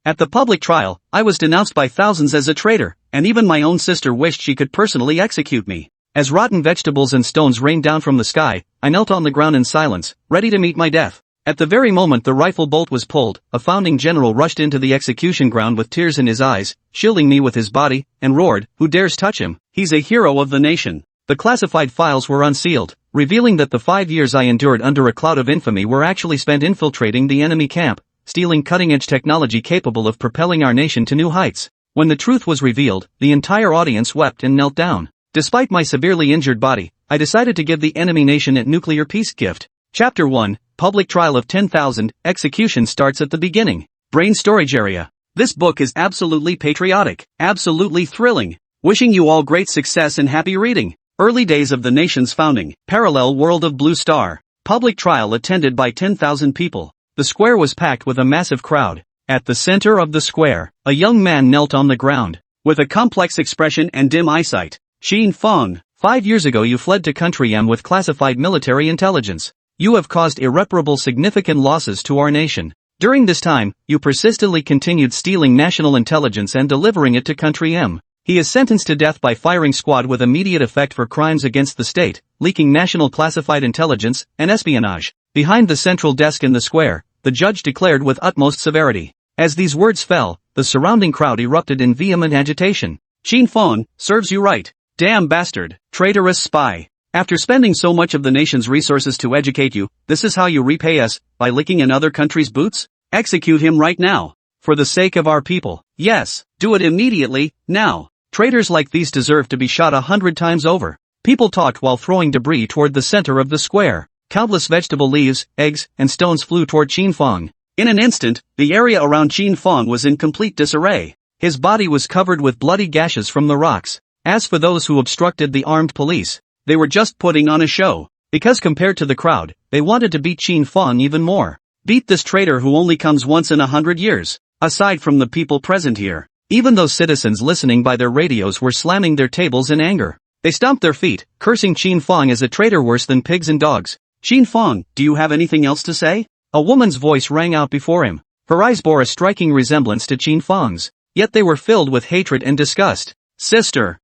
At the public trial, I was denounced by thousands as a traitor, and even my own sister wished she could personally execute me. As rotten vegetables and stones rained down from the sky, I knelt on the ground in silence, ready to meet my death. At the very moment the rifle bolt was pulled, a founding general rushed into the execution ground with tears in his eyes, shielding me with his body, and roared, "Who dares touch him? He's a hero of the nation." The classified files were unsealed, revealing that the 5 years I endured under a cloud of infamy were actually spent infiltrating the enemy camp, stealing cutting-edge technology capable of propelling our nation to new heights. When the truth was revealed, the entire audience wept and knelt down. Despite my severely injured body, I decided to give the enemy nation a nuclear peace gift. Chapter 1, Public Trial of 10,000, Execution starts at the beginning. Brain storage area. This book is absolutely patriotic, absolutely thrilling. Wishing you all great success and happy reading. Early days of the nation's founding, parallel world of Blue Star. Public trial attended by 10,000 people. The square was packed with a massive crowd. At the center of the square, a young man knelt on the ground. With a complex expression and dim eyesight. Qin Fang, 5 years ago you fled to country M with classified military intelligence. You have caused irreparable significant losses to our nation. During this time, you persistently continued stealing national intelligence and delivering it to country M. He is sentenced to death by firing squad with immediate effect for crimes against the state, leaking national classified intelligence, and espionage. Behind the central desk in the square, the judge declared with utmost severity. As these words fell, the surrounding crowd erupted in vehement agitation. Qin Fang, serves you right. Damn bastard, traitorous spy. After spending so much of the nation's resources to educate you, this is how you repay us, by licking in other countries' boots? Execute him right now. For the sake of our people. Yes, do it immediately, now. Traitors like these deserve to be shot 100 times over. People talked while throwing debris toward the center of the square. Countless vegetable leaves, eggs, and stones flew toward Qin Fang. In an instant, the area around Qin Fang was in complete disarray. His body was covered with bloody gashes from the rocks. As for those who obstructed the armed police, they were just putting on a show. Because compared to the crowd, they wanted to beat Qin Fang even more. Beat this traitor who only comes once in 100 years. Aside from the people present here, even those citizens listening by their radios were slamming their tables in anger. They stomped their feet, cursing Qin Fang as a traitor worse than pigs and dogs. Qin Fang, do you have anything else to say? A woman's voice rang out before him. Her eyes bore a striking resemblance to Qin Fang's, yet they were filled with hatred and disgust. Sister,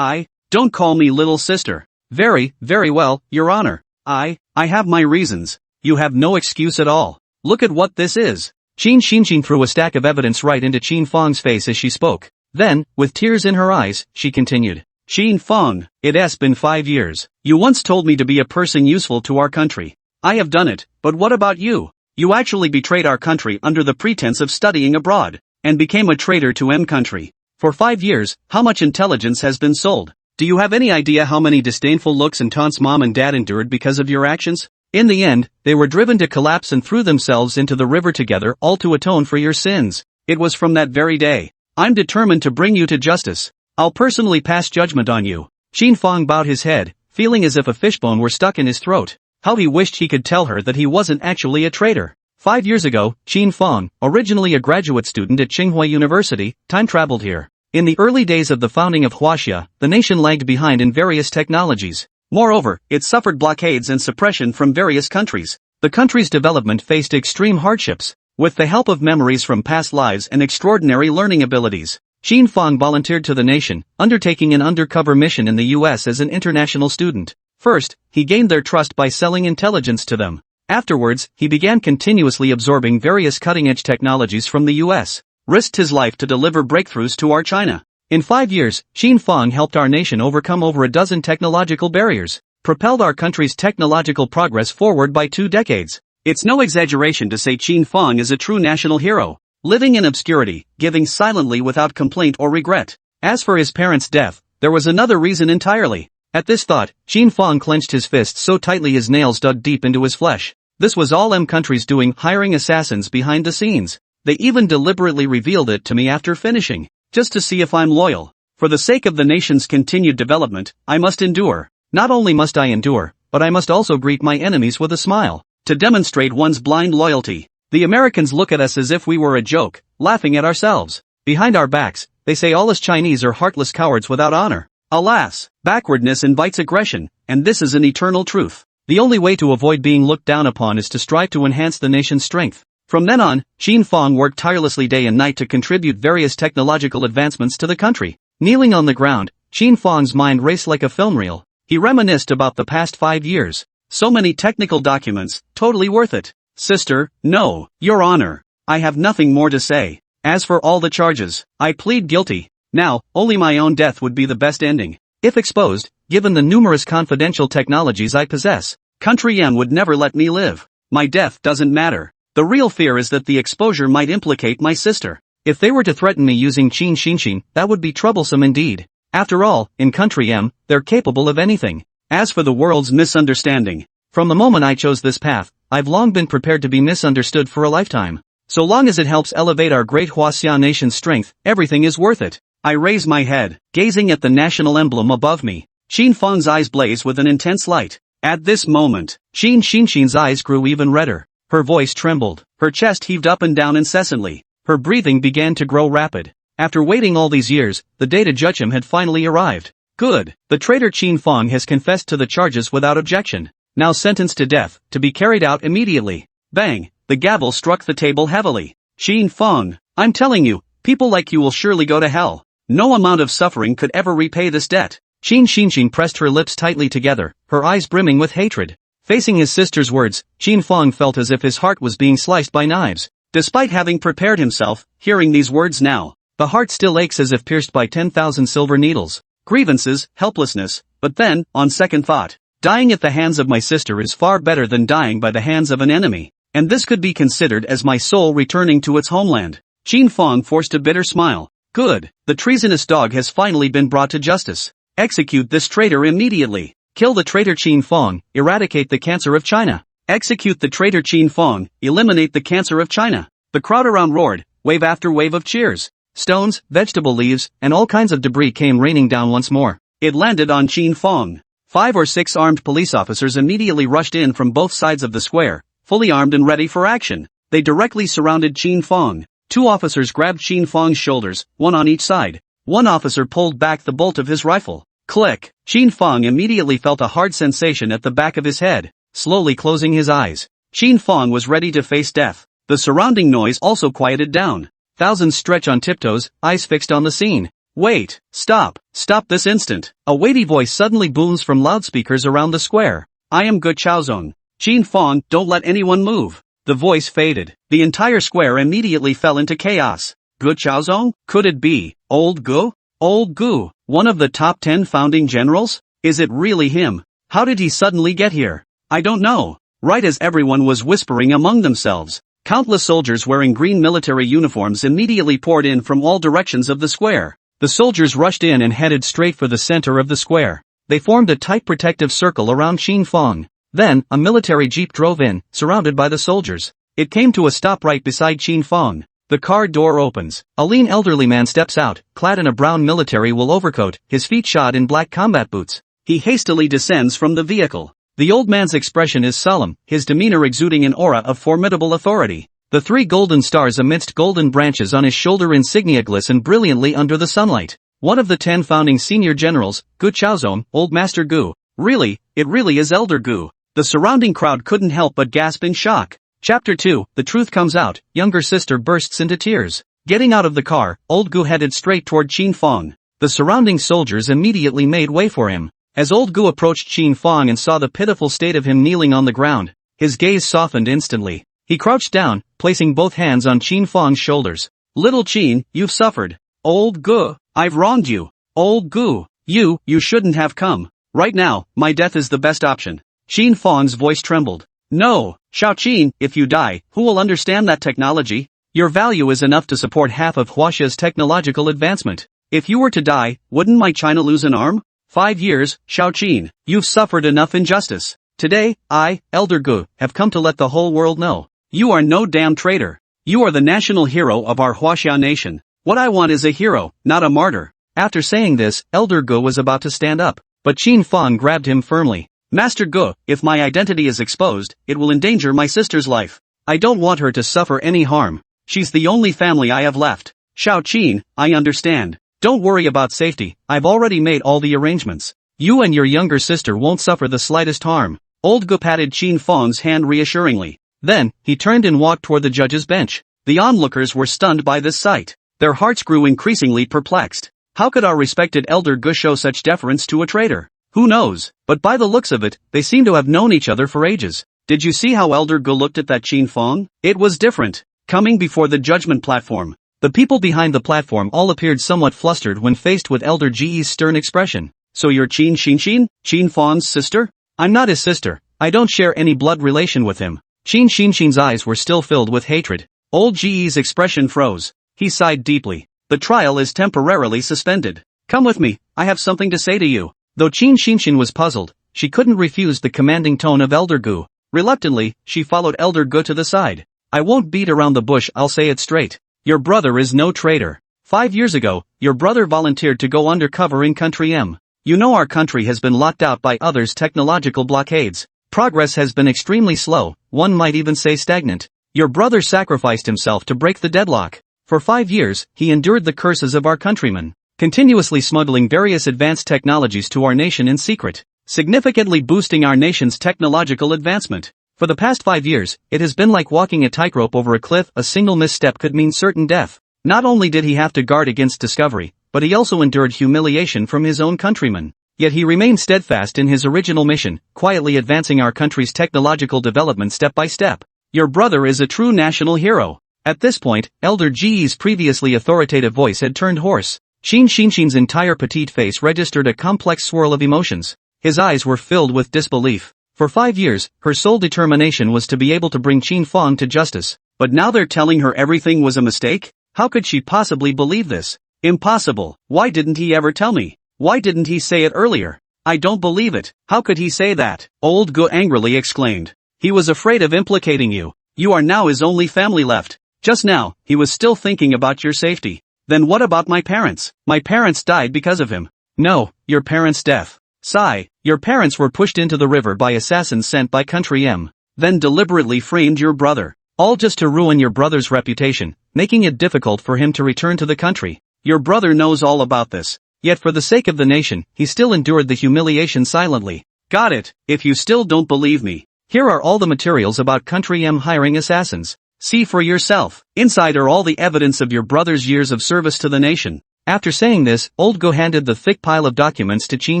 don't call me little sister. Very well, Your Honor. I have my reasons. You have no excuse at all. Look at what this is. Qin Xinxin threw a stack of evidence right into Qin Fang's face as she spoke. Then, with tears in her eyes, she continued. Qin Fang, it has been 5 years. You once told me to be a person useful to our country. I have done it, but what about you? You actually betrayed our country under the pretense of studying abroad, and became a traitor to M country. For 5 years, how much intelligence has been sold? Do you have any idea how many disdainful looks and taunts mom and dad endured because of your actions? In the end, they were driven to collapse and threw themselves into the river together, all to atone for your sins. It was from that very day. I'm determined to bring you to justice. I'll personally pass judgment on you. Qin Fang bowed his head, feeling as if a fishbone were stuck in his throat. How he wished he could tell her that he wasn't actually a traitor. 5 years ago, Qin Fang, originally a graduate student at Tsinghua University, time-traveled here. In the early days of the founding of Huaxia, the nation lagged behind in various technologies. Moreover, it suffered blockades and suppression from various countries. The country's development faced extreme hardships. With the help of memories from past lives and extraordinary learning abilities, Qin Fang volunteered to the nation, undertaking an undercover mission in the US as an international student. First, he gained their trust by selling intelligence to them. Afterwards, he began continuously absorbing various cutting-edge technologies from the US, risked his life to deliver breakthroughs to our China. In 5 years, Qin Fang helped our nation overcome over a dozen technological barriers, propelled our country's technological progress forward by 2 decades. It's no exaggeration to say Qin Fang is a true national hero, living in obscurity, giving silently without complaint or regret. As for his parents' death, there was another reason entirely. At this thought, Qin Fang clenched his fists so tightly his nails dug deep into his flesh. This was all M countries doing, hiring assassins behind the scenes. They even deliberately revealed it to me after finishing, just to see if I'm loyal. For the sake of the nation's continued development, I must endure. Not only must I endure, but I must also greet my enemies with a smile, to demonstrate one's blind loyalty. The Americans look at us as if we were a joke, laughing at ourselves. Behind our backs, they say all us Chinese are heartless cowards without honor. Alas, backwardness invites aggression, and this is an eternal truth. The only way to avoid being looked down upon is to strive to enhance the nation's strength. From then on, Qin Fang worked tirelessly day and night to contribute various technological advancements to the country. Kneeling on the ground, Qin Fang's mind raced like a film reel. He reminisced about the past 5 years. So many technical documents, totally worth it. Sister, no, Your Honor. I have nothing more to say. As for all the charges, I plead guilty. Now, only my own death would be the best ending. If exposed, given the numerous confidential technologies I possess, Country M would never let me live. My death doesn't matter. The real fear is that the exposure might implicate my sister. If they were to threaten me using Qin Xinxin, that would be troublesome indeed. After all, in Country M, they're capable of anything. As for the world's misunderstanding, from the moment I chose this path, I've long been prepared to be misunderstood for a lifetime. So long as it helps elevate our great Huaxia nation's strength, everything is worth it. I raise my head, gazing at the national emblem above me. Qin Fang's eyes blaze with an intense light. At this moment, Qin Xinxin's eyes grew even redder. Her voice trembled, her chest heaved up and down incessantly, her breathing began to grow rapid. After waiting all these years, the day to judge him had finally arrived. Good, the traitor Qin Fang has confessed to the charges without objection. Now sentenced to death, to be carried out immediately. Bang, the gavel struck the table heavily. Qin Fang, I'm telling you, people like you will surely go to hell. No amount of suffering could ever repay this debt. Qin Xinxin pressed her lips tightly together, her eyes brimming with hatred. Facing his sister's words, Qin Fang felt as if his heart was being sliced by knives. Despite having prepared himself, hearing these words now, the heart still aches as if pierced by 10,000 silver needles. Grievances, helplessness, but then, on second thought, dying at the hands of my sister is far better than dying by the hands of an enemy. And this could be considered as my soul returning to its homeland. Qin Fang forced a bitter smile. Good, the treasonous dog has finally been brought to justice. Execute this traitor immediately. Kill the traitor Qin Fang, eradicate the cancer of China. Execute the traitor Qin Fang, eliminate the cancer of China. The crowd around roared, wave after wave of cheers. Stones, vegetable leaves, and all kinds of debris came raining down once more. It landed on Qin Fang. 5 or 6 armed police officers immediately rushed in from both sides of the square, fully armed and ready for action. They directly surrounded Qin Fang. 2 officers grabbed Qin Fang's shoulders, one on each side. One officer pulled back the bolt of his rifle. Click! Qin Fang immediately felt a hard sensation at the back of his head. Slowly closing his eyes, Qin Fang was ready to face death. The surrounding noise also quieted down. Thousands stretch on tiptoes, eyes fixed on the scene. Wait! Stop! Stop this instant! A weighty voice suddenly booms from loudspeakers around the square. I am Gu Chaozong. Qin Fang, don't let anyone move. The voice faded. The entire square immediately fell into chaos. Gu Chaozong? Could it be Old Gu? Old Gu, one of the top 10 founding generals? Is it really him? How did he suddenly get here? I don't know. Right as everyone was whispering among themselves, countless soldiers wearing green military uniforms immediately poured in from all directions of the square. The soldiers rushed in and headed straight for the center of the square. They formed a tight protective circle around Qin Fang. Then, a military jeep drove in, surrounded by the soldiers. It came to a stop right beside Qin Fang. The car door opens. A lean elderly man steps out, clad in a brown military wool overcoat, his feet shod in black combat boots. He hastily descends from the vehicle. The old man's expression is solemn, his demeanor exuding an aura of formidable authority. The 3 golden stars amidst golden branches on his shoulder insignia glisten brilliantly under the sunlight. One of the 10 founding senior generals, Gu Chaozong, Old Master Gu. Really, it really is Elder Gu. The surrounding crowd couldn't help but gasp in shock. Chapter 2, the truth comes out, younger sister bursts into tears. Getting out of the car, Old Gu headed straight toward Qin Fang. The surrounding soldiers immediately made way for him. As Old Gu approached Qin Fang and saw the pitiful state of him kneeling on the ground, his gaze softened instantly. He crouched down, placing both hands on Qin Fang's shoulders. Little Qin, you've suffered. Old Gu, I've wronged you. Old Gu, you shouldn't have come. Right now, my death is the best option. Qin Fang's voice trembled. No, Xiao Qin, if you die, who will understand that technology? Your value is enough to support half of Huaxia's technological advancement. If you were to die, wouldn't my China lose an arm? 5 years, Xiao Qin, you've suffered enough injustice. Today, I, Elder Gu, have come to let the whole world know. You are no damn traitor. You are the national hero of our Huaxia nation. What I want is a hero, not a martyr. After saying this, Elder Gu was about to stand up, but Qin Fang grabbed him firmly. Master Gu, if my identity is exposed, it will endanger my sister's life. I don't want her to suffer any harm. She's the only family I have left. Xiao Qin, I understand. Don't worry about safety, I've already made all the arrangements. You and your younger sister won't suffer the slightest harm. Old Gu patted Qin Fang's hand reassuringly. Then, he turned and walked toward the judge's bench. The onlookers were stunned by this sight. Their hearts grew increasingly perplexed. How could our respected elder Gu show such deference to a traitor? Who knows, but by the looks of it, they seem to have known each other for ages. Did you see how Elder Gu looked at that Qin Fang? It was different. Coming before the judgment platform, the people behind the platform all appeared somewhat flustered when faced with Elder Ge's stern expression. So you're Qin Xinxin, Qin Fang's sister? I'm not his sister. I don't share any blood relation with him. Qin Xinxin's eyes were still filled with hatred. Old Ge's expression froze. He sighed deeply. The trial is temporarily suspended. Come with me, I have something to say to you. Though Qin Xinxin was puzzled, she couldn't refuse the commanding tone of Elder Gu. Reluctantly, she followed Elder Gu to the side. I won't beat around the bush, I'll say it straight. Your brother is no traitor. 5 years ago, your brother volunteered to go undercover in Country M. You know our country has been locked out by others' technological blockades. Progress has been extremely slow, one might even say stagnant. Your brother sacrificed himself to break the deadlock. For 5 years, he endured the curses of our countrymen, continuously smuggling various advanced technologies to our nation in secret, significantly boosting our nation's technological advancement. For the past 5 years, it has been like walking a tightrope over a cliff. A single misstep could mean certain death. Not only did he have to guard against discovery, but he also endured humiliation from his own countrymen. Yet he remained steadfast in his original mission, quietly advancing our country's technological development step by step. Your brother is a true national hero. At this point, Elder Ge's previously authoritative voice had turned hoarse. Qin Xinxin's entire petite face registered a complex swirl of emotions. His eyes were filled with disbelief. For 5 years, her sole determination was to be able to bring Qin Fang to justice. But now they're telling her everything was a mistake? How could she possibly believe this? Impossible. Why didn't he ever tell me? Why didn't he say it earlier? I don't believe it. How could he say that? Old Gu angrily exclaimed. He was afraid of implicating you. You are now his only family left. Just now, he was still thinking about your safety. Then what about my parents? My parents died because of him. No, your parents' death. Sigh, your parents were pushed into the river by assassins sent by Country M. Then deliberately framed your brother. All just to ruin your brother's reputation, making it difficult for him to return to the country. Your brother knows all about this. Yet for the sake of the nation, he still endured the humiliation silently. Got it. If you still don't believe me, here are all the materials about Country M hiring assassins. See for yourself. Inside are all the evidence of your brother's years of service to the nation. After saying this, Old Go handed the thick pile of documents to Qin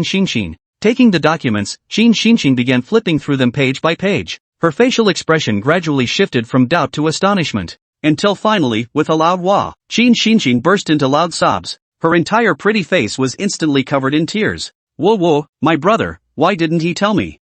Xinxin. Taking the documents, Qin Xinxin began flipping through them page by page. Her facial expression gradually shifted from doubt to astonishment. Until finally, with a loud wah, Qin Xinxin burst into loud sobs. Her entire pretty face was instantly covered in tears. Whoa, my brother, why didn't he tell me?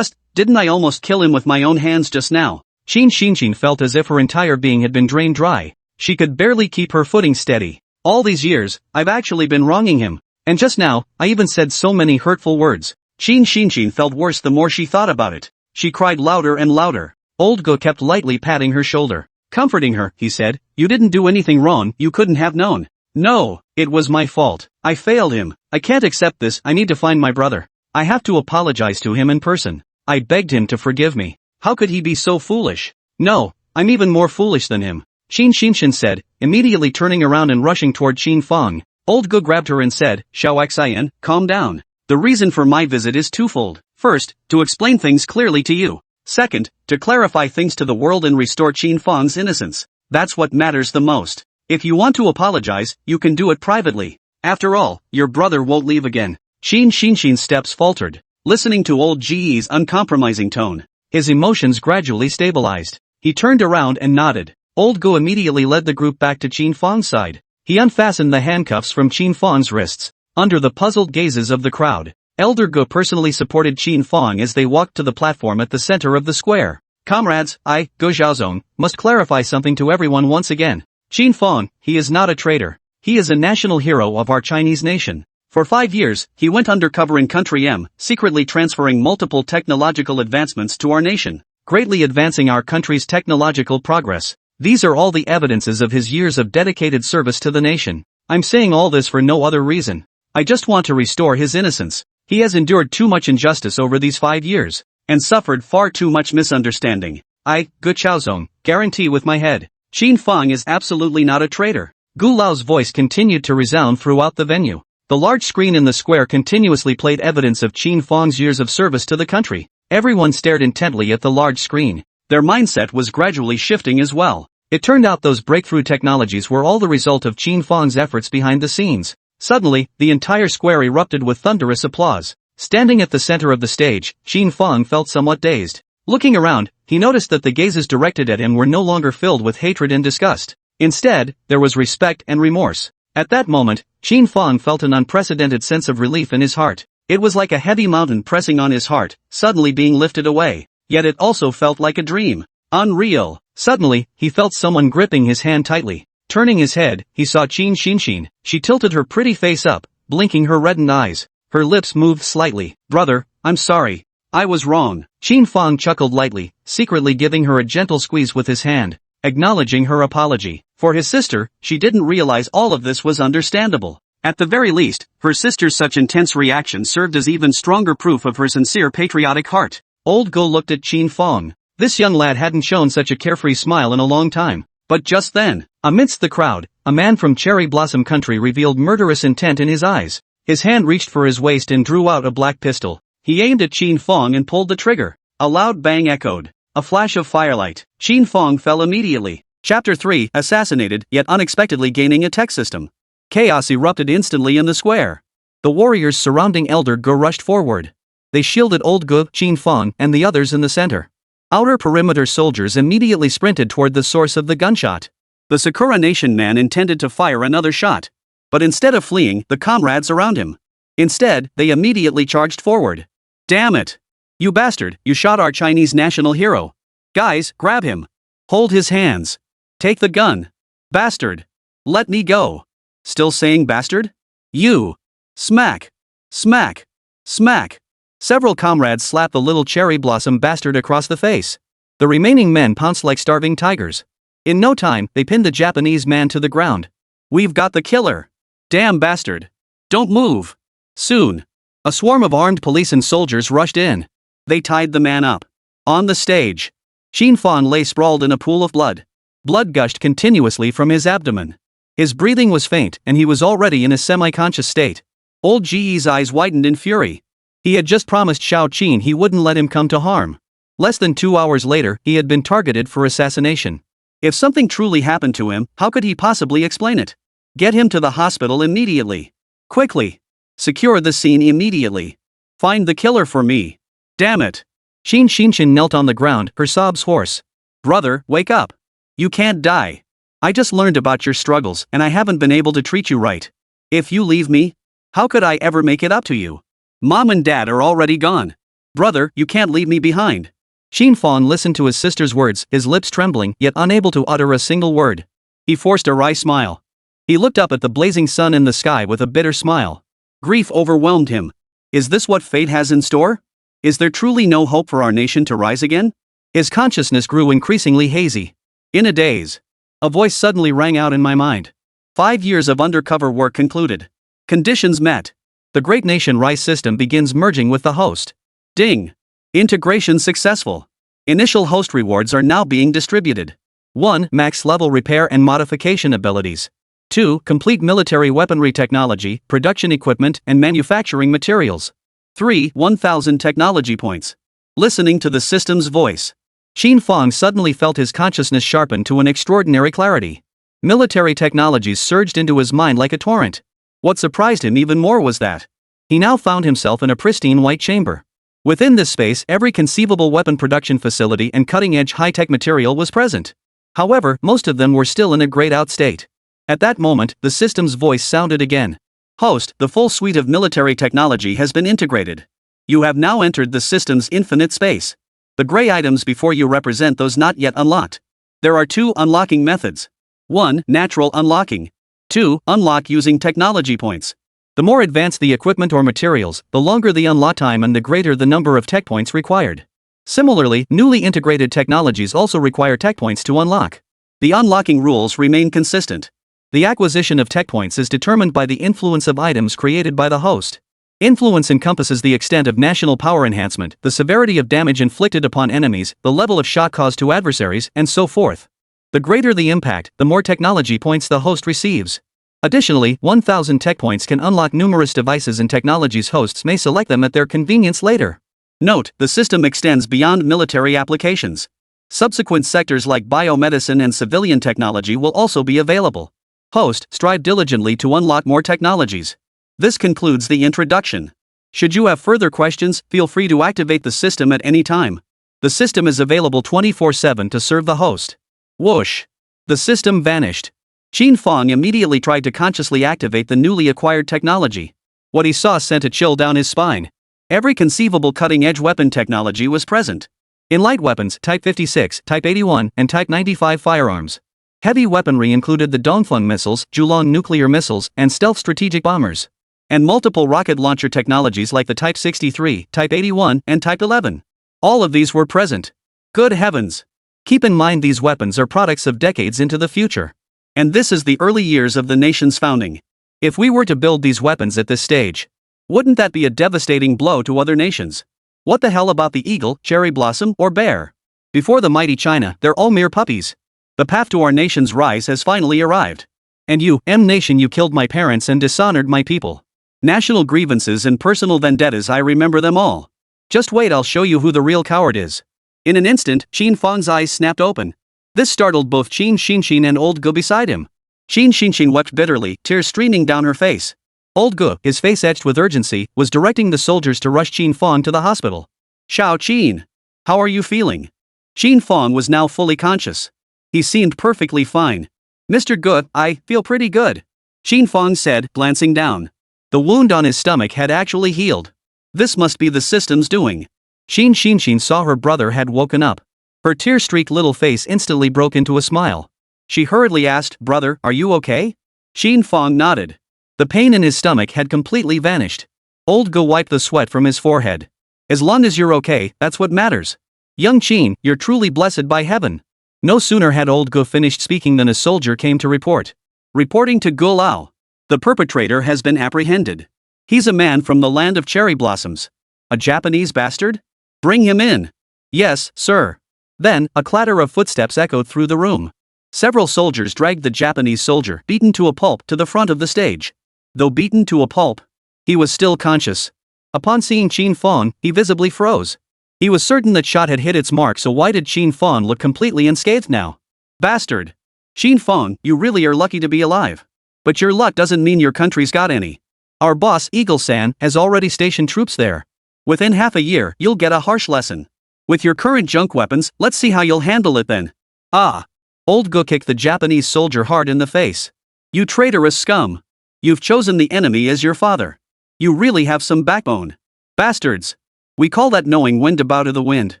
Didn't I almost kill him with my own hands just now? Qin Xinxin felt as if her entire being had been drained dry. She could barely keep her footing steady. All these years, I've actually been wronging him. And just now, I even said so many hurtful words. Qin Xinxin felt worse the more she thought about it. She cried louder and louder. Old Go kept lightly patting her shoulder. Comforting her, he said, you didn't do anything wrong, you couldn't have known. No, it was my fault. I failed him. I can't accept this, I need to find my brother. I have to apologize to him in person. I begged him to forgive me. How could he be so foolish? No, I'm even more foolish than him, Qin Xinxin said, immediately turning around and rushing toward Qin Fang. Old Gu grabbed her and said, Xiao Xian, calm down. The reason for my visit is twofold. First, to explain things clearly to you. Second, to clarify things to the world and restore Qin Fang's innocence. That's what matters the most. If you want to apologize, you can do it privately. After all, your brother won't leave again. Qin Xinxin's steps faltered. Listening to Old Ge's uncompromising tone, his emotions gradually stabilized. He turned around and nodded. Old Gu immediately led the group back to Qin Fang's side. He unfastened the handcuffs from Qin Fang's wrists. Under the puzzled gazes of the crowd, Elder Gu personally supported Qin Fang as they walked to the platform at the center of the square. Comrades, I, Gu Xiaozong, must clarify something to everyone once again. Qin Fang, he is not a traitor. He is a national hero of our Chinese nation. For 5 years, he went undercover in Country M, secretly transferring multiple technological advancements to our nation, greatly advancing our country's technological progress. These are all the evidences of his years of dedicated service to the nation. I'm saying all this for no other reason. I just want to restore his innocence. He has endured too much injustice over these 5 years, and suffered far too much misunderstanding. I, Gu Xiaozong, guarantee with my head, Qin Fang is absolutely not a traitor. Gu Lao's voice continued to resound throughout the venue. The large screen in the square continuously played evidence of Qin Fang's years of service to the country. Everyone stared intently at the large screen. Their mindset was gradually shifting as well. It turned out those breakthrough technologies were all the result of Qin Fang's efforts behind the scenes. Suddenly, the entire square erupted with thunderous applause. Standing at the center of the stage, Qin Fang felt somewhat dazed. Looking around, he noticed that the gazes directed at him were no longer filled with hatred and disgust. Instead, there was respect and remorse. At that moment, Qin Fang felt an unprecedented sense of relief in his heart. It was like a heavy mountain pressing on his heart, suddenly being lifted away. Yet it also felt like a dream. Unreal. Suddenly, he felt someone gripping his hand tightly. Turning his head, he saw Qin Xinxin. She tilted her pretty face up, blinking her reddened eyes. Her lips moved slightly. "Brother, I'm sorry. I was wrong." Qin Fang chuckled lightly, secretly giving her a gentle squeeze with his hand, acknowledging her apology. For his sister, she didn't realize all of this was understandable. At the very least, her sister's such intense reaction served as even stronger proof of her sincere patriotic heart. Old Go looked at Qin Fang. This young lad hadn't shown such a carefree smile in a long time. But just then, amidst the crowd, a man from Cherry Blossom Country revealed murderous intent in his eyes. His hand reached for his waist and drew out a black pistol. He aimed at Qin Fang and pulled the trigger. A loud bang echoed. A flash of firelight. Qin Fang fell immediately. Chapter 3, Assassinated, yet unexpectedly gaining a tech system. Chaos erupted instantly in the square. The warriors surrounding Elder Go rushed forward. They shielded Old Go, Qin Fang, and the others in the center. Outer perimeter soldiers immediately sprinted toward the source of the gunshot. The Sakura Nation man intended to fire another shot. But instead of fleeing, the comrades around him. Instead, they immediately charged forward. "Damn it! You bastard, you shot our Chinese national hero. Guys, grab him. Hold his hands. Take the gun. Bastard. Let me go." Still saying bastard? "You." Smack. Smack. Smack. Several comrades slapped the little cherry blossom bastard across the face. The remaining men pounced like starving tigers. In no time, they pinned the Japanese man to the ground. "We've got the killer. Damn bastard. Don't move." Soon, a swarm of armed police and soldiers rushed in. They tied the man up. On the stage, Qin Fang lay sprawled in a pool of blood. Blood gushed continuously from his abdomen. His breathing was faint and he was already in a semi-conscious state. Old Ge's eyes widened in fury. He had just promised Shao Qin he wouldn't let him come to harm. Less than 2 hours later, he had been targeted for assassination. If something truly happened to him, how could he possibly explain it? Get him to the hospital immediately. Quickly. Secure the scene immediately. Find the killer for me. Damn it. Qin Xinxin knelt on the ground, her sobs hoarse. "Brother, wake up. You can't die. I just learned about your struggles and I haven't been able to treat you right. If you leave me, how could I ever make it up to you? Mom and Dad are already gone. Brother, you can't leave me behind." Qin Fang listened to his sister's words, his lips trembling yet unable to utter a single word. He forced a wry smile. He looked up at the blazing sun in the sky with a bitter smile. Grief overwhelmed him. Is this what fate has in store? Is there truly no hope for our nation to rise again? His consciousness grew increasingly hazy. In a daze, a voice suddenly rang out in my mind. 5 years of undercover work concluded. Conditions met. The Great Nation Rise system begins merging with the host. Ding! Integration successful. Initial host rewards are now being distributed. 1. Max level repair and modification abilities. 2. Complete military weaponry technology, production equipment, and manufacturing materials. 3. 1,000 technology points. Listening to the system's voice, Qin Fang suddenly felt his consciousness sharpen to an extraordinary clarity. Military technologies surged into his mind like a torrent. What surprised him even more was that he now found himself in a pristine white chamber. Within this space, every conceivable weapon production facility and cutting-edge high-tech material was present. However, most of them were still in a grayed-out state. At that moment, the system's voice sounded again. "Host, the full suite of military technology has been integrated. You have now entered the system's infinite space. The gray items before you represent those not yet unlocked. There are 2 unlocking methods. 1. Natural unlocking. 2. Unlock using technology points. The more advanced the equipment or materials, the longer the unlock time and the greater the number of tech points required. Similarly, newly integrated technologies also require tech points to unlock. The unlocking rules remain consistent. The acquisition of tech points is determined by the influence of items created by the host. Influence encompasses the extent of national power enhancement, the severity of damage inflicted upon enemies, the level of shock caused to adversaries, and so forth. The greater the impact, the more technology points the host receives. Additionally, 1,000 tech points can unlock numerous devices and technologies. Hosts may select them at their convenience later. Note, the system extends beyond military applications. Subsequent sectors like biomedicine and civilian technology will also be available. Host, strive diligently to unlock more technologies. This concludes the introduction. Should you have further questions, feel free to activate the system at any time. The system is available 24/7 to serve the host. Whoosh! The system vanished. Qin Fang immediately tried to consciously activate the newly acquired technology. What he saw sent a chill down his spine. Every conceivable cutting-edge weapon technology was present. In light weapons, Type 56, Type 81, and Type 95 firearms. Heavy weaponry included the Dongfeng missiles, Julong nuclear missiles, and stealth strategic bombers. And multiple rocket launcher technologies like the Type 63, Type 81, and Type 11. All of these were present. Good heavens! Keep in mind these weapons are products of decades into the future. And this is the early years of the nation's founding. If we were to build these weapons at this stage, wouldn't that be a devastating blow to other nations? What the hell about the eagle, cherry blossom, or bear? Before the mighty China, they're all mere puppies. The path to our nation's rise has finally arrived. And you, nation, you killed my parents and dishonored my people. National grievances and personal vendettas, I remember them all. Just wait, I'll show you who the real coward is. In an instant, Qin Fang's eyes snapped open. This startled both Qin Xinxin and old Gu beside him. Qin Xinxin wept bitterly, tears streaming down her face. Old Gu, his face etched with urgency, was directing the soldiers to rush Qin Fang to the hospital. Xiao Qin! How are you feeling? Qin Fang was now fully conscious. He seemed perfectly fine. Mr. Gu, I feel pretty good. Qin Fang said, glancing down. The wound on his stomach had actually healed. This must be the system's doing. Qin Xinxin saw her brother had woken up. Her tear-streaked little face instantly broke into a smile. She hurriedly asked, "Brother, are you okay?" Qin Fang nodded. The pain in his stomach had completely vanished. Old Gu wiped the sweat from his forehead. As long as you're okay, that's what matters. Young Qin, you're truly blessed by heaven. No sooner had old Gu finished speaking than a soldier came to report. Reporting to Gu Lao. The perpetrator has been apprehended. He's a man from the land of cherry blossoms. A Japanese bastard? Bring him in. Yes, sir. Then, a clatter of footsteps echoed through the room. Several soldiers dragged the Japanese soldier, beaten to a pulp, to the front of the stage. Though beaten to a pulp, he was still conscious. Upon seeing Qin Fang, he visibly froze. He was certain that shot had hit its mark, so why did Qin Fang look completely unscathed now? Bastard! Qin Fang, you really are lucky to be alive. But your luck doesn't mean your country's got any. Our boss, Eagle-san, has already stationed troops there. Within half a year, you'll get a harsh lesson. With your current junk weapons, let's see how you'll handle it then. Ah! Old Gu kicked the Japanese soldier hard in the face. You traitorous scum! You've chosen the enemy as your father. You really have some backbone. Bastards! We call that knowing when to bow to the wind.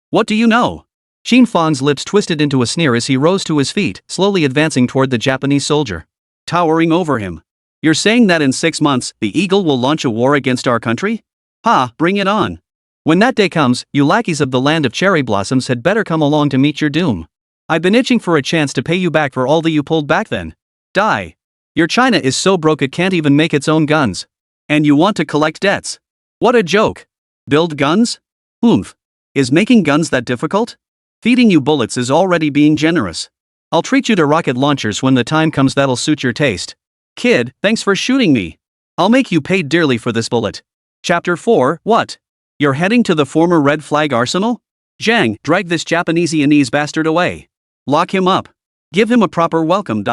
What do you know? Qin Fang's lips twisted into a sneer as he rose to his feet, slowly advancing toward the Japanese soldier. Towering over him. You're saying that in 6 months, the Eagle will launch a war against our country? Ha, bring it on. When that day comes, you lackeys of the land of cherry blossoms had better come along to meet your doom. I've been itching for a chance to pay you back for all that you pulled back then. Die. Your China is so broke it can't even make its own guns. And you want to collect debts. What a joke. Build guns? Oomph. Is making guns that difficult? Feeding you bullets is already being generous. I'll treat you to rocket launchers when the time comes that'll suit your taste. Kid, thanks for shooting me. I'll make you pay dearly for this bullet. Chapter 4, what? You're heading to the former Red Flag Arsenal? Zhang, drag this Japanese bastard away. Lock him up. Give him a proper welcome.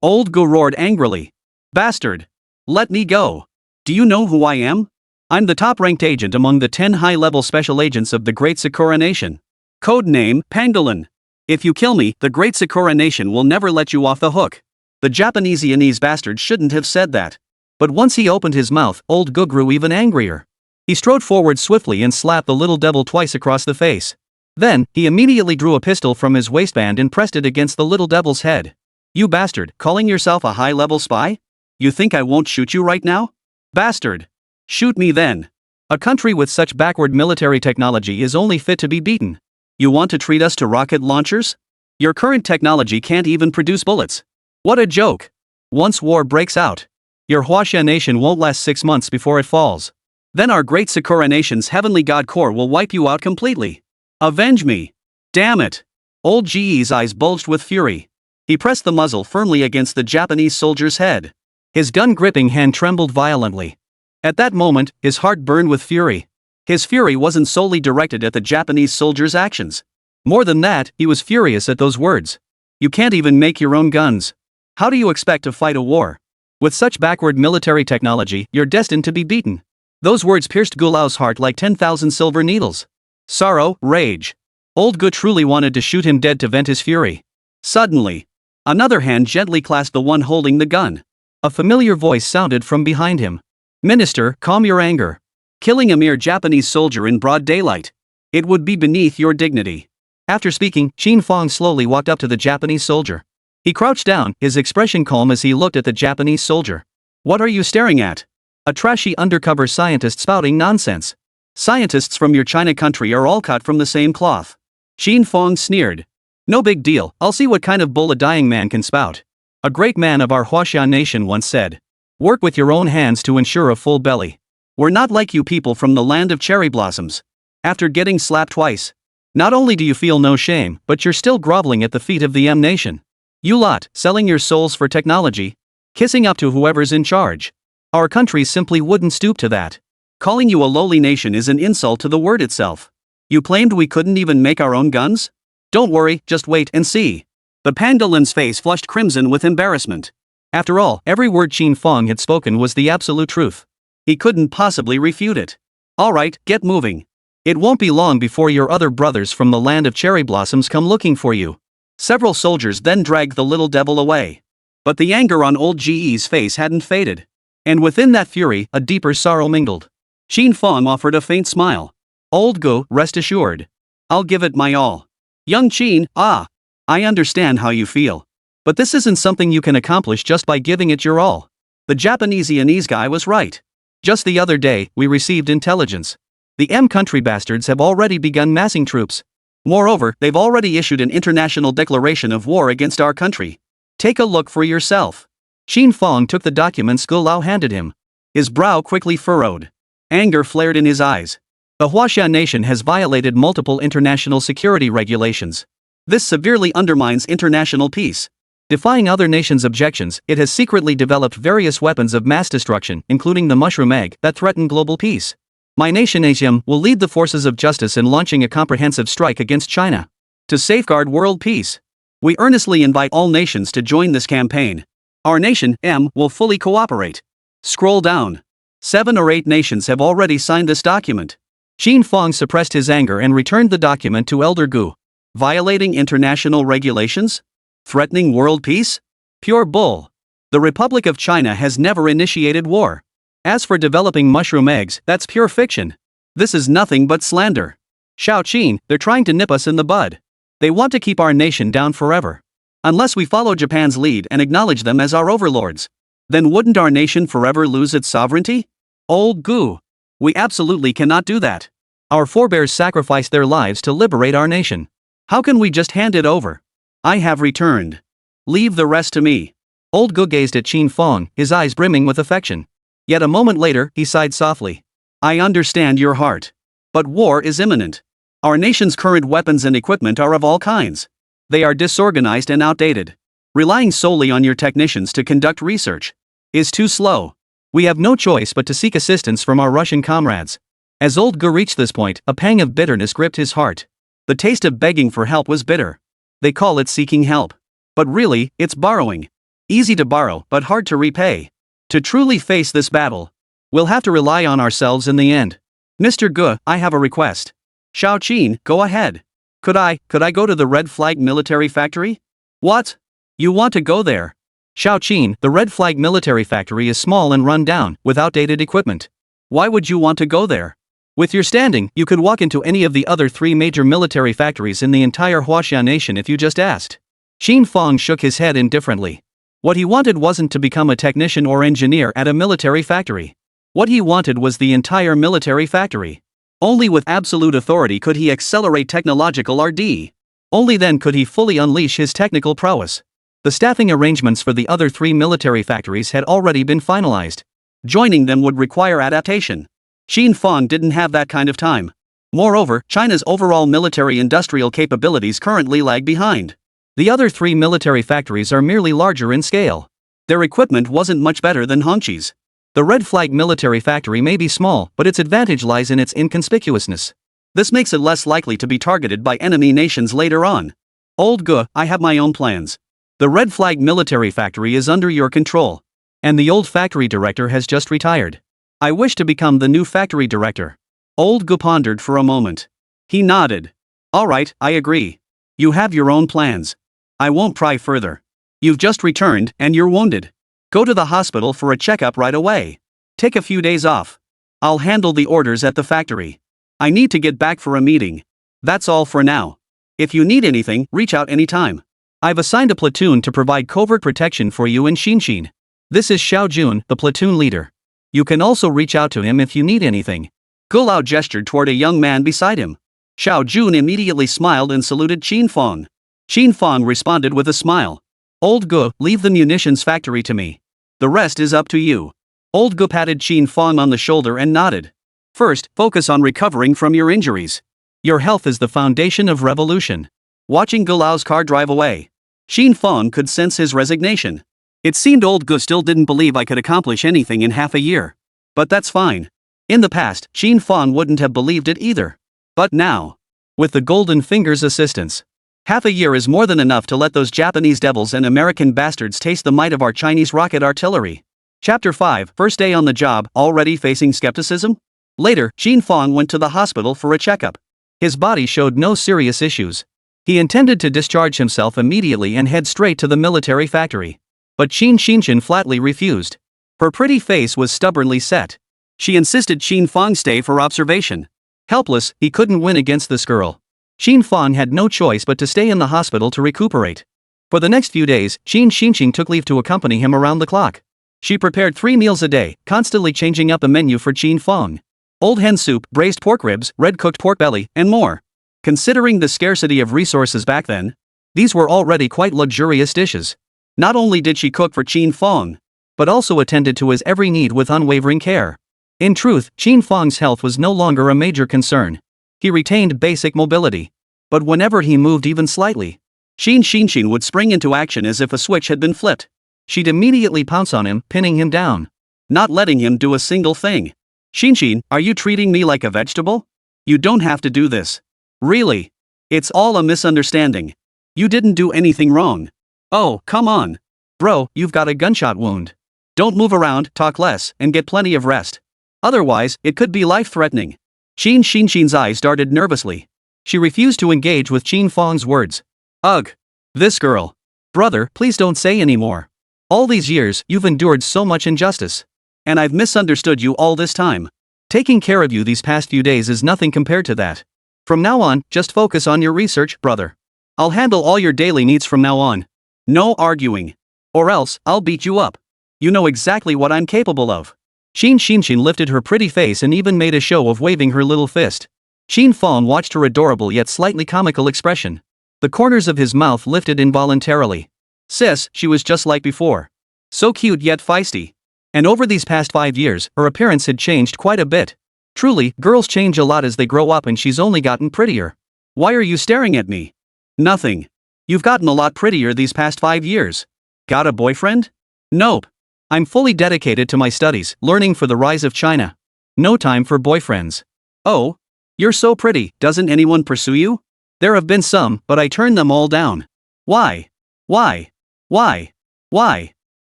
Old Gu roared angrily. Bastard. Let me go. Do you know who I am? I'm the top-ranked agent among the 10 high-level special agents of the Great Sakura Nation. Code name, Pangolin. If you kill me, the Great Sakura Nation will never let you off the hook. The Japanese bastard shouldn't have said that. But once he opened his mouth, old Gu grew even angrier. He strode forward swiftly and slapped the little devil twice across the face. Then, he immediately drew a pistol from his waistband and pressed it against the little devil's head. You bastard, calling yourself a high-level spy? You think I won't shoot you right now? Bastard. Shoot me then. A country with such backward military technology is only fit to be beaten. You want to treat us to rocket launchers? Your current technology can't even produce bullets. What a joke. Once war breaks out, your Huaxia nation won't last 6 months before it falls. Then our Great Sakura Nation's heavenly god core will wipe you out completely. Avenge me. Damn it. Old Ge's eyes bulged with fury. He pressed the muzzle firmly against the Japanese soldier's head. His gun-gripping hand trembled violently. At that moment, his heart burned with fury. His fury wasn't solely directed at the Japanese soldier's actions. More than that, he was furious at those words. You can't even make your own guns. How do you expect to fight a war? With such backward military technology, you're destined to be beaten. Those words pierced Gulao's heart like 10,000 silver needles. Sorrow, rage. Old Gu truly wanted to shoot him dead to vent his fury. Suddenly, another hand gently clasped the one holding the gun. A familiar voice sounded from behind him. Minister, calm your anger. Killing a mere Japanese soldier in broad daylight. It would be beneath your dignity. After speaking, Qin Fang slowly walked up to the Japanese soldier. He crouched down, his expression calm as he looked at the Japanese soldier. What are you staring at? A trashy undercover scientist spouting nonsense. Scientists from your China country are all cut from the same cloth. Qin Fang sneered. No big deal, I'll see what kind of bull a dying man can spout. A great man of our Huaxian nation once said. Work with your own hands to ensure a full belly. We're not like you people from the land of cherry blossoms. After getting slapped twice. Not only do you feel no shame, but you're still groveling at the feet of the M nation. You lot, selling your souls for technology. Kissing up to whoever's in charge. Our country simply wouldn't stoop to that. Calling you a lowly nation is an insult to the word itself. You claimed we couldn't even make our own guns? Don't worry, just wait and see. The pandalin's face flushed crimson with embarrassment. After all, every word Qin Fang had spoken was the absolute truth. He couldn't possibly refute it. Alright, get moving. It won't be long before your other brothers from the land of cherry blossoms come looking for you. Several soldiers then dragged the little devil away. But the anger on old Ge's face hadn't faded. And within that fury, a deeper sorrow mingled. Qin Fang offered a faint smile. Old Gu, rest assured. I'll give it my all. Young Qin, I understand how you feel. But this isn't something you can accomplish just by giving it your all. The Japanese guy was right. Just the other day, we received intelligence. The M country bastards have already begun massing troops. Moreover, they've already issued an international declaration of war against our country. Take a look for yourself. Qin Fang took the documents Gulao handed him. His brow quickly furrowed. Anger flared in his eyes. The Huaxian nation has violated multiple international security regulations. This severely undermines international peace. Defying other nations' objections, it has secretly developed various weapons of mass destruction, including the mushroom egg, that threaten global peace. My nation Asian will lead the forces of justice in launching a comprehensive strike against China. To safeguard world peace. We earnestly invite all nations to join this campaign. Our nation, M, will fully cooperate. Scroll down. 7 or 8 nations have already signed this document. Qin Fang suppressed his anger and returned the document to Elder Gu. Violating international regulations? Threatening world peace? Pure bull. The Republic of China has never initiated war. As for developing mushroom eggs, that's pure fiction. This is nothing but slander. Shao Qin, they're trying to nip us in the bud. They want to keep our nation down forever. Unless we follow Japan's lead and acknowledge them as our overlords. Then wouldn't our nation forever lose its sovereignty? Old Gu. We absolutely cannot do that. Our forebears sacrificed their lives to liberate our nation. How can we just hand it over? I have returned. Leave the rest to me. Old Gu gazed at Qin Fang, his eyes brimming with affection. Yet a moment later, he sighed softly. I understand your heart. But war is imminent. Our nation's current weapons and equipment are of all kinds. They are disorganized and outdated. Relying solely on your technicians to conduct research is too slow. We have no choice but to seek assistance from our Russian comrades. As Old Gu reached this point, a pang of bitterness gripped his heart. The taste of begging for help was bitter. They call it seeking help. But really, it's borrowing. Easy to borrow, but hard to repay. To truly face this battle, we'll have to rely on ourselves in the end. Mr. Gu, I have a request. Shao Qin, go ahead. Could I go to the Red Flag military factory? What? You want to go there? Shao Qin, the Red Flag military factory is small and run down, with outdated equipment. Why would you want to go there? With your standing, you could walk into any of the other 3 major military factories in the entire Huaxian nation if you just asked. Qin Fang shook his head indifferently. What he wanted wasn't to become a technician or engineer at a military factory. What he wanted was the entire military factory. Only with absolute authority could he accelerate technological R&D. Only then could he fully unleash his technical prowess. The staffing arrangements for the other 3 military factories had already been finalized. Joining them would require adaptation. Qin Fang didn't have that kind of time. Moreover, China's overall military-industrial capabilities currently lag behind. The other 3 military factories are merely larger in scale. Their equipment wasn't much better than Hongqi's. The Red Flag military factory may be small, but its advantage lies in its inconspicuousness. This makes it less likely to be targeted by enemy nations later on. Old Gu, I have my own plans. The Red Flag military factory is under your control. And the old factory director has just retired. I wish to become the new factory director. Old Gu pondered for a moment. He nodded. Alright, I agree. You have your own plans. I won't pry further. You've just returned, and you're wounded. Go to the hospital for a checkup right away. Take a few days off. I'll handle the orders at the factory. I need to get back for a meeting. That's all for now. If you need anything, reach out anytime. I've assigned a platoon to provide covert protection for you in Xinxin. This is Xiao Jun, the platoon leader. You can also reach out to him if you need anything. Gulao gestured toward a young man beside him. Xiao Jun immediately smiled and saluted Qin Fang. Qin Fang responded with a smile. Old Gu, leave the munitions factory to me. The rest is up to you. Old Gu patted Qin Fang on the shoulder and nodded. First, focus on recovering from your injuries. Your health is the foundation of revolution. Watching Gulao's car drive away, Qin Fang could sense his resignation. It seemed old Gu still didn't believe I could accomplish anything in half a year. But that's fine. In the past, Qin Fang wouldn't have believed it either. But now, with the Golden Finger's assistance, half a year is more than enough to let those Japanese devils and American bastards taste the might of our Chinese rocket artillery. Chapter 5, First day on the job, already facing skepticism? Later, Qin Fang went to the hospital for a checkup. His body showed no serious issues. He intended to discharge himself immediately and head straight to the military factory. But Qin Xinxin flatly refused. Her pretty face was stubbornly set. She insisted Qin Fang stay for observation. Helpless, he couldn't win against this girl. Qin Fang had no choice but to stay in the hospital to recuperate. For the next few days, Qin Xinxin took leave to accompany him around the clock. She prepared 3 meals a day, constantly changing up the menu for Qin Fang. Old hen soup, braised pork ribs, red-cooked pork belly, and more. Considering the scarcity of resources back then, these were already quite luxurious dishes. Not only did she cook for Qin Fang, but also attended to his every need with unwavering care. In truth, Qin Fang's health was no longer a major concern. He retained basic mobility. But whenever he moved even slightly, Qin Xinxin would spring into action as if a switch had been flipped. She'd immediately pounce on him, pinning him down, not letting him do a single thing. Xinxin, are you treating me like a vegetable? You don't have to do this. Really? It's all a misunderstanding. You didn't do anything wrong. Oh, come on. Bro, you've got a gunshot wound. Don't move around, talk less, and get plenty of rest. Otherwise, it could be life-threatening. Qin Xinxin's eyes darted nervously. She refused to engage with Qin Fang's words. Ugh. This girl. Brother, please don't say any more. All these years, you've endured so much injustice. And I've misunderstood you all this time. Taking care of you these past few days is nothing compared to that. From now on, just focus on your research, brother. I'll handle all your daily needs from now on. No arguing. Or else, I'll beat you up. You know exactly what I'm capable of. Qin Xinxin lifted her pretty face and even made a show of waving her little fist. Qin Fang watched her adorable yet slightly comical expression. The corners of his mouth lifted involuntarily. Sis, she was just like before. So cute yet feisty. And over these past 5 years, her appearance had changed quite a bit. Truly, girls change a lot as they grow up and she's only gotten prettier. Why are you staring at me? Nothing. You've gotten a lot prettier these past 5 years. Got a boyfriend? Nope. I'm fully dedicated to my studies, learning for the rise of China. No time for boyfriends. Oh? You're so pretty, doesn't anyone pursue you? There have been some, but I turned them all down. Why? Why? Why? Why?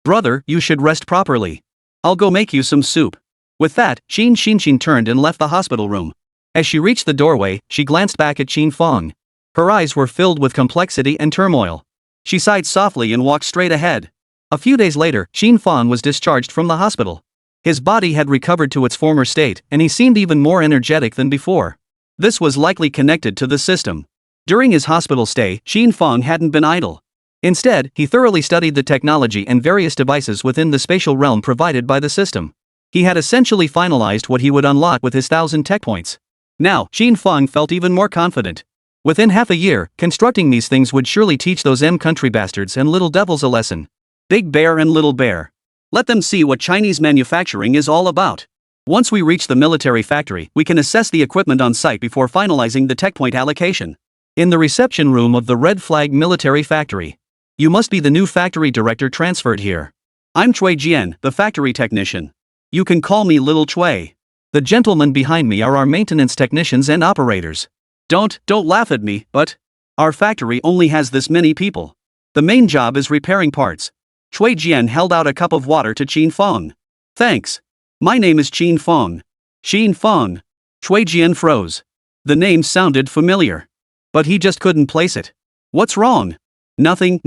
Brother, you should rest properly. I'll go make you some soup. With that, Qin Xinxin turned and left the hospital room. As she reached the doorway, she glanced back at Qin Fang. Her eyes were filled with complexity and turmoil. She sighed softly and walked straight ahead. A few days later, Qin Fang was discharged from the hospital. His body had recovered to its former state, and he seemed even more energetic than before. This was likely connected to the system. During his hospital stay, Qin Fang hadn't been idle. Instead, he thoroughly studied the technology and various devices within the spatial realm provided by the system. He had essentially finalized what he would unlock with his 1,000 tech points. Now, Qin Fang felt even more confident. Within half a year, constructing these things would surely teach those country bastards and little devils a lesson. Big Bear and Little Bear. Let them see what Chinese manufacturing is all about. Once we reach the military factory, we can assess the equipment on site before finalizing the tech point allocation. In the reception room of the Red Flag military factory. You must be the new factory director transferred here. I'm Cui Jian, the factory technician. You can call me Little Cui. The gentlemen behind me are our maintenance technicians and operators. Don't laugh at me, but our factory only has this many people. The main job is repairing parts. Cui Jian held out a cup of water to Qin Fang. Thanks. My name is Qin Fang. Qin Fang. Cui Jian froze. The name sounded familiar. But he just couldn't place it. What's wrong? Nothing.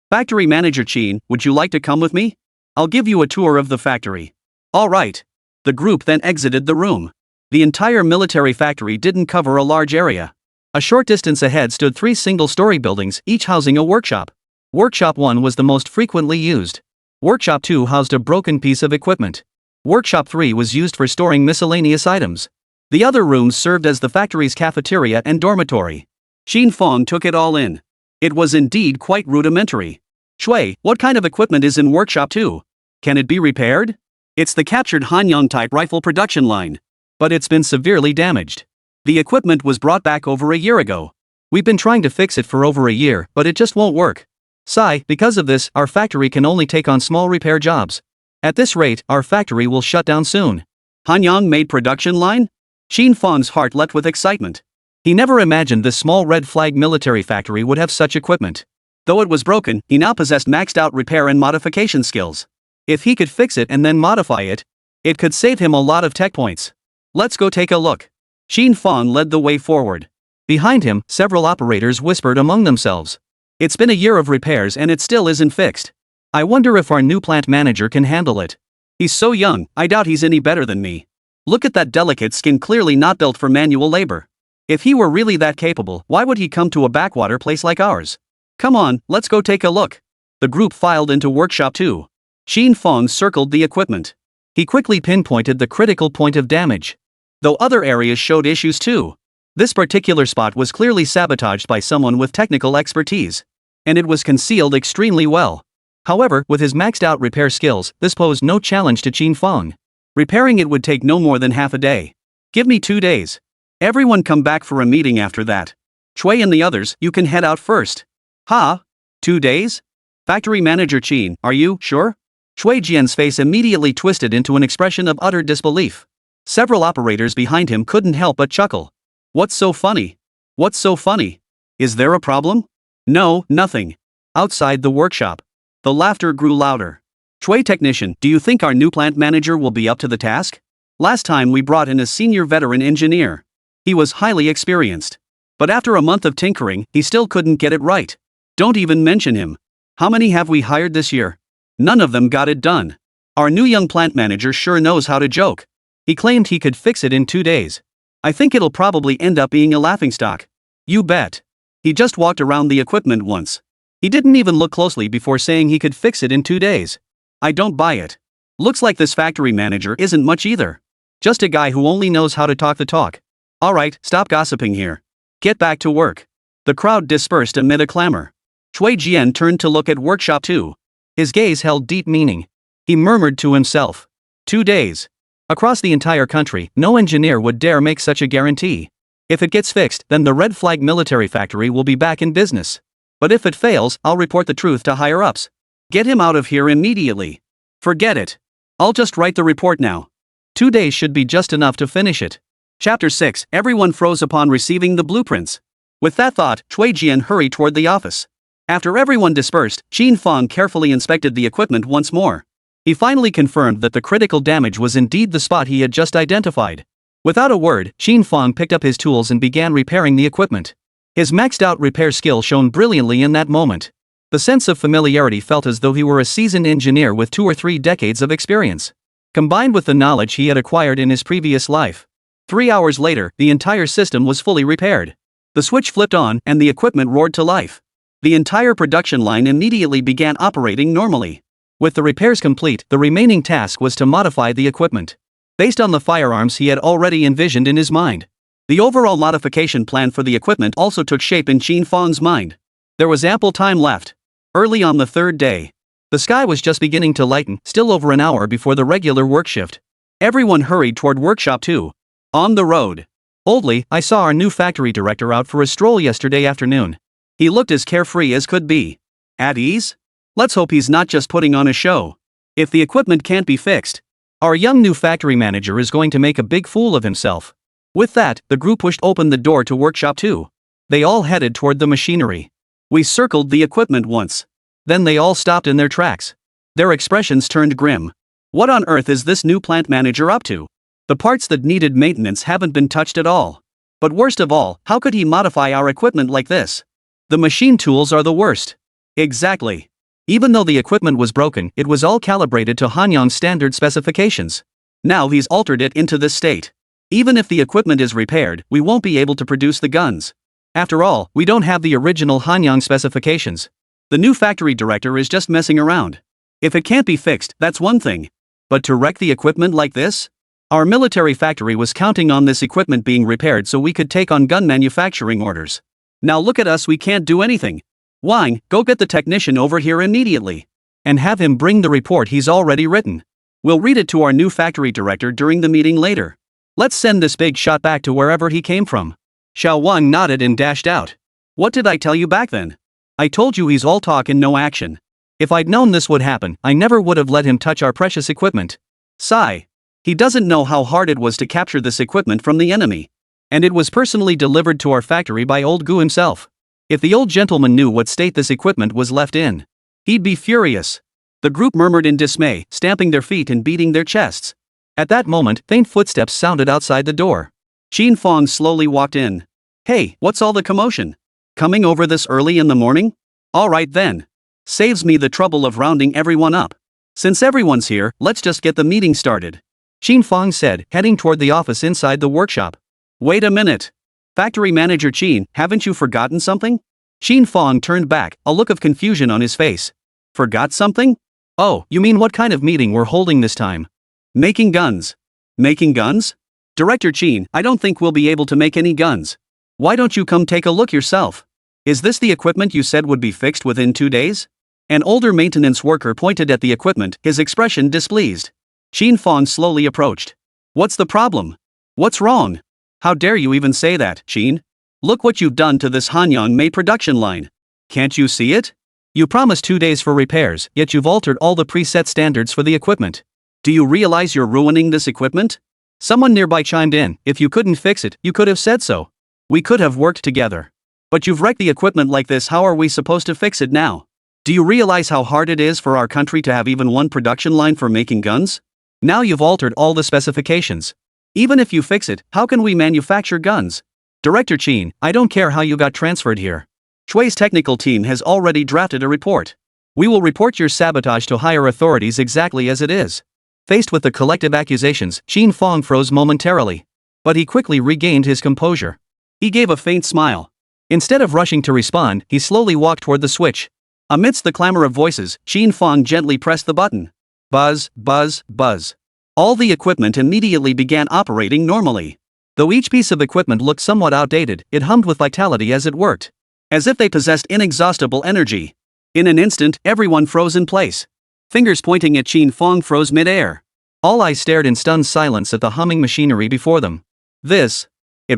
Factory manager Qin, would you like to come with me? I'll give you a tour of the factory. All right. The group then exited the room. The entire military factory didn't cover a large area. A short distance ahead stood 3 single-story buildings, each housing a workshop. Workshop 1 was the most frequently used. Workshop 2 housed a broken piece of equipment. Workshop 3 was used for storing miscellaneous items. The other rooms served as the factory's cafeteria and dormitory. Qin Fang took it all in. It was indeed quite rudimentary. Shui, what kind of equipment is in Workshop 2? Can it be repaired? It's the captured Hanyang-type rifle production line. But it's been severely damaged. The equipment was brought back over a year ago. We've been trying to fix it for over a year, but it just won't work. Sigh, because of this, our factory can only take on small repair jobs. At this rate, our factory will shut down soon. Hanyang-made production line? Qin Fang's heart leapt with excitement. He never imagined this small red flag military factory would have such equipment. Though it was broken, he now possessed maxed-out repair and modification skills. If he could fix it and then modify it, it could save him a lot of tech points. Let's go take a look. Qin Fang led the way forward. Behind him, several operators whispered among themselves. It's been a year of repairs and it still isn't fixed. I wonder if our new plant manager can handle it. He's so young, I doubt he's any better than me. Look at that delicate skin, clearly not built for manual labor. If he were really that capable, why would he come to a backwater place like ours? Come on, let's go take a look. The group filed into Workshop 2. Qin Fang circled the equipment. He quickly pinpointed the critical point of damage. Though other areas showed issues too. This particular spot was clearly sabotaged by someone with technical expertise. And it was concealed extremely well. However, with his maxed-out repair skills, this posed no challenge to Qin Fang. Repairing it would take no more than half a day. Give me 2 days. Everyone come back for a meeting after that. Cui and the others, you can head out first. Ha? 2 days? Factory manager Qin, are you sure? Cui Jian's face immediately twisted into an expression of utter disbelief. Several operators behind him couldn't help but chuckle. What's so funny? What's so funny? Is there a problem? No, nothing. Outside the workshop. The laughter grew louder. Cui technician, do you think our new plant manager will be up to the task? Last time we brought in a senior veteran engineer. He was highly experienced. But after a month of tinkering, he still couldn't get it right. Don't even mention him. How many have we hired this year? None of them got it done. Our new young plant manager sure knows how to joke. He claimed he could fix it in 2 days. I think it'll probably end up being a laughingstock. You bet. He just walked around the equipment once. He didn't even look closely before saying he could fix it in 2 days. I don't buy it. Looks like this factory manager isn't much either. Just a guy who only knows how to talk the talk. Alright, stop gossiping here. Get back to work. The crowd dispersed amid a clamor. Cui Jian turned to look at Workshop 2. His gaze held deep meaning. He murmured to himself. 2 days. Across the entire country, no engineer would dare make such a guarantee. If it gets fixed, then the red flag military factory will be back in business. But if it fails, I'll report the truth to higher-ups. Get him out of here immediately. Forget it. I'll just write the report now. 2 days should be just enough to finish it. Chapter 6. Everyone froze upon receiving the blueprints. With that thought, Cui Jian hurried toward the office. After everyone dispersed, Qin Fang carefully inspected the equipment once more. He finally confirmed that the critical damage was indeed the spot he had just identified. Without a word, Qin Fang picked up his tools and began repairing the equipment. His maxed-out repair skill shone brilliantly in that moment. The sense of familiarity felt as though he were a seasoned engineer with 2 or 3 decades of experience. Combined with the knowledge he had acquired in his previous life. 3 hours later, the entire system was fully repaired. The switch flipped on, and the equipment roared to life. The entire production line immediately began operating normally. With the repairs complete, the remaining task was to modify the equipment. Based on the firearms he had already envisioned in his mind. The overall modification plan for the equipment also took shape in Qin Fang's mind. There was ample time left. Early on the 3rd day. The sky was just beginning to lighten, still over an hour before the regular work shift. Everyone hurried toward Workshop 2. On the road. Boldly, I saw our new factory director out for a stroll yesterday afternoon. He looked as carefree as could be. At ease? Let's hope he's not just putting on a show. If the equipment can't be fixed, Our young new factory manager is going to make a big fool of himself. With that, the group pushed open the door to workshop 2. They all headed toward the machinery. We circled the equipment once. Then they all stopped in their tracks. Their expressions turned grim. What on earth is this new plant manager up to? The parts that needed maintenance haven't been touched at all. But worst of all, how could he modify our equipment like this? The machine tools are the worst. Exactly. Even though the equipment was broken, it was all calibrated to Hanyang's standard specifications. Now he's altered it into this state. Even if the equipment is repaired, we won't be able to produce the guns. After all, we don't have the original Hanyang specifications. The new factory director is just messing around. If it can't be fixed, that's one thing. But to wreck the equipment like this? Our military factory was counting on this equipment being repaired so we could take on gun manufacturing orders. Now look at us, we can't do anything. Wang, go get the technician over here immediately. And have him bring the report he's already written. We'll read it to our new factory director during the meeting later. Let's send this big shot back to wherever he came from. Xiao Wang nodded and dashed out. What did I tell you back then? I told you he's all talk and no action. If I'd known this would happen, I never would have let him touch our precious equipment. Sigh. He doesn't know how hard it was to capture this equipment from the enemy. And it was personally delivered to our factory by old Gu himself. If the old gentleman knew what state this equipment was left in, he'd be furious. The group murmured in dismay, stamping their feet and beating their chests. At that moment, faint footsteps sounded outside the door. Qin Fang slowly walked in. Hey, what's all the commotion? Coming over this early in the morning? Alright then. Saves me the trouble of rounding everyone up. Since everyone's here, let's just get the meeting started. Qin Fang said, heading toward the office inside the workshop. Wait a minute. Factory manager Qin, haven't you forgotten something? Qin Fang turned back, a look of confusion on his face. Forgot something? Oh, you mean what kind of meeting we're holding this time? Making guns. Making guns? Director Qin, I don't think we'll be able to make any guns. Why don't you come take a look yourself? Is this the equipment you said would be fixed within 2 days? An older maintenance worker pointed at the equipment, his expression displeased. Qin Fang slowly approached. What's the problem? What's wrong? How dare you even say that, Qin? Look what you've done to this Hanyang May production line. Can't you see it? You promised 2 days for repairs, yet you've altered all the preset standards for the equipment. Do you realize you're ruining this equipment? Someone nearby chimed in, if you couldn't fix it, you could have said so. We could have worked together. But you've wrecked the equipment like this, how are we supposed to fix it now? Do you realize how hard it is for our country to have even one production line for making guns? Now you've altered all the specifications. Even if you fix it, how can we manufacture guns? Director Qin, I don't care how you got transferred here. Shui's technical team has already drafted a report. We will report your sabotage to higher authorities exactly as it is. Faced with the collective accusations, Qin Fang froze momentarily. But he quickly regained his composure. He gave a faint smile. Instead of rushing to respond, he slowly walked toward the switch. Amidst the clamor of voices, Qin Fang gently pressed the button. Buzz, buzz, buzz. All the equipment immediately began operating normally. Though each piece of equipment looked somewhat outdated, it hummed with vitality as it worked. As if they possessed inexhaustible energy. In an instant, everyone froze in place. Fingers pointing at Qin Fang froze mid-air. All eyes stared in stunned silence at the humming machinery before them. It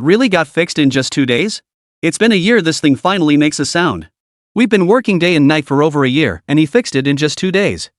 really got fixed in just 2 days? It's been a year this thing finally makes a sound. We've been working day and night for over a year, and he fixed it in just 2 days.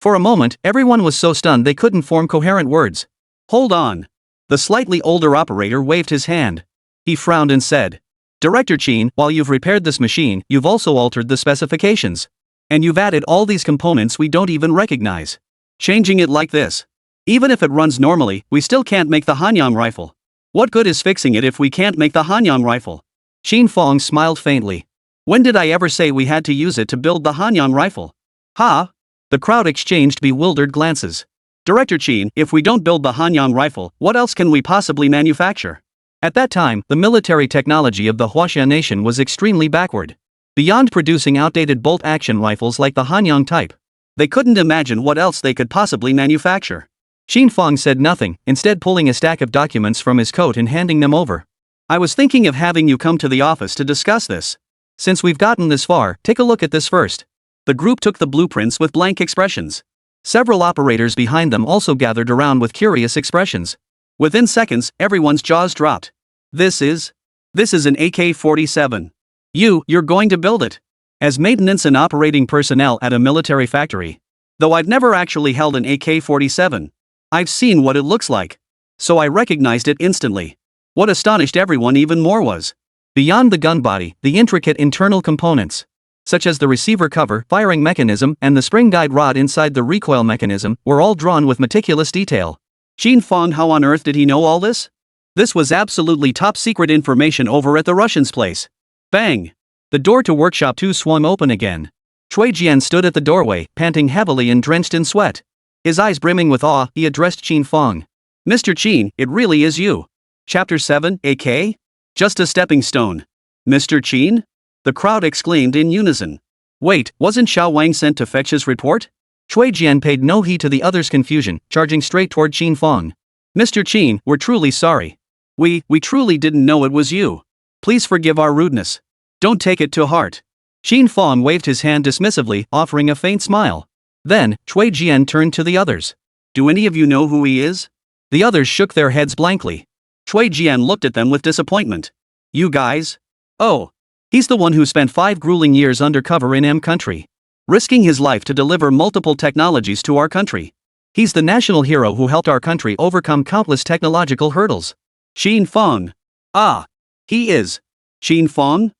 For a moment, everyone was so stunned they couldn't form coherent words. Hold on. The slightly older operator waved his hand. He frowned and said, Director Qin, while you've repaired this machine, you've also altered the specifications. And you've added all these components we don't even recognize. Changing it like this. Even if it runs normally, we still can't make the Hanyang rifle. What good is fixing it if we can't make the Hanyang rifle? Qin Fang smiled faintly. When did I ever say we had to use it to build the Hanyang rifle? Ha? The crowd exchanged bewildered glances. Director Qin, if we don't build the Hanyang rifle, what else can we possibly manufacture? At that time, the military technology of the Huaxia nation was extremely backward. Beyond producing outdated bolt-action rifles like the Hanyang type, they couldn't imagine what else they could possibly manufacture. Qin Fang said nothing, instead pulling a stack of documents from his coat and handing them over. I was thinking of having you come to the office to discuss this. Since we've gotten this far, take a look at this first. The group took the blueprints with blank expressions. Several operators behind them also gathered around with curious expressions. Within seconds, everyone's jaws dropped. This is an AK-47. You're going to build it. As maintenance and operating personnel at a military factory, Though I've never actually held an AK-47. I've seen what it looks like. So I recognized it instantly. What astonished everyone even more was, beyond the gun body, the intricate internal components, such as the receiver cover, firing mechanism, and the spring guide rod inside the recoil mechanism, were all drawn with meticulous detail. Qin Fang, how on earth did he know all this? This was absolutely top secret information over at the Russian's place. Bang! The door to Workshop 2 swung open again. Cui Jian stood at the doorway, panting heavily and drenched in sweat. His eyes brimming with awe, he addressed Qin Fang. Mr. Qin, it really is you. Chapter 7, AK? Just a stepping stone. Mr. Qin? The crowd exclaimed in unison. Wait, wasn't Xiao Wang sent to fetch his report? Cui Jian paid no heed to the other's confusion, charging straight toward Qin Fang. Mr. Qin, we're truly sorry. We truly didn't know it was you. Please forgive our rudeness. Don't take it to heart. Qin Fang waved his hand dismissively, offering a faint smile. Then, Cui Jian turned to the others. Do any of you know who he is? The others shook their heads blankly. Cui Jian looked at them with disappointment. You guys? Oh. He's the one who spent 5 grueling years undercover in M country, risking his life to deliver multiple technologies to our country. He's the national hero who helped our country overcome countless technological hurdles. Qin Fang. Ah. He is. Qin Fang?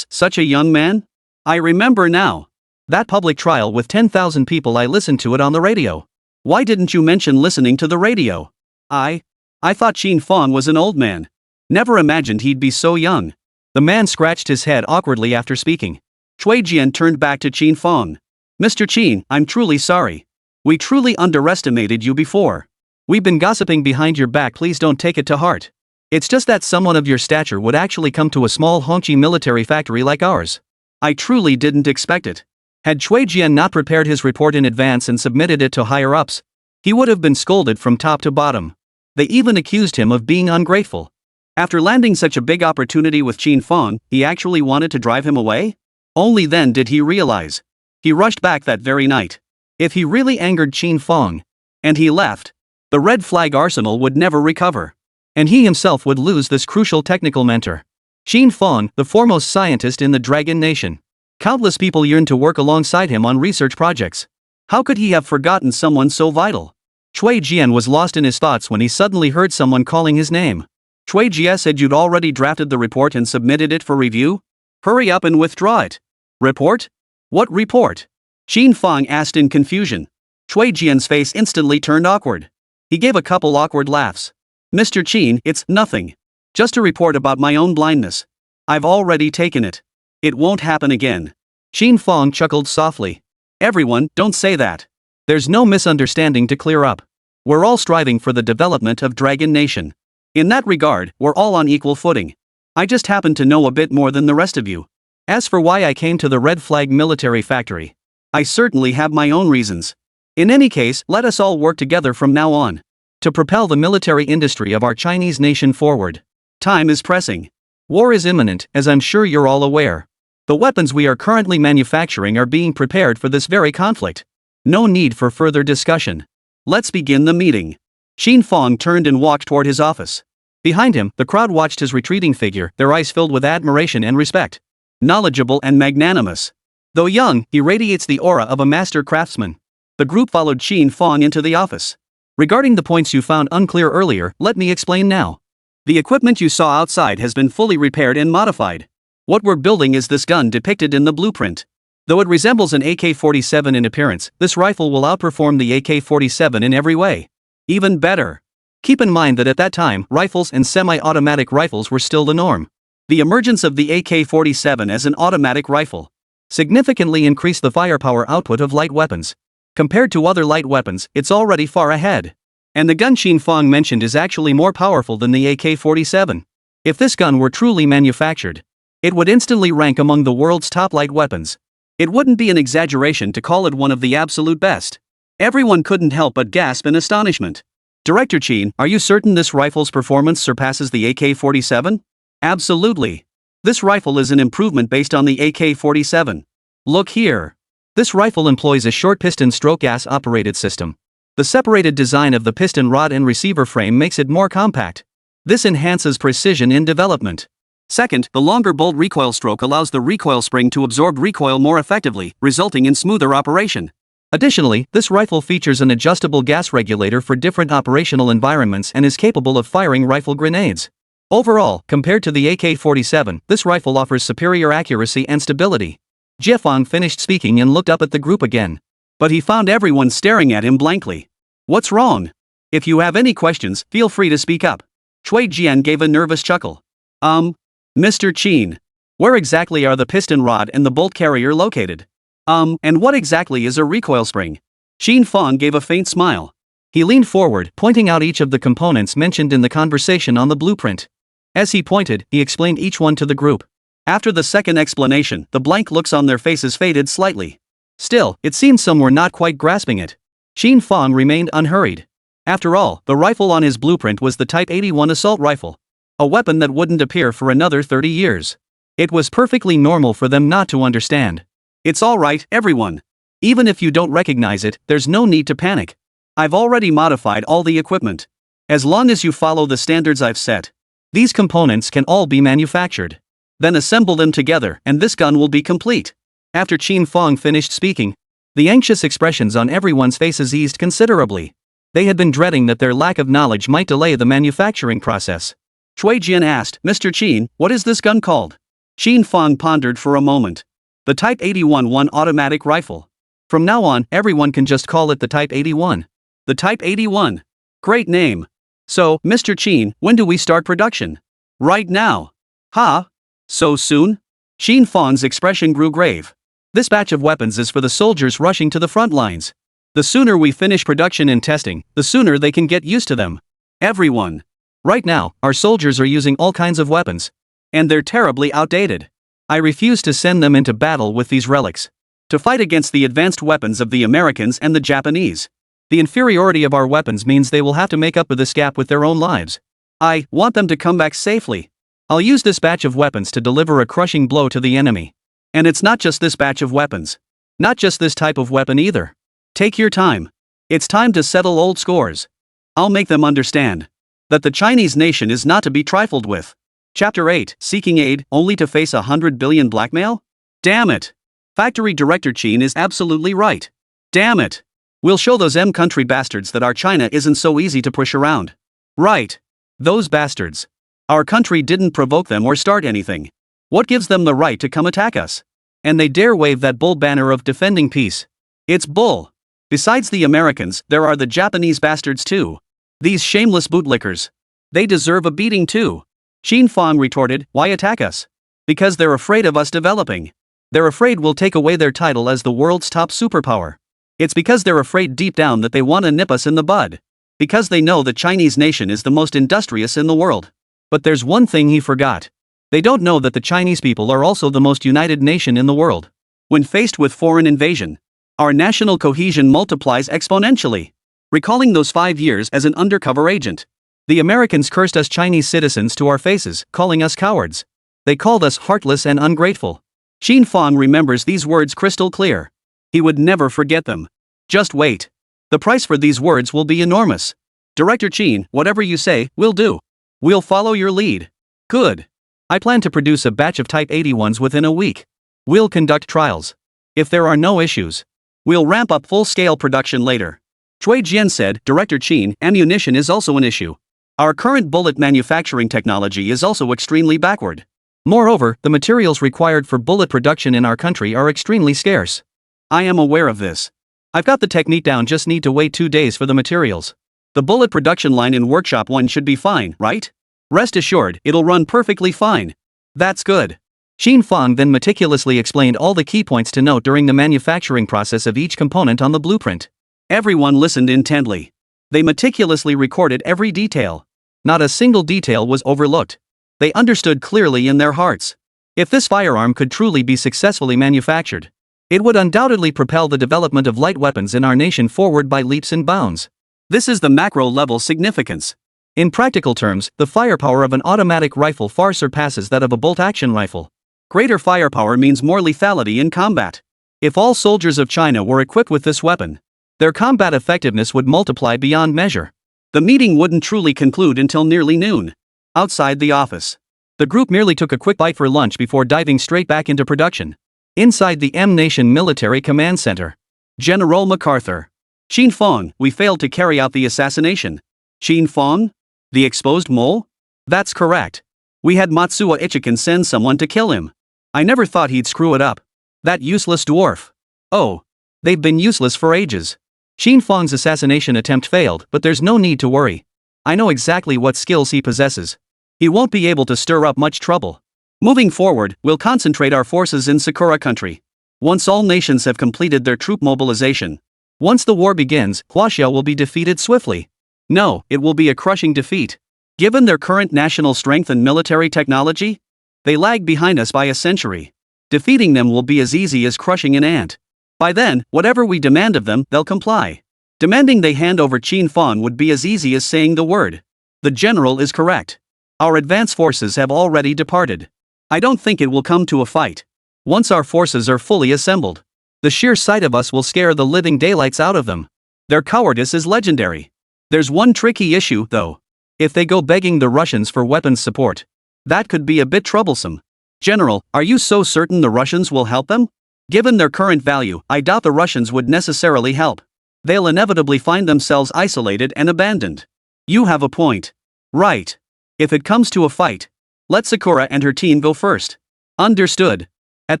Such a young man? I remember now. That public trial with 10,000 people, I listened to it on the radio. Why didn't you mention listening to the radio? I thought Qin Fang was an old man. Never imagined he'd be so young. The man scratched his head awkwardly after speaking. Cui Jian turned back to Qin Fang. Mr. Qin, I'm truly sorry. We truly underestimated you before. We've been gossiping behind your back, please don't take it to heart. It's just that someone of your stature would actually come to a small Hongqi military factory like ours. I truly didn't expect it. Had Cui Jian not prepared his report in advance and submitted it to higher-ups, he would have been scolded from top to bottom. They even accused him of being ungrateful. After landing such a big opportunity with Qin Fang, he actually wanted to drive him away? Only then did he realize. He rushed back that very night. If he really angered Qin Fang, and he left, the red flag arsenal would never recover. And he himself would lose this crucial technical mentor. Qin Fang, the foremost scientist in the Dragon Nation. Countless people yearned to work alongside him on research projects. How could he have forgotten someone so vital? Cui Jian was lost in his thoughts when he suddenly heard someone calling his name. Cui Jian said, you'd already drafted the report and submitted it for review? Hurry up and withdraw it. Report? What report? Qin Fang asked in confusion. Cui Jian's face instantly turned awkward. He gave a couple awkward laughs. Mr. Qin, it's nothing. Just a report about my own blindness. I've already taken it. It won't happen again. Qin Fang chuckled softly. Everyone, don't say that. There's no misunderstanding to clear up. We're all striving for the development of Dragon Nation. In that regard, we're all on equal footing. I just happen to know a bit more than the rest of you. As for why I came to the Red Flag military factory, I certainly have my own reasons. In any case, let us all work together from now on to propel the military industry of our Chinese nation forward. Time is pressing. War is imminent, as I'm sure you're all aware. The weapons we are currently manufacturing are being prepared for this very conflict. No need for further discussion. Let's begin the meeting. Qin Fang turned and walked toward his office. Behind him, the crowd watched his retreating figure, their eyes filled with admiration and respect. Knowledgeable and magnanimous. Though young, he radiates the aura of a master craftsman. The group followed Qin Fang into the office. Regarding the points you found unclear earlier, let me explain now. The equipment you saw outside has been fully repaired and modified. What we're building is this gun depicted in the blueprint. Though it resembles an AK-47 in appearance, this rifle will outperform the AK-47 in every way. Even better. Keep in mind that at that time, rifles and semi-automatic rifles were still the norm. The emergence of the AK-47 as an automatic rifle significantly increased the firepower output of light weapons. Compared to other light weapons, it's already far ahead. And the gun Qin Fang mentioned is actually more powerful than the AK-47. If this gun were truly manufactured, it would instantly rank among the world's top light weapons. It wouldn't be an exaggeration to call it one of the absolute best. Everyone couldn't help but gasp in astonishment. Director Qin, are you certain this rifle's performance surpasses the AK-47? Absolutely. This rifle is an improvement based on the AK-47. Look here. This rifle employs a short piston stroke gas-operated system. The separated design of the piston rod and receiver frame makes it more compact. This enhances precision in development. Second, the longer bolt recoil stroke allows the recoil spring to absorb recoil more effectively, resulting in smoother operation. Additionally, this rifle features an adjustable gas regulator for different operational environments and is capable of firing rifle grenades. Overall, compared to the AK-47, this rifle offers superior accuracy and stability. Qin Fang finished speaking and looked up at the group again. But he found everyone staring at him blankly. What's wrong? If you have any questions, feel free to speak up. Cui Jian gave a nervous chuckle. Mr. Qin. Where exactly are the piston rod and the bolt carrier located? And what exactly is a recoil spring? Qin Fang gave a faint smile. He leaned forward, pointing out each of the components mentioned in the conversation on the blueprint. As he pointed, he explained each one to the group. After the second explanation, the blank looks on their faces faded slightly. Still, it seemed some were not quite grasping it. Qin Fang remained unhurried. After all, the rifle on his blueprint was the Type 81 assault rifle. A weapon that wouldn't appear for another 30 years. It was perfectly normal for them not to understand. It's alright, everyone. Even if you don't recognize it, there's no need to panic. I've already modified all the equipment. As long as you follow the standards I've set, these components can all be manufactured. Then assemble them together and this gun will be complete. After Qin Fang finished speaking, the anxious expressions on everyone's faces eased considerably. They had been dreading that their lack of knowledge might delay the manufacturing process. Cui Jian asked, Mr. Qin, what is this gun called? Qin Fang pondered for a moment. The Type 81 1 automatic rifle. From now on, everyone can just call it the Type 81. The Type 81. Great name. So, Mr. Qin, when do we start production? Right now. Huh? So soon? Qin Fang's expression grew grave. This batch of weapons is for the soldiers rushing to the front lines. The sooner we finish production and testing, the sooner they can get used to them. Everyone. Right now, our soldiers are using all kinds of weapons. And they're terribly outdated. I refuse to send them into battle with these relics. To fight against the advanced weapons of the Americans and the Japanese. The inferiority of our weapons means they will have to make up for this gap with their own lives. I want them to come back safely. I'll use this batch of weapons to deliver a crushing blow to the enemy. And it's not just this batch of weapons. Not just this type of weapon either. Take your time. It's time to settle old scores. I'll make them understand that the Chinese nation is not to be trifled with. Chapter 8, Seeking Aid, only to face 100 billion blackmail? Damn it. Factory Director Qin is absolutely right. Damn it. We'll show those country bastards that our China isn't so easy to push around. Right. Those bastards. Our country didn't provoke them or start anything. What gives them the right to come attack us? And they dare wave that bull banner of defending peace. It's bull. Besides the Americans, there are the Japanese bastards too. These shameless bootlickers. They deserve a beating too. Qin Fang retorted, why attack us? Because they're afraid of us developing. They're afraid we'll take away their title as the world's top superpower. It's because they're afraid deep down that they want to nip us in the bud. Because they know the Chinese nation is the most industrious in the world. But there's one thing he forgot. They don't know that the Chinese people are also the most united nation in the world. When faced with foreign invasion, our national cohesion multiplies exponentially. Recalling those 5 years as an undercover agent. The Americans cursed us Chinese citizens to our faces, calling us cowards. They called us heartless and ungrateful. Qin Fang remembers these words crystal clear. He would never forget them. Just wait. The price for these words will be enormous. Director Qin, whatever you say, we'll do. We'll follow your lead. Good. I plan to produce a batch of Type 81s within a week. We'll conduct trials. If there are no issues, we'll ramp up full-scale production later. Cui Jian said, Director Qin, ammunition is also an issue. Our current bullet manufacturing technology is also extremely backward. Moreover, the materials required for bullet production in our country are extremely scarce. I am aware of this. I've got the technique down, just need to wait 2 days for the materials. The bullet production line in Workshop 1 should be fine, right? Rest assured, it'll run perfectly fine. That's good. Qin Fang then meticulously explained all the key points to note during the manufacturing process of each component on the blueprint. Everyone listened intently. They meticulously recorded every detail. Not a single detail was overlooked. They understood clearly in their hearts. If this firearm could truly be successfully manufactured, it would undoubtedly propel the development of light weapons in our nation forward by leaps and bounds. This is the macro-level significance. In practical terms, the firepower of an automatic rifle far surpasses that of a bolt-action rifle. Greater firepower means more lethality in combat. If all soldiers of China were equipped with this weapon, their combat effectiveness would multiply beyond measure. The meeting wouldn't truly conclude until nearly noon. Outside the office, the group merely took a quick bite for lunch before diving straight back into production. Inside the M Nation Military Command Center, General MacArthur. Qin Fang, we failed to carry out the assassination. Qin Fang? The exposed mole? That's correct. We had Matsuo Ichikan send someone to kill him. I never thought he'd screw it up. That useless dwarf. Oh. They've been useless for ages. Qin Fang's assassination attempt failed, but there's no need to worry. I know exactly what skills he possesses. He won't be able to stir up much trouble. Moving forward, we'll concentrate our forces in Sakura country. Once all nations have completed their troop mobilization. Once the war begins, Huaxia will be defeated swiftly. No, it will be a crushing defeat. Given their current national strength and military technology, they lag behind us by a century. Defeating them will be as easy as crushing an ant. By then, whatever we demand of them, they'll comply. Demanding they hand over Qin Fang would be as easy as saying the word. The general is correct. Our advance forces have already departed. I don't think it will come to a fight. Once our forces are fully assembled, the sheer sight of us will scare the living daylights out of them. Their cowardice is legendary. There's one tricky issue, though. If they go begging the Russians for weapons support, that could be a bit troublesome. General, are you so certain the Russians will help them? Given their current value, I doubt the Russians would necessarily help. They'll inevitably find themselves isolated and abandoned. You have a point. Right. If it comes to a fight, let Sakura and her team go first. Understood. At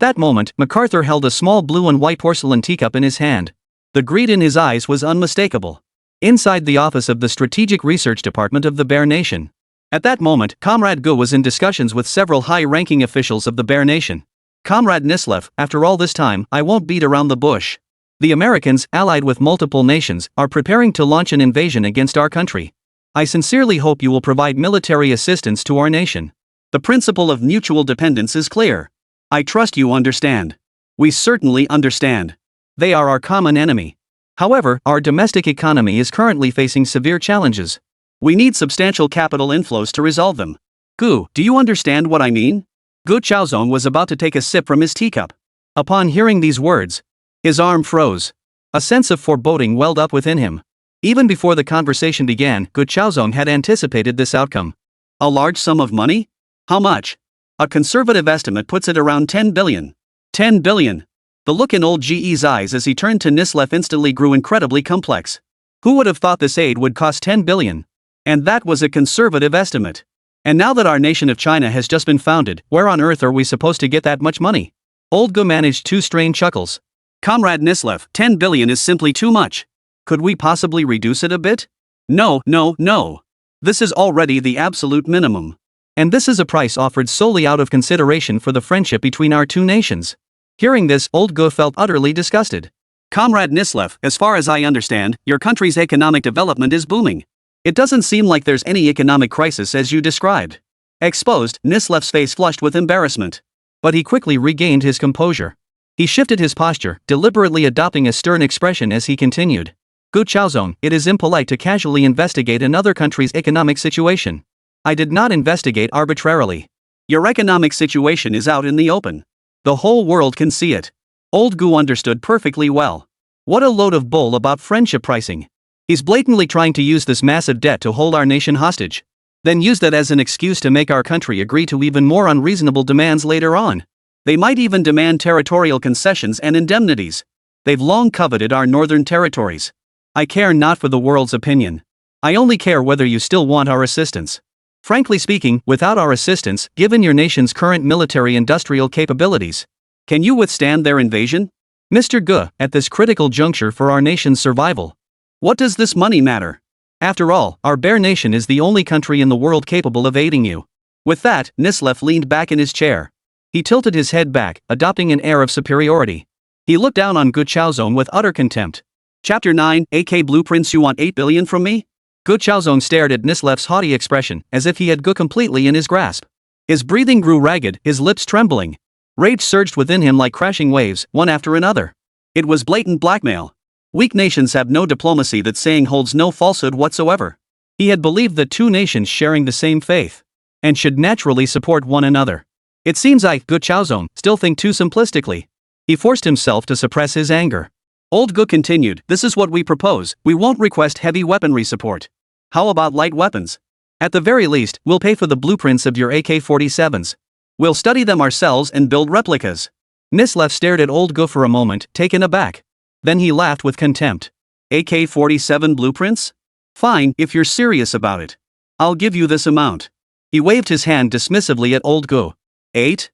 that moment, MacArthur held a small blue and white porcelain teacup in his hand. The greed in his eyes was unmistakable. Inside the office of the Strategic Research Department of the Bear Nation. At that moment, Comrade Gu was in discussions with several high-ranking officials of the Bear Nation. Comrade Nislev, after all this time, I won't beat around the bush. The Americans, allied with multiple nations, are preparing to launch an invasion against our country. I sincerely hope you will provide military assistance to our nation. The principle of mutual dependence is clear. I trust you understand. We certainly understand. They are our common enemy. However, our domestic economy is currently facing severe challenges. We need substantial capital inflows to resolve them. Gu, do you understand what I mean? Gu Chaozong was about to take a sip from his teacup. Upon hearing these words, his arm froze. A sense of foreboding welled up within him. Even before the conversation began, Gu Chaozong had anticipated this outcome. A large sum of money? How much? A conservative estimate puts it around 10 billion. 10 billion. The look in old GE's eyes as he turned to Nislev instantly grew incredibly complex. Who would have thought this aid would cost 10 billion? And that was a conservative estimate. And now that our nation of China has just been founded, where on earth are we supposed to get that much money? Old Gu managed two strained chuckles. Comrade Nislev, 10 billion is simply too much. Could we possibly reduce it a bit? No. This is already the absolute minimum. And this is a price offered solely out of consideration for the friendship between our two nations. Hearing this, Old Gu felt utterly disgusted. Comrade Nislev, as far as I understand, your country's economic development is booming. It doesn't seem like there's any economic crisis as you described. Exposed, Nislev's face flushed with embarrassment. But he quickly regained his composure. He shifted his posture, deliberately adopting a stern expression as he continued. Gu Chaozong, it is impolite to casually investigate another country's economic situation. I did not investigate arbitrarily. Your economic situation is out in the open. The whole world can see it. Old Gu understood perfectly well. What a load of bull about friendship pricing. He's blatantly trying to use this massive debt to hold our nation hostage. Then use that as an excuse to make our country agree to even more unreasonable demands later on. They might even demand territorial concessions and indemnities. They've long coveted our northern territories. I care not for the world's opinion. I only care whether you still want our assistance. Frankly speaking, without our assistance, given your nation's current military-industrial capabilities, can you withstand their invasion? Mr. Gu, at this critical juncture for our nation's survival, what does this money matter? After all, our Bear Nation is the only country in the world capable of aiding you. With that, Nislev leaned back in his chair. He tilted his head back, adopting an air of superiority. He looked down on Gu Chaozong with utter contempt. Chapter 9, AK Blueprints. You want 8 billion from me? Gu Chaozong stared at Nislev's haughty expression, as if he had Gu completely in his grasp. His breathing grew ragged, his lips trembling. Rage surged within him like crashing waves, one after another. It was blatant blackmail. Weak nations have no diplomacy. That saying holds no falsehood whatsoever. He had believed that two nations sharing the same faith and should naturally support one another. It seems I, Gu Chaozong, still think too simplistically. He forced himself to suppress his anger. Old Gu continued, this is what we propose. We won't request heavy weaponry support. How about light weapons? At the very least, we'll pay for the blueprints of your AK-47s. We'll study them ourselves and build replicas. Nislev stared at Old Gu for a moment, taken aback. Then he laughed with contempt. AK-47 blueprints? Fine, if you're serious about it. I'll give you this amount. He waved his hand dismissively at old Go. 8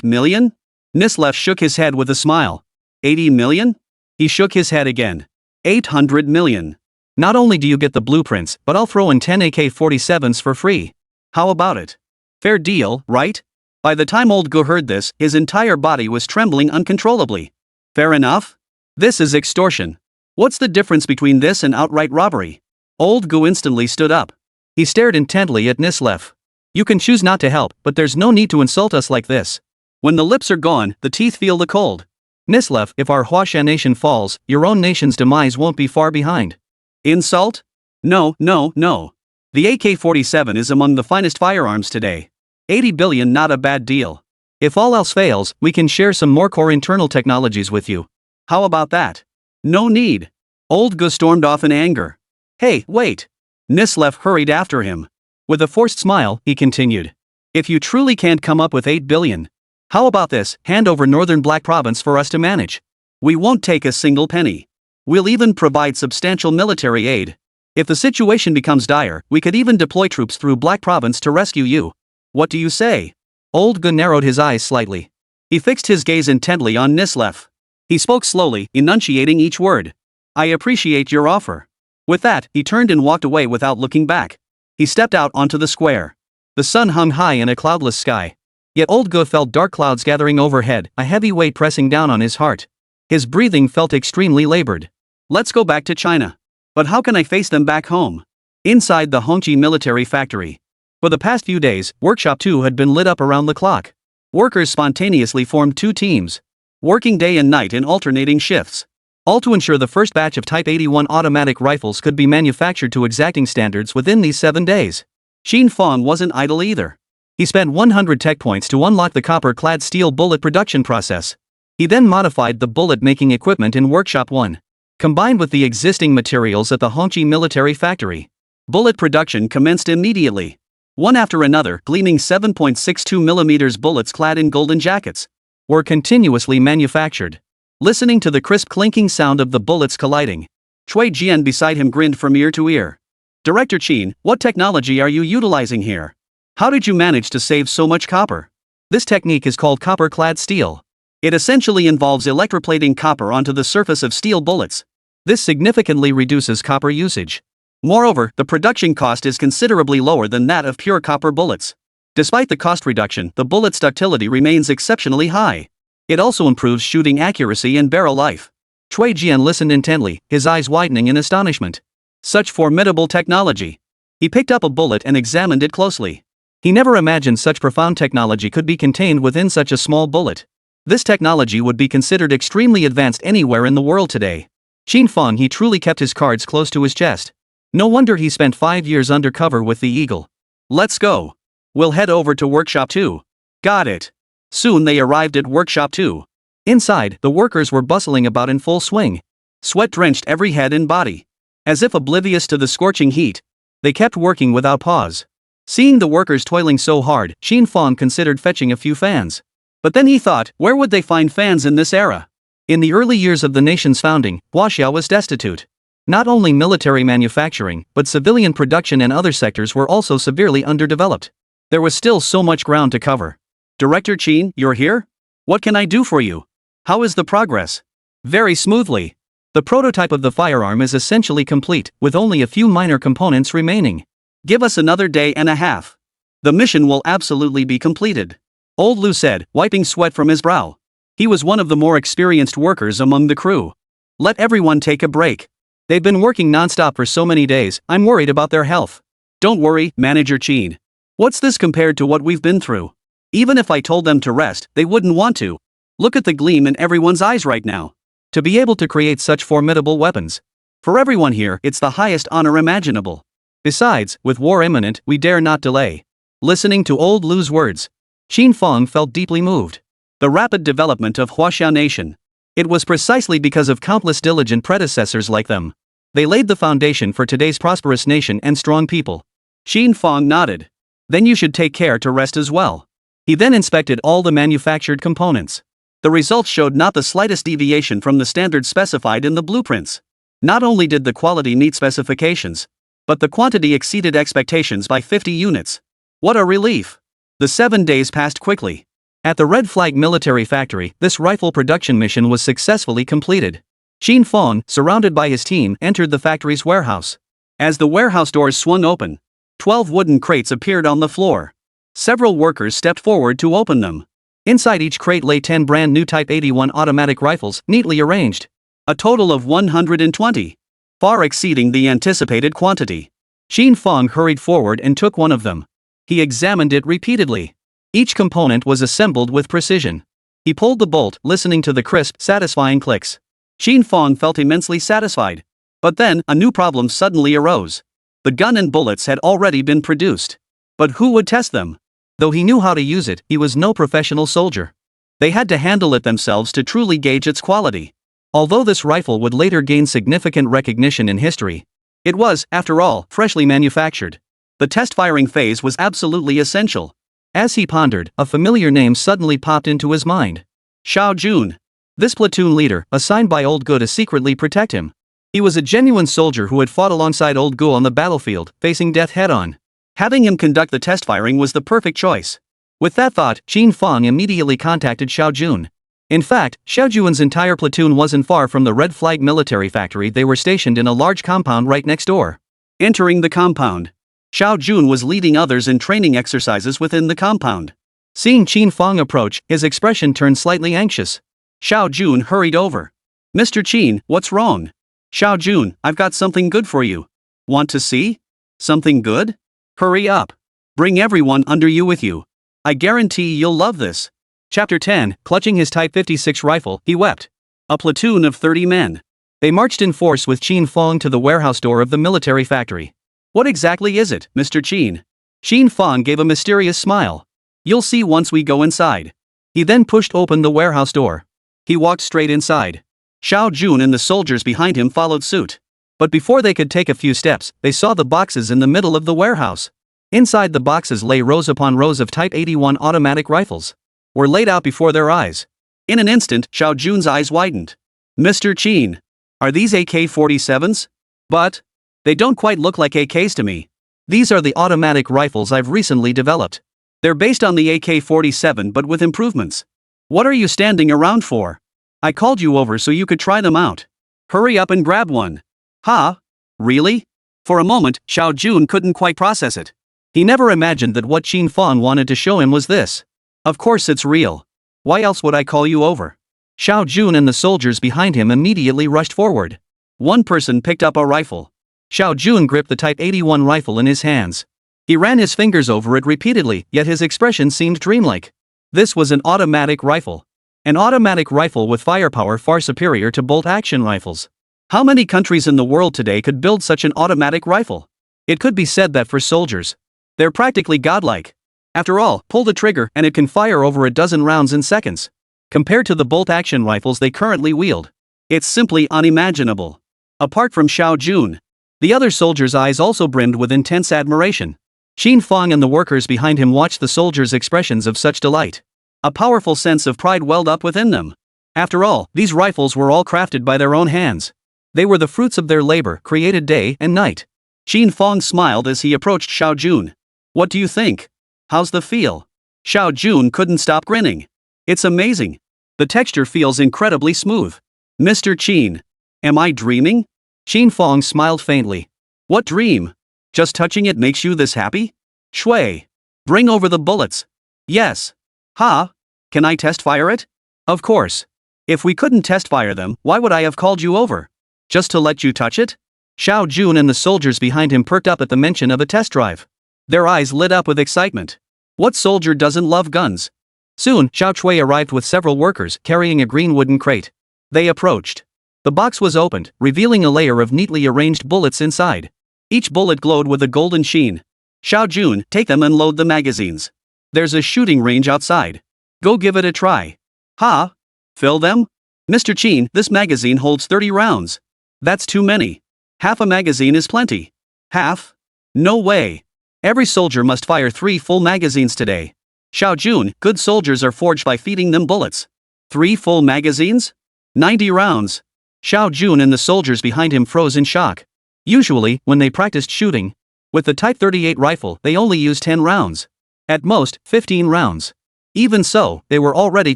million? Nislev shook his head with a smile. 80 million? He shook his head again. 800 million. Not only do you get the blueprints, but I'll throw in 10 AK-47s for free. How about it? Fair deal, right? By the time old Go heard this, his entire body was trembling uncontrollably. Fair enough? This is extortion. What's the difference between this and outright robbery? Old Go instantly stood up. He stared intently at Nislev. You can choose not to help, but there's no need to insult us like this. When the lips are gone, the teeth feel the cold. Nislev, if our Huaxia nation falls, your own nation's demise won't be far behind. Insult? No. The AK-47 is among the finest firearms today. 80 billion, not a bad deal. If all else fails, we can share some more core internal technologies with you. How about that? No need. Old Go stormed off in anger. Hey, wait. Nislev hurried after him. With a forced smile, he continued. If you truly can't come up with 8 billion, how about this, hand over Northern Black Province for us to manage? We won't take a single penny. We'll even provide substantial military aid. If the situation becomes dire, we could even deploy troops through Black Province to rescue you. What do you say? Old Go narrowed his eyes slightly. He fixed his gaze intently on Nislev. He spoke slowly, enunciating each word. I appreciate your offer. With that, he turned and walked away without looking back. He stepped out onto the square. The sun hung high in a cloudless sky. Yet old Go felt dark clouds gathering overhead, a heavy weight pressing down on his heart. His breathing felt extremely labored. Let's go back to China. But how can I face them back home? Inside the Hongqi military factory. For the past few days, Workshop 2 had been lit up around the clock. Workers spontaneously formed two teams, working day and night in alternating shifts. All to ensure the first batch of Type 81 automatic rifles could be manufactured to exacting standards within these 7 days. Qin Fang wasn't idle either. He spent 100 tech points to unlock the copper-clad steel bullet production process. He then modified the bullet-making equipment in Workshop 1. Combined with the existing materials at the Hongqi military factory, bullet production commenced immediately. One after another, gleaming 7.62mm bullets clad in golden jackets were continuously manufactured. Listening to the crisp clinking sound of the bullets colliding, Cui Jian beside him grinned from ear to ear. Director Qin, what technology are you utilizing here? How did you manage to save so much copper? This technique is called copper-clad steel. It essentially involves electroplating copper onto the surface of steel bullets. This significantly reduces copper usage. Moreover, the production cost is considerably lower than that of pure copper bullets. Despite the cost reduction, the bullet's ductility remains exceptionally high. It also improves shooting accuracy and barrel life. Cui Jian listened intently, his eyes widening in astonishment. Such formidable technology. He picked up a bullet and examined it closely. He never imagined such profound technology could be contained within such a small bullet. This technology would be considered extremely advanced anywhere in the world today. Qin Fang, he truly kept his cards close to his chest. No wonder he spent 5 years undercover with the Eagle. Let's go. We'll head over to Workshop 2. Got it. Soon they arrived at Workshop 2. Inside, the workers were bustling about in full swing. Sweat drenched every head and body. As if oblivious to the scorching heat, they kept working without pause. Seeing the workers toiling so hard, Qin Fang considered fetching a few fans. But then he thought, where would they find fans in this era? In the early years of the nation's founding, Huaxia was destitute. Not only military manufacturing, but civilian production and other sectors were also severely underdeveloped. There was still so much ground to cover. Director Qin, you're here? What can I do for you? How is the progress? Very smoothly. The prototype of the firearm is essentially complete, with only a few minor components remaining. Give us another day and a half. The mission will absolutely be completed. Old Lu said, wiping sweat from his brow. He was one of the more experienced workers among the crew. Let everyone take a break. They've been working non-stop for so many days, I'm worried about their health. Don't worry, Manager Qin. What's this compared to what we've been through? Even if I told them to rest, they wouldn't want to. Look at the gleam in everyone's eyes right now. To be able to create such formidable weapons. For everyone here, it's the highest honor imaginable. Besides, with war imminent, we dare not delay. Listening to old Lu's words, Qin Fang felt deeply moved. The rapid development of Huaxia nation. It was precisely because of countless diligent predecessors like them. They laid the foundation for today's prosperous nation and strong people. Qin Fang nodded. Then you should take care to rest as well. He then inspected all the manufactured components. The results showed not the slightest deviation from the standards specified in the blueprints. Not only did the quality meet specifications, but the quantity exceeded expectations by 50 units. What a relief! The 7 days passed quickly. At the Red Flag military factory, this rifle production mission was successfully completed. Qin Fang, surrounded by his team, entered the factory's warehouse. As the warehouse doors swung open, 12 wooden crates appeared on the floor. Several workers stepped forward to open them. Inside each crate lay 10 brand new Type 81 automatic rifles, neatly arranged. A total of 120. Far exceeding the anticipated quantity. Qin Fang hurried forward and took one of them. He examined it repeatedly. Each component was assembled with precision. He pulled the bolt, listening to the crisp, satisfying clicks. Qin Fang felt immensely satisfied. But then, a new problem suddenly arose. The gun and bullets had already been produced. But who would test them? Though he knew how to use it, he was no professional soldier. They had to handle it themselves to truly gauge its quality. Although this rifle would later gain significant recognition in history, it was, after all, freshly manufactured. The test firing phase was absolutely essential. As he pondered, a familiar name suddenly popped into his mind. Xiao Jun. This platoon leader, assigned by Old Gu to secretly protect him. He was a genuine soldier who had fought alongside Old Gu on the battlefield, facing death head-on. Having him conduct the test firing was the perfect choice. With that thought, Qin Fang immediately contacted Xiao Jun. In fact, Xiao Jun's entire platoon wasn't far from the Red Flag military factory. They were stationed in a large compound right next door. Entering the compound, Xiao Jun was leading others in training exercises within the compound. Seeing Qin Fang approach, his expression turned slightly anxious. Xiao Jun hurried over. "Mr. Qin, what's wrong?" "Xiao Jun, I've got something good for you." "Want to see? Something good? Hurry up. Bring everyone under you with you. I guarantee you'll love this." Chapter 10, clutching his Type 56 rifle, he wept. A platoon of 30 men. They marched in force with Qin Fang to the warehouse door of the military factory. "What exactly is it, Mr. Qin?" Qin Fang gave a mysterious smile. "You'll see once we go inside." He then pushed open the warehouse door. He walked straight inside. Xiao Jun and the soldiers behind him followed suit. But before they could take a few steps, they saw the boxes in the middle of the warehouse. Inside the boxes lay rows upon rows of Type 81 automatic rifles. Were laid out before their eyes. In an instant, Xiao Jun's eyes widened. "Mr. Qin, are these AK-47s? But they don't quite look like AKs to me. These are the automatic rifles I've recently developed. They're based on the AK-47 but with improvements. What are you standing around for? I called you over so you could try them out. Hurry up and grab one." "Huh? Really?" For a moment, Xiao Jun couldn't quite process it. He never imagined that what Qin Fang wanted to show him was this. "Of course it's real. Why else would I call you over?" Xiao Jun and the soldiers behind him immediately rushed forward. One person picked up a rifle. Xiao Jun gripped the Type 81 rifle in his hands. He ran his fingers over it repeatedly, yet his expression seemed dreamlike. This was an automatic rifle. An automatic rifle with firepower far superior to bolt-action rifles. How many countries in the world today could build such an automatic rifle? It could be said that for soldiers, they're practically godlike. After all, pull the trigger and it can fire over a dozen rounds in seconds. Compared to the bolt-action rifles they currently wield, it's simply unimaginable. Apart from Xiao Jun, the other soldiers' eyes also brimmed with intense admiration. Qin Fang and the workers behind him watched the soldiers' expressions of such delight. A powerful sense of pride welled up within them. After all, these rifles were all crafted by their own hands. They were the fruits of their labor, created day and night. Qin Fang smiled as he approached Xiao Jun. "What do you think? How's the feel?" Xiao Jun couldn't stop grinning. "It's amazing. The texture feels incredibly smooth." "Mr. Qin, am I dreaming?" Qin Fang smiled faintly. "What dream? Just touching it makes you this happy?" "Shui. Bring over the bullets." "Yes." "Huh? Can I test fire it?" "Of course. If we couldn't test fire them, why would I have called you over? Just to let you touch it?" Xiao Jun and the soldiers behind him perked up at the mention of a test drive. Their eyes lit up with excitement. What soldier doesn't love guns? Soon, Xiao Chui arrived with several workers carrying a green wooden crate. They approached. The box was opened, revealing a layer of neatly arranged bullets inside. Each bullet glowed with a golden sheen. "Xiao Jun, take them and load the magazines. There's a shooting range outside. Go give it a try." "Huh? Fill them?" "Mr. Qin, this magazine holds 30 rounds. That's too many. Half a magazine is plenty." "Half? No way. Every soldier must fire 3 full magazines today." "Xiao Jun, good soldiers are forged by feeding them bullets. 3 full magazines? 90 rounds. Xiao Jun and the soldiers behind him froze in shock. Usually, when they practiced shooting with the Type 38 rifle, they only used 10 rounds. At most, 15 rounds. Even so, they were already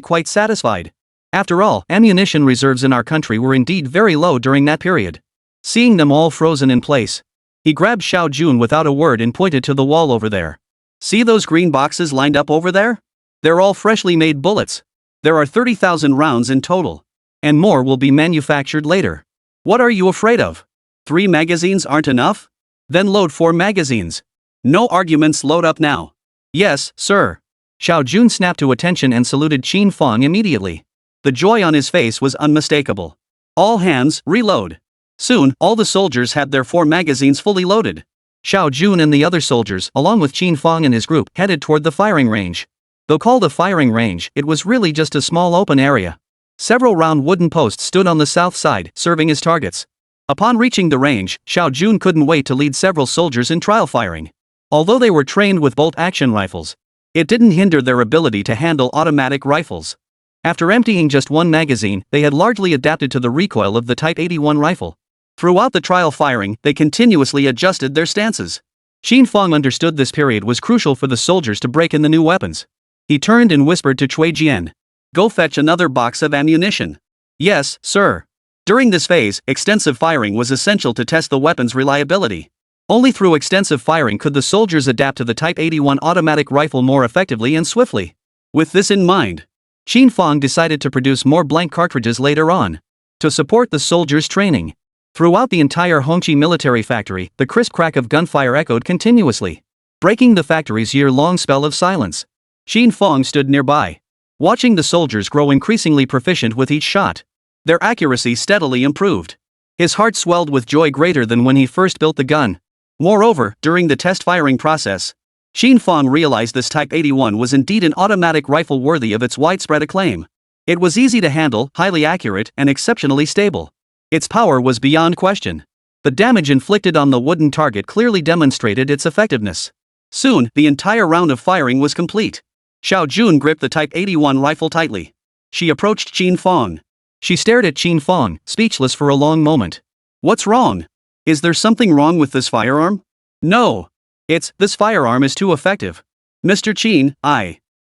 quite satisfied. After all, ammunition reserves in our country were indeed very low during that period. Seeing them all frozen in place, he grabbed Xiao Jun without a word and pointed to the wall over there. See those green boxes lined up over there? They're all freshly made bullets. There are 30,000 rounds in total. And more will be manufactured later. What are you afraid of? 3 magazines aren't enough? Then load 4 magazines. No arguments, load up now. Yes, sir. Xiao Jun snapped to attention and saluted Qin Fang immediately. The joy on his face was unmistakable. All hands, reload. Soon, all the soldiers had their 4 magazines fully loaded. Xiao Jun and the other soldiers, along with Qin Fang and his group, headed toward the firing range. Though called a firing range, it was really just a small open area. Several round wooden posts stood on the south side, serving as targets. Upon reaching the range, Xiao Jun couldn't wait to lead several soldiers in trial firing. Although they were trained with bolt-action rifles, it didn't hinder their ability to handle automatic rifles. After emptying just 1 magazine, they had largely adapted to the recoil of the Type 81 rifle. Throughout the trial firing, they continuously adjusted their stances. Qin Fang understood this period was crucial for the soldiers to break in the new weapons. He turned and whispered to Cui Jian. Go fetch another box of ammunition. Yes, sir. During this phase, extensive firing was essential to test the weapon's reliability. Only through extensive firing could the soldiers adapt to the Type 81 automatic rifle more effectively and swiftly. With this in mind, Qin Fang decided to produce more blank cartridges later on, to support the soldiers' training. Throughout the entire Hongqi military factory, the crisp crack of gunfire echoed continuously, breaking the factory's year-long spell of silence. Qin Fang stood nearby, watching the soldiers grow increasingly proficient with each shot. Their accuracy steadily improved. His heart swelled with joy greater than when he first built the gun. Moreover, during the test firing process, Qin Fang realized this Type 81 was indeed an automatic rifle worthy of its widespread acclaim. It was easy to handle, highly accurate, and exceptionally stable. Its power was beyond question. The damage inflicted on the wooden target clearly demonstrated its effectiveness. Soon, the entire round of firing was complete. Xiao Jun gripped the Type 81 rifle tightly. She approached Qin Fang. She stared at Qin Fang, speechless for a long moment. What's wrong? Is there something wrong with this firearm? No. This firearm is too effective. Mr. Qin,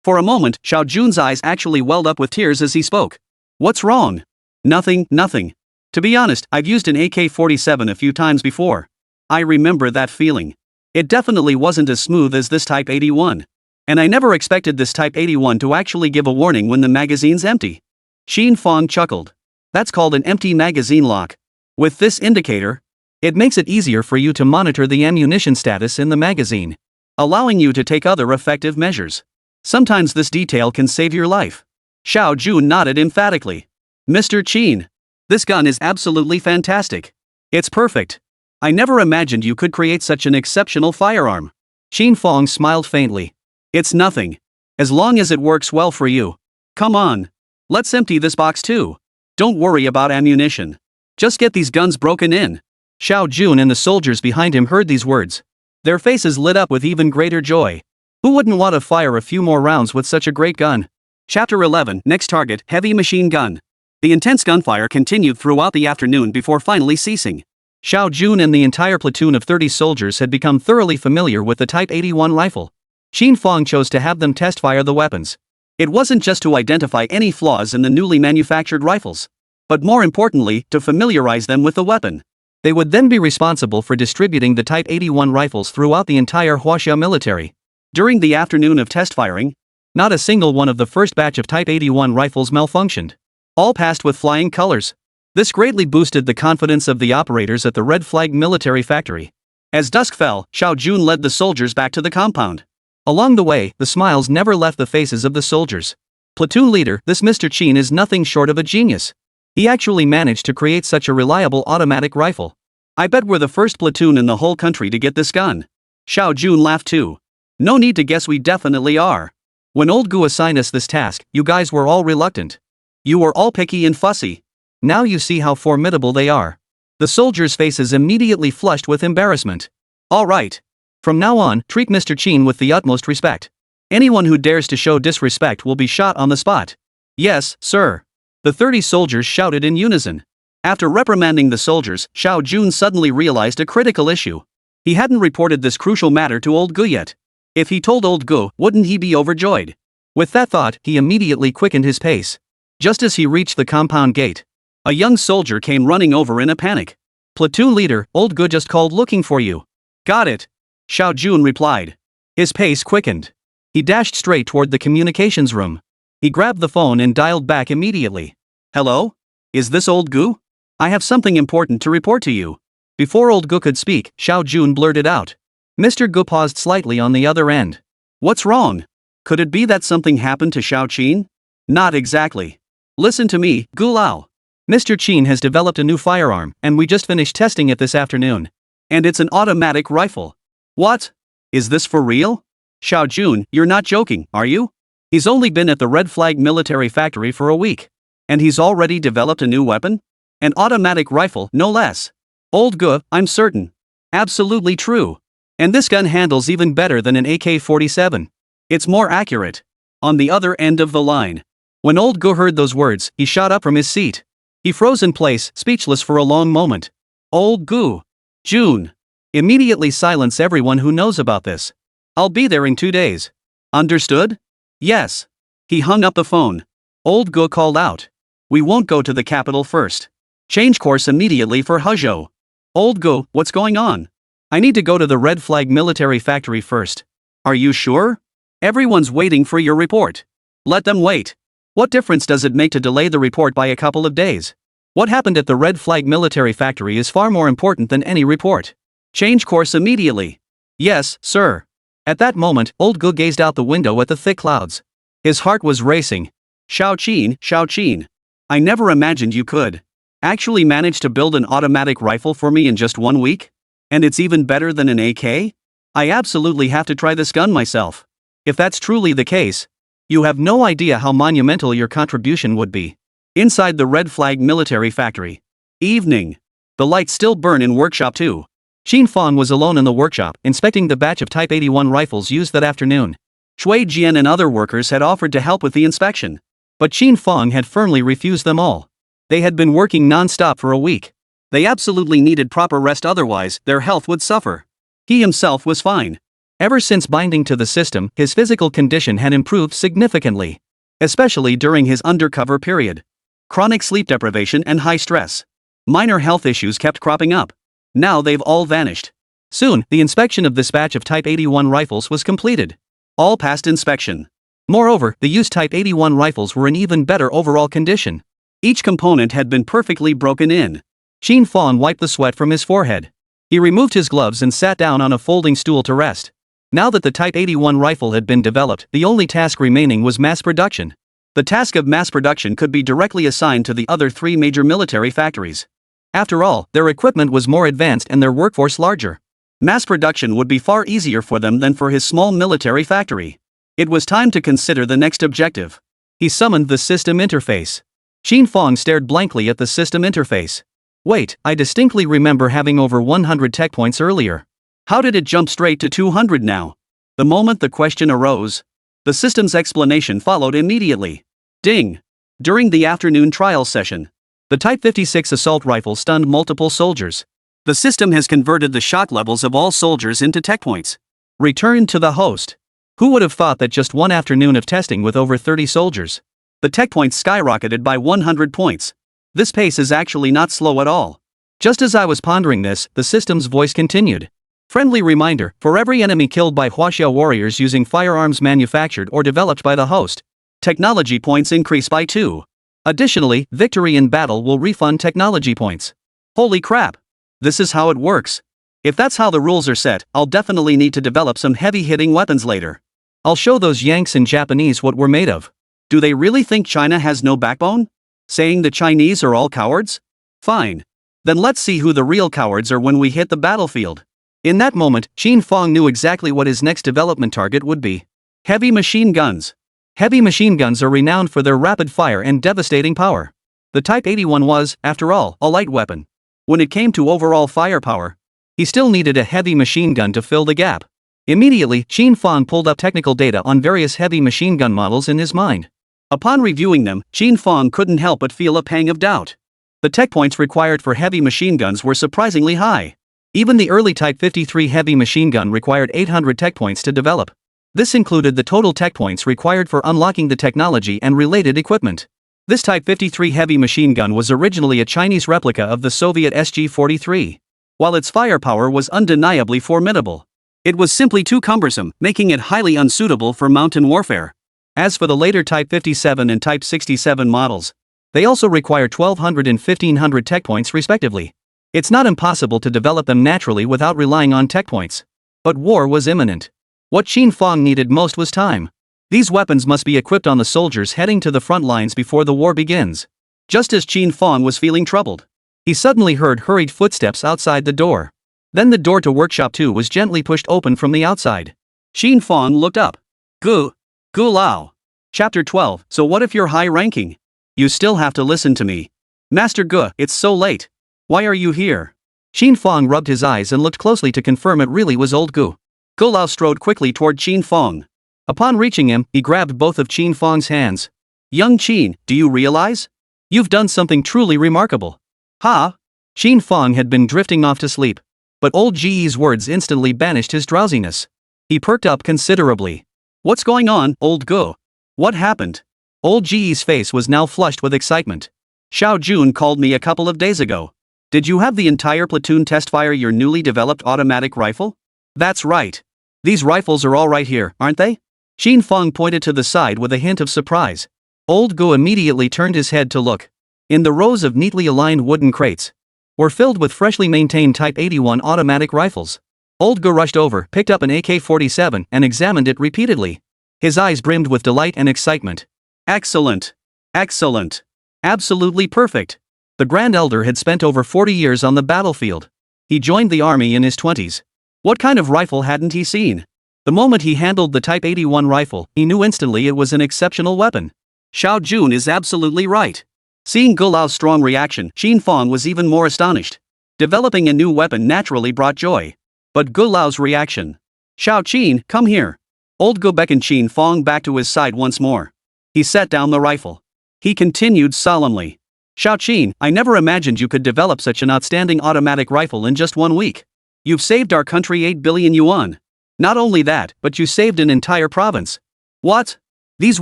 For a moment, Xiao Jun's eyes actually welled up with tears as he spoke. What's wrong? Nothing. To be honest, I've used an AK-47 a few times before. I remember that feeling. It definitely wasn't as smooth as this Type 81. And I never expected this Type 81 to actually give a warning when the magazine's empty. Qin Fang chuckled. That's called an empty magazine lock. With this indicator, it makes it easier for you to monitor the ammunition status in the magazine, allowing you to take other effective measures. Sometimes this detail can save your life. Xiao Jun nodded emphatically. Mr. Qin, this gun is absolutely fantastic. It's perfect. I never imagined you could create such an exceptional firearm. Qin Fang smiled faintly. It's nothing. As long as it works well for you. Come on. Let's empty this box too. Don't worry about ammunition. Just get these guns broken in. Xiao Jun and the soldiers behind him heard these words. Their faces lit up with even greater joy. Who wouldn't want to fire a few more rounds with such a great gun? Chapter 11, Next Target, Heavy Machine Gun. The intense gunfire continued throughout the afternoon before finally ceasing. Xiao Jun and the entire platoon of 30 soldiers had become thoroughly familiar with the Type 81 rifle. Qin Fang chose to have them test-fire the weapons. It wasn't just to identify any flaws in the newly manufactured rifles, but more importantly, to familiarize them with the weapon. They would then be responsible for distributing the Type 81 rifles throughout the entire Huaxia military. During the afternoon of test firing, not a single one of the first batch of Type 81 rifles malfunctioned. All passed with flying colors. This greatly boosted the confidence of the operators at the Red Flag military factory. As dusk fell, Xiao Jun led the soldiers back to the compound. Along the way, the smiles never left the faces of the soldiers. Platoon leader, this Mr. Qin is nothing short of a genius. He actually managed to create such a reliable automatic rifle. I bet we're the first platoon in the whole country to get this gun. Xiao Jun laughed too. No need to guess, we definitely are. When old Gu assigned us this task, you guys were all reluctant. You were all picky and fussy. Now you see how formidable they are. The soldiers' faces immediately flushed with embarrassment. All right. From now on, treat Mr. Qin with the utmost respect. Anyone who dares to show disrespect will be shot on the spot. Yes, sir. The 30 soldiers shouted in unison. After reprimanding the soldiers, Xiao Jun suddenly realized a critical issue. He hadn't reported this crucial matter to Old Gu yet. If he told Old Gu, wouldn't he be overjoyed? With that thought, he immediately quickened his pace. Just as he reached the compound gate, a young soldier came running over in a panic. Platoon leader, Old Gu just called looking for you. Got it. Xiao Jun replied. His pace quickened. He dashed straight toward the communications room. He grabbed the phone and dialed back immediately. Hello? Is this Old Gu? I have something important to report to you. Before Old Gu could speak, Xiao Jun blurted out. Mr. Gu paused slightly on the other end. What's wrong? Could it be that something happened to Xiao Qin? Not exactly. Listen to me, Gu Lao. Mr. Qin has developed a new firearm, and we just finished testing it this afternoon. And it's an automatic rifle. What? Is this for real? Xiao Jun, you're not joking, are you? He's only been at the Red Flag military factory for a week. And he's already developed a new weapon? An automatic rifle, no less. Old Gu, I'm certain. Absolutely true. And this gun handles even better than an AK-47. It's more accurate. On the other end of the line. When Old Gu heard those words, he shot up from his seat. He froze in place, speechless for a long moment. Old Gu. Jun. Immediately silence everyone who knows about this. I'll be there in 2 days. Understood? Yes. He hung up the phone. Old Gu called out. We won't go to the capital first. Change course immediately for Huzhou. Old Gu, what's going on? I need to go to the Red Flag military factory first. Are you sure? Everyone's waiting for your report. Let them wait. What difference does it make to delay the report by a couple of days? What happened at the Red Flag military factory is far more important than any report. Change course immediately. Yes, sir. At that moment, Old Gu gazed out the window at the thick clouds. His heart was racing. Xiao Qin. I never imagined you could actually manage to build an automatic rifle for me in just 1 week? And it's even better than an AK? I absolutely have to try this gun myself. If that's truly the case, you have no idea how monumental your contribution would be. Inside the Red Flag military factory. Evening. The lights still burn in workshop 2. Qin Fang was alone in the workshop, inspecting the batch of Type 81 rifles used that afternoon. Shui Jian and other workers had offered to help with the inspection. But Qin Fang had firmly refused them all. They had been working non-stop for a week. They absolutely needed proper rest, otherwise their health would suffer. He himself was fine. Ever since binding to the system, his physical condition had improved significantly. Especially during his undercover period. Chronic sleep deprivation and high stress. Minor health issues kept cropping up. Now they've all vanished. Soon, the inspection of this batch of Type 81 rifles was completed. All passed inspection. Moreover, the used Type 81 rifles were in even better overall condition. Each component had been perfectly broken in. Qin Fang wiped the sweat from his forehead. He removed his gloves and sat down on a folding stool to rest. Now that the Type 81 rifle had been developed, the only task remaining was mass production. The task of mass production could be directly assigned to the other 3 major military factories. After all, their equipment was more advanced and their workforce larger. Mass production would be far easier for them than for his small military factory. It was time to consider the next objective. He summoned the system interface. Qin Fang stared blankly at the system interface. Wait, I distinctly remember having over 100 tech points earlier. How did it jump straight to 200 now? The moment the question arose, the system's explanation followed immediately. Ding! During the afternoon trial session, the Type 56 assault rifle stunned multiple soldiers. The system has converted the shock levels of all soldiers into tech points. Returned to the host. Who would have thought that just one afternoon of testing with over 30 soldiers? The tech points skyrocketed by 100 points. This pace is actually not slow at all. Just as I was pondering this, the system's voice continued. Friendly reminder, for every enemy killed by Huaxiao warriors using firearms manufactured or developed by the host, technology points increase by 2. Additionally, victory in battle will refund technology points. Holy crap! This is how it works. If that's how the rules are set, I'll definitely need to develop some heavy-hitting weapons later. I'll show those Yanks in Japanese what we're made of. Do they really think China has no backbone? Saying the Chinese are all cowards? Fine. Then let's see who the real cowards are when we hit the battlefield. In that moment, Qin Fang knew exactly what his next development target would be. Heavy machine guns. Heavy machine guns are renowned for their rapid fire and devastating power. The Type 81 was, after all, a light weapon. When it came to overall firepower, he still needed a heavy machine gun to fill the gap. Immediately, Qin Fang pulled up technical data on various heavy machine gun models in his mind. Upon reviewing them, Qin Fang couldn't help but feel a pang of doubt. The tech points required for heavy machine guns were surprisingly high. Even the early Type 53 heavy machine gun required 800 tech points to develop. This included the total tech points required for unlocking the technology and related equipment. This Type 53 heavy machine gun was originally a Chinese replica of the Soviet SG-43. While its firepower was undeniably formidable, it was simply too cumbersome, making it highly unsuitable for mountain warfare. As for the later Type 57 and Type 67 models, they also require 1200 and 1500 tech points respectively. It's not impossible to develop them naturally without relying on tech points. But war was imminent. What Qin Fang needed most was time. These weapons must be equipped on the soldiers heading to the front lines before the war begins. Just as Qin Fang was feeling troubled, he suddenly heard hurried footsteps outside the door. Then the door to Workshop 2 was gently pushed open from the outside. Qin Fang looked up. Gu Lao. Chapter 12. So what if you're high-ranking? You still have to listen to me. Master Gu, it's so late. Why are you here? Qin Fang rubbed his eyes and looked closely to confirm it really was old Gu. Gu Lao strode quickly toward Qin Fang. Upon reaching him, he grabbed both of Qin Fang's hands. Young Qin, do you realize? You've done something truly remarkable. Ha! Qin Fang had been drifting off to sleep. But old Ge's words instantly banished his drowsiness. He perked up considerably. What's going on, old Gu? What happened? Old Ge's face was now flushed with excitement. Xiao Jun called me a couple of days ago. Did you have the entire platoon test fire your newly developed automatic rifle? That's right. These rifles are all right here, aren't they? Qin Fang pointed to the side with a hint of surprise. Old Gu immediately turned his head to look. In the rows of neatly aligned wooden crates were filled with freshly maintained Type 81 automatic rifles. Old Gu rushed over, picked up an AK-47, and examined it repeatedly. His eyes brimmed with delight and excitement. Excellent! Excellent! Absolutely perfect! The Grand Elder had spent over 40 years on the battlefield. He joined the army in his 20s. What kind of rifle hadn't he seen? The moment he handled the Type 81 rifle, he knew instantly it was an exceptional weapon. Xiao Jun is absolutely right. Seeing Gu Lao's strong reaction, Qin Fang was even more astonished. Developing a new weapon naturally brought joy. But Gu Lao's reaction. Xiao Qin, come here. Old Gu beckoned Qin Fang back to his side once more. He set down the rifle. He continued solemnly. Xiao Qin, I never imagined you could develop such an outstanding automatic rifle in just 1 week. You've saved our country 8 billion yuan. Not only that, but you saved an entire province. What? These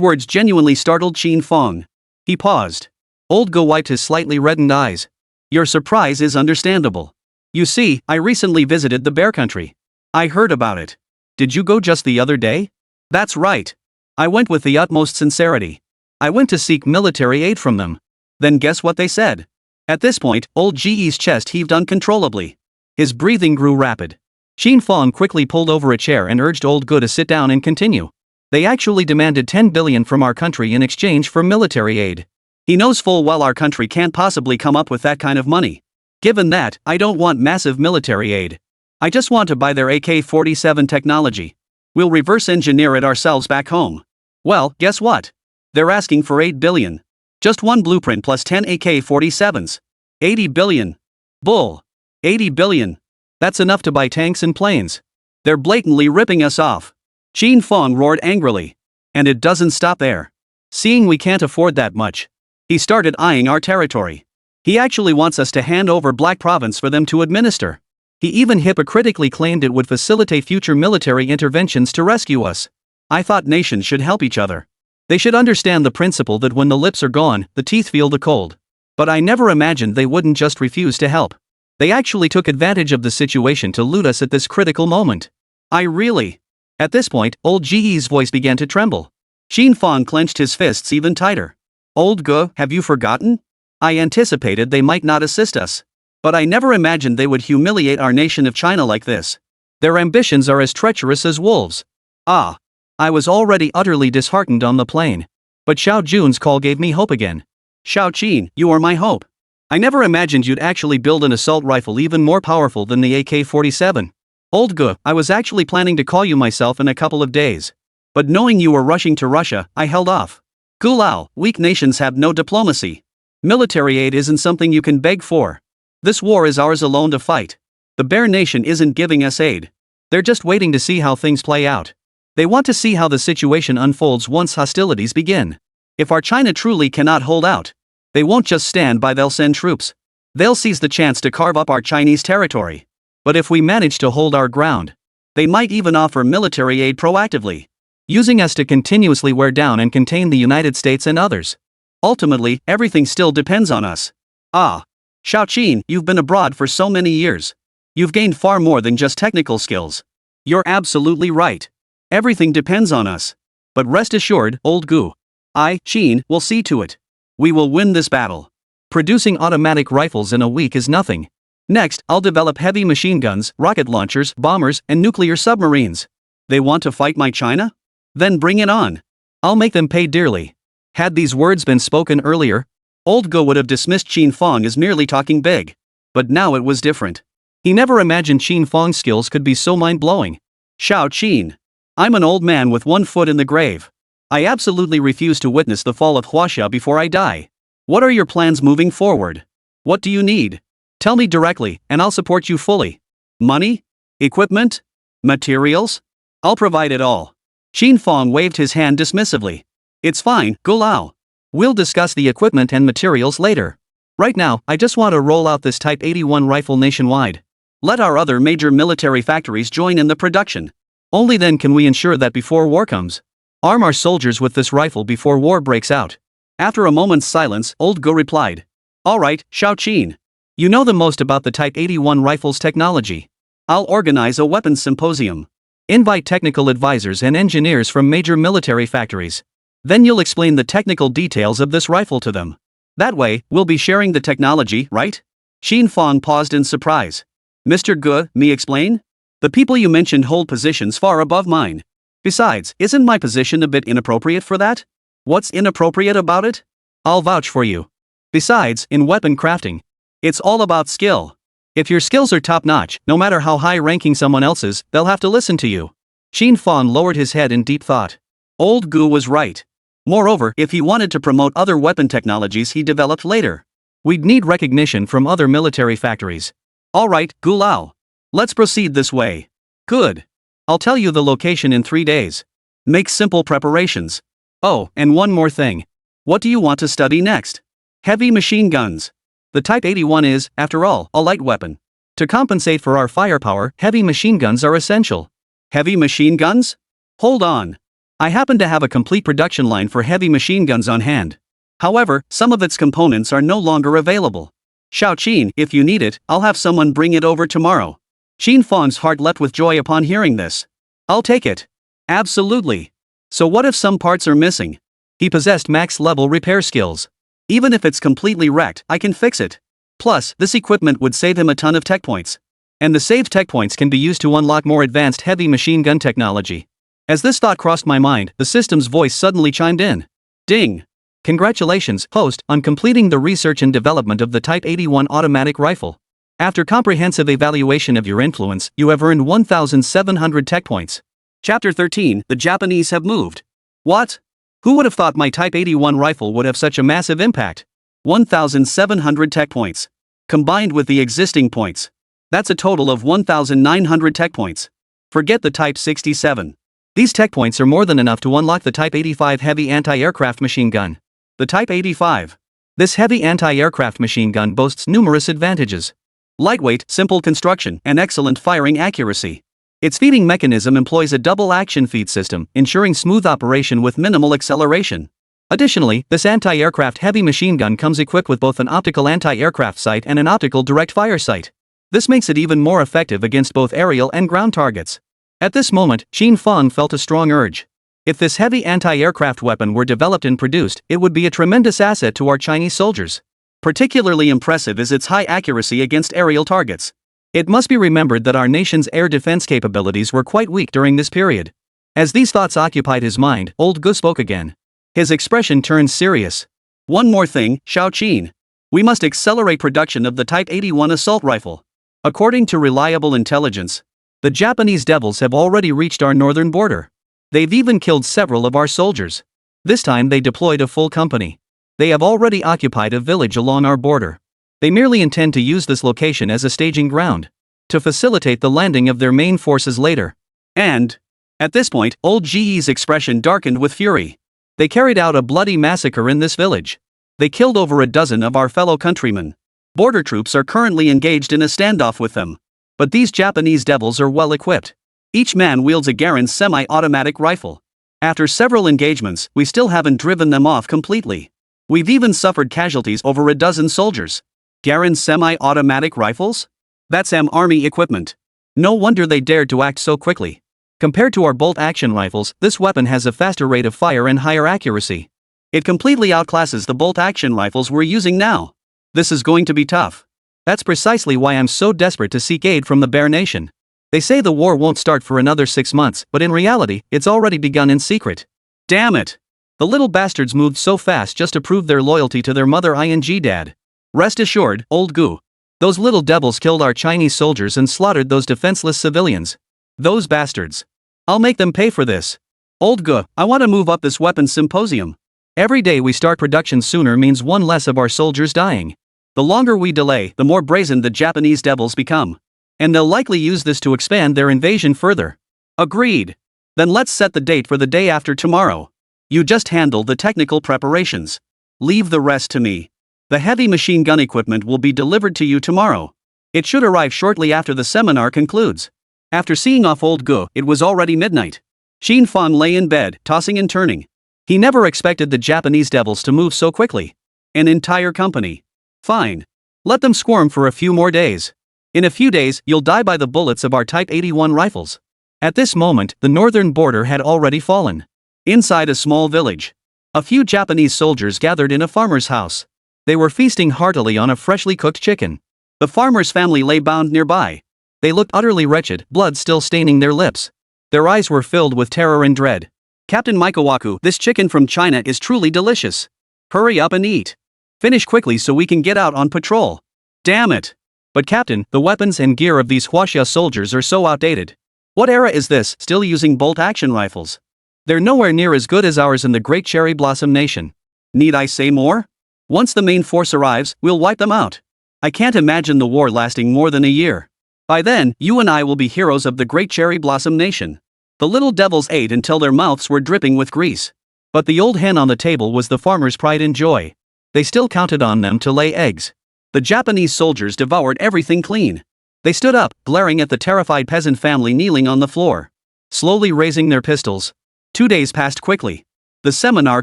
words genuinely startled Qin Fang. He paused. Old Gu wiped his slightly reddened eyes. Your surprise is understandable. You see, I recently visited the bear country. I heard about it. Did you go just the other day? That's right. I went with the utmost sincerity. I went to seek military aid from them. Then guess what they said? At this point, old Ge's chest heaved uncontrollably. His breathing grew rapid. Qin Fang quickly pulled over a chair and urged old Gu to sit down and continue. They actually demanded 10 billion from our country in exchange for military aid. He knows full well our country can't possibly come up with that kind of money. Given that, I don't want massive military aid. I just want to buy their AK-47 technology. We'll reverse engineer it ourselves back home. Well, guess what? They're asking for 8 billion. Just one blueprint plus 10 AK-47s. 80 billion. Bull. 80 billion. That's enough to buy tanks and planes. They're blatantly ripping us off. Qin Fang roared angrily. And it doesn't stop there. Seeing we can't afford that much, he started eyeing our territory. He actually wants us to hand over Black Province for them to administer. He even hypocritically claimed it would facilitate future military interventions to rescue us. I thought nations should help each other. They should understand the principle that when the lips are gone, the teeth feel the cold. But I never imagined they wouldn't just refuse to help. They actually took advantage of the situation to loot us at this critical moment. At this point, old Ge's voice began to tremble. Qin Fang clenched his fists even tighter. Old Gu, have you forgotten? I anticipated they might not assist us. But I never imagined they would humiliate our nation of China like this. Their ambitions are as treacherous as wolves. Ah. I was already utterly disheartened on the plane. But Xiao Jun's call gave me hope again. Xiao Qin, you are my hope. I never imagined you'd actually build an assault rifle even more powerful than the AK-47. Old Gu, I was actually planning to call you myself in a couple of days. But knowing you were rushing to Russia, I held off. Gu Lao, weak nations have no diplomacy. Military aid isn't something you can beg for. This war is ours alone to fight. The Bear Nation isn't giving us aid. They're just waiting to see how things play out. They want to see how the situation unfolds once hostilities begin. If our China truly cannot hold out, they won't just stand by, they'll send troops. They'll seize the chance to carve up our Chinese territory. But if we manage to hold our ground, they might even offer military aid proactively, using us to continuously wear down and contain the United States and others. Ultimately, everything still depends on us. Ah, Xiaoqin, you've been abroad for so many years. You've gained far more than just technical skills. You're absolutely right. Everything depends on us. But rest assured, old Gu, I, Qin, will see to it. We will win this battle. Producing automatic rifles in a week is nothing. Next, I'll develop heavy machine guns, rocket launchers, bombers, and nuclear submarines. They want to fight my China? Then bring it on. I'll make them pay dearly. Had these words been spoken earlier, old Go would have dismissed Qin Fang as merely talking big. But now it was different. He never imagined Qin Fang's skills could be so mind-blowing. Xiaoqin, I'm an old man with one foot in the grave. I absolutely refuse to witness the fall of Huaxia before I die. What are your plans moving forward? What do you need? Tell me directly, and I'll support you fully. Money? Equipment? Materials? I'll provide it all. Qin Fang waved his hand dismissively. It's fine, Gulao. We'll discuss the equipment and materials later. Right now, I just want to roll out this Type 81 rifle nationwide. Let our other major military factories join in the production. Only then can we ensure that before war comes, arm our soldiers with this rifle before war breaks out. After a moment's silence, old Go replied. All right, Xiaoqin. You know the most about the Type 81 rifle's technology. I'll organize a weapons symposium. Invite technical advisors and engineers from major military factories. Then you'll explain the technical details of this rifle to them. That way, we'll be sharing the technology, right? Qin Fang paused in surprise. Mr. Gu, me explain? The people you mentioned hold positions far above mine. Besides, isn't my position a bit inappropriate for that? What's inappropriate about it? I'll vouch for you. Besides, in weapon crafting, it's all about skill. If your skills are top-notch, no matter how high-ranking someone else is, they'll have to listen to you. Qin Fang lowered his head in deep thought. Old Gu was right. Moreover, if he wanted to promote other weapon technologies he developed later, we'd need recognition from other military factories. All right, Gulao. Let's proceed this way. Good. I'll tell you the location in 3 days. Make simple preparations. Oh, and one more thing. What do you want to study next? Heavy machine guns. The Type 81 is, after all, a light weapon. To compensate for our firepower, heavy machine guns are essential. Heavy machine guns? Hold on. I happen to have a complete production line for heavy machine guns on hand. However, some of its components are no longer available. Xiaoqin, if you need it, I'll have someone bring it over tomorrow. Qin Fang's heart leapt with joy upon hearing this. I'll take it. Absolutely. So what if some parts are missing? He possessed max-level repair skills. Even if it's completely wrecked, I can fix it. Plus, this equipment would save him a ton of tech points. And the saved tech points can be used to unlock more advanced heavy machine gun technology. As this thought crossed my mind, the system's voice suddenly chimed in. Ding! Congratulations, host, on completing the research and development of the Type 81 automatic rifle. After comprehensive evaluation of your influence, you have earned 1,700 tech points. Chapter 13, The Japanese Have Moved. What? Who would have thought my Type 81 rifle would have such a massive impact? 1,700 tech points. Combined with the existing points, that's a total of 1,900 tech points. Forget the Type 67. These tech points are more than enough to unlock the Type 85 heavy anti-aircraft machine gun. The Type 85. This heavy anti-aircraft machine gun boasts numerous advantages. Lightweight, simple construction, and excellent firing accuracy. Its feeding mechanism employs a double-action feed system, ensuring smooth operation with minimal acceleration. Additionally, this anti-aircraft heavy machine gun comes equipped with both an optical anti-aircraft sight and an optical direct-fire sight. This makes it even more effective against both aerial and ground targets. At this moment, Qin Fang felt a strong urge. If this heavy anti-aircraft weapon were developed and produced, it would be a tremendous asset to our Chinese soldiers. Particularly impressive is its high accuracy against aerial targets. It must be remembered that our nation's air defense capabilities were quite weak during this period. As these thoughts occupied his mind, old Gu spoke again. His expression turned serious. One more thing, Xiaoqin. We must accelerate production of the Type 81 assault rifle. According to reliable intelligence, the Japanese devils have already reached our northern border. They've even killed several of our soldiers. This time they deployed a full company. They have already occupied a village along our border. They merely intend to use this location as a staging ground, to facilitate the landing of their main forces later. And, at this point, old Ji's expression darkened with fury. They carried out a bloody massacre in this village. They killed over a dozen of our fellow countrymen. Border troops are currently engaged in a standoff with them. But these Japanese devils are well equipped. Each man wields a Garand semi-automatic rifle. After several engagements, we still haven't driven them off completely. We've even suffered casualties over a dozen soldiers. Garand semi-automatic rifles? That's army equipment. No wonder they dared to act so quickly. Compared to our bolt-action rifles, this weapon has a faster rate of fire and higher accuracy. It completely outclasses the bolt-action rifles we're using now. This is going to be tough. That's precisely why I'm so desperate to seek aid from the Bear Nation. They say the war won't start for another 6 months, but in reality, it's already begun in secret. Damn it! The little bastards moved so fast just to prove their loyalty to their mother dad. Rest assured, old goo. Those little devils killed our Chinese soldiers and slaughtered those defenseless civilians. Those bastards. I'll make them pay for this. Old goo, I want to move up this weapons symposium. Every day we start production sooner means one less of our soldiers dying. The longer we delay, the more brazen the Japanese devils become. And they'll likely use this to expand their invasion further. Agreed. Then let's set the date for the day after tomorrow. You just handle the technical preparations. Leave the rest to me. The heavy machine gun equipment will be delivered to you tomorrow. It should arrive shortly after the seminar concludes. After seeing off old Gu, it was already midnight. Qin Fang lay in bed, tossing and turning. He never expected the Japanese devils to move so quickly. An entire company. Fine. Let them squirm for a few more days. In a few days, you'll die by the bullets of our Type 81 rifles. At this moment, the northern border had already fallen. Inside a small village, a few Japanese soldiers gathered in a farmer's house. They were feasting heartily on a freshly cooked chicken. The farmer's family lay bound nearby. They looked utterly wretched, blood still staining their lips. Their eyes were filled with terror and dread. Captain Mikawaku, this chicken from China is truly delicious. Hurry up and eat. Finish quickly so we can get out on patrol. Damn it. But Captain, the weapons and gear of these Huaxia soldiers are so outdated. What era is this, still using bolt-action rifles? They're nowhere near as good as ours in the Great Cherry Blossom Nation. Need I say more? Once the main force arrives, we'll wipe them out. I can't imagine the war lasting more than a year. By then, you and I will be heroes of the Great Cherry Blossom Nation. The little devils ate until their mouths were dripping with grease. But the old hen on the table was the farmer's pride and joy. They still counted on them to lay eggs. The Japanese soldiers devoured everything clean. They stood up, glaring at the terrified peasant family kneeling on the floor. Slowly raising their pistols. 2 days passed quickly. The seminar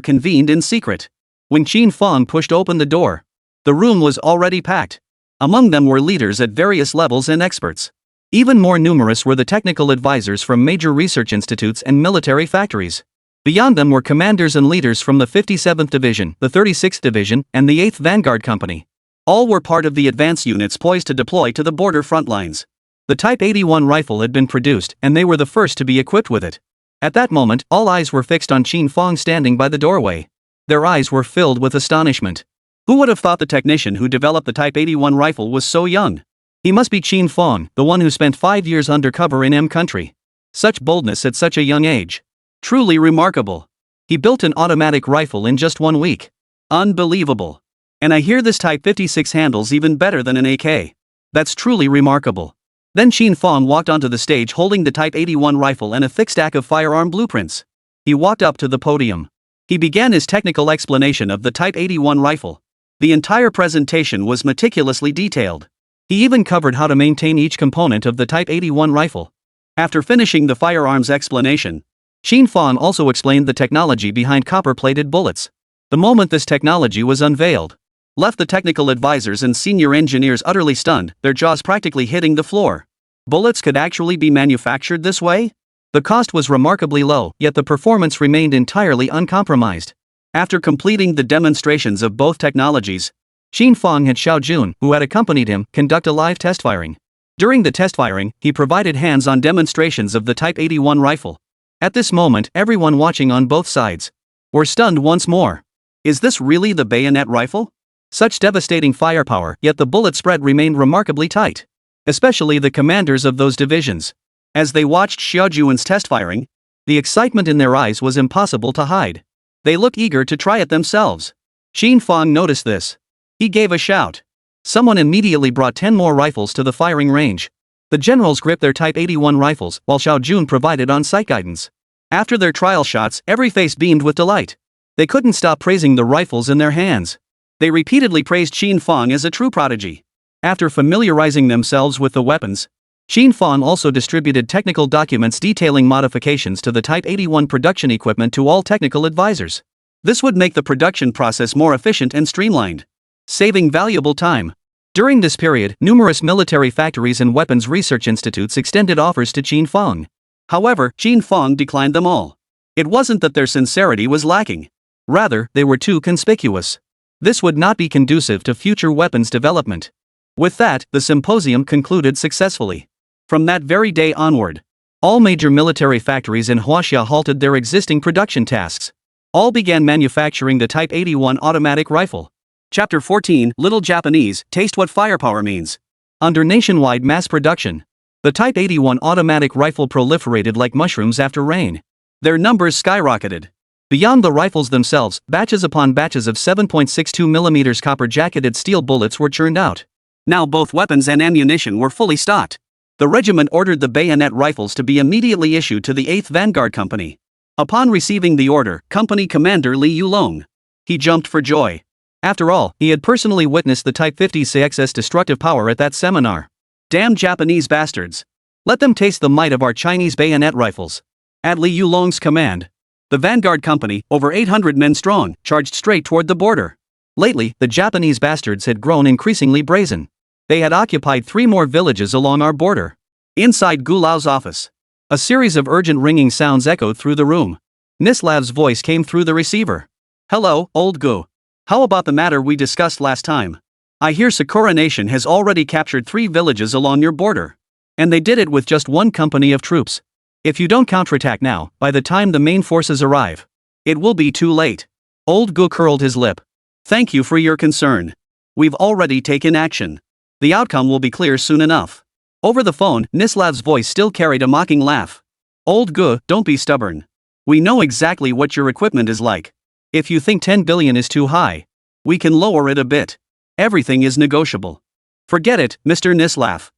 convened in secret. When Qin Fang pushed open the door, the room was already packed. Among them were leaders at various levels and experts. Even more numerous were the technical advisors from major research institutes and military factories. Beyond them were commanders and leaders from the 57th Division, the 36th Division, and the 8th Vanguard Company. All were part of the advance units poised to deploy to the border front lines. The Type 81 rifle had been produced, and they were the first to be equipped with it. At that moment, all eyes were fixed on Qin Fang standing by the doorway. Their eyes were filled with astonishment. Who would have thought the technician who developed the Type 81 rifle was so young? He must be Qin Fang, the one who spent 5 years undercover in M country. Such boldness at such a young age. Truly remarkable. He built an automatic rifle in just 1 week. Unbelievable. And I hear this Type 56 handles even better than an AK. That's truly remarkable. Then Qin Fang walked onto the stage holding the Type 81 rifle and a thick stack of firearm blueprints. He walked up to the podium. He began his technical explanation of the Type 81 rifle. The entire presentation was meticulously detailed. He even covered how to maintain each component of the Type 81 rifle. After finishing the firearms explanation, Qin Fang also explained the technology behind copper-plated bullets. The moment this technology was unveiled, left the technical advisors and senior engineers utterly stunned, their jaws practically hitting the floor. Bullets could actually be manufactured this way? The cost was remarkably low, yet the performance remained entirely uncompromised. After completing the demonstrations of both technologies, Qin Fang had Xiao Jun, who had accompanied him, conduct a live test firing. During the test firing, he provided hands-on demonstrations of the Type 81 rifle. At this moment, everyone watching on both sides were stunned once more. Is this really the bayonet rifle? Such devastating firepower, yet the bullet spread remained remarkably tight. Especially the commanders of those divisions. As they watched Xiao Jun's test firing, the excitement in their eyes was impossible to hide. They looked eager to try it themselves. Qin Fang noticed this. He gave a shout. Someone immediately brought 10 more rifles to the firing range. The generals gripped their Type 81 rifles, while Xiao Jun provided on-site guidance. After their trial shots, every face beamed with delight. They couldn't stop praising the rifles in their hands. They repeatedly praised Qin Fang as a true prodigy. After familiarizing themselves with the weapons, Qin Fang also distributed technical documents detailing modifications to the Type 81 production equipment to all technical advisors. This would make the production process more efficient and streamlined, saving valuable time. During this period, numerous military factories and weapons research institutes extended offers to Qin Fang. However, Qin Fang declined them all. It wasn't that their sincerity was lacking. Rather, they were too conspicuous. This would not be conducive to future weapons development. With that, the symposium concluded successfully. From that very day onward, all major military factories in Huaxia halted their existing production tasks. All began manufacturing the Type 81 automatic rifle. Chapter 14, Little Japanese, Taste What Firepower Means. Under nationwide mass production, the Type 81 automatic rifle proliferated like mushrooms after rain. Their numbers skyrocketed. Beyond the rifles themselves, batches upon batches of 7.62mm copper-jacketed steel bullets were churned out. Now both weapons and ammunition were fully stocked. The regiment ordered the bayonet rifles to be immediately issued to the 8th Vanguard Company. Upon receiving the order, Company Commander Li Yulong, he jumped for joy. After all, he had personally witnessed the Type 50's destructive power at that seminar. Damn Japanese bastards. Let them taste the might of our Chinese bayonet rifles. At Li Yulong's command, the Vanguard Company, over 800 men strong, charged straight toward the border. Lately, the Japanese bastards had grown increasingly brazen. They had occupied 3 more villages along our border. Inside Gu Lao's office, a series of urgent ringing sounds echoed through the room. Nislav's voice came through the receiver. Hello, old Gu. How about the matter we discussed last time? I hear Sakura Nation has already captured 3 villages along your border. And they did it with just 1 company of troops. If you don't counterattack now, by the time the main forces arrive, it will be too late. Old Gu curled his lip. Thank you for your concern. We've already taken action. The outcome will be clear soon enough. Over the phone, Nislav's voice still carried a mocking laugh. Old Gu, don't be stubborn. We know exactly what your equipment is like. If you think 10 billion is too high, we can lower it a bit. Everything is negotiable. Forget it, Mr. Nislav.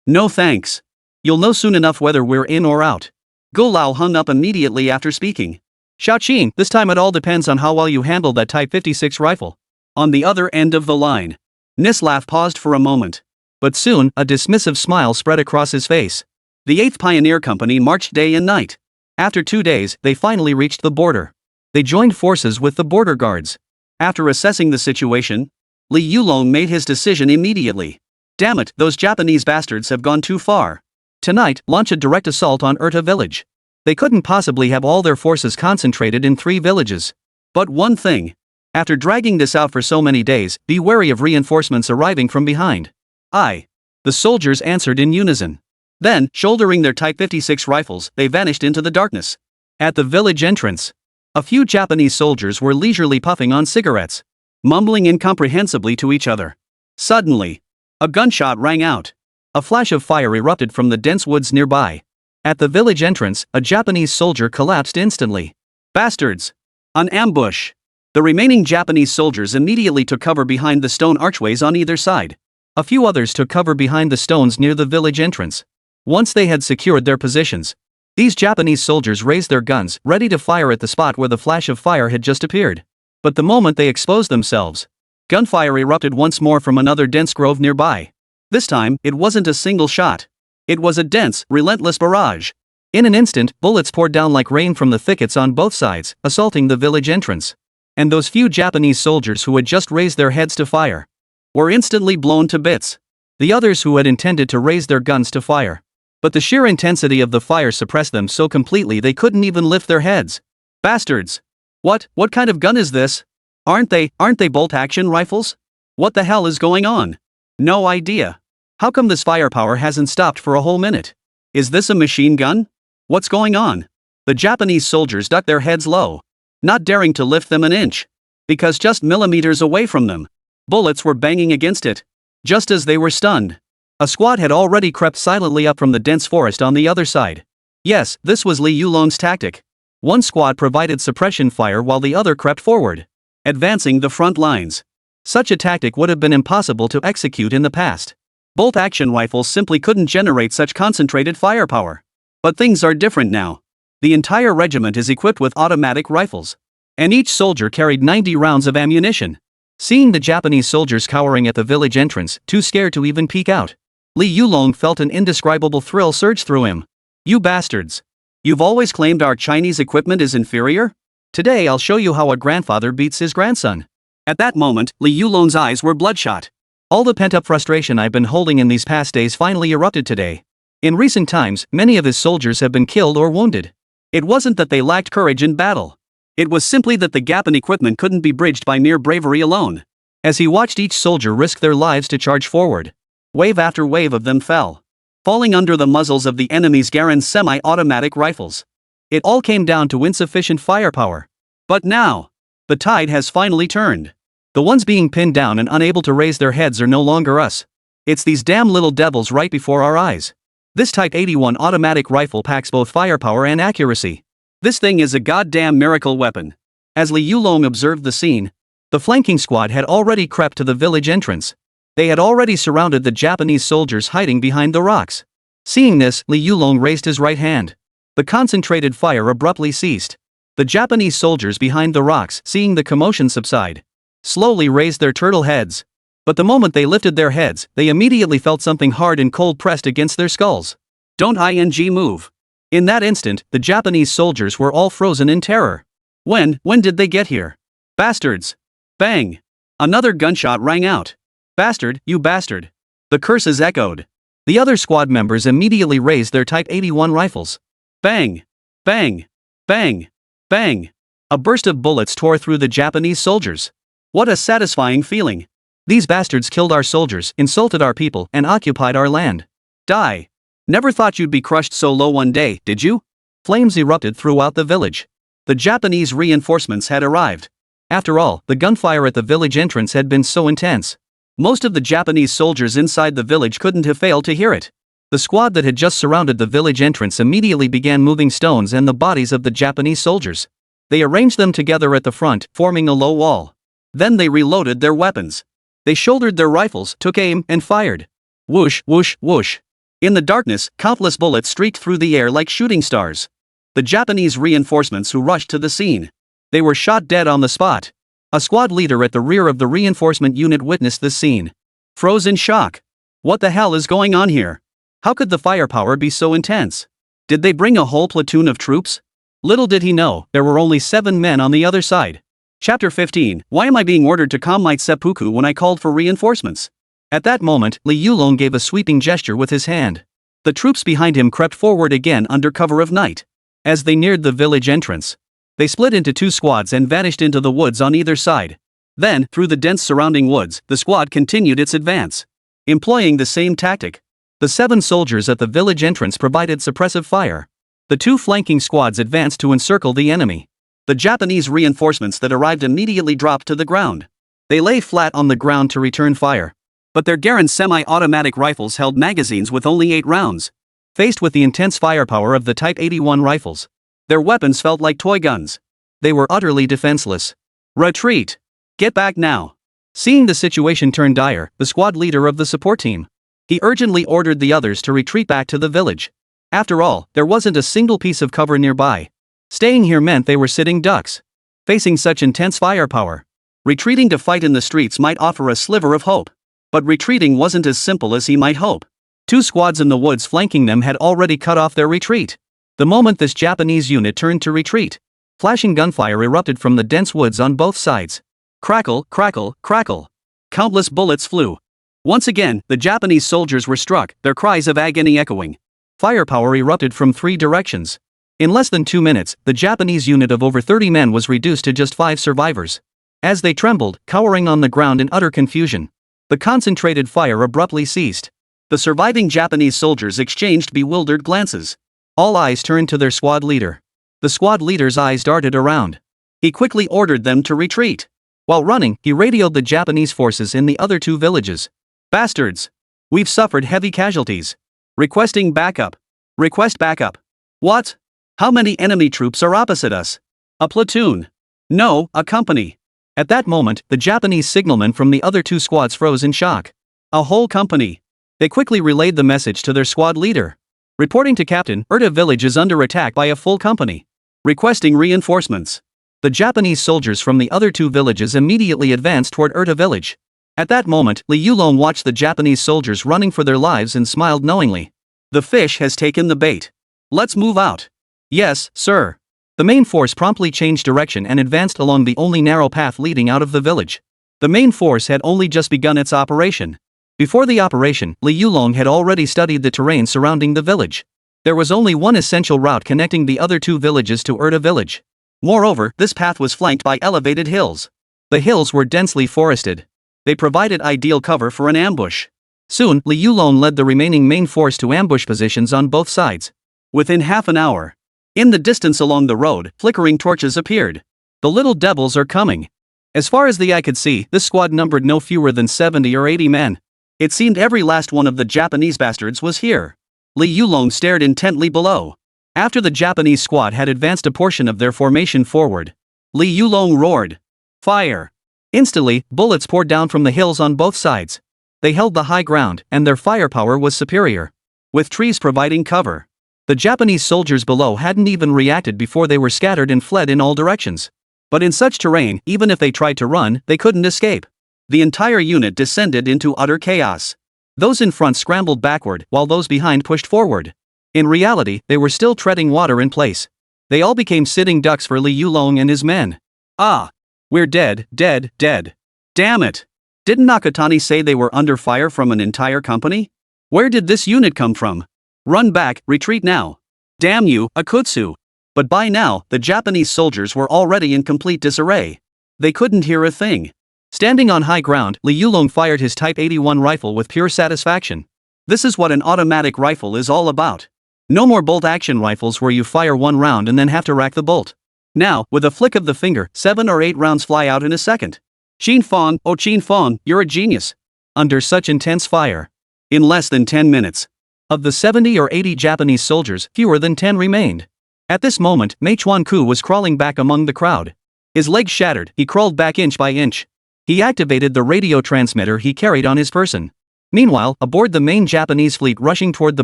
No thanks. You'll know soon enough whether we're in or out. Gu Lao hung up immediately after speaking. Xiaoqin, this time it all depends on how well you handle that Type 56 rifle. On the other end of the line, Nislav paused for a moment. But soon, a dismissive smile spread across his face. The 8th Pioneer Company marched day and night. After 2 days, they finally reached the border. They joined forces with the border guards. After assessing the situation, Li Yulong made his decision immediately. Damn it, those Japanese bastards have gone too far. Tonight, launch a direct assault on Urta village. They couldn't possibly have all their forces concentrated in 3 villages. But one thing. After dragging this out for so many days, be wary of reinforcements arriving from behind. Aye. The soldiers answered in unison. Then, shouldering their Type 56 rifles, they vanished into the darkness. At the village entrance, a few Japanese soldiers were leisurely puffing on cigarettes, mumbling incomprehensibly to each other. Suddenly, a gunshot rang out. A flash of fire erupted from the dense woods nearby. At the village entrance, a Japanese soldier collapsed instantly. Bastards! An ambush! The remaining Japanese soldiers immediately took cover behind the stone archways on either side. A few others took cover behind the stones near the village entrance. Once they had secured their positions, these Japanese soldiers raised their guns, ready to fire at the spot where the flash of fire had just appeared. But the moment they exposed themselves, gunfire erupted once more from another dense grove nearby. This time, it wasn't a single shot. It was a dense, relentless barrage. In an instant, bullets poured down like rain from the thickets on both sides, assaulting the village entrance. And those few Japanese soldiers who had just raised their heads to fire were instantly blown to bits. The others who had intended to raise their guns to fire. But the sheer intensity of the fire suppressed them so completely they couldn't even lift their heads. Bastards! What kind of gun is this? Aren't they bolt-action rifles? What the hell is going on? No idea. How come this firepower hasn't stopped for a whole minute? Is this a machine gun? What's going on? The Japanese soldiers ducked their heads low, not daring to lift them an inch. Because just millimeters away from them, bullets were banging against it. Just as they were stunned, a squad had already crept silently up from the dense forest on the other side. Yes, this was Li Yulong's tactic. One squad provided suppression fire while the other crept forward, advancing the front lines. Such a tactic would have been impossible to execute in the past. Bolt-action rifles simply couldn't generate such concentrated firepower. But things are different now. The entire regiment is equipped with automatic rifles. and each soldier carried 90 rounds of ammunition. Seeing the Japanese soldiers cowering at the village entrance, too scared to even peek out, Li Yulong felt an indescribable thrill surge through him. You bastards! You've always claimed our Chinese equipment is inferior? Today I'll show you how a grandfather beats his grandson. At that moment, Li Yulong's eyes were bloodshot. All the pent-up frustration I've been holding in these past days finally erupted today. In recent times, many of his soldiers have been killed or wounded. It wasn't that they lacked courage in battle. It was simply that the gap in equipment couldn't be bridged by mere bravery alone. As he watched each soldier risk their lives to charge forward, wave after wave of them fell, falling under the muzzles of the enemy's Garand semi-automatic rifles. It all came down to insufficient firepower. But now, the tide has finally turned. The ones being pinned down and unable to raise their heads are no longer us. It's these damn little devils right before our eyes. This Type 81 automatic rifle packs both firepower and accuracy. This thing is a goddamn miracle weapon. As Li Yulong observed the scene, the flanking squad had already crept to the village entrance. They had already surrounded the Japanese soldiers hiding behind the rocks. Seeing this, Li Yulong raised his right hand. The concentrated fire abruptly ceased. The Japanese soldiers behind the rocks, seeing the commotion subside, slowly raised their turtle heads. But the moment they lifted their heads, they immediately felt something hard and cold pressed against their skulls. Don't move. In that instant, the Japanese soldiers were all frozen in terror. When did they get here? Bastards! Bang! Another gunshot rang out. Bastard, you bastard! The curses echoed. The other squad members immediately raised their Type 81 rifles. Bang! Bang! Bang! Bang! A burst of bullets tore through the Japanese soldiers. What a satisfying feeling! These bastards killed our soldiers, insulted our people, and occupied our land. Die! Never thought you'd be crushed so low one day, did you? Flames erupted throughout the village. The Japanese reinforcements had arrived. After all, the gunfire at the village entrance had been so intense. Most of the Japanese soldiers inside the village couldn't have failed to hear it. The squad that had just surrounded the village entrance immediately began moving stones and the bodies of the Japanese soldiers. They arranged them together at the front, forming a low wall. Then they reloaded their weapons. They shouldered their rifles, took aim, and fired. Whoosh, whoosh, whoosh. In the darkness, countless bullets streaked through the air like shooting stars. The Japanese reinforcements who rushed to the scene. They were shot dead on the spot. A squad leader at the rear of the reinforcement unit witnessed this scene. Froze in shock. What the hell is going on here? How could the firepower be so intense? Did they bring a whole platoon of troops? Little did he know, there were only 7 men on the other side. Chapter 15, Why am I being ordered to calm my seppuku when I called for reinforcements? At that moment, Li Yulong gave a sweeping gesture with his hand. The troops behind him crept forward again under cover of night. As they neared the village entrance, they split into 2 squads and vanished into the woods on either side. Then, through the dense surrounding woods, the squad continued its advance. Employing the same tactic, the 7 soldiers at the village entrance provided suppressive fire. The 2 flanking squads advanced to encircle the enemy. The Japanese reinforcements that arrived immediately dropped to the ground. They lay flat on the ground to return fire. But their Garand semi-automatic rifles held magazines with only 8 rounds. Faced with the intense firepower of the Type 81 rifles, their weapons felt like toy guns. They were utterly defenseless. Retreat! Get back now! Seeing the situation turn dire, the squad leader of the support team, he urgently ordered the others to retreat back to the village. After all, there wasn't a single piece of cover nearby. Staying here meant they were sitting ducks. Facing such intense firepower, retreating to fight in the streets might offer a sliver of hope. But retreating wasn't as simple as he might hope. 2 squads in the woods flanking them had already cut off their retreat. The moment this Japanese unit turned to retreat, flashing gunfire erupted from the dense woods on both sides. Crackle, crackle, crackle. Countless bullets flew. Once again, the Japanese soldiers were struck, their cries of agony echoing. Firepower erupted from 3 directions. In less than 2 minutes, the Japanese unit of over 30 men was reduced to just 5 survivors. As they trembled, cowering on the ground in utter confusion, the concentrated fire abruptly ceased. The surviving Japanese soldiers exchanged bewildered glances. All eyes turned to their squad leader. The squad leader's eyes darted around. He quickly ordered them to retreat. While running, he radioed the Japanese forces in the other 2 villages. Bastards! We've suffered heavy casualties. Requesting backup. Request backup. What? How many enemy troops are opposite us? A platoon. No, a company. At that moment, the Japanese signalmen from the other 2 squads froze in shock. A whole company. They quickly relayed the message to their squad leader. Reporting to Captain, Urta village is under attack by a full company. Requesting reinforcements. The Japanese soldiers from the other two villages immediately advanced toward Urta village. At that moment, Li Yulong watched the Japanese soldiers running for their lives and smiled knowingly. The fish has taken the bait. Let's move out. Yes, sir. The main force promptly changed direction and advanced along the only narrow path leading out of the village. The main force had only just begun its operation. Before the operation, Li Yulong had already studied the terrain surrounding the village. There was only one essential route connecting the other two villages to Urta village. Moreover, this path was flanked by elevated hills. The hills were densely forested. They provided ideal cover for an ambush. Soon, Li Yulong led the remaining main force to ambush positions on both sides. Within half an hour, in the distance along the road, flickering torches appeared. The little devils are coming. As far as the eye could see, this squad numbered no fewer than 70 or 80 men. It seemed every last one of the Japanese bastards was here. Li Yulong stared intently below. After the Japanese squad had advanced a portion of their formation forward, Li Yulong roared, "Fire!" Instantly, bullets poured down from the hills on both sides. They held the high ground, and their firepower was superior. With trees providing cover, the Japanese soldiers below hadn't even reacted before they were scattered and fled in all directions. But in such terrain, even if they tried to run, they couldn't escape. The entire unit descended into utter chaos. Those in front scrambled backward, while those behind pushed forward. In reality, they were still treading water in place. They all became sitting ducks for Li Yulong and his men. Ah! We're dead, dead, dead. Damn it! Didn't Nakatani say they were under fire from an entire company? Where did this unit come from? Run back, retreat now. Damn you, Akutsu! But by now, the Japanese soldiers were already in complete disarray. They couldn't hear a thing. Standing on high ground, Li Yulong fired his Type 81 rifle with pure satisfaction. This is what an automatic rifle is all about. No more bolt-action rifles where you fire one round and then have to rack the bolt. Now, with a flick of the finger, 7 or 8 rounds fly out in a second. Qin Fang, oh Qin Fang, you're a genius. Under such intense fire. In less than 10 minutes. Of the 70 or 80 Japanese soldiers, fewer than 10 remained. At this moment, Mei Chuanku was crawling back among the crowd. His legs shattered, he crawled back inch by inch. He activated the radio transmitter he carried on his person. Meanwhile, aboard the main Japanese fleet rushing toward the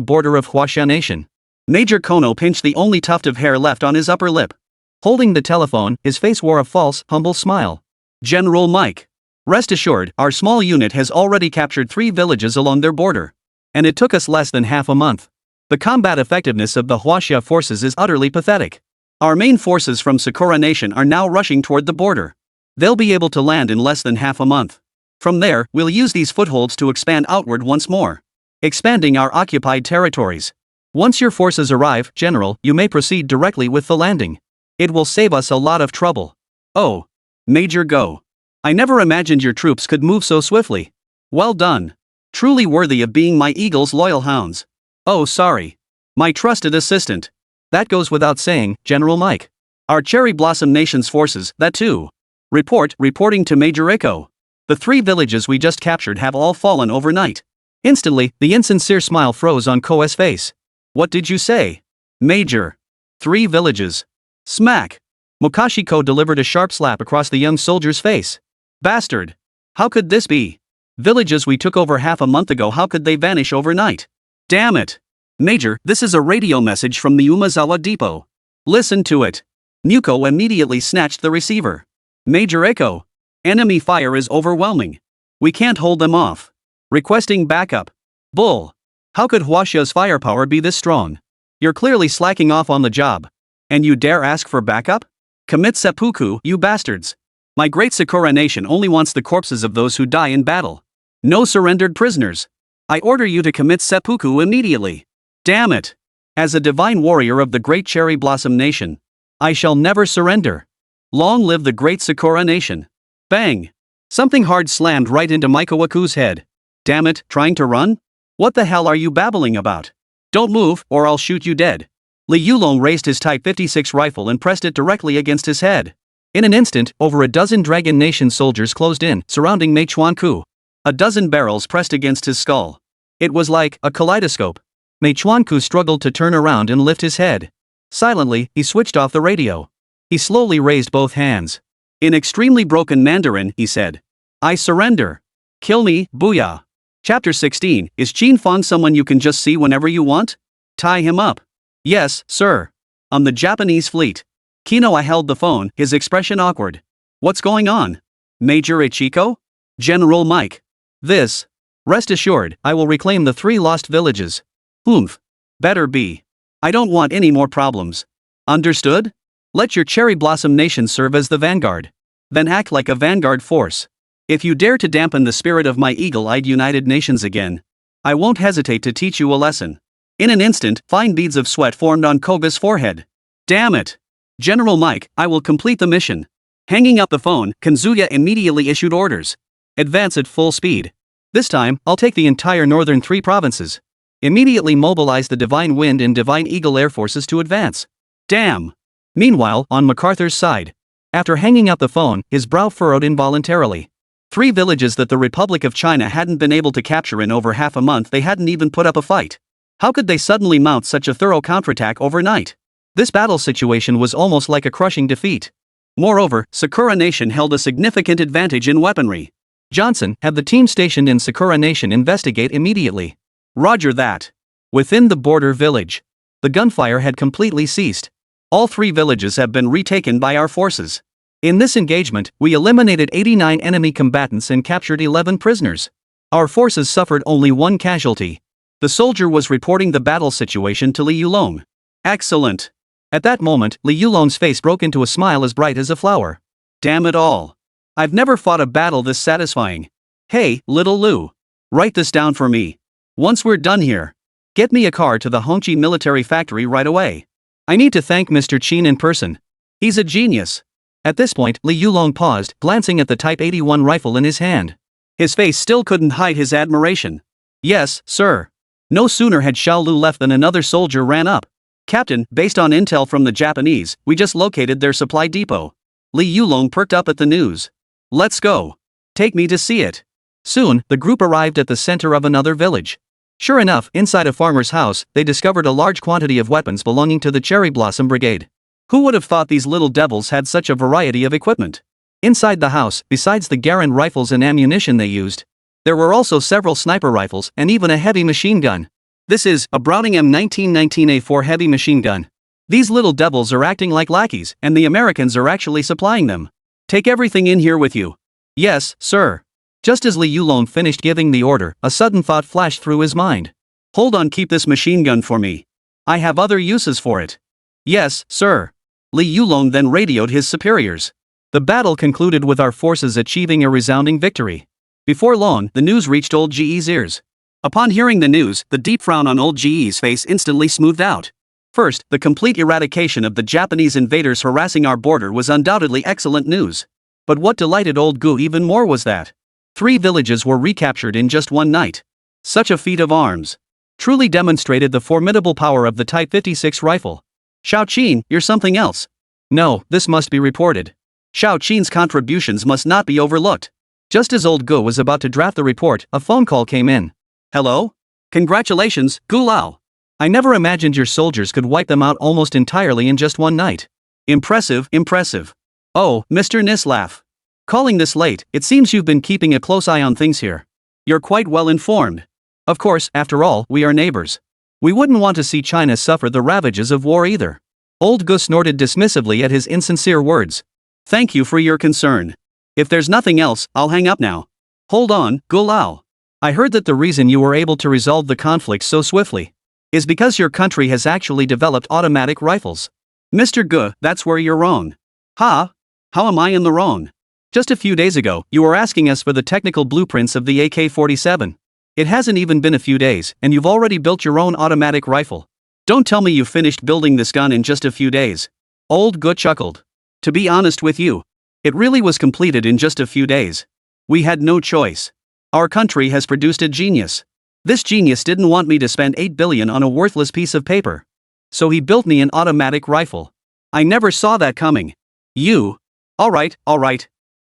border of Huaxia Nation, Major Kono pinched the only tuft of hair left on his upper lip. Holding the telephone, his face wore a false, humble smile. General Mike. Rest assured, our small unit has already captured 3 villages along their border. And it took us less than half a month. The combat effectiveness of the Huaxia forces is utterly pathetic. Our main forces from Sakura Nation are now rushing toward the border. They'll be able to land in less than half a month. From there, we'll use these footholds to expand outward once more, expanding our occupied territories. Once your forces arrive, General, you may proceed directly with the landing. It will save us a lot of trouble. Oh. Major Go. I never imagined your troops could move so swiftly. Well done. Truly worthy of being my eagle's loyal hounds. Oh sorry. My trusted assistant. That goes without saying, General Mike. Our Cherry Blossom Nation's forces, that too. Reporting to Major Echo. The 3 villages we just captured have all fallen overnight. Instantly, the insincere smile froze on Koe's face. What did you say? Major. 3 villages. Smack. Mokashiko delivered a sharp slap across the young soldier's face. Bastard. How could this be? Villages we took over half a month ago, how could they vanish overnight? Damn it. Major, this is a radio message from the Umazawa depot. Listen to it. Muko immediately snatched the receiver. Major Echo. Enemy fire is overwhelming. We can't hold them off. Requesting backup. Bull. How could Huaxia's firepower be this strong? You're clearly slacking off on the job. And you dare ask for backup? Commit seppuku, you bastards. My great Sakura Nation only wants the corpses of those who die in battle. No surrendered prisoners. I order you to commit seppuku immediately. Damn it. As a divine warrior of the great Cherry Blossom Nation, I shall never surrender. Long live the great Sakura Nation. Bang. Something hard slammed right into Mikowaku's head. Damn it, trying to run? What the hell are you babbling about? Don't move, or I'll shoot you dead. Li Yulong raised his Type 56 rifle and pressed it directly against his head. In an instant, over a dozen Dragon Nation soldiers closed in, surrounding Mei Chuanku. A dozen barrels pressed against his skull. It was like a kaleidoscope. Mei Chuanku struggled to turn around and lift his head. Silently, he switched off the radio. He slowly raised both hands. In extremely broken Mandarin, he said, I surrender. Kill me, booyah. Chapter 16, is Qin Fang someone you can just see whenever you want? Tie him up. Yes, sir. On the Japanese fleet. Kino held the phone, his expression awkward. What's going on? Major Ichiko? General Mike. This. Rest assured, I will reclaim the 3 lost villages. Oomph. Better be. I don't want any more problems. Understood? Let your cherry blossom nation serve as the vanguard. Then act like a vanguard force. If you dare to dampen the spirit of my eagle-eyed United Nations again, I won't hesitate to teach you a lesson. In an instant, fine beads of sweat formed on Koga's forehead. Damn it! General Mike, I will complete the mission. Hanging up the phone, Kanzuya immediately issued orders. Advance at full speed. This time, I'll take the entire northern 3 provinces. Immediately mobilize the Divine Wind and Divine Eagle Air Forces to advance. Damn! Meanwhile, on MacArthur's side. After hanging up the phone, his brow furrowed involuntarily. 3 villages that the Republic of China hadn't been able to capture in over half a month. They hadn't even put up a fight. How could they suddenly mount such a thorough counterattack overnight? This battle situation was almost like a crushing defeat. Moreover, Sakura Nation held a significant advantage in weaponry. Johnson had the team stationed in Sakura Nation investigate immediately. Roger that. Within the border village, the gunfire had completely ceased. All 3 villages have been retaken by our forces. In this engagement, we eliminated 89 enemy combatants and captured 11 prisoners. Our forces suffered only 1 casualty. The soldier was reporting the battle situation to Li Yulong. Excellent. At that moment, Li Yulong's face broke into a smile as bright as a flower. Damn it all. I've never fought a battle this satisfying. Hey, little Lu. Write this down for me. Once we're done here, get me a car to the Hongqi military factory right away. I need to thank Mr. Qin in person. He's a genius. At this point, Li Yulong paused, glancing at the Type 81 rifle in his hand. His face still couldn't hide his admiration. Yes, sir. No sooner had Xiao Lu left than another soldier ran up. Captain, based on intel from the Japanese, we just located their supply depot. Li Yulong perked up at the news. Let's go. Take me to see it. Soon, the group arrived at the center of another village. Sure enough, inside a farmer's house, they discovered a large quantity of weapons belonging to the Cherry Blossom Brigade. Who would have thought these little devils had such a variety of equipment? Inside the house, besides the Garand rifles and ammunition they used, there were also several sniper rifles and even a heavy machine gun. This is a Browning M1919A4 heavy machine gun. These little devils are acting like lackeys, and the Americans are actually supplying them. Take everything in here with you. Yes, sir. Just as Li Yulong finished giving the order, a sudden thought flashed through his mind. Hold on, keep this machine gun for me. I have other uses for it. Yes, sir. Li Yulong then radioed his superiors. The battle concluded with our forces achieving a resounding victory. Before long, the news reached old GE's ears. Upon hearing the news, the deep frown on old GE's face instantly smoothed out. First, the complete eradication of the Japanese invaders harassing our border was undoubtedly excellent news. But what delighted old Gu even more was that 3 villages were recaptured in just one night. Such a feat of arms truly demonstrated the formidable power of the Type 56 rifle. Xiao Qin, you're something else. No, this must be reported. Xiao Qin's contributions must not be overlooked. Just as old Gu was about to draft the report, a phone call came in. Hello? Congratulations, Gu Lao. I never imagined your soldiers could wipe them out almost entirely in just one night. Impressive, impressive. Oh, Mr. Nislav. Calling this late, it seems you've been keeping a close eye on things here. You're quite well informed. Of course, after all, we are neighbors. We wouldn't want to see China suffer the ravages of war either. Old Gu snorted dismissively at his insincere words. Thank you for your concern. If there's nothing else, I'll hang up now. Hold on, Gu Lao. I heard that the reason you were able to resolve the conflict so swiftly is because your country has actually developed automatic rifles. Mr. Gu, that's where you're wrong. Ha? How am I in the wrong? Just a few days ago, you were asking us for the technical blueprints of the AK-47. It hasn't even been a few days, and you've already built your own automatic rifle. Don't tell me you finished building this gun in just a few days. Old Gu chuckled. To be honest with you, it really was completed in just a few days. We had no choice. Our country has produced a genius. This genius didn't want me to spend 8 billion on a worthless piece of paper. So he built me an automatic rifle. I never saw that coming. You? Alright.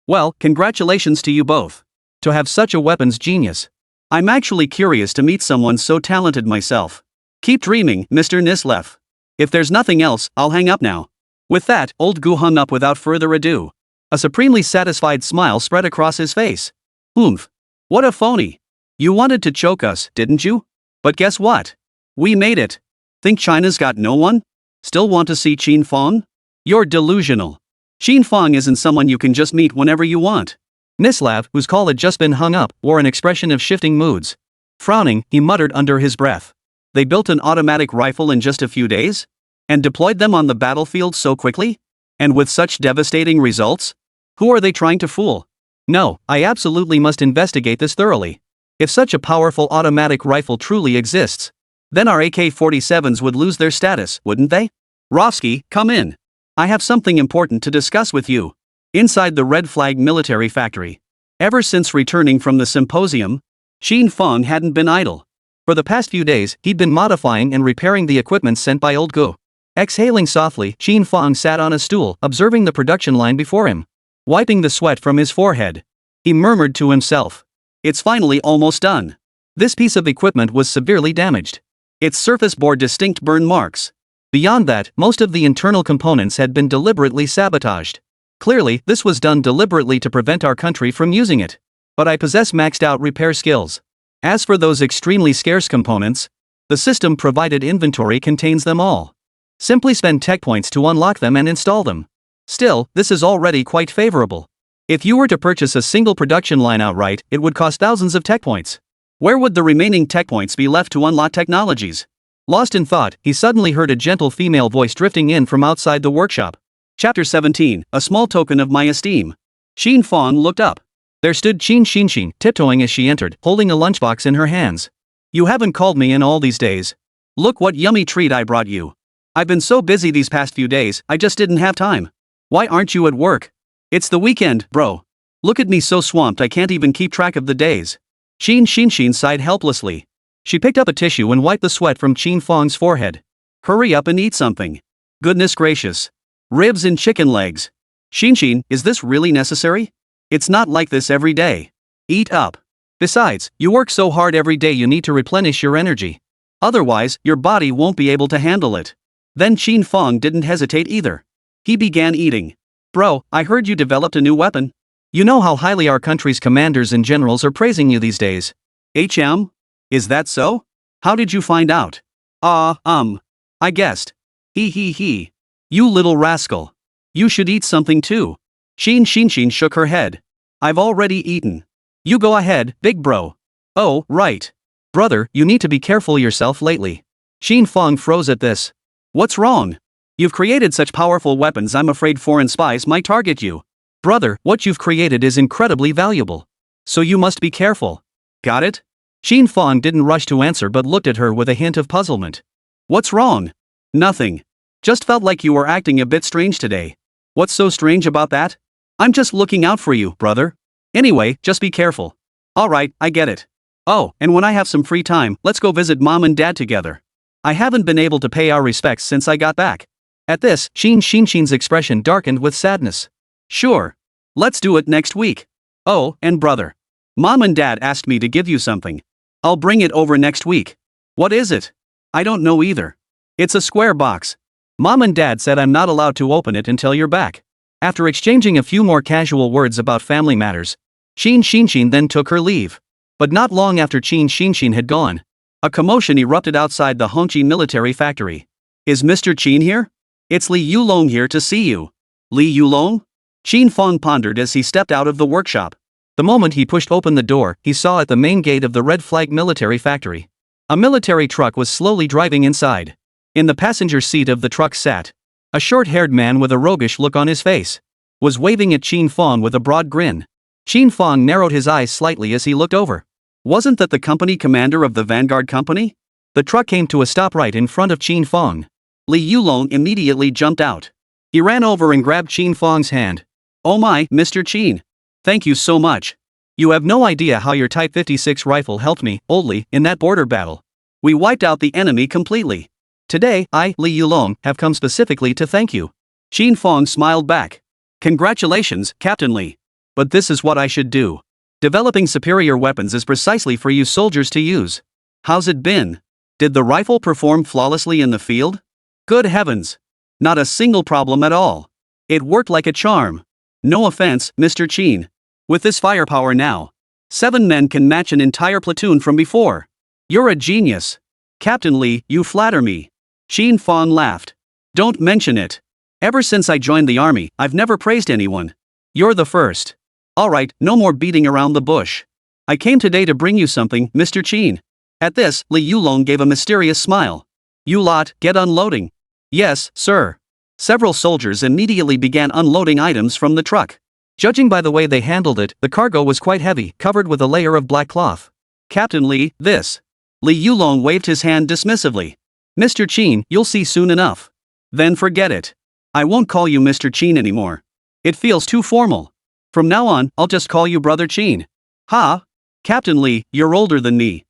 Well, congratulations to you both. To have such a weapons genius. I'm actually curious to meet someone so talented myself. Keep dreaming, Mr. Nislev. If there's nothing else, I'll hang up now. With that, old Gu hung up without further ado. A supremely satisfied smile spread across his face. Oomph. What a phony. You wanted to choke us, didn't you? But guess what? We made it. Think China's got no one? Still want to see Qin Fang? You're delusional. Qin Fang isn't someone you can just meet whenever you want. Nislav, whose call had just been hung up, wore an expression of shifting moods. Frowning, he muttered under his breath. They built an automatic rifle in just a few days? And deployed them on the battlefield so quickly? And with such devastating results? Who are they trying to fool? No, I absolutely must investigate this thoroughly. If such a powerful automatic rifle truly exists, then our AK-47s would lose their status, wouldn't they? Rovsky, come in. I have something important to discuss with you. Inside the Red Flag military factory. Ever since returning from the symposium, Qin Fang hadn't been idle. For the past few days, he'd been modifying and repairing the equipment sent by old Gu. Exhaling softly, Qin Fang sat on a stool, observing the production line before him. Wiping the sweat from his forehead, he murmured to himself. It's finally almost done. This piece of equipment was severely damaged. Its surface bore distinct burn marks. Beyond that, most of the internal components had been deliberately sabotaged. Clearly, this was done deliberately to prevent our country from using it. But I possess maxed out repair skills. As for those extremely scarce components, the system provided inventory contains them all. Simply spend tech points to unlock them and install them. Still, this is already quite favorable. If you were to purchase a single production line outright, it would cost thousands of tech points. Where would the remaining tech points be left to unlock technologies? Lost in thought, he suddenly heard a gentle female voice drifting in from outside the workshop. Chapter 17, A Small Token of My Esteem. Qin Fang looked up. There stood Qin Xinxin, tiptoeing as she entered, holding a lunchbox in her hands. You haven't called me in all these days. Look what yummy treat I brought you. I've been so busy these past few days, I just didn't have time. Why aren't you at work? It's the weekend, bro. Look at me so swamped I can't even keep track of the days. Qin Xinxin sighed helplessly. She picked up a tissue and wiped the sweat from Qin Fang's forehead. Hurry up and eat something. Goodness gracious. Ribs and chicken legs. Xinxin, is this really necessary? It's not like this every day. Eat up. Besides, you work so hard every day you need to replenish your energy. Otherwise, your body won't be able to handle it. Then Qin Fang didn't hesitate either. He began eating. Bro, I heard you developed a new weapon. You know how highly our country's commanders and generals are praising you these days. Is that so? How did you find out? I guessed. He. You little rascal. You should eat something too. Qin Xinxin shook her head. I've already eaten. You go ahead, big bro. Oh, right. Brother, you need to be careful yourself lately. Qin Fang froze at this. What's wrong? You've created such powerful weapons I'm afraid foreign spies might target you. Brother, what you've created is incredibly valuable. So you must be careful. Got it? Qin Fang didn't rush to answer but looked at her with a hint of puzzlement. What's wrong? Nothing. Just felt like you were acting a bit strange today. What's so strange about that? I'm just looking out for you, brother. Anyway, just be careful. Alright, I get it. Oh, and when I have some free time, let's go visit mom and dad together. I haven't been able to pay our respects since I got back. At this, Qin Xinxin's expression darkened with sadness. Sure. Let's do it next week. Oh, and brother. Mom and dad asked me to give you something. I'll bring it over next week. What is it? I don't know either. It's a square box. Mom and dad said I'm not allowed to open it until you're back. After exchanging a few more casual words about family matters, Qin Xinxin then took her leave. But not long after Qin Xinxin had gone, a commotion erupted outside the Hongqi military factory. Is Mr. Qin here? It's Li Yulong here to see you. Li Yulong? Qin Fang pondered as he stepped out of the workshop. The moment he pushed open the door, he saw at the main gate of the Red Flag military factory. A military truck was slowly driving inside. In the passenger seat of the truck sat a short-haired man with a roguish look on his face. Was waving at Qin Fang with a broad grin. Qin Fang narrowed his eyes slightly as he looked over. Wasn't that the company commander of the Vanguard Company? The truck came to a stop right in front of Qin Fang. Li Yulong immediately jumped out. He ran over and grabbed Qin Fang's hand. Oh my, Mr. Qin. Thank you so much. You have no idea how your Type 56 rifle helped me, Oldly, in that border battle. We wiped out the enemy completely. Today, I, Li Yulong, have come specifically to thank you. Qin Fang smiled back. Congratulations, Captain Li. But this is what I should do. Developing superior weapons is precisely for you soldiers to use. How's it been? Did the rifle perform flawlessly in the field? Good heavens. Not a single problem at all. It worked like a charm. No offense, Mr. Qin. With this firepower now, 7 men can match an entire platoon from before. You're a genius. Captain Li, you flatter me. Qin Fang laughed. Don't mention it. Ever since I joined the army, I've never praised anyone. You're the first. Alright, no more beating around the bush. I came today to bring you something, Mr. Qin. At this, Li Yulong gave a mysterious smile. You lot, get unloading. Yes, sir. Several soldiers immediately began unloading items from the truck. Judging by the way they handled it, the cargo was quite heavy, covered with a layer of black cloth. Captain Li, this. Li Yulong waved his hand dismissively. Mr. Qin, you'll see soon enough. Then forget it. I won't call you Mr. Qin anymore. It feels too formal. From now on, I'll just call you Brother Qin. Ha? Captain Li, you're older than me.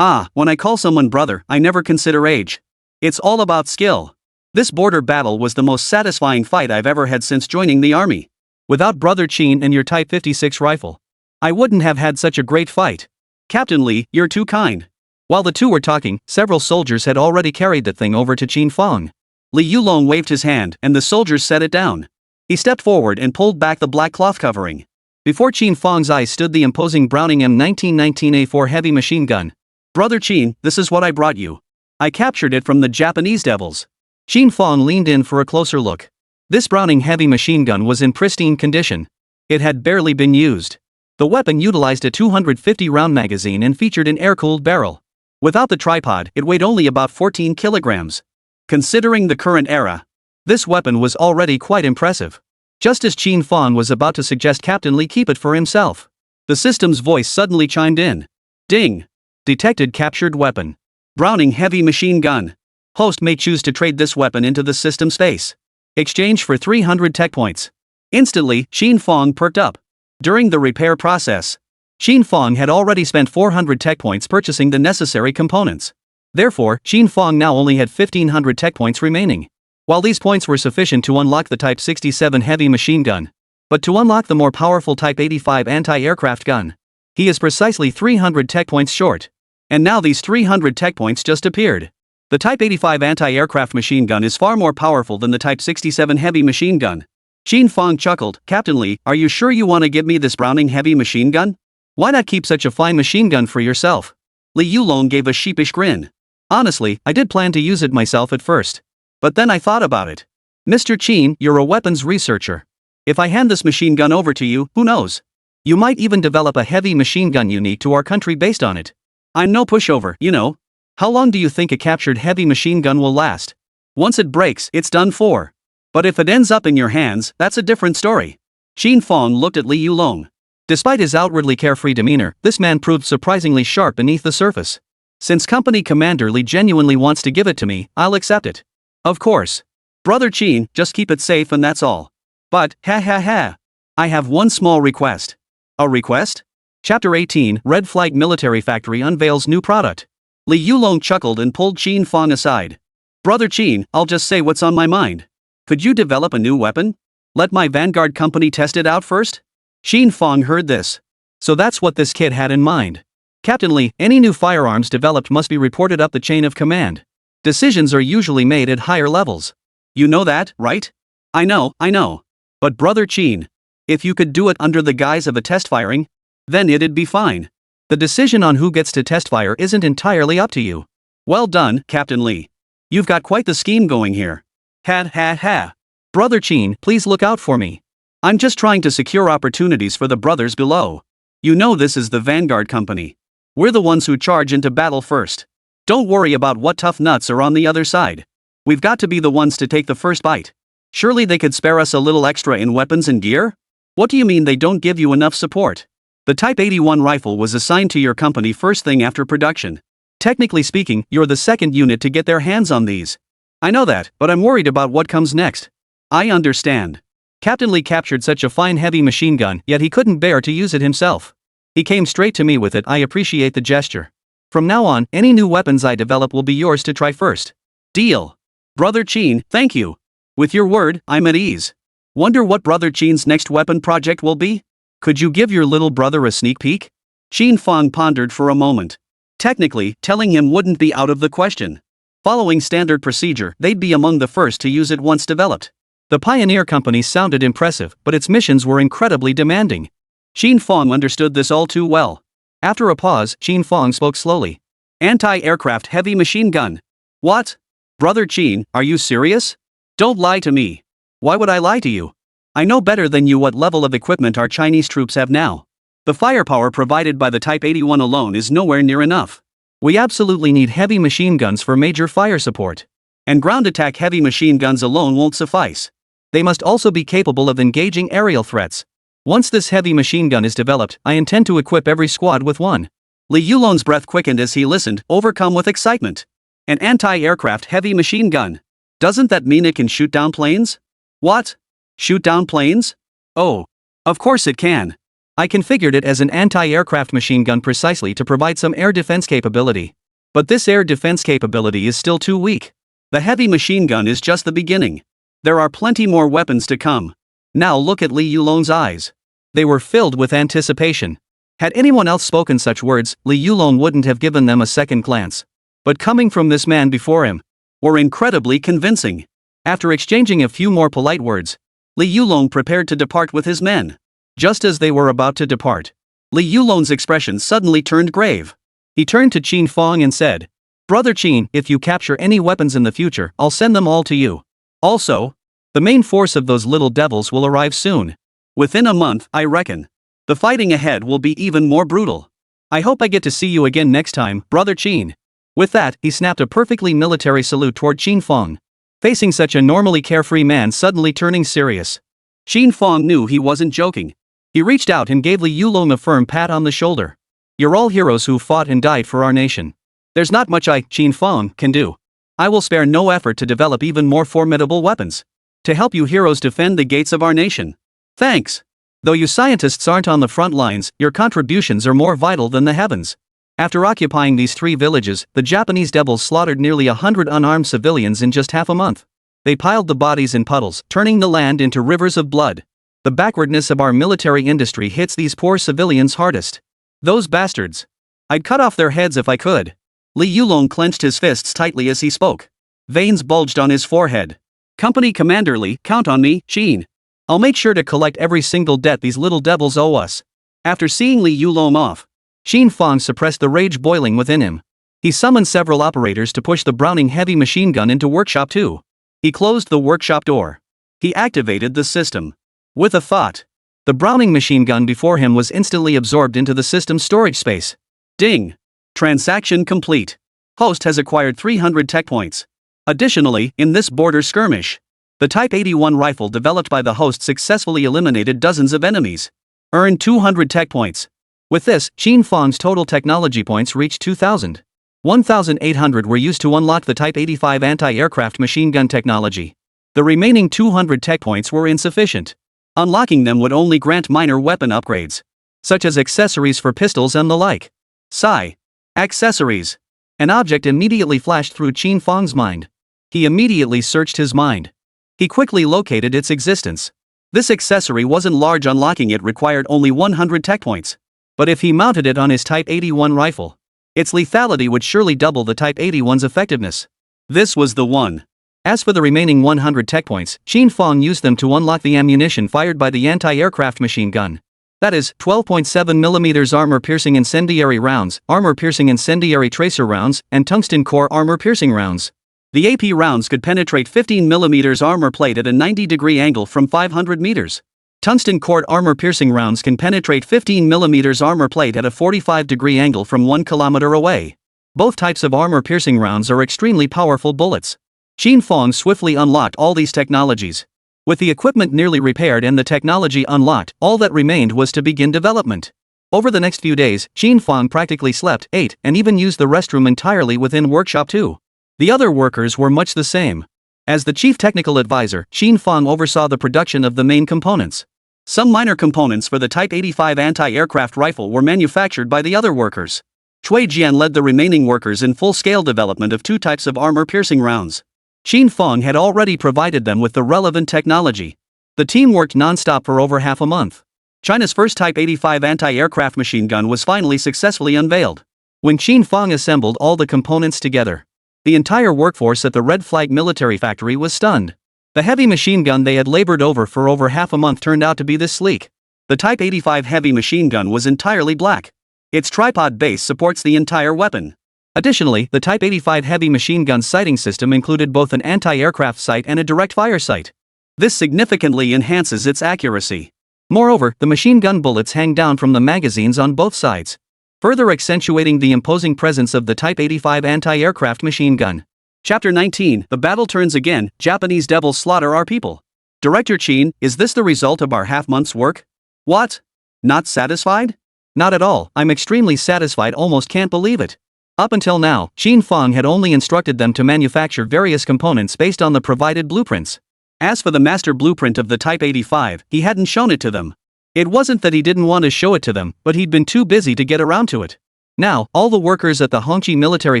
When I call someone brother, I never consider age. It's all about skill. This border battle was the most satisfying fight I've ever had since joining the army. Without Brother Qin and your Type 56 rifle, I wouldn't have had such a great fight. Captain Li, you're too kind. While the two were talking, several soldiers had already carried the thing over to Qin Fang. Li Yulong waved his hand, and the soldiers set it down. He stepped forward and pulled back the black cloth covering. Before Qin Fang's eyes stood the imposing Browning M1919A4 heavy machine gun. Brother Qin, this is what I brought you. I captured it from the Japanese devils. Qin Fang leaned in for a closer look. This Browning heavy machine gun was in pristine condition. It had barely been used. The weapon utilized a 250-round magazine and featured an air-cooled barrel. Without the tripod, it weighed only about 14 kilograms. Considering the current era, this weapon was already quite impressive. Just as Qin Fang was about to suggest Captain Li keep it for himself, the system's voice suddenly chimed in. Ding! Detected captured weapon. Browning heavy machine gun. Host may choose to trade this weapon into the system space. Exchange for 300 tech points. Instantly, Qin Fang perked up. During the repair process, Qin Fang had already spent 400 tech points purchasing the necessary components. Therefore, Qin Fang now only had 1500 tech points remaining. While these points were sufficient to unlock the Type 67 heavy machine gun, but to unlock the more powerful Type 85 anti-aircraft gun, he is precisely 300 tech points short. And now these 300 tech points just appeared. The Type 85 anti-aircraft machine gun is far more powerful than the Type 67 heavy machine gun. Qin Fang chuckled. Captain Li, are you sure you want to give me this Browning heavy machine gun? Why not keep such a fine machine gun for yourself? Li Yulong gave a sheepish grin. Honestly, I did plan to use it myself at first. But then I thought about it. Mr. Qin, you're a weapons researcher. If I hand this machine gun over to you, who knows? You might even develop a heavy machine gun unique to our country based on it. I'm no pushover, you know. How long do you think a captured heavy machine gun will last? Once it breaks, it's done for. But if it ends up in your hands, that's a different story. Qin Fang looked at Li Yulong. Despite his outwardly carefree demeanor, this man proved surprisingly sharp beneath the surface. Since Company Commander Li genuinely wants to give it to me, I'll accept it. Of course. Brother Qin, just keep it safe and that's all. But, I have one small request. A request? Chapter 18, Red Flag Military Factory unveils new product. Li Yulong chuckled and pulled Qin Fang aside. Brother Qin, I'll just say what's on my mind. Could you develop a new weapon? Let my Vanguard company test it out first? Qin Fang heard this. So that's what this kid had in mind. Captain Li, any new firearms developed must be reported up the chain of command. Decisions are usually made at higher levels. You know that, right? I know. But Brother Qin, if you could do it under the guise of a test firing, then it'd be fine. The decision on who gets to test fire isn't entirely up to you. Well done, Captain Li. You've got quite the scheme going here. Brother Qin, please look out for me. I'm just trying to secure opportunities for the brothers below. You know this is the Vanguard company. We're the ones who charge into battle first. Don't worry about what tough nuts are on the other side. We've got to be the ones to take the first bite. Surely they could spare us a little extra in weapons and gear? What do you mean they don't give you enough support? The Type 81 rifle was assigned to your company first thing after production. Technically speaking, you're the second unit to get their hands on these. I know that, but I'm worried about what comes next. I understand. Captain Li captured such a fine heavy machine gun, yet he couldn't bear to use it himself. He came straight to me with it. I appreciate the gesture. From now on, any new weapons I develop will be yours to try first. Deal. Brother Qin, thank you. With your word, I'm at ease. Wonder what Brother Qin's next weapon project will be? Could you give your little brother a sneak peek? Qin Fang pondered for a moment. Technically, telling him wouldn't be out of the question. Following standard procedure, they'd be among the first to use it once developed. The Pioneer Company sounded impressive, but its missions were incredibly demanding. Qin Fang understood this all too well. After a pause, Qin Fang spoke slowly. Anti-aircraft heavy machine gun. What? Brother Qin, are you serious? Don't lie to me. Why would I lie to you? I know better than you what level of equipment our Chinese troops have now. The firepower provided by the Type 81 alone is nowhere near enough. We absolutely need heavy machine guns for major fire support. And ground attack heavy machine guns alone won't suffice. They must also be capable of engaging aerial threats. Once this heavy machine gun is developed, I intend to equip every squad with one. Li Yulong's breath quickened as he listened, overcome with excitement. An anti-aircraft heavy machine gun. Doesn't that mean it can shoot down planes? What? Shoot down planes? Oh. Of course it can. I configured it as an anti-aircraft machine gun precisely to provide some air defense capability. But this air defense capability is still too weak. The heavy machine gun is just the beginning. There are plenty more weapons to come. Now look at Li Yulong's eyes. They were filled with anticipation. Had anyone else spoken such words, Li Yulong wouldn't have given them a second glance. But coming from this man before him, were incredibly convincing. After exchanging a few more polite words, Li Yulong prepared to depart with his men. Just as they were about to depart, Li Yulong's expression suddenly turned grave. He turned to Qin Fang and said, "Brother Qin, if you capture any weapons in the future, I'll send them all to you. Also, the main force of those little devils will arrive soon. Within a month, I reckon. The fighting ahead will be even more brutal. I hope I get to see you again next time, Brother Qin." With that, he snapped a perfectly military salute toward Qin Fang. Facing such a normally carefree man suddenly turning serious, Qin Fang knew he wasn't joking. He reached out and gave Li Yulong a firm pat on the shoulder. "You're all heroes who fought and died for our nation. There's not much I, Qin Fang, can do. I will spare no effort to develop even more formidable weapons to help you heroes defend the gates of our nation. Thanks. Though you scientists aren't on the front lines, your contributions are more vital than the heavens." After occupying these 3 villages, the Japanese devils slaughtered nearly 100 unarmed civilians in just half a month. They piled the bodies in puddles, turning the land into rivers of blood. The backwardness of our military industry hits these poor civilians hardest. Those bastards. I'd cut off their heads if I could. Li Yulong clenched his fists tightly as he spoke. Veins bulged on his forehead. "Company Commander Li, count on me, Qin. I'll make sure to collect every single debt these little devils owe us." After seeing Li Yulong off, Qin Fang suppressed the rage boiling within him. He summoned several operators to push the Browning heavy machine gun into Workshop 2. He closed the workshop door. He activated the system. With a thought, the Browning machine gun before him was instantly absorbed into the system's storage space. Ding! Transaction complete. Host has acquired 300 tech points. Additionally, in this border skirmish, the Type 81 rifle developed by the host successfully eliminated dozens of enemies. Earned 200 tech points. With this, Qin Fang's total technology points reached 2,000. 1,800 were used to unlock the Type 85 anti-aircraft machine gun technology. The remaining 200 tech points were insufficient. Unlocking them would only grant minor weapon upgrades, such as accessories for pistols and the like. Sigh. Accessories. An object immediately flashed through Qin Fang's mind. He immediately searched his mind. He quickly located its existence. This accessory wasn't large. Unlocking it required only 100 tech points. But if he mounted it on his Type 81 rifle, its lethality would surely double the Type 81's effectiveness. This was the one. As for the remaining 100 tech points, Qin Fang used them to unlock the ammunition fired by the anti-aircraft machine gun. That is, 12.7mm armor-piercing incendiary rounds, armor-piercing incendiary tracer rounds, and tungsten-core armor-piercing rounds. The AP rounds could penetrate 15mm armor plate at a 90-degree angle from 500 meters. Tungsten-core armor-piercing rounds can penetrate 15mm armor plate at a 45-degree angle from 1 kilometer away. Both types of armor-piercing rounds are extremely powerful bullets. Qin Fang swiftly unlocked all these technologies. With the equipment nearly repaired and the technology unlocked, all that remained was to begin development. Over the next few days, Qin Fang practically slept, ate, and even used the restroom entirely within Workshop 2. The other workers were much the same. As the chief technical advisor, Qin Fang oversaw the production of the main components. Some minor components for the Type 85 anti-aircraft rifle were manufactured by the other workers. Cui Jian led the remaining workers in full-scale development of 2 types of armor-piercing rounds. Qin Fang had already provided them with the relevant technology. The team worked non-stop for over half a month. China's first Type 85 anti-aircraft machine gun was finally successfully unveiled. When Qin Fang assembled all the components together, the entire workforce at the Red Flag military factory was stunned. The heavy machine gun they had labored over for over half a month turned out to be this sleek. The Type 85 heavy machine gun was entirely black. Its tripod base supports the entire weapon. Additionally, the Type 85 heavy machine gun sighting system included both an anti-aircraft sight and a direct fire sight. This significantly enhances its accuracy. Moreover, the machine gun bullets hang down from the magazines on both sides, further accentuating the imposing presence of the Type 85 anti-aircraft machine gun. Chapter 19, The Battle Turns Again, Japanese Devils Slaughter Our People. Director Qin, is this the result of our half-month's work? What? Not satisfied? Not at all, I'm extremely satisfied, almost can't believe it. Up until now, Qin Fang had only instructed them to manufacture various components based on the provided blueprints. As for the master blueprint of the Type 85, he hadn't shown it to them. It wasn't that he didn't want to show it to them, but he'd been too busy to get around to it. Now, all the workers at the Hongqi military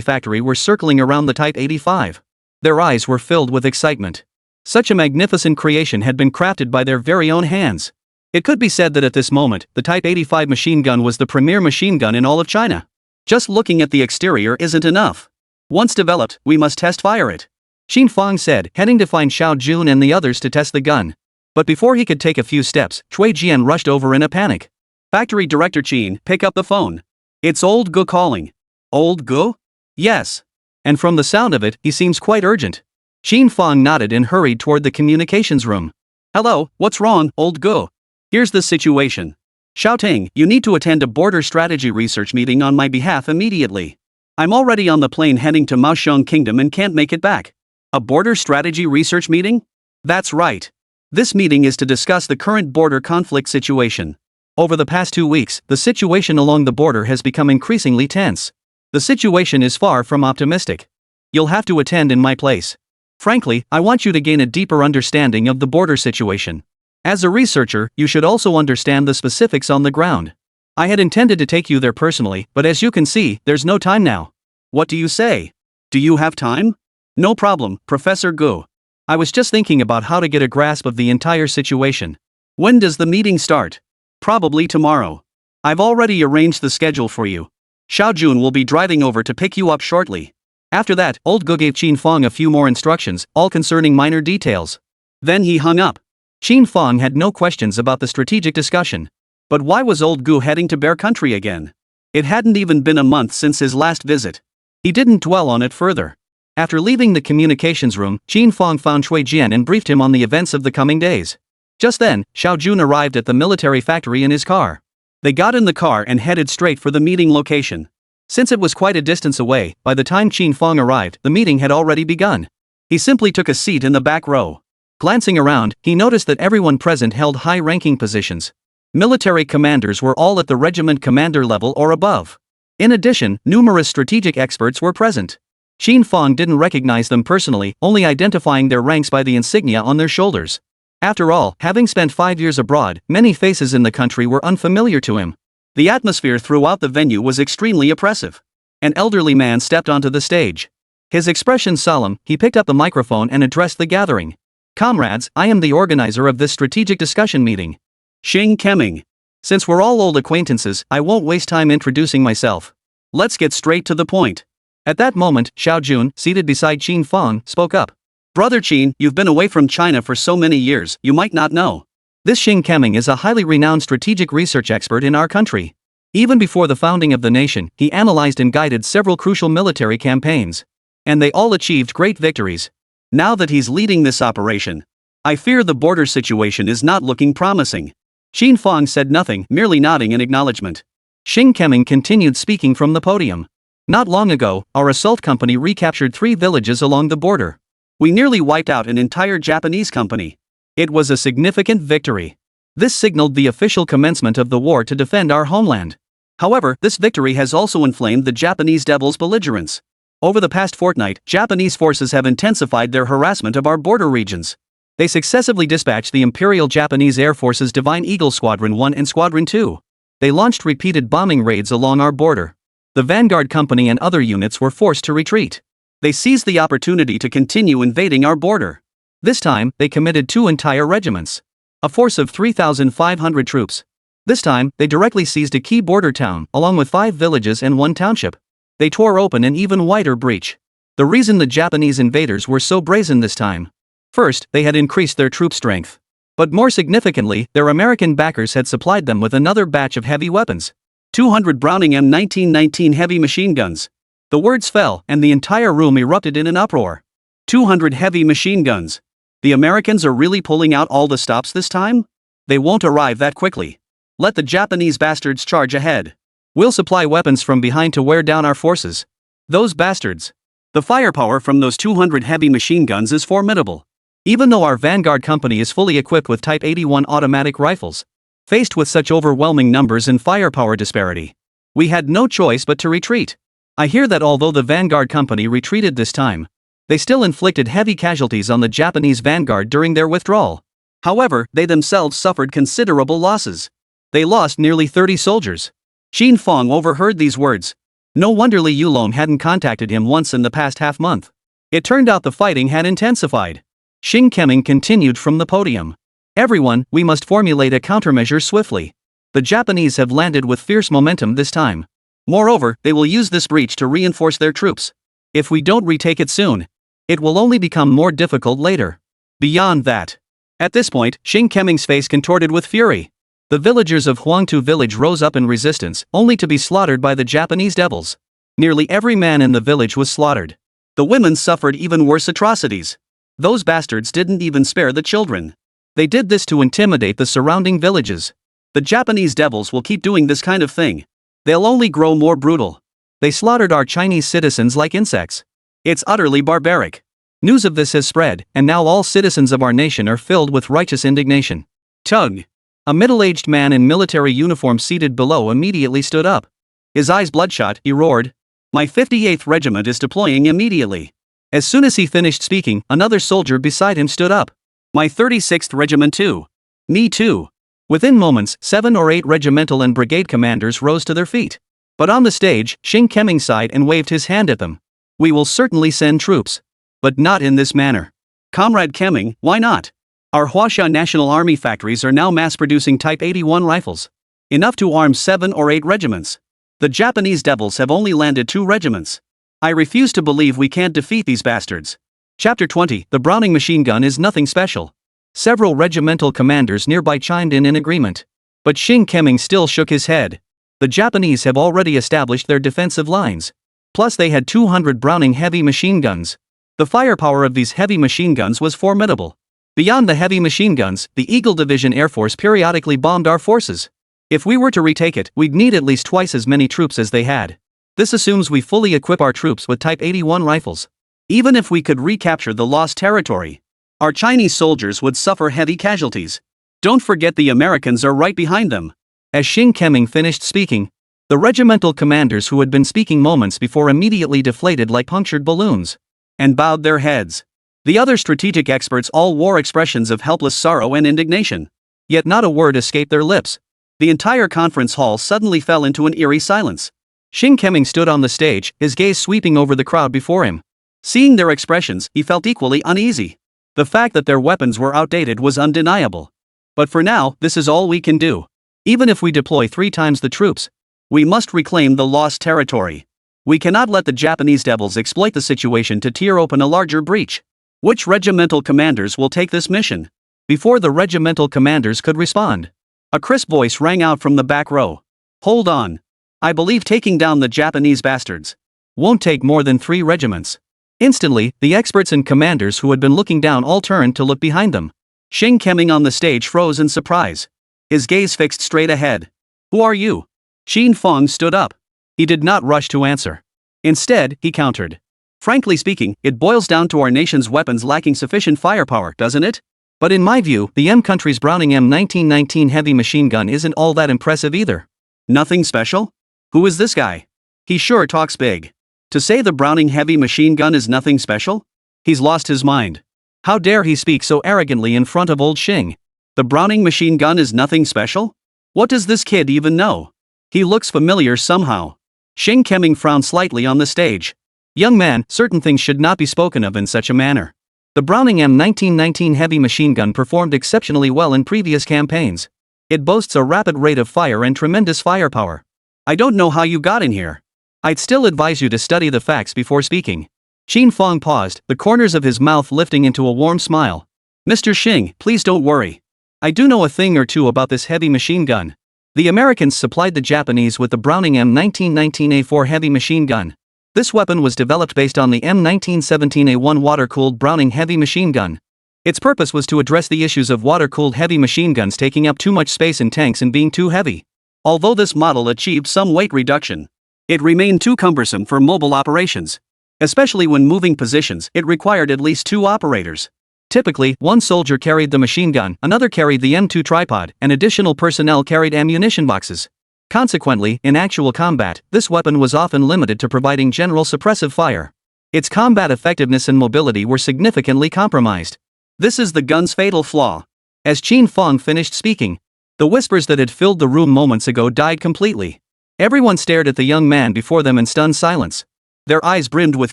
factory were circling around the Type 85. Their eyes were filled with excitement. Such a magnificent creation had been crafted by their very own hands. It could be said that at this moment, the Type 85 machine gun was the premier machine gun in all of China. Just looking at the exterior isn't enough. Once developed, we must test-fire it, Qin Fang said, heading to find Xiao Jun and the others to test the gun. But before he could take a few steps, Cui Jian rushed over in a panic. Factory Director Qin, pick up the phone. It's Old Gu calling. Old Gu? Yes. And from the sound of it, he seems quite urgent. Qin Fang nodded and hurried toward the communications room. Hello, what's wrong, Old Gu? Here's the situation. Xiaoting, you need to attend a border strategy research meeting on my behalf immediately. I'm already on the plane heading to Maosheng Kingdom and can't make it back. A border strategy research meeting? That's right. This meeting is to discuss the current border conflict situation. Over the past 2 weeks, the situation along the border has become increasingly tense. The situation is far from optimistic. You'll have to attend in my place. Frankly, I want you to gain a deeper understanding of the border situation. As a researcher, you should also understand the specifics on the ground. I had intended to take you there personally, but as you can see, there's no time now. What do you say? Do you have time? No problem, Professor Gu. I was just thinking about how to get a grasp of the entire situation. When does the meeting start? Probably tomorrow. I've already arranged the schedule for you. Xiao Jun will be driving over to pick you up shortly. After that, Old Gu gave Qin Fang a few more instructions, all concerning minor details. Then he hung up. Qin Fang had no questions about the strategic discussion. But why was Old Gu heading to Bear Country again? It hadn't even been a month since his last visit. He didn't dwell on it further. After leaving the communications room, Qin Fang found Cui Jian and briefed him on the events of the coming days. Just then, Xiao Jun arrived at the military factory in his car. They got in the car and headed straight for the meeting location. Since it was quite a distance away, by the time Qin Fang arrived, the meeting had already begun. He simply took a seat in the back row. Glancing around, he noticed that everyone present held high-ranking positions. Military commanders were all at the regiment commander level or above. In addition, numerous strategic experts were present. Qin Fang didn't recognize them personally, only identifying their ranks by the insignia on their shoulders. After all, having spent 5 years abroad, many faces in the country were unfamiliar to him. The atmosphere throughout the venue was extremely oppressive. An elderly man stepped onto the stage. His expression solemn, he picked up the microphone and addressed the gathering. Comrades, I am the organizer of this strategic discussion meeting. Xing Keming. Since we're all old acquaintances, I won't waste time introducing myself. Let's get straight to the point. At that moment, Xiao Jun, seated beside Qin Fang, spoke up. Brother Qin, you've been away from China for so many years, you might not know. This Xing Keming is a highly renowned strategic research expert in our country. Even before the founding of the nation, he analyzed and guided several crucial military campaigns. And they all achieved great victories. Now that he's leading this operation, I fear the border situation is not looking promising. Qin Fang said nothing, merely nodding in acknowledgement. Xing Keming continued speaking from the podium. Not long ago, our assault company recaptured 3 villages along the border. We nearly wiped out an entire Japanese company. It was a significant victory. This signaled the official commencement of the war to defend our homeland. However, this victory has also inflamed the Japanese Devil's belligerence. Over the past fortnight, Japanese forces have intensified their harassment of our border regions. They successively dispatched the Imperial Japanese Air Force's Divine Eagle Squadron 1 and Squadron 2. They launched repeated bombing raids along our border. The Vanguard Company and other units were forced to retreat. They seized the opportunity to continue invading our border. This time, they committed 2 entire regiments. A force of 3,500 troops. This time, they directly seized a key border town, along with 5 villages and 1 township. They tore open an even wider breach. The reason the Japanese invaders were so brazen this time. First, they had increased their troop strength. But more significantly, their American backers had supplied them with another batch of heavy weapons. 200 Browning M1919 heavy machine guns. The words fell, and the entire room erupted in an uproar. 200 heavy machine guns. The Americans are really pulling out all the stops this time? They won't arrive that quickly. Let the Japanese bastards charge ahead. We'll supply weapons from behind to wear down our forces. Those bastards. The firepower from those 200 heavy machine guns is formidable. Even though our vanguard company is fully equipped with Type 81 automatic rifles. Faced with such overwhelming numbers and firepower disparity, we had no choice but to retreat. I hear that although the vanguard company retreated this time, they still inflicted heavy casualties on the Japanese vanguard during their withdrawal. However, they themselves suffered considerable losses. They lost nearly 30 soldiers. Qin Fang overheard these words. No wonder Li Yulong hadn't contacted him once in the past half-month. It turned out the fighting had intensified. Xing Keming continued from the podium. Everyone, we must formulate a countermeasure swiftly. The Japanese have landed with fierce momentum this time. Moreover, they will use this breach to reinforce their troops. If we don't retake it soon, it will only become more difficult later. Beyond that. At this point, Xing Keming's face contorted with fury. The villagers of Huangtu village rose up in resistance, only to be slaughtered by the Japanese devils. Nearly every man in the village was slaughtered. The women suffered even worse atrocities. Those bastards didn't even spare the children. They did this to intimidate the surrounding villages. The Japanese devils will keep doing this kind of thing. They'll only grow more brutal. They slaughtered our Chinese citizens like insects. It's utterly barbaric. News of this has spread, and now all citizens of our nation are filled with righteous indignation. Tug. A middle-aged man in military uniform seated below immediately stood up. His eyes bloodshot, he roared. My 58th regiment is deploying immediately. As soon as he finished speaking, another soldier beside him stood up. My 36th regiment too. Me too. Within moments, 7 or 8 regimental and brigade commanders rose to their feet. But on the stage, Xing Keming sighed and waved his hand at them. We will certainly send troops. But not in this manner. Comrade Keming, why not? Our Huasha National Army factories are now mass-producing Type 81 rifles. Enough to arm 7 or 8 regiments. The Japanese devils have only landed 2 regiments. I refuse to believe we can't defeat these bastards. Chapter 20. The Browning machine gun is nothing special. Several regimental commanders nearby chimed in agreement. But Xing Keming still shook his head. The Japanese have already established their defensive lines. Plus they had 200 Browning heavy machine guns. The firepower of these heavy machine guns was formidable. Beyond the heavy machine guns, the Eagle Division Air Force periodically bombed our forces. If we were to retake it, we'd need at least twice as many troops as they had. This assumes we fully equip our troops with Type 81 rifles. Even if we could recapture the lost territory, our Chinese soldiers would suffer heavy casualties. Don't forget the Americans are right behind them. As Xing Keming finished speaking, the regimental commanders who had been speaking moments before immediately deflated like punctured balloons and bowed their heads. The other strategic experts all wore expressions of helpless sorrow and indignation. Yet not a word escaped their lips. The entire conference hall suddenly fell into an eerie silence. Xing Keming stood on the stage, his gaze sweeping over the crowd before him. Seeing their expressions, he felt equally uneasy. The fact that their weapons were outdated was undeniable. But for now, this is all we can do. Even if we deploy 3 times the troops, we must reclaim the lost territory. We cannot let the Japanese devils exploit the situation to tear open a larger breach. Which regimental commanders will take this mission? Before the regimental commanders could respond, a crisp voice rang out from the back row. Hold on. I believe taking down the Japanese bastards won't take more than 3 regiments. Instantly, the experts and commanders who had been looking down all turned to look behind them. Xing Keming on the stage froze in surprise. His gaze fixed straight ahead. Who are you? Qin Fang stood up. He did not rush to answer. Instead, he countered. Frankly speaking, it boils down to our nation's weapons lacking sufficient firepower, doesn't it? But in my view, the M country's Browning M1919 heavy machine gun isn't all that impressive either. Nothing special? Who is this guy? He sure talks big. To say the Browning heavy machine gun is nothing special? He's lost his mind. How dare he speak so arrogantly in front of old Xing? The Browning machine gun is nothing special? What does this kid even know? He looks familiar somehow. Xing Keming frowned slightly on the stage. Young man, certain things should not be spoken of in such a manner. The Browning M1919 heavy machine gun performed exceptionally well in previous campaigns. It boasts a rapid rate of fire and tremendous firepower. I don't know how you got in here. I'd still advise you to study the facts before speaking. Qin Fang paused, the corners of his mouth lifting into a warm smile. Mr. Xing, please don't worry. I do know a thing or two about this heavy machine gun. The Americans supplied the Japanese with the Browning M1919A4 heavy machine gun. This weapon was developed based on the M1917A1 water-cooled Browning heavy machine gun. Its purpose was to address the issues of water-cooled heavy machine guns taking up too much space in tanks and being too heavy. Although this model achieved some weight reduction, it remained too cumbersome for mobile operations. Especially when moving positions, it required at least 2 operators. Typically, one soldier carried the machine gun, another carried the M2 tripod, and additional personnel carried ammunition boxes. Consequently, in actual combat, this weapon was often limited to providing general suppressive fire. Its combat effectiveness and mobility were significantly compromised. This is the gun's fatal flaw. As Qin Fang finished speaking, the whispers that had filled the room moments ago died completely. Everyone stared at the young man before them in stunned silence. Their eyes brimmed with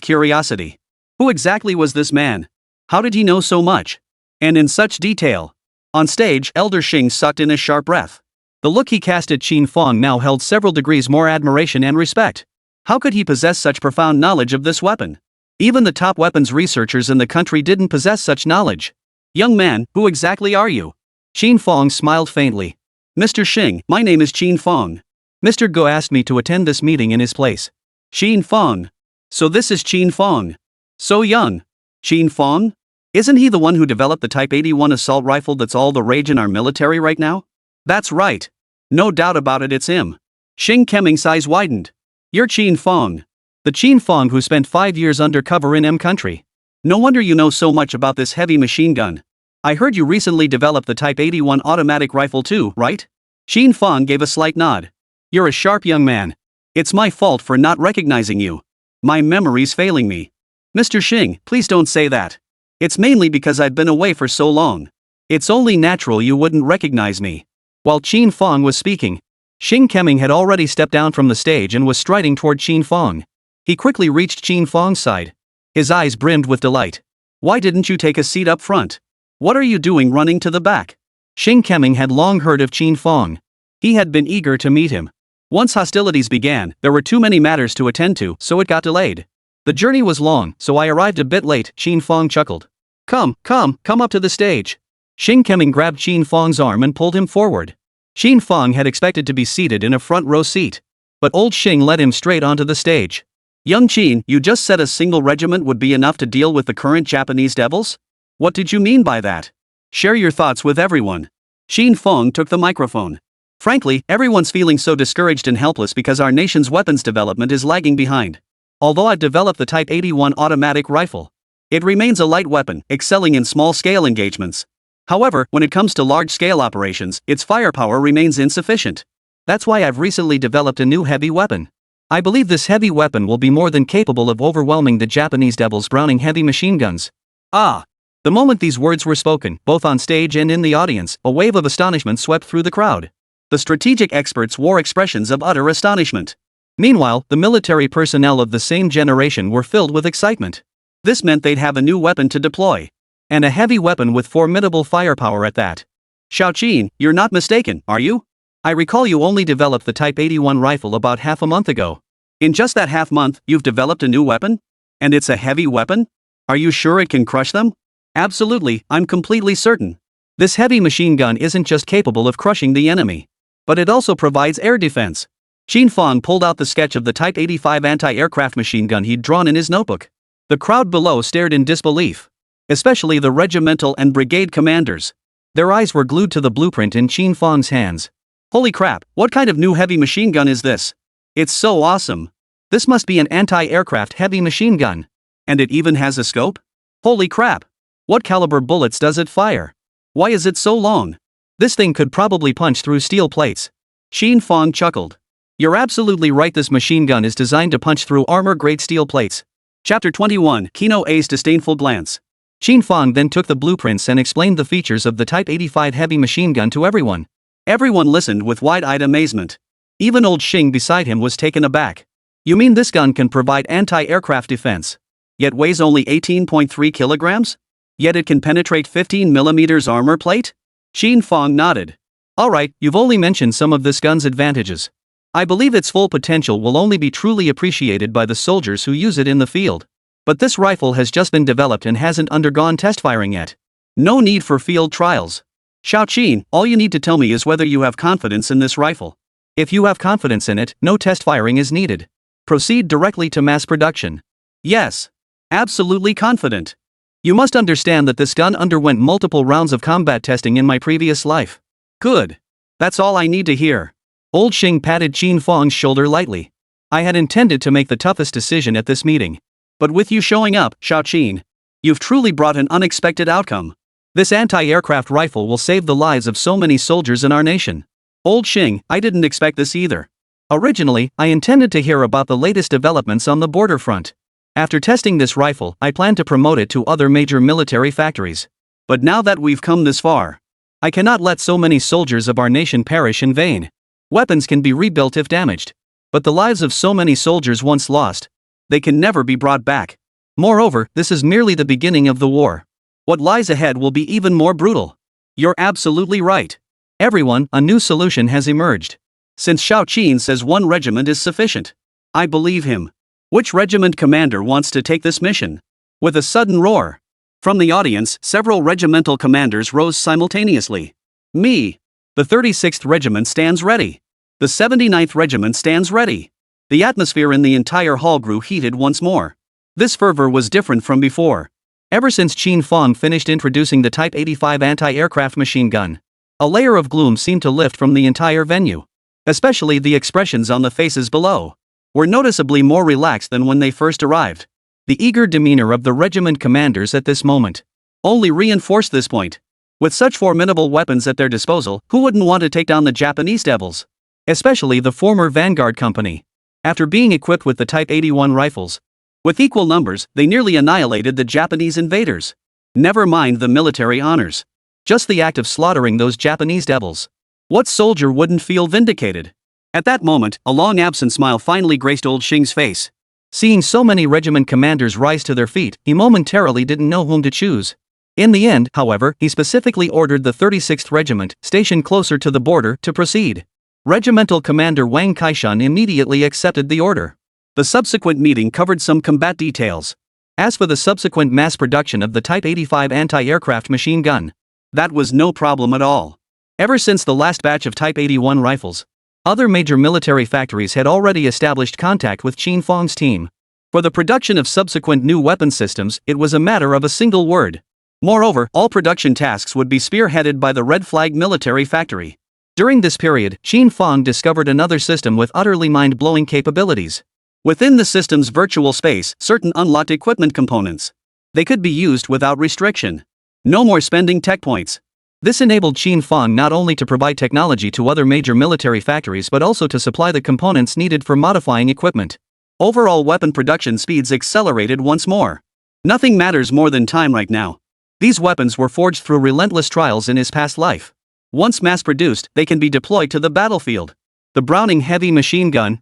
curiosity. Who exactly was this man? How did he know so much? And in such detail? On stage, Elder Xing sucked in a sharp breath. The look he cast at Qin Fang now held several degrees more admiration and respect. How could he possess such profound knowledge of this weapon? Even the top weapons researchers in the country didn't possess such knowledge. Young man, who exactly are you? Qin Fang smiled faintly. Mr. Xing, my name is Qin Fang. Mr. Go asked me to attend this meeting in his place. Qin Fang. So this is Qin Fang. So young. Qin Fang? Isn't he the one who developed the Type 81 assault rifle that's all the rage in our military right now? That's right. No doubt about it, it's him. Xing Keming's eyes widened. You're Qin Fang. The Qin Fang who spent 5 years undercover in M country. No wonder you know so much about this heavy machine gun. I heard you recently developed the Type 81 automatic rifle too, right? Qin Fang gave a slight nod. You're a sharp young man. It's my fault for not recognizing you. My memory's failing me. Mr. Xing, please don't say that. It's mainly because I've been away for so long. It's only natural you wouldn't recognize me. While Qin Fang was speaking, Xing Keming had already stepped down from the stage and was striding toward Qin Fang. He quickly reached Qin Fang's side. His eyes brimmed with delight. Why didn't you take a seat up front? What are you doing running to the back? Xing Keming had long heard of Qin Fang. He had been eager to meet him. Once hostilities began, there were too many matters to attend to, so it got delayed. The journey was long, so I arrived a bit late, Qin Fang chuckled. Come up to the stage. Xing Keming grabbed Qin Fang's arm and pulled him forward. Qin Fang had expected to be seated in a front row seat. But old Xing led him straight onto the stage. Young Qin, you just said a single regiment would be enough to deal with the current Japanese devils? What did you mean by that? Share your thoughts with everyone. Qin Fang took the microphone. Frankly, everyone's feeling so discouraged and helpless because our nation's weapons development is lagging behind. Although I've developed the Type 81 automatic rifle, it remains a light weapon, excelling in small-scale engagements. However, when it comes to large-scale operations, its firepower remains insufficient. That's why I've recently developed a new heavy weapon. I believe this heavy weapon will be more than capable of overwhelming the Japanese devils' Browning heavy machine guns. Ah! The moment these words were spoken, both on stage and in the audience, a wave of astonishment swept through the crowd. The strategic experts wore expressions of utter astonishment. Meanwhile, the military personnel of the same generation were filled with excitement. This meant they'd have a new weapon to deploy. And a heavy weapon with formidable firepower at that. Xiao Qin, you're not mistaken, are you? I recall you only developed the Type 81 rifle about half a month ago. In just that half month, you've developed a new weapon? And it's a heavy weapon? Are you sure it can crush them? Absolutely, I'm completely certain. This heavy machine gun isn't just capable of crushing the enemy, but it also provides air defense. Qin Fang pulled out the sketch of the Type 85 anti-aircraft machine gun he'd drawn in his notebook. The crowd below stared in disbelief. Especially the regimental and brigade commanders. Their eyes were glued to the blueprint in Qin Fang's hands. Holy crap, what kind of new heavy machine gun is this? It's so awesome. This must be an anti-aircraft heavy machine gun. And it even has a scope? Holy crap. What caliber bullets does it fire? Why is it so long? This thing could probably punch through steel plates. Qin Fang chuckled. You're absolutely right, this machine gun is designed to punch through armor-grade steel plates. Chapter 21, Kino A's disdainful glance. Qin Fang then took the blueprints and explained the features of the Type 85 heavy machine gun to everyone. Everyone listened with wide-eyed amazement. Even old Xing beside him was taken aback. You mean this gun can provide anti-aircraft defense? Yet weighs only 18.3 kilograms? Yet it can penetrate 15 millimeters armor plate? Qin Fang nodded. Alright, you've only mentioned some of this gun's advantages. I believe its full potential will only be truly appreciated by the soldiers who use it in the field. But this rifle has just been developed and hasn't undergone test firing yet. No need for field trials. Xiao Qin, all you need to tell me is whether you have confidence in this rifle. If you have confidence in it, no test firing is needed. Proceed directly to mass production. Yes. Absolutely confident. You must understand that this gun underwent multiple rounds of combat testing in my previous life. Good. That's all I need to hear. Old Xing patted Qin Fang's shoulder lightly. I had intended to make the toughest decision at this meeting. But with you showing up, Xiao Qin, you've truly brought an unexpected outcome. This anti-aircraft rifle will save the lives of so many soldiers in our nation. Old Xing, I didn't expect this either. Originally, I intended to hear about the latest developments on the border front. After testing this rifle, I planned to promote it to other major military factories. But now that we've come this far, I cannot let so many soldiers of our nation perish in vain. Weapons can be rebuilt if damaged. But the lives of so many soldiers once lost, they can never be brought back. Moreover, this is merely the beginning of the war. What lies ahead will be even more brutal. You're absolutely right. Everyone, a new solution has emerged. Since Xiao Qin says one regiment is sufficient, I believe him. Which regiment commander wants to take this mission? With a sudden roar from the audience, several regimental commanders rose simultaneously. Me. The 36th Regiment stands ready. The 79th Regiment stands ready. The atmosphere in the entire hall grew heated once more. This fervor was different from before. Ever since Qin Fang finished introducing the Type 85 anti-aircraft machine gun, a layer of gloom seemed to lift from the entire venue. Especially the expressions on the faces below were noticeably more relaxed than when they first arrived. The eager demeanor of the regiment commanders at this moment only reinforced this point. With such formidable weapons at their disposal, who wouldn't want to take down the Japanese devils? Especially the former Vanguard Company. After being equipped with the Type 81 rifles, with equal numbers, they nearly annihilated the Japanese invaders. Never mind the military honors. Just the act of slaughtering those Japanese devils. What soldier wouldn't feel vindicated? At that moment, a long-absent smile finally graced old Xing's face. Seeing so many regiment commanders rise to their feet, he momentarily didn't know whom to choose. In the end, however, he specifically ordered the 36th Regiment, stationed closer to the border, to proceed. Regimental Commander Wang Kaishan immediately accepted the order. The subsequent meeting covered some combat details. As for the subsequent mass production of the Type 85 anti-aircraft machine gun, that was no problem at all. Ever since the last batch of Type 81 rifles, other major military factories had already established contact with Qin Fang's team. For the production of subsequent new weapon systems, it was a matter of a single word. Moreover, all production tasks would be spearheaded by the Red Flag military factory. During this period, Qin Fang discovered another system with utterly mind-blowing capabilities. Within the system's virtual space, certain unlocked equipment components, they could be used without restriction. No more spending tech points. This enabled Qin Fang not only to provide technology to other major military factories but also to supply the components needed for modifying equipment. Overall weapon production speeds accelerated once more. Nothing matters more than time right now. These weapons were forged through relentless trials in his past life. Once mass-produced, they can be deployed to the battlefield. The Browning heavy machine gun,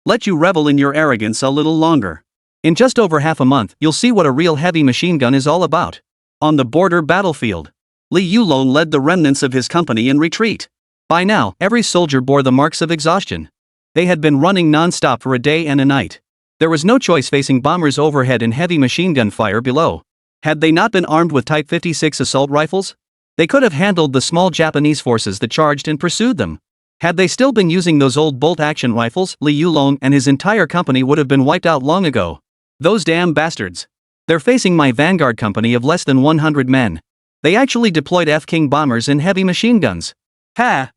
let you revel in your arrogance a little longer. In just over half a month, you'll see what a real heavy machine gun is all about. On the border battlefield, Li Yulong led the remnants of his company in retreat. By now, every soldier bore the marks of exhaustion. They had been running non-stop for a day and a night. There was no choice facing bombers overhead and heavy machine gun fire below. Had they not been armed with Type 56 assault rifles, they could have handled the small Japanese forces that charged and pursued them. Had they still been using those old bolt-action rifles, Li Yulong and his entire company would have been wiped out long ago. Those damn bastards. They're facing my Vanguard company of less than 100 men. They actually deployed F-King bombers and heavy machine guns. But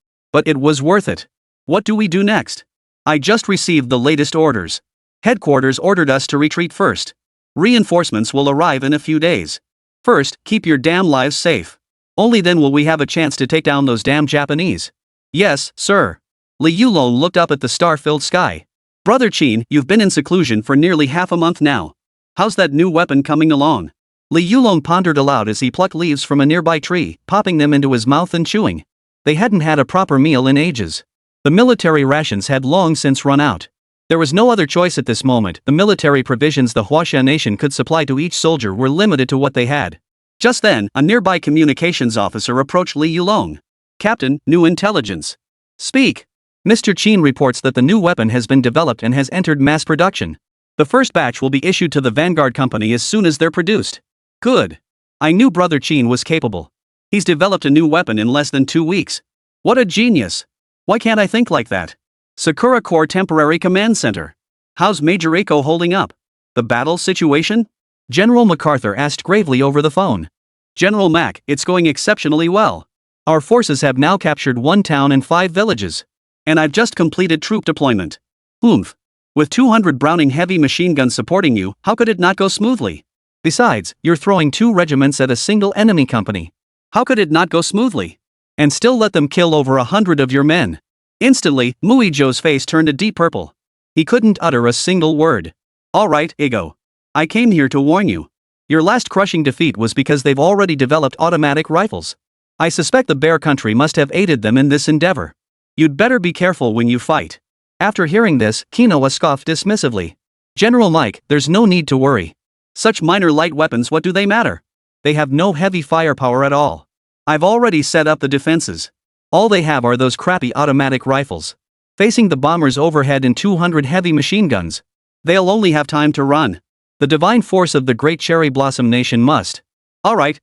it was worth it. What do we do next? I just received the latest orders. Headquarters ordered us to retreat first. Reinforcements will arrive in a few days. First, keep your damn lives safe. Only then will we have a chance to take down those damn Japanese. Yes, sir. Li Yulong looked up at the star-filled sky. Brother Qin, you've been in seclusion for nearly half a month now. How's that new weapon coming along? Li Yulong pondered aloud as he plucked leaves from a nearby tree, popping them into his mouth and chewing. They hadn't had a proper meal in ages. The military rations had long since run out. There was no other choice at this moment. The military provisions the Huaxia nation could supply to each soldier were limited to what they had. Just then, a nearby communications officer approached Li Yulong. Captain, new intelligence. Speak. Mr. Qin reports that the new weapon has been developed and has entered mass production. The first batch will be issued to the Vanguard Company as soon as they're produced. Good. I knew Brother Qin was capable. He's developed a new weapon in less than 2 weeks. What a genius. Why can't I think like that? Sakura Corps Temporary Command Center. How's Major Eiko holding up? The battle situation? General MacArthur asked gravely over the phone. General Mac, it's going exceptionally well. Our forces have now captured 1 town and 5 villages. And I've just completed troop deployment. Oomph. With 200 Browning heavy machine guns supporting you, how could it not go smoothly? Besides, you're throwing 2 regiments at a single enemy company. How could it not go smoothly? And still let them kill over 100 of your men? Instantly, Mui Zhou's face turned a deep purple. He couldn't utter a single word. Alright, Ego. I came here to warn you. Your last crushing defeat was because they've already developed automatic rifles. I suspect the Bear Country must have aided them in this endeavor. You'd better be careful when you fight. After hearing this, Quinoa scoffed dismissively. General Mike, there's no need to worry. Such minor light weapons, what do they matter? They have no heavy firepower at all. I've already set up the defenses. All they have are those crappy automatic rifles. Facing the bombers overhead and 200 heavy machine guns. They'll only have time to run. The divine force of the Great Cherry Blossom Nation must. Alright,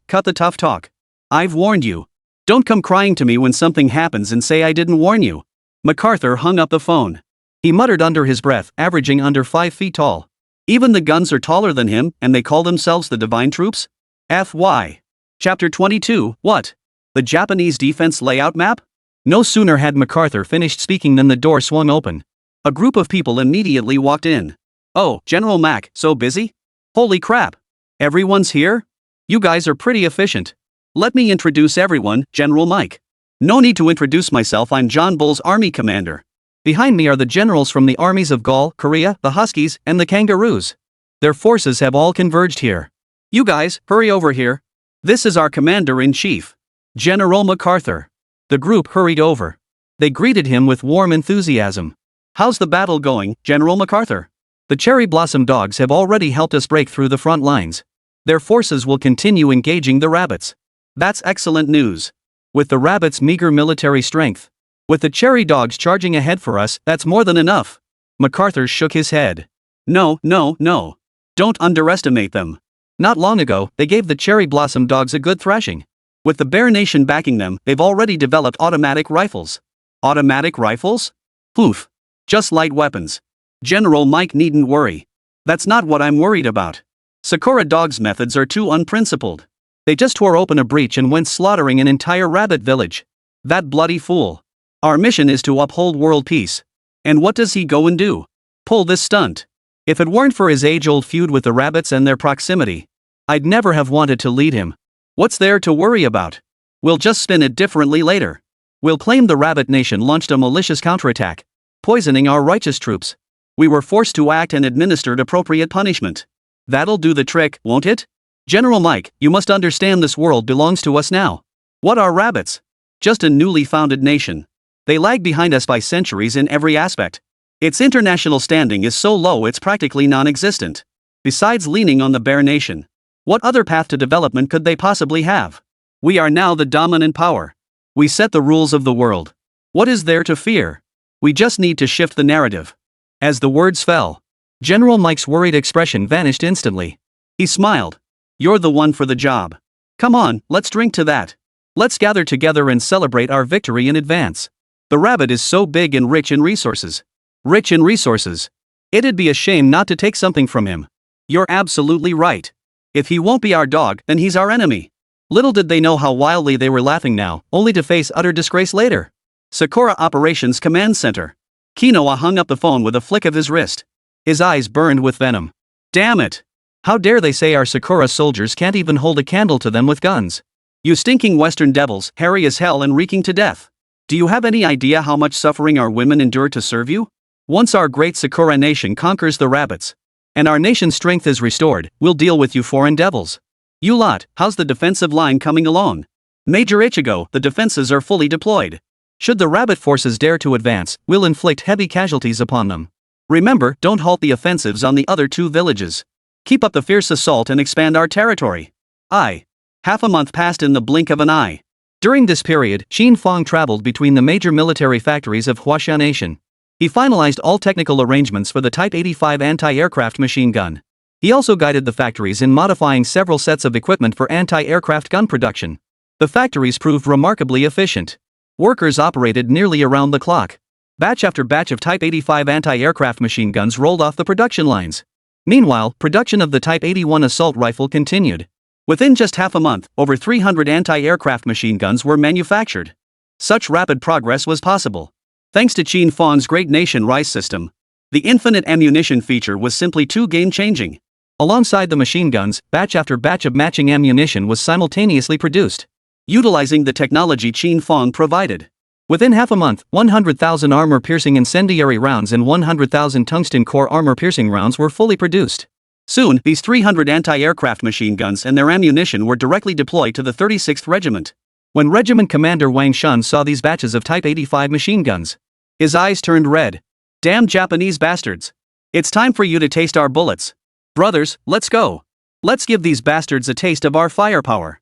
cut the tough talk. I've warned you. Don't come crying to me when something happens and say I didn't warn you. MacArthur hung up the phone. He muttered under his breath, averaging under 5 feet tall. Even the guns are taller than him, and they call themselves the Divine Troops? FY. Chapter 22, what? The Japanese defense layout map? No sooner had MacArthur finished speaking than the door swung open. A group of people immediately walked in. Oh, General Mac, so busy? Holy crap. Everyone's here? You guys are pretty efficient. Let me introduce everyone, General Mike. No need to introduce myself, I'm John Bull's army commander. Behind me are the generals from the armies of Gaul, Korea, the Huskies, and the Kangaroos. Their forces have all converged here. You guys, hurry over here. This is our commander-in-chief, General MacArthur. The group hurried over. They greeted him with warm enthusiasm. How's the battle going, General MacArthur? The Cherry Blossom Dogs have already helped us break through the front lines. Their forces will continue engaging the rabbits. That's excellent news. With the rabbits' meager military strength. With the Cherry Dogs charging ahead for us, that's more than enough. MacArthur shook his head. No. Don't underestimate them. Not long ago, they gave the Cherry Blossom Dogs a good thrashing. With the Bear Nation backing them, they've already developed automatic rifles. Automatic rifles? Poof. Just light weapons. General Mike needn't worry. That's not what I'm worried about. Sakura Dog's methods are too unprincipled. They just tore open a breach and went slaughtering an entire rabbit village. That bloody fool. Our mission is to uphold world peace. And what does he go and do? Pull this stunt. If it weren't for his age-old feud with the rabbits and their proximity, I'd never have wanted to lead him. What's there to worry about? We'll just spin it differently later. We'll claim the Rabbit Nation launched a malicious counterattack, poisoning our righteous troops. We were forced to act and administered appropriate punishment. That'll do the trick, won't it? General Mike, you must understand this world belongs to us now. What are rabbits? Just a newly founded nation. They lag behind us by centuries in every aspect. Its international standing is so low it's practically non-existent. Besides leaning on the Bear Nation, what other path to development could they possibly have? We are now the dominant power. We set the rules of the world. What is there to fear? We just need to shift the narrative. As the words fell, General Mike's worried expression vanished instantly. He smiled. You're the one for the job. Come on, let's drink to that. Let's gather together and celebrate our victory in advance. The rabbit is so big and rich in resources. Rich in resources. It'd be a shame not to take something from him. You're absolutely right. If he won't be our dog, then he's our enemy. Little did they know how wildly they were laughing now, only to face utter disgrace later. Sakura Operations Command Center. Quinoa hung up the phone with a flick of his wrist. His eyes burned with venom. Damn it! How dare they say our Sakura soldiers can't even hold a candle to them with guns? You stinking Western devils, hairy as hell and reeking to death. Do you have any idea how much suffering our women endure to serve you? Once our great Sakura nation conquers the rabbits, and our nation's strength is restored, we'll deal with you foreign devils. You lot, how's the defensive line coming along? Major Ichigo, the defenses are fully deployed. Should the rabbit forces dare to advance, we'll inflict heavy casualties upon them. Remember, don't halt the offensives on the other 2 villages. Keep up the fierce assault and expand our territory. Half a month passed in the blink of an eye. During this period, Qin Fang traveled between the major military factories of Huaxia Nation. He finalized all technical arrangements for the Type 85 anti-aircraft machine gun. He also guided the factories in modifying several sets of equipment for anti-aircraft gun production. The factories proved remarkably efficient. Workers operated nearly around the clock. Batch after batch of Type 85 anti-aircraft machine guns rolled off the production lines. Meanwhile, production of the Type 81 assault rifle continued. Within just half a month, over 300 anti-aircraft machine guns were manufactured. Such rapid progress was possible thanks to Qin Fang's Great Nation Rise system. The infinite ammunition feature was simply too game-changing. Alongside the machine guns, batch after batch of matching ammunition was simultaneously produced, utilizing the technology Qin Fang provided. Within half a month, 100,000 armor-piercing incendiary rounds and 100,000 tungsten-core armor-piercing rounds were fully produced. Soon, these 300 anti-aircraft machine guns and their ammunition were directly deployed to the 36th Regiment. When Regiment Commander Wang Shun saw these batches of Type 85 machine guns, his eyes turned red. Damn Japanese bastards. It's time for you to taste our bullets. Brothers, let's go. Let's give these bastards a taste of our firepower.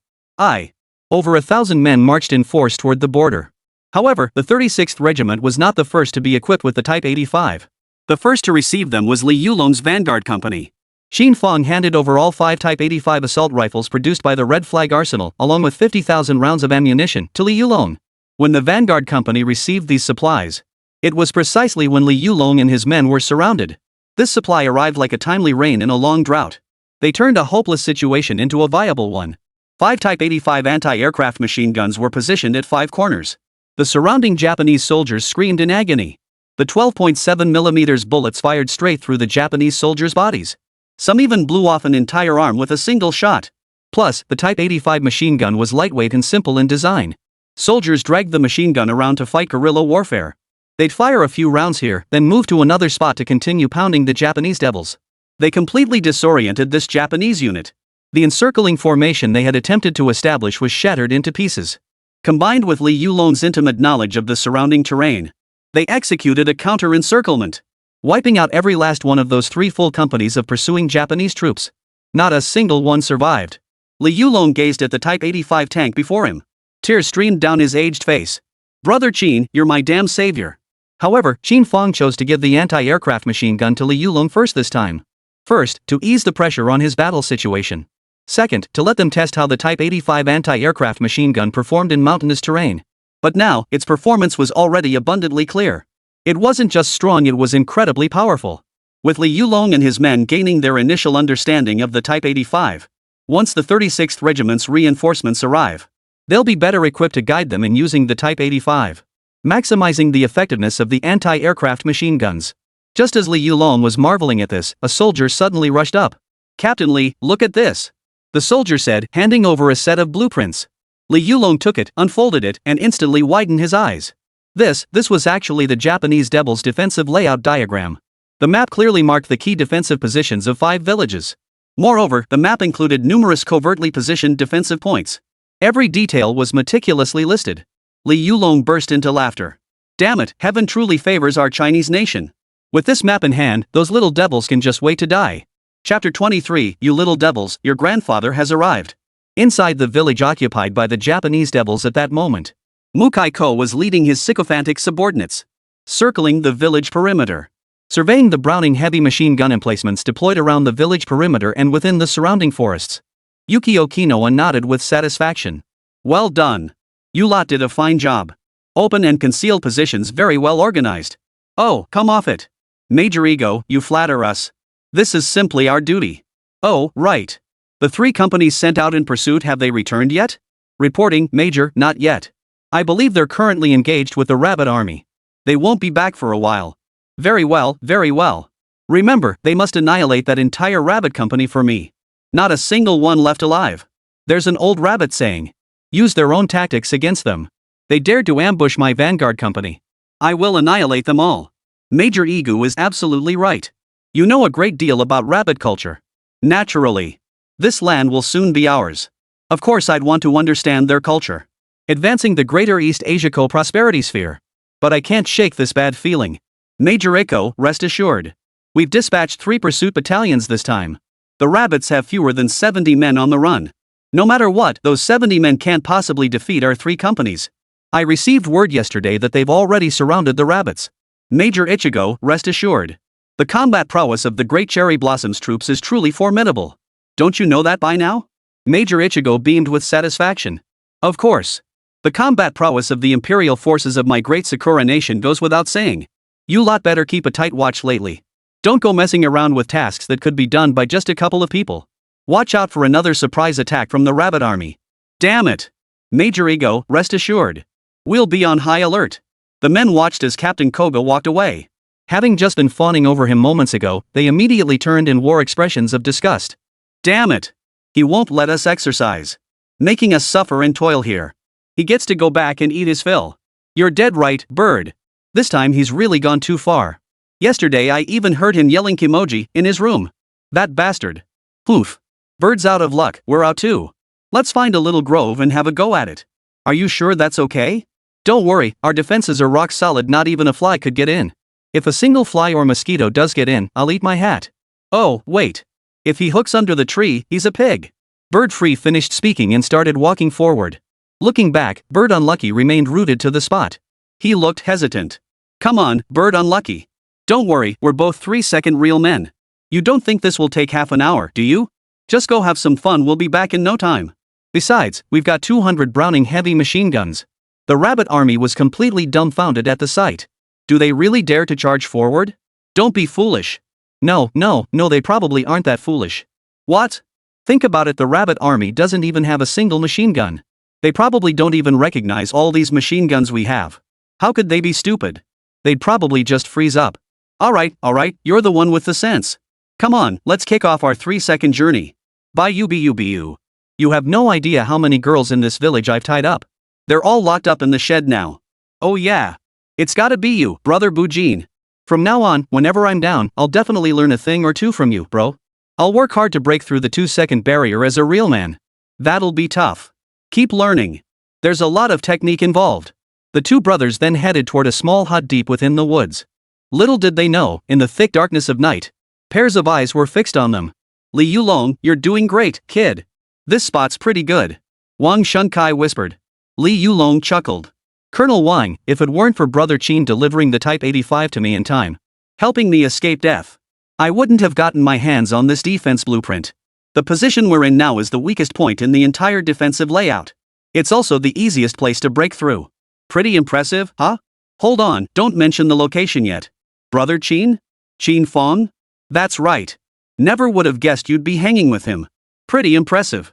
Over 1,000 men marched in force toward the border. However, the 36th Regiment was not the first to be equipped with the Type 85. The first to receive them was Li Yulong's Vanguard Company. Qin Fang handed over all 5 Type 85 assault rifles produced by the Red Flag Arsenal, along with 50,000 rounds of ammunition, to Li Yulong. When the Vanguard Company received these supplies, it was precisely when Li Yulong and his men were surrounded. This supply arrived like a timely rain in a long drought. They turned a hopeless situation into a viable one. 5 Type 85 anti-aircraft machine guns were positioned at 5 corners. The surrounding Japanese soldiers screamed in agony. The 12.7mm bullets fired straight through the Japanese soldiers' bodies. Some even blew off an entire arm with a single shot. Plus, the Type 85 machine gun was lightweight and simple in design. Soldiers dragged the machine gun around to fight guerrilla warfare. They'd fire a few rounds here, then move to another spot to continue pounding the Japanese devils. They completely disoriented this Japanese unit. The encircling formation they had attempted to establish was shattered into pieces. Combined with Li Yulong's intimate knowledge of the surrounding terrain, they executed a counter-encirclement, wiping out every last one of those 3 full companies of pursuing Japanese troops. Not a single one survived. Li Yulong gazed at the Type 85 tank before him. Tears streamed down his aged face. Brother Qin, you're my damn savior. However, Qin Fang chose to give the anti-aircraft machine gun to Li Yulong first this time. First, to ease the pressure on his battle situation. Second, to let them test how the Type 85 anti-aircraft machine gun performed in mountainous terrain. But now, its performance was already abundantly clear. It wasn't just strong, it was incredibly powerful. With Li Yulong and his men gaining their initial understanding of the Type 85, once the 36th Regiment's reinforcements arrive, they'll be better equipped to guide them in using the Type 85, maximizing the effectiveness of the anti-aircraft machine guns. Just as Li Yulong was marveling at this, a soldier suddenly rushed up. "Captain Li, look at this," the soldier said, handing over a set of blueprints. Li Yulong took it, unfolded it, and instantly widened his eyes. This was actually the Japanese devil's defensive layout diagram. The map clearly marked the key defensive positions of 5 villages. Moreover, the map included numerous covertly positioned defensive points. Every detail was meticulously listed. Li Yulong burst into laughter. Damn it, heaven truly favors our Chinese nation. With this map in hand, those little devils can just wait to die. Chapter 23, You little devils, your grandfather has arrived. Inside the village occupied by the Japanese devils at that moment, Mukai-ko was leading his sycophantic subordinates, circling the village perimeter, surveying the Browning heavy machine gun emplacements deployed around the village perimeter and within the surrounding forests. Yukio Kinoa nodded with satisfaction. Well done. You lot did a fine job. Open and concealed positions very well organized. Oh, come off it. Major Ego, you flatter us. This is simply our duty. Oh, right. The 3 companies sent out in pursuit, have they returned yet? Reporting, Major, not yet. I believe they're currently engaged with the Rabbit Army. They won't be back for a while. Very well, very well. Remember, they must annihilate that entire Rabbit Company for me. Not a single one left alive. There's an old rabbit saying, use their own tactics against them. They dared to ambush my Vanguard Company. I will annihilate them all. Major Egu is absolutely right. You know a great deal about rabbit culture. Naturally. This land will soon be ours. Of course I'd want to understand their culture. Advancing the Greater East Asia Co-Prosperity Sphere. But I can't shake this bad feeling. Major Echo, rest assured. We've dispatched 3 pursuit battalions this time. The rabbits have fewer than 70 men on the run. No matter what, those 70 men can't possibly defeat our 3 companies. I received word yesterday that they've already surrounded the rabbits. Major Ichigo, rest assured. The combat prowess of the Great Cherry Blossoms troops is truly formidable. Don't you know that by now? Major Ichigo beamed with satisfaction. Of course. The combat prowess of the imperial forces of my great Sakura nation goes without saying. You lot better keep a tight watch lately. Don't go messing around with tasks that could be done by just a couple of people. Watch out for another surprise attack from the rabbit army. Damn it! Major Ego, rest assured. We'll be on high alert. The men watched as Captain Koga walked away. Having just been fawning over him moments ago, they immediately turned and wore expressions of disgust. Damn it! He won't let us exercise. Making us suffer and toil here. He gets to go back and eat his fill. You're dead right, bird. This time he's really gone too far. Yesterday I even heard him yelling Kimoji in his room. That bastard. Poof. Bird's out of luck, we're out too. Let's find a little grove and have a go at it. Are you sure that's okay? Don't worry, our defenses are rock solid, not even a fly could get in. If a single fly or mosquito does get in, I'll eat my hat. Oh, wait. If he hooks under the tree, he's a pig. Bird Free finished speaking and started walking forward. Looking back, Bird Unlucky remained rooted to the spot. He looked hesitant. Come on, Bird Unlucky. Don't worry, we're both 3-second real men. You don't think this will take half an hour, do you? Just go have some fun, we'll be back in no time. Besides, we've got 200 Browning heavy machine guns. The rabbit army was completely dumbfounded at the sight. Do they really dare to charge forward? Don't be foolish. No, they probably aren't that foolish. What? Think about it, the rabbit army doesn't even have a single machine gun. They probably don't even recognize all these machine guns we have. How could they be stupid? They'd probably just freeze up. Alright, you're the one with the sense. Come on, let's kick off our 3-second journey. Bye you. You have no idea how many girls in this village I've tied up. They're all locked up in the shed now. Oh yeah. It's gotta be you, brother Bujin. From now on, whenever I'm down, I'll definitely learn a thing or two from you, bro. I'll work hard to break through the 2-second barrier as a real man. That'll be tough. Keep learning. There's a lot of technique involved. The two brothers then headed toward a small hut deep within the woods. Little did they know, in the thick darkness of night, pairs of eyes were fixed on them. Li Yulong, you're doing great, kid. This spot's pretty good. Wang Shunkai whispered. Li Yulong chuckled. Colonel Wang, if it weren't for Brother Qin delivering the Type 85 to me in time, helping me escape death, I wouldn't have gotten my hands on this defense blueprint. The position we're in now is the weakest point in the entire defensive layout. It's also the easiest place to break through. Pretty impressive, huh? Hold on, don't mention the location yet. Brother Qin? Qin Fang? That's right. Never would have guessed you'd be hanging with him. Pretty impressive.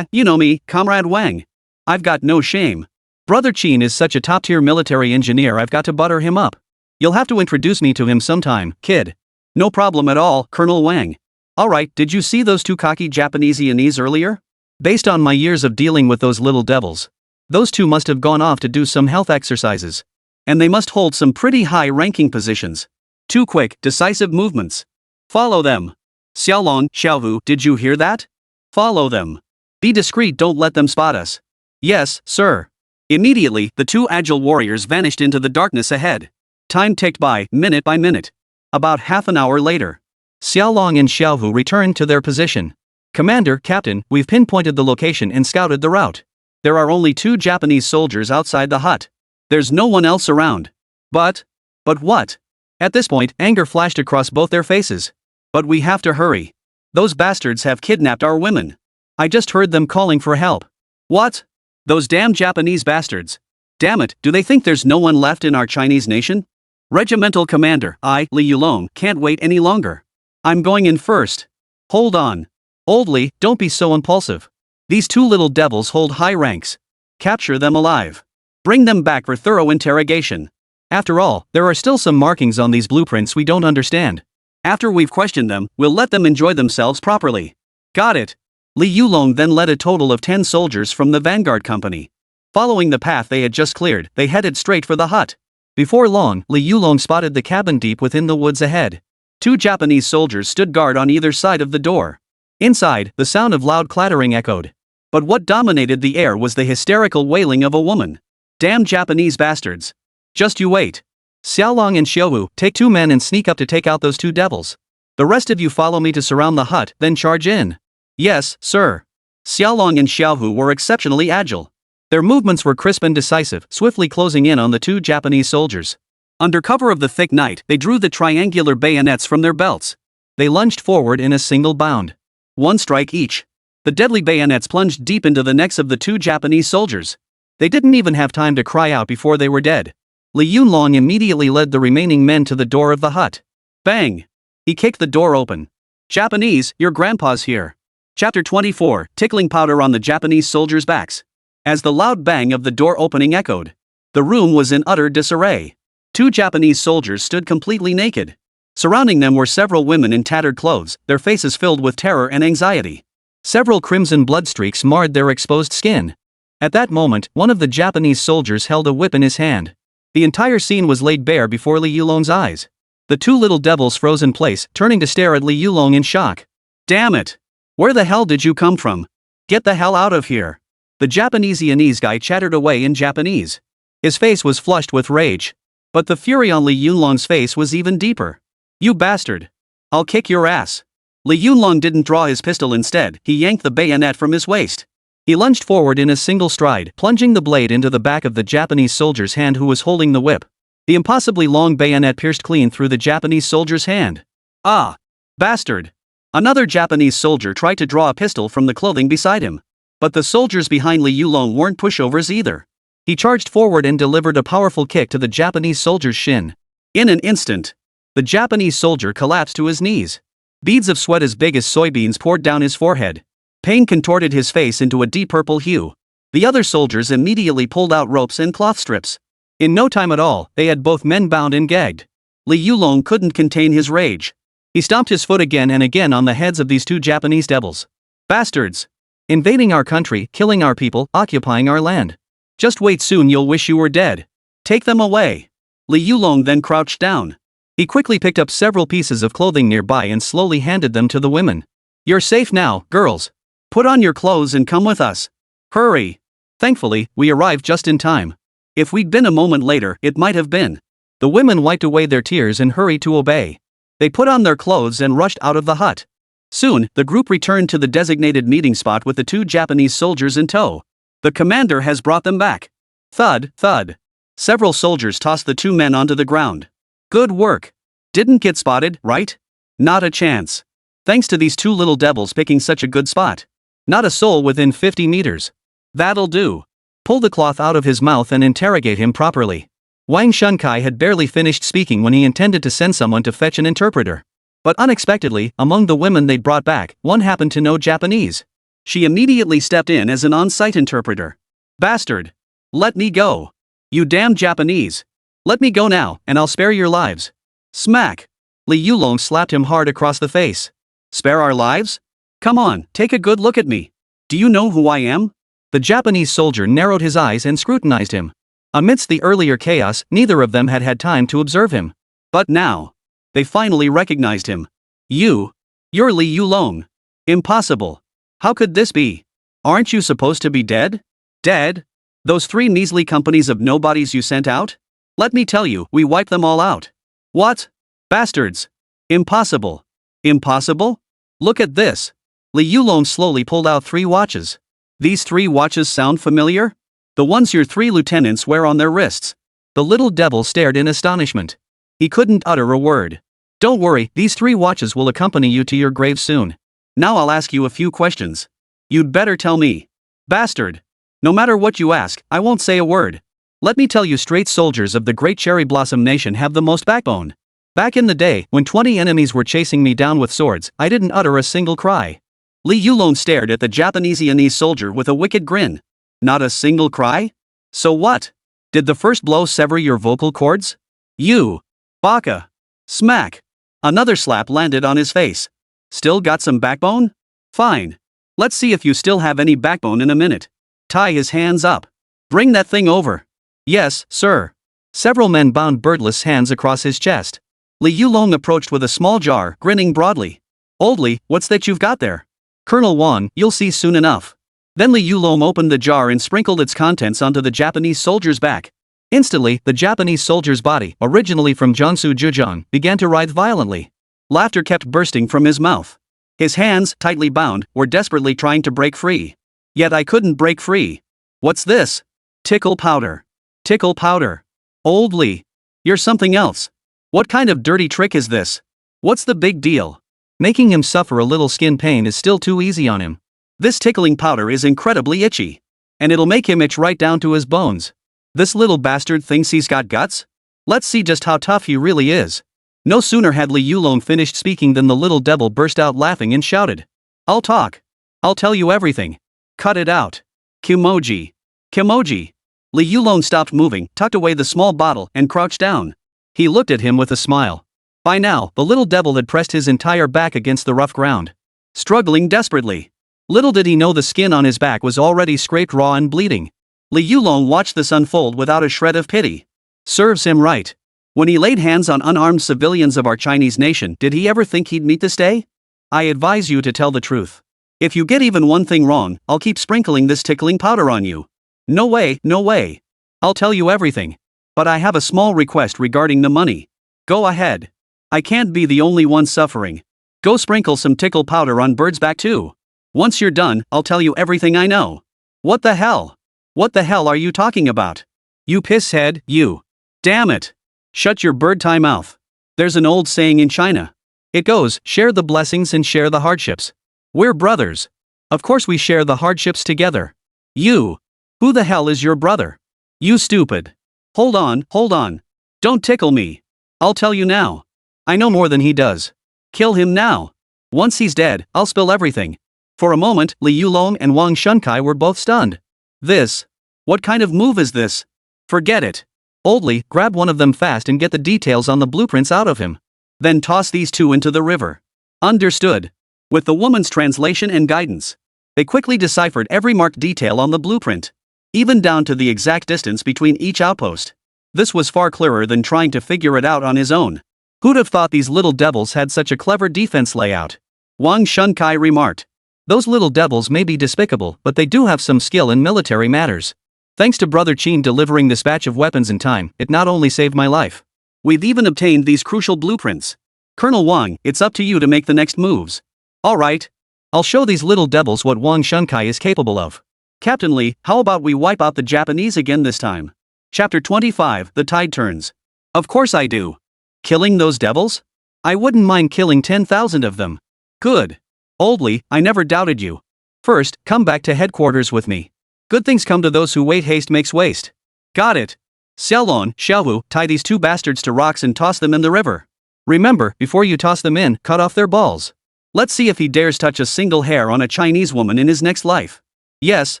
You know me, Comrade Wang. I've got no shame. Brother Qin is such a top-tier military engineer, I've got to butter him up. You'll have to introduce me to him sometime, kid. No problem at all, Colonel Wang. Alright, did you see those two cocky Japanese earlier? Based on my years of dealing with those little devils, those two must have gone off to do some health exercises. And they must hold some pretty high-ranking positions. Two quick, decisive movements. Follow them. Xiaolong, Xiaohu, did you hear that? Follow them. Be discreet, don't let them spot us. Yes, sir. Immediately, the two agile warriors vanished into the darkness ahead. Time ticked by, minute by minute. About half an hour later, Xiaolong and Xiaohu returned to their position. Commander, Captain, we've pinpointed the location and scouted the route. There are only 2 Japanese soldiers outside the hut. There's no one else around. But what? At this point, anger flashed across both their faces. But we have to hurry. Those bastards have kidnapped our women. I just heard them calling for help. What? Those damn Japanese bastards. Damn it, do they think there's no one left in our Chinese nation? Regimental Commander, Li Yulong, can't wait any longer. I'm going in first. Hold on. Old Li, don't be so impulsive. These 2 little devils hold high ranks. Capture them alive. Bring them back for thorough interrogation. After all, there are still some markings on these blueprints we don't understand. After we've questioned them, we'll let them enjoy themselves properly. Got it. Li Yulong then led a total of 10 soldiers from the vanguard company. Following the path they had just cleared, they headed straight for the hut. Before long, Li Yulong spotted the cabin deep within the woods ahead. 2 Japanese soldiers stood guard on either side of the door. Inside, the sound of loud clattering echoed. But what dominated the air was the hysterical wailing of a woman. Damn Japanese bastards. Just you wait. Xiaolong and Xiaohu, take 2 men and sneak up to take out those 2 devils. The rest of you follow me to surround the hut, then charge in. Yes, sir. Xiaolong and Xiaohu were exceptionally agile. Their movements were crisp and decisive, swiftly closing in on the 2 Japanese soldiers. Under cover of the thick night, they drew the triangular bayonets from their belts. They lunged forward in a single bound. 1 strike each. The deadly bayonets plunged deep into the necks of the 2 Japanese soldiers. They didn't even have time to cry out before they were dead. Li Yulong immediately led the remaining men to the door of the hut. Bang! He kicked the door open. Japanese, your grandpa's here. Chapter 24, Tickling powder on the Japanese soldiers' backs. As the loud bang of the door opening echoed, the room was in utter disarray. 2 Japanese soldiers stood completely naked. Surrounding them were several women in tattered clothes, their faces filled with terror and anxiety. Several crimson blood streaks marred their exposed skin. At that moment, one of the Japanese soldiers held a whip in his hand. The entire scene was laid bare before Li Yulong's eyes. The 2 little devils froze in place, turning to stare at Li Yulong in shock. Damn it! Where the hell did you come from? Get the hell out of here! The Japanese guy chattered away in Japanese. His face was flushed with rage. But the fury on Li Yulong's face was even deeper. You bastard! I'll kick your ass! Li Yulong didn't draw his pistol. Instead, he yanked the bayonet from his waist. He lunged forward in a single stride, plunging the blade into the back of the Japanese soldier's hand who was holding the whip. The impossibly long bayonet pierced clean through the Japanese soldier's hand. Ah! Bastard! Another Japanese soldier tried to draw a pistol from the clothing beside him. But the soldiers behind Li Yulong weren't pushovers either. He charged forward and delivered a powerful kick to the Japanese soldier's shin. In an instant, the Japanese soldier collapsed to his knees. Beads of sweat as big as soybeans poured down his forehead. Pain contorted his face into a deep purple hue. The other soldiers immediately pulled out ropes and cloth strips. In no time at all, they had both men bound and gagged. Li Yulong couldn't contain his rage. He stomped his foot again and again on the heads of these 2 Japanese devils. Bastards! Invading our country, killing our people, occupying our land. Just wait, soon you'll wish you were dead. Take them away. Li Yulong then crouched down. He quickly picked up several pieces of clothing nearby and slowly handed them to the women. You're safe now, girls. Put on your clothes and come with us. Hurry! Thankfully, we arrived just in time. If we'd been a moment later, it might have been. The women wiped away their tears and hurried to obey. They put on their clothes and rushed out of the hut. Soon, the group returned to the designated meeting spot with the 2 Japanese soldiers in tow. The commander has brought them back. Thud, thud. Several soldiers tossed the 2 men onto the ground. Good work. Didn't get spotted, right? Not a chance. Thanks to these 2 little devils picking such a good spot. Not a soul within 50 meters. That'll do. Pull the cloth out of his mouth and interrogate him properly. Wang Shunkai had barely finished speaking when he intended to send someone to fetch an interpreter. But unexpectedly, among the women they'd brought back, one happened to know Japanese. She immediately stepped in as an on-site interpreter. Bastard! Let me go! You damn Japanese! Let me go now, and I'll spare your lives. Smack! Li Yulong slapped him hard across the face. Spare our lives? Come on, take a good look at me. Do you know who I am? The Japanese soldier narrowed his eyes and scrutinized him. Amidst the earlier chaos, neither of them had had time to observe him. But now, they finally recognized him. You're Li Yulong. Impossible. How could this be? Aren't you supposed to be dead? Dead? Those 3 measly companies of nobodies you sent out? Let me tell you, we wiped them all out. What? Bastards. Impossible. Impossible? Look at this. Li Yulong slowly pulled out 3 watches. These 3 watches sound familiar? The ones your 3 lieutenants wear on their wrists. The little devil stared in astonishment. He couldn't utter a word. Don't worry, these 3 watches will accompany you to your grave soon. Now I'll ask you a few questions. You'd better tell me. Bastard. No matter what you ask, I won't say a word. Let me tell you straight, soldiers of the Great Cherry Blossom Nation have the most backbone. Back in the day, when 20 enemies were chasing me down with swords, I didn't utter a single cry. Li Yulong stared at the Japanese soldier with a wicked grin. Not a single cry? So what? Did the first blow sever your vocal cords? You! Baka! Smack! Another slap landed on his face. Still got some backbone? Fine. Let's see if you still have any backbone in a minute. Tie his hands up. Bring that thing over. Yes, sir. Several men bound Birdless hands across his chest. Li Yulong approached with a small jar, grinning broadly. Old Li, what's that you've got there? Colonel Wan, you'll see soon enough. Then Li Yulong opened the jar and sprinkled its contents onto the Japanese soldier's back. Instantly, the Japanese soldier's body, originally from Jiangsu Zhejiang, began to writhe violently. Laughter kept bursting from his mouth. His hands, tightly bound, were desperately trying to break free. Yet I couldn't break free. What's this? Tickle powder. Tickle powder. Old Li. You're something else. What kind of dirty trick is this? What's the big deal? Making him suffer a little skin pain is still too easy on him. This tickling powder is incredibly itchy. And it'll make him itch right down to his bones. This little bastard thinks he's got guts? Let's see just how tough he really is. No sooner had Li Yulong finished speaking than the little devil burst out laughing and shouted. I'll talk. I'll tell you everything. Cut it out. Kimoji. Kimoji. Li Yulong stopped moving, tucked away the small bottle, and crouched down. He looked at him with a smile. By now, the little devil had pressed his entire back against the rough ground, struggling desperately. Little did he know the skin on his back was already scraped raw and bleeding. Li Yulong watched this unfold without a shred of pity. Serves him right. When he laid hands on unarmed civilians of our Chinese nation, did he ever think he'd meet this day? I advise you to tell the truth. If you get even one thing wrong, I'll keep sprinkling this tickling powder on you. No way, no way. I'll tell you everything. But I have a small request regarding the money. Go ahead. I can't be the only one suffering. Go sprinkle some tickle powder on Bird's back too. Once you're done, I'll tell you everything I know. What the hell? What the hell are you talking about? You pisshead, you. Damn it. Shut your bird-tie mouth. There's an old saying in China. It goes, share the blessings and share the hardships. We're brothers. Of course we share the hardships together. You. Who the hell is your brother? You stupid. Hold on. Don't tickle me. I'll tell you now. I know more than he does. Kill him now. Once he's dead, I'll spill everything. For a moment, Li Yulong and Wang Shunkai were both stunned. This? What kind of move is this? Forget it. Old Li, grab one of them fast and get the details on the blueprints out of him. Then toss these two into the river. Understood. With the woman's translation and guidance, they quickly deciphered every marked detail on the blueprint, even down to the exact distance between each outpost. This was far clearer than trying to figure it out on his own. Who'd have thought these little devils had such a clever defense layout? Wang Shunkai remarked. Those little devils may be despicable, but they do have some skill in military matters. Thanks to Brother Qin delivering this batch of weapons in time, it not only saved my life. We've even obtained these crucial blueprints. Colonel Wang, it's up to you to make the next moves. Alright. I'll show these little devils what Wang Shunkai is capable of. Captain Li, how about we wipe out the Japanese again this time? Chapter 25, The Tide Turns. Of course I do. Killing those devils? I wouldn't mind killing 10,000 of them. Good. Old Li, I never doubted you. First, come back to headquarters with me. Good things come to those who wait. Haste makes waste. Got it. Xiaolon, Xiaowu, tie these two bastards to rocks and toss them in the river. Remember, before you toss them in, cut off their balls. Let's see if he dares touch a single hair on a Chinese woman in his next life. Yes,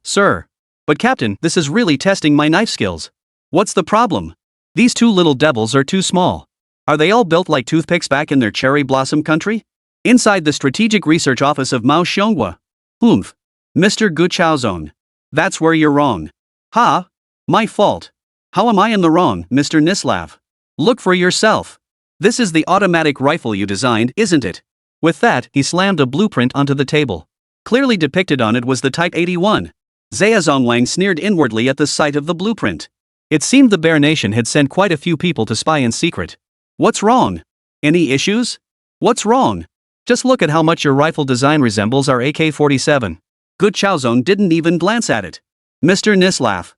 sir. But Captain, this is really testing my knife skills. What's the problem? These two little devils are too small. Are they all built like toothpicks back in their cherry blossom country? Inside the Strategic Research Office of Mao Xiongwa. Oomph. Mr. Gu Chaozone. That's where you're wrong. Ha? My fault. How am I in the wrong, Mr. Nislav? Look for yourself. This is the automatic rifle you designed, isn't it? With that, he slammed a blueprint onto the table. Clearly depicted on it was the Type 81. Zia Zongwang sneered inwardly at the sight of the blueprint. It seemed the Bear Nation had sent quite a few people to spy in secret. What's wrong? Any issues? What's wrong? Just look at how much your rifle design resembles our AK-47. Good Chaozone didn't even glance at it. Mr. Nislav.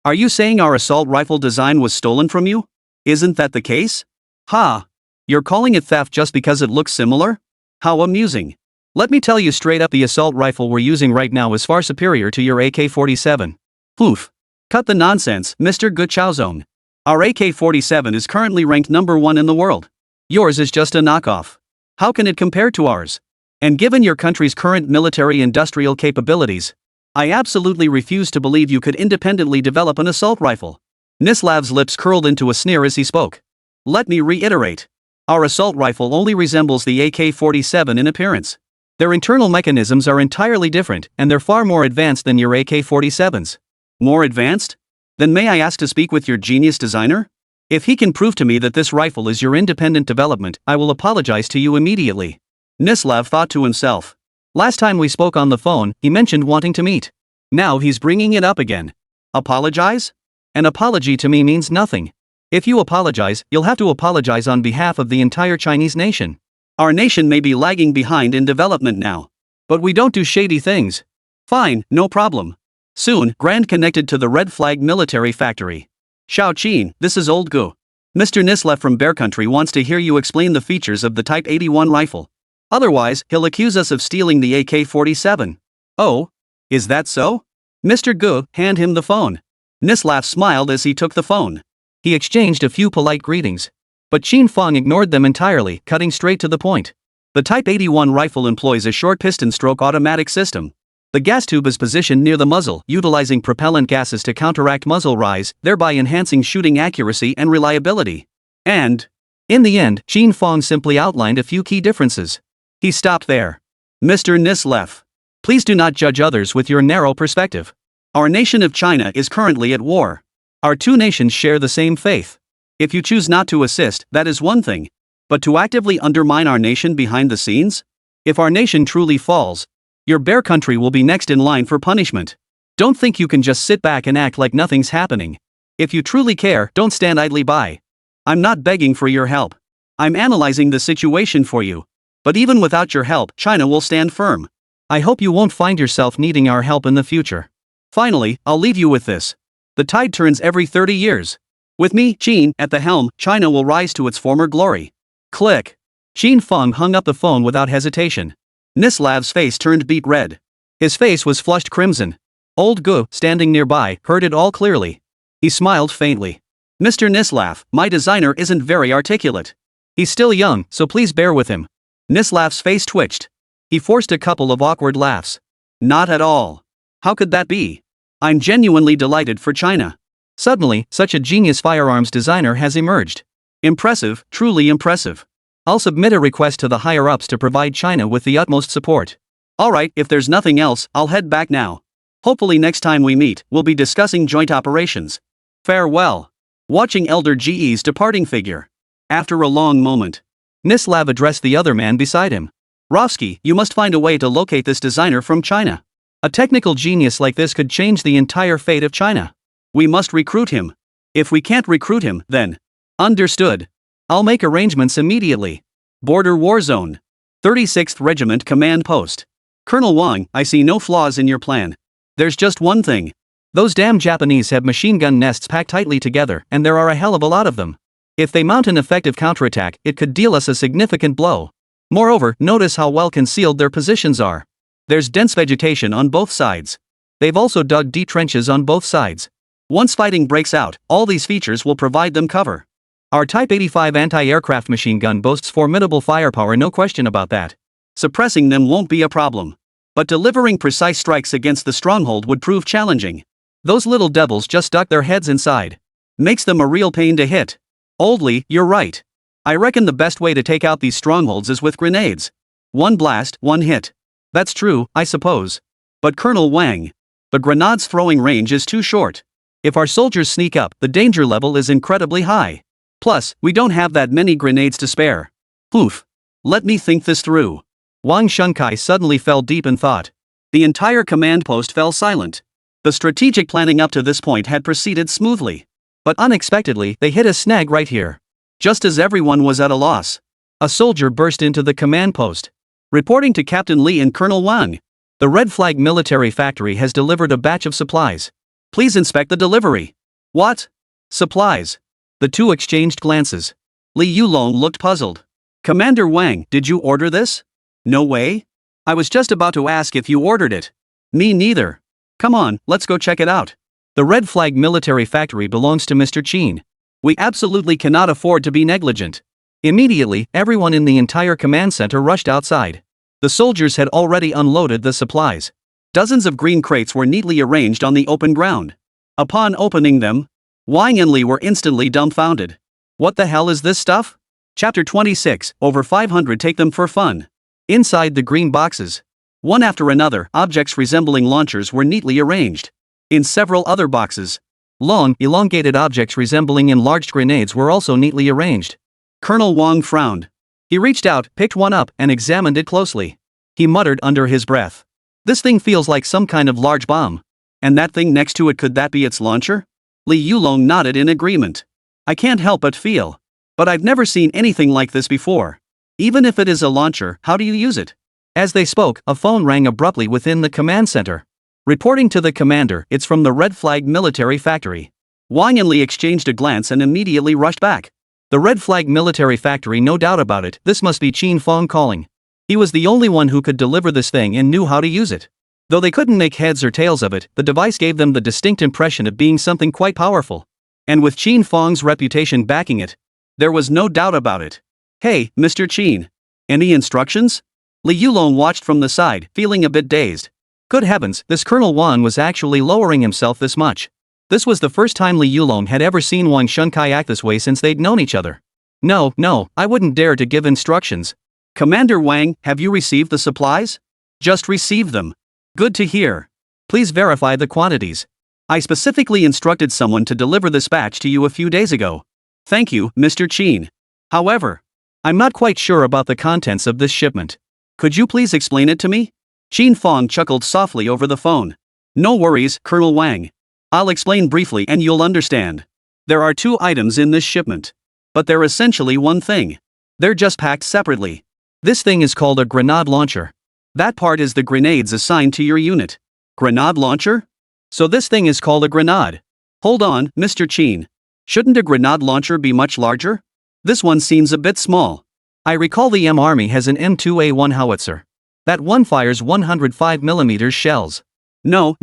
Are you saying our assault rifle design was stolen from you? Isn't that the case? Ha! You're calling it theft just because it looks similar? How amusing. Let me tell you straight up, the assault rifle we're using right now is far superior to your AK-47. Oof. Cut the nonsense, Mr. Gu Chaozone. Our AK-47 is currently ranked number 1 in the world. Yours is just a knockoff. How can it compare to ours? And given your country's current military-industrial capabilities, I absolutely refuse to believe you could independently develop an assault rifle. Nislav's lips curled into a sneer as he spoke. Let me reiterate. Our assault rifle only resembles the AK-47 in appearance. Their internal mechanisms are entirely different, and they're far more advanced than your AK-47s. More advanced? Then may I ask to speak with your genius designer? If he can prove to me that this rifle is your independent development, I will apologize to you immediately. Nislav thought to himself. Last time we spoke on the phone, he mentioned wanting to meet. Now he's bringing it up again. Apologize? An apology to me means nothing. If you apologize, you'll have to apologize on behalf of the entire Chinese nation. Our nation may be lagging behind in development now. But we don't do shady things. Fine, no problem. Soon, Grand connected to the Red Flag military factory. Xiao Qin, this is Old Gu. Mr. Nislav from Bear Country wants to hear you explain the features of the Type 81 rifle. Otherwise, he'll accuse us of stealing the AK-47. Oh? Is that so? Mr. Gu, hand him the phone. Nislav smiled as he took the phone. He exchanged a few polite greetings. But Qin Fang ignored them entirely, cutting straight to the point. The Type 81 rifle employs a short piston-stroke automatic system. The gas tube is positioned near the muzzle, utilizing propellant gases to counteract muzzle rise, thereby enhancing shooting accuracy and reliability. And, in the end, Qin Fang simply outlined a few key differences. He stopped there. Mr. Nislev, please do not judge others with your narrow perspective. Our nation of China is currently at war. Our two nations share the same faith. If you choose not to assist, that is one thing. But to actively undermine our nation behind the scenes? If our nation truly falls, your bear country will be next in line for punishment. Don't think you can just sit back and act like nothing's happening. If you truly care, don't stand idly by. I'm not begging for your help. I'm analyzing the situation for you. But even without your help, China will stand firm. I hope you won't find yourself needing our help in the future. Finally, I'll leave you with this. The tide turns every 30 years. With me, Qin, at the helm, China will rise to its former glory. Click. Qin Fang hung up the phone without hesitation. Nislev's face turned beet red. His face was flushed crimson. Old Gu, standing nearby, heard it all clearly. He smiled faintly. Mr. Nislev, my designer isn't very articulate. He's still young, so please bear with him. Nislev's face twitched. He forced a couple of awkward laughs. Not at all. How could that be? I'm genuinely delighted for China. Suddenly, such a genius firearms designer has emerged. Impressive, truly impressive. I'll submit a request to the higher-ups to provide China with the utmost support. Alright, if there's nothing else, I'll head back now. Hopefully next time we meet, we'll be discussing joint operations. Farewell. Watching Elder GE's departing figure. After a long moment, Nislev addressed the other man beside him. Rovsky, you must find a way to locate this designer from China. A technical genius like this could change the entire fate of China. We must recruit him. If we can't recruit him, then... Understood. I'll make arrangements immediately. Border War Zone. 36th Regiment Command Post. Colonel Wang, I see no flaws in your plan. There's just one thing. Those damn Japanese have machine gun nests packed tightly together, and there are a hell of a lot of them. If they mount an effective counterattack, it could deal us a significant blow. Moreover, notice how well concealed their positions are. There's dense vegetation on both sides. They've also dug deep trenches on both sides. Once fighting breaks out, all these features will provide them cover. Our Type 85 anti-aircraft machine gun boasts formidable firepower, no question about that. Suppressing them won't be a problem. But delivering precise strikes against the stronghold would prove challenging. Those little devils just duck their heads inside. Makes them a real pain to hit. Oldly, you're right. I reckon the best way to take out these strongholds is with grenades. One blast, one hit. That's true, I suppose. But Colonel Wang, the grenade's throwing range is too short. If our soldiers sneak up, the danger level is incredibly high. Plus, we don't have that many grenades to spare. Oof. Let me think this through. Wang Shunkai suddenly fell deep in thought. The entire command post fell silent. The strategic planning up to this point had proceeded smoothly. But unexpectedly, they hit a snag right here. Just as everyone was at a loss, a soldier burst into the command post. Reporting to Captain Li and Colonel Wang, the Red Flag Military Factory has delivered a batch of supplies. Please inspect the delivery. What? Supplies? The two exchanged glances. Li Yulong looked puzzled. Commander Wang, did you order this? No way. I was just about to ask if you ordered it. Me neither. Come on, let's go check it out. The Red Flag Military Factory belongs to Mr. Qin. We absolutely cannot afford to be negligent. Immediately, everyone in the entire command center rushed outside. The soldiers had already unloaded the supplies. Dozens of green crates were neatly arranged on the open ground. Upon opening them, Wang and Li were instantly dumbfounded. What the hell is this stuff? Chapter 26, over 500 take them for fun. Inside the green boxes, one after another, objects resembling launchers were neatly arranged. In several other boxes, long, elongated objects resembling enlarged grenades were also neatly arranged. Colonel Wang frowned. He reached out, picked one up, and examined it closely. He muttered under his breath. This thing feels like some kind of large bomb. And that thing next to it, could that be its launcher? Li Yulong nodded in agreement. I can't help but feel. But I've never seen anything like this before. Even if it is a launcher, how do you use it? As they spoke, a phone rang abruptly within the command center. Reporting to the commander, it's from the Red Flag Military Factory. Wang and Li exchanged a glance and immediately rushed back. The Red Flag Military Factory, no doubt about it, this must be Qin Fang calling. He was the only one who could deliver this thing and knew how to use it. Though they couldn't make heads or tails of it, the device gave them the distinct impression of being something quite powerful. And with Qin Fang's reputation backing it, There was no doubt about it. Hey, Mr. Qin. Any instructions? Li Yulong watched from the side, feeling a bit dazed. Good heavens, this Colonel Wan was actually lowering himself this much. This was the first time Li Yulong had ever seen Wang Shunkai act this way since they'd known each other. No, I wouldn't dare to give instructions. Commander Wang, have you received the supplies? Just received them. Good to hear. Please verify the quantities. I specifically instructed someone to deliver this batch to you a few days ago. Thank you, Mr. Qin. However, I'm not quite sure about the contents of this shipment. Could you please explain it to me? Qin Fang chuckled softly over the phone. No worries, Colonel Wang. I'll explain briefly and you'll understand. There are 2 items in this shipment. But they're essentially one thing. They're just packed separately. This thing is called a grenade launcher. That part is the grenades assigned to your unit. Grenade launcher? So this thing is called a grenade. Hold on, Mr. Qin. Shouldn't a grenade launcher be much larger? This one seems a bit small. I recall the M Army has an M2A1 howitzer. That one fires 105mm shells. No.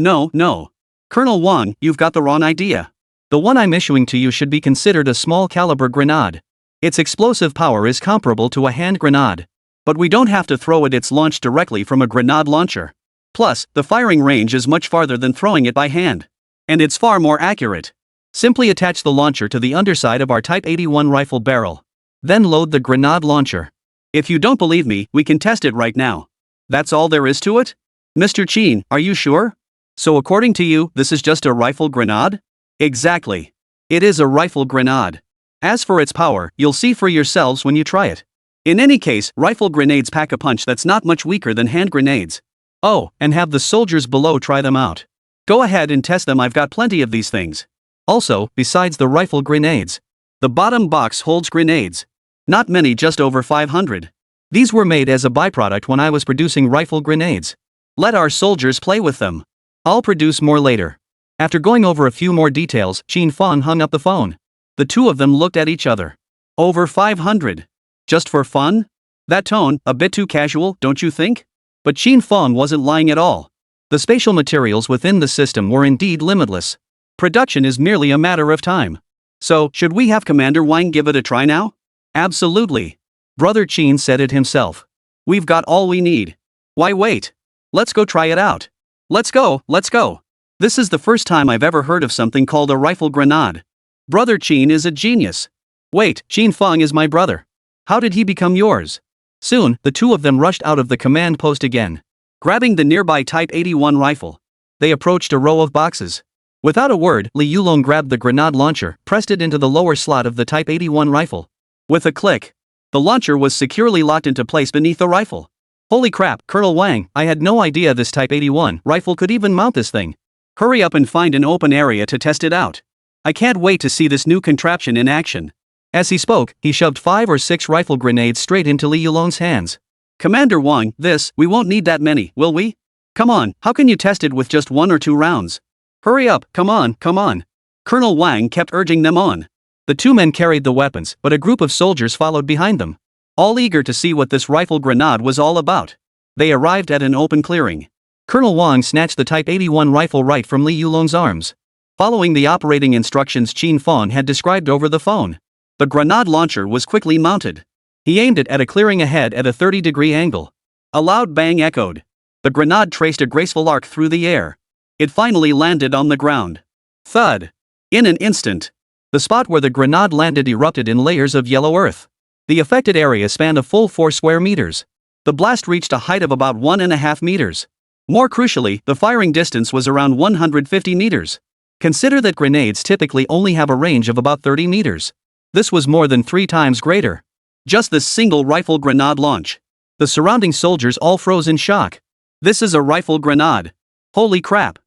Colonel Wang, you've got the wrong idea. The one I'm issuing to you should be considered a small caliber grenade. Its explosive power is comparable to a hand grenade. But we don't have to throw it, it's launched directly from a grenade launcher. Plus, the firing range is much farther than throwing it by hand. And it's far more accurate. Simply attach the launcher to the underside of our Type 81 rifle barrel. Then load the grenade launcher. If you don't believe me, we can test it right now. That's all there is to it? Mr. Qin, are you sure? So according to you, this is just a rifle grenade? Exactly. It is a rifle grenade. As for its power, you'll see for yourselves when you try it. In any case, rifle grenades pack a punch that's not much weaker than hand grenades. Oh, and have the soldiers below try them out. Go ahead and test them, I've got plenty of these things. Also, besides the rifle grenades, the bottom box holds grenades. Not many, just over 500. These were made as a byproduct when I was producing rifle grenades. Let our soldiers play with them. I'll produce more later. After going over a few more details, Qin Fang hung up the phone. The 2 of them looked at each other. Over 500. Just for fun? That tone, a bit too casual, don't you think? But Qin Fang wasn't lying at all. The spatial materials within the system were indeed limitless. Production is merely a matter of time. So, should we have Commander Wang give it a try now? Absolutely. Brother Qin said it himself. We've got all we need. Why wait? Let's go try it out. Let's go. This is the first time I've ever heard of something called a rifle grenade. Brother Qin is a genius. Wait, Qin Fang is my brother. How did he become yours? Soon, the 2 of them rushed out of the command post again. Grabbing the nearby Type 81 rifle, they approached a row of boxes. Without a word, Li Yulong grabbed the grenade launcher, pressed it into the lower slot of the Type 81 rifle. With a click, the launcher was securely locked into place beneath the rifle. Holy crap, Colonel Wang, I had no idea this Type 81 rifle could even mount this thing. Hurry up and find an open area to test it out. I can't wait to see this new contraption in action. As he spoke, he shoved 5 or 6 rifle grenades straight into Li Yulong's hands. Commander Wang, we won't need that many, will we? Come on, how can you test it with just 1 or 2 rounds? Hurry up, come on. Colonel Wang kept urging them on. The 2 men carried the weapons, but a group of soldiers followed behind them. All eager to see what this rifle grenade was all about. They arrived at an open clearing. Colonel Wang snatched the Type 81 rifle right from Li Yulong's arms. Following the operating instructions Qin Fang had described over the phone, the grenade launcher was quickly mounted. He aimed it at a clearing ahead at a 30-degree angle. A loud bang echoed. The grenade traced a graceful arc through the air. It finally landed on the ground. Thud. In an instant, the spot where the grenade landed erupted in layers of yellow earth. The affected area spanned a full 4 square meters. The blast reached a height of about 1.5 meters. More crucially, the firing distance was around 150 meters. Consider that grenades typically only have a range of about 30 meters. This was more than 3 times greater. Just this single rifle grenade launch. The surrounding soldiers all froze in shock. This is a rifle grenade. Holy crap.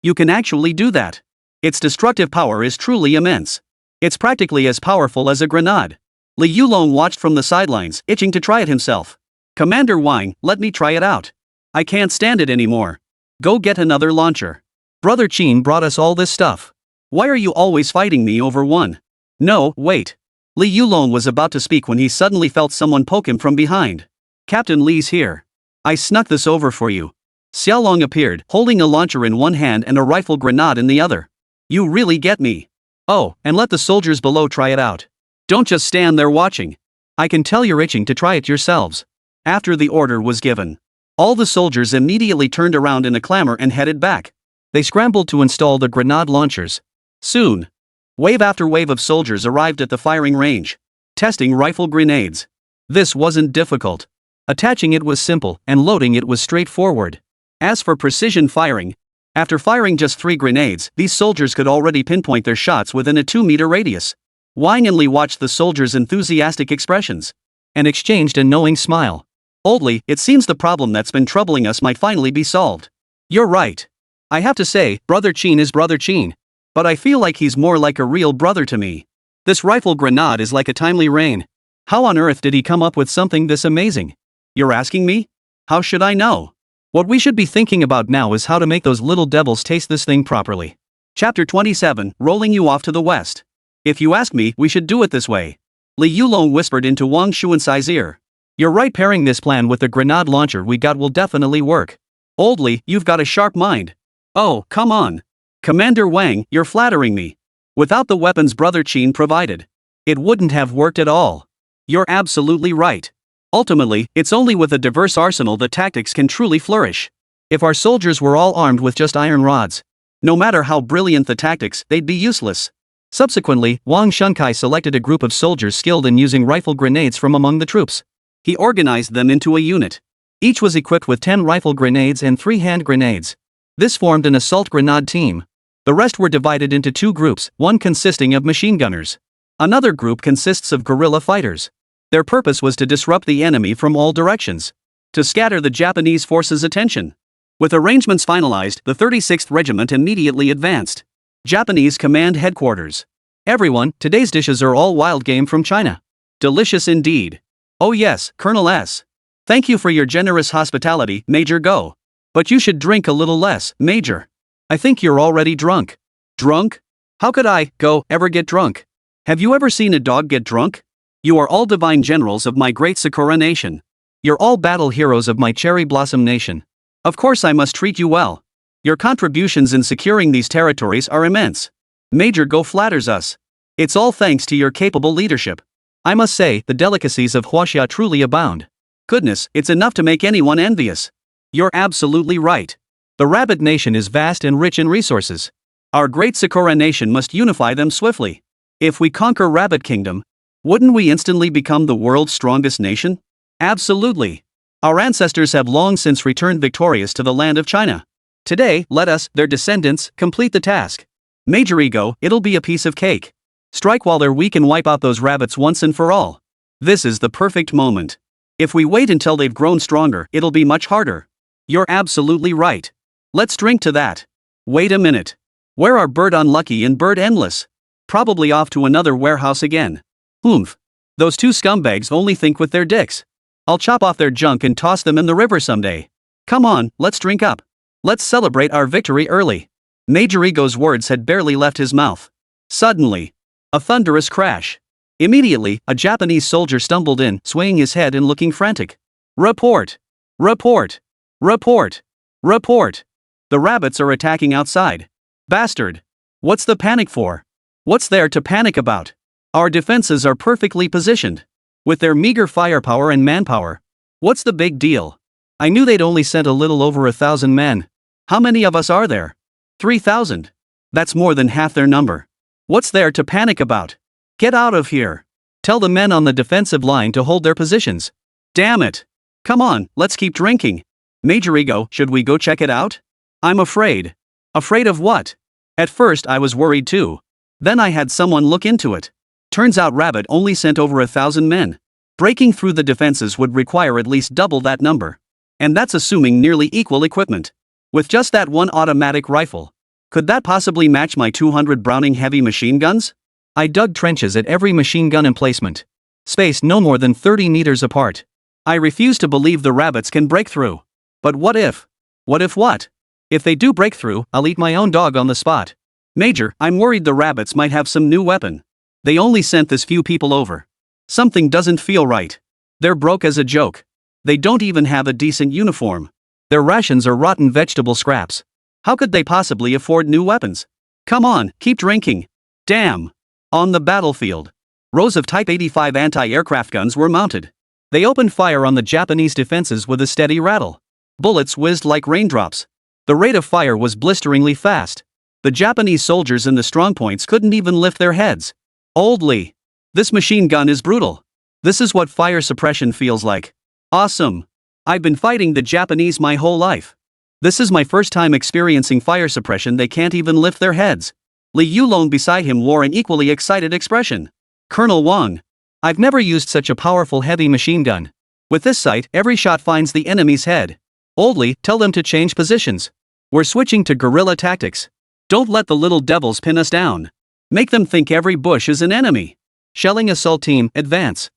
You can actually do that. Its destructive power is truly immense. It's practically as powerful as a grenade. Li Yulong watched from the sidelines, itching to try it himself. Commander Wang, let me try it out. I can't stand it anymore. Go get another launcher. Brother Qin brought us all this stuff. Why are you always fighting me over one? No, wait. Li Yulong was about to speak when he suddenly felt someone poke him from behind. Captain Li's here. I snuck this over for you. Xiaolong appeared, holding a launcher in one hand and a rifle grenade in the other. You really get me. Oh, and let the soldiers below try it out. Don't just stand there watching. I can tell you're itching to try it yourselves. After the order was given, all the soldiers immediately turned around in a clamor and headed back. They scrambled to install the grenade launchers. Soon, wave after wave of soldiers arrived at the firing range, testing rifle grenades. This wasn't difficult. Attaching it was simple, and loading it was straightforward. As for precision firing, after firing just 3 grenades, these soldiers could already pinpoint their shots within a 2-meter radius. Wang and Li watched the soldiers' enthusiastic expressions and exchanged a knowing smile. Oldly, it seems the problem that's been troubling us might finally be solved. You're right. I have to say, Brother Qin is Brother Qin. But I feel like he's more like a real brother to me. This rifle grenade is like a timely rain. How on earth did he come up with something this amazing? You're asking me? How should I know? What we should be thinking about now is how to make those little devils taste this thing properly. Chapter 27, Rolling You Off to the West. If you ask me, we should do it this way. Li Yulong whispered into Wang Xuansai's ear. You're right, pairing this plan with the grenade launcher we got will definitely work. Old Li, you've got a sharp mind. Oh, come on. Commander Wang, you're flattering me. Without the weapons Brother Qin provided, it wouldn't have worked at all. You're absolutely right. Ultimately, it's only with a diverse arsenal that tactics can truly flourish. If our soldiers were all armed with just iron rods, no matter how brilliant the tactics, they'd be useless. Subsequently, Wang Shunkai selected a group of soldiers skilled in using rifle grenades from among the troops. He organized them into a unit. Each was equipped with 10 rifle grenades and 3 hand grenades. This formed an assault grenade team. The rest were divided into 2 groups, one consisting of machine gunners. Another group consists of guerrilla fighters. Their purpose was to disrupt the enemy from all directions, to scatter the Japanese forces' attention. With arrangements finalized, the 36th Regiment immediately advanced. Japanese Command Headquarters. Everyone, today's dishes are all wild game from China. Delicious indeed. Oh yes, Colonel S. Thank you for your generous hospitality, Major Go. But you should drink a little less, Major. I think you're already drunk. Drunk? How could I, Go, ever get drunk? Have you ever seen a dog get drunk? You are all divine generals of my great Sakura nation. You're all battle heroes of my cherry blossom nation. Of course I must treat you well. Your contributions in securing these territories are immense. Major Go flatters us. It's all thanks to your capable leadership. I must say, the delicacies of Huaxia truly abound. Goodness, it's enough to make anyone envious. You're absolutely right. The rabbit nation is vast and rich in resources. Our great Sakura nation must unify them swiftly. If we conquer Rabbit Kingdom, wouldn't we instantly become the world's strongest nation? Absolutely. Our ancestors have long since returned victorious to the land of China. Today, let us, their descendants, complete the task. Major Ego, it'll be a piece of cake. Strike while they're weak and wipe out those rabbits once and for all. This is the perfect moment. If we wait until they've grown stronger, it'll be much harder. You're absolutely right. Let's drink to that. Wait a minute. Where are Bird Unlucky and Bird Endless? Probably off to another warehouse again. Oomph. Those 2 scumbags only think with their dicks. I'll chop off their junk and toss them in the river someday. Come on, let's drink up. Let's celebrate our victory early. Major Ego's words had barely left his mouth. Suddenly, a thunderous crash. Immediately, a Japanese soldier stumbled in, swaying his head and looking frantic. Report! Report! Report! Report! The rabbits are attacking outside. Bastard! What's the panic for? What's there to panic about? Our defenses are perfectly positioned. With their meager firepower and manpower. What's the big deal? I knew they'd only sent a little over 1,000 men. How many of us are there? 3,000. That's more than half their number. What's there to panic about? Get out of here. Tell the men on the defensive line to hold their positions. Damn it. Come on, let's keep drinking. Major Ego, should we go check it out? I'm afraid. Afraid of what? At first I was worried too. Then I had someone look into it. Turns out Rabbit only sent over 1,000 men. Breaking through the defenses would require at least double that number. And that's assuming nearly equal equipment. With just that one automatic rifle. Could that possibly match my 200 Browning heavy machine guns? I dug trenches at every machine gun emplacement. Spaced no more than 30 meters apart. I refuse to believe the rabbits can break through. But what if? What if what? If they do break through, I'll eat my own dog on the spot. Major, I'm worried the rabbits might have some new weapon. They only sent this few people over. Something doesn't feel right. They're broke as a joke. They don't even have a decent uniform. Their rations are rotten vegetable scraps. How could they possibly afford new weapons? Come on, keep drinking. Damn. On the battlefield. Rows of Type 85 anti-aircraft guns were mounted. They opened fire on the Japanese defenses with a steady rattle. Bullets whizzed like raindrops. The rate of fire was blisteringly fast. The Japanese soldiers in the strongpoints couldn't even lift their heads. Oldly. This machine gun is brutal. This is what fire suppression feels like. Awesome. I've been fighting the Japanese my whole life. This is my first time experiencing fire suppression. They can't even lift their heads. Li Yulong beside him wore an equally excited expression. Colonel Wang. I've never used such a powerful heavy machine gun. With this sight, every shot finds the enemy's head. Oldly, tell them to change positions. We're switching to guerrilla tactics. Don't let the little devils pin us down. Make them think every bush is an enemy. Shelling assault team, advance.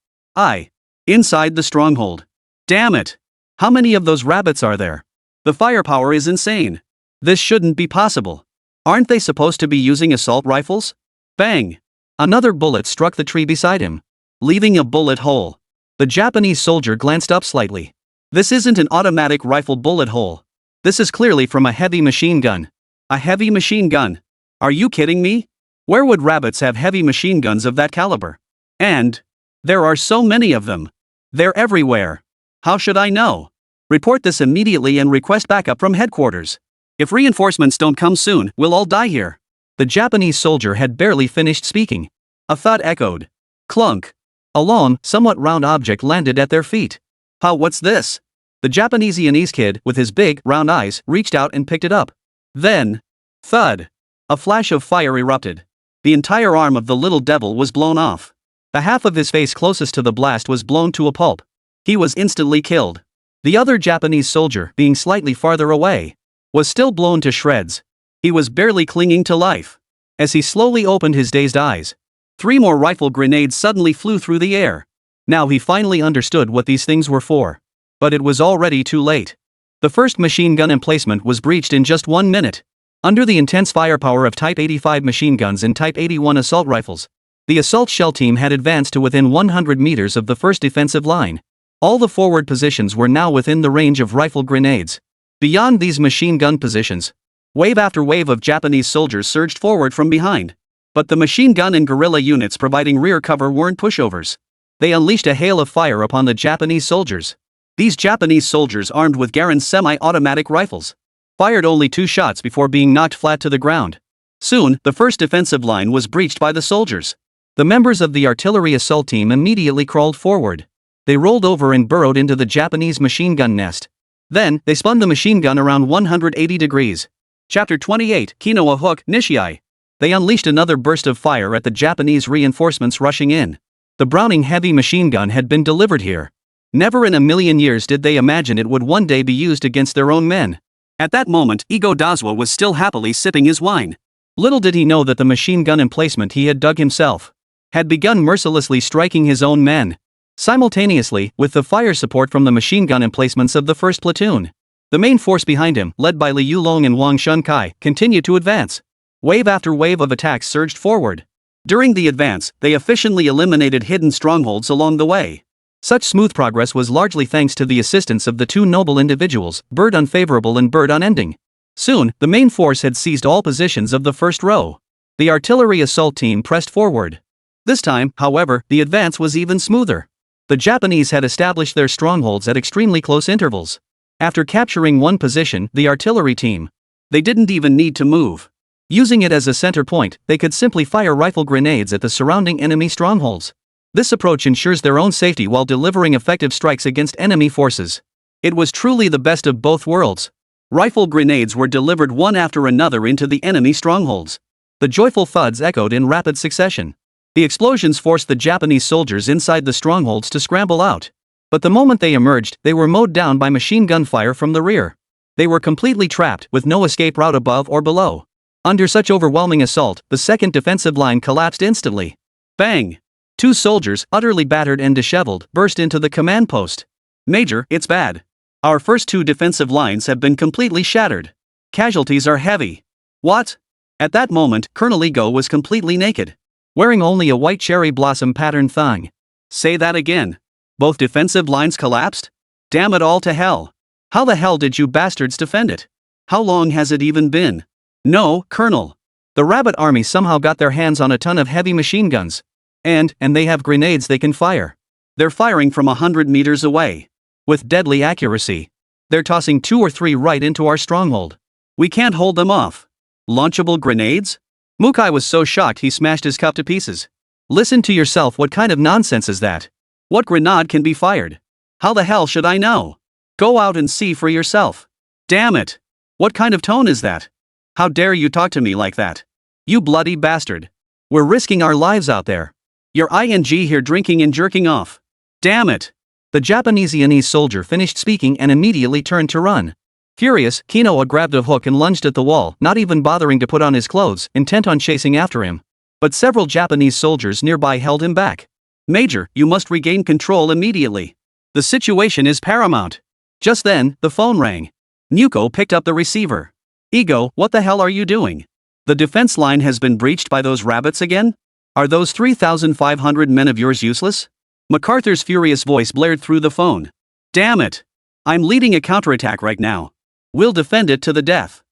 Inside the stronghold. Damn it. How many of those rabbits are there? The firepower is insane. This shouldn't be possible. Aren't they supposed to be using assault rifles? Bang! Another bullet struck the tree beside him, leaving a bullet hole. The Japanese soldier glanced up slightly. This isn't an automatic rifle bullet hole. This is clearly from a heavy machine gun. A heavy machine gun? Are you kidding me? Where would rabbits have heavy machine guns of that caliber? And there are so many of them. They're everywhere. How should I know? Report this immediately and request backup from headquarters. If reinforcements don't come soon, we'll all die here. The Japanese soldier had barely finished speaking. A thud echoed. Clunk. A long, somewhat round object landed at their feet. What's this? The Japaneseianese kid, with his big, round eyes, reached out and picked it up. Then, thud. A flash of fire erupted. The entire arm of the little devil was blown off. The half of his face closest to the blast was blown to a pulp. He was instantly killed. The other Japanese soldier, being slightly farther away, was still blown to shreds. He was barely clinging to life. As he slowly opened his dazed eyes, 3 more rifle grenades suddenly flew through the air. Now he finally understood what these things were for. But it was already too late. The first machine gun emplacement was breached in just 1 minute. Under the intense firepower of Type 85 machine guns and Type 81 assault rifles, the assault shell team had advanced to within 100 meters of the first defensive line. All the forward positions were now within the range of rifle grenades. Beyond these machine gun positions, wave after wave of Japanese soldiers surged forward from behind. But the machine gun and guerrilla units providing rear cover weren't pushovers. They unleashed a hail of fire upon the Japanese soldiers. These Japanese soldiers, armed with Garand's semi-automatic rifles, fired only 2 shots before being knocked flat to the ground. Soon, the first defensive line was breached by the soldiers. The members of the artillery assault team immediately crawled forward. They rolled over and burrowed into the Japanese machine gun nest. Then, they spun the machine gun around 180 degrees. Chapter 28, Kinoa Hook, Nishiai. They unleashed another burst of fire at the Japanese reinforcements rushing in. The Browning heavy machine gun had been delivered here. Never in a million years did they imagine it would one day be used against their own men. At that moment, Igo Dazwa was still happily sipping his wine. Little did he know that the machine gun emplacement he had dug himself had begun mercilessly striking his own men. Simultaneously, with the fire support from the machine gun emplacements of the 1st platoon, the main force behind him, led by Li Yulong and Wang Shunkai, continued to advance. Wave after wave of attacks surged forward. During the advance, they efficiently eliminated hidden strongholds along the way. Such smooth progress was largely thanks to the assistance of the 2 noble individuals, Bird Unfavorable and Bird Unending. Soon, the main force had seized all positions of the first row. The artillery assault team pressed forward. This time, however, the advance was even smoother. The Japanese had established their strongholds at extremely close intervals. After capturing one position, the artillery team, they didn't even need to move. Using it as a center point, they could simply fire rifle grenades at the surrounding enemy strongholds. This approach ensures their own safety while delivering effective strikes against enemy forces. It was truly the best of both worlds. Rifle grenades were delivered one after another into the enemy strongholds. The joyful thuds echoed in rapid succession. The explosions forced the Japanese soldiers inside the strongholds to scramble out. But the moment they emerged, they were mowed down by machine gun fire from the rear. They were completely trapped, with no escape route above or below. Under such overwhelming assault, the second defensive line collapsed instantly. Bang! 2 soldiers, utterly battered and disheveled, burst into the command post. Major, it's bad. Our first 2 defensive lines have been completely shattered. Casualties are heavy. What? At that moment, Colonel Ego was completely naked, wearing only a white cherry blossom patterned thong. Say that again. Both defensive lines collapsed? Damn it all to hell. How the hell did you bastards defend it? How long has it even been? No, Colonel. The Rabbit Army somehow got their hands on a ton of heavy machine guns. And they have grenades they can fire. They're firing from 100 meters away. With deadly accuracy. They're tossing 2 or 3 right into our stronghold. We can't hold them off. Launchable grenades? Mukai was so shocked he smashed his cup to pieces. Listen to yourself, what kind of nonsense is that? What grenade can be fired? How the hell should I know? Go out and see for yourself. Damn it! What kind of tone is that? How dare you talk to me like that? You bloody bastard. We're risking our lives out there. You're ing here drinking and jerking off. Damn it! The Japanese soldier finished speaking and immediately turned to run. Furious, Kinoa grabbed a hook and lunged at the wall, not even bothering to put on his clothes, intent on chasing after him. But several Japanese soldiers nearby held him back. Major, you must regain control immediately. The situation is paramount. Just then, the phone rang. Nuko picked up the receiver. Ego, what the hell are you doing? The defense line has been breached by those rabbits again? Are those 3,500 men of yours useless? MacArthur's furious voice blared through the phone. Damn it! I'm leading a counterattack right now. We'll defend it to the death.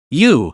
You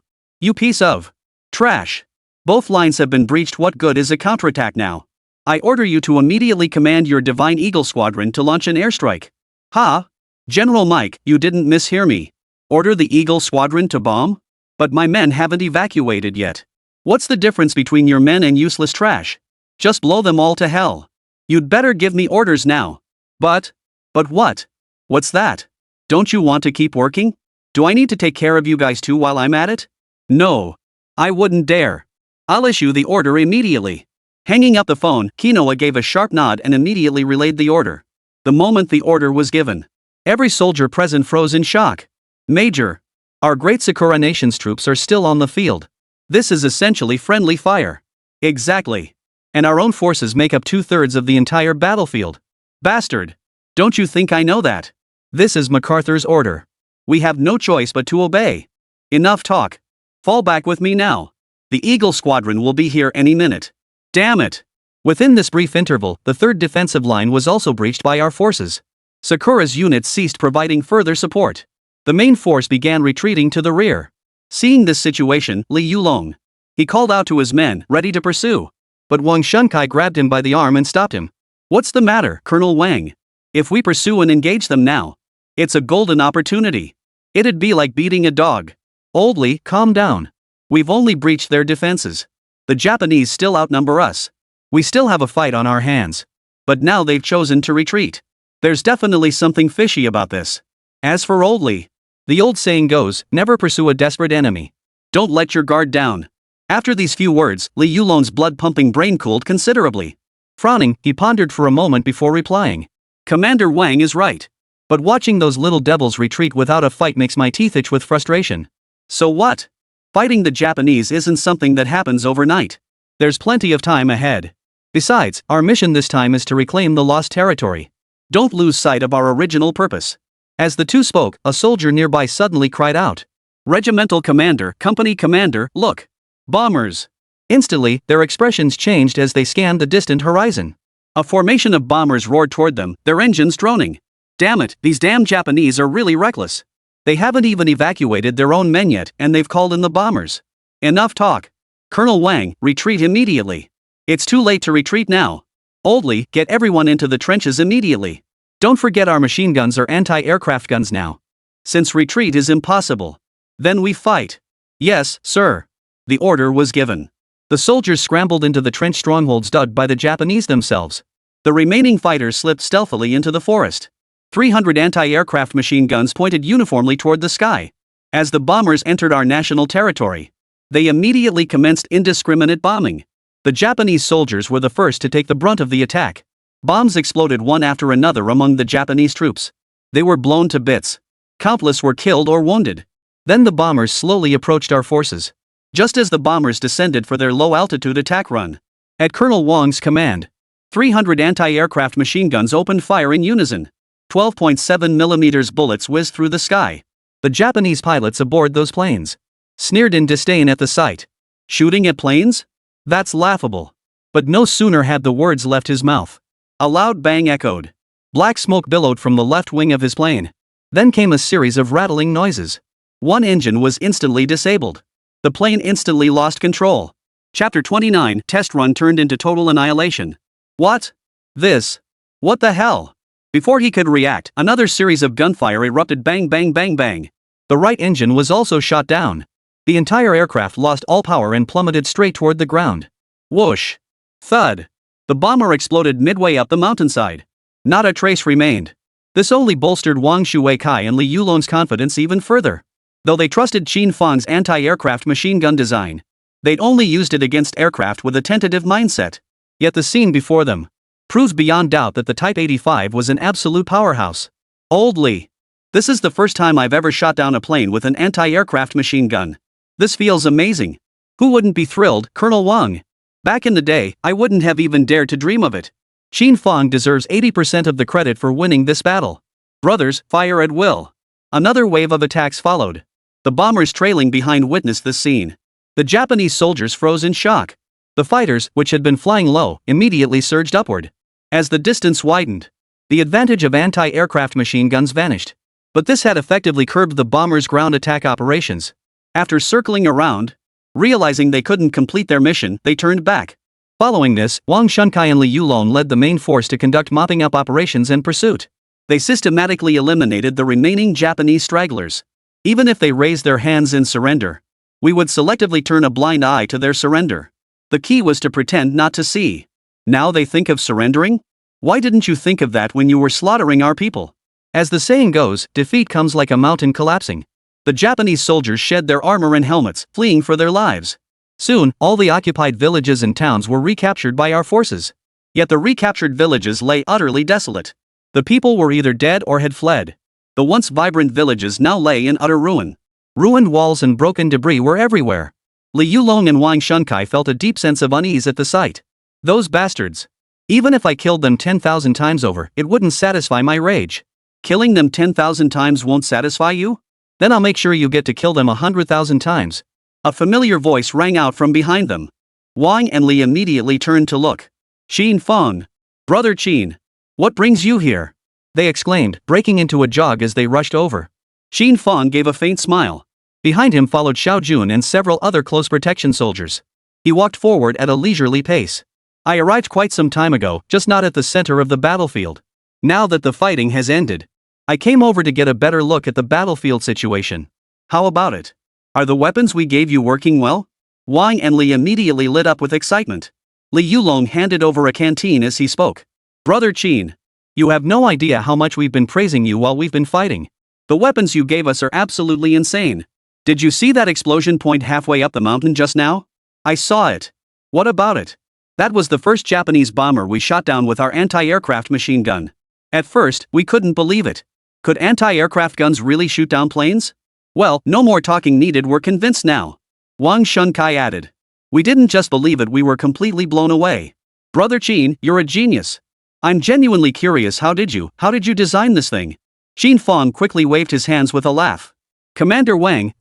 piece of trash. Both lines have been breached. What good is a counterattack now? I order you to immediately command your Divine Eagle Squadron to launch an airstrike. Ha! General Mike, you didn't mishear me. Order the Eagle Squadron to bomb? But my men haven't evacuated yet. What's the difference between your men and useless trash? Just blow them all to hell. You'd better give me orders now. But what? What's that? Don't you want to keep working? Do I need to take care of you guys too while I'm at it? No. I wouldn't dare. I'll issue the order immediately. Hanging up the phone, Kinoa gave a sharp nod and immediately relayed the order. The moment the order was given, every soldier present froze in shock. Major, our great Sakura Nation's troops are still on the field. This is essentially friendly fire. Exactly. And our own forces make up 2/3 of the entire battlefield. Bastard. Don't you think I know that? This is MacArthur's order. We have no choice but to obey. Enough talk. Fall back with me now. The Eagle Squadron will be here any minute. Damn it. Within this brief interval, the 3rd defensive line was also breached by our forces. Sakura's units ceased providing further support. The main force began retreating to the rear. Seeing this situation, Li Yulong. He called out to his men, ready to pursue. But Wang Shunkai grabbed him by the arm and stopped him. What's the matter, Colonel Wang? If we pursue and engage them now, it's a golden opportunity. It'd be like beating a dog. Old Li, calm down. We've only breached their defenses. The Japanese still outnumber us. We still have a fight on our hands. But now they've chosen to retreat. There's definitely something fishy about this. As for Old Li, the old saying goes, never pursue a desperate enemy. Don't let your guard down. After these few words, Li Yulong's blood-pumping brain cooled considerably. Frowning, he pondered for a moment before replying. Commander Wang is right. But watching those little devils retreat without a fight makes my teeth itch with frustration. So what? Fighting the Japanese isn't something that happens overnight. There's plenty of time ahead. Besides, our mission this time is to reclaim the lost territory. Don't lose sight of our original purpose. As the two spoke, a soldier nearby suddenly cried out. Regimental commander, company commander, look. Bombers. Instantly, their expressions changed as they scanned the distant horizon. A formation of bombers roared toward them, their engines droning. Damn it, these damn Japanese are really reckless. They haven't even evacuated their own men yet, and they've called in the bombers. Enough talk. Colonel Wang, retreat immediately. It's too late to retreat now. Old Li, get everyone into the trenches immediately. Don't forget our machine guns are anti-aircraft guns now. Since retreat is impossible, then we fight. Yes, sir. The order was given. The soldiers scrambled into the trench strongholds dug by the Japanese themselves. The remaining fighters slipped stealthily into the forest. 300 anti-aircraft machine guns pointed uniformly toward the sky. As the bombers entered our national territory, they immediately commenced indiscriminate bombing. The Japanese soldiers were the first to take the brunt of the attack. Bombs exploded one after another among the Japanese troops. They were blown to bits. Countless were killed or wounded. Then the bombers slowly approached our forces. Just as the bombers descended for their low-altitude attack run, at Colonel Wang's command, 300 anti-aircraft machine guns opened fire in unison. 12.7mm bullets whizzed through the sky. The Japanese pilots aboard those planes sneered in disdain at the sight. Shooting at planes? That's laughable. But no sooner had the words left his mouth. A loud bang echoed. Black smoke billowed from the left wing of his plane. Then came a series of rattling noises. One engine was instantly disabled. The plane instantly lost control. Chapter 29, Test Run Turned into Total Annihilation. What? This? What the hell? Before he could react, another series of gunfire erupted. Bang bang bang bang. The right engine was also shot down. The entire aircraft lost all power and plummeted straight toward the ground. Whoosh. Thud. The bomber exploded midway up the mountainside. Not a trace remained. This only bolstered Wang Shuikai and Li Yulong's confidence even further. Though they trusted Qin Fang's anti-aircraft machine gun design, they'd only used it against aircraft with a tentative mindset. Yet the scene before them proves beyond doubt that the Type 85 was an absolute powerhouse. Old Li. This is the first time I've ever shot down a plane with an anti-aircraft machine gun. This feels amazing. Who wouldn't be thrilled, Colonel Wang? Back in the day, I wouldn't have even dared to dream of it. Qin Fang deserves 80% of the credit for winning this battle. Brothers, fire at will. Another wave of attacks followed. The bombers trailing behind witnessed this scene. The Japanese soldiers froze in shock. The fighters, which had been flying low, immediately surged upward. As the distance widened, the advantage of anti-aircraft machine guns vanished. But this had effectively curbed the bombers' ground attack operations. After circling around, realizing they couldn't complete their mission, they turned back. Following this, Wang Shunkai and Li Yulong led the main force to conduct mopping up operations and pursuit. They systematically eliminated the remaining Japanese stragglers. Even if they raised their hands in surrender, we would selectively turn a blind eye to their surrender. The key was to pretend not to see. Now they think of surrendering? Why didn't you think of that when you were slaughtering our people? As the saying goes, defeat comes like a mountain collapsing. The Japanese soldiers shed their armor and helmets, fleeing for their lives. Soon, all the occupied villages and towns were recaptured by our forces. Yet the recaptured villages lay utterly desolate. The people were either dead or had fled. The once vibrant villages now lay in utter ruin. Ruined walls and broken debris were everywhere. Li Yulong and Wang Shunkai felt a deep sense of unease at the sight. Those bastards. Even if I killed them 10,000 times over, it wouldn't satisfy my rage. Killing them 10,000 times won't satisfy you? Then I'll make sure you get to kill them 100,000 times. A familiar voice rang out from behind them. Wang and Li immediately turned to look. Qin Fang. Brother Qin. What brings you here? They exclaimed, breaking into a jog as they rushed over. Qin Fang gave a faint smile. Behind him followed Xiao Jun and several other close protection soldiers. He walked forward at a leisurely pace. I arrived quite some time ago, just not at the center of the battlefield. Now that the fighting has ended, I came over to get a better look at the battlefield situation. How about it? Are the weapons we gave you working well? Wang and Li immediately lit up with excitement. Li Yulong handed over a canteen as he spoke. Brother Qin, you have no idea how much we've been praising you while we've been fighting. The weapons you gave us are absolutely insane. Did you see that explosion point halfway up the mountain just now? I saw it. What about it? That was the first Japanese bomber we shot down with our anti-aircraft machine gun. At first, we couldn't believe it. Could anti-aircraft guns really shoot down planes? Well, no more talking needed, we're convinced now. Wang Shunkai added. We didn't just believe it, we were completely blown away. Brother Qin, you're a genius. I'm genuinely curious, how did you design this thing? Qin Fang quickly waved his hands with a laugh. Commander Wang,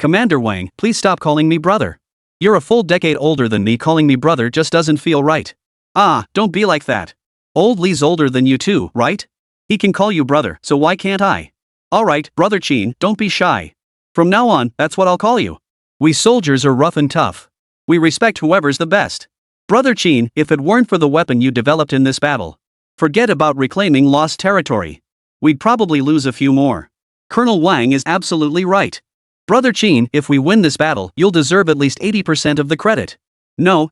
please stop calling me brother. You're a full decade older than me, calling me brother just doesn't feel right. Ah, don't be like that. Old Li's older than you too, right? He can call you brother, so why can't I? Alright, Brother Qin, don't be shy. From now on, that's what I'll call you. We soldiers are rough and tough. We respect whoever's the best. Brother Qin, if it weren't for the weapon you developed in this battle, forget about reclaiming lost territory. We'd probably lose a few more. Colonel Wang is absolutely right. Brother Qin, if we win this battle, you'll deserve at least 80% of the credit. No.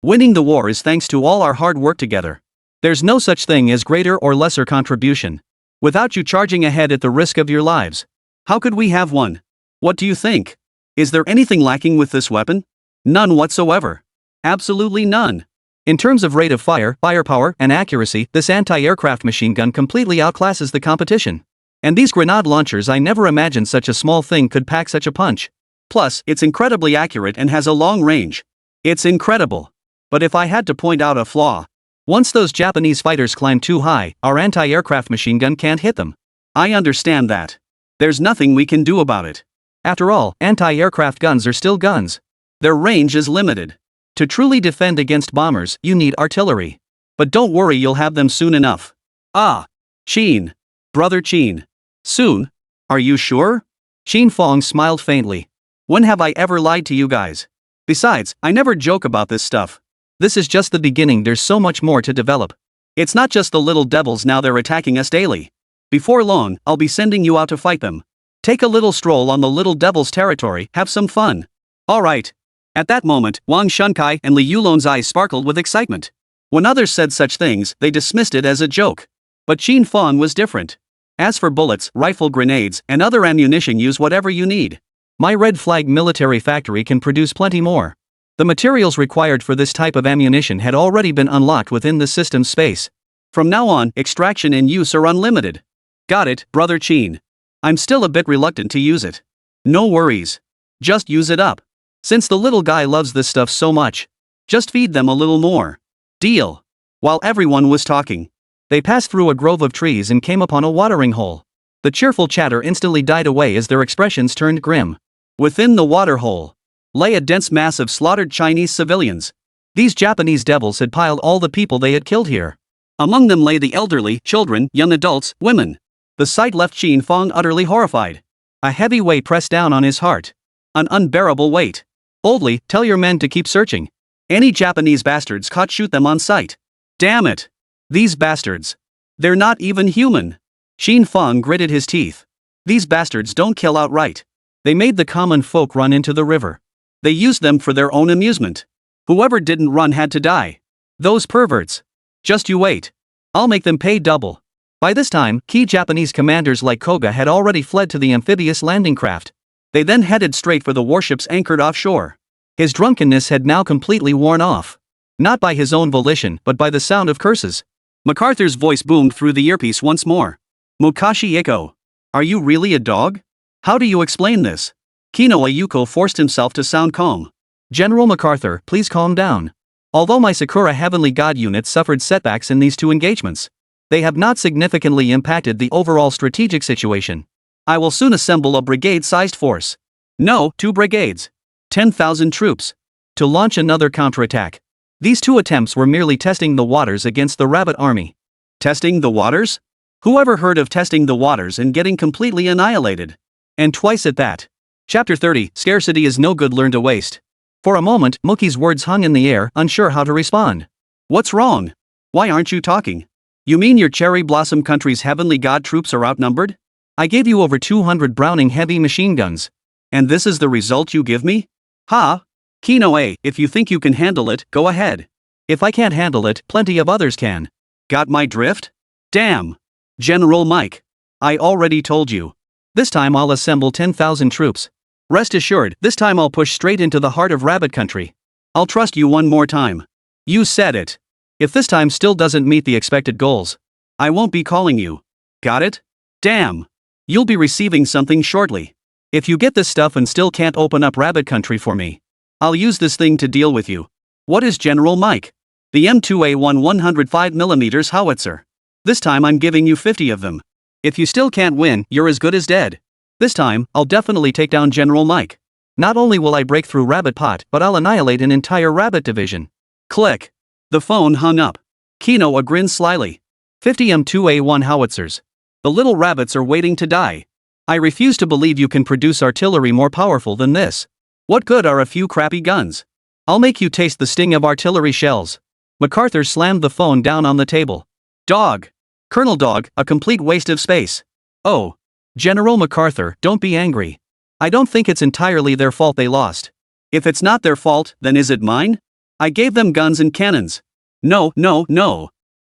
Winning the war is thanks to all our hard work together. There's no such thing as greater or lesser contribution. Without you charging ahead at the risk of your lives, how could we have won? What do you think? Is there anything lacking with this weapon? None whatsoever. Absolutely none. In terms of rate of fire, firepower, and accuracy, this anti-aircraft machine gun completely outclasses the competition. And these grenade launchers, I never imagined such a small thing could pack such a punch. Plus, it's incredibly accurate and has a long range. It's incredible. But if I had to point out a flaw, once those Japanese fighters climb too high, our anti-aircraft machine gun can't hit them. I understand that. There's nothing we can do about it. After all, anti-aircraft guns are still guns. Their range is limited. To truly defend against bombers, you need artillery. But don't worry, you'll have them soon enough. Ah. Qin. Brother Qin. Soon? Are you sure? Qin Fang smiled faintly. When have I ever lied to you guys? Besides, I never joke about this stuff. This is just the beginning, there's so much more to develop. It's not just the little devils now, they're attacking us daily. Before long, I'll be sending you out to fight them. Take a little stroll on the little devil's territory, have some fun. Alright. At that moment, Wang Shunkai and Li Yulon's eyes sparkled with excitement. When others said such things, they dismissed it as a joke. But Qin Fang was different. As for bullets, rifle grenades, and other ammunition, use whatever you need. My red flag military factory can produce plenty more. The materials required for this type of ammunition had already been unlocked within the system's space. From now on, extraction and use are unlimited. Got it, brother Qin. I'm still a bit reluctant to use it. No worries. Just use it up. Since the little guy loves this stuff so much, just feed them a little more. Deal. While everyone was talking, they passed through a grove of trees and came upon a watering hole. The cheerful chatter instantly died away as their expressions turned grim. Within the water hole lay a dense mass of slaughtered Chinese civilians. These Japanese devils had piled all the people they had killed here. Among them lay the elderly, children, young adults, women. The sight left Qin Fang utterly horrified. A heavy weight pressed down on his heart. An unbearable weight. Boldly, tell your men to keep searching. Any Japanese bastards caught, shoot them on sight. Damn it. These bastards. They're not even human. Qin Fang gritted his teeth. These bastards don't kill outright. They made the common folk run into the river. They used them for their own amusement. Whoever didn't run had to die. Those perverts. Just you wait. I'll make them pay double. By this time, key Japanese commanders like Koga had already fled to the amphibious landing craft. They then headed straight for the warships anchored offshore. His drunkenness had now completely worn off. Not by his own volition, but by the sound of curses. MacArthur's voice boomed through the earpiece once more. Mukashi Iko. Are you really a dog? How do you explain this? Kinoa Yuko forced himself to sound calm. General MacArthur, please calm down. Although my Sakura Heavenly God unit suffered setbacks in these two engagements, they have not significantly impacted the overall strategic situation. I will soon assemble a brigade-sized force. No, 2 brigades. 10,000 troops. To launch another counterattack. These 2 attempts were merely testing the waters against the rabbit army. Testing the waters? Whoever heard of testing the waters and getting completely annihilated? And twice at that. Chapter 30, Scarcity is no good learned to waste. For a moment, Mookie's words hung in the air, unsure how to respond. What's wrong? Why aren't you talking? You mean your cherry blossom country's heavenly god troops are outnumbered? I gave you over 200 Browning heavy machine guns. And this is the result you give me? Ha! Kinoa, if you think you can handle it, go ahead. If I can't handle it, plenty of others can. Got my drift? Damn! General Mike. I already told you. This time I'll assemble 10,000 troops. Rest assured, this time I'll push straight into the heart of rabbit country. I'll trust you one more time. You said it. If this time still doesn't meet the expected goals, I won't be calling you. Got it? Damn. You'll be receiving something shortly. If you get this stuff and still can't open up rabbit country for me, I'll use this thing to deal with you. What is General Mike? The M2A1 105mm howitzer. This time I'm giving you 50 of them. If you still can't win, you're as good as dead. This time, I'll definitely take down General Mike. Not only will I break through Rabbit Pot, but I'll annihilate an entire rabbit division. Click. The phone hung up. Kinoa grinned slyly. 50 M2A1 howitzers. The little rabbits are waiting to die. I refuse to believe you can produce artillery more powerful than this. What good are a few crappy guns? I'll make you taste the sting of artillery shells. MacArthur slammed the phone down on the table. Dog. Colonel Dog, a complete waste of space. Oh. General MacArthur, don't be angry. I don't think it's entirely their fault they lost. If it's not their fault, then is it mine? I gave them guns and cannons. No.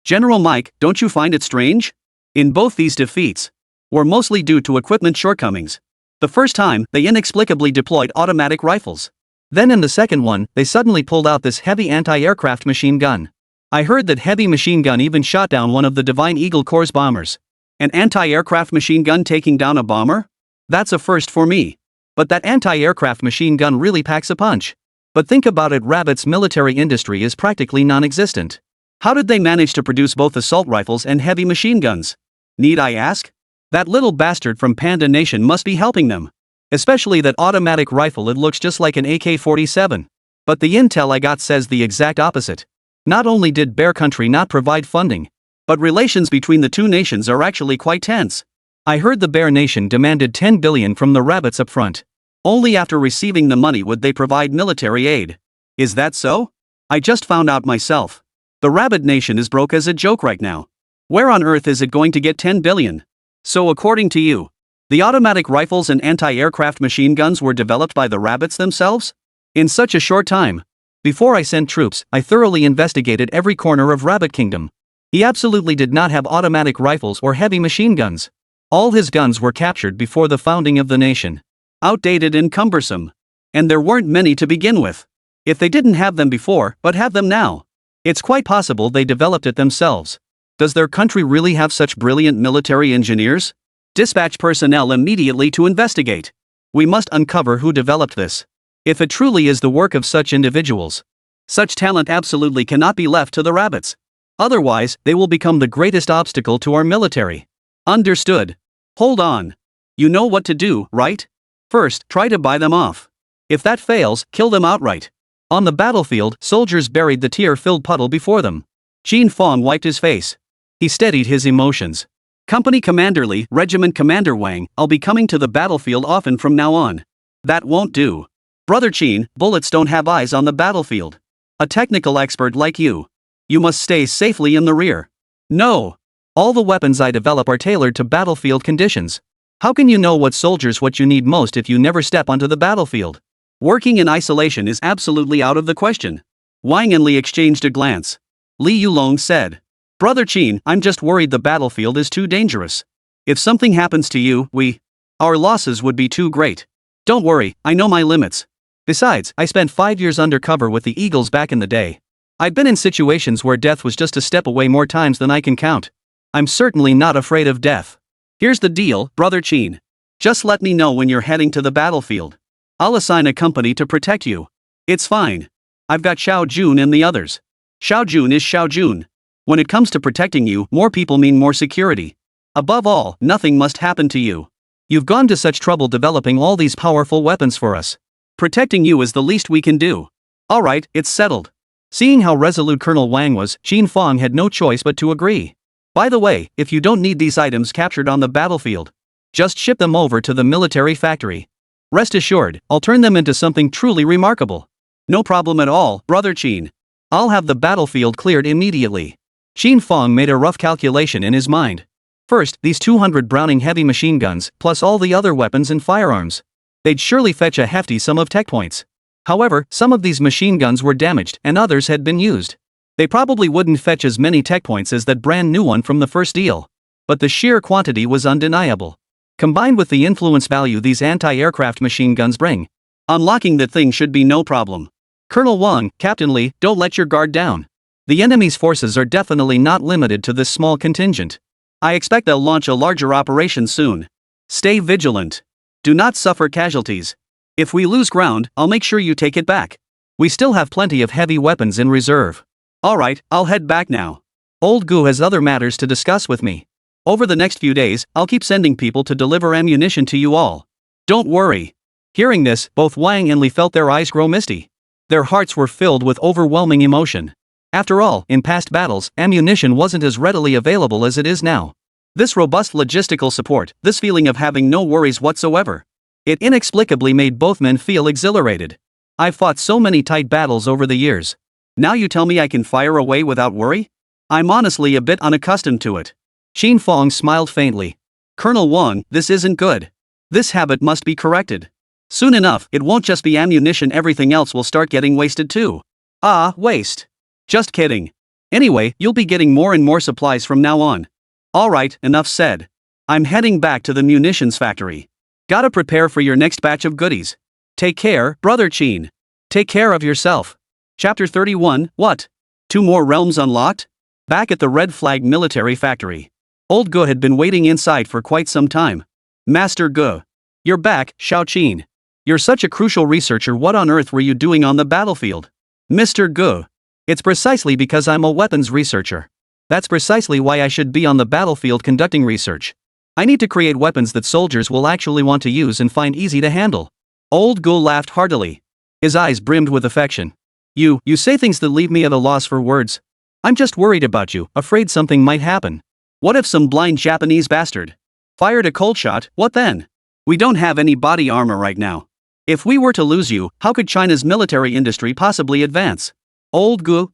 General Mike, don't you find it strange? In both these defeats, were mostly due to equipment shortcomings. The first time, they inexplicably deployed automatic rifles. Then in the second one, they suddenly pulled out this heavy anti-aircraft machine gun. I heard that heavy machine gun even shot down one of the Divine Eagle Corps bombers. An anti-aircraft machine gun taking down a bomber? That's a first for me. But that anti-aircraft machine gun really packs a punch. But think about it, Rabbit's military industry is practically non-existent. How did they manage to produce both assault rifles and heavy machine guns? Need I ask? That little bastard from Panda Nation must be helping them. Especially that automatic rifle, it looks just like an AK-47. But the intel I got says the exact opposite. Not only did Bear Country not provide funding, but relations between the two nations are actually quite tense. I heard the Bear Nation demanded 10 billion from the rabbits up front. Only after receiving the money would they provide military aid. Is that so? I just found out myself. The rabbit nation is broke as a joke right now. Where on earth is it going to get 10 billion? So according to you, the automatic rifles and anti-aircraft machine guns were developed by the rabbits themselves? In such a short time. Before I sent troops, I thoroughly investigated every corner of Rabbit Kingdom. He absolutely did not have automatic rifles or heavy machine guns. All his guns were captured before the founding of the nation. Outdated and cumbersome. And there weren't many to begin with. If they didn't have them before, but have them now, it's quite possible they developed it themselves. Does their country really have such brilliant military engineers? Dispatch personnel immediately to investigate. We must uncover who developed this. If it truly is the work of such individuals, such talent absolutely cannot be left to the rabbits. Otherwise, they will become the greatest obstacle to our military. Understood. Hold on. You know what to do, right? First, try to buy them off. If that fails, kill them outright. On the battlefield, soldiers buried the tear-filled puddle before them. Qin Fang wiped his face. He steadied his emotions. Company Commander Li, Regiment Commander Wang, I'll be coming to the battlefield often from now on. That won't do. Brother Qin, bullets don't have eyes on the battlefield. A technical expert like you. You must stay safely in the rear. No. All the weapons I develop are tailored to battlefield conditions. How can you know what you need most if you never step onto the battlefield? Working in isolation is absolutely out of the question. Wang and Li exchanged a glance. Li Yulong said, Brother Qin, I'm just worried the battlefield is too dangerous. If something happens to you, our losses would be too great. Don't worry, I know my limits. Besides, I spent 5 years undercover with the Eagles back in the day. I've been in situations where death was just a step away more times than I can count. I'm certainly not afraid of death. Here's the deal, Brother Qin. Just let me know when you're heading to the battlefield. I'll assign a company to protect you. It's fine. I've got Xiao Jun and the others. Xiao Jun is Xiao Jun. When it comes to protecting you, more people mean more security. Above all, nothing must happen to you. You've gone to such trouble developing all these powerful weapons for us. Protecting you is the least we can do. Alright, it's settled. Seeing how resolute Colonel Wang was, Qin Fang had no choice but to agree. By the way, if you don't need these items captured on the battlefield, just ship them over to the military factory. Rest assured, I'll turn them into something truly remarkable. No problem at all, Brother Qin. I'll have the battlefield cleared immediately. Qin Fang made a rough calculation in his mind. First, these 200 Browning heavy machine guns, plus all the other weapons and firearms. They'd surely fetch a hefty sum of tech points. However, some of these machine guns were damaged and others had been used. They probably wouldn't fetch as many tech points as that brand new one from the first deal. But the sheer quantity was undeniable. Combined with the influence value these anti-aircraft machine guns bring, unlocking the thing should be no problem. Colonel Wang, Captain Li, don't let your guard down. The enemy's forces are definitely not limited to this small contingent. I expect they'll launch a larger operation soon. Stay vigilant. Do not suffer casualties. If we lose ground, I'll make sure you take it back. We still have plenty of heavy weapons in reserve. Alright, I'll head back now. Old Gu has other matters to discuss with me. Over the next few days, I'll keep sending people to deliver ammunition to you all. Don't worry. Hearing this, both Wang and Li felt their eyes grow misty. Their hearts were filled with overwhelming emotion. After all, in past battles, ammunition wasn't as readily available as it is now. This robust logistical support, this feeling of having no worries whatsoever. It inexplicably made both men feel exhilarated. I've fought so many tight battles over the years. Now you tell me I can fire away without worry? I'm honestly a bit unaccustomed to it. Qin Fang smiled faintly. Colonel Wang, this isn't good. This habit must be corrected. Soon enough, it won't just be ammunition, everything else will start getting wasted too. Ah, waste. Just kidding. Anyway, you'll be getting more and more supplies from now on. Alright, enough said. I'm heading back to the munitions factory. Gotta prepare for your next batch of goodies. Take care, Brother Qin. Take care of yourself. Chapter 31, what? 2 more realms unlocked? Back at the Red Flag military factory. Old Gu had been waiting inside for quite some time. Master Gu. You're back, Xiao Qin. You're such a crucial researcher, what on earth were you doing on the battlefield? Mr. Gu. It's precisely because I'm a weapons researcher. That's precisely why I should be on the battlefield conducting research. I need to create weapons that soldiers will actually want to use and find easy to handle. Old Gu laughed heartily. His eyes brimmed with affection. You say things that leave me at a loss for words. I'm just worried about you, afraid something might happen. What if some blind Japanese bastard fired a cold shot, what then? We don't have any body armor right now. If we were to lose you, how could China's military industry possibly advance? Old Gu,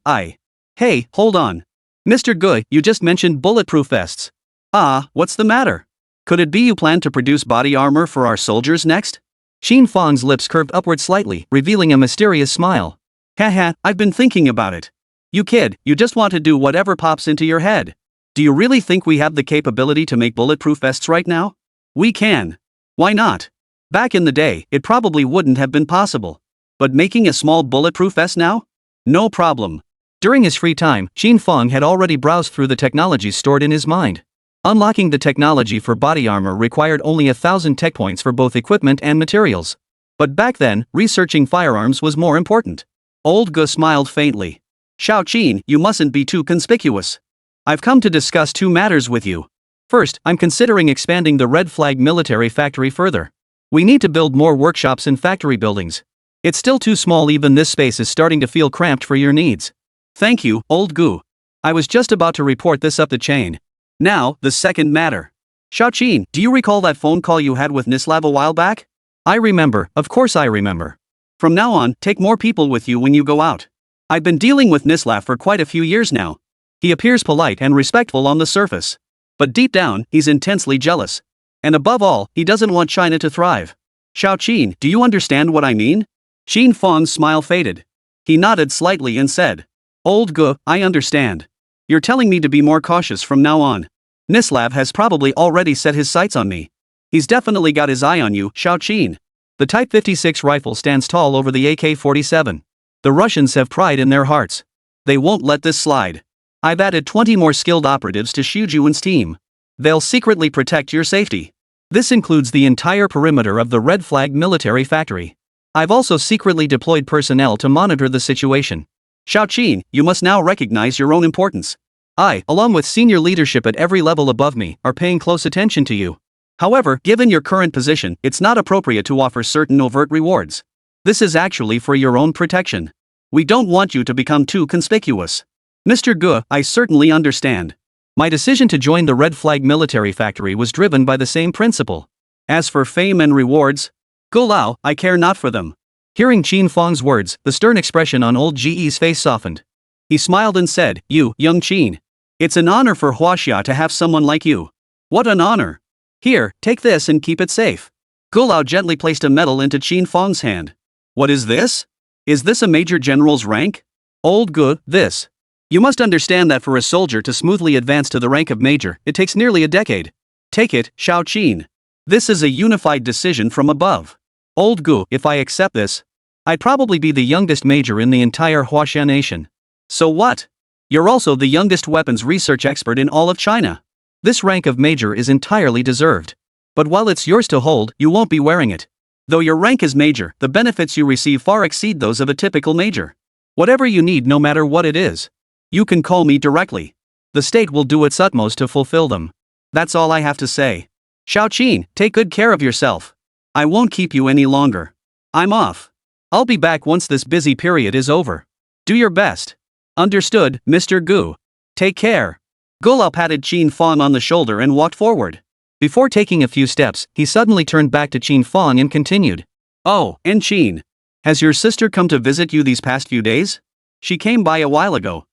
Hey, hold on. Mr. Gu, you just mentioned bulletproof vests. What's the matter? Could it be you plan to produce body armor for our soldiers next? Qin Fang's lips curved upward slightly, revealing a mysterious smile. Haha, I've been thinking about it. You kid, you just want to do whatever pops into your head. Do you really think we have the capability to make bulletproof vests right now? We can. Why not? Back in the day, it probably wouldn't have been possible. But making a small bulletproof vest now? No problem. During his free time, Qin Fang had already browsed through the technologies stored in his mind. Unlocking the technology for body armor required only 1,000 tech points for both equipment and materials. But back then, researching firearms was more important. Old Gu smiled faintly. Xiao Qin, you mustn't be too conspicuous. I've come to discuss two matters with you. First, I'm considering expanding the Red Flag military factory further. We need to build more workshops and factory buildings. It's still too small, even this space is starting to feel cramped for your needs. Thank you, Old Gu. I was just about to report this up the chain. Now, the second matter. Xiao Qin, do you recall that phone call you had with Nislav a while back? I remember, of course I remember. From now on, take more people with you when you go out. I've been dealing with Nislav for quite a few years now. He appears polite and respectful on the surface. But deep down, he's intensely jealous. And above all, he doesn't want China to thrive. Xiao Qin, do you understand what I mean? Qin Fang's smile faded. He nodded slightly and said, Old Gu, I understand. You're telling me to be more cautious from now on. Nislav has probably already set his sights on me. He's definitely got his eye on you, Xiao Qin. The Type 56 rifle stands tall over the AK-47. The Russians have pride in their hearts. They won't let this slide. I've added 20 more skilled operatives to Xu Juan's team. They'll secretly protect your safety. This includes the entire perimeter of the Red Flag military factory. I've also secretly deployed personnel to monitor the situation. Xiao Qin, you must now recognize your own importance. I, along with senior leadership at every level above me, are paying close attention to you. However, given your current position, it's not appropriate to offer certain overt rewards. This is actually for your own protection. We don't want you to become too conspicuous. Mr. Gu, I certainly understand. My decision to join the Red Flag military factory was driven by the same principle. As for fame and rewards, Gu Lao, I care not for them. Hearing Qin Fang's words, the stern expression on old Ge's face softened. He smiled and said, You, young Qin. It's an honor for Huaxia to have someone like you. What an honor. Here, take this and keep it safe. Gu Lao gently placed a medal into Qin Fang's hand. What is this? Is this a major general's rank? Old Gu, this. You must understand that for a soldier to smoothly advance to the rank of major, it takes nearly a decade. Take it, Xiao Qin. This is a unified decision from above. Old Gu, if I accept this, I'd probably be the youngest major in the entire Huaxia nation. So what? You're also the youngest weapons research expert in all of China. This rank of major is entirely deserved. But while it's yours to hold, you won't be wearing it. Though your rank is major, the benefits you receive far exceed those of a typical major. Whatever you need, no matter what it is, you can call me directly. The state will do its utmost to fulfill them. That's all I have to say. Xiao Qin, take good care of yourself. I won't keep you any longer. I'm off. I'll be back once this busy period is over. Do your best. Understood, Mr. Gu. Take care. Gu Lao patted Qin Fang on the shoulder and walked forward. Before taking a few steps, he suddenly turned back to Qin Fang and continued. Oh, and Qin. Has your sister come to visit you these past few days? She came by a while ago.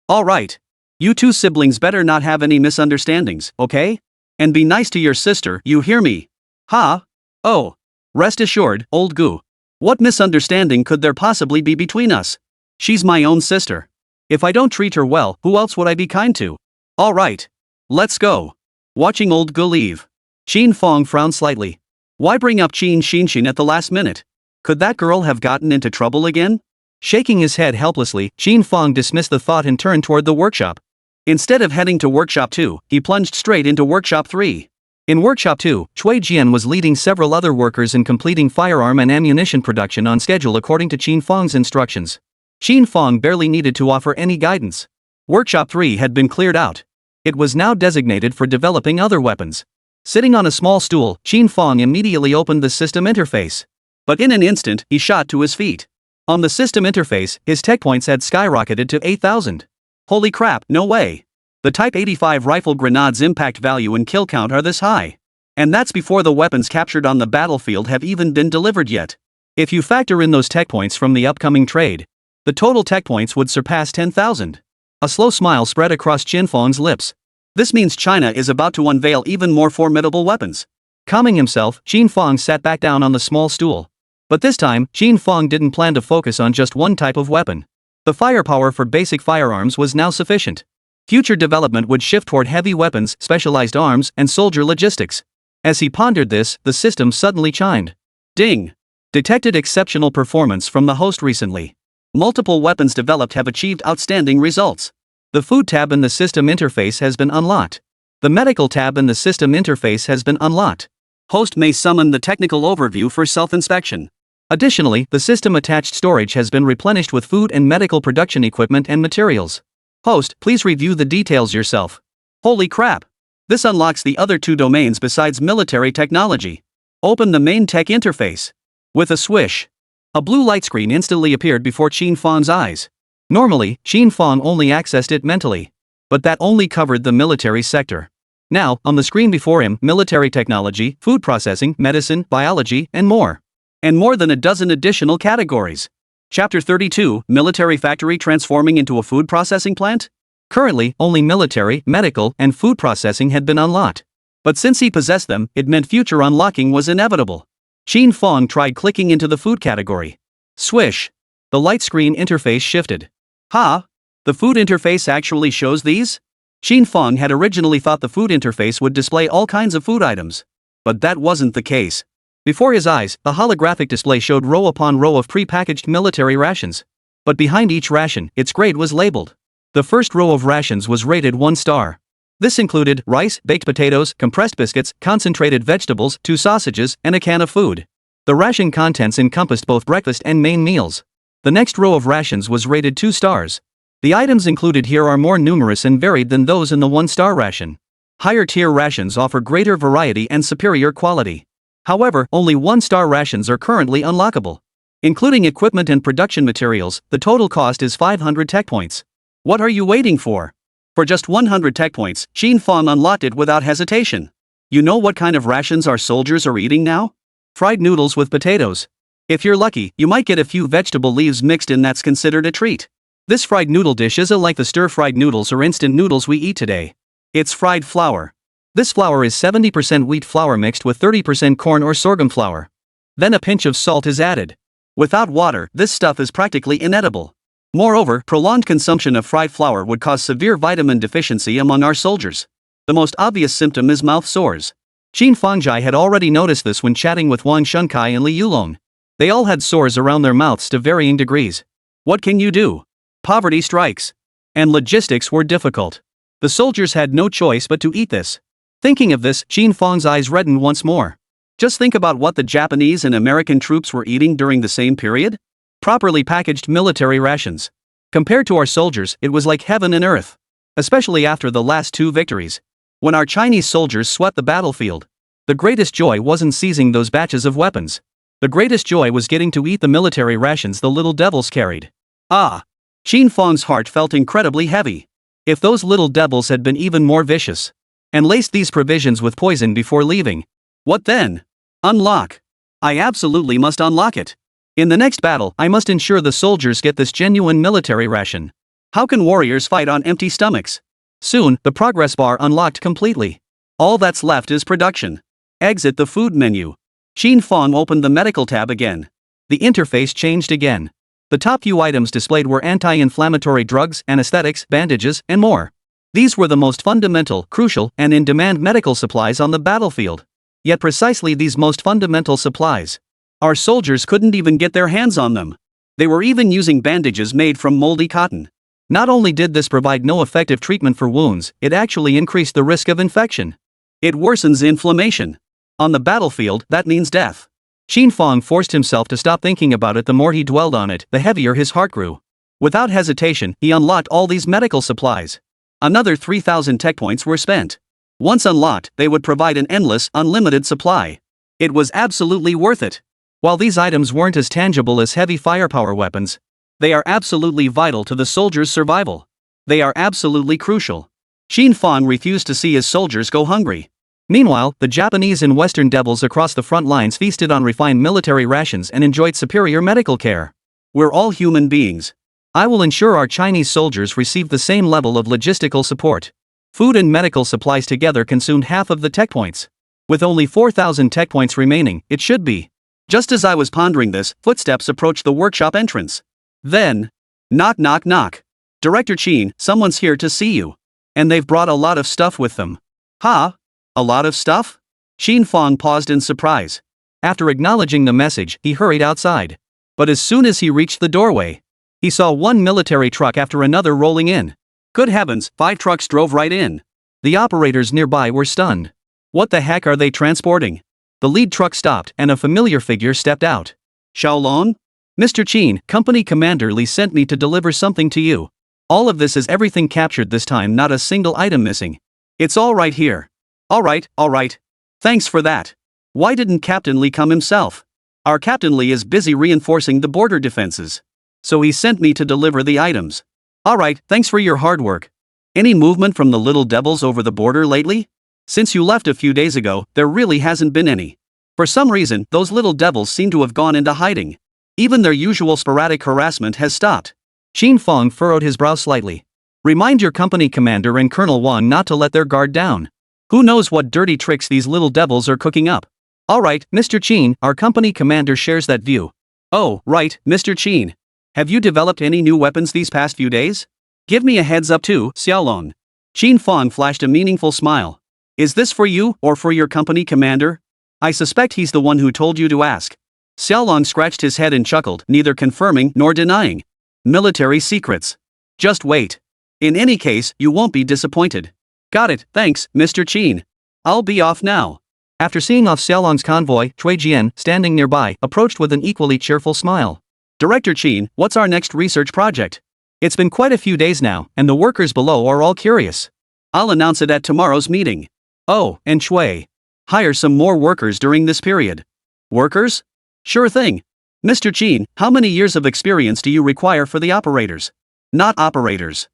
All right. You two siblings better not have any misunderstandings, okay? And be nice to your sister, you hear me? Ha? Oh. Rest assured, Old Gu. What misunderstanding could there possibly be between us? She's my own sister. If I don't treat her well, who else would I be kind to? All right. Let's go. Watching Old Gu leave, Qin Fang frowned slightly. Why bring up Qin Xinxin at the last minute? Could that girl have gotten into trouble again? Shaking his head helplessly, Qin Fang dismissed the thought and turned toward the workshop. Instead of heading to Workshop 2, he plunged straight into Workshop 3. In Workshop 2, Cui Jian was leading several other workers in completing firearm and ammunition production on schedule according to Qin Fang's instructions. Qin Fang barely needed to offer any guidance. Workshop 3 had been cleared out. It was now designated for developing other weapons. Sitting on a small stool, Qin Fang immediately opened the system interface. But in an instant, he shot to his feet. On the system interface, his tech points had skyrocketed to 8,000. Holy crap, no way. The Type 85 rifle grenade's impact value and kill count are this high. And that's before the weapons captured on the battlefield have even been delivered yet. If you factor in those tech points from the upcoming trade, the total tech points would surpass 10,000. A slow smile spread across Qin Fang's lips. This means China is about to unveil even more formidable weapons. Calming himself, Qin Fang sat back down on the small stool. But this time, Qin Fang didn't plan to focus on just one type of weapon. The firepower for basic firearms was now sufficient. Future development would shift toward heavy weapons, specialized arms, and soldier logistics. As he pondered this, the system suddenly chimed. Ding! Detected exceptional performance from the host recently. Multiple weapons developed have achieved outstanding results. The food tab in the system interface has been unlocked. The medical tab in the system interface has been unlocked. Host may summon the technical overview for self-inspection. Additionally, the system-attached storage has been replenished with food and medical production equipment and materials. Host, please review the details yourself. Holy crap! This unlocks the other two domains besides military technology. Open the main tech interface. With a swish, a blue light screen instantly appeared before Qin Fang's eyes. Normally, Qin Fang only accessed it mentally. But that only covered the military sector. Now, on the screen before him, military technology, food processing, medicine, biology, and more. And more than a dozen additional categories. Chapter 32, Military Factory Transforming into a Food Processing Plant? Currently, only military, medical, and food processing had been unlocked. But since he possessed them, it meant future unlocking was inevitable. Qin Fang tried clicking into the food category. Swish! The light screen interface shifted. The food interface actually shows these? Qin Fang had originally thought the food interface would display all kinds of food items. But that wasn't the case. Before his eyes, the holographic display showed row upon row of pre-packaged military rations. But behind each ration, its grade was labeled. The first row of rations was rated 1 star. This included rice, baked potatoes, compressed biscuits, concentrated vegetables, 2 sausages, and a can of food. The ration contents encompassed both breakfast and main meals. The next row of rations was rated 2 stars. The items included here are more numerous and varied than those in the 1-star ration. Higher tier rations offer greater variety and superior quality. However, only 1-star rations are currently unlockable. Including equipment and production materials, the total cost is 500 tech points. What are you waiting for? For just 100 tech points, Qin Fang unlocked it without hesitation. You know what kind of rations our soldiers are eating now? Fried noodles with potatoes. If you're lucky, you might get a few vegetable leaves mixed in. That's considered a treat. This fried noodle dish isn't like the stir-fried noodles or instant noodles we eat today. It's fried flour. This flour is 70% wheat flour mixed with 30% corn or sorghum flour. Then a pinch of salt is added. Without water, this stuff is practically inedible. Moreover, prolonged consumption of fried flour would cause severe vitamin deficiency among our soldiers. The most obvious symptom is mouth sores. Qin Fangjai had already noticed this when chatting with Wang Shunkai and Li Yulong. They all had sores around their mouths to varying degrees. What can you do? Poverty strikes. And logistics were difficult. The soldiers had no choice but to eat this. Thinking of this, Qin Fang's eyes reddened once more. Just think about what the Japanese and American troops were eating during the same period. Properly packaged military rations. Compared to our soldiers, it was like heaven and earth. Especially after the last 2 victories. When our Chinese soldiers swept the battlefield, the greatest joy wasn't seizing those batches of weapons. The greatest joy was getting to eat the military rations the little devils carried. Qin Fang's heart felt incredibly heavy. If those little devils had been even more vicious and laced these provisions with poison before leaving, what then? Unlock. I absolutely must unlock it. In the next battle, I must ensure the soldiers get this genuine military ration. How can warriors fight on empty stomachs? Soon, the progress bar unlocked completely. All that's left is production. Exit the food menu. Qin Fang opened the medical tab again. The interface changed again. The top few items displayed were anti-inflammatory drugs, anesthetics, bandages, and more. These were the most fundamental, crucial, and in-demand medical supplies on the battlefield. Yet precisely these most fundamental supplies, our soldiers couldn't even get their hands on them. They were even using bandages made from moldy cotton. Not only did this provide no effective treatment for wounds, it actually increased the risk of infection. It worsens inflammation. On the battlefield, that means death. Qin Fang forced himself to stop thinking about it. The more he dwelled on it, the heavier his heart grew. Without hesitation, he unlocked all these medical supplies. Another 3,000 tech points were spent. Once unlocked, they would provide an endless, unlimited supply. It was absolutely worth it. While these items weren't as tangible as heavy firepower weapons, they are absolutely vital to the soldiers' survival. They are absolutely crucial. Qin Fang refused to see his soldiers go hungry. Meanwhile, the Japanese and Western devils across the front lines feasted on refined military rations and enjoyed superior medical care. We're all human beings. I will ensure our Chinese soldiers receive the same level of logistical support. Food and medical supplies together consumed half of the tech points. With only 4,000 tech points remaining, it should be. Just as I was pondering this, footsteps approached the workshop entrance. Then, knock knock knock. Director Qin, someone's here to see you. And they've brought a lot of stuff with them. Huh? A lot of stuff? Qin Fang paused in surprise. After acknowledging the message, he hurried outside. But as soon as he reached the doorway, he saw one military truck after another rolling in. Good heavens, 5 trucks drove right in. The operators nearby were stunned. What the heck are they transporting? The lead truck stopped and a familiar figure stepped out. Xiaolong? Mr. Qin, Company Commander Li sent me to deliver something to you. All of this is everything captured this time, not a single item missing. It's all right here. All right. Thanks for that. Why didn't Captain Li come himself? Our Captain Li is busy reinforcing the border defenses. So he sent me to deliver the items. All right, thanks for your hard work. Any movement from the little devils over the border lately? Since you left a few days ago, there really hasn't been any. For some reason, those little devils seem to have gone into hiding. Even their usual sporadic harassment has stopped. Qin Fang furrowed his brow slightly. Remind your company commander and Colonel Wang not to let their guard down. Who knows what dirty tricks these little devils are cooking up. Alright, Mr. Qin, our company commander shares that view. Oh, right, Mr. Qin. Have you developed any new weapons these past few days? Give me a heads up too, Xiaolong. Qin Fang flashed a meaningful smile. Is this for you or for your company commander? I suspect he's the one who told you to ask. Xiaolong scratched his head and chuckled, neither confirming nor denying. Military secrets. Just wait. In any case, you won't be disappointed. Got it, thanks, Mr. Qin. I'll be off now. After seeing off Xiaolong's convoy, Cui Jian, standing nearby, approached with an equally cheerful smile. Director Qin, what's our next research project? It's been quite a few days now, and the workers below are all curious. I'll announce it at tomorrow's meeting. Oh, and Cui. Hire some more workers during this period. Workers? Sure thing. Mr. Qin, how many years of experience do you require for the operators? Not operators.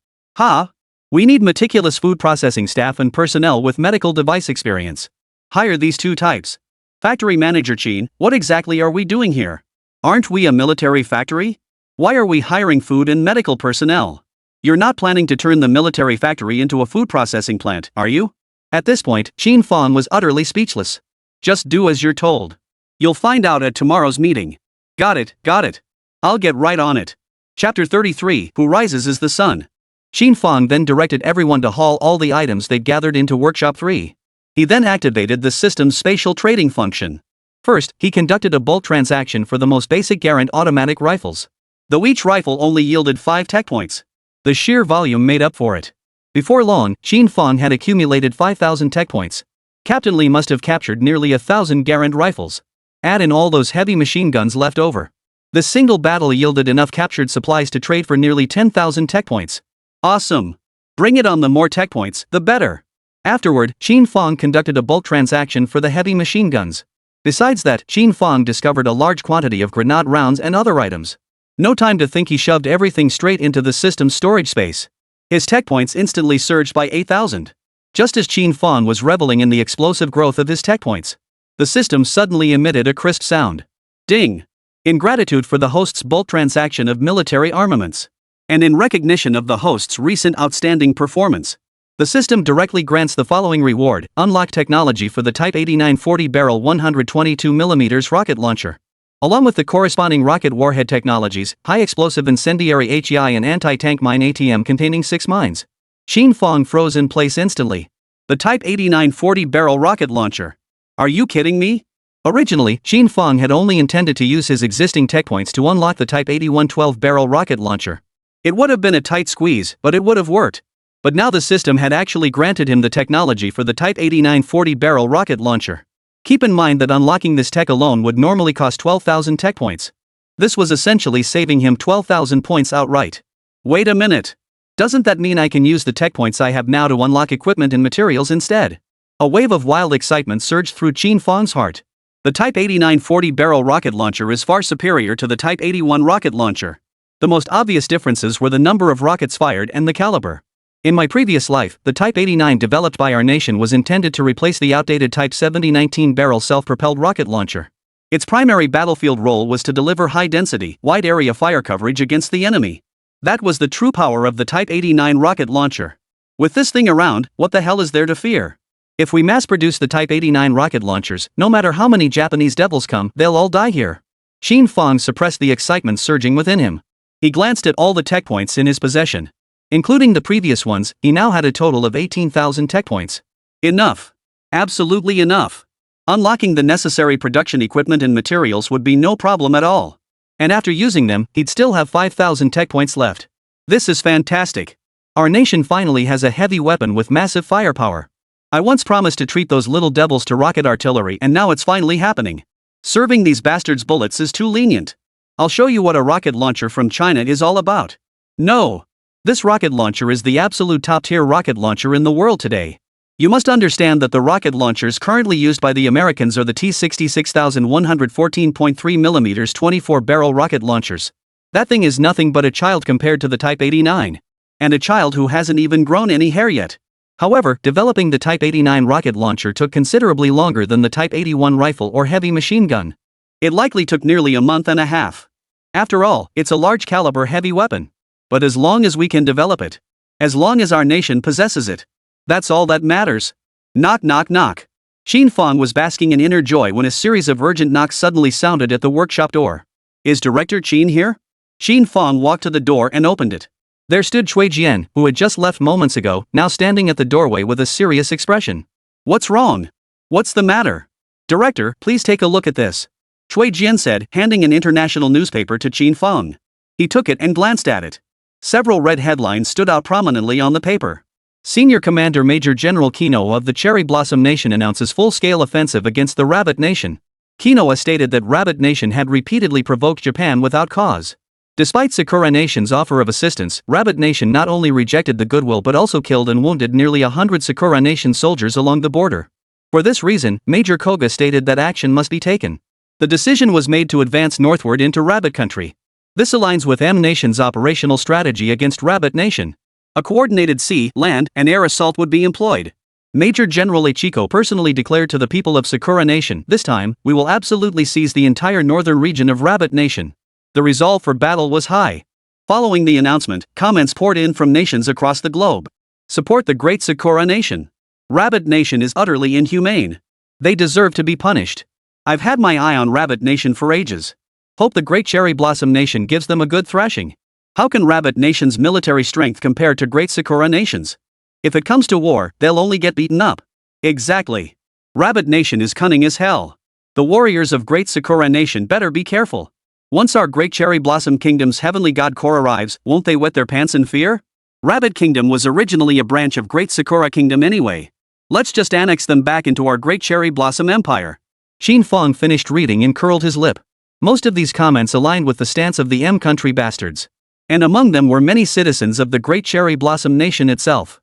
We need meticulous food processing staff and personnel with medical device experience. Hire these 2 types. Factory Manager Qin, what exactly are we doing here? Aren't we a military factory? Why are we hiring food and medical personnel? You're not planning to turn the military factory into a food processing plant, are you? At this point, Qin Fang was utterly speechless. Just do as you're told. You'll find out at tomorrow's meeting. Got it. I'll get right on it. Chapter 33, Who Rises is the Sun. Qin Fang then directed everyone to haul all the items they'd gathered into Workshop 3. He then activated the system's spatial trading function. First, he conducted a bulk transaction for the most basic Garand automatic rifles. Though each rifle only yielded 5 tech points, the sheer volume made up for it. Before long, Qin Fang had accumulated 5,000 tech points. Captain Li must have captured nearly 1,000 Garand rifles. Add in all those heavy machine guns left over. This single battle yielded enough captured supplies to trade for nearly 10,000 tech points. Awesome! Bring it on, the more tech points, the better. Afterward, Qin Fang conducted a bulk transaction for the heavy machine guns. Besides that, Qin Fang discovered a large quantity of grenade rounds and other items. No time to think, he shoved everything straight into the system's storage space. His tech points instantly surged by 8,000. Just as Qin Fang was reveling in the explosive growth of his tech points, the system suddenly emitted a crisp sound. Ding! In gratitude for the host's bulk transaction of military armaments, and in recognition of the host's recent outstanding performance, the system directly grants the following reward: unlock technology for the Type 8940 barrel 122mm rocket launcher. Along with the corresponding rocket warhead technologies, high explosive incendiary HEI and anti-tank mine ATM containing 6 mines. Qin Fang froze in place instantly. The Type 8940 barrel rocket launcher. Are you kidding me? Originally, Qin Fang had only intended to use his existing tech points to unlock the Type 8112 barrel rocket launcher. It would have been a tight squeeze, but it would have worked. But now the system had actually granted him the technology for the Type 8940 barrel rocket launcher. Keep in mind that unlocking this tech alone would normally cost 12,000 tech points. This was essentially saving him 12,000 points outright. Wait a minute. Doesn't that mean I can use the tech points I have now to unlock equipment and materials instead? A wave of wild excitement surged through Qin Fang's heart. The Type 8940 barrel rocket launcher is far superior to the Type 81 rocket launcher. The most obvious differences were the number of rockets fired and the caliber. In my previous life, the Type 89 developed by our nation was intended to replace the outdated Type 7019 barrel self-propelled rocket launcher. Its primary battlefield role was to deliver high-density, wide-area fire coverage against the enemy. That was the true power of the Type 89 rocket launcher. With this thing around, what the hell is there to fear? If we mass-produce the Type 89 rocket launchers, no matter how many Japanese devils come, they'll all die here. Qin Fang suppressed the excitement surging within him. He glanced at all the tech points in his possession. Including the previous ones, he now had a total of 18,000 tech points. Enough. Absolutely enough. Unlocking the necessary production equipment and materials would be no problem at all. And after using them, he'd still have 5,000 tech points left. This is fantastic. Our nation finally has a heavy weapon with massive firepower. I once promised to treat those little devils to rocket artillery, and now it's finally happening. Serving these bastards bullets is too lenient. I'll show you what a rocket launcher from China is all about. No. This rocket launcher is the absolute top-tier rocket launcher in the world today. You must understand that the rocket launchers currently used by the Americans are the T-66,114.3 mm 24-barrel rocket launchers. That thing is nothing but a child compared to the Type 89. And a child who hasn't even grown any hair yet. However, developing the Type 89 rocket launcher took considerably longer than the Type 81 rifle or heavy machine gun. It likely took nearly a month and a half. After all, it's a large-caliber heavy weapon. But as long as we can develop it, as long as our nation possesses it, that's all that matters. Knock knock knock. Qin Fang was basking in inner joy when a series of urgent knocks suddenly sounded at the workshop door. Is Director Qin here? Qin Fang walked to the door and opened it. There stood Cui Jian, who had just left moments ago, now standing at the doorway with a serious expression. What's wrong? What's the matter? Director, please take a look at this. Cui Jian said, handing an international newspaper to Qin Fang. He took it and glanced at it. Several red headlines stood out prominently on the paper. Senior Commander Major General Kino of the Cherry Blossom Nation announces full-scale offensive against the Rabbit Nation. Kinoa stated that Rabbit Nation had repeatedly provoked Japan without cause. Despite Sakura Nation's offer of assistance, Rabbit Nation not only rejected the goodwill but also killed and wounded nearly 100 Sakura Nation soldiers along the border. For this reason, Major Koga stated that action must be taken. The decision was made to advance northward into Rabbit Country. This aligns with M Nation's operational strategy against Rabbit Nation. A coordinated sea, land, and air assault would be employed. Major General Ichiko personally declared to the people of Sakura Nation, this time, we will absolutely seize the entire northern region of Rabbit Nation. The resolve for battle was high. Following the announcement, comments poured in from nations across the globe. Support the great Sakura Nation. Rabbit Nation is utterly inhumane. They deserve to be punished. I've had my eye on Rabbit Nation for ages. Hope the great Cherry Blossom Nation gives them a good thrashing. How can Rabbit Nation's military strength compare to great Sakura Nation's? If it comes to war, they'll only get beaten up. Exactly. Rabbit Nation is cunning as hell. The warriors of great Sakura Nation better be careful. Once our great Cherry Blossom Kingdom's heavenly god core arrives, won't they wet their pants in fear? Rabbit Kingdom was originally a branch of great Sakura Kingdom anyway. Let's just annex them back into our great Cherry Blossom Empire. Qin Fang finished reading and curled his lip. Most of these comments aligned with the stance of the M country bastards. And among them were many citizens of the great Cherry Blossom Nation itself.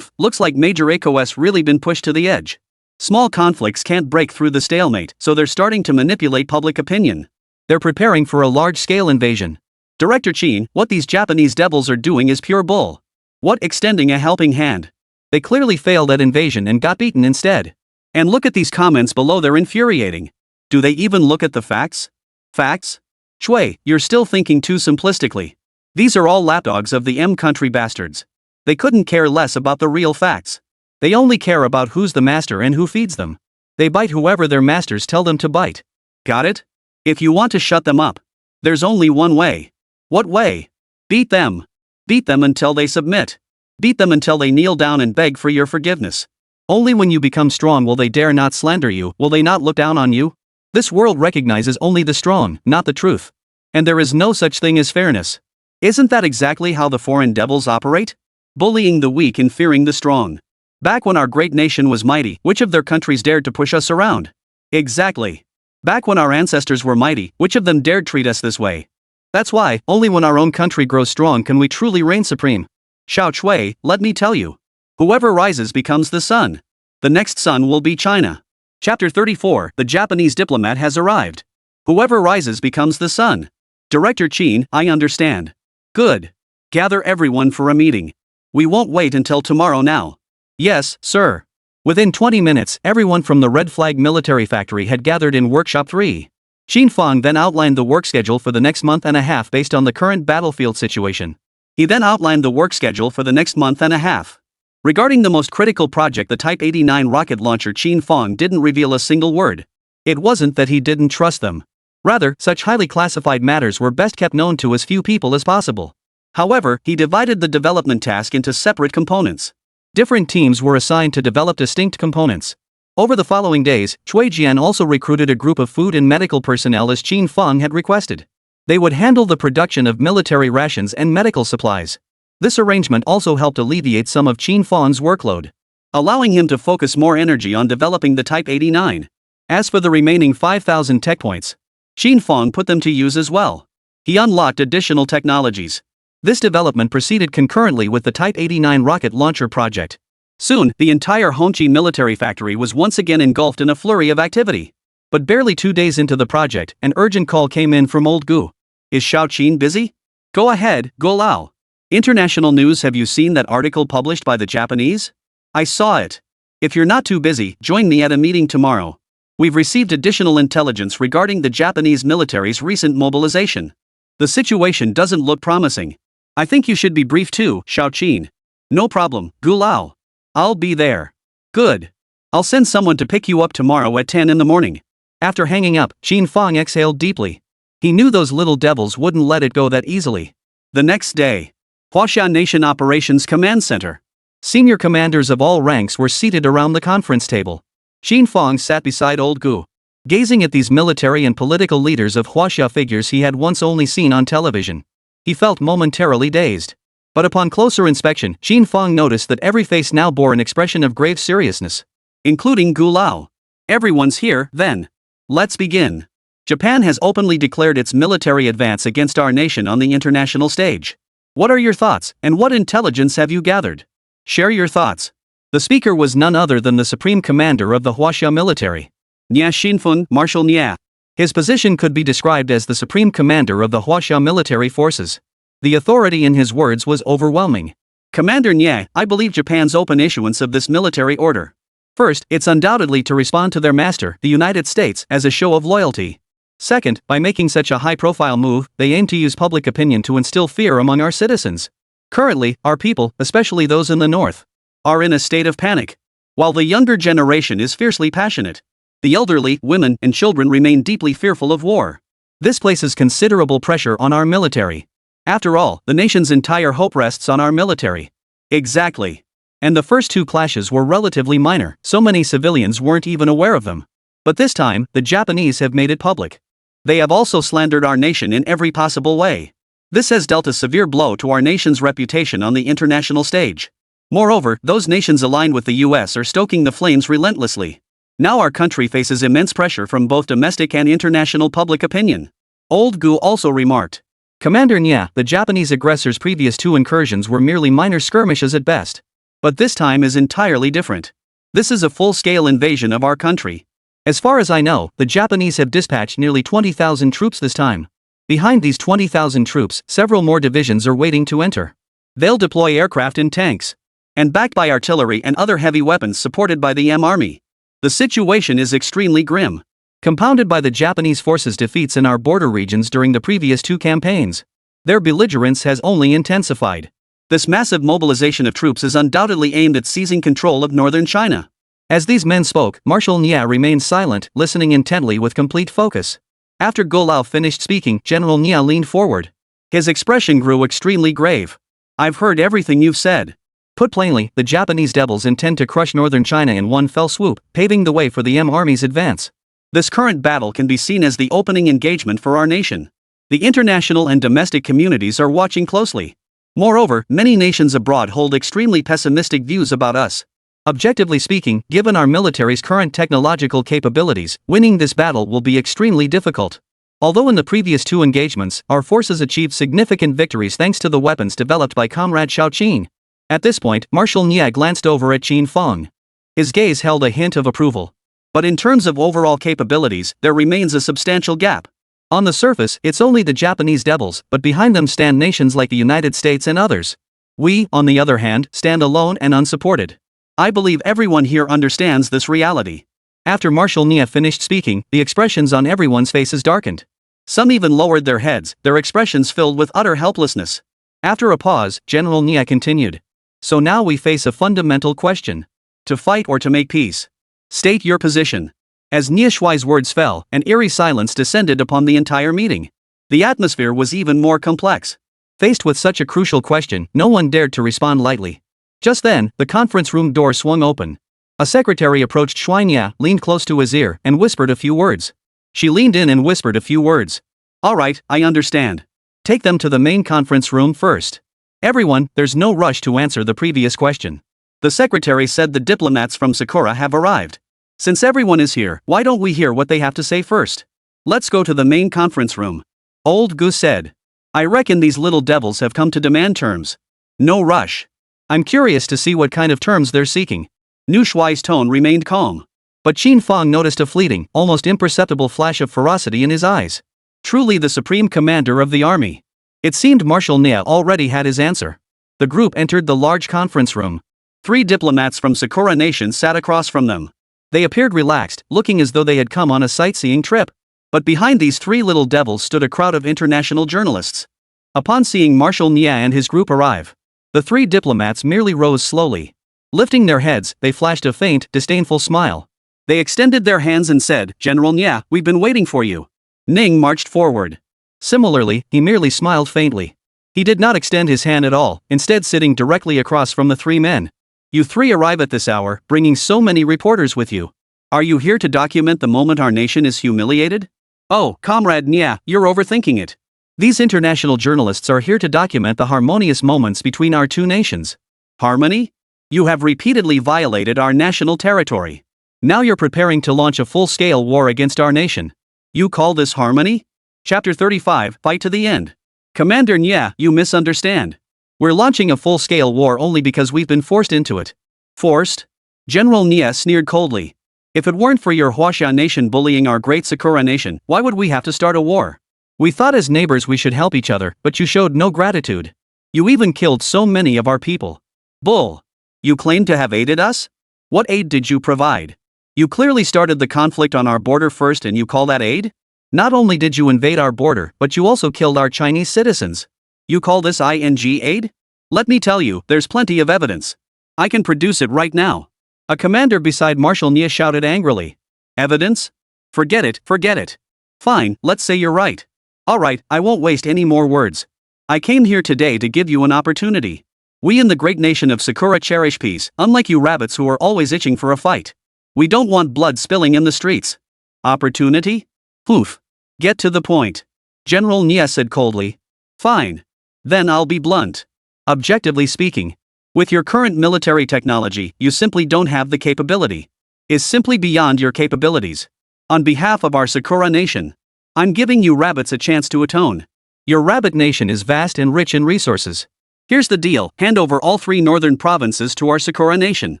Looks like Major Ako's really been pushed to the edge. Small conflicts can't break through the stalemate, so they're starting to manipulate public opinion. They're preparing for a large-scale invasion. Director Qin, what these Japanese devils are doing is pure bull. What extending a helping hand? They clearly failed at invasion and got beaten instead. And look at these comments below, they're infuriating. Do they even look at the facts? Facts? Shui, you're still thinking too simplistically. These are all lapdogs of the M country bastards. They couldn't care less about the real facts. They only care about who's the master and who feeds them. They bite whoever their masters tell them to bite. Got it? If you want to shut them up, there's only one way. What way? Beat them. Beat them until they submit. Beat them until they kneel down and beg for your forgiveness. Only when you become strong will they dare not slander you, will they not look down on you. This world recognizes only the strong, not the truth. And there is no such thing as fairness. Isn't that exactly how the foreign devils operate? Bullying the weak and fearing the strong. Back when our great nation was mighty, which of their countries dared to push us around? Exactly. Back when our ancestors were mighty, which of them dared treat us this way? That's why, only when our own country grows strong can we truly reign supreme. Xiao Chui, let me tell you. Whoever rises becomes the sun. The next sun will be China. Chapter 34, the Japanese diplomat has arrived. Whoever rises becomes the sun. Director Qin, I understand. Good. Gather everyone for a meeting. We won't wait until tomorrow now. Yes, sir. Within 20 minutes, everyone from the Red Flag military factory had gathered in Workshop 3. Qin Fang then outlined the work schedule for the next month and a half based on the current battlefield situation. He then outlined the work schedule for the next month and a half. Regarding the most critical project, the Type 89 rocket launcher, Qin Fang didn't reveal a single word. It wasn't that he didn't trust them. Rather, such highly classified matters were best kept known to as few people as possible. However, he divided the development task into separate components. Different teams were assigned to develop distinct components. Over the following days, Cui Jian also recruited a group of food and medical personnel as Qin Fang had requested. They would handle the production of military rations and medical supplies. This arrangement also helped alleviate some of Qin Fang's workload, allowing him to focus more energy on developing the Type 89. As for the remaining 5,000 tech points, Qin Fang put them to use as well. He unlocked additional technologies. This development proceeded concurrently with the Type 89 rocket launcher project. Soon, the entire Hongqi military factory was once again engulfed in a flurry of activity. But barely 2 days into the project, an urgent call came in from old Gu. Is Xiaoqin busy? Go ahead, Go Lao. International news. Have you seen that article published by the Japanese? I saw it. If you're not too busy, join me at a meeting tomorrow. We've received additional intelligence regarding the Japanese military's recent mobilization. The situation doesn't look promising. I think you should be briefed too, Xiaoqin. No problem, Gu Lao. I'll be there. Good. I'll send someone to pick you up tomorrow at 10 in the morning. After hanging up, Qin Fang exhaled deeply. He knew those little devils wouldn't let it go that easily. The next day, Huaxia Nation Operations Command Center. Senior commanders of all ranks were seated around the conference table. Qin Fang sat beside old Gu, gazing at these military and political leaders of Huaxia, figures he had once only seen on television. He felt momentarily dazed. But upon closer inspection, Qin Fang noticed that every face now bore an expression of grave seriousness, including Gu Lao. Everyone's here, then. Let's begin. Japan has openly declared its military advance against our nation on the international stage. What are your thoughts, and what intelligence have you gathered? Share your thoughts. The speaker was none other than the supreme commander of the Huaxia military, Nia Xinfun, Marshal Nia. His position could be described as the supreme commander of the Huaxia military forces. The authority in his words was overwhelming. Commander Nia, I believe Japan's open issuance of this military order. First, it's undoubtedly to respond to their master, the United States, as a show of loyalty. Second, by making such a high-profile move, they aim to use public opinion to instill fear among our citizens. Currently, our people, especially those in the north, are in a state of panic. While the younger generation is fiercely passionate, the elderly, women, and children remain deeply fearful of war. This places considerable pressure on our military. After all, the nation's entire hope rests on our military. Exactly. And the first two clashes were relatively minor, so many civilians weren't even aware of them. But this time, the Japanese have made it public. They have also slandered our nation in every possible way. This has dealt a severe blow to our nation's reputation on the international stage. Moreover, those nations aligned with the US are stoking the flames relentlessly. Now our country faces immense pressure from both domestic and international public opinion. Old Gu also remarked. Commander Nya, the Japanese aggressors' previous two incursions were merely minor skirmishes at best. But this time is entirely different. This is a full-scale invasion of our country. As far as I know, the Japanese have dispatched nearly 20,000 troops this time. Behind these 20,000 troops, several more divisions are waiting to enter. They'll deploy aircraft and tanks, and backed by artillery and other heavy weapons supported by the Army. The situation is extremely grim, compounded by the Japanese forces' defeats in our border regions during the previous two campaigns. Their belligerence has only intensified. This massive mobilization of troops is undoubtedly aimed at seizing control of northern China. As these men spoke, Marshal Nia remained silent, listening intently with complete focus. After Golao finished speaking, General Nia leaned forward. His expression grew extremely grave. I've heard everything you've said. Put plainly, the Japanese devils intend to crush northern China in one fell swoop, paving the way for the Army's advance. This current battle can be seen as the opening engagement for our nation. The international and domestic communities are watching closely. Moreover, many nations abroad hold extremely pessimistic views about us. Objectively speaking, given our military's current technological capabilities, winning this battle will be extremely difficult. Although in the previous two engagements, our forces achieved significant victories thanks to the weapons developed by Comrade Xiaoqin. At this point, Marshal Nia glanced over at Qin Fang. His gaze held a hint of approval. But in terms of overall capabilities, there remains a substantial gap. On the surface, it's only the Japanese devils, but behind them stand nations like the United States and others. We, on the other hand, stand alone and unsupported. I believe everyone here understands this reality. After Marshal Nia finished speaking, the expressions on everyone's faces darkened. Some even lowered their heads, their expressions filled with utter helplessness. After a pause, General Nia continued. So now we face a fundamental question. To fight or to make peace? State your position. As Nia Shuai's words fell, an eerie silence descended upon the entire meeting. The atmosphere was even more complex. Faced with such a crucial question, no one dared to respond lightly. Just then, the conference room door swung open. A secretary approached Shuainia, leaned close to his ear, and whispered a few words. She leaned in and whispered a few words. All right, I understand. Take them to the main conference room first. Everyone, there's no rush to answer the previous question. The secretary said the diplomats from Sakura have arrived. Since everyone is here, why don't we hear what they have to say first? Let's go to the main conference room. Old Goose said. I reckon these little devils have come to demand terms. No rush. I'm curious to see what kind of terms they're seeking. Nu Shuai's tone remained calm. But Qin Fang noticed a fleeting, almost imperceptible flash of ferocity in his eyes. Truly the supreme commander of the army. It seemed Marshal Nia already had his answer. The group entered the large conference room. 3 diplomats from Sakura Nation sat across from them. They appeared relaxed, looking as though they had come on a sightseeing trip. But behind these 3 little devils stood a crowd of international journalists. Upon seeing Marshal Nia and his group arrive, the 3 diplomats merely rose slowly. Lifting their heads, they flashed a faint, disdainful smile. They extended their hands and said, General Nia, we've been waiting for you. Ning marched forward. Similarly, he merely smiled faintly. He did not extend his hand at all, instead sitting directly across from the 3 men. You 3 arrive at this hour, bringing so many reporters with you. Are you here to document the moment our nation is humiliated? Oh, Comrade Nia, you're overthinking it. These international journalists are here to document the harmonious moments between our 2 nations. Harmony? You have repeatedly violated our national territory. Now you're preparing to launch a full-scale war against our nation. You call this harmony? Chapter 35, Fight to the End. Commander Nia, you misunderstand. We're launching a full-scale war only because we've been forced into it. Forced? General Nia sneered coldly. If it weren't for your Huaxia nation bullying our great Sakura nation, why would we have to start a war? We thought as neighbors we should help each other, but you showed no gratitude. You even killed so many of our people. Bull. You claimed to have aided us? What aid did you provide? You clearly started the conflict on our border first and you call that aid? Not only did you invade our border, but you also killed our Chinese citizens. You call this aid? Let me tell you, there's plenty of evidence. I can produce it right now. A commander beside Marshal Nia shouted angrily. Evidence? Forget it. Fine, let's say you're right. Alright, I won't waste any more words. I came here today to give you an opportunity. We in the great nation of Sakura cherish peace, unlike you rabbits who are always itching for a fight. We don't want blood spilling in the streets. Opportunity? Poof. Get to the point. General Nia said coldly. Fine. Then I'll be blunt. Objectively speaking, with your current military technology, you simply don't have the capability. Is simply beyond your capabilities. On behalf of our Sakura nation, I'm giving you rabbits a chance to atone. Your rabbit nation is vast and rich in resources. Here's the deal, hand over all 3 northern provinces to our Sakura nation.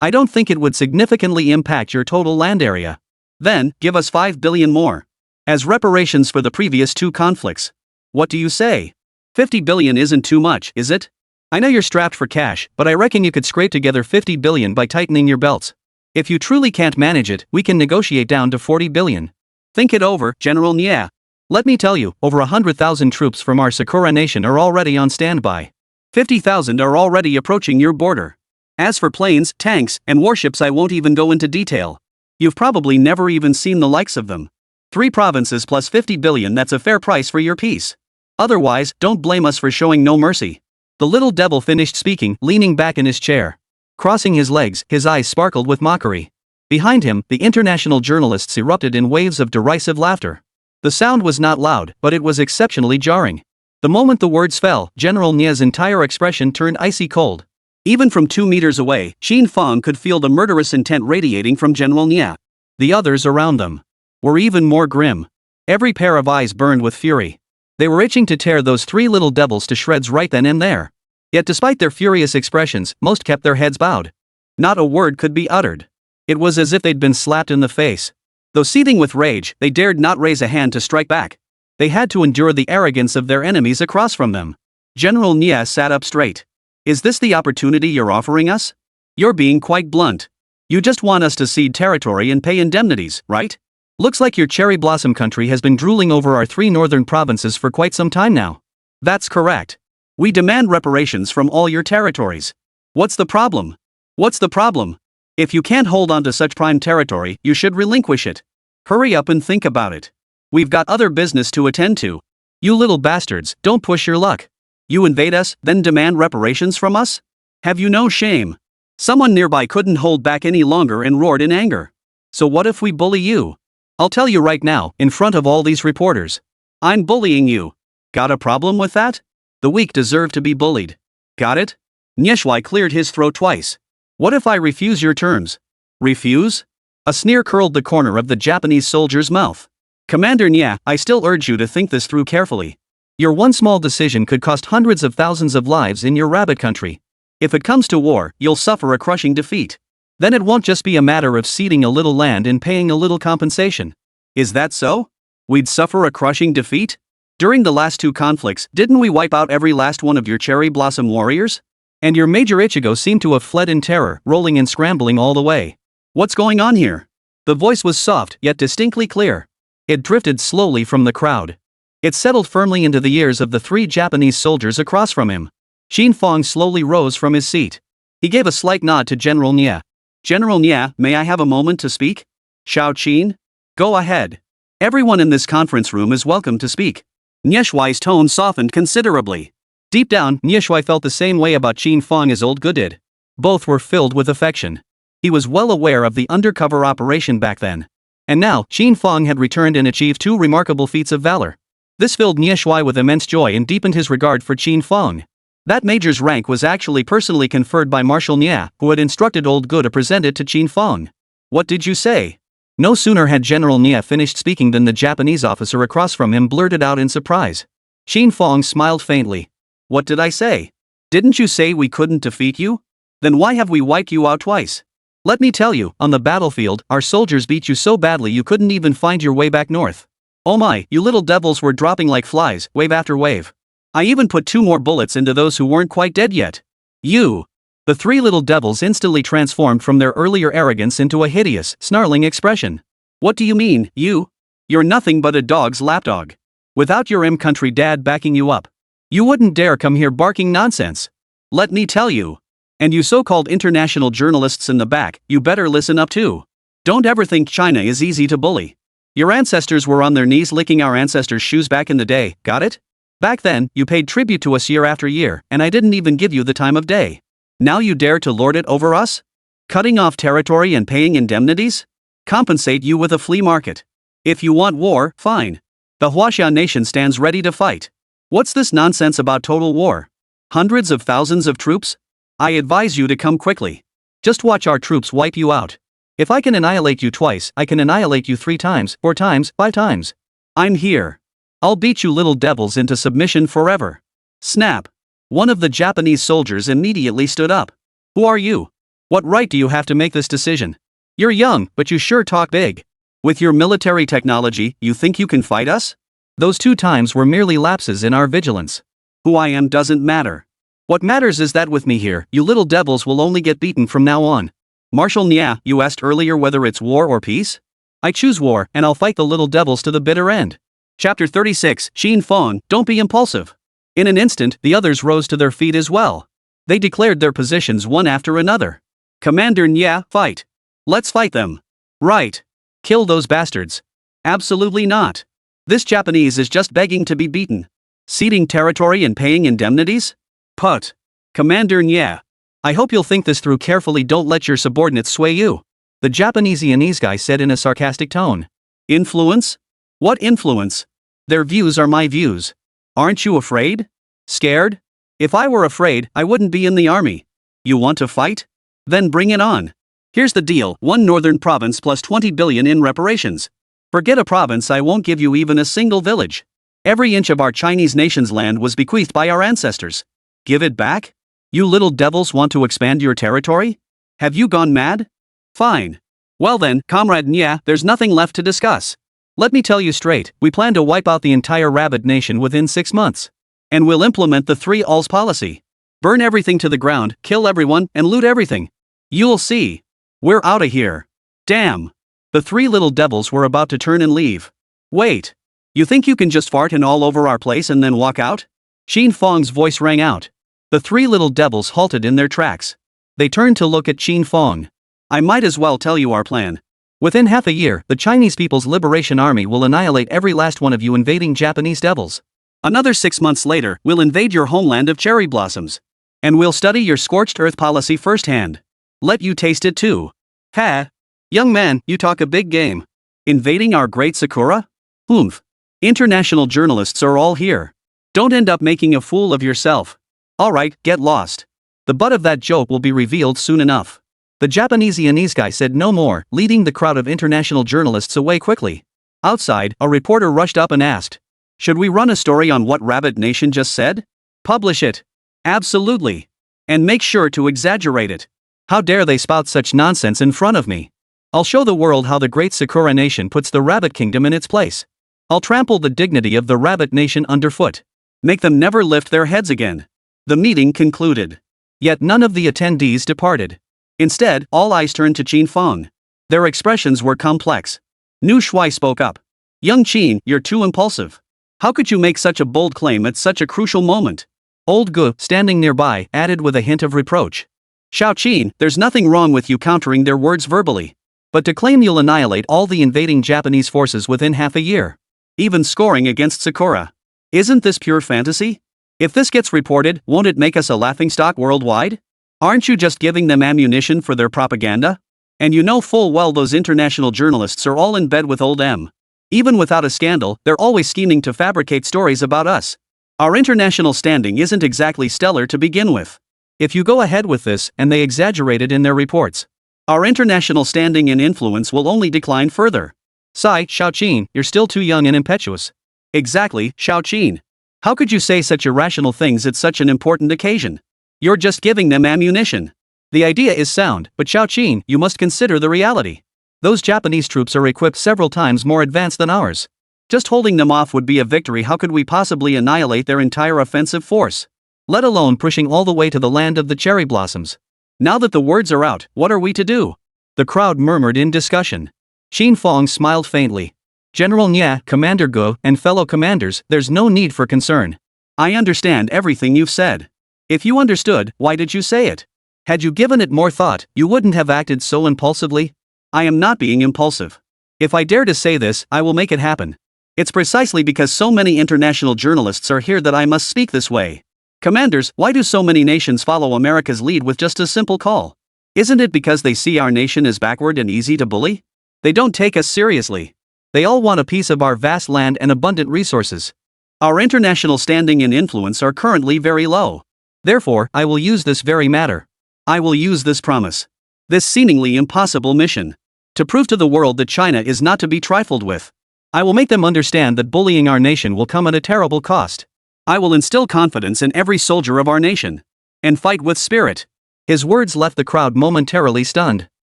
I don't think it would significantly impact your total land area. Then, give us 5 billion more. As reparations for the previous 2 conflicts. What do you say? 50 billion isn't too much, is it? I know you're strapped for cash, but I reckon you could scrape together 50 billion by tightening your belts. If you truly can't manage it, we can negotiate down to 40 billion. Think it over, General Nia. Let me tell you, over 100,000 troops from our Sakura nation are already on standby. 50,000 are already approaching your border. As for planes, tanks, and warships, I won't even go into detail. You've probably never even seen the likes of them. 3 provinces plus 50 billion, that's a fair price for your peace. Otherwise, don't blame us for showing no mercy. The little devil finished speaking, leaning back in his chair. Crossing his legs, his eyes sparkled with mockery. Behind him, the international journalists erupted in waves of derisive laughter. The sound was not loud, but it was exceptionally jarring. The moment the words fell, General Nia's entire expression turned icy cold. Even from 2 meters away, Qin Fang could feel the murderous intent radiating from General Nia. The others around them were even more grim. Every pair of eyes burned with fury. They were itching to tear those 3 little devils to shreds right then and there. Yet despite their furious expressions, most kept their heads bowed. Not a word could be uttered. It was as if they'd been slapped in the face. Though seething with rage, they dared not raise a hand to strike back. They had to endure the arrogance of their enemies across from them. General Nia sat up straight. Is this the opportunity you're offering us? You're being quite blunt. You just want us to cede territory and pay indemnities, right? Looks like your cherry blossom country has been drooling over our 3 northern provinces for quite some time now. That's correct. We demand reparations from all your territories. What's the problem? What's the problem? If you can't hold on to such prime territory, you should relinquish it. Hurry up and think about it. We've got other business to attend to. You little bastards, don't push your luck. You invade us, then demand reparations from us? Have you no shame? Someone nearby couldn't hold back any longer and roared in anger. So what if we bully you? I'll tell you right now, in front of all these reporters. I'm bullying you. Got a problem with that? The weak deserve to be bullied. Got it? Nyeshui cleared his throat twice. What if I refuse your terms? Refuse? A sneer curled the corner of the Japanese soldier's mouth. Commander Nya, I still urge you to think this through carefully. Your one small decision could cost hundreds of thousands of lives in your rabbit country. If it comes to war, you'll suffer a crushing defeat. Then it won't just be a matter of ceding a little land and paying a little compensation. Is that so? We'd suffer a crushing defeat? During the last 2 conflicts, didn't we wipe out every last one of your cherry blossom warriors? And your Major Ichigo seemed to have fled in terror, rolling and scrambling all the way. What's going on here? The voice was soft, yet distinctly clear. It drifted slowly from the crowd. It settled firmly into the ears of the 3 Japanese soldiers across from him. Qin Fang slowly rose from his seat. He gave a slight nod to General Nya. General Nya, may I have a moment to speak? Shao Qin? Go ahead. Everyone in this conference room is welcome to speak. Nyeshui's tone softened considerably. Deep down, Nyeshui felt the same way about Qin Fang as old Gu did. Both were filled with affection. He was well aware of the undercover operation back then. And now, Qin Fang had returned and achieved 2 remarkable feats of valor. This filled Nyeshui with immense joy and deepened his regard for Qin Fang. That major's rank was actually personally conferred by Marshal Nya, who had instructed old Gu to present it to Qin Fang. What did you say? No sooner had General Nya finished speaking than the Japanese officer across from him blurted out in surprise. Qin Fang smiled faintly. What did I say? Didn't you say we couldn't defeat you? Then why have we wiped you out twice? Let me tell you, on the battlefield, our soldiers beat you so badly you couldn't even find your way back north. Oh my, you little devils were dropping like flies, wave after wave. I even put 2 more bullets into those who weren't quite dead yet. You! The 3 little devils instantly transformed from their earlier arrogance into a hideous, snarling expression. What do you mean, you? You're nothing but a dog's lapdog. Without your country dad backing you up, you wouldn't dare come here barking nonsense. Let me tell you. And you so-called international journalists in the back, you better listen up too. Don't ever think China is easy to bully. Your ancestors were on their knees licking our ancestors' shoes back in the day, got it? Back then, you paid tribute to us year after year, and I didn't even give you the time of day. Now you dare to lord it over us? Cutting off territory and paying indemnities? Compensate you with a flea market. If you want war, fine. The Huaxia nation stands ready to fight. What's this nonsense about total war? Hundreds of thousands of troops? I advise you to come quickly. Just watch our troops wipe you out. If I can annihilate you twice, I can annihilate you 3 times, 4 times, 5 times. I'm here. I'll beat you little devils into submission forever. Snap. One of the Japanese soldiers immediately stood up. Who are you? What right do you have to make this decision? You're young, but you sure talk big. With your military technology, you think you can fight us? Those 2 times were merely lapses in our vigilance. Who I am doesn't matter. What matters is that with me here, you little devils will only get beaten from now on. Marshal Nya, you asked earlier whether it's war or peace? I choose war, and I'll fight the little devils to the bitter end. Chapter 36, Qin Fang, don't be impulsive. In an instant, the others rose to their feet as well. They declared their positions one after another. Commander Nya, fight. Let's fight them. Right. Kill those bastards. Absolutely not. This Japanese is just begging to be beaten. Ceding territory and paying indemnities? Put. Commander Nya. I hope you'll think this through carefully. Don't let your subordinates sway you. The Japanese guy said in a sarcastic tone. Influence? What influence? Their views are my views. Aren't you afraid? Scared? If I were afraid, I wouldn't be in the army. You want to fight? Then bring it on. Here's the deal, 1 northern province plus 20 billion in reparations. Forget a province, I won't give you even a single village. Every inch of our Chinese nation's land was bequeathed by our ancestors. Give it back? You little devils want to expand your territory? Have you gone mad? Fine. Well then, Comrade Nya, there's nothing left to discuss. Let me tell you straight, we plan to wipe out the entire rabbit nation within 6 months. And we'll implement the 3 alls policy. Burn everything to the ground, kill everyone, and loot everything. You'll see. We're outta here. Damn. The three little devils were about to turn and leave. Wait. You think you can just fart in all over our place and then walk out? Qin Fang's voice rang out. The three little devils halted in their tracks. They turned to look at Qin Fang. I might as well tell you our plan. Within half a year, the Chinese People's Liberation Army will annihilate every last one of you invading Japanese devils. Another 6 months later, we'll invade your homeland of cherry blossoms. And we'll study your scorched earth policy firsthand. Let you taste it too. Ha! Young man, you talk a big game. Invading our great Sakura? Oomph. International journalists are all here. Don't end up making a fool of yourself. Alright, get lost. The butt of that joke will be revealed soon enough. The Japanese guy said no more, leading the crowd of international journalists away quickly. Outside, a reporter rushed up and asked, should we run a story on what Rabbit Nation just said? Publish it. Absolutely. And make sure to exaggerate it. How dare they spout such nonsense in front of me? I'll show the world how the great Sakura Nation puts the Rabbit Kingdom in its place. I'll trample the dignity of the Rabbit Nation underfoot. Make them never lift their heads again. The meeting concluded. Yet none of the attendees departed. Instead, all eyes turned to Qin Fang. Their expressions were complex. Nu Shui spoke up. Young Qin, you're too impulsive. How could you make such a bold claim at such a crucial moment? Old Gu, standing nearby, added with a hint of reproach. Xiao Qin, there's nothing wrong with you countering their words verbally. But to claim you'll annihilate all the invading Japanese forces within half a year. Even scoring against Sakura. Isn't this pure fantasy? If this gets reported, won't it make us a laughingstock worldwide? Aren't you just giving them ammunition for their propaganda? And you know full well those international journalists are all in bed with old M. Even without a scandal, they're always scheming to fabricate stories about us. Our international standing isn't exactly stellar to begin with. If you go ahead with this, and they exaggerate it in their reports, our international standing and influence will only decline further. Sigh, Xiao Qin, you're still too young and impetuous. Exactly, Xiao Qin. How could you say such irrational things at such an important occasion? You're just giving them ammunition. The idea is sound, but Xiao Qin, you must consider the reality. Those Japanese troops are equipped several times more advanced than ours. Just holding them off would be a victory. How could we possibly annihilate their entire offensive force? Let alone pushing all the way to the land of the cherry blossoms. Now that the words are out, what are we to do? The crowd murmured in discussion. Qin Fang smiled faintly. General Nya, Commander Gu, and fellow commanders, there's no need for concern. I understand everything you've said. If you understood, why did you say it? Had you given it more thought, you wouldn't have acted so impulsively. I am not being impulsive. If I dare to say this, I will make it happen. It's precisely because so many international journalists are here that I must speak this way. Commanders, why do so many nations follow America's lead with just a simple call? Isn't it because they see our nation as backward and easy to bully? They don't take us seriously. They all want a piece of our vast land and abundant resources. Our international standing and influence are currently very low. Therefore, I will use this very matter. I will use this promise. This seemingly impossible mission. To prove to the world that China is not to be trifled with. I will make them understand that bullying our nation will come at a terrible cost. I will instill confidence in every soldier of our nation. And fight with spirit. His words left the crowd momentarily stunned.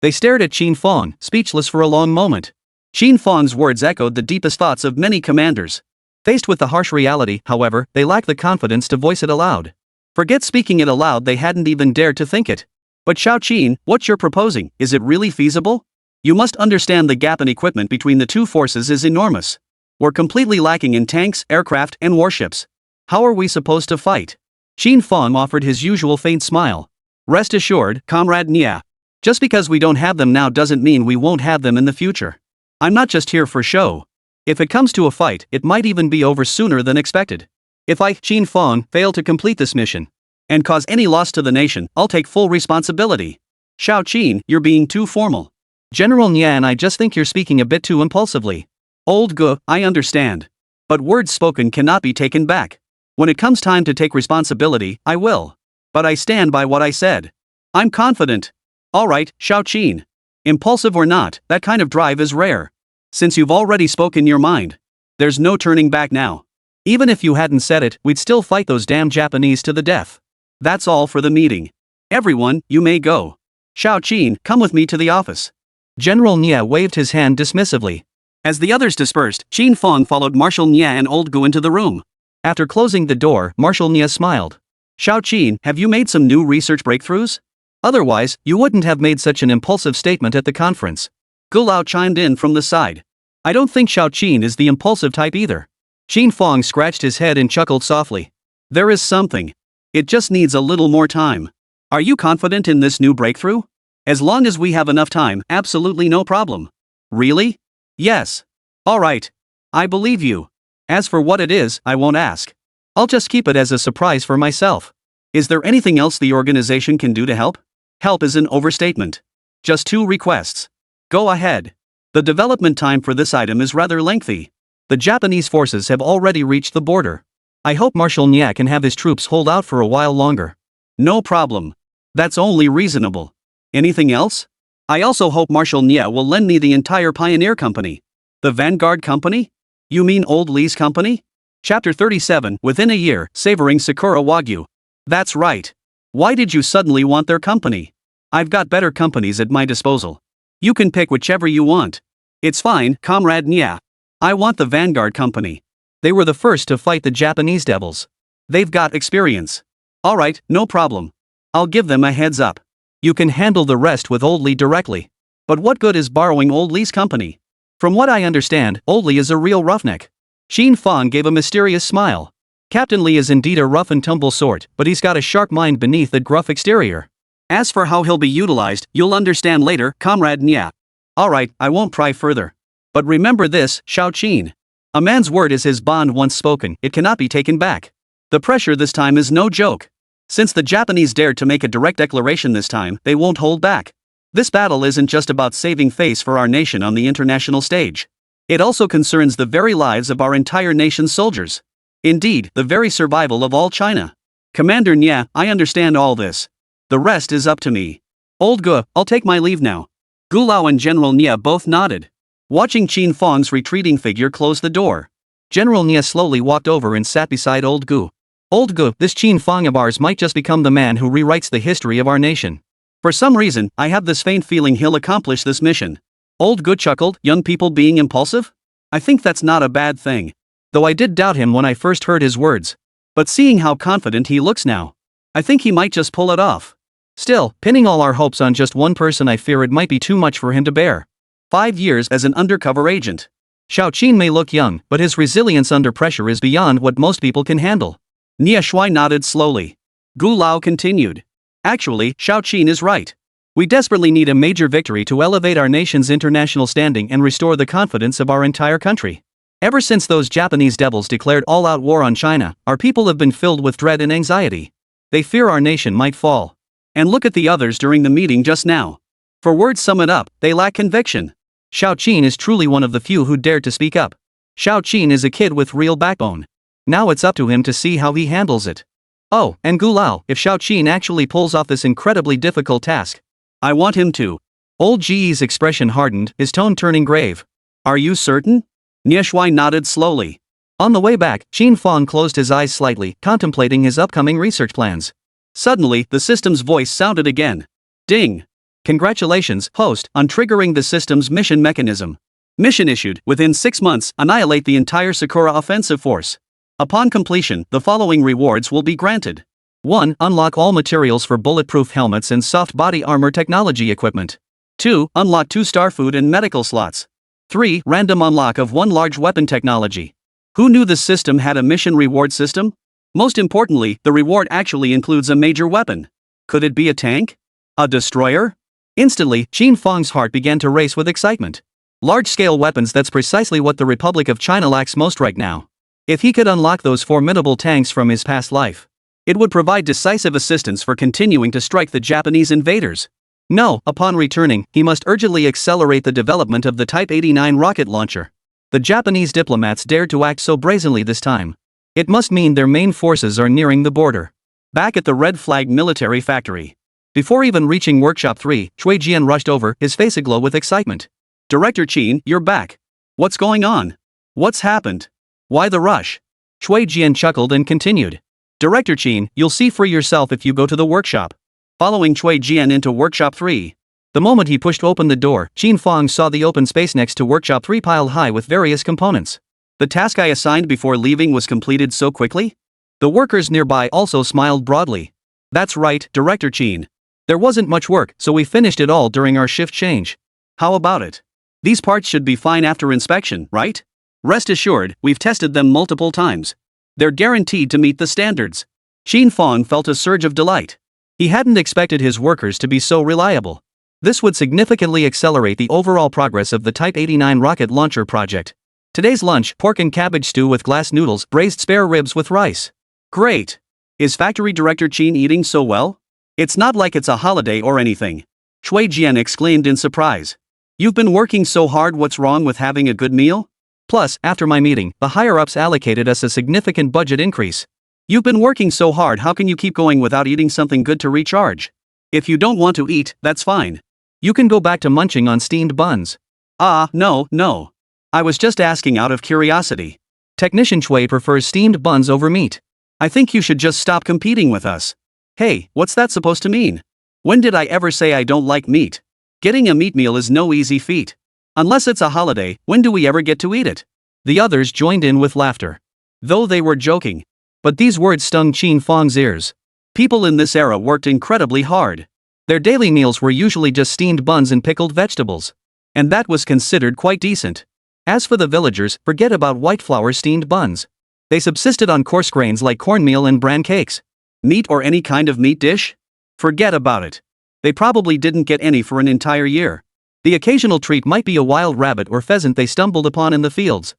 They stared at Qin Fang, speechless for a long moment. Qin Fang's words echoed the deepest thoughts of many commanders. Faced with the harsh reality, however, they lacked the confidence to voice it aloud. Forget speaking it aloud, they hadn't even dared to think it. But Xiao Qin, what you're proposing, is it really feasible? You must understand the gap in equipment between the two forces is enormous. We're completely lacking in tanks, aircraft, and warships. How are we supposed to fight? Qin Fang offered his usual faint smile. Rest assured, Comrade Nia. Just because we don't have them now doesn't mean we won't have them in the future. I'm not just here for show. If it comes to a fight, it might even be over sooner than expected. If I, Qin Fang, fail to complete this mission and cause any loss to the nation, I'll take full responsibility. Xiao Qin, you're being too formal. General Nian, I just think you're speaking a bit too impulsively. Old Gu, I understand. But words spoken cannot be taken back. When it comes time to take responsibility, I will. But I stand by what I said. I'm confident. Alright, Xiao Qin. Impulsive or not, that kind of drive is rare. Since you've already spoken your mind, there's no turning back now. Even if you hadn't said it, we'd still fight those damn Japanese to the death. That's all for the meeting. Everyone, you may go. Xiao Qin, come with me to the office. General Nia waved his hand dismissively. As the others dispersed, Qin Fang followed Marshal Nia and Old Gu into the room. After closing the door, Marshal Nia smiled. Xiao Qin, have you made some new research breakthroughs? Otherwise, you wouldn't have made such an impulsive statement at the conference. Gu Lao chimed in from the side. I don't think Xiao Qin is the impulsive type either. Qin Fang scratched his head and chuckled softly. There is something. It just needs a little more time. Are you confident in this new breakthrough? As long as we have enough time, absolutely no problem. Really? Yes. All right. I believe you. As for what it is, I won't ask. I'll just keep it as a surprise for myself. Is there anything else the organization can do to help? Help is an overstatement. Just 2 requests. Go ahead. The development time for this item is rather lengthy. The Japanese forces have already reached the border. I hope Marshal Nya can have his troops hold out for a while longer. No problem. That's only reasonable. Anything else? I also hope Marshal Nya will lend me the entire Pioneer Company. The Vanguard Company? You mean Old Lee's company? Chapter 37, Within a Year, Savoring Sakura Wagyu. That's right. Why did you suddenly want their company? I've got better companies at my disposal. You can pick whichever you want. It's fine, Comrade Nya. I want the Vanguard Company. They were the first to fight the Japanese devils. They've got experience. Alright, no problem. I'll give them a heads up. You can handle the rest with Old Lee directly. But what good is borrowing Old Lee's company? From what I understand, Old Lee is a real roughneck. Qin Fang gave a mysterious smile. Captain Lee is indeed a rough and tumble sort, but he's got a sharp mind beneath that gruff exterior. As for how he'll be utilized, you'll understand later, Comrade Nya. Alright, I won't pry further. But remember this, Xiao Qin. A man's word is his bond once spoken, it cannot be taken back. The pressure this time is no joke. Since the Japanese dared to make a direct declaration this time, they won't hold back. This battle isn't just about saving face for our nation on the international stage. It also concerns the very lives of our entire nation's soldiers. Indeed, the very survival of all China. Commander Nya, I understand all this. The rest is up to me. Old Gu, I'll take my leave now. Gu Lao and General Nya both nodded. Watching Qin Fang's retreating figure close the door, General Nya slowly walked over and sat beside Old Gu. Old Gu, this Qin Fang of ours might just become the man who rewrites the history of our nation. For some reason, I have this faint feeling he'll accomplish this mission. Old Gu chuckled, young people being impulsive? I think that's not a bad thing. Though I did doubt him when I first heard his words. But seeing how confident he looks now, I think he might just pull it off. Still, pinning all our hopes on just one person, I fear it might be too much for him to bear. 5 years as an undercover agent. Xiao Qin may look young, but his resilience under pressure is beyond what most people can handle. Nia Shui nodded slowly. Gu Lao continued. Actually, Xiao Qin is right. We desperately need a major victory to elevate our nation's international standing and restore the confidence of our entire country. Ever since those Japanese devils declared all-out war on China, our people have been filled with dread and anxiety. They fear our nation might fall. And look at the others during the meeting just now. For words sum it up, they lack conviction. Xiao Qin is truly one of the few who dared to speak up. Xiao Qin is a kid with real backbone. Now it's up to him to see how he handles it. Oh, and Gu Lao, if Xiao Qin actually pulls off this incredibly difficult task, I want him to. Old Ji's expression hardened, his tone turning grave. Are you certain? Nie Shui nodded slowly. On the way back, Qin Fang closed his eyes slightly, contemplating his upcoming research plans. Suddenly, the system's voice sounded again. Ding! Congratulations, host, on triggering the system's mission mechanism. Mission issued, within 6 months, annihilate the entire Sakura offensive force. Upon completion, the following rewards will be granted. 1. Unlock all materials for bulletproof helmets and soft body armor technology equipment. 2. Unlock 2 star food and medical slots. 3. Random unlock of 1 large weapon technology. Who knew the system had a mission reward system? Most importantly, the reward actually includes a major weapon. Could it be a tank? A destroyer? Instantly, Qin Fang's heart began to race with excitement. Large-scale weapons, that's precisely what the Republic of China lacks most right now. If he could unlock those formidable tanks from his past life, it would provide decisive assistance for continuing to strike the Japanese invaders. No, upon returning, he must urgently accelerate the development of the Type 89 rocket launcher. The Japanese diplomats dared to act so brazenly this time. It must mean their main forces are nearing the border. Back at the Red Flag military factory. Before even reaching Workshop 3, Cui Jian rushed over, his face aglow with excitement. Director Qin, you're back. What's going on? What's happened? Why the rush? Cui Jian chuckled and continued. Director Qin, you'll see for yourself if you go to the workshop. Following Cui Jian into Workshop 3. The moment he pushed open the door, Qin Fang saw the open space next to Workshop 3 piled high with various components. The task I assigned before leaving was completed so quickly? The workers nearby also smiled broadly. That's right, Director Qin. There wasn't much work, so we finished it all during our shift change. How about it? These parts should be fine after inspection, right? Rest assured, we've tested them multiple times. They're guaranteed to meet the standards. Qin Fang felt a surge of delight. He hadn't expected his workers to be so reliable. This would significantly accelerate the overall progress of the Type 89 rocket launcher project. Today's lunch: pork and cabbage stew with glass noodles, braised spare ribs with rice. Great! Is Factory Director Qin eating so well? It's not like it's a holiday or anything. Shui Jian exclaimed in surprise. You've been working so hard, what's wrong with having a good meal? Plus, after my meeting, the higher-ups allocated us a significant budget increase. You've been working so hard, how can you keep going without eating something good to recharge? If you don't want to eat, that's fine. You can go back to munching on steamed buns. No. I was just asking out of curiosity. Technician Shui prefers steamed buns over meat. I think you should just stop competing with us. Hey, what's that supposed to mean? When did I ever say I don't like meat? Getting a meat meal is no easy feat. Unless it's a holiday, when do we ever get to eat it? The others joined in with laughter. Though they were joking. But these words stung Qin Fang's ears. People in this era worked incredibly hard. Their daily meals were usually just steamed buns and pickled vegetables. And that was considered quite decent. As for the villagers, forget about white flour steamed buns. They subsisted on coarse grains like cornmeal and bran cakes. Meat or any kind of meat dish? Forget about it. They probably didn't get any for an entire year. The occasional treat might be a wild rabbit or pheasant they stumbled upon in the fields.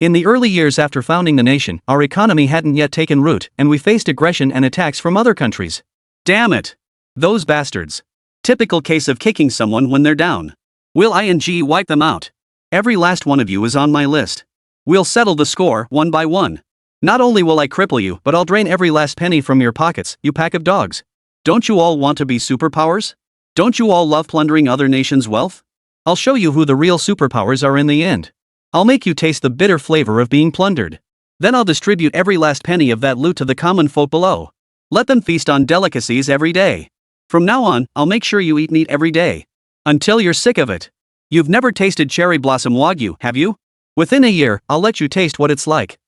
In the early years after founding the nation, our economy hadn't yet taken root, and we faced aggression and attacks from other countries. Damn it! Those bastards. Typical case of kicking someone when they're down. Will wipe them out? Every last one of you is on my list. We'll settle the score, one by one. Not only will I cripple you, but I'll drain every last penny from your pockets, you pack of dogs. Don't you all want to be superpowers? Don't you all love plundering other nations' wealth? I'll show you who the real superpowers are in the end. I'll make you taste the bitter flavor of being plundered. Then I'll distribute every last penny of that loot to the common folk below. Let them feast on delicacies every day. From now on, I'll make sure you eat meat every day. Until you're sick of it. You've never tasted cherry blossom wagyu, have you? Within a year, I'll let you taste what it's like.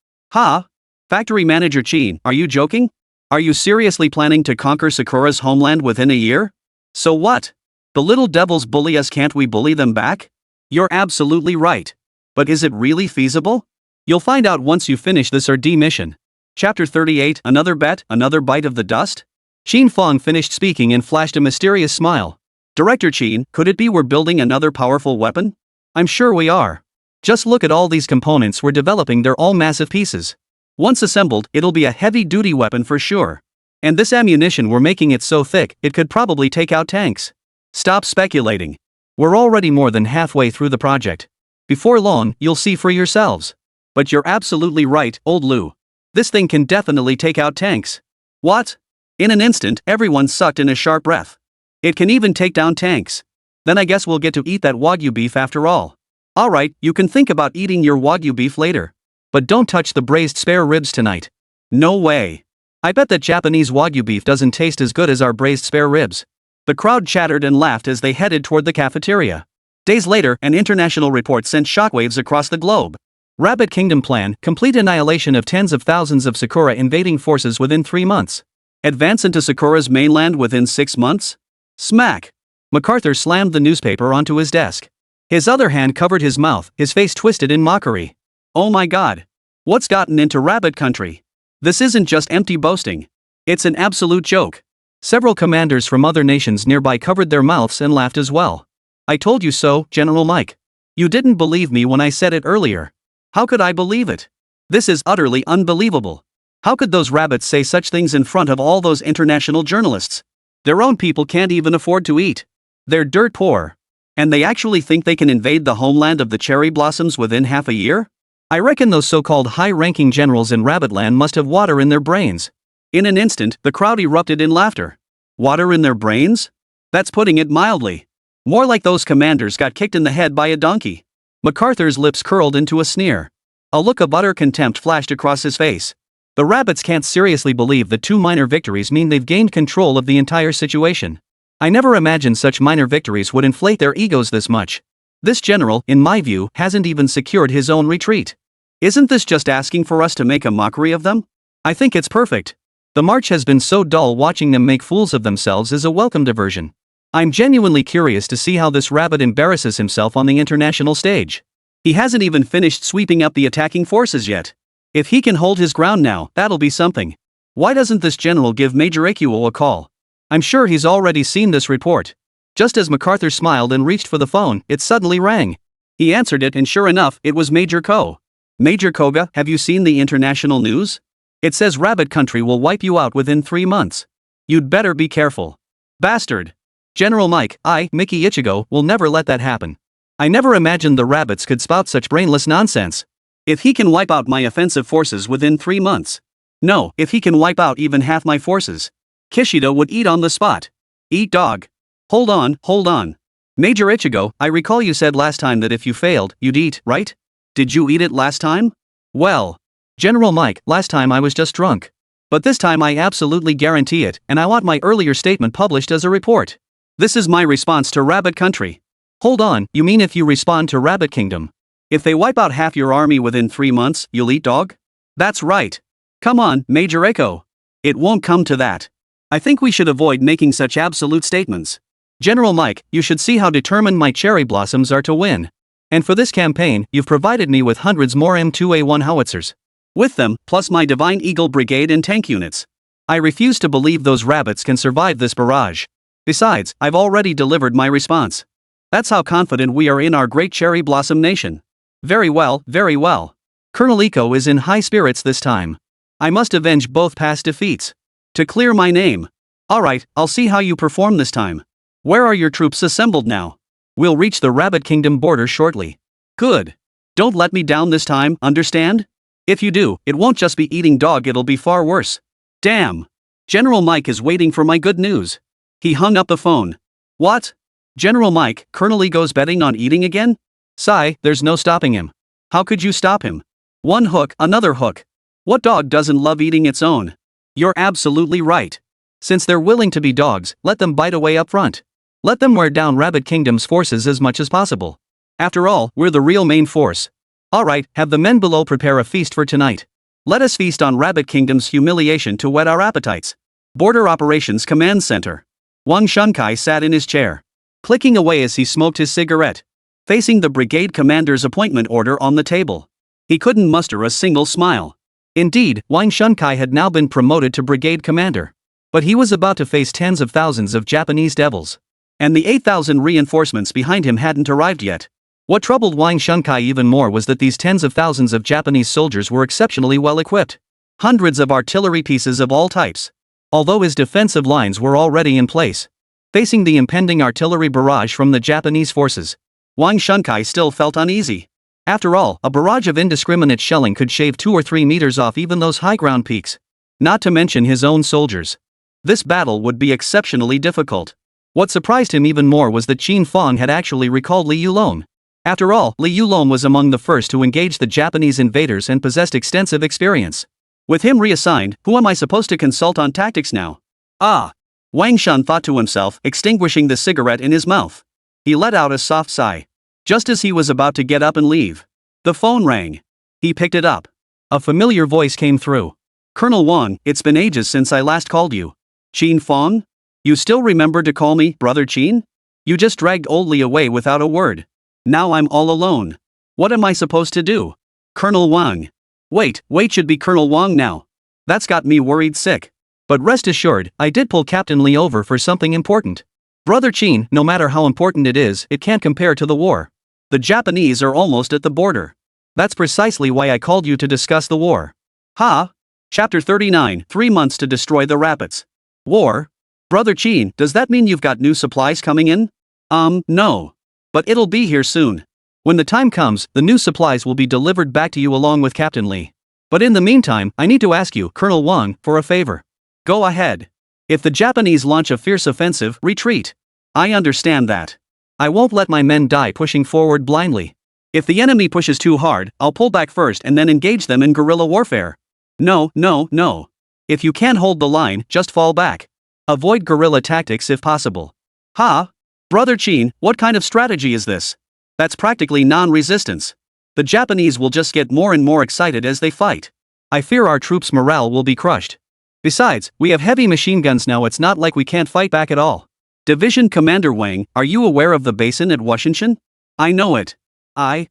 Factory Manager Qin, are you joking? Are you seriously planning to conquer Sakura's homeland within a year? So what? The little devils bully us, can't we bully them back? You're absolutely right. But is it really feasible? You'll find out once you finish this RD mission. Chapter 38, Another Bet, Another Bite of the Dust? Qin Fang finished speaking and flashed a mysterious smile. Director Qin, could it be we're building another powerful weapon? I'm sure we are. Just look at all these components we're developing, they're all massive pieces. Once assembled, it'll be a heavy-duty weapon for sure. And this ammunition, we're making it so thick, it could probably take out tanks. Stop speculating. We're already more than halfway through the project. Before long, you'll see for yourselves. But you're absolutely right, old Lu. This thing can definitely take out tanks. What? In an instant, everyone sucked in a sharp breath. It can even take down tanks. Then I guess we'll get to eat that wagyu beef after all. Alright, you can think about eating your wagyu beef later. But don't touch the braised spare ribs tonight. No way. I bet that Japanese wagyu beef doesn't taste as good as our braised spare ribs. The crowd chattered and laughed as they headed toward the cafeteria. Days later, an international report sent shockwaves across the globe. Rabbit Kingdom plan, complete annihilation of tens of thousands of Sakura invading forces within 3 months. Advance into Sakura's mainland within 6 months? Smack! MacArthur slammed the newspaper onto his desk. His other hand covered his mouth, his face twisted in mockery. Oh my god. What's gotten into Rabbit Country? This isn't just empty boasting. It's an absolute joke. Several commanders from other nations nearby covered their mouths and laughed as well. I told you so, General Mike. You didn't believe me when I said it earlier. How could I believe it? This is utterly unbelievable. How could those rabbits say such things in front of all those international journalists? Their own people can't even afford to eat. They're dirt poor. And they actually think they can invade the homeland of the cherry blossoms within half a year? I reckon those so-called high-ranking generals in Rabbitland must have water in their brains. In an instant, the crowd erupted in laughter. Water in their brains? That's putting it mildly. More like those commanders got kicked in the head by a donkey. MacArthur's lips curled into a sneer. A look of utter contempt flashed across his face. The rabbits can't seriously believe that 2 minor victories mean they've gained control of the entire situation. I never imagined such minor victories would inflate their egos this much. This general, in my view, hasn't even secured his own retreat. Isn't this just asking for us to make a mockery of them? I think it's perfect. The march has been so dull, watching them make fools of themselves is a welcome diversion. I'm genuinely curious to see how this rabbit embarrasses himself on the international stage. He hasn't even finished sweeping up the attacking forces yet. If he can hold his ground now, that'll be something. Why doesn't this general give Major Ikuo a call? I'm sure he's already seen this report. Just as MacArthur smiled and reached for the phone, it suddenly rang. He answered it, and sure enough, it was Major Ko. Major Koga, have you seen the international news? It says Rabbit Country will wipe you out within 3 months. You'd better be careful. Bastard. General Mike, Mickey Ichigo, will never let that happen. I never imagined the rabbits could spout such brainless nonsense. If he can wipe out my offensive forces within 3 months. No, if he can wipe out even half my forces. Kishido would eat on the spot. Eat dog. Hold on. Major Ichigo, I recall you said last time that if you failed, you'd eat, right? Did you eat it last time? Well, General Mike, last time I was just drunk. But this time I absolutely guarantee it, and I want my earlier statement published as a report. This is my response to Rabbit Country. Hold on, you mean if you respond to Rabbit Kingdom? If they wipe out half your army within 3 months, you'll eat dog? That's right. Come on, Major Echo. It won't come to that. I think we should avoid making such absolute statements. General Mike, you should see how determined my cherry blossoms are to win. And for this campaign, you've provided me with hundreds more M2A1 howitzers. With them, plus my Divine Eagle Brigade and tank units. I refuse to believe those rabbits can survive this barrage. Besides, I've already delivered my response. That's how confident we are in our great cherry blossom nation. Very well. Colonel Iko is in high spirits this time. I must avenge both past defeats. To clear my name. Alright, I'll see how you perform this time. Where are your troops assembled now? We'll reach the Rabbit Kingdom border shortly. Good. Don't let me down this time, understand? If you do, it won't just be eating dog, it'll be far worse. Damn. General Mike is waiting for my good news. He hung up the phone. What? General Mike, Colonel Iko's betting on eating again? Sigh, there's no stopping him. How could you stop him? One hook, another hook. What dog doesn't love eating its own? You're absolutely right. Since they're willing to be dogs, let them bite away up front. Let them wear down Rabbit Kingdom's forces as much as possible. After all, we're the real main force. Alright, have the men below prepare a feast for tonight. Let us feast on Rabbit Kingdom's humiliation to whet our appetites. Border Operations Command Center. Wang Shunkai sat in his chair, clicking away as he smoked his cigarette, facing the brigade commander's appointment order on the table. He couldn't muster a single smile. Indeed, Wang Shunkai had now been promoted to brigade commander. But he was about to face tens of thousands of Japanese devils. And the 8,000 reinforcements behind him hadn't arrived yet. What troubled Wang Shunkai even more was that these tens of thousands of Japanese soldiers were exceptionally well equipped. Hundreds of artillery pieces of all types. Although his defensive lines were already in place, facing the impending artillery barrage from the Japanese forces, Wang Shunkai still felt uneasy. After all, a barrage of indiscriminate shelling could shave 2 or 3 meters off even those high ground peaks. Not to mention his own soldiers. This battle would be exceptionally difficult. What surprised him even more was that Qin Fang had actually recalled Li Yulong. After all, Li Yulong was among the first to engage the Japanese invaders and possessed extensive experience. With him reassigned, who am I supposed to consult on tactics now? Wang Shun thought to himself, extinguishing the cigarette in his mouth. He let out a soft sigh. Just as he was about to get up and leave, the phone rang. He picked it up. A familiar voice came through. Colonel Wang, it's been ages since I last called you. Qin Fang? You still remember to call me Brother Qin? You just dragged old Li away without a word. Now I'm all alone. What am I supposed to do? Colonel Wang. Wait should be Colonel Wang now. That's got me worried sick. But rest assured, I did pull Captain Li over for something important. Brother Qin, no matter how important it is, it can't compare to the war. The Japanese are almost at the border. That's precisely why I called you to discuss the war. Chapter 39, 3 months to destroy the rabbits. War? Brother Qin, does that mean you've got new supplies coming in? No. But it'll be here soon. When the time comes, the new supplies will be delivered back to you along with Captain Li. But in the meantime, I need to ask you, Colonel Wang, for a favor. Go ahead. If the Japanese launch a fierce offensive, retreat. I understand that. I won't let my men die pushing forward blindly. If the enemy pushes too hard, I'll pull back first and then engage them in guerrilla warfare. No. If you can't hold the line, just fall back. Avoid guerrilla tactics if possible. Brother Qin, what kind of strategy is this? That's practically non-resistance. The Japanese will just get more and more excited as they fight. I fear our troops' morale will be crushed. Besides, we have heavy machine guns now, it's not like we can't fight back at all. Division Commander Wang, are you aware of the basin at Washington? I know it. Are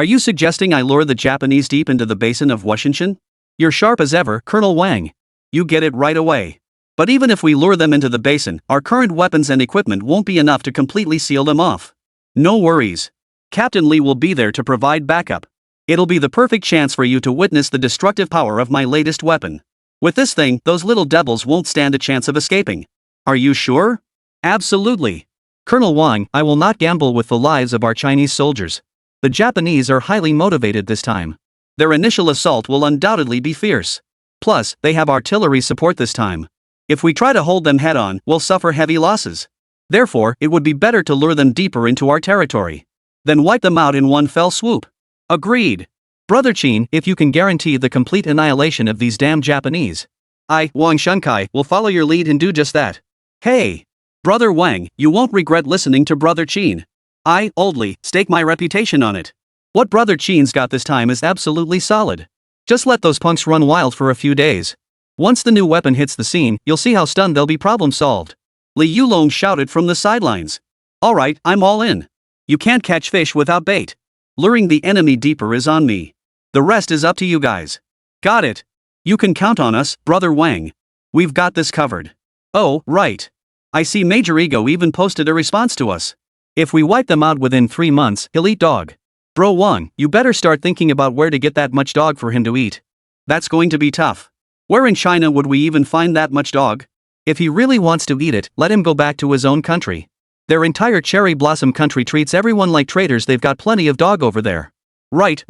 you suggesting I lure the Japanese deep into the basin of Washington? You're sharp as ever, Colonel Wang. You get it right away. But even if we lure them into the basin, our current weapons and equipment won't be enough to completely seal them off. No worries. Captain Lee will be there to provide backup. It'll be the perfect chance for you to witness the destructive power of my latest weapon. With this thing, those little devils won't stand a chance of escaping. Are you sure? Absolutely. Colonel Wang, I will not gamble with the lives of our Chinese soldiers. The Japanese are highly motivated this time. Their initial assault will undoubtedly be fierce. Plus, they have artillery support this time. If we try to hold them head-on, we'll suffer heavy losses. Therefore, it would be better to lure them deeper into our territory. Then wipe them out in one fell swoop. Agreed. Brother Qin, if you can guarantee the complete annihilation of these damn Japanese, I, Wang Shunkai, will follow your lead and do just that. Hey! Brother Wang, you won't regret listening to Brother Qin. I, Oldly, stake my reputation on it. What Brother Qin's got this time is absolutely solid. Just let those punks run wild for a few days. Once the new weapon hits the scene, you'll see how stunned they'll be. Problem solved. Li Yulong shouted from the sidelines. Alright, I'm all in. You can't catch fish without bait. Luring the enemy deeper is on me. The rest is up to you guys. Got it. You can count on us, Brother Wang. We've got this covered. Oh, right. I see Major Ego even posted a response to us. If we wipe them out within 3 months, he'll eat dog. Bro Wang, you better start thinking about where to get that much dog for him to eat. That's going to be tough. Where in China would we even find that much dog? If he really wants to eat it, let him go back to his own country. Their entire cherry blossom country treats everyone like traitors. They've got plenty of dog over there. Right.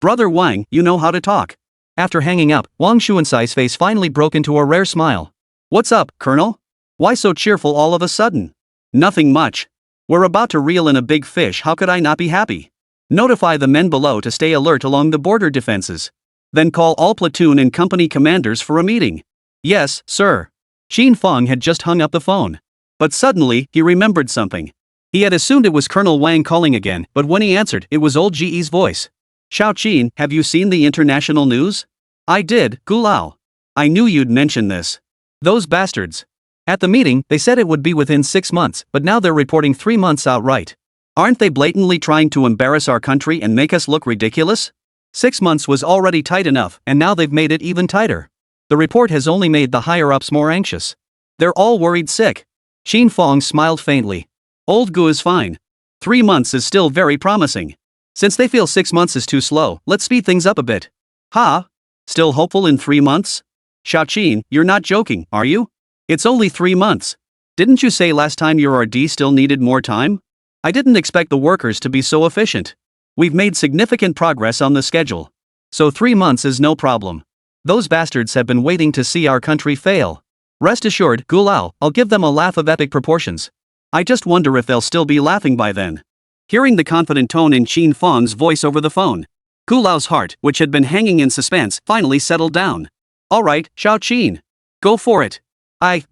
Brother Wang, you know how to talk. After hanging up, Wang Xuansai's face finally broke into a rare smile. What's up, Colonel? Why so cheerful all of a sudden? Nothing much. We're about to reel in a big fish, how could I not be happy? Notify the men below to stay alert along the border defenses. Then call all platoon and company commanders for a meeting. Yes, sir. Qin Fang had just hung up the phone. But suddenly, he remembered something. He had assumed it was Colonel Wang calling again, but when he answered, it was old Ge's voice. Xiao Qin, have you seen the international news? I did, Gulao. I knew you'd mention this. Those bastards. At the meeting, they said it would be within 6 months, but now they're reporting 3 months outright. Aren't they blatantly trying to embarrass our country and make us look ridiculous? 6 months was already tight enough, and now they've made it even tighter. The report has only made the higher-ups more anxious. They're all worried sick. Qin Fang smiled faintly. Old Gu is fine. 3 months is still very promising. Since they feel 6 months is too slow, let's speed things up a bit. Ha? Still hopeful in 3 months? Xiao Qin, you're not joking, are you? It's only 3 months. Didn't you say last time your RD still needed more time? I didn't expect the workers to be so efficient. We've made significant progress on the schedule. So 3 months is no problem. Those bastards have been waiting to see our country fail. Rest assured, Gulao, I'll give them a laugh of epic proportions. I just wonder if they'll still be laughing by then. Hearing the confident tone in Qin Fang's voice over the phone, Gulao's heart, which had been hanging in suspense, finally settled down. Alright, Xiao Qin. Go for it.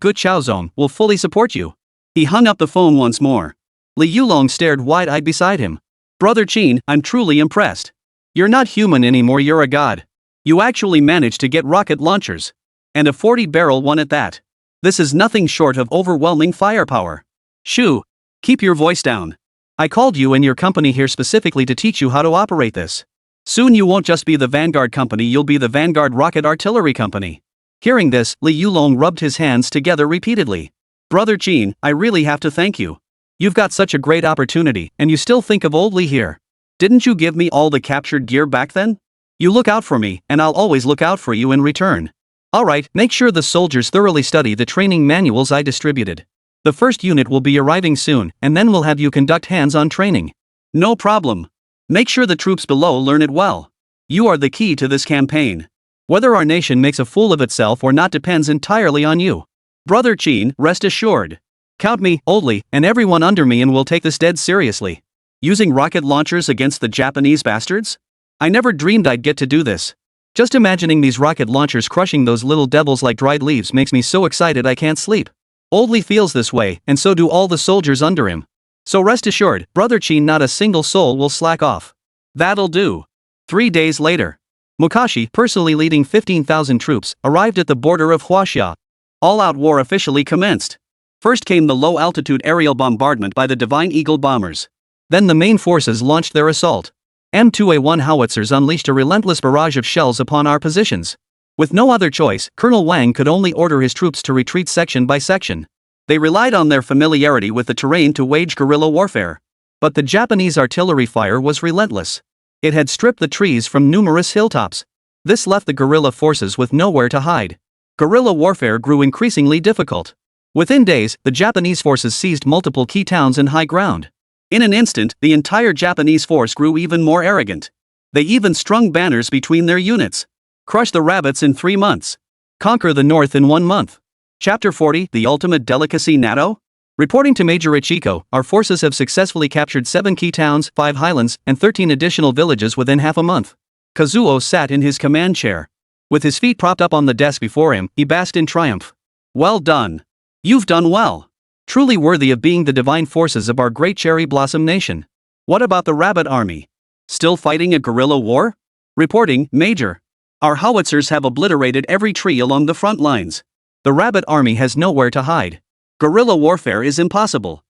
Good Xiaozong, will fully support you. He hung up the phone once more. Li Yulong stared wide-eyed beside him. Brother Qin, I'm truly impressed. You're not human anymore, you're a god. You actually managed to get rocket launchers. And a 40-barrel one at that. This is nothing short of overwhelming firepower. Shoo! Keep your voice down. I called you and your company here specifically to teach you how to operate this. Soon you won't just be the Vanguard Company, you'll be the Vanguard Rocket Artillery Company. Hearing this, Li Yulong rubbed his hands together repeatedly. Brother Qin, I really have to thank you. You've got such a great opportunity, and you still think of old Li here. Didn't you give me all the captured gear back then? You look out for me, and I'll always look out for you in return. Alright, make sure the soldiers thoroughly study the training manuals I distributed. The first unit will be arriving soon, and then we'll have you conduct hands-on training. No problem. Make sure the troops below learn it well. You are the key to this campaign. Whether our nation makes a fool of itself or not depends entirely on you. Brother Qin, rest assured. Count me, Oldly, and everyone under me, and we'll take this dead seriously. Using rocket launchers against the Japanese bastards? I never dreamed I'd get to do this. Just imagining these rocket launchers crushing those little devils like dried leaves makes me so excited I can't sleep. Oldly feels this way, and so do all the soldiers under him. So rest assured, Brother Qin, not a single soul will slack off. That'll do. 3 days later. Mukashi, personally leading 15,000 troops, arrived at the border of Huaxia. All-out war officially commenced. First came the low-altitude aerial bombardment by the Divine Eagle bombers. Then the main forces launched their assault. M2A1 howitzers unleashed a relentless barrage of shells upon our positions. With no other choice, Colonel Wang could only order his troops to retreat section by section. They relied on their familiarity with the terrain to wage guerrilla warfare. But the Japanese artillery fire was relentless. It had stripped the trees from numerous hilltops. This left the guerrilla forces with nowhere to hide. Guerrilla warfare grew increasingly difficult. Within days, the Japanese forces seized multiple key towns and high ground. In an instant, the entire Japanese force grew even more arrogant. They even strung banners between their units. Crush the rabbits in 3 months. Conquer the north in 1 month. Chapter 40, The Ultimate Delicacy NATO? Reporting to Major Ichiko, our forces have successfully captured 7 key towns, 5 highlands, and 13 additional villages within half a month. Kazuo sat in his command chair. With his feet propped up on the desk before him, he basked in triumph. Well done. You've done well. Truly worthy of being the divine forces of our great cherry blossom nation. What about the rabbit army? Still fighting a guerrilla war? Reporting, Major. Our howitzers have obliterated every tree along the front lines. The rabbit army has nowhere to hide. Guerrilla warfare is impossible.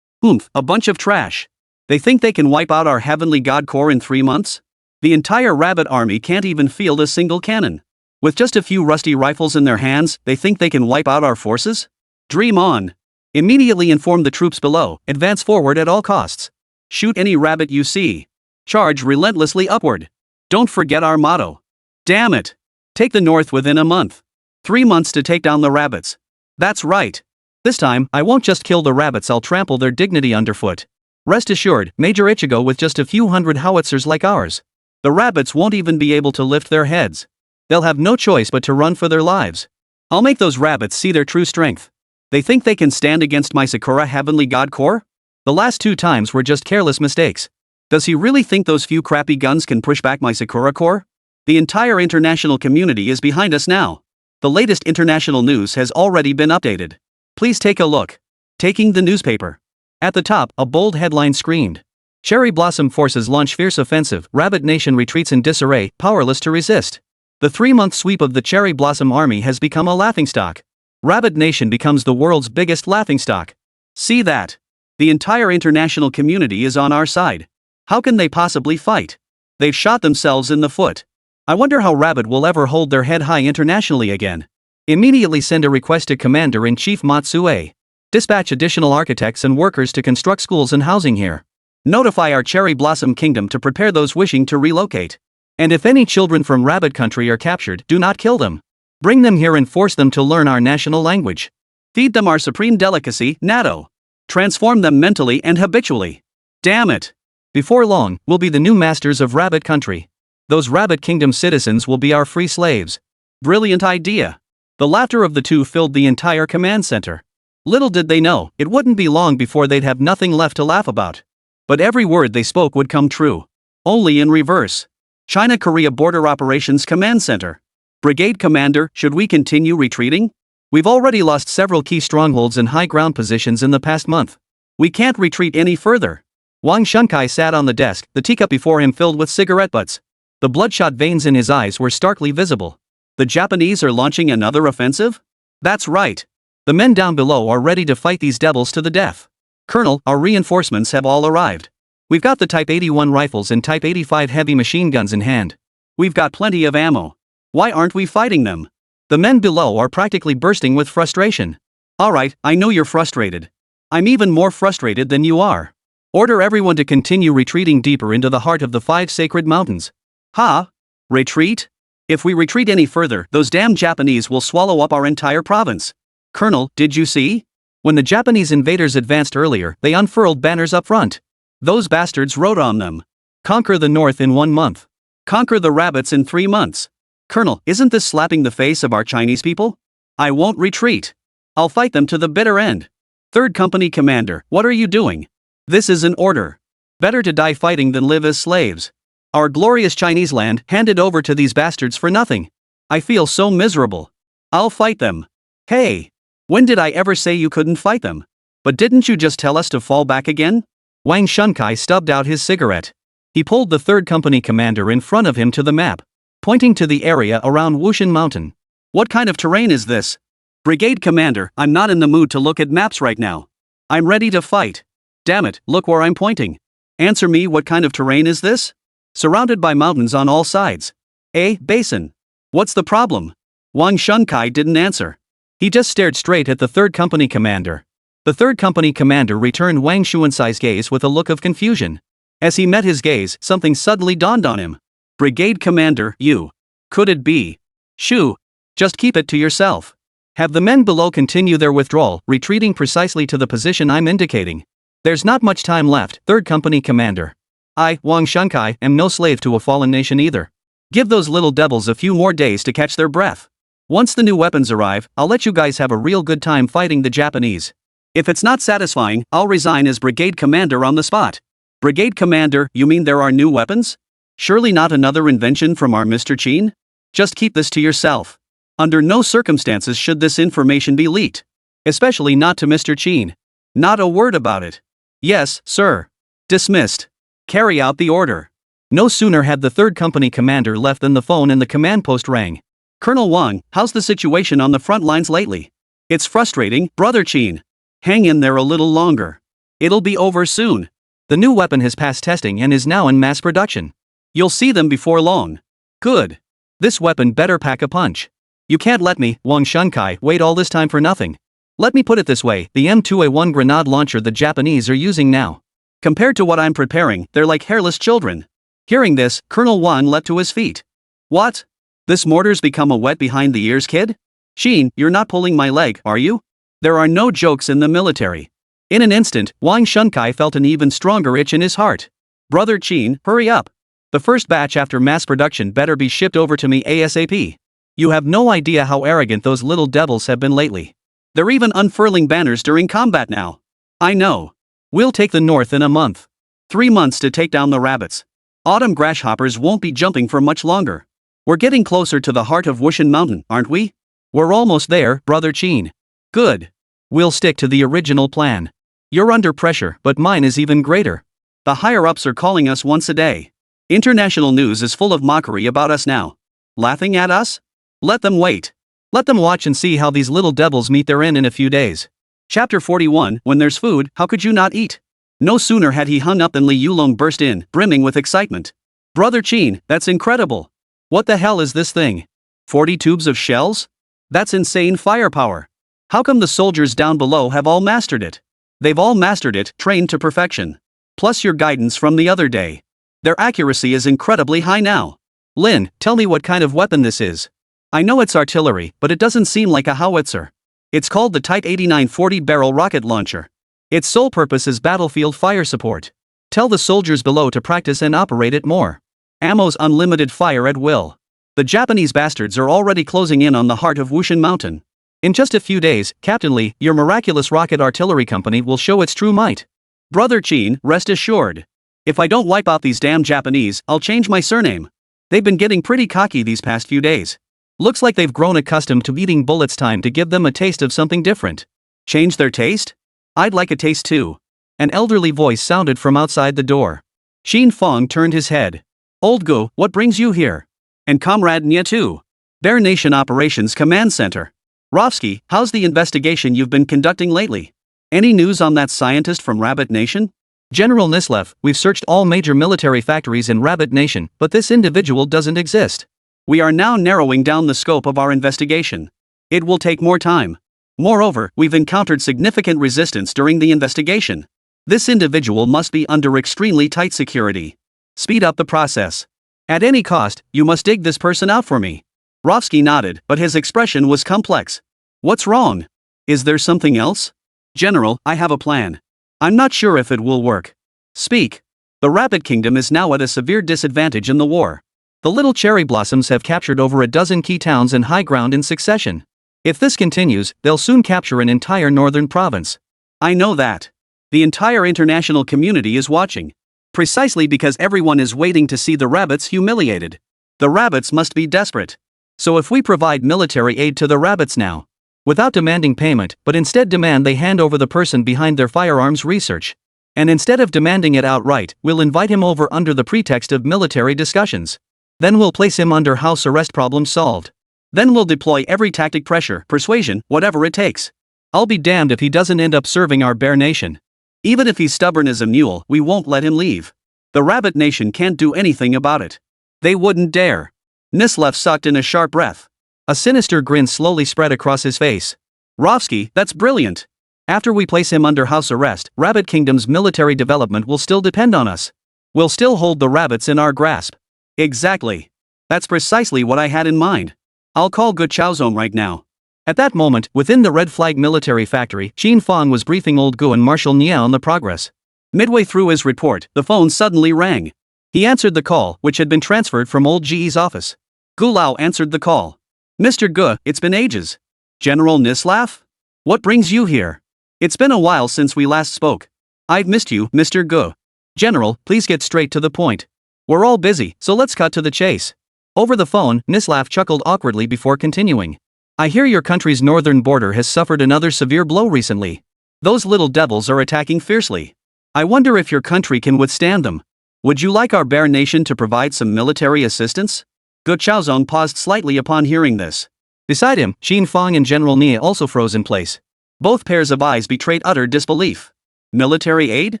A bunch of trash. They think they can wipe out our heavenly god corps in 3 months? The entire rabbit army can't even field a single cannon. With just a few rusty rifles in their hands, they think they can wipe out our forces? Dream on. Immediately inform the troops below, advance forward at all costs. Shoot any rabbit you see. Charge relentlessly upward. Don't forget our motto. Damn it. Take the north within a month. 3 months to take down the rabbits. That's right. This time, I won't just kill the rabbits, I'll trample their dignity underfoot. Rest assured, Major Ichigo, with just a few hundred howitzers like ours, the rabbits won't even be able to lift their heads. They'll have no choice but to run for their lives. I'll make those rabbits see their true strength. They think they can stand against my Sakura heavenly god corps? The last 2 times were just careless mistakes. Does he really think those few crappy guns can push back my Sakura corps? The entire international community is behind us now. The latest international news has already been updated. Please take a look. Taking the newspaper. At the top, a bold headline screamed. Cherry Blossom forces launch fierce offensive, Rabbit Nation retreats in disarray, powerless to resist. The 3-month sweep of the Cherry Blossom army has become a laughingstock. Rabbit Nation becomes the world's biggest laughingstock. See that? The entire international community is on our side. How can they possibly fight? They've shot themselves in the foot. I wonder how Rabbit will ever hold their head high internationally again. Immediately send a request to Commander-in-Chief Matsue. Dispatch additional architects and workers to construct schools and housing here. Notify our Cherry Blossom Kingdom to prepare those wishing to relocate. And if any children from Rabbit Country are captured, do not kill them. Bring them here and force them to learn our national language. Feed them our supreme delicacy, natto. Transform them mentally and habitually. Damn it. Before long, we'll be the new masters of Rabbit Country. Those Rabbit Kingdom citizens will be our free slaves. Brilliant idea. The laughter of the two filled the entire command center. Little did they know, it wouldn't be long before they'd have nothing left to laugh about. But every word they spoke would come true. Only in reverse. China-Korea Border Operations Command Center. Brigade Commander, should we continue retreating? We've already lost several key strongholds and high ground positions in the past month. We can't retreat any further. Wang Shunkai sat on the desk, the teacup before him filled with cigarette butts. The bloodshot veins in his eyes were starkly visible. The Japanese are launching another offensive? That's right. The men down below are ready to fight these devils to the death. Colonel, our reinforcements have all arrived. We've got the Type 81 rifles and Type 85 heavy machine guns in hand. We've got plenty of ammo. Why aren't we fighting them? The men below are practically bursting with frustration. Alright, I know you're frustrated. I'm even more frustrated than you are. Order everyone to continue retreating deeper into the heart of the 5 sacred mountains. Ha? Retreat? If we retreat any further, those damn Japanese will swallow up our entire province. Colonel, did you see? When the Japanese invaders advanced earlier, they unfurled banners up front. Those bastards wrote on them. Conquer the north in 1 month. Conquer the rabbits in 3 months. Colonel, isn't this slapping the face of our Chinese people? I won't retreat. I'll fight them to the bitter end. 3rd Company Commander, what are you doing? This is an order. Better to die fighting than live as slaves. Our glorious Chinese land handed over to these bastards for nothing. I feel so miserable. I'll fight them. Hey! When did I ever say you couldn't fight them? But didn't you just tell us to fall back again? Wang Shunkai stubbed out his cigarette. He pulled the 3rd Company commander in front of him to the map. pointing to the area around Wushan Mountain. What kind of terrain is this? Brigade Commander, I'm not in the mood to look at maps right now. I'm ready to fight. Damn it, look where I'm pointing. Answer me, what kind of terrain is this? Surrounded by mountains on all sides. A basin. What's the problem? Wang Shunkai didn't answer. He just stared straight at the 3rd Company Commander. The 3rd Company Commander returned Wang Xuansai's gaze with a look of confusion. As he met his gaze, something suddenly dawned on him. Brigade Commander, you. Could it be? Shoo. Just keep it to yourself. Have the men below continue their withdrawal, retreating precisely to the position I'm indicating. There's not much time left, 3rd Company Commander. I, Wang Shunkai, am no slave to a fallen nation either. Give those little devils a few more days to catch their breath. Once the new weapons arrive, I'll let you guys have a real good time fighting the Japanese. If it's not satisfying, I'll resign as Brigade Commander on the spot. Brigade Commander, you mean there are new weapons? Surely not another invention from our Mr. Qin? Just keep this to yourself. Under no circumstances should this information be leaked. Especially not to Mr. Qin. Not a word about it. Yes, sir. Dismissed. Carry out the order. No sooner had the 3rd Company Commander left than the phone in the command post rang. Colonel Wang, how's the situation on the front lines lately? It's frustrating, Brother Qin. Hang in there a little longer. It'll be over soon. The new weapon has passed testing and is now in mass production. You'll see them before long. Good. This weapon better pack a punch. You can't let me, Wang Shunkai, wait all this time for nothing. Let me put it this way, the M2A1 grenade launcher the Japanese are using now. Compared to what I'm preparing, they're like hairless children. Hearing this, Colonel Wang leapt to his feet. What? This mortar's become a wet behind the ears kid? Qin, you're not pulling my leg, are you? There are no jokes in the military. In an instant, Wang Shunkai felt an even stronger itch in his heart. Brother Qin, hurry up. The first batch after mass production better be shipped over to me ASAP. You have no idea how arrogant those little devils have been lately. They're even unfurling banners during combat now. I know. We'll take the north in a month. 3 months to take down the rabbits. Autumn grasshoppers won't be jumping for much longer. We're getting closer to the heart of Wushan Mountain, aren't we? We're almost there, Brother Qin. Good. We'll stick to the original plan. You're under pressure, but mine is even greater. The higher-ups are calling us once a day. International news is full of mockery about us now. Laughing at us? Let them wait. Let them watch and see how these little devils meet their end in a few days. Chapter 41, When there's food, how could you not eat? No sooner had he hung up than Li Yulong burst in, brimming with excitement. Brother Qin, that's incredible. What the hell is this thing? 40 tubes of shells? That's insane firepower. How come the soldiers down below have all mastered it? They've all mastered it, trained to perfection. Plus your guidance from the other day. Their accuracy is incredibly high now. Lin, tell me what kind of weapon this is. I know it's artillery, but it doesn't seem like a howitzer. It's called the Type 89 40-barrel rocket launcher. Its sole purpose is battlefield fire support. Tell the soldiers below to practice and operate it more. Ammo's unlimited fire at will. The Japanese bastards are already closing in on the heart of Wushan Mountain. In just a few days, Captain Li, your miraculous rocket artillery company will show its true might. Brother Qin, rest assured. If I don't wipe out these damn Japanese, I'll change my surname. They've been getting pretty cocky these past few days. Looks like they've grown accustomed to eating bullets. Time to give them a taste of something different. Change their taste? I'd like a taste too. An elderly voice sounded from outside the door. Qin Fang turned his head. Old Gu, what brings you here? And Comrade Nya too. Bear Nation Operations Command Center. Rovsky, how's the investigation you've been conducting lately? Any news on that scientist from Rabbit Nation? General Nislev, we've searched all major military factories in Rabbit Nation, but this individual doesn't exist. We are now narrowing down the scope of our investigation. It will take more time. Moreover, we've encountered significant resistance during the investigation. This individual must be under extremely tight security. Speed up the process. At any cost, you must dig this person out for me. Rovsky nodded, but his expression was complex. What's wrong? Is there something else? General, I have a plan. I'm not sure if it will work. Speak. The Rabbit Kingdom is now at a severe disadvantage in the war. The little cherry blossoms have captured over a dozen key towns and high ground in succession. If this continues, they'll soon capture an entire northern province. I know that. The entire international community is watching. Precisely because everyone is waiting to see the rabbits humiliated. The rabbits must be desperate. So if we provide military aid to the rabbits now, without demanding payment, but instead demand they hand over the person behind their firearms research, and instead of demanding it outright, we'll invite him over under the pretext of military discussions. Then we'll place him under house arrest, problem solved. Then we'll deploy every tactic, pressure, persuasion, whatever it takes. I'll be damned if he doesn't end up serving our bear nation. Even if he's stubborn as a mule, we won't let him leave. The rabbit nation can't do anything about it. They wouldn't dare. Nislev sucked in a sharp breath. A sinister grin slowly spread across his face. Rovsky, that's brilliant. After we place him under house arrest, Rabbit Kingdom's military development will still depend on us. We'll still hold the rabbits in our grasp. Exactly. That's precisely what I had in mind. I'll call Gu Chaozong right now. At that moment, within the Red Flag military factory, Qin Fang was briefing Old Gu and Marshal Nia on the progress. Midway through his report, the phone suddenly rang. He answered the call, which had been transferred from Old Ge's office. Gu Lao answered the call. Mr. Gu, it's been ages. General Nislev? What brings you here? It's been a while since we last spoke. I've missed you, Mr. Gu. General, please get straight to the point. We're all busy, so let's cut to the chase. Over the phone, Nislev chuckled awkwardly before continuing. I hear your country's northern border has suffered another severe blow recently. Those little devils are attacking fiercely. I wonder if your country can withstand them. Would you like our bear nation to provide some military assistance? Gu Chaozong paused slightly upon hearing this. Beside him, Qin Fang and General Nia also froze in place. Both pairs of eyes betrayed utter disbelief. Military aid?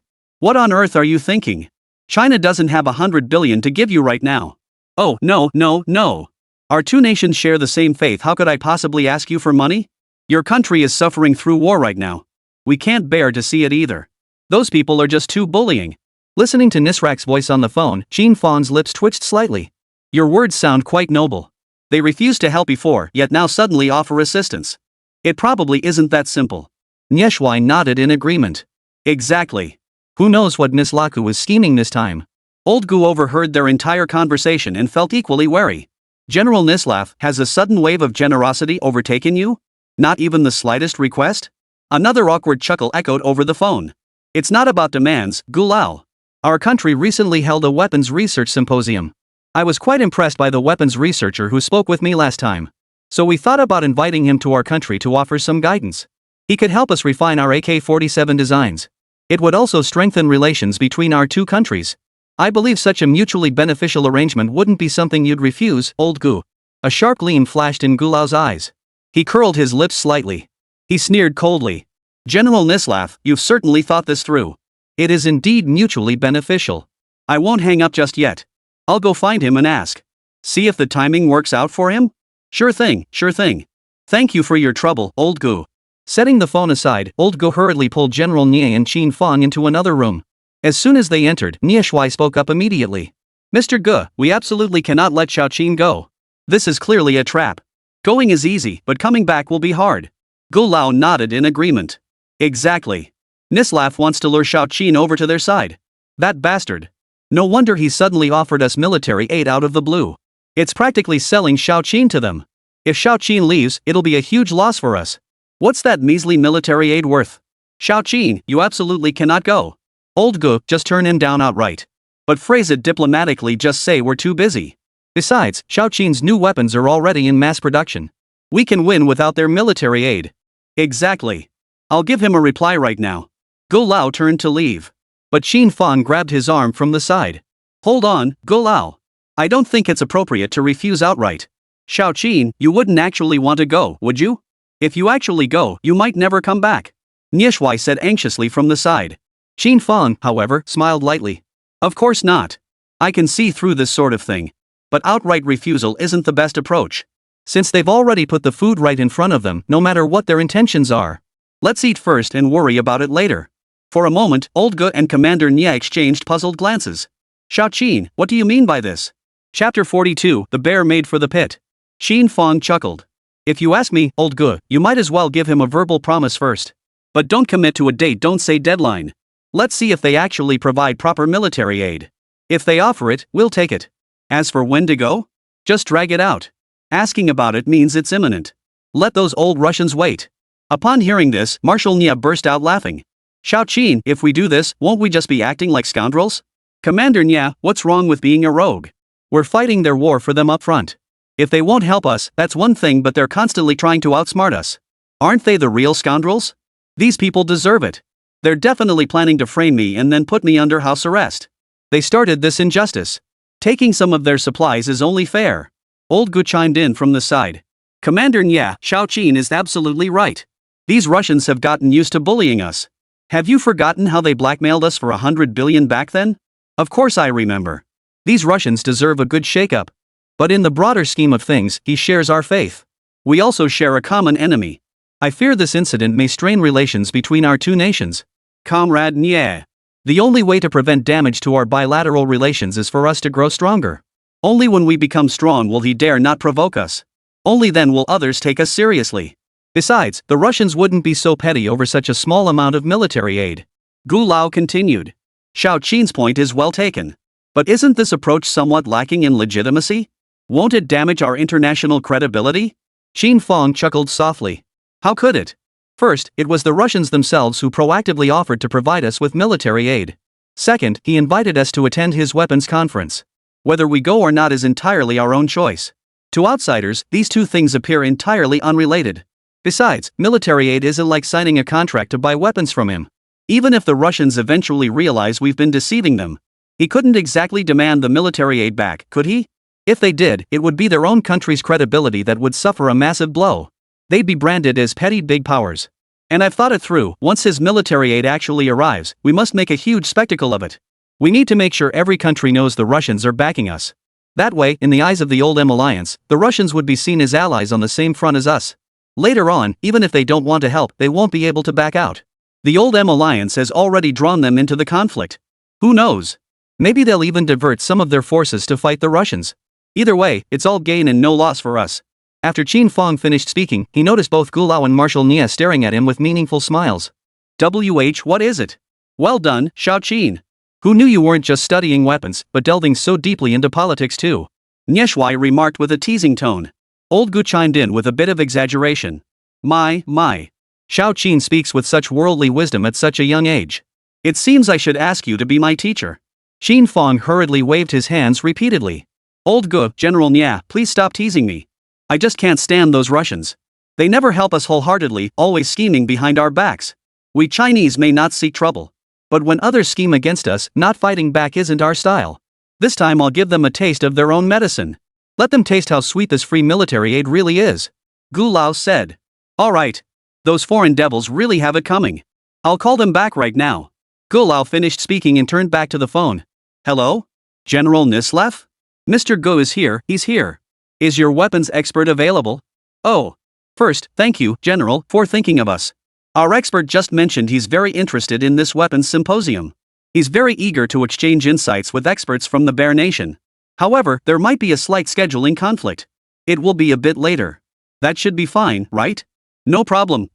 What on earth are you thinking? China doesn't have 100 billion to give you right now. Oh, no. Our two nations share the same faith. How could I possibly ask you for money? Your country is suffering through war right now. We can't bear to see it either. Those people are just too bullying. Listening to Nisrak's voice on the phone, Qin Fang's lips twitched slightly. Your words sound quite noble. They refused to help before, yet now suddenly offer assistance. It probably isn't that simple. Nieshuai nodded in agreement. Exactly. Who knows what Nislaku was scheming this time? Old Gu overheard their entire conversation and felt equally wary. General Nislev, has a sudden wave of generosity overtaken you? Not even the slightest request? Another awkward chuckle echoed over the phone. It's not about demands, Gu Lao. Our country recently held a weapons research symposium. I was quite impressed by the weapons researcher who spoke with me last time. So we thought about inviting him to our country to offer some guidance. He could help us refine our AK-47 designs. It would also strengthen relations between our two countries. I believe such a mutually beneficial arrangement wouldn't be something you'd refuse, Old Gu. A sharp gleam flashed in Gu Lao's eyes. He curled his lips slightly. He sneered coldly. General Nislev, you've certainly thought this through. It is indeed mutually beneficial. I won't hang up just yet. I'll go find him and ask. See if the timing works out for him? Sure thing. Thank you for your trouble, Old Gu. Setting the phone aside, Old Gu hurriedly pulled General Nie and Qin Fang into another room. As soon as they entered, Nieshuai spoke up immediately. Mr. Gu, we absolutely cannot let Xiaoqin go. This is clearly a trap. Going is easy, but coming back will be hard. Gu Lao nodded in agreement. Exactly. Nislev wants to lure Xiaoqin over to their side. That bastard. No wonder he suddenly offered us military aid out of the blue. It's practically selling Xiaoqin to them. If Xiaoqin leaves, it'll be a huge loss for us. What's that measly military aid worth? Xiaoqin, you absolutely cannot go. Old Gu, just turn him down outright. But phrase it diplomatically, just say we're too busy. Besides, Xiaoqin's new weapons are already in mass production. We can win without their military aid. Exactly. I'll give him a reply right now. Gu Lao turned to leave. But Qin Fang grabbed his arm from the side. Hold on, Gu Lao. I don't think it's appropriate to refuse outright. Xiaoqin, you wouldn't actually want to go, would you? If you actually go, you might never come back. Nieshuai said anxiously from the side. Qin Fang, however, smiled lightly. Of course not. I can see through this sort of thing. But outright refusal isn't the best approach. Since they've already put the food right in front of them, no matter what their intentions are. Let's eat first and worry about it later. For a moment, Old Gu and Commander Nia exchanged puzzled glances. Xiaoqin, what do you mean by this? Chapter 42, The Bear Made for the Pit. Qin Fang chuckled. If you ask me, Old Gu, you might as well give him a verbal promise first. But don't commit to a date, don't say deadline. Let's see if they actually provide proper military aid. If they offer it, we'll take it. As for when to go? Just drag it out. Asking about it means it's imminent. Let those old Russians wait. Upon hearing this, Marshal Nia burst out laughing. Xiaoqin, if we do this, won't we just be acting like scoundrels? Commander Nia, what's wrong with being a rogue? We're fighting their war for them up front. If they won't help us, that's one thing, but they're constantly trying to outsmart us. Aren't they the real scoundrels? These people deserve it. They're definitely planning to frame me and then put me under house arrest. They started this injustice. Taking some of their supplies is only fair. Old Gu chimed in from the side. Commander Nya, Xiao Qin is absolutely right. These Russians have gotten used to bullying us. Have you forgotten how they blackmailed us for 100 billion back then? Of course I remember. These Russians deserve a good shake-up. But in the broader scheme of things, he shares our faith. We also share a common enemy. I fear this incident may strain relations between our two nations. Comrade Nye. The only way to prevent damage to our bilateral relations is for us to grow stronger. Only when we become strong will he dare not provoke us. Only then will others take us seriously. Besides, the Russians wouldn't be so petty over such a small amount of military aid. Gu Lao continued. Xiao Qin's point is well taken. But isn't this approach somewhat lacking in legitimacy? Won't it damage our international credibility? Qin Fang chuckled softly. How could it? First, it was the Russians themselves who proactively offered to provide us with military aid. Second, he invited us to attend his weapons conference. Whether we go or not is entirely our own choice. To outsiders, these two things appear entirely unrelated. Besides, military aid isn't like signing a contract to buy weapons from him. Even if the Russians eventually realize we've been deceiving them, he couldn't exactly demand the military aid back, could he? If they did, it would be their own country's credibility that would suffer a massive blow. They'd be branded as petty big powers. And I've thought it through. Once his military aid actually arrives, we must make a huge spectacle of it. We need to make sure every country knows the Russians are backing us. That way, in the eyes of the old M alliance, the Russians would be seen as allies on the same front as us. Later on, even if they don't want to help, they won't be able to back out. The old M alliance has already drawn them into the conflict. Who knows? Maybe they'll even divert some of their forces to fight the Russians. Either way, it's all gain and no loss for us. After Qin Fang finished speaking, he noticed both Gu Lao and Marshal Nia staring at him with meaningful smiles. What is it? Well done, Xiao Qin. Who knew you weren't just studying weapons, but delving so deeply into politics too? Nyeshui remarked with a teasing tone. Old Gu chimed in with a bit of exaggeration. My. Xiao Qin speaks with such worldly wisdom at such a young age. It seems I should ask you to be my teacher. Qin Fang hurriedly waved his hands repeatedly. Old Gu, General Nya, please stop teasing me. I just can't stand those Russians. They never help us wholeheartedly, always scheming behind our backs. We Chinese may not seek trouble. But when others scheme against us, not fighting back isn't our style. This time I'll give them a taste of their own medicine. Let them taste how sweet this free military aid really is. Gu Lao said. Alright. Those foreign devils really have it coming. I'll call them back right now. Gu Lao finished speaking and turned back to the phone. Hello? General Nislev? Mr. Gu is here, he's here. Is your weapons expert available? Oh. First, thank you, General, for thinking of us. Our expert just mentioned he's very interested in this weapons symposium. He's very eager to exchange insights with experts from the Bear Nation. However, there might be a slight scheduling conflict. It will be a bit later. That should be fine, right? No problem.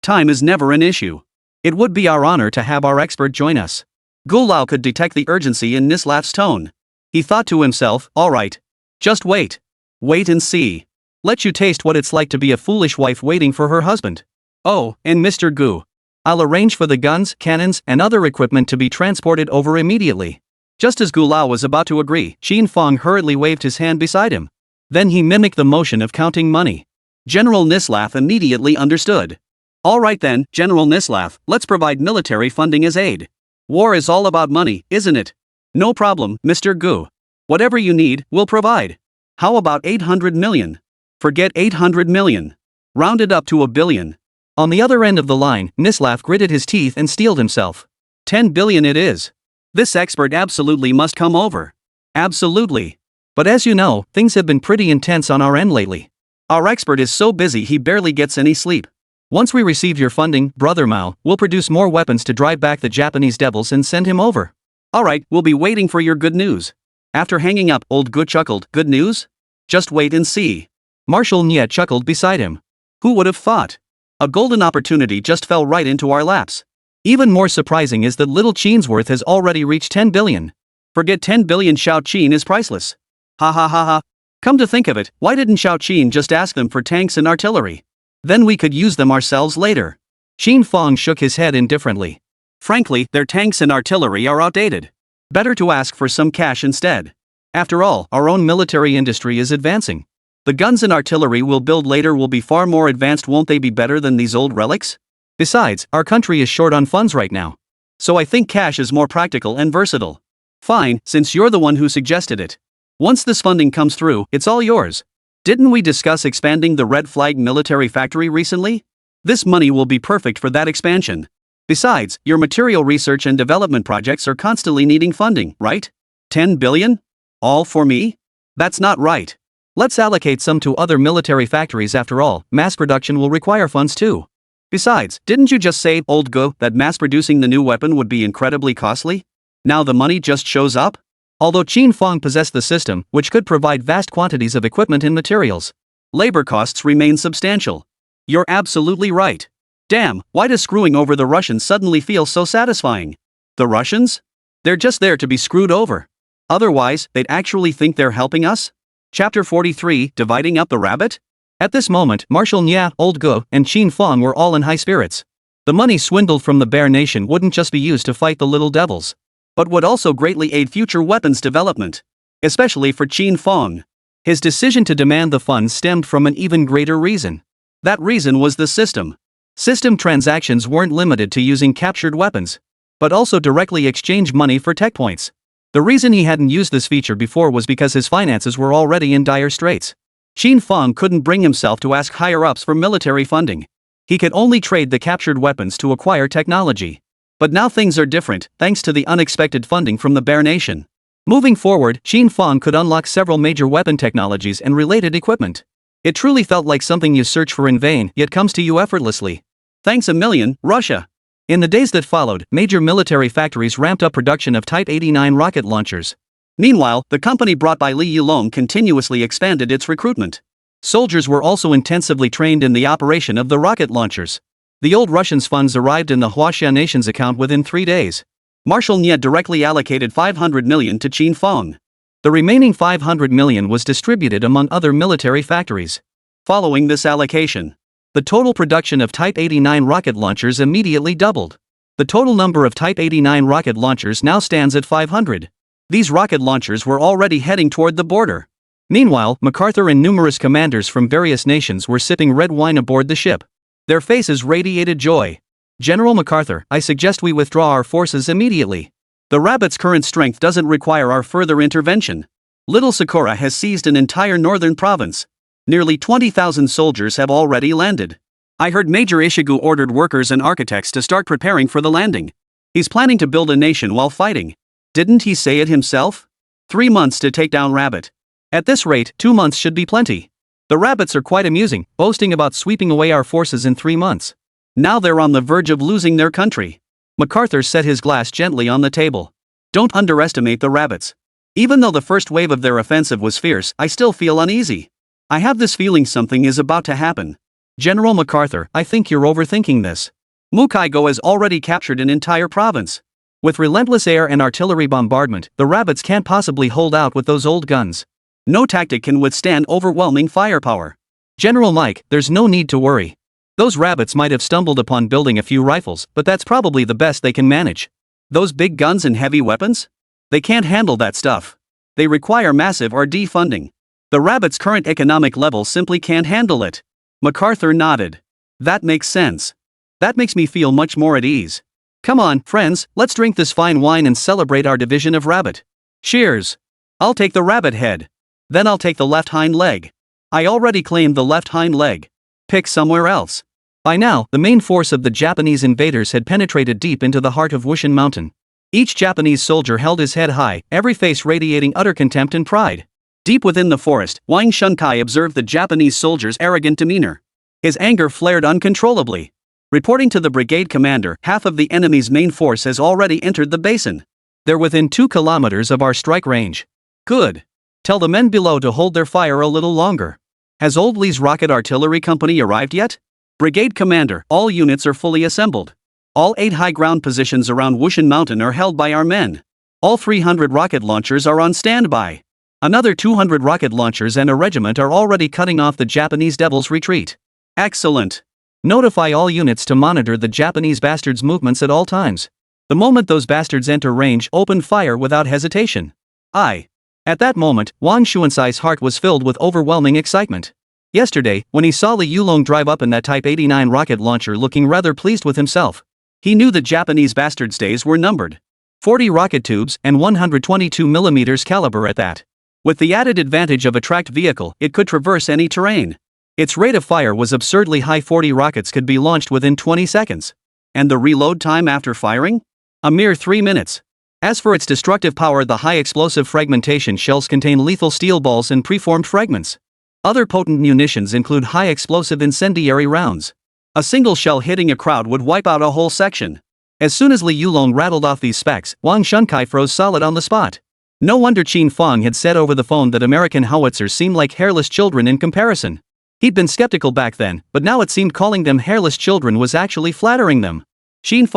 Time is never an issue. It would be our honor to have our expert join us. Gu Lao could detect the urgency in Nislaf's tone. He thought to himself, alright. Just wait. Wait and see. Let you taste what it's like to be a foolish wife waiting for her husband. Oh, and Mr. Gu. I'll arrange for the guns, cannons, and other equipment to be transported over immediately. Just as Gu Lao was about to agree, Qin Fang hurriedly waved his hand beside him. Then he mimicked the motion of counting money. General Nislav immediately understood. Alright then, General Nislav, let's provide military funding as aid. War is all about money, isn't it? No problem, Mr. Gu. Whatever you need, we'll provide. How about 800 million? Forget 800 million. Round it up to 1 billion. On the other end of the line, Nislav gritted his teeth and steeled himself. 10 billion it is. This expert absolutely must come over. Absolutely. But as you know, things have been pretty intense on our end lately. Our expert is so busy he barely gets any sleep. Once we receive your funding, Brother Mao, we'll produce more weapons to drive back the Japanese devils and send him over. Alright, we'll be waiting for your good news. After hanging up, Old Gu chuckled. Good news? Just wait and see. Marshal Nye chuckled beside him. Who would have thought? A golden opportunity just fell right into our laps. Even more surprising is that little Qin's worth has already reached 10 billion. Forget 10 billion, Xiao Qin is priceless. Ha. Come to think of it, why didn't Xiao Qin just ask them for tanks and artillery? Then we could use them ourselves later. Qin Fang shook his head indifferently. Frankly, their tanks and artillery are outdated. Better to ask for some cash instead. After all, our own military industry is advancing. The guns and artillery we'll build later will be far more advanced. Won't they be better than these old relics? Besides, our country is short on funds right now. So I think cash is more practical and versatile. Fine, since you're the one who suggested it. Once this funding comes through, it's all yours. Didn't we discuss expanding the Red Flag military factory recently? This money will be perfect for that expansion. Besides, your material research and development projects are constantly needing funding, right? 10 billion? All for me? That's not right. Let's allocate some to other military factories. After all, mass production will require funds too. Besides, didn't you just say, old Go, that mass producing the new weapon would be incredibly costly? Now the money just shows up? Although Qin Fang possessed the system, which could provide vast quantities of equipment and materials, labor costs remain substantial. You're absolutely right. Damn, why does screwing over the Russians suddenly feel so satisfying? The Russians? They're just there to be screwed over. Otherwise, they'd actually think they're helping us? Chapter 43, Dividing Up the Rabbit? At this moment, Marshal Nya, Old Go, and Qin Fang were all in high spirits. The money swindled from the Bear Nation wouldn't just be used to fight the little devils, but would also greatly aid future weapons development. Especially for Qin Fang. His decision to demand the funds stemmed from an even greater reason. That reason was the system. System transactions weren't limited to using captured weapons, but also directly exchange money for tech points. The reason he hadn't used this feature before was because his finances were already in dire straits. Qin Fang couldn't bring himself to ask higher-ups for military funding. He could only trade the captured weapons to acquire technology. But now things are different, thanks to the unexpected funding from the Bear Nation. Moving forward, Qin Fang could unlock several major weapon technologies and related equipment. It truly felt like something you search for in vain, yet comes to you effortlessly. Thanks a million, Russia. In the days that followed, major military factories ramped up production of Type 89 rocket launchers. Meanwhile, the company brought by Li Yulong continuously expanded its recruitment. Soldiers were also intensively trained in the operation of the rocket launchers. The old Russians' funds arrived in the Huaxia Nation's account within 3 days. Marshal Nye directly allocated 500 million to Qin Fang. The remaining 500 million was distributed among other military factories. Following this allocation, the total production of Type 89 rocket launchers immediately doubled. The total number of Type 89 rocket launchers now stands at 500. These rocket launchers were already heading toward the border. Meanwhile, MacArthur and numerous commanders from various nations were sipping red wine aboard the ship. Their faces radiated joy. General MacArthur, I suggest we withdraw our forces immediately. The rabbit's current strength doesn't require our further intervention. Little Sakura has seized an entire northern province. Nearly 20,000 soldiers have already landed. I heard Major Ishigu ordered workers and architects to start preparing for the landing. He's planning to build a nation while fighting. Didn't he say it himself? 3 months to take down Rabbit. At this rate, 2 months should be plenty. The rabbits are quite amusing, boasting about sweeping away our forces in 3 months. Now they're on the verge of losing their country. MacArthur set his glass gently on the table. Don't underestimate the rabbits. Even though the first wave of their offensive was fierce, I still feel uneasy. I have this feeling something is about to happen. General MacArthur, I think you're overthinking this. Mukaigo has already captured an entire province. With relentless air and artillery bombardment, the rabbits can't possibly hold out with those old guns. No tactic can withstand overwhelming firepower. General Mike, there's no need to worry. Those rabbits might have stumbled upon building a few rifles, but that's probably the best they can manage. Those big guns and heavy weapons? They can't handle that stuff. They require massive R&D funding. The rabbit's current economic level simply can't handle it. MacArthur nodded. That makes sense. That makes me feel much more at ease. Come on, friends, let's drink this fine wine and celebrate our division of rabbit. Cheers. I'll take the rabbit head. Then I'll take the left hind leg. I already claimed the left hind leg. Pick somewhere else. By now, the main force of the Japanese invaders had penetrated deep into the heart of Wushan Mountain. Each Japanese soldier held his head high, every face radiating utter contempt and pride. Deep within the forest, Wang Shunkai observed the Japanese soldiers' arrogant demeanor. His anger flared uncontrollably. Reporting to the brigade commander, half of the enemy's main force has already entered the basin. They're within 2 kilometers of our strike range. Good. Tell the men below to hold their fire a little longer. Has Old Lee's rocket artillery company arrived yet? Brigade commander, all units are fully assembled. All 8 high ground positions around Wushan Mountain are held by our men. All 300 rocket launchers are on standby. Another 200 rocket launchers and a regiment are already cutting off the Japanese Devil's retreat. Excellent. Notify all units to monitor the Japanese bastards' movements at all times. The moment those bastards enter range, open fire without hesitation. Aye. At that moment, Wang Xuansai's heart was filled with overwhelming excitement. Yesterday, when he saw Li Yulong drive up in that Type 89 rocket launcher looking rather pleased with himself, he knew the Japanese bastards' days were numbered. 40 rocket tubes and 122mm caliber at that. With the added advantage of a tracked vehicle, it could traverse any terrain. Its rate of fire was absurdly high. 40 rockets could be launched within 20 seconds. And the reload time after firing? A mere 3 minutes. As for its destructive power, the high explosive fragmentation shells contain lethal steel balls and preformed fragments. Other potent munitions include high explosive incendiary rounds. A single shell hitting a crowd would wipe out a whole section. As soon as Li Yulong rattled off these specs, Wang Shunkai froze solid on the spot. No wonder Qin Fang had said over the phone that American howitzers seemed like hairless children in comparison. He'd been skeptical back then, but now it seemed calling them hairless children was actually flattering them. Qin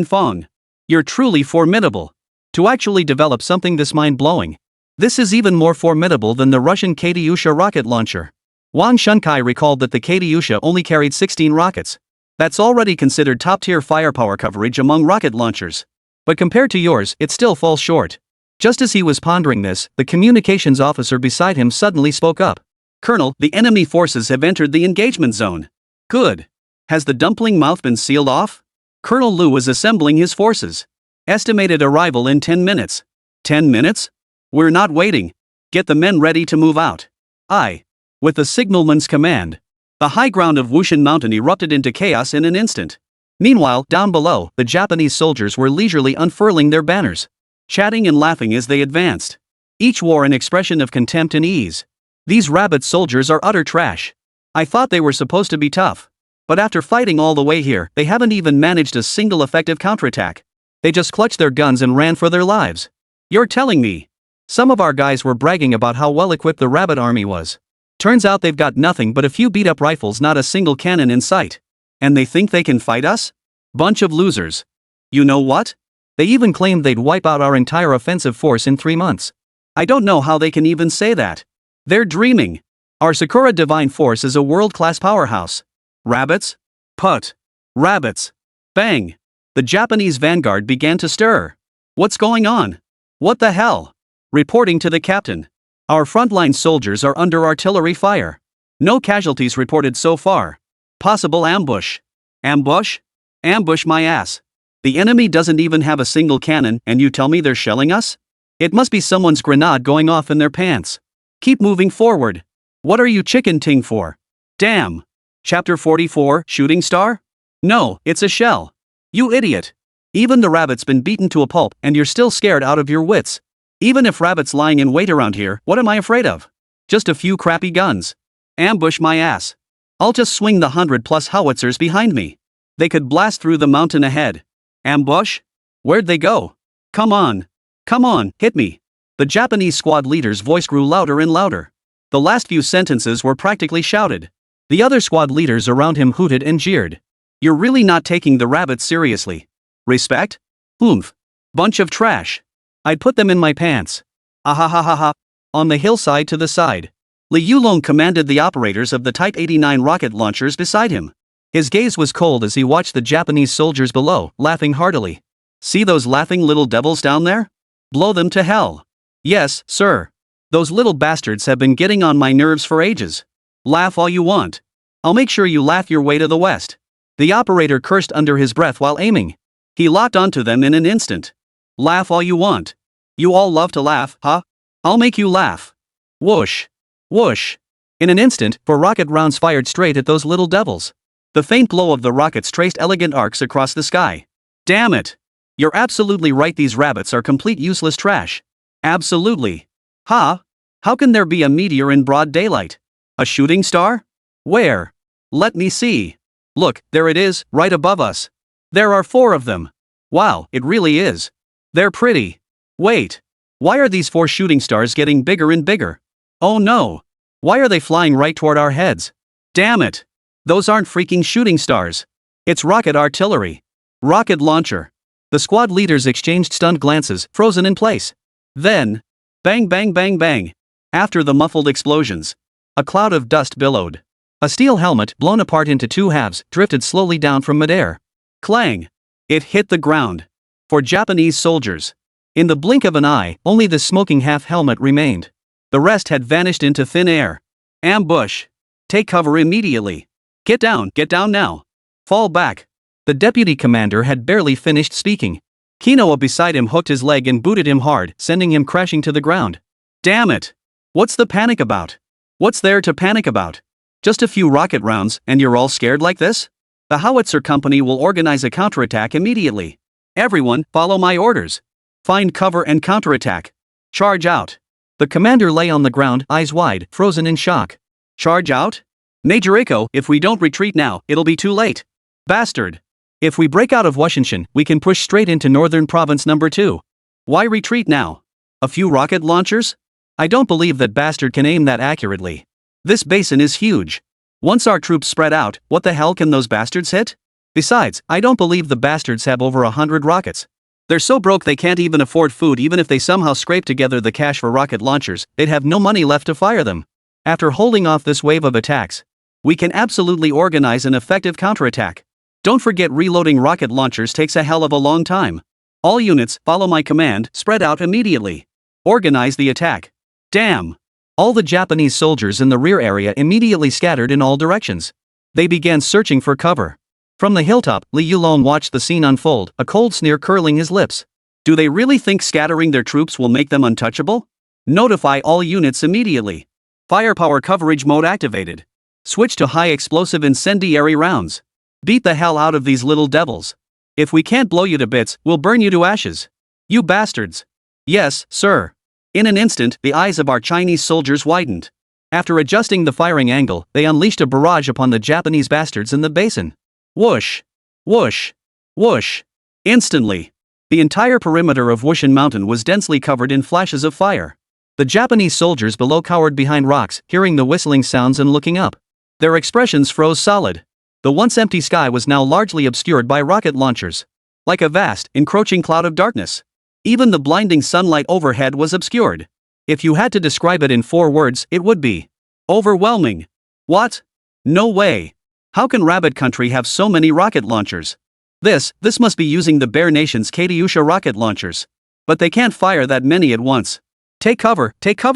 Fang. You're truly formidable. To actually develop something this mind-blowing. This is even more formidable than the Russian Katyusha rocket launcher. Wang Shunkai recalled that the Katyusha only carried 16 rockets. That's already considered top-tier firepower coverage among rocket launchers. But compared to yours, it still falls short. Just as he was pondering this, the communications officer beside him suddenly spoke up. Colonel, the enemy forces have entered the engagement zone. Good. Has the dumpling mouth been sealed off? Colonel Liu was assembling his forces. Estimated arrival in 10 minutes. 10 minutes? We're not waiting. Get the men ready to move out. Aye. With the signalman's command. The high ground of Wushan Mountain erupted into chaos in an instant. Meanwhile, down below, the Japanese soldiers were leisurely unfurling their banners, chatting and laughing as they advanced. Each wore an expression of contempt and ease. These rabbit soldiers are utter trash. I thought they were supposed to be tough. But after fighting all the way here, they haven't even managed a single effective counterattack. They just clutched their guns and ran for their lives. You're telling me? Some of our guys were bragging about how well equipped the rabbit army was. Turns out they've got nothing but a few beat-up rifles, not a single cannon in sight. And they think they can fight us? Bunch of losers. You know what? They even claimed they'd wipe out our entire offensive force in 3 months. I don't know how they can even say that. They're dreaming. Our Sakura Divine Force is a world-class powerhouse. Rabbits? Put. Rabbits. Bang. The Japanese vanguard began to stir. What's going on? What the hell? Reporting to the captain. Our frontline soldiers are under artillery fire. No casualties reported so far. Possible ambush. Ambush? Ambush my ass. The enemy doesn't even have a single cannon, and you tell me they're shelling us? It must be someone's grenade going off in their pants. Keep moving forward. What are you chicken-ting for? Damn. Chapter 44, Shooting Star? No, it's a shell. You idiot. Even the rabbit's been beaten to a pulp, and you're still scared out of your wits. Even if rabbits lying in wait around here, what am I afraid of? Just a few crappy guns. Ambush my ass. I'll just swing the 100+ howitzers behind me. They could blast through the mountain ahead. Ambush? Where'd they go? Come on. Come on, hit me. The Japanese squad leader's voice grew louder and louder. The last few sentences were practically shouted. The other squad leaders around him hooted and jeered. You're really not taking the rabbits seriously. Respect? Oomph. Bunch of trash. I'd put them in my pants. Ahahaha. On the hillside to the side. Li Yulong commanded the operators of the Type 89 rocket launchers beside him. His gaze was cold as he watched the Japanese soldiers below, laughing heartily. See those laughing little devils down there? Blow them to hell. Yes, sir. Those little bastards have been getting on my nerves for ages. Laugh all you want. I'll make sure you laugh your way to the west. The operator cursed under his breath while aiming. He locked onto them in an instant. Laugh all you want. You all love to laugh, huh? I'll make you laugh. Whoosh. Whoosh. In an instant, 4 rocket rounds fired straight at those little devils. The faint glow of the rockets traced elegant arcs across the sky. Damn it. You're absolutely right, these rabbits are complete useless trash. Absolutely. Huh? How can there be a meteor in broad daylight? A shooting star? Where? Let me see. Look, there it is, right above us. There are 4 of them. Wow, it really is. They're pretty. Wait. Why are these 4 shooting stars getting bigger and bigger? Oh no. Why are they flying right toward our heads? Damn it. Those aren't freaking shooting stars. It's rocket artillery. Rocket launcher. The squad leaders exchanged stunned glances, frozen in place. Then, bang bang bang bang. After the muffled explosions, a cloud of dust billowed. A steel helmet, blown apart into 2 halves, drifted slowly down from midair. Clang. It hit the ground. 4 Japanese soldiers. In the blink of an eye, only the smoking half-helmet remained. The rest had vanished into thin air. Ambush. Take cover immediately. Get down now. Fall back. The deputy commander had barely finished speaking. Quinoa beside him hooked his leg and booted him hard, sending him crashing to the ground. Damn it! What's the panic about? What's there to panic about? Just a few rocket rounds, and you're all scared like this? The howitzer company will organize a counterattack immediately. Everyone, follow my orders. Find cover and counterattack. Charge out. The commander lay on the ground, eyes wide, frozen in shock. Charge out? Major Iko, if we don't retreat now, it'll be too late. Bastard. If we break out of Washington, we can push straight into Northern Province number 2. Why retreat now? A few rocket launchers? I don't believe that bastard can aim that accurately. This basin is huge. Once our troops spread out, what the hell can those bastards hit? Besides, I don't believe the bastards have over 100 rockets. They're so broke they can't even afford food. Even if they somehow scrape together the cash for rocket launchers, they'd have no money left to fire them. After holding off this wave of attacks, we can absolutely organize an effective counterattack. Don't forget, reloading rocket launchers takes a hell of a long time. All units, follow my command, spread out immediately. Organize the attack. Damn! All the Japanese soldiers in the rear area immediately scattered in all directions. They began searching for cover. From the hilltop, Li Yulong watched the scene unfold, a cold sneer curling his lips. Do they really think scattering their troops will make them untouchable? Notify all units immediately. Firepower coverage mode activated. Switch to high explosive incendiary rounds. Beat the hell out of these little devils. If we can't blow you to bits, we'll burn you to ashes. You bastards. Yes, sir. In an instant, the eyes of our Chinese soldiers widened. After adjusting the firing angle, they unleashed a barrage upon the Japanese bastards in the basin. Whoosh! Whoosh! Whoosh! Instantly, the entire perimeter of Wushan Mountain was densely covered in flashes of fire. The Japanese soldiers below cowered behind rocks, hearing the whistling sounds and looking up. Their expressions froze solid. The once empty sky was now largely obscured by rocket launchers. Like a vast, encroaching cloud of darkness. Even the blinding sunlight overhead was obscured. If you had to describe it in 4 words, it would be overwhelming. What? No way. How can Rabbit Country have so many rocket launchers? This must be using the Bear Nation's Katyusha rocket launchers. But they can't fire that many at once. Take cover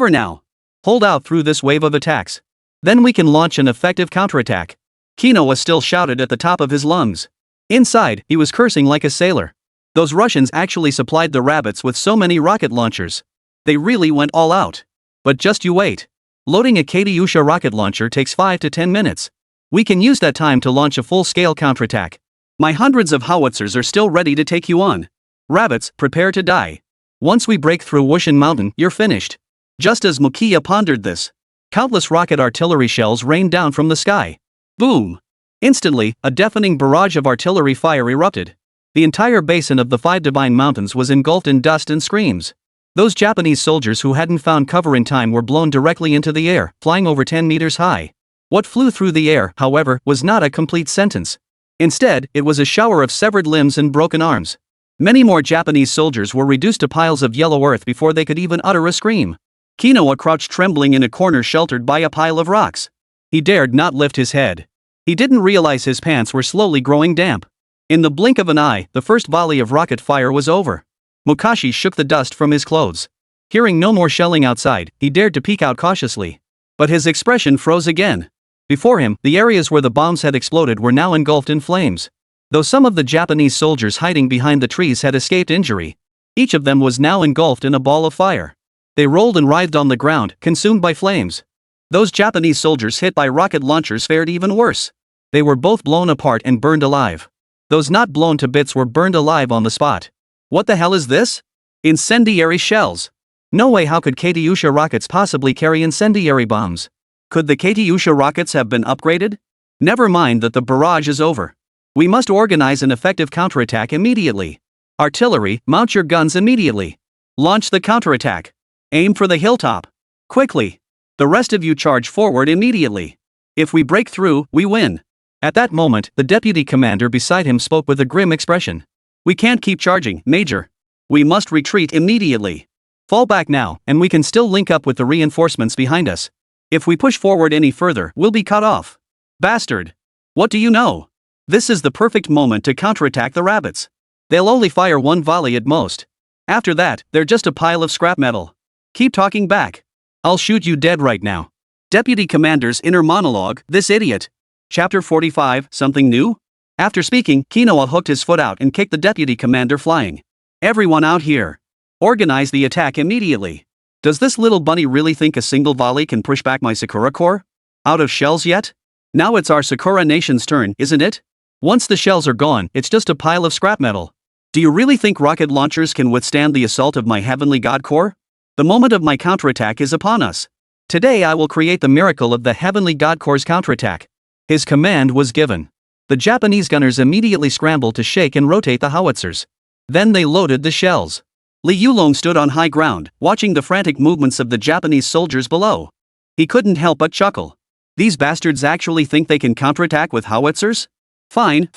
now. Hold out through this wave of attacks. Then we can launch an effective counterattack. Quinoa still shouted at the top of his lungs. Inside, he was cursing like a sailor. Those Russians actually supplied the rabbits with so many rocket launchers. They really went all out. But just you wait. Loading a Katyusha rocket launcher takes 5 to 10 minutes. We can use that time to launch a full-scale counterattack. My hundreds of howitzers are still ready to take you on. Rabbits, prepare to die. Once we break through Wushan Mountain, you're finished. Just as Mukiya pondered this, countless rocket artillery shells rained down from the sky. Boom! Instantly, a deafening barrage of artillery fire erupted. The entire basin of the 5 Divine Mountains was engulfed in dust and screams. Those Japanese soldiers who hadn't found cover in time were blown directly into the air, flying over 10 meters high. What flew through the air, however, was not a complete sentence. Instead, it was a shower of severed limbs and broken arms. Many more Japanese soldiers were reduced to piles of yellow earth before they could even utter a scream. Quinoa crouched trembling in a corner sheltered by a pile of rocks. He dared not lift his head. He didn't realize his pants were slowly growing damp. In the blink of an eye, the first volley of rocket fire was over. Mukashi shook the dust from his clothes. Hearing no more shelling outside, he dared to peek out cautiously. But his expression froze again. Before him, the areas where the bombs had exploded were now engulfed in flames. Though some of the Japanese soldiers hiding behind the trees had escaped injury, each of them was now engulfed in a ball of fire. They rolled and writhed on the ground, consumed by flames. Those Japanese soldiers hit by rocket launchers fared even worse. They were both blown apart and burned alive. Those not blown to bits were burned alive on the spot. What the hell is this? Incendiary shells. No way. How could Katyusha rockets possibly carry incendiary bombs? Could the Katyusha rockets have been upgraded? Never mind that the barrage is over. We must organize an effective counterattack immediately. Artillery, mount your guns immediately. Launch the counterattack. Aim for the hilltop. Quickly. The rest of you charge forward immediately. If we break through, we win. At that moment, the deputy commander beside him spoke with a grim expression. We can't keep charging, Major. We must retreat immediately. Fall back now, and we can still link up with the reinforcements behind us. If we push forward any further, we'll be cut off. Bastard. What do you know? This is the perfect moment to counterattack the rabbits. They'll only fire 1 volley at most. After that, they're just a pile of scrap metal. Keep talking back. I'll shoot you dead right now. Deputy Commander's inner monologue, this idiot. Chapter 45, something new? After speaking, Quinoa hooked his foot out and kicked the Deputy Commander flying. Everyone out here. Organize the attack immediately. Does this little bunny really think a single volley can push back my Sakura core? Out of shells yet? Now it's our Sakura nation's turn, isn't it? Once the shells are gone, it's just a pile of scrap metal. Do you really think rocket launchers can withstand the assault of my heavenly god core? The moment of my counterattack is upon us. Today I will create the miracle of the heavenly god core's counterattack. His command was given. The Japanese gunners immediately scrambled to shake and rotate the howitzers. Then they loaded the shells. Li Yulong stood on high ground, watching the frantic movements of the Japanese soldiers below. He couldn't help but chuckle. These bastards actually think they can counterattack with howitzers? Fine.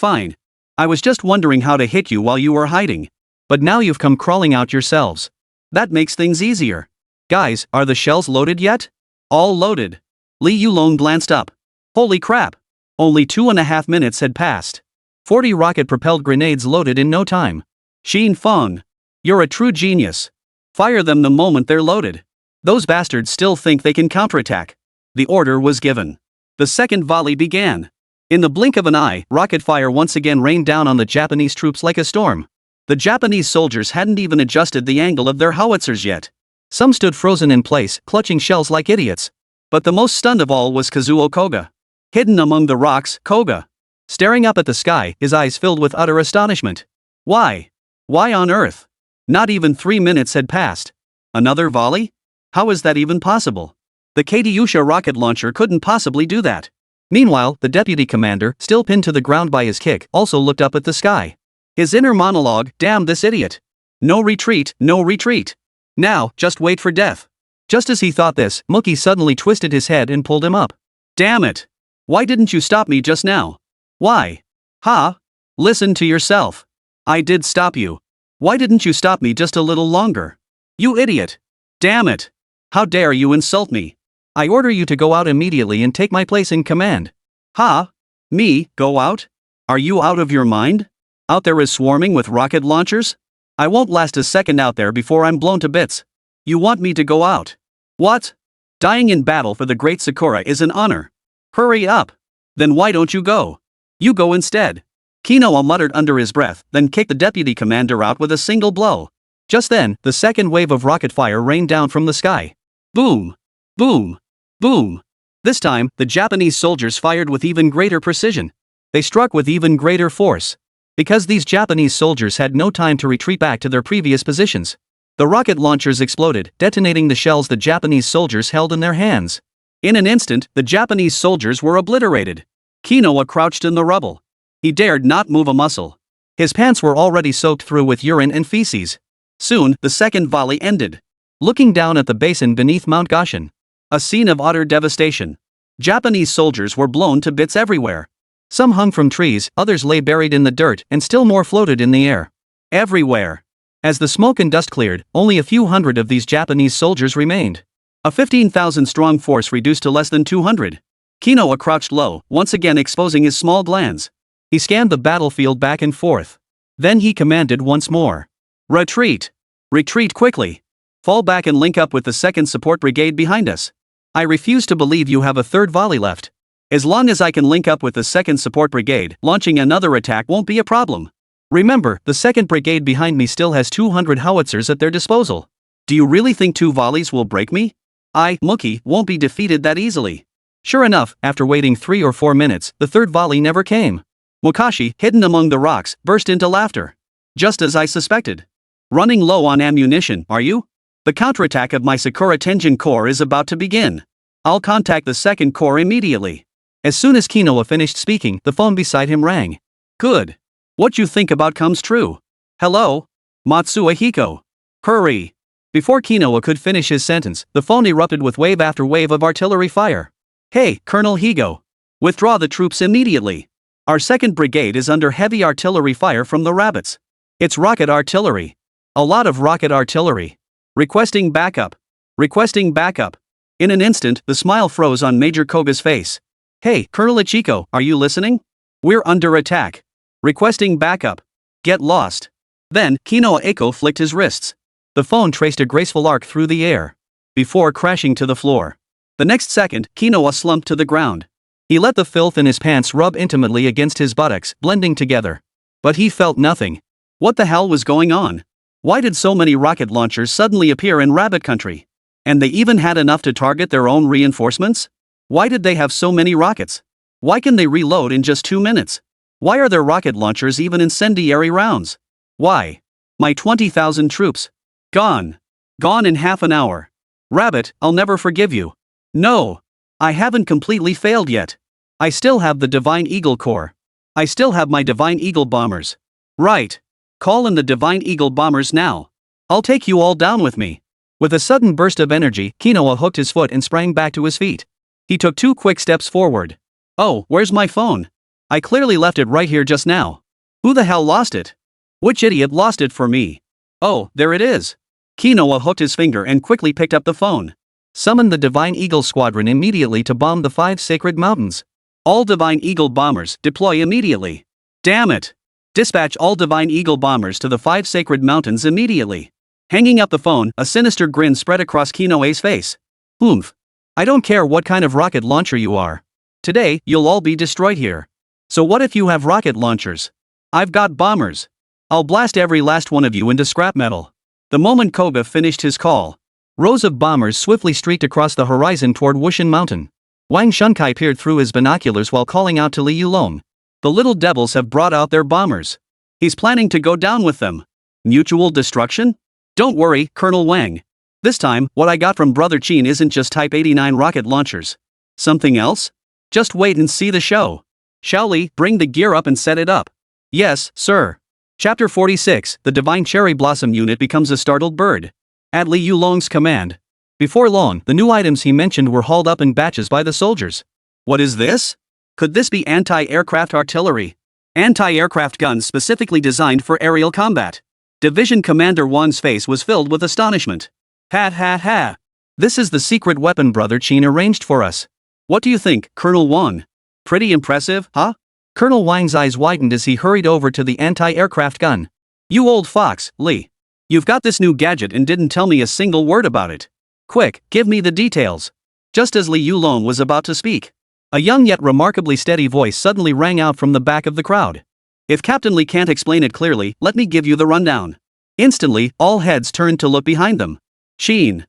I was just wondering how to hit you while you were hiding. But now you've come crawling out yourselves. That makes things easier. Guys, are the shells loaded yet? All loaded. Li Yulong glanced up. Holy crap! Only 2.5 minutes had passed. 40 rocket-propelled grenades loaded in no time. Qin Fang. You're a true genius. Fire them the moment they're loaded. Those bastards still think they can counterattack. The order was given. The second volley began. In the blink of an eye, rocket fire once again rained down on the Japanese troops like a storm. The Japanese soldiers hadn't even adjusted the angle of their howitzers yet. Some stood frozen in place, clutching shells like idiots. But the most stunned of all was Kazuo Koga. Hidden among the rocks, Koga. Staring up at the sky, his eyes filled with utter astonishment. Why? Why on earth? Not even 3 minutes had passed. Another volley? How is that even possible? The Katyusha rocket launcher couldn't possibly do that. Meanwhile, the deputy commander, still pinned to the ground by his kick, also looked up at the sky. His inner monologue, damn this idiot. No retreat, no retreat. Now, just wait for death. Just as he thought this, Mookie suddenly twisted his head and pulled him up. Damn it. Why didn't you stop me just now? Why? Ha? Listen to yourself. I did stop you. Why didn't you stop me just a little longer? You idiot. Damn it. How dare you insult me? I order you to go out immediately and take my place in command. Ha? Me, go out? Are you out of your mind? Out there is swarming with rocket launchers? I won't last a second out there before I'm blown to bits. You want me to go out? What? Dying in battle for the great Sakura is an honor. Hurry up. Then why don't you go? You go instead. Kinoa muttered under his breath, then kicked the deputy commander out with a single blow. Just then, the second wave of rocket fire rained down from the sky. Boom! Boom! Boom! This time, the Japanese soldiers fired with even greater precision. They struck with even greater force. Because these Japanese soldiers had no time to retreat back to their previous positions. The rocket launchers exploded, detonating the shells the Japanese soldiers held in their hands. In an instant, the Japanese soldiers were obliterated. Kinoa crouched in the rubble. He dared not move a muscle. His pants were already soaked through with urine and feces. Soon, the second volley ended. Looking down at the basin beneath Mount Goshen. A scene of utter devastation. Japanese soldiers were blown to bits everywhere. Some hung from trees, others lay buried in the dirt, and still more floated in the air. Everywhere. As the smoke and dust cleared, only a few hundred of these Japanese soldiers remained. A 15,000-strong force reduced to less than 200. Kinoa crouched low, once again exposing his small glands. He scanned the battlefield back and forth. Then he commanded once more. Retreat! Retreat quickly! Fall back and link up with the 2nd Support Brigade behind us. I refuse to believe you have a third volley left. As long as I can link up with the 2nd Support Brigade, launching another attack won't be a problem. Remember, the 2nd Brigade behind me still has 200 howitzers at their disposal. Do you really think 2 volleys will break me? Mookie, won't be defeated that easily. Sure enough, after waiting 3 or 4 minutes, the third volley never came. Mukashi, hidden among the rocks, burst into laughter. Just as I suspected. Running low on ammunition, are you? The counterattack of my Sakura Tenjin Corps is about to begin. I'll contact the 2nd Corps immediately. As soon as Kinoa finished speaking, the phone beside him rang. Good. What you think about comes true. Hello? Matsuo Hiko. Hurry. Before Kinoa could finish his sentence, the phone erupted with wave after wave of artillery fire. Hey, Colonel Higo. Withdraw the troops immediately. Our 2nd Brigade is under heavy artillery fire from the rabbits. It's rocket artillery. A lot of rocket artillery. Requesting backup. Requesting backup. In an instant, the smile froze on Major Koga's face. Hey, Colonel Ichiko, are you listening? We're under attack. Requesting backup. Get lost. Then, Kinoa Eiko flicked his wrists. The phone traced a graceful arc through the air. Before crashing to the floor. The next second, Kinoa slumped to the ground. He let the filth in his pants rub intimately against his buttocks, blending together. But he felt nothing. What the hell was going on? Why did so many rocket launchers suddenly appear in Rabbit Country? And they even had enough to target their own reinforcements? Why did they have so many rockets? Why can they reload in just 2 minutes? Why are their rocket launchers even incendiary rounds? Why? My 20,000 troops. Gone. Gone in half an hour. Rabbit, I'll never forgive you. No. I haven't completely failed yet. I still have the Divine Eagle Corps. I still have my Divine Eagle bombers. Right. Call in the Divine Eagle bombers now. I'll take you all down with me. With a sudden burst of energy, Kinoa hooked his foot and sprang back to his feet. He took 2 quick steps forward. Oh, where's my phone? I clearly left it right here just now. Who the hell lost it? Which idiot lost it for me? Oh, there it is. Kinoa hooked his finger and quickly picked up the phone. Summon the Divine Eagle Squadron immediately to bomb the 5 sacred mountains. All Divine Eagle bombers deploy immediately. Damn it. Dispatch all Divine Eagle bombers to the 5 sacred mountains immediately. Hanging up the phone, a sinister grin spread across Kinoa's face. Oomph. I don't care what kind of rocket launcher you are. Today, you'll all be destroyed here. So what if you have rocket launchers? I've got bombers. I'll blast every last one of you into scrap metal. The moment Koga finished his call, rows of bombers swiftly streaked across the horizon toward Wushan Mountain. Wang Shunkai peered through his binoculars while calling out to Li Yulong. The little devils have brought out their bombers. He's planning to go down with them. Mutual destruction? Don't worry, Colonel Wang. This time, what I got from Brother Qin isn't just Type 89 rocket launchers. Something else? Just wait and see the show. Shall Li, bring the gear up and set it up. Yes, sir. Chapter 46, the Divine Cherry Blossom Unit becomes a startled bird. At Li Yulong's command. Before long, the new items he mentioned were hauled up in batches by the soldiers. What is this? Could this be anti-aircraft artillery? Anti-aircraft guns specifically designed for aerial combat. Division Commander Wang's face was filled with astonishment. Ha ha ha. This is the secret weapon Brother Qin arranged for us. What do you think, Colonel Wang? Pretty impressive, huh? Colonel Wang's eyes widened as he hurried over to the anti-aircraft gun. You old fox, Li. You've got this new gadget and didn't tell me a single word about it. Quick, give me the details. Just as Li Yulong was about to speak, a young yet remarkably steady voice suddenly rang out from the back of the crowd. If Captain Li can't explain it clearly, let me give you the rundown. Instantly, all heads turned to look behind them. Qin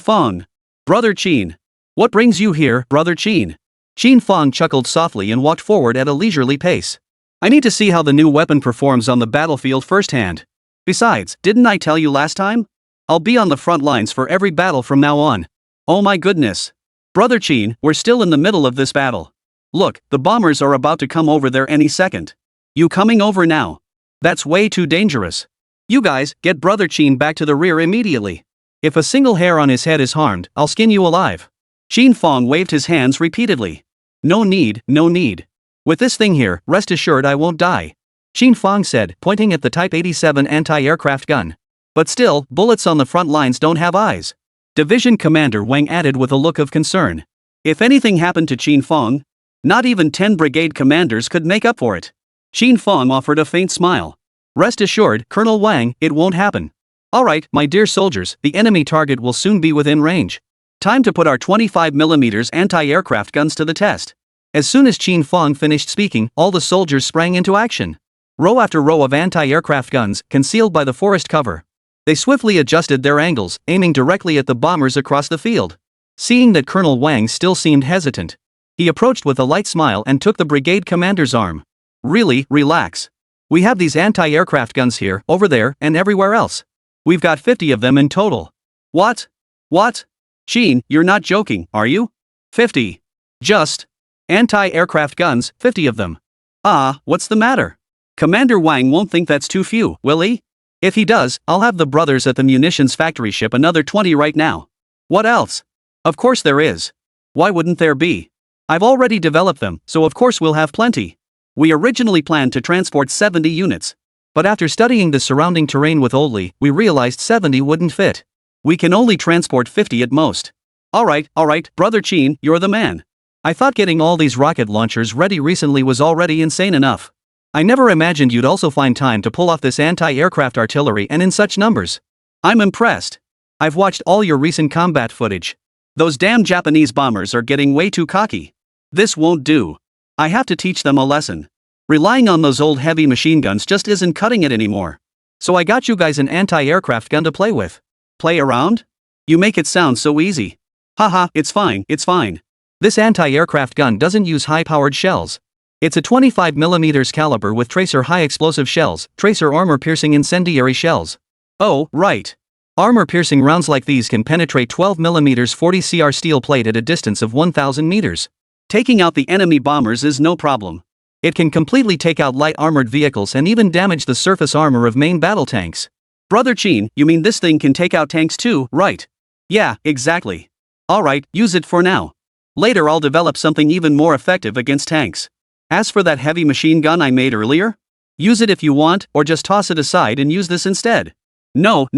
Fang. Brother Qin. What brings you here, Brother Qin? Qin Fang chuckled softly and walked forward at a leisurely pace. I need to see how the new weapon performs on the battlefield firsthand. Besides, didn't I tell you last time? I'll be on the front lines for every battle from now on. Oh my goodness. Brother Qin, we're still in the middle of this battle. Look, the bombers are about to come over there any second. You coming over now? That's way too dangerous. You guys, get Brother Qin back to the rear immediately. If a single hair on his head is harmed, I'll skin you alive. Qin Fang waved his hands repeatedly. No need, no need. With this thing here, rest assured I won't die. Qin Fang said, pointing at the Type 87 anti-aircraft gun. But still, bullets on the front lines don't have eyes. Division Commander Wang added with a look of concern. If anything happened to Qin Fang, not even 10 brigade commanders could make up for it. Qin Fang offered a faint smile. Rest assured, Colonel Wang, it won't happen. Alright, my dear soldiers, the enemy target will soon be within range. Time to put our 25mm anti-aircraft guns to the test. As soon as Qin Fang finished speaking, all the soldiers sprang into action. Row after row of anti-aircraft guns, concealed by the forest cover. They swiftly adjusted their angles, aiming directly at the bombers across the field. Seeing that Colonel Wang still seemed hesitant, he approached with a light smile and took the brigade commander's arm. Really, relax. We have these anti-aircraft guns here, over there, and everywhere else. We've got 50 of them in total. What? What? Qin, you're not joking, are you? 50. Just. Anti-aircraft guns, 50 of them. Ah, what's the matter? Commander Wang won't think that's too few, will he? If he does, I'll have the brothers at the munitions factory ship another 20 right now. What else? Of course there is. Why wouldn't there be? I've already developed them, so of course we'll have plenty. We originally planned to transport 70 units. But after studying the surrounding terrain with Oli, we realized 70 wouldn't fit. We can only transport 50 at most. Alright, Brother Qin, you're the man. I thought getting all these rocket launchers ready recently was already insane enough. I never imagined you'd also find time to pull off this anti-aircraft artillery and in such numbers. I'm impressed. I've watched all your recent combat footage. Those damn Japanese bombers are getting way too cocky. This won't do. I have to teach them a lesson. Relying on those old heavy machine guns just isn't cutting it anymore. So I got you guys an anti-aircraft gun to play with. Play around? You make it sound so easy. Haha, it's fine, it's fine. This anti-aircraft gun doesn't use high-powered shells. It's a 25mm caliber with tracer high-explosive shells, tracer armor-piercing incendiary shells. Oh, right. Armor-piercing rounds like these can penetrate 12mm 40 cr steel plate at a distance of 1,000 meters. Taking out the enemy bombers is no problem. It can completely take out light armored vehicles and even damage the surface armor of main battle tanks. Brother Qin, you mean this thing can take out tanks too, right? Yeah, exactly. Alright, use it for now. Later I'll develop something even more effective against tanks. As for that heavy machine gun I made earlier, use it if you want, or just toss it aside and use this instead. No.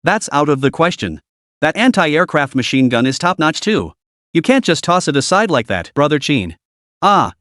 That's out of the question. That anti-aircraft machine gun is top-notch too. You can't just toss it aside like that, Brother Qin.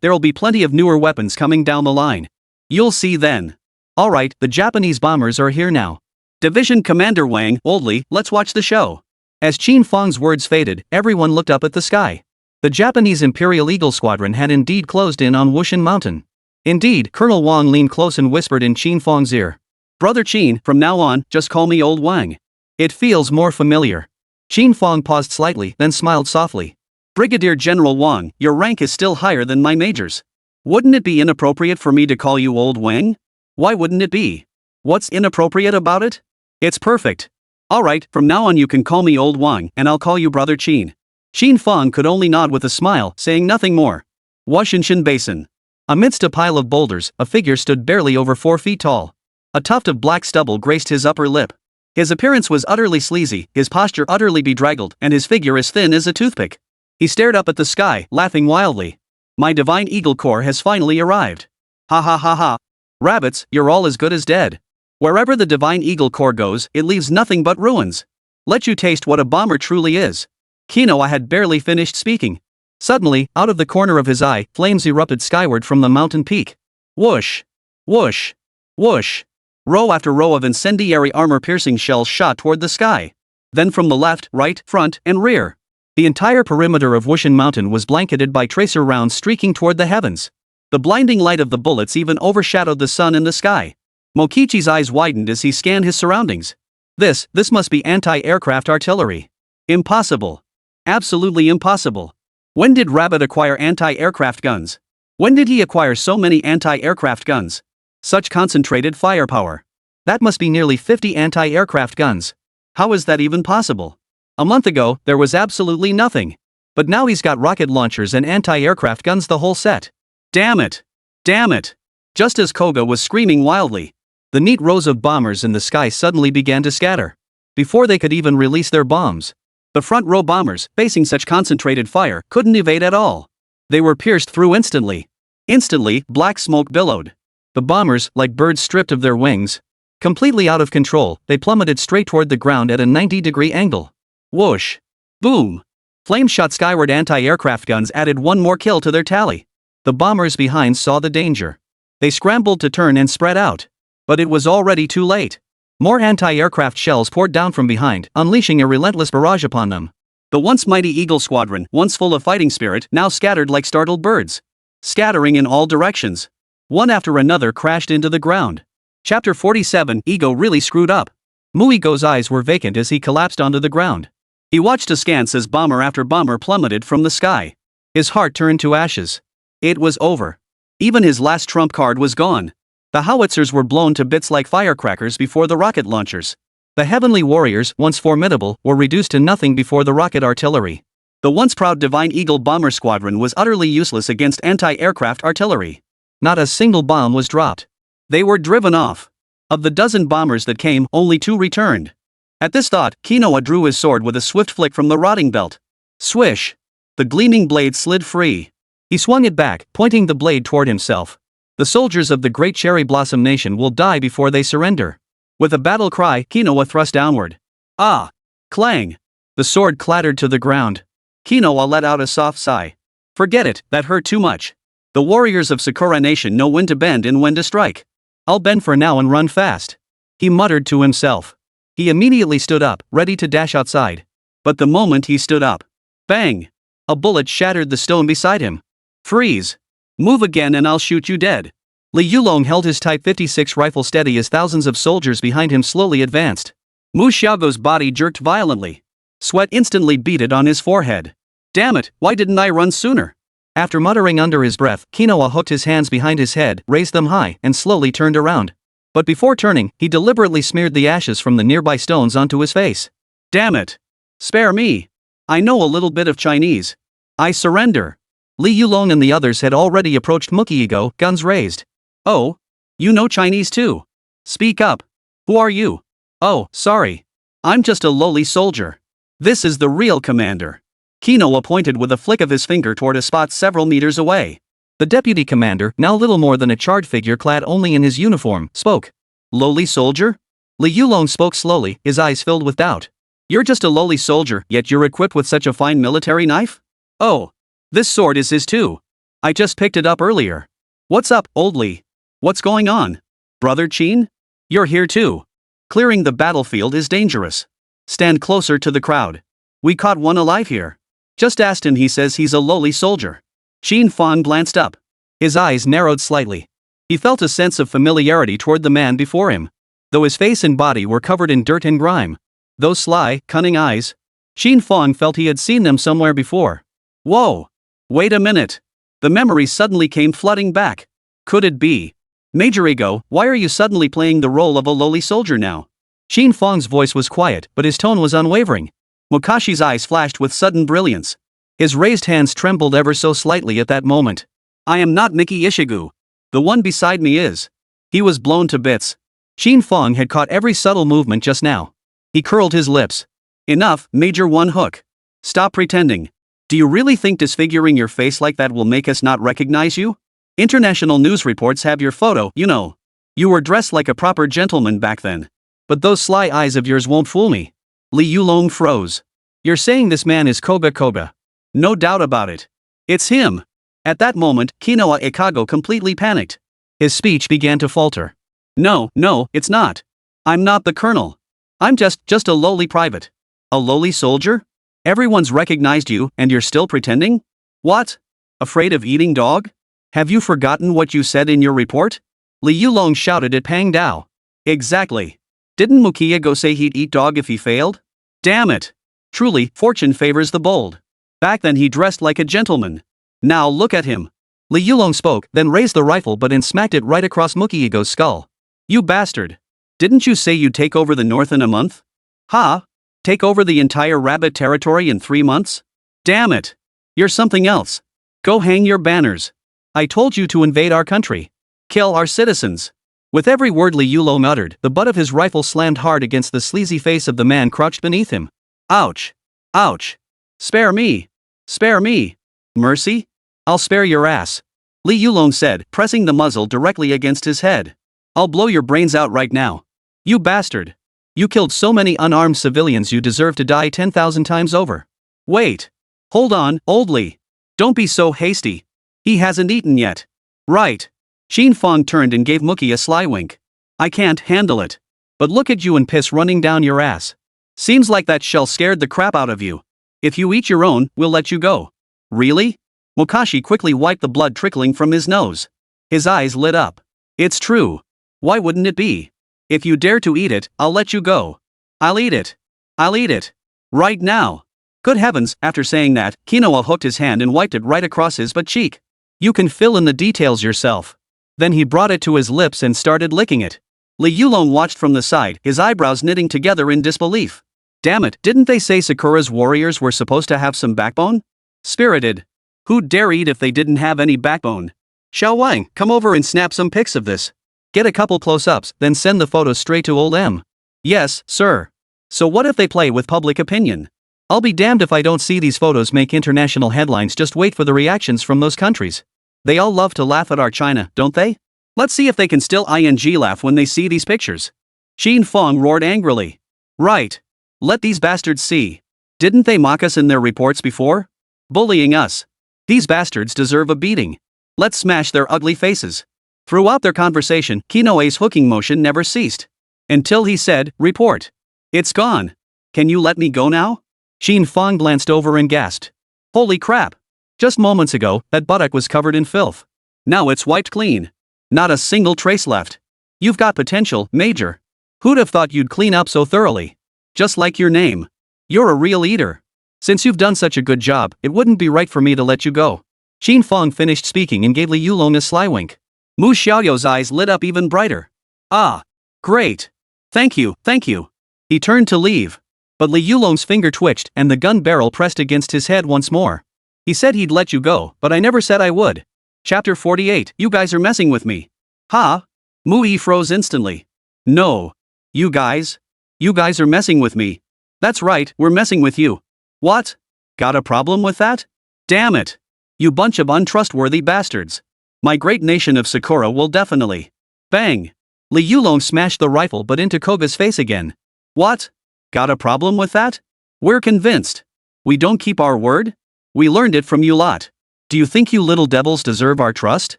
There'll be plenty of newer weapons coming down the line. You'll see then. Alright, the Japanese bombers are here now. Division Commander Wang, Oldly, let's watch the show. As Qin Fang's words faded, everyone looked up at the sky. The Japanese Imperial Eagle Squadron had indeed closed in on Wushan Mountain. Indeed, Colonel Wang leaned close and whispered in Qin Fang's ear. Brother Qin, from now on, just call me Old Wang. It feels more familiar. Qin Fang paused slightly, then smiled softly. Brigadier General Wang, your rank is still higher than my major's. Wouldn't it be inappropriate for me to call you Old Wang? Why wouldn't it be? What's inappropriate about it? It's perfect. Alright, from now on you can call me Old Wang, and I'll call you Brother Qin. Qin Fang could only nod with a smile, saying nothing more. Washington Basin. Amidst a pile of boulders, a figure stood barely over 4 feet tall. A tuft of black stubble graced his upper lip. His appearance was utterly sleazy, his posture utterly bedraggled, and his figure as thin as a toothpick. He stared up at the sky, laughing wildly. My divine eagle corps has finally arrived. Ha ha ha ha. Rabbits, you're all as good as dead. Wherever the divine eagle corps goes, it leaves nothing but ruins. Let you taste what a bomber truly is. Kinoa had barely finished speaking. Suddenly, out of the corner of his eye, flames erupted skyward from the mountain peak. Whoosh! Whoosh! Whoosh! Row after row of incendiary armor-piercing shells shot toward the sky. Then from the left, right, front, and rear. The entire perimeter of Wushan Mountain was blanketed by tracer rounds streaking toward the heavens. The blinding light of the bullets even overshadowed the sun in the sky. Mokichi's eyes widened as he scanned his surroundings. This must be anti-aircraft artillery. Impossible. Absolutely impossible. When did Rabbit acquire anti-aircraft guns? When did he acquire so many anti-aircraft guns? Such concentrated firepower. That must be nearly 50 anti-aircraft guns. How is that even possible? A month ago, there was absolutely nothing. But now he's got rocket launchers and anti-aircraft guns, the whole set. Damn it! Damn it! Just as Koga was screaming wildly, the neat rows of bombers in the sky suddenly began to scatter. Before they could even release their bombs, the front row bombers, facing such concentrated fire, couldn't evade at all. They were pierced through instantly. Instantly, black smoke billowed. The bombers, like birds stripped of their wings, completely out of control, they plummeted straight toward the ground at a 90-degree angle. Whoosh! Boom! Flame shot skyward anti-aircraft guns added one more kill to their tally. The bombers behind saw the danger. They scrambled to turn and spread out. But it was already too late. More anti-aircraft shells poured down from behind, unleashing a relentless barrage upon them. The once mighty Eagle Squadron, once full of fighting spirit, now scattered like startled birds. Scattering in all directions. One after another crashed into the ground. Chapter 47, Ego really screwed up. Muigo's eyes were vacant as he collapsed onto the ground. He watched askance as bomber after bomber plummeted from the sky. His heart turned to ashes. It was over. Even his last trump card was gone. The howitzers were blown to bits like firecrackers before the rocket launchers. The heavenly warriors, once formidable, were reduced to nothing before the rocket artillery. The once proud Divine Eagle bomber squadron was utterly useless against anti-aircraft artillery. Not a single bomb was dropped. They were driven off. Of the dozen bombers that came, only 2 returned. At this thought, Kinoa drew his sword with a swift flick from the rotting belt. Swish! The gleaming blade slid free. He swung it back, pointing the blade toward himself. The soldiers of the Great Cherry Blossom Nation will die before they surrender. With a battle cry, Kinoa thrust downward. Ah! Clang! The sword clattered to the ground. Kinoa let out a soft sigh. Forget it, that hurt too much. The warriors of Sakura Nation know when to bend and when to strike. I'll bend for now and run fast. He muttered to himself. He immediately stood up, ready to dash outside. But the moment he stood up, bang! A bullet shattered the stone beside him. Freeze! Move again and I'll shoot you dead. Li Yulong held his Type 56 rifle steady as thousands of soldiers behind him slowly advanced. Mu Xiaogo's body jerked violently. Sweat instantly beaded on his forehead. Damn it, why didn't I run sooner? After muttering under his breath, Quinoa hooked his hands behind his head, raised them high, and slowly turned around. But before turning, he deliberately smeared the ashes from the nearby stones onto his face. Damn it! Spare me! I know a little bit of Chinese. I surrender. Li Yulong and the others had already approached Mukiigo, guns raised. Oh? You know Chinese too? Speak up. Who are you? Oh, sorry. I'm just a lowly soldier. This is the real commander. Quinoa pointed with a flick of his finger toward a spot several meters away. The deputy commander, now little more than a charred figure clad only in his uniform, spoke. Lowly soldier? Li Yulong spoke slowly, his eyes filled with doubt. You're just a lowly soldier, yet you're equipped with such a fine military knife? Oh. This sword is his too. I just picked it up earlier. What's up, old Li? What's going on? Brother Qin? You're here too. Clearing the battlefield is dangerous. Stand closer to the crowd. We caught one alive here. Just asked him, he says he's a lowly soldier. Qin Fang glanced up. His eyes narrowed slightly. He felt a sense of familiarity toward the man before him. Though his face and body were covered in dirt and grime. Those sly, cunning eyes. Qin Fang felt he had seen them somewhere before. Whoa! Wait a minute. The memory suddenly came flooding back. Could it be? Major Ego, why are you suddenly playing the role of a lowly soldier now? Qin Fang's voice was quiet, but his tone was unwavering. Mukashi's eyes flashed with sudden brilliance. His raised hands trembled ever so slightly at that moment. I am not Miki Ishigu. The one beside me is. He was blown to bits. Qin Fang had caught every subtle movement just now. He curled his lips. Enough, Major One Hook. Stop pretending. Do you really think disfiguring your face like that will make us not recognize you? International news reports have your photo, you know. You were dressed like a proper gentleman back then. But those sly eyes of yours won't fool me. Li Yulong froze. You're saying this man is Koga? No doubt about it. It's him. At that moment, Quinoa Ikago completely panicked. His speech began to falter. No, it's not. I'm not the colonel. I'm just a lowly private. A lowly soldier? Everyone's recognized you, and you're still pretending? What? Afraid of eating dog? Have you forgotten what you said in your report? Li Yulong shouted at Pang Dao. Exactly. Didn't Mukiigo say he'd eat dog if he failed? Damn it. Truly, fortune favors the bold. Back then he dressed like a gentleman. Now look at him. Li Yulong spoke, then raised the rifle but smacked it right across Mukiigo's skull. You bastard. Didn't you say you'd take over the north in a month? Ha? Take over the entire rabbit territory in 3 months? Damn it. You're something else. Go hang your banners. I told you to invade our country. Kill our citizens. With every word Li Yulong uttered, the butt of his rifle slammed hard against the sleazy face of the man crouched beneath him. Ouch. Ouch. Spare me. Spare me. Mercy? I'll spare your ass. Li Yulong said, pressing the muzzle directly against his head. I'll blow your brains out right now. You bastard. You killed so many unarmed civilians, you deserve to die 10,000 times over. Wait. Hold on, old Li. Don't be so hasty. He hasn't eaten yet. Right. Qin Fang turned and gave Mookie a sly wink. I can't handle it. But look at you and piss running down your ass. Seems like that shell scared the crap out of you. If you eat your own, we'll let you go. Really? Mukashi quickly wiped the blood trickling from his nose. His eyes lit up. It's true. Why wouldn't it be? If you dare to eat it, I'll let you go. I'll eat it. I'll eat it. Right now. Good heavens, after saying that, Quinoa hooked his hand and wiped it right across his butt cheek. You can fill in the details yourself. Then he brought it to his lips and started licking it. Li Yulong watched from the side, his eyebrows knitting together in disbelief. Damn it, didn't they say Sakura's warriors were supposed to have some backbone? Spirited. Who'd dare eat if they didn't have any backbone? Xiao Wang, come over and snap some pics of this. Get a couple close-ups, then send the photos straight to old M. Yes, sir. So what if they play with public opinion? I'll be damned if I don't see these photos make international headlines. Just wait for the reactions from those countries. They all love to laugh at our China, don't they? Let's see if they can still laugh when they see these pictures. Qin Fang roared angrily. Right. Let these bastards see. Didn't they mock us in their reports before? Bullying us. These bastards deserve a beating. Let's smash their ugly faces. Throughout their conversation, Quinoa's hooking motion never ceased. Until he said, report. It's gone. Can you let me go now? Qin Fang glanced over and gasped. Holy crap. Just moments ago, that buttock was covered in filth. Now it's wiped clean. Not a single trace left. You've got potential, Major. Who'd have thought you'd clean up so thoroughly? Just like your name. You're a real eater. Since you've done such a good job, it wouldn't be right for me to let you go. Qin Fang finished speaking and gave Li Yulong a sly wink. Mu Xiaoyou's eyes lit up even brighter. Ah. Great. Thank you, thank you. He turned to leave. But Li Yulong's finger twitched and the gun barrel pressed against his head once more. He said he'd let you go, but I never said I would. Chapter 48. You guys are messing with me. Huh? Mu Yi froze instantly. No. You guys? You guys are messing with me. That's right, we're messing with you. What? Got a problem with that? Damn it. You bunch of untrustworthy bastards. My great nation of Sakura will definitely. Bang. Li Yulong smashed the rifle but into Koga's face again. What? Got a problem with that? We're convinced. We don't keep our word? We learned it from you lot. Do you think you little devils deserve our trust?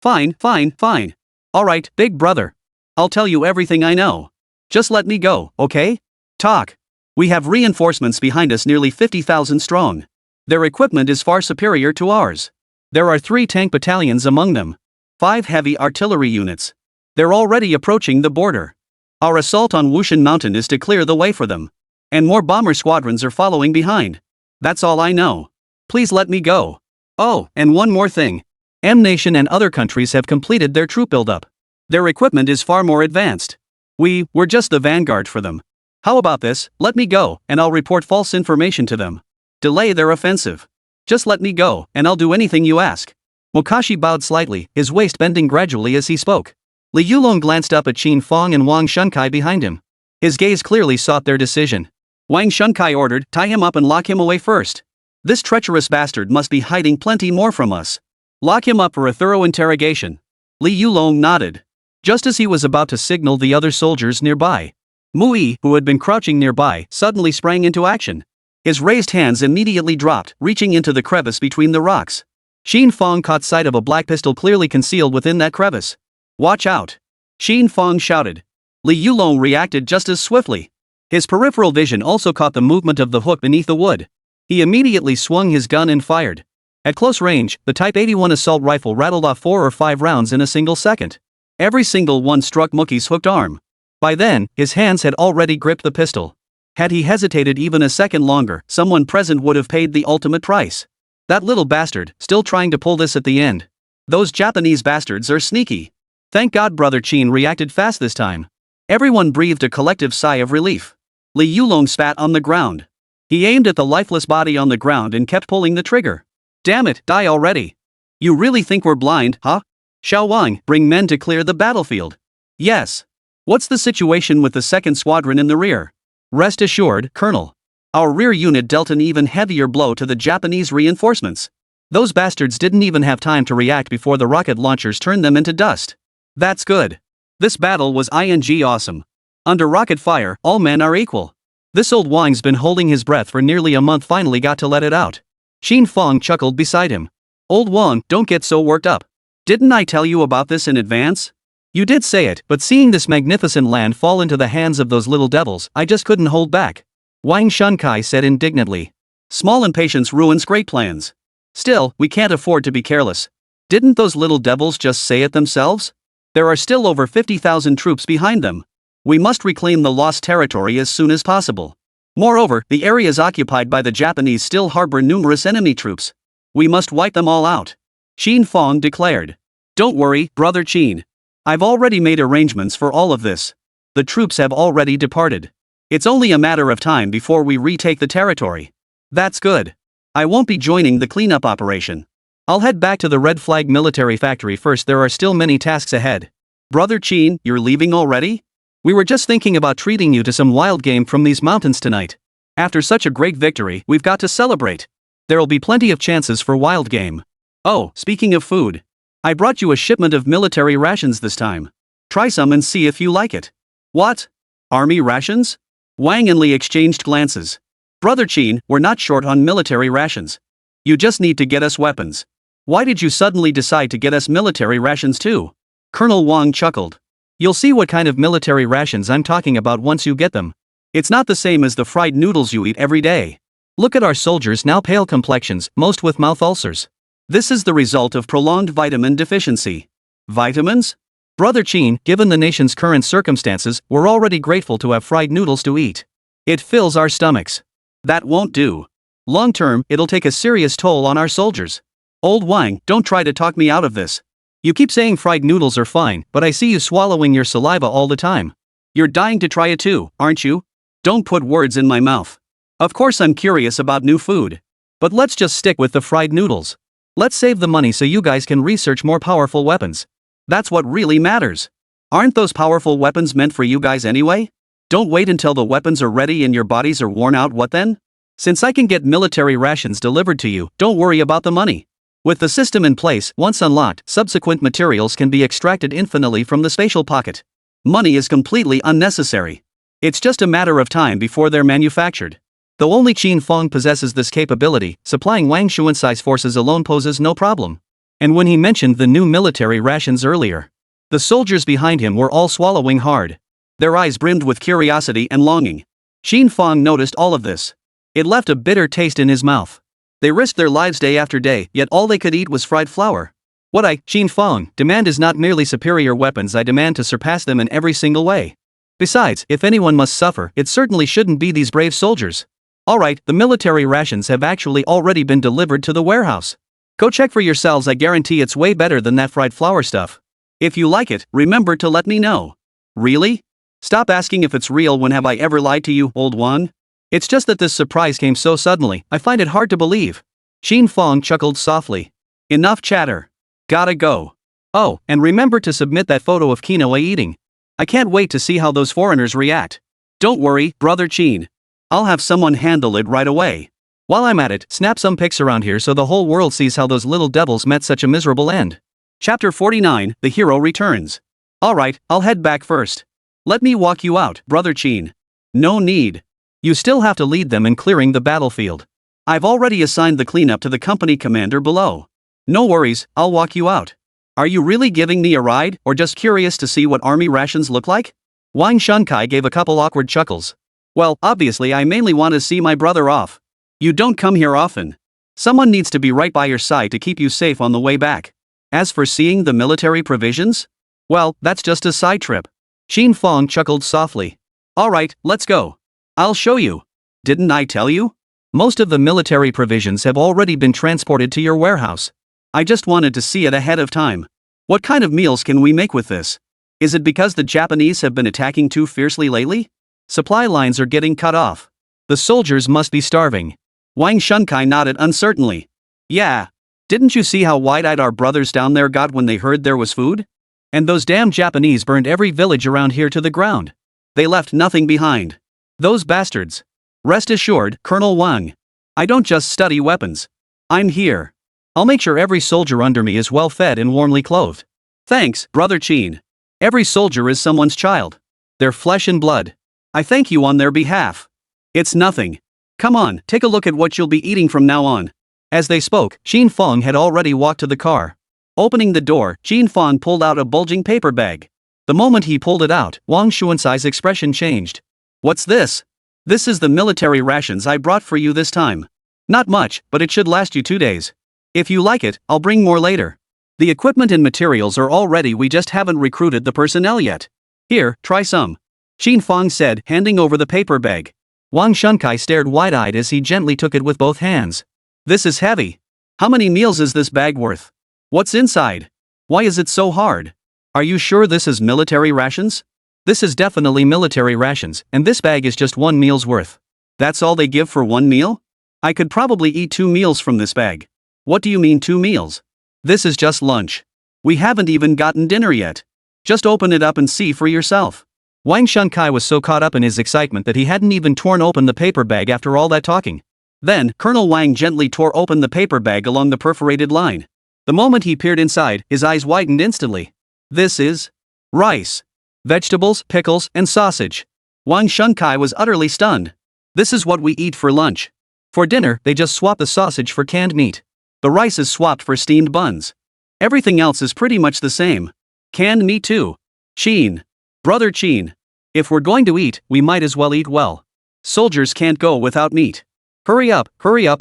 Fine, fine, fine. Alright, big brother. I'll tell you everything I know. Just let me go, okay? Talk. We have reinforcements behind us nearly 50,000 strong. Their equipment is far superior to ours. There are 3 tank battalions among them. 5 heavy artillery units. They're already approaching the border. Our assault on Wushan Mountain is to clear the way for them. And more bomber squadrons are following behind. That's all I know. Please let me go. Oh, and one more thing. M Nation and other countries have completed their troop buildup. Their equipment is far more advanced. We're just the vanguard for them. How about this? Let me go, and I'll report false information to them. Delay their offensive. Just let me go, and I'll do anything you ask. Mokashi bowed slightly, his waist bending gradually as he spoke. Li Yulong glanced up at Qin Fang and Wang Shunkai behind him. His gaze clearly sought their decision. Wang Shunkai ordered, tie him up and lock him away first. This treacherous bastard must be hiding plenty more from us. Lock him up for a thorough interrogation. Li Yulong nodded. Just as he was about to signal the other soldiers nearby, Mu Yi, who had been crouching nearby, suddenly sprang into action. His raised hands immediately dropped, reaching into the crevice between the rocks. Qin Fang caught sight of a black pistol clearly concealed within that crevice. Watch out! Qin Fang shouted. Li Yulong reacted just as swiftly. His peripheral vision also caught the movement of the hook beneath the wood. He immediately swung his gun and fired. At close range, the Type 81 assault rifle rattled off 4 or 5 rounds in a single second. Every single one struck Mookie's hooked arm. By then, his hands had already gripped the pistol. Had he hesitated even a second longer, someone present would have paid the ultimate price. That little bastard, still trying to pull this at the end. Those Japanese bastards are sneaky. Thank God Brother Qin reacted fast this time. Everyone breathed a collective sigh of relief. Li Yulong spat on the ground. He aimed at the lifeless body on the ground and kept pulling the trigger. Damn it, die already. You really think we're blind, huh? Xiao Wang, bring men to clear the battlefield. Yes. What's the situation with the 2nd Squadron in the rear? Rest assured, Colonel. Our rear unit dealt an even heavier blow to the Japanese reinforcements. Those bastards didn't even have time to react before the rocket launchers turned them into dust. That's good. This battle was awesome. Under rocket fire, all men are equal. This old Wang's been holding his breath for nearly a month, finally got to let it out. Qin Fang chuckled beside him. Old Wang, don't get so worked up. Didn't I tell you about this in advance? You did say it, but seeing this magnificent land fall into the hands of those little devils, I just couldn't hold back. Wang Shunkai said indignantly. Small impatience ruins great plans. Still, we can't afford to be careless. Didn't those little devils just say it themselves? There are still over 50,000 troops behind them. We must reclaim the lost territory as soon as possible. Moreover, the areas occupied by the Japanese still harbor numerous enemy troops. We must wipe them all out. Qin Fang declared. Don't worry, Brother Qin. I've already made arrangements for all of this. The troops have already departed. It's only a matter of time before we retake the territory. That's good. I won't be joining the cleanup operation. I'll head back to the Red Flag military factory first. There are still many tasks ahead. Brother Qin, you're leaving already? We were just thinking about treating you to some wild game from these mountains tonight. After such a great victory, we've got to celebrate. There'll be plenty of chances for wild game. Oh, speaking of food. I brought you a shipment of military rations this time. Try some and see if you like it. What? Army rations? Wang and Li exchanged glances. Brother Qin, we're not short on military rations. You just need to get us weapons. Why did you suddenly decide to get us military rations too? Colonel Wang chuckled. You'll see what kind of military rations I'm talking about once you get them. It's not the same as the fried noodles you eat every day. Look at our soldiers now, pale complexions, most with mouth ulcers. This is the result of prolonged vitamin deficiency. Vitamins? Brother Qin, given the nation's current circumstances, we're already grateful to have fried noodles to eat. It fills our stomachs. That won't do. Long term, it'll take a serious toll on our soldiers. Old Wang, don't try to talk me out of this. You keep saying fried noodles are fine, but I see you swallowing your saliva all the time. You're dying to try it too, aren't you? Don't put words in my mouth. Of course I'm curious about new food. But let's just stick with the fried noodles. Let's save the money so you guys can research more powerful weapons. That's what really matters. Aren't those powerful weapons meant for you guys anyway? Don't wait until the weapons are ready and your bodies are worn out. What then? Since I can get military rations delivered to you, don't worry about the money. With the system in place, once unlocked, subsequent materials can be extracted infinitely from the spatial pocket. Money is completely unnecessary. It's just a matter of time before they're manufactured. Though only Qin Fang possesses this capability, supplying Wang Xuanzai's forces alone poses no problem. And when he mentioned the new military rations earlier, the soldiers behind him were all swallowing hard. Their eyes brimmed with curiosity and longing. Qin Fang noticed all of this. It left a bitter taste in his mouth. They risked their lives day after day, yet all they could eat was fried flour. What I, Qin Fang, demand is not merely superior weapons, I demand to surpass them in every single way. Besides, if anyone must suffer, it certainly shouldn't be these brave soldiers. Alright, the military rations have actually already been delivered to the warehouse. Go check for yourselves, I guarantee it's way better than that fried flour stuff. If you like it, remember to let me know. Really? Stop asking if it's real. When have I ever lied to you, old Wang? It's just that this surprise came so suddenly, I find it hard to believe. Qin Fang chuckled softly. Enough chatter. Gotta go. Oh, and remember to submit that photo of quinoa eating. I can't wait to see how those foreigners react. Don't worry, Brother Qin. I'll have someone handle it right away. While I'm at it, snap some pics around here so the whole world sees how those little devils met such a miserable end. Chapter 49, The Hero Returns. Alright, I'll head back first. Let me walk you out, Brother Qin. No need. You still have to lead them in clearing the battlefield. I've already assigned the cleanup to the company commander below. No worries, I'll walk you out. Are you really giving me a ride, or just curious to see what army rations look like? Wang Shunkai gave a couple awkward chuckles. Well, obviously I mainly want to see my brother off. You don't come here often. Someone needs to be right by your side to keep you safe on the way back. As for seeing the military provisions? Well, that's just a side trip. Qin Fang chuckled softly. Alright, let's go. I'll show you. Didn't I tell you? Most of the military provisions have already been transported to your warehouse. I just wanted to see it ahead of time. What kind of meals can we make with this? Is it because the Japanese have been attacking too fiercely lately? Supply lines are getting cut off. The soldiers must be starving. Wang Shunkai nodded uncertainly. Yeah. Didn't you see how wide-eyed our brothers down there got when they heard there was food? And those damn Japanese burned every village around here to the ground. They left nothing behind. Those bastards. Rest assured, Colonel Wang. I don't just study weapons. I'm here. I'll make sure every soldier under me is well fed and warmly clothed. Thanks, Brother Qin. Every soldier is someone's child. They're flesh and blood. I thank you on their behalf. It's nothing. Come on, take a look at what you'll be eating from now on. As they spoke, Qin Fang had already walked to the car. Opening the door, Qin Fang pulled out a bulging paper bag. The moment he pulled it out, Wang Xuanzai's expression changed. What's this? This is the military rations I brought for you this time. Not much, but it should last you 2 days. If you like it, I'll bring more later. The equipment and materials are all ready, we just haven't recruited the personnel yet. Here, try some. Qin Fang said, handing over the paper bag. Wang Shunkai stared wide-eyed as he gently took it with both hands. This is heavy. How many meals is this bag worth? What's inside? Why is it so hard? Are you sure this is military rations? This is definitely military rations, and this bag is just 1 meal's worth. That's all they give for 1 meal? I could probably eat 2 meals from this bag. What do you mean 2 meals? This is just lunch. We haven't even gotten dinner yet. Just open it up and see for yourself. Wang Shunkai was so caught up in his excitement that he hadn't even torn open the paper bag after all that talking. Then, Colonel Wang gently tore open the paper bag along the perforated line. The moment he peered inside, his eyes widened instantly. This is rice, vegetables, pickles, and sausage. Wang Shunkai was utterly stunned. This is what we eat for lunch. For dinner, they just swap the sausage for canned meat. The rice is swapped for steamed buns. Everything else is pretty much the same. Canned meat too. Qin. Brother Qin. If we're going to eat, we might as well eat well. Soldiers can't go without meat. Hurry up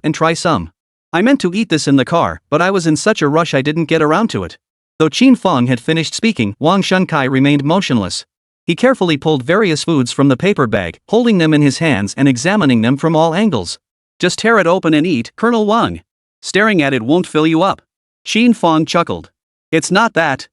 and try some. I meant to eat this in the car, but I was in such a rush I didn't get around to it. Though Qin Fang had finished speaking, Wang Shunkai remained motionless. He carefully pulled various foods from the paper bag, holding them in his hands and examining them from all angles. Just tear it open and eat, Colonel Wang. Staring at it won't fill you up. Qin Fang chuckled. It's not that.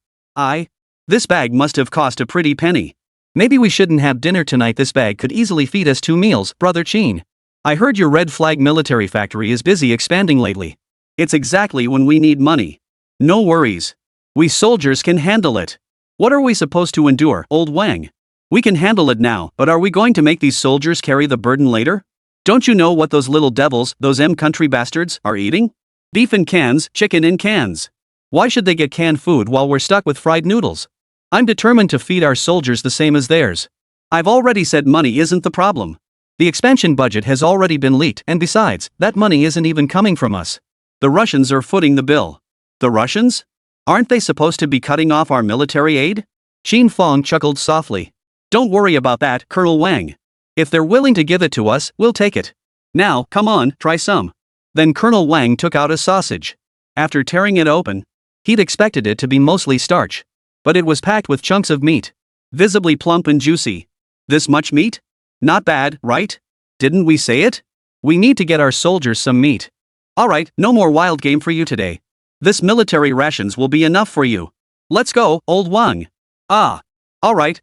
This bag must have cost a pretty penny. Maybe we shouldn't have dinner tonight. This bag could easily feed us 2 meals, Brother Qin. I heard your red flag military factory is busy expanding lately. It's exactly when we need money. No worries. We soldiers can handle it. What are we supposed to endure, old Wang? We can handle it now, but are we going to make these soldiers carry the burden later? Don't you know what those little devils, those country bastards, are eating? Beef in cans, chicken in cans. Why should they get canned food while we're stuck with fried noodles? I'm determined to feed our soldiers the same as theirs. I've already said money isn't the problem. The expansion budget has already been leaked, and besides, that money isn't even coming from us. The Russians are footing the bill. The Russians? Aren't they supposed to be cutting off our military aid? Qin Fang chuckled softly. Don't worry about that, Colonel Wang. If they're willing to give it to us, we'll take it. Now, come on, try some. Then Colonel Wang took out a sausage. After tearing it open, he'd expected it to be mostly starch. But it was packed with chunks of meat. Visibly plump and juicy. This much meat? Not bad, right? Didn't we say it? We need to get our soldiers some meat. Alright, no more wild game for you today. This military rations will be enough for you. Let's go, old Wang. Alright.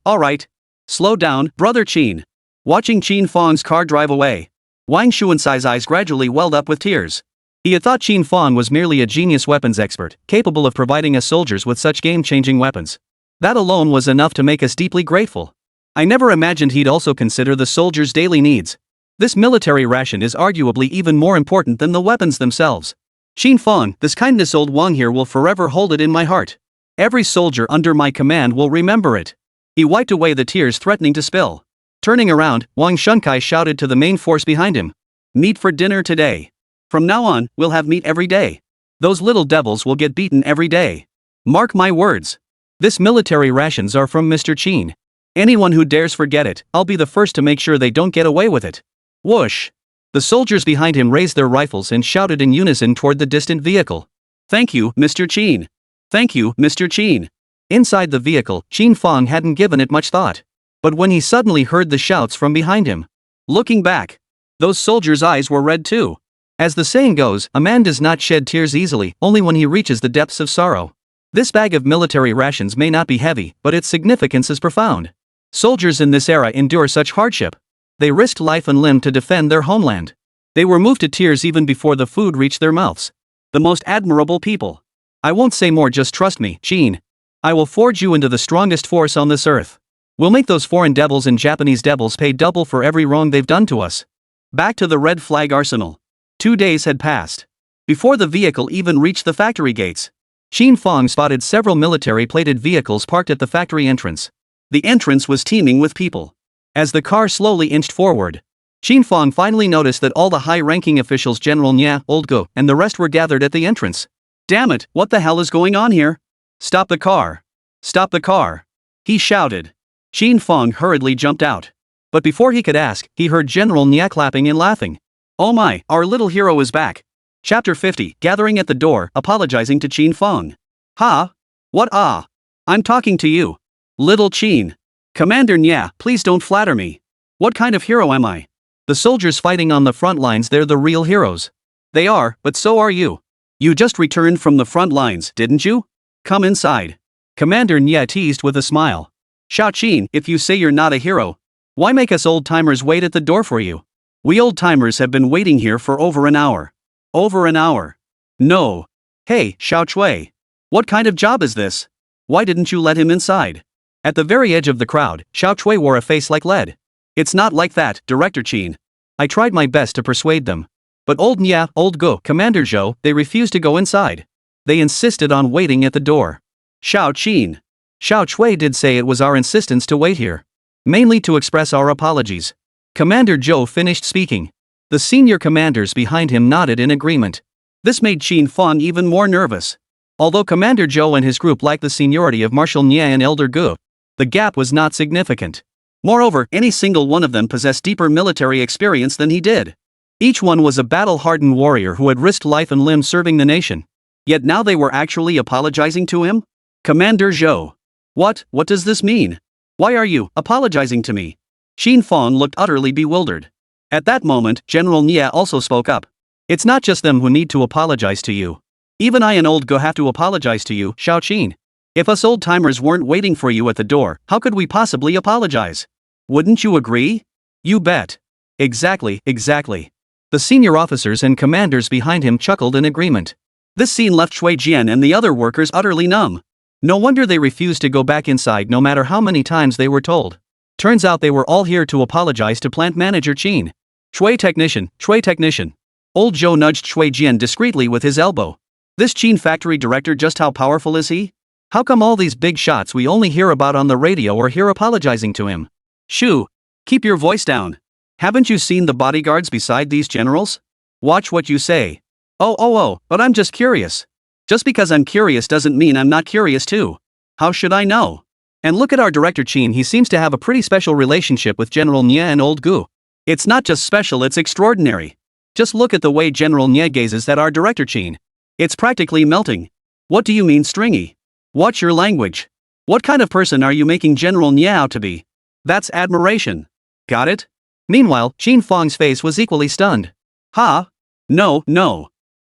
Slow down, Brother Qin. Watching Qin Fang's car drive away, Wang Xuansai's eyes gradually welled up with tears. He had thought Qin Fang was merely a genius weapons expert, capable of providing us soldiers with such game-changing weapons. That alone was enough to make us deeply grateful. I never imagined he'd also consider the soldiers' daily needs. This military ration is arguably even more important than the weapons themselves. Qin Fang, this kindness old Wang here will forever hold it in my heart. Every soldier under my command will remember it. He wiped away the tears threatening to spill. Turning around, Wang Shunkai shouted to the main force behind him. Meat for dinner today. From now on, we'll have meat every day. Those little devils will get beaten every day. Mark my words. This military rations are from Mr. Qin. Anyone who dares forget it, I'll be the first to make sure they don't get away with it. Whoosh! The soldiers behind him raised their rifles and shouted in unison toward the distant vehicle. Thank you, Mr. Qin. Thank you, Mr. Qin. Inside the vehicle, Qin Fang hadn't given it much thought. But when he suddenly heard the shouts from behind him, looking back, those soldiers' eyes were red too. As the saying goes, a man does not shed tears easily, only when he reaches the depths of sorrow. This bag of military rations may not be heavy, but its significance is profound. Soldiers in this era endure such hardship. They risked life and limb to defend their homeland. They were moved to tears even before the food reached their mouths. The most admirable people. I won't say more, just trust me, Qin. I will forge you into the strongest force on this earth. We'll make those foreign devils and Japanese devils pay double for every wrong they've done to us. Back to the red flag arsenal. 2 days had passed. Before the vehicle even reached the factory gates, Qin Fang spotted several military-plated vehicles parked at the factory entrance. The entrance was teeming with people. As the car slowly inched forward, Qin Fang finally noticed that all the high-ranking officials, General Nya, Old Go, and the rest were gathered at the entrance. Damn it, what the hell is going on here? Stop the car. Stop the car. He shouted. Qin Fang hurriedly jumped out. But before he could ask, he heard General Nya clapping and laughing. Oh my, our little hero is back. Chapter 50, gathering at the door, apologizing to Qin Fang. Ha? What I'm talking to you. Little Qin. Commander Nya, please don't flatter me. What kind of hero am I? The soldiers fighting on the front lines, they're the real heroes. They are, but so are you. You just returned from the front lines, didn't you? Come inside. Commander Nya teased with a smile. Xiao Qin, if you say you're not a hero, why make us old-timers wait at the door for you? We old-timers have been waiting here for over an hour. Over an hour. No. Hey, Xiao Chui. What kind of job is this? Why didn't you let him inside? At the very edge of the crowd, Xiao Chui wore a face like lead. It's not like that, Director Qin. I tried my best to persuade them. But old Nya, Old Go, Commander Zhou, they refused to go inside. They insisted on waiting at the door. Xiao Qin. Xiao Chui did say it was our insistence to wait here. Mainly to express our apologies. Commander Zhou finished speaking. The senior commanders behind him nodded in agreement. This made Qin Fang even more nervous. Although Commander Zhou and his group lacked the seniority of Marshal Nya and Elder Gu, the gap was not significant. Moreover, any single one of them possessed deeper military experience than he did. Each one was a battle-hardened warrior who had risked life and limb serving the nation. Yet now they were actually apologizing to him? Commander Zhou. What does this mean? Why are you apologizing to me? Qin Fang looked utterly bewildered. At that moment, General Nia also spoke up. It's not just them who need to apologize to you. Even I and old Go have to apologize to you, Xiao Qin. If us old-timers weren't waiting for you at the door, how could we possibly apologize? Wouldn't you agree? You bet. Exactly. The senior officers and commanders behind him chuckled in agreement. This scene left Shui Jian and the other workers utterly numb. No wonder they refused to go back inside no matter how many times they were told. Turns out they were all here to apologize to plant manager Qin. Shui technician. Old Zhou nudged Shui Jian discreetly with his elbow. This Qin factory director, just how powerful is he? How come all these big shots we only hear about on the radio are here apologizing to him? Shoo! Keep your voice down. Haven't you seen the bodyguards beside these generals? Watch what you say. Oh, but I'm just curious. Just because I'm curious doesn't mean I'm not curious too. How should I know? And look at our director Qin, he seems to have a pretty special relationship with General Nia and old Gu. It's not just special, it's extraordinary. Just look at the way General Nia gazes at our director Qin. It's practically melting. What do you mean stringy? Watch your language. What kind of person are you making General Nia out to be? That's admiration. Got it? Meanwhile, Qin Fang's face was equally stunned. Ha? No.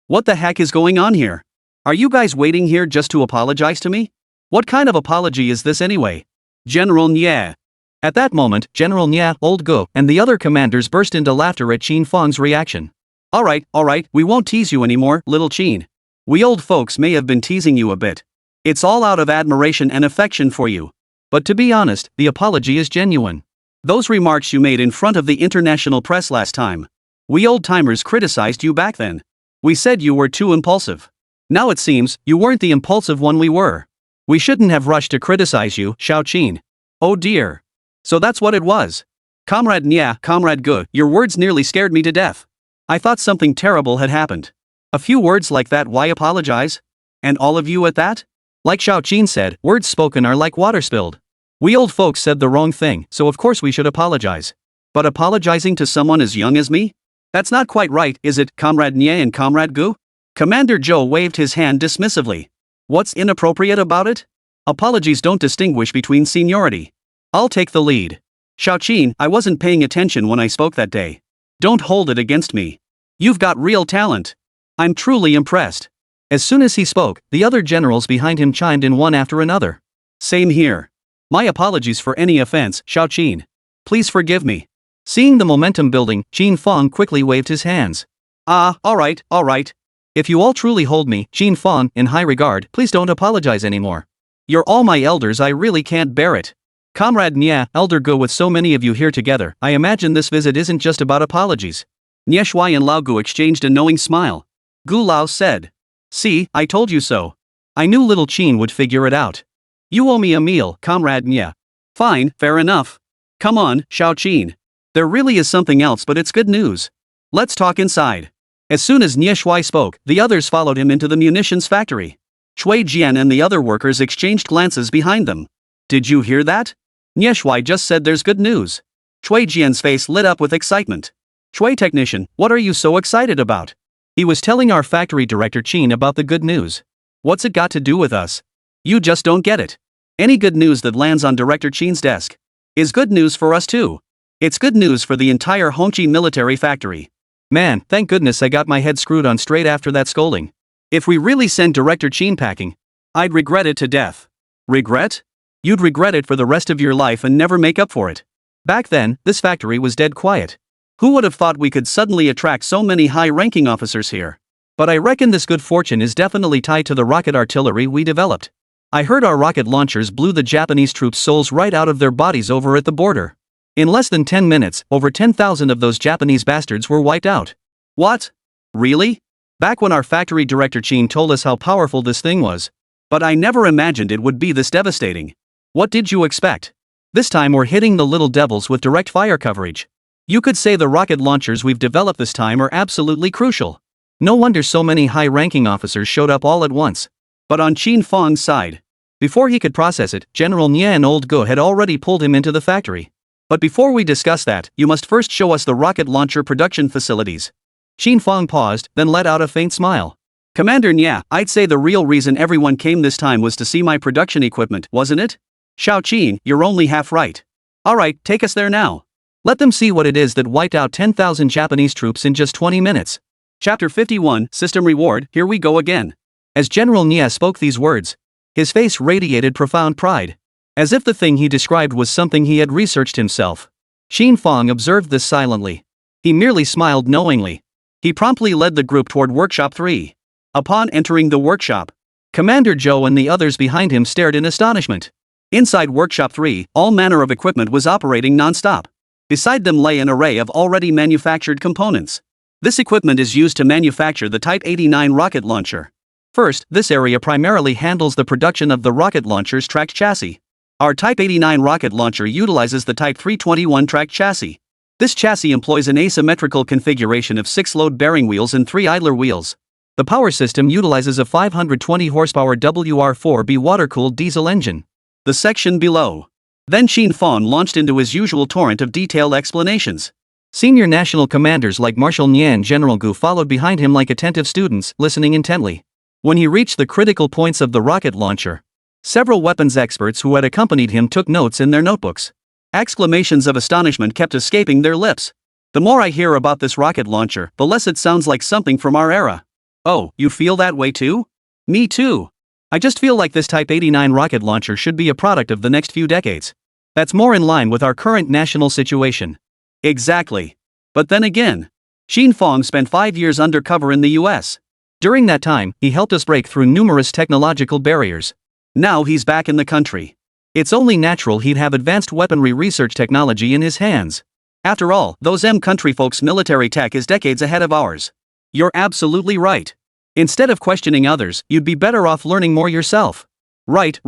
What the heck is going on here? Are you guys waiting here just to apologize to me? What kind of apology is this anyway? General Nia. At that moment, General Nia, old Go, and the other commanders burst into laughter at Qin Fang's reaction. Alright, we won't tease you anymore, little Qin. We old folks may have been teasing you a bit. It's all out of admiration and affection for you. But to be honest, the apology is genuine. Those remarks you made in front of the international press last time. We old-timers criticized you back then. We said you were too impulsive. Now it seems, you weren't the impulsive one we were. We shouldn't have rushed to criticize you, Xiao Qin. Oh dear. So that's what it was. Comrade Nia, Comrade Gu, your words nearly scared me to death. I thought something terrible had happened. A few words like that, why apologize? And all of you at that? Like Xiao Qin said, words spoken are like water spilled. We old folks said the wrong thing, so of course we should apologize. But apologizing to someone as young as me? That's not quite right, is it, Comrade Nia and Comrade Gu? Commander Zhou waved his hand dismissively. What's inappropriate about it? Apologies don't distinguish between seniority. I'll take the lead. Xiao Qin, I wasn't paying attention when I spoke that day. Don't hold it against me. You've got real talent. I'm truly impressed. As soon as he spoke, the other generals behind him chimed in one after another. Same here. My apologies for any offense, Xiao Qin. Please forgive me. Seeing the momentum building, Qin Fang quickly waved his hands. Alright. If you all truly hold me, Qin Fang, in high regard, please don't apologize anymore. You're all my elders, I really can't bear it. Comrade Nia, Elder Gu, with so many of you here together, I imagine this visit isn't just about apologies. Nia Shui and Lao Gu exchanged a knowing smile. Gu Lao said. See, I told you so. I knew little Qin would figure it out. You owe me a meal, Comrade Nia. Fine, fair enough. Come on, Xiao Qin. There really is something else, but it's good news. Let's talk inside. As soon as Nia Shui spoke, the others followed him into the munitions factory. Shui Jian and the other workers exchanged glances behind them. Did you hear that? Nia Shui just said there's good news. Shui Jian's face lit up with excitement. Shui technician, what are you so excited about? He was telling our factory director Qin about the good news. What's it got to do with us? You just don't get it. Any good news that lands on Director Qin's desk is good news for us too. It's good news for the entire Hongqi military factory. Man, thank goodness I got my head screwed on straight after that scolding. If we really send Director Qin packing, I'd regret it to death. Regret? You'd regret it for the rest of your life and never make up for it. Back then, this factory was dead quiet. Who would have thought we could suddenly attract so many high-ranking officers here? But I reckon this good fortune is definitely tied to the rocket artillery we developed. I heard our rocket launchers blew the Japanese troops' souls right out of their bodies over at the border. In less than 10 minutes, over 10,000 of those Japanese bastards were wiped out. What? Really? Back when our factory director Qin told us how powerful this thing was. But I never imagined it would be this devastating. What did you expect? This time we're hitting the little devils with direct fire coverage. You could say the rocket launchers we've developed this time are absolutely crucial. No wonder so many high-ranking officers showed up all at once. But on Qin Fang's side, before he could process it, General Nia and old Go had already pulled him into the factory. But before we discuss that, you must first show us the rocket launcher production facilities. Qin Fang paused, then let out a faint smile. Commander Nya, I'd say the real reason everyone came this time was to see my production equipment, wasn't it? Xiao Qin, you're only half right. Alright, take us there now. Let them see what it is that wiped out 10,000 Japanese troops in just 20 minutes. Chapter 51, System Reward, here we go again. As General Nya spoke these words, his face radiated profound pride. As if the thing he described was something he had researched himself. Qin Fang observed this silently. He merely smiled knowingly. He promptly led the group toward Workshop 3. Upon entering the workshop, Commander Zhou and the others behind him stared in astonishment. Inside Workshop 3, all manner of equipment was operating non-stop. Beside them lay an array of already manufactured components. This equipment is used to manufacture the Type 89 rocket launcher. First, this area primarily handles the production of the rocket launcher's tracked chassis. Our Type 89 rocket launcher utilizes the Type 321 tracked chassis. This chassis employs an asymmetrical configuration of 6 load-bearing wheels and 3 idler wheels. The power system utilizes a 520 horsepower WR4B water-cooled diesel engine. The section below. Then Qin Fang launched into his usual torrent of detailed explanations. Senior national commanders like Marshal Nian and General Gu followed behind him like attentive students, listening intently. When he reached the critical points of the rocket launcher, several weapons experts who had accompanied him took notes in their notebooks. Exclamations of astonishment kept escaping their lips. The more I hear about this rocket launcher, the less it sounds like something from our era. Oh, you feel that way too? Me too. I just feel like this Type 89 rocket launcher should be a product of the next few decades. That's more in line with our current national situation. Exactly. But then again, Qin Fang spent 5 years undercover in the US. During that time, he helped us break through numerous technological barriers. Now he's back in the country. It's only natural he'd have advanced weaponry research technology in his hands. After all, those country folks' military tech is decades ahead of ours. You're absolutely right. Instead of questioning others, you'd be better off learning more yourself. Right.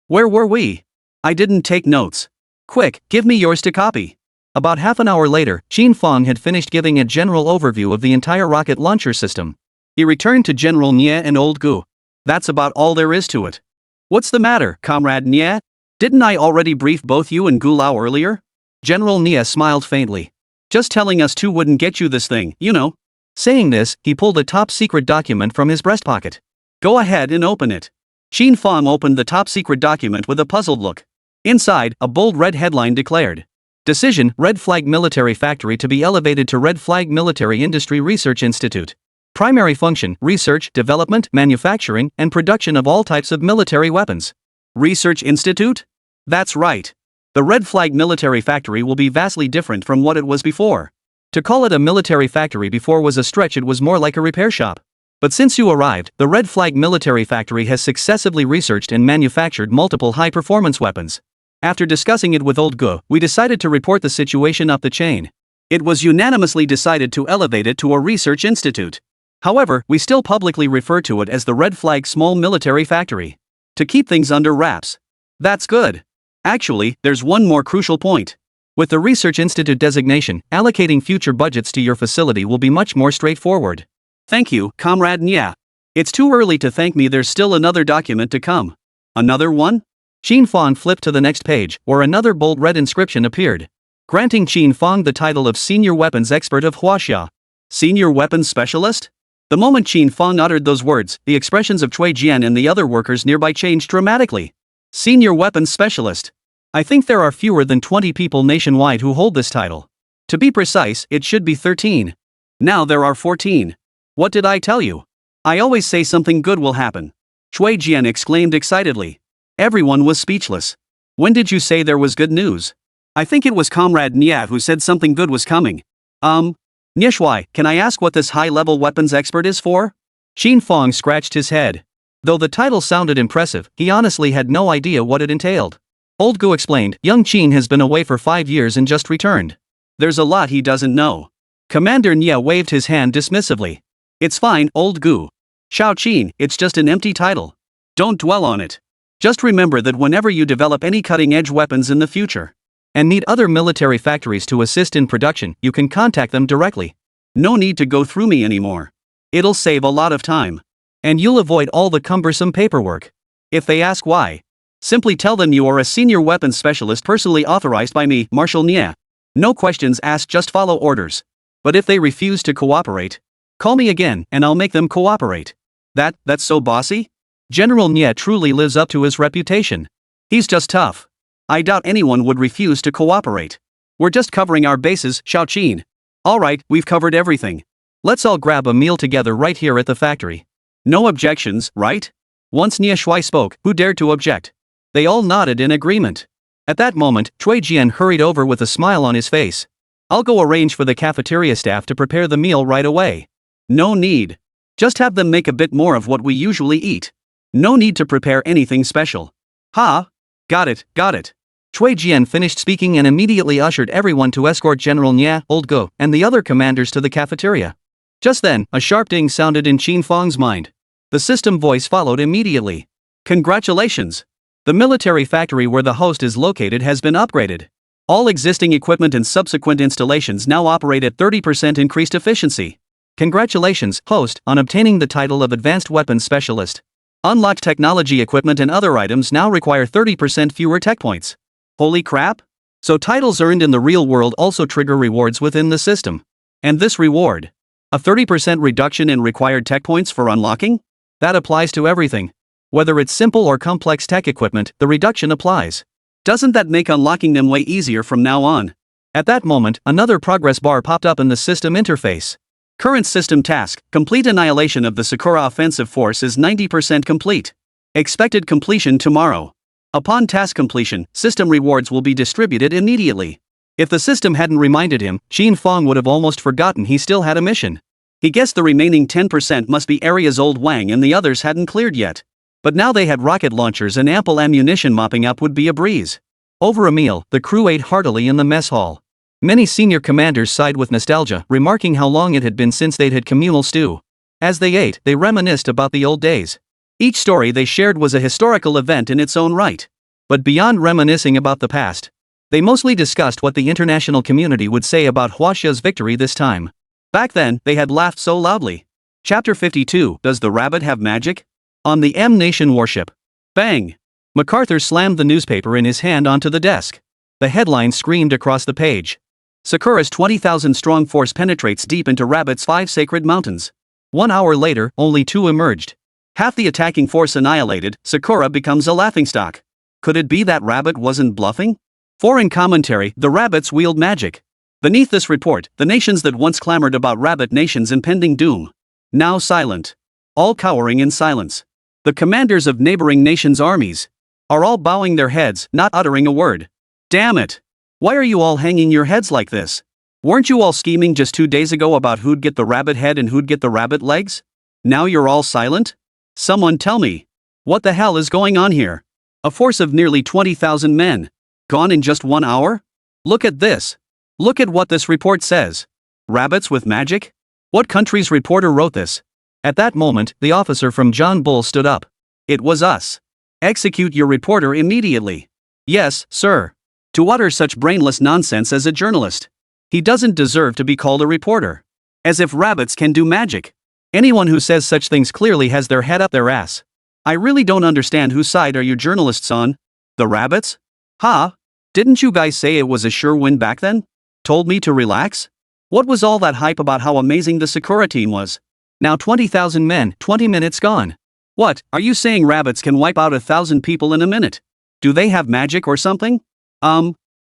Where were we? I didn't take notes. Quick, give me yours to copy. About half an hour later, Qin Fang had finished giving a general overview of the entire rocket launcher system. He returned to General Nya and Old Gu. That's about all there is to it. What's the matter, Comrade Nya? Didn't I already brief both you and Gu Lao earlier? General Nya smiled faintly. Just telling us two wouldn't get you this thing, you know. Saying this, he pulled a top-secret document from his breast pocket. Go ahead and open it. Qin Fang opened the top-secret document with a puzzled look. Inside, a bold red headline declared. Decision, Red Flag Military Factory to be elevated to Red Flag Military Industry Research Institute. Primary function, research, development, manufacturing, and production of all types of military weapons. Research Institute? That's right. The Red Flag Military Factory will be vastly different from what it was before. To call it a military factory before was a stretch, it was more like a repair shop. But since you arrived, the Red Flag Military Factory has successively researched and manufactured multiple high-performance weapons. After discussing it with Old Gu, we decided to report the situation up the chain. It was unanimously decided to elevate it to a research institute. However, we still publicly refer to it as the Red Flag Small Military Factory. To keep things under wraps. That's good. Actually, there's one more crucial point. With the Research Institute designation, allocating future budgets to your facility will be much more straightforward. Thank you, Comrade Nya. It's too early to thank me, there's still another document to come. Another one? Qin Fang flipped to the next page, where another bold red inscription appeared. Granting Qin Fang the title of Senior Weapons Expert of Huaxia. Senior Weapons Specialist? The moment Qin Fang uttered those words, the expressions of Cui Jian and the other workers nearby changed dramatically. Senior Weapons Specialist. I think there are fewer than 20 people nationwide who hold this title. To be precise, it should be 13. Now there are 14. What did I tell you? I always say something good will happen. Cui Jian exclaimed excitedly. Everyone was speechless. When did you say there was good news? I think it was Comrade Nya who said something good was coming. Nishwai, can I ask what this high-level weapons expert is for? Qin Fang scratched his head. Though the title sounded impressive, he honestly had no idea what it entailed. Old Gu explained, young Qin has been away for 5 years and just returned. There's a lot he doesn't know. Commander Nya waved his hand dismissively. It's fine, Old Gu. Xiao Qin, it's just an empty title. Don't dwell on it. Just remember that whenever you develop any cutting-edge weapons in the future, and need other military factories to assist in production, you can contact them directly. No need to go through me anymore. It'll save a lot of time. And you'll avoid all the cumbersome paperwork. If they ask why, simply tell them you are a senior weapons specialist personally authorized by me, Marshal Nya. No questions asked, just follow orders. But if they refuse to cooperate, Call me again, and I'll make them cooperate. That's so bossy? General Nye truly lives up to his reputation. He's just tough. I doubt anyone would refuse to cooperate. We're just covering our bases, Xiao Qin. Alright, we've covered everything. Let's all grab a meal together right here at the factory. No objections, right? Once Nye Shui spoke, who dared to object? They all nodded in agreement. At that moment, Cui Jian hurried over with a smile on his face. I'll go arrange for the cafeteria staff to prepare the meal right away. No need. Just have them make a bit more of what we usually eat. No need to prepare anything special. Ha! Got it. Cui Jian finished speaking and immediately ushered everyone to escort General Nye, Old Go, and the other commanders to the cafeteria. Just then, a sharp ding sounded in Qin Fang's mind. The system voice followed immediately. Congratulations! The military factory where the host is located has been upgraded. All existing equipment and subsequent installations now operate at 30% increased efficiency. Congratulations, host, on obtaining the title of Advanced Weapons Specialist. Unlocked technology equipment and other items now require 30% fewer tech points. Holy crap! So titles earned in the real world also trigger rewards within the system. And this reward? A 30% reduction in required tech points for unlocking? That applies to everything. Whether it's simple or complex tech equipment, the reduction applies. Doesn't that make unlocking them way easier from now on? At that moment, another progress bar popped up in the system interface. Current system task: complete annihilation of the Sakura offensive force is 90% complete. Expected completion tomorrow. Upon task completion, system rewards will be distributed immediately. If the system hadn't reminded him, Qin Fang would have almost forgotten he still had a mission. He guessed the remaining 10% must be areas old Wang and the others hadn't cleared yet. But now they had rocket launchers and ample ammunition, mopping up would be a breeze. Over a meal, the crew ate heartily in the mess hall. Many senior commanders sighed with nostalgia, remarking how long it had been since they'd had communal stew. As they ate, they reminisced about the old days. Each story they shared was a historical event in its own right. But beyond reminiscing about the past, they mostly discussed what the international community would say about Huaxia's victory this time. Back then, they had laughed so loudly. Chapter 52, Does the Rabbit Have Magic? On the M Nation warship. Bang! MacArthur slammed the newspaper in his hand onto the desk. The headline screamed across the page. Sakura's 20,000-strong force penetrates deep into Rabbit's 5 sacred mountains. 1 hour later, only 2 emerged. Half the attacking force annihilated, Sakura becomes a laughingstock. Could it be that Rabbit wasn't bluffing? Foreign commentary: the Rabbits wield magic. Beneath this report, the nations that once clamored about Rabbit Nation's impending doom. Now silent. All cowering in silence. The commanders of neighboring nations' armies are all bowing their heads, not uttering a word. Damn it! Why are you all hanging your heads like this? Weren't you all scheming just 2 days ago about who'd get the rabbit head and who'd get the rabbit legs? Now you're all silent? Someone tell me. What the hell is going on here? A force of nearly 20,000 men. Gone in just 1 hour? Look at this. Look at what this report says. Rabbits with magic? What country's reporter wrote this? At that moment, the officer from John Bull stood up. It was us. Execute your reporter immediately. Yes, sir. To utter such brainless nonsense as a journalist. He doesn't deserve to be called a reporter. As if rabbits can do magic. Anyone who says such things clearly has their head up their ass. I really don't understand whose side are you journalists on? The rabbits? Ha! Didn't you guys say it was a sure win back then? Told me to relax? What was all that hype about how amazing the Sakura team was? Now 20,000 men, 20 minutes gone. What, are you saying rabbits can wipe out 1,000 people in a minute? Do they have magic or something?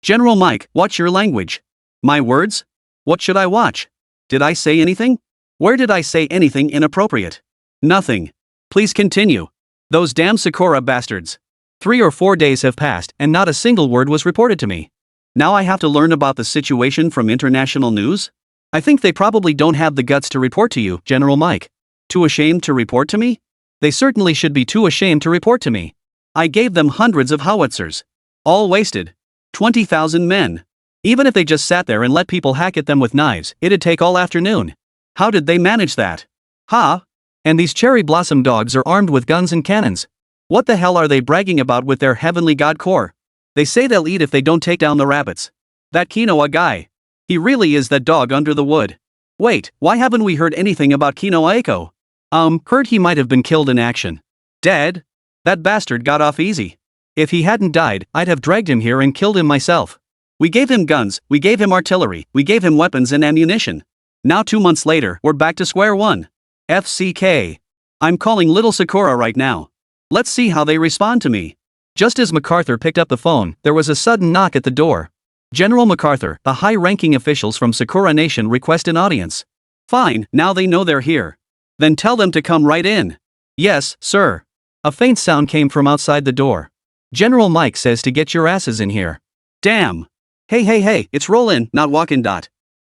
General Mike, watch your language. My words? What should I watch? Did I say anything? Where did I say anything inappropriate? Nothing. Please continue. Those damn Sakura bastards. 3 or 4 days have passed and not a single word was reported to me. Now I have to learn about the situation from international news? I think they probably don't have the guts to report to you, General Mike. Too ashamed to report to me? They certainly should be too ashamed to report to me. I gave them hundreds of howitzers. All wasted. 20,000 men. Even if they just sat there and let people hack at them with knives, it'd take all afternoon. How did they manage that? Ha! And these cherry blossom dogs are armed with guns and cannons. What the hell are they bragging about with their heavenly god core? They say they'll eat if they don't take down the rabbits. That Kinoa guy. He really is that dog under the wood. Wait, why haven't we heard anything about Kinoa Eiko? Heard he might have been killed in action. Dead? That bastard got off easy. If he hadn't died, I'd have dragged him here and killed him myself. We gave him guns, we gave him artillery, we gave him weapons and ammunition. Now 2 months later, we're back to square one. FCK. I'm calling little Sakura right now. Let's see how they respond to me. Just as MacArthur picked up the phone, there was a sudden knock at the door. General MacArthur, the high-ranking officials from Sakura Nation request an audience. Fine, now they know they're here. Then tell them to come right in. Yes, sir. A faint sound came from outside the door. General Mike says to get your asses in here. Damn. Hey, it's roll in, not walk in.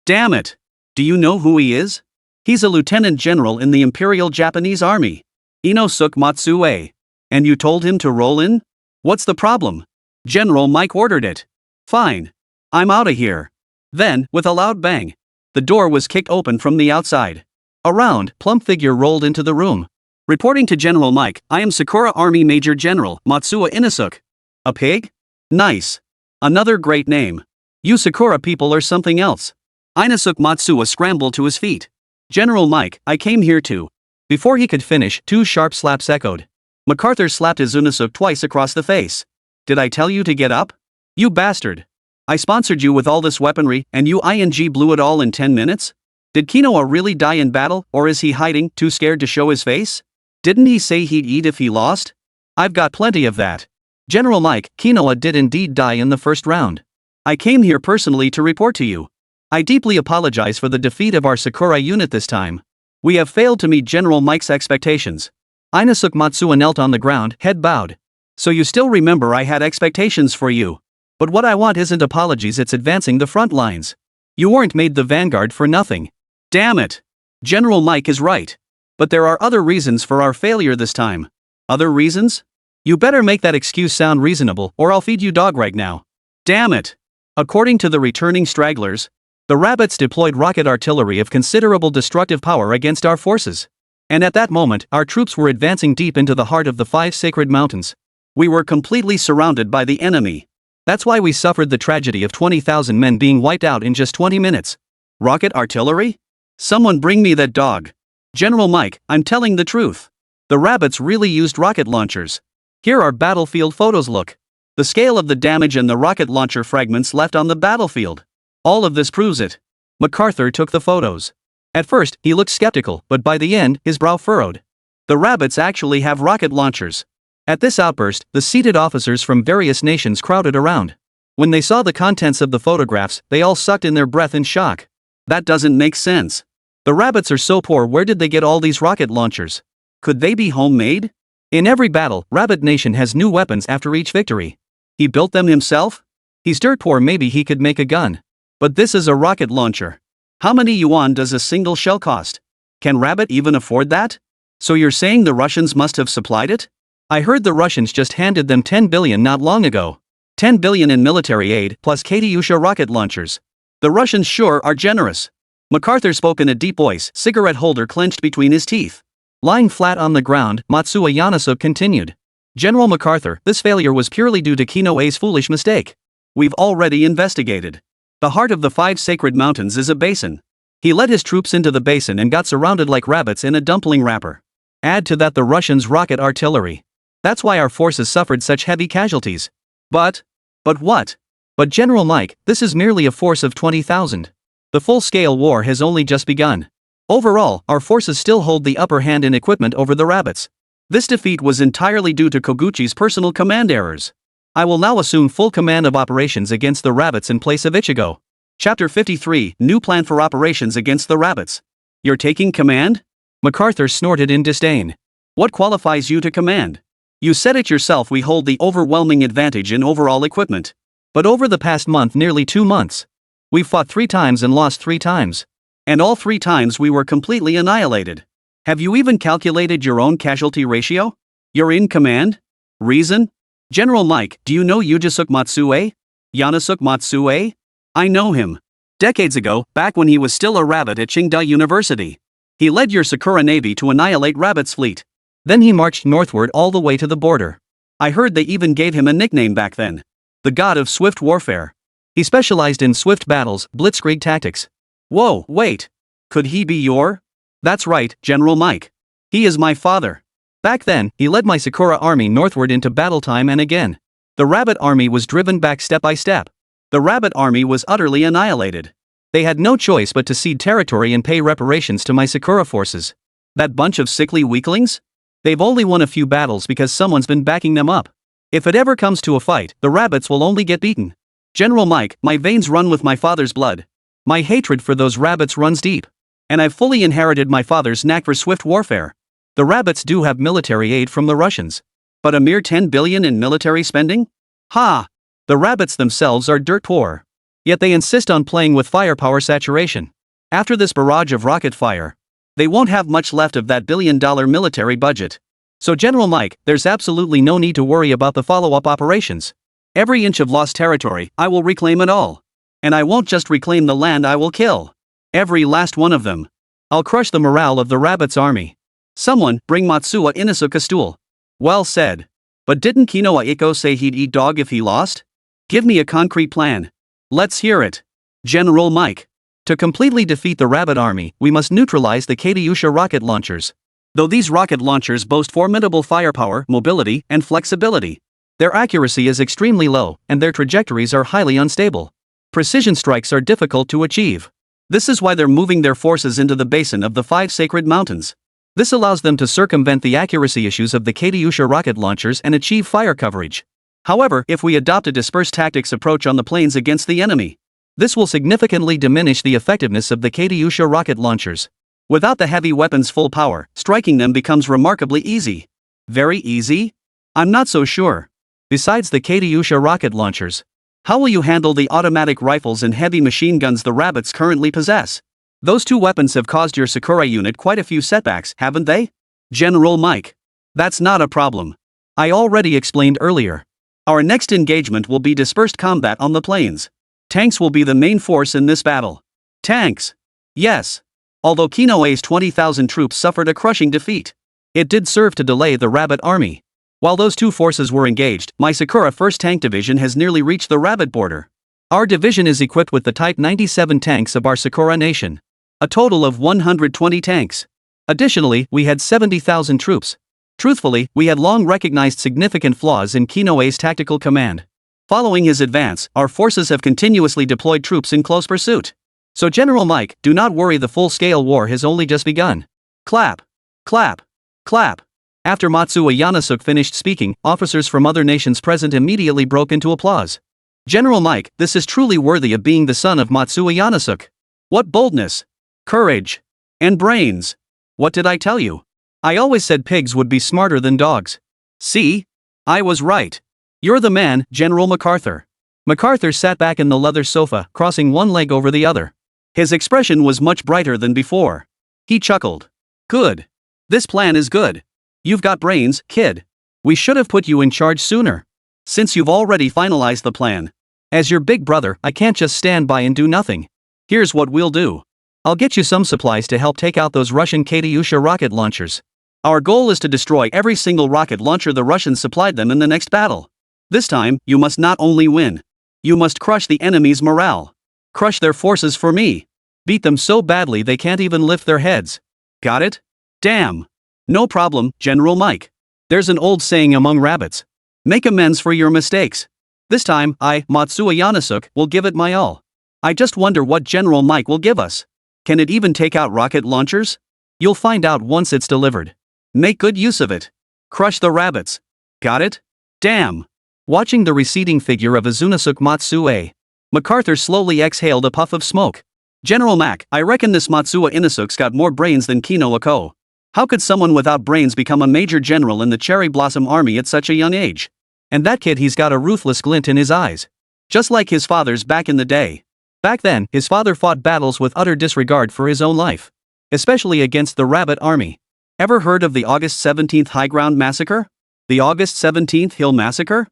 Damn it. Do you know who he is? He's a lieutenant general in the Imperial Japanese Army. Inosuke Matsue. And you told him to roll in? What's the problem? General Mike ordered it. Fine. I'm outta here. Then, with a loud bang, the door was kicked open from the outside. A round, plump figure rolled into the room. Reporting to General Mike, I am Sakura Army Major General Matsuo Inosuke. A pig? Nice. Another great name. You Sakura people are something else. Inosuke Matsuo scrambled to his feet. General Mike, I came here to. Before he could finish, 2 sharp slaps echoed. MacArthur slapped his Inosuke twice across the face. Did I tell you to get up? You bastard. I sponsored you with all this weaponry, and you blew it all in 10 minutes? Did Kinoa really die in battle, or is he hiding, too scared to show his face? Didn't he say he'd eat if he lost? I've got plenty of that. General Mike, Kinoa did indeed die in the first round. I came here personally to report to you. I deeply apologize for the defeat of our Sakura unit this time. We have failed to meet General Mike's expectations. Inosuke Matsuo knelt on the ground, head bowed. So you still remember I had expectations for you. But what I want isn't apologies, it's advancing the front lines. You weren't made the vanguard for nothing. Damn it. General Mike is right. But there are other reasons for our failure this time. Other reasons? You better make that excuse sound reasonable, or I'll feed you dog right now. Damn it. According to the returning stragglers, the rabbits deployed rocket artillery of considerable destructive power against our forces. And at that moment, our troops were advancing deep into the heart of the 5 sacred mountains. We were completely surrounded by the enemy. That's why we suffered the tragedy of 20,000 men being wiped out in just 20 minutes. Rocket artillery? Someone bring me that dog. General Mike, I'm telling the truth. The rabbits really used rocket launchers. Here are battlefield photos, look. The scale of the damage and the rocket launcher fragments left on the battlefield. All of this proves it. MacArthur took the photos. At first, he looked skeptical, but by the end, his brow furrowed. The rabbits actually have rocket launchers. At this outburst, the seated officers from various nations crowded around. When they saw the contents of the photographs, they all sucked in their breath in shock. That doesn't make sense. The rabbits are so poor, where did they get all these rocket launchers? Could they be homemade? In every battle, Rabbit Nation has new weapons after each victory. He built them himself? He's dirt poor, maybe he could make a gun. But this is a rocket launcher. How many yuan does a single shell cost? Can Rabbit even afford that? So you're saying the Russians must have supplied it? I heard the Russians just handed them 10 billion not long ago. 10 billion in military aid plus Katyusha rocket launchers. The Russians sure are generous. MacArthur spoke in a deep voice, cigarette holder clenched between his teeth. Lying flat on the ground, Matsuo Inosuke continued. General MacArthur, this failure was purely due to Kinoa's foolish mistake. We've already investigated. The heart of the 5 sacred mountains is a basin. He led his troops into the basin and got surrounded like rabbits in a dumpling wrapper. Add to that the Russians' rocket artillery. That's why our forces suffered such heavy casualties. But what? But General Mike, this is merely a force of 20,000. The full-scale war has only just begun. Overall, our forces still hold the upper hand in equipment over the rabbits. This defeat was entirely due to Koguchi's personal command errors. I will now assume full command of operations against the rabbits in place of Ichigo. Chapter 53, New Plan for Operations Against the Rabbits. You're taking command? MacArthur snorted in disdain. What qualifies you to command? You said it yourself, we hold the overwhelming advantage in overall equipment. But over the past month, nearly 2 months, we've fought 3 times and lost 3 times. And all 3 times we were completely annihilated. Have you even calculated your own casualty ratio? You're in command? Reason? General Mike, do you know Inosuke Matsue? Inosuke Matsue? I know him. Decades ago, back when he was still a rabbit at Qingda University. He led your Sakura Navy to annihilate Rabbit's fleet. Then he marched northward all the way to the border. I heard they even gave him a nickname back then. The god of swift warfare. He specialized in swift battles, blitzkrieg tactics. Whoa, wait. Could he be your? That's right, General Mike. He is my father. Back then, he led my Sakura army northward into battle time and again. The Rabbit army was driven back step by step. The Rabbit army was utterly annihilated. They had no choice but to cede territory and pay reparations to my Sakura forces. That bunch of sickly weaklings? They've only won a few battles because someone's been backing them up. If it ever comes to a fight, the rabbits will only get beaten. General Mike, my veins run with my father's blood. My hatred for those rabbits runs deep. And I've fully inherited my father's knack for swift warfare. The rabbits do have military aid from the Russians. But a mere 10 billion in military spending? Ha! The rabbits themselves are dirt poor. Yet they insist on playing with firepower saturation. After this barrage of rocket fire, they won't have much left of that billion-dollar military budget. So General Mike, there's absolutely no need to worry about the follow-up operations. Every inch of lost territory, I will reclaim it all. And I won't just reclaim the land, I will kill every last one of them. I'll crush the morale of the rabbits' army. Someone, bring Matsuo Inosuke a stool. Well said. But didn't Kinoa Iko say he'd eat dog if he lost? Give me a concrete plan. Let's hear it. General Mike. To completely defeat the rabbit army, we must neutralize the Katyusha rocket launchers. Though these rocket launchers boast formidable firepower, mobility, and flexibility, their accuracy is extremely low, and their trajectories are highly unstable. Precision strikes are difficult to achieve. This is why they're moving their forces into the basin of the 5 sacred mountains. This allows them to circumvent the accuracy issues of the Katyusha rocket launchers and achieve fire coverage. However, if we adopt a dispersed tactics approach on the plains against the enemy, this will significantly diminish the effectiveness of the Katyusha rocket launchers. Without the heavy weapons' full power, striking them becomes remarkably easy. Very easy? I'm not so sure. Besides the Katyusha rocket launchers, how will you handle the automatic rifles and heavy machine guns the rabbits currently possess? Those 2 weapons have caused your Sakura unit quite a few setbacks, haven't they? General Mike. That's not a problem. I already explained earlier. Our next engagement will be dispersed combat on the plains. Tanks will be the main force in this battle. Tanks. Yes. Although Kinoa's 20,000 troops suffered a crushing defeat, it did serve to delay the rabbit army. While those 2 forces were engaged, my Sakura 1st Tank Division has nearly reached the rabbit border. Our division is equipped with the Type 97 tanks of our Sakura nation. A total of 120 tanks. Additionally, we had 70,000 troops. Truthfully, we had long recognized significant flaws in Kinoa's tactical command. Following his advance, our forces have continuously deployed troops in close pursuit. So General Mike, do not worry, the full-scale war has only just begun. Clap. Clap. Clap. After Matsuo Inosuke finished speaking, officers from other nations present immediately broke into applause. General Mike, this is truly worthy of being the son of Matsuo Inosuke. What boldness, courage, and brains. What did I tell you? I always said pigs would be smarter than dogs. See? I was right. You're the man, General MacArthur. MacArthur sat back in the leather sofa, crossing one leg over the other. His expression was much brighter than before. He chuckled. Good. This plan is good. You've got brains, kid. We should have put you in charge sooner. Since you've already finalized the plan. As your big brother, I can't just stand by and do nothing. Here's what we'll do. I'll get you some supplies to help take out those Russian Katyusha rocket launchers. Our goal is to destroy every single rocket launcher the Russians supplied them in the next battle. This time, you must not only win. You must crush the enemy's morale. Crush their forces for me. Beat them so badly they can't even lift their heads. Got it? Damn. No problem, General Mike. There's an old saying among rabbits. Make amends for your mistakes. This time, I, Matsuo Inosuke, will give it my all. I just wonder what General Mike will give us. Can it even take out rocket launchers? You'll find out once it's delivered. Make good use of it. Crush the rabbits. Got it? Damn. Watching the receding figure of Izunosuke Matsue, MacArthur slowly exhaled a puff of smoke. General Mac, I reckon this Matsuo Inosuke's got more brains than Kino Ako. How could someone without brains become a major general in the Cherry Blossom Army at such a young age? And that kid, he's got a ruthless glint in his eyes. Just like his father's back in the day. Back then, his father fought battles with utter disregard for his own life. Especially against the rabbit army. Ever heard of the August 17th High Ground Massacre? The August 17th Hill Massacre?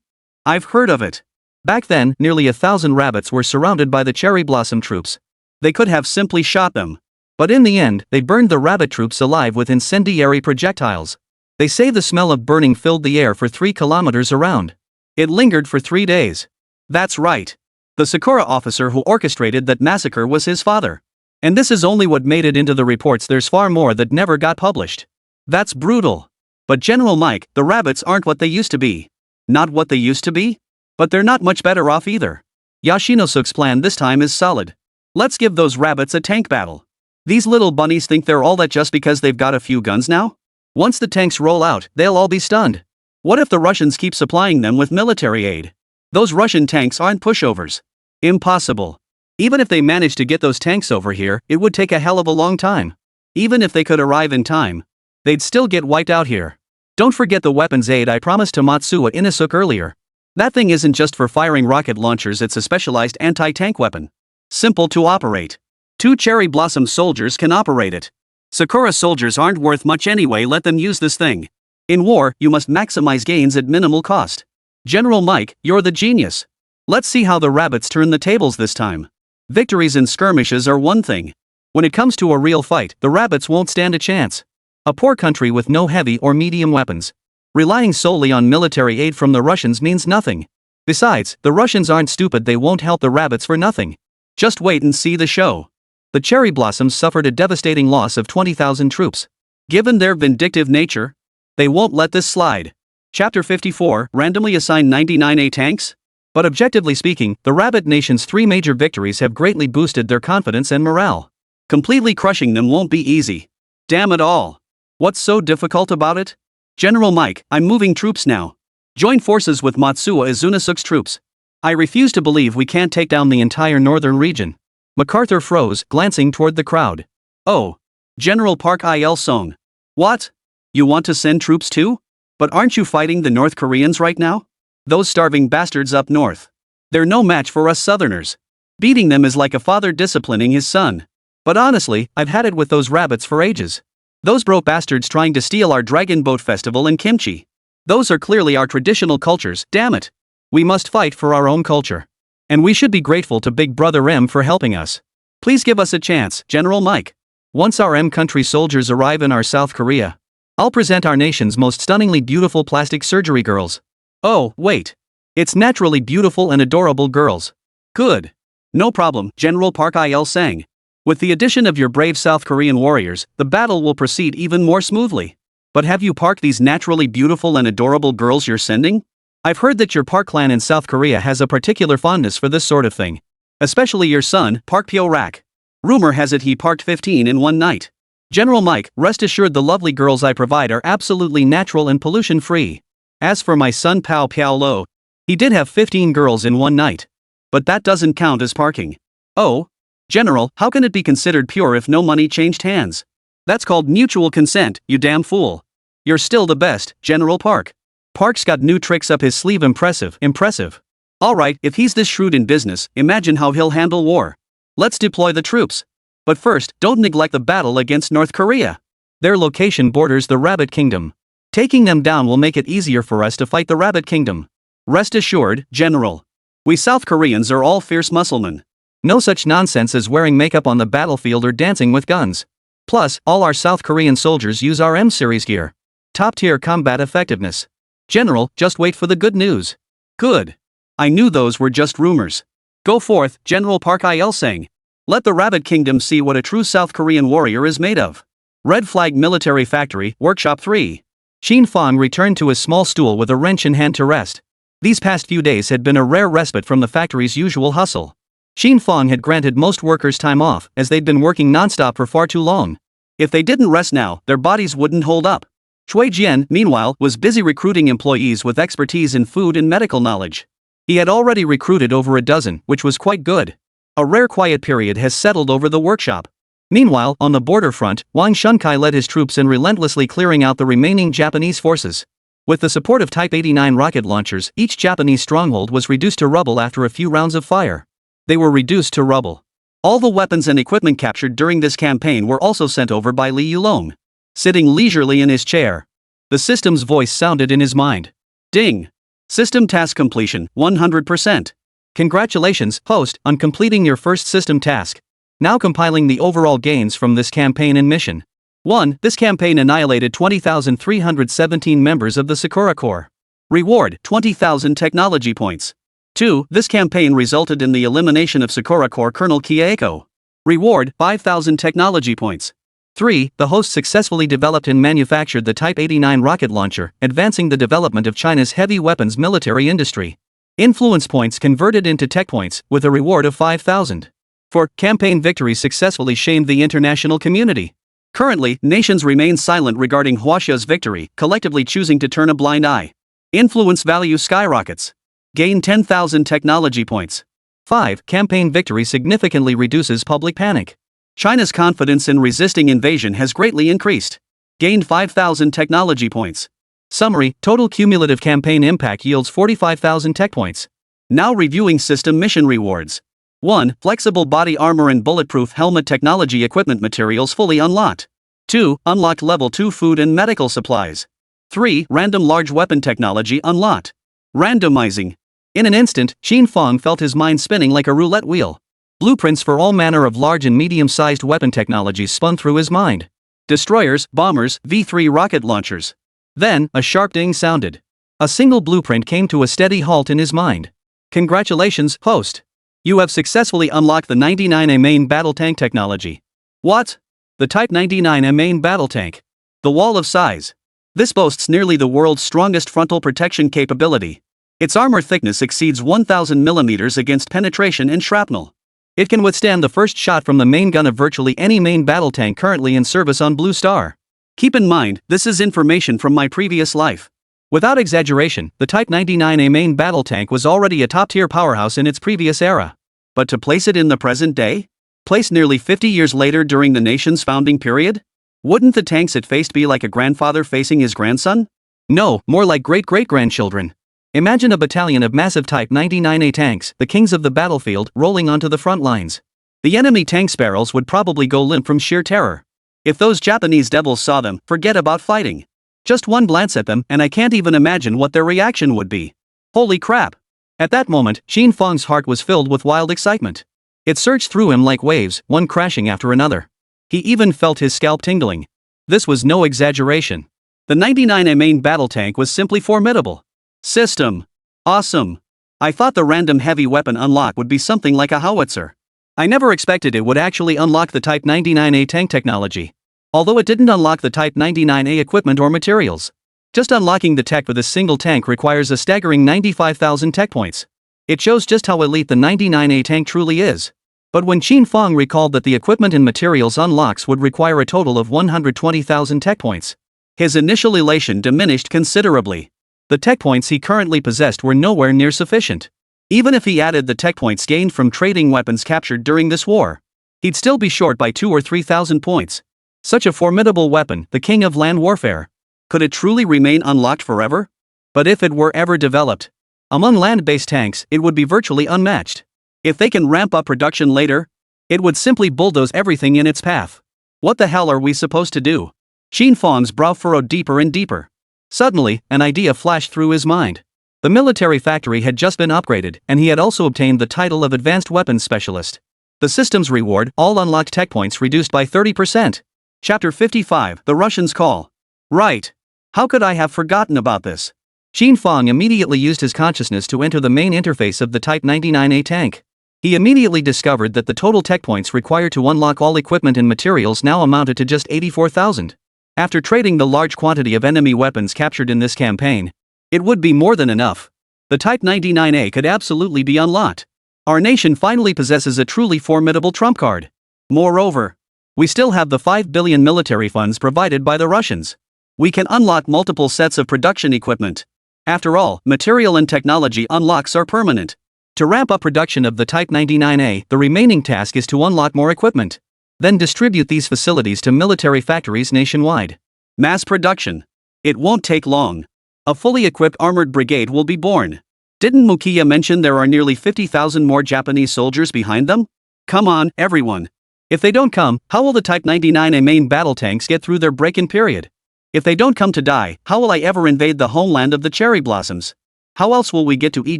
I've heard of it. Back then, nearly 1,000 rabbits were surrounded by the Cherry Blossom troops. They could have simply shot them. But in the end, they burned the rabbit troops alive with incendiary projectiles. They say the smell of burning filled the air for 3 kilometers around. It lingered for 3 days. That's right. The Sakura officer who orchestrated that massacre was his father. And this is only what made it into the reports. There's far more that never got published. That's brutal. But General Mike, the rabbits aren't what they used to be. Not what they used to be? But they're not much better off either. Yoshinosuke's plan this time is solid. Let's give those rabbits a tank battle. These little bunnies think they're all that just because they've got a few guns now? Once the tanks roll out, they'll all be stunned. What if the Russians keep supplying them with military aid? Those Russian tanks aren't pushovers. Impossible. Even if they managed to get those tanks over here, it would take a hell of a long time. Even if they could arrive in time, they'd still get wiped out here. Don't forget the weapons aid I promised to Matsuo Inosuke earlier. That thing isn't just for firing rocket launchers, it's a specialized anti-tank weapon. Simple to operate. 2 cherry blossom soldiers can operate it. Sakura soldiers aren't worth much anyway, let them use this thing. In war, you must maximize gains at minimal cost. General Mike, you're the genius. Let's see how the rabbits turn the tables this time. Victories in skirmishes are one thing. When it comes to a real fight, the rabbits won't stand a chance. A poor country with no heavy or medium weapons. Relying solely on military aid from the Russians means nothing. Besides, the Russians aren't stupid, they won't help the rabbits for nothing. Just wait and see the show. The cherry blossoms suffered a devastating loss of 20,000 troops. Given their vindictive nature, they won't let this slide. Chapter 54, randomly assigned 99A tanks? But objectively speaking, the Rabbit Nation's 3 major victories have greatly boosted their confidence and morale. Completely crushing them won't be easy. Damn it all. What's so difficult about it? General Mike, I'm moving troops now. Join forces with Matsuo Inosuke's troops. I refuse to believe we can't take down the entire northern region. MacArthur froze, glancing toward the crowd. Oh. General Park Il-sung. What? You want to send troops too? But aren't you fighting the North Koreans right now? Those starving bastards up north. They're no match for us Southerners. Beating them is like a father disciplining his son. But honestly, I've had it with those rabbits for ages. Those broke bastards trying to steal our Dragon Boat Festival and kimchi. Those are clearly our traditional cultures, damn it. We must fight for our own culture. And we should be grateful to Big Brother M for helping us. Please give us a chance, General Mike. Once our M country soldiers arrive in our South Korea, I'll present our nation's most stunningly beautiful plastic surgery girls. Oh, wait. It's naturally beautiful and adorable girls. Good. No problem, General Park Il-sung. With the addition of your brave South Korean warriors, the battle will proceed even more smoothly. But have you parked these naturally beautiful and adorable girls you're sending? I've heard that your Park clan in South Korea has a particular fondness for this sort of thing. Especially your son, Park Pyo-rak. Rumor has it he parked 15 in one night. General Mike, rest assured the lovely girls I provide are absolutely natural and pollution-free. As for my son Pao Piao-lo, he did have 15 girls in one night. But that doesn't count as parking. Oh? General, how can it be considered pure if no money changed hands? That's called mutual consent, you damn fool. You're still the best, General Park. Park's got new tricks up his sleeve, impressive. Alright, if he's this shrewd in business, imagine how he'll handle war. Let's deploy the troops. But first, don't neglect the battle against North Korea. Their location borders the Rabbit Kingdom. Taking them down will make it easier for us to fight the Rabbit Kingdom. Rest assured, General. We South Koreans are all fierce musclemen. No such nonsense as wearing makeup on the battlefield or dancing with guns. Plus, all our South Korean soldiers use our M-series gear. Top-tier combat effectiveness. General, just wait for the good news. Good. I knew those were just rumors. Go forth, General Park Il-sung. Let the Rabbit Kingdom see what a true South Korean warrior is made of. Red Flag Military Factory, Workshop 3. Qin Fang returned to his small stool with a wrench in hand to rest. These past few days had been a rare respite from the factory's usual hustle. Qin Fang had granted most workers time off, as they'd been working nonstop for far too long. If they didn't rest now, their bodies wouldn't hold up. Chui Jian, meanwhile, was busy recruiting employees with expertise in food and medical knowledge. He had already recruited over a dozen, which was quite good. A rare quiet period has settled over the workshop. Meanwhile, on the border front, Wang Shunkai led his troops in relentlessly clearing out the remaining Japanese forces. With the support of Type 89 rocket launchers, each Japanese stronghold was reduced to rubble after a few rounds of fire. They were reduced to rubble. All the weapons and equipment captured during this campaign were also sent over by Li Yulong. Sitting leisurely in his chair, the system's voice sounded in his mind. Ding! System task completion, 100%. Congratulations, host, on completing your first system task. Now compiling the overall gains from this campaign and mission. 1. This campaign annihilated 20,317 members of the Sakura Corps. Reward, 20,000 technology points. 2. This campaign resulted in the elimination of Sakura Corps Colonel Kieko. Reward, 5,000 technology points. 3. The host successfully developed and manufactured the Type 89 rocket launcher, advancing the development of China's heavy weapons military industry. Influence points converted into tech points, with a reward of 5,000. For campaign victories successfully shamed the international community. Currently, nations remain silent regarding Huaxia's victory, collectively choosing to turn a blind eye. Influence value skyrockets. Gain 10,000 technology points. 5. Campaign victory significantly reduces public panic. China's confidence in resisting invasion has greatly increased. Gained 5,000 technology points. Summary: total cumulative campaign impact yields 45,000 tech points. Now reviewing system mission rewards. 1. Flexible body armor and bulletproof helmet technology equipment materials fully unlocked. 2. Unlocked level 2 food and medical supplies. 3. Random large weapon technology unlocked. Randomizing. In an instant, Qin Fang felt his mind spinning like a roulette wheel. Blueprints for all manner of large and medium-sized weapon technologies spun through his mind. Destroyers, bombers, V3 rocket launchers. Then, a sharp ding sounded. A single blueprint came to a steady halt in his mind. Congratulations, host. You have successfully unlocked the 99A main battle tank technology. What? The Type 99A main battle tank. The Wall of Size. This boasts nearly the world's strongest frontal protection capability. Its armor thickness exceeds 1,000 mm against penetration and shrapnel. It can withstand the first shot from the main gun of virtually any main battle tank currently in service on Blue Star. Keep in mind, this is information from my previous life. Without exaggeration, the Type 99A main battle tank was already a top-tier powerhouse in its previous era. But to place it in the present day? Placed nearly 50 years later during the nation's founding period? Wouldn't the tanks it faced be like a grandfather facing his grandson? No, more like great-great-grandchildren. Imagine a battalion of massive Type 99A tanks, the kings of the battlefield, rolling onto the front lines. The enemy tank sparrows would probably go limp from sheer terror. If those Japanese devils saw them, forget about fighting. Just one glance at them, and I can't even imagine what their reaction would be. Holy crap! At that moment, Qin Fang's heart was filled with wild excitement. It surged through him like waves, one crashing after another. He even felt his scalp tingling. This was no exaggeration. The 99A main battle tank was simply formidable. System. Awesome. I thought the random heavy weapon unlock would be something like a howitzer. I never expected it would actually unlock the Type 99A tank technology. Although it didn't unlock the Type 99A equipment or materials. Just unlocking the tech with a single tank requires a staggering 95,000 tech points. It shows just how elite the 99A tank truly is. But when Qin Fang recalled that the equipment and materials unlocks would require a total of 120,000 tech points, his initial elation diminished considerably. The tech points he currently possessed were nowhere near sufficient. Even if he added the tech points gained from trading weapons captured during this war, he'd still be short by 2,000 or 3,000 points. Such a formidable weapon, the king of land warfare. Could it truly remain unlocked forever? But if it were ever developed among land-based tanks, it would be virtually unmatched. If they can ramp up production later, it would simply bulldoze everything in its path. What the hell are we supposed to do? Qin Fang's brow furrowed deeper and deeper. Suddenly, an idea flashed through his mind. The military factory had just been upgraded, and he had also obtained the title of Advanced Weapons Specialist. The system's reward, all unlocked tech points reduced by 30%. Chapter 55, The Russians Call. Right. How could I have forgotten about this? Qin Fang immediately used his consciousness to enter the main interface of the Type 99A tank. He immediately discovered that the total tech points required to unlock all equipment and materials now amounted to just 84,000. After trading the large quantity of enemy weapons captured in this campaign, it would be more than enough. The Type 99A could absolutely be unlocked. Our nation finally possesses a truly formidable trump card. Moreover, we still have the 5 billion military funds provided by the Russians. We can unlock multiple sets of production equipment. After all, material and technology unlocks are permanent. To ramp up production of the Type 99A, the remaining task is to unlock more equipment. Then distribute these facilities to military factories nationwide. Mass production. It won't take long. A fully equipped armored brigade will be born. Didn't Mukiya mention there are nearly 50,000 more Japanese soldiers behind them? Come on, everyone. If they don't come, how will the Type 99A main battle tanks get through their break-in period? If they don't come to die, how will I ever invade the homeland of the cherry blossoms? How else will we get to eat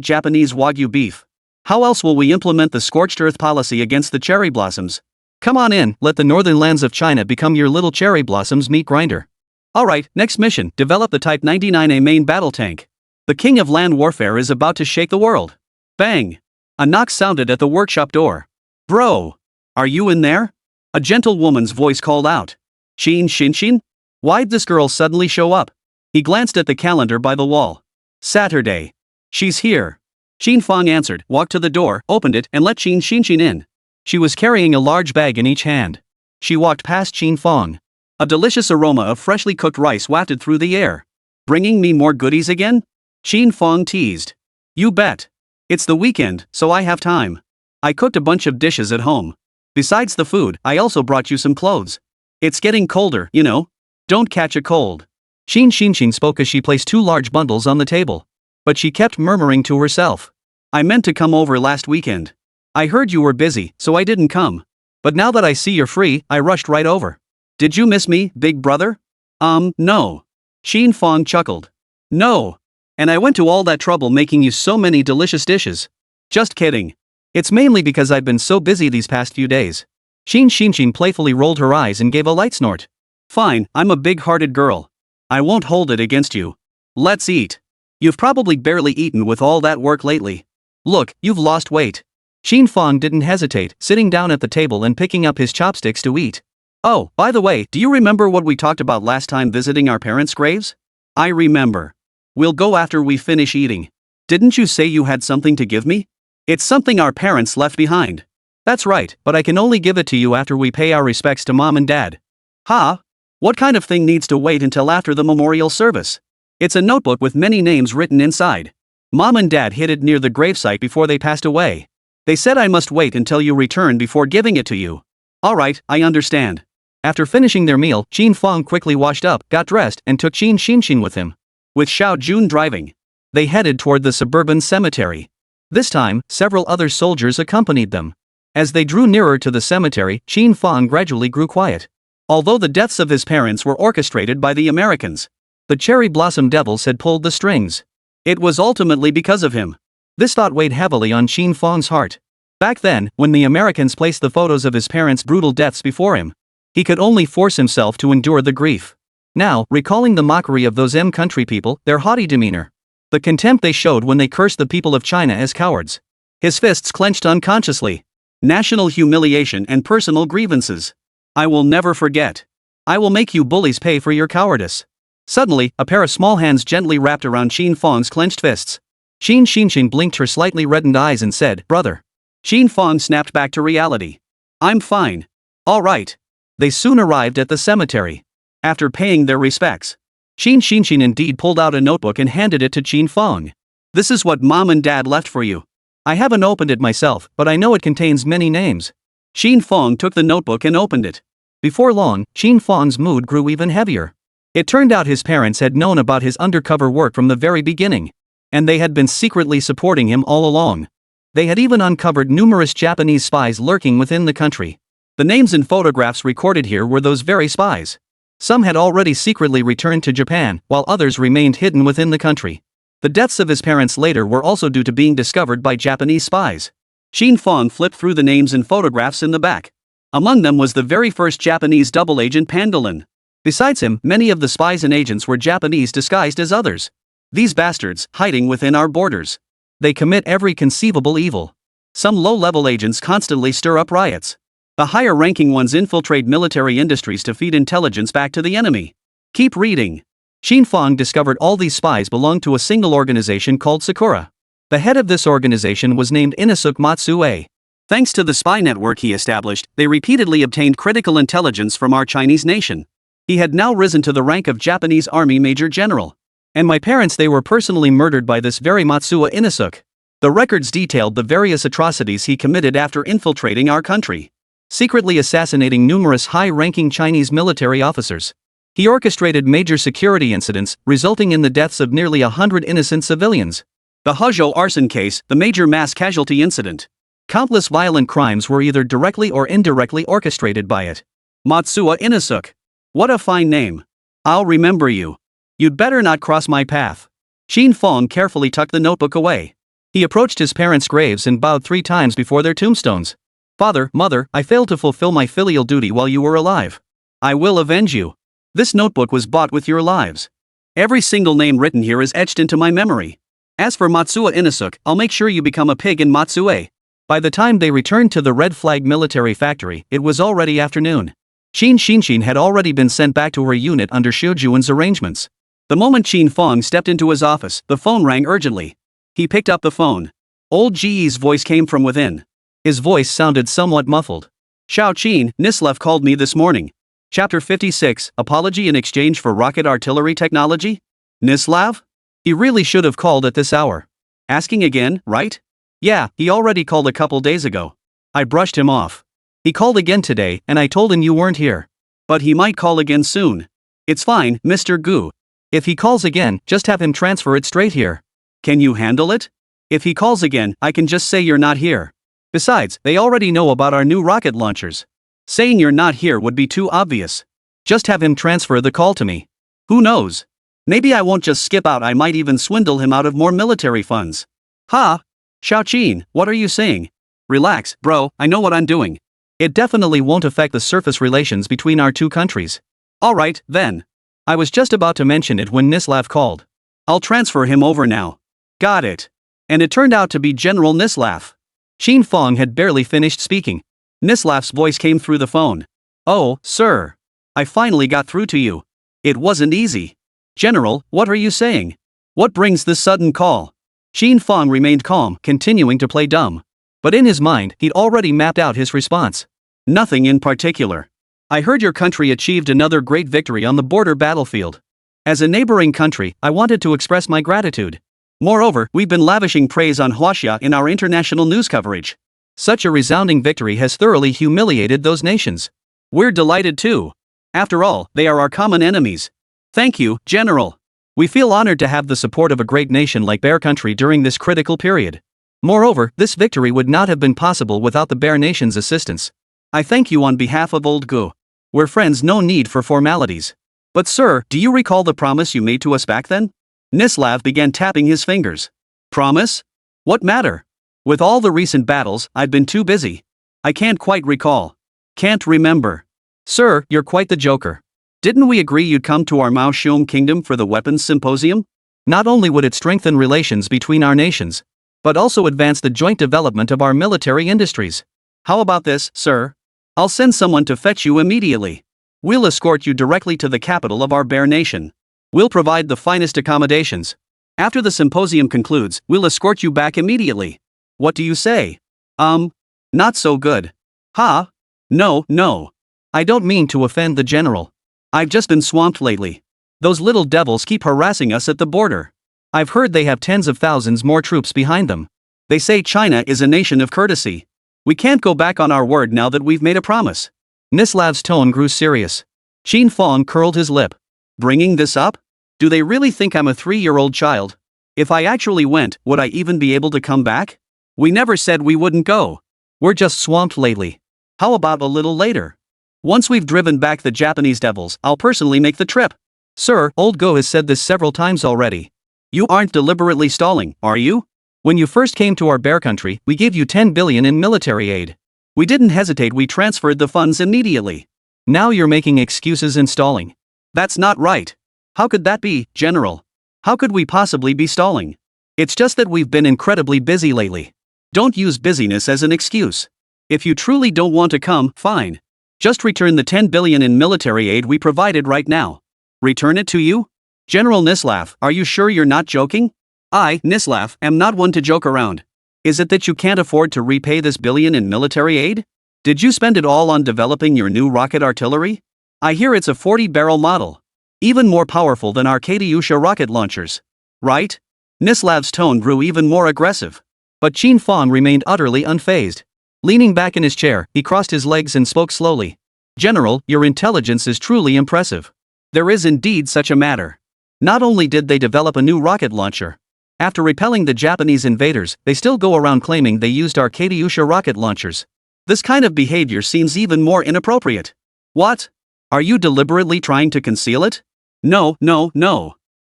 Japanese Wagyu beef? How else will we implement the scorched earth policy against the cherry blossoms? Come on in, let the northern lands of China become your little cherry blossoms meat grinder. Alright, next mission, develop the Type 99A main battle tank. The king of land warfare is about to shake the world. Bang! A knock sounded at the workshop door. Bro! Are you in there? A gentle woman's voice called out. Qin Xinxin? Why'd this girl suddenly show up? He glanced at the calendar by the wall. Saturday. She's here. Qin Fang answered, walked to the door, opened it, and let Qin Xinxin in. She was carrying a large bag in each hand. She walked past Qin Fang. A delicious aroma of freshly cooked rice wafted through the air. Bringing me more goodies again? Qin Fang teased. You bet. It's the weekend, so I have time. I cooked a bunch of dishes at home. Besides the food, I also brought you some clothes. It's getting colder, you know. Don't catch a cold. Qin Xinxin spoke as she placed 2 large bundles on the table. But she kept murmuring to herself. I meant to come over last weekend. I heard you were busy, so I didn't come. But now that I see you're free, I rushed right over. Did you miss me, big brother? No. Qin Fang chuckled. No. And I went to all that trouble making you so many delicious dishes. Just kidding. It's mainly because I've been so busy these past few days. Qin Xinxin playfully rolled her eyes and gave a light snort. Fine, I'm a big-hearted girl. I won't hold it against you. Let's eat. You've probably barely eaten with all that work lately. Look, you've lost weight. Qin Fang didn't hesitate, sitting down at the table and picking up his chopsticks to eat. Oh, by the way, do you remember what we talked about last time visiting our parents' graves? I remember. We'll go after we finish eating. Didn't you say you had something to give me? It's something our parents left behind. That's right, but I can only give it to you after we pay our respects to Mom and Dad. Huh? What kind of thing needs to wait until after the memorial service? It's a notebook with many names written inside. Mom and Dad hid it near the gravesite before they passed away. They said I must wait until you return before giving it to you. Alright, I understand. After finishing their meal, Qin Fang quickly washed up, got dressed, and took Qin Xinxin with him. With Xiao Jun driving, they headed toward the suburban cemetery. This time, several other soldiers accompanied them. As they drew nearer to the cemetery, Qin Fang gradually grew quiet. Although the deaths of his parents were orchestrated by the Americans, the cherry blossom devils had pulled the strings. It was ultimately because of him. This thought weighed heavily on Qin Fang's heart. Back then, when the Americans placed the photos of his parents' brutal deaths before him, he could only force himself to endure the grief. Now, recalling the mockery of those country people, their haughty demeanor, the contempt they showed when they cursed the people of China as cowards, his fists clenched unconsciously. National humiliation and personal grievances. I will never forget. I will make you bullies pay for your cowardice. Suddenly, a pair of small hands gently wrapped around Qin Fang's clenched fists. Qin Xinxin blinked her slightly reddened eyes and said, Brother. Qin Fang snapped back to reality. I'm fine. All right. They soon arrived at the cemetery. After paying their respects, Qin Xinxin indeed pulled out a notebook and handed it to Qin Fang. This is what Mom and Dad left for you. I haven't opened it myself, but I know it contains many names. Qin Fang took the notebook and opened it. Before long, Qin Fang's mood grew even heavier. It turned out his parents had known about his undercover work from the very beginning, and they had been secretly supporting him all along. They had even uncovered numerous Japanese spies lurking within the country. The names and photographs recorded here were those very spies. Some had already secretly returned to Japan, while others remained hidden within the country. The deaths of his parents later were also due to being discovered by Japanese spies. Qin Fang flipped through the names and photographs in the back. Among them was the very first Japanese double agent Pandolin. Besides him, many of the spies and agents were Japanese disguised as others. These bastards, hiding within our borders. They commit every conceivable evil. Some low-level agents constantly stir up riots. The higher-ranking ones infiltrate military industries to feed intelligence back to the enemy. Keep reading. Qin Fang discovered all these spies belonged to a single organization called Sakura. The head of this organization was named Inosuke Matsue. Thanks to the spy network he established, they repeatedly obtained critical intelligence from our Chinese nation. He had now risen to the rank of Japanese Army Major General. And my parents, they were personally murdered by this very Matsue Inosuke. The records detailed the various atrocities he committed after infiltrating our country, secretly assassinating numerous high-ranking Chinese military officers. He orchestrated major security incidents, resulting in the deaths of nearly 100 innocent civilians. The Huzhou arson case, the major mass casualty incident. Countless violent crimes were either directly or indirectly orchestrated by it. Matsue Inosuke. What a fine name. I'll remember you. You'd better not cross my path. Qin Fang carefully tucked the notebook away. He approached his parents' graves and bowed 3 times before their tombstones. Father, Mother, I failed to fulfill my filial duty while you were alive. I will avenge you. This notebook was bought with your lives. Every single name written here is etched into my memory. As for Matsue Inosuke, I'll make sure you become a pig in Matsue. By the time they returned to the Red Flag military factory, it was already afternoon. Qin Xinxin had already been sent back to her unit under Xiujuan's arrangements. The moment Qin Fang stepped into his office, the phone rang urgently. He picked up the phone. Old Ji's voice came from within. His voice sounded somewhat muffled. Xiao Qin, Nislev called me this morning. Chapter 56, Apology in exchange for rocket artillery technology? Nislav? He really should have called at this hour. Asking again, right? Yeah, he already called a couple days ago. I brushed him off. He called again today and I told him you weren't here. But he might call again soon. It's fine, Mr. Gu. If he calls again, just have him transfer it straight here. Can you handle it? If he calls again, I can just say you're not here. Besides, they already know about our new rocket launchers. Saying you're not here would be too obvious. Just have him transfer the call to me. Who knows? Maybe I won't just skip out, I might even swindle him out of more military funds. Ha! Xiao Qin, what are you saying? Relax, bro, I know what I'm doing. It definitely won't affect the surface relations between our two countries. Alright, then. I was just about to mention it when Nislav called. I'll transfer him over now. Got it. And it turned out to be General Nislav. Qin Fang had barely finished speaking. Nislav's voice came through the phone. Oh, sir. I finally got through to you. It wasn't easy. General, what are you saying? What brings this sudden call? Qin Fang remained calm, continuing to play dumb. But in his mind, he'd already mapped out his response. Nothing in particular. I heard your country achieved another great victory on the border battlefield. As a neighboring country, I wanted to express my gratitude. Moreover, we've been lavishing praise on Huaxia in our international news coverage. Such a resounding victory has thoroughly humiliated those nations. We're delighted too. After all, they are our common enemies. Thank you, General. We feel honored to have the support of a great nation like Bear Country during this critical period. Moreover, this victory would not have been possible without the Bear Nation's assistance. I thank you on behalf of Old Gu. We're friends, no need for formalities. But sir, do you recall the promise you made to us back then? Nislav began tapping his fingers. Promise? What matter? With all the recent battles, I've been too busy. I can't quite recall. Can't remember. Sir, you're quite the joker. Didn't we agree you'd come to our Mao Xiong kingdom for the weapons symposium? Not only would it strengthen relations between our nations, but also advance the joint development of our military industries. How about this, sir? I'll send someone to fetch you immediately. We'll escort you directly to the capital of our Bear Nation. We'll provide the finest accommodations. After the symposium concludes, we'll escort you back immediately. What do you say? Not so good. Ha? No. I don't mean to offend the general. I've just been swamped lately. Those little devils keep harassing us at the border. I've heard they have tens of thousands more troops behind them. They say China is a nation of courtesy. We can't go back on our word now that we've made a promise. Nislav's tone grew serious. Qin Fang curled his lip. Bringing this up? Do they really think I'm a 3-year-old child? If I actually went, would I even be able to come back? We never said we wouldn't go. We're just swamped lately. How about a little later? Once we've driven back the Japanese devils, I'll personally make the trip. Sir, Old Go has said this several times already. You aren't deliberately stalling, are you? When you first came to our Bear Country, we gave you 10 billion in military aid. We didn't hesitate, we transferred the funds immediately. Now you're making excuses and stalling. That's not right. How could that be, General? How could we possibly be stalling? It's just that we've been incredibly busy lately. Don't use busyness as an excuse. If you truly don't want to come, fine. Just return the 10 billion in military aid we provided right now. Return it to you? General Nislav, are you sure you're not joking? I, Nislav, am not one to joke around. Is it that you can't afford to repay this billion in military aid? Did you spend it all on developing your new rocket artillery? I hear it's a 40-barrel model. Even more powerful than our Katyusha rocket launchers. Right? Nislav's tone grew even more aggressive. But Qin Fang remained utterly unfazed. Leaning back in his chair, he crossed his legs and spoke slowly. General, your intelligence is truly impressive. There is indeed such a matter. Not only did they develop a new rocket launcher. After repelling the Japanese invaders, they still go around claiming they used our Katyusha rocket launchers. This kind of behavior seems even more inappropriate. What? Are you deliberately trying to conceal it? No.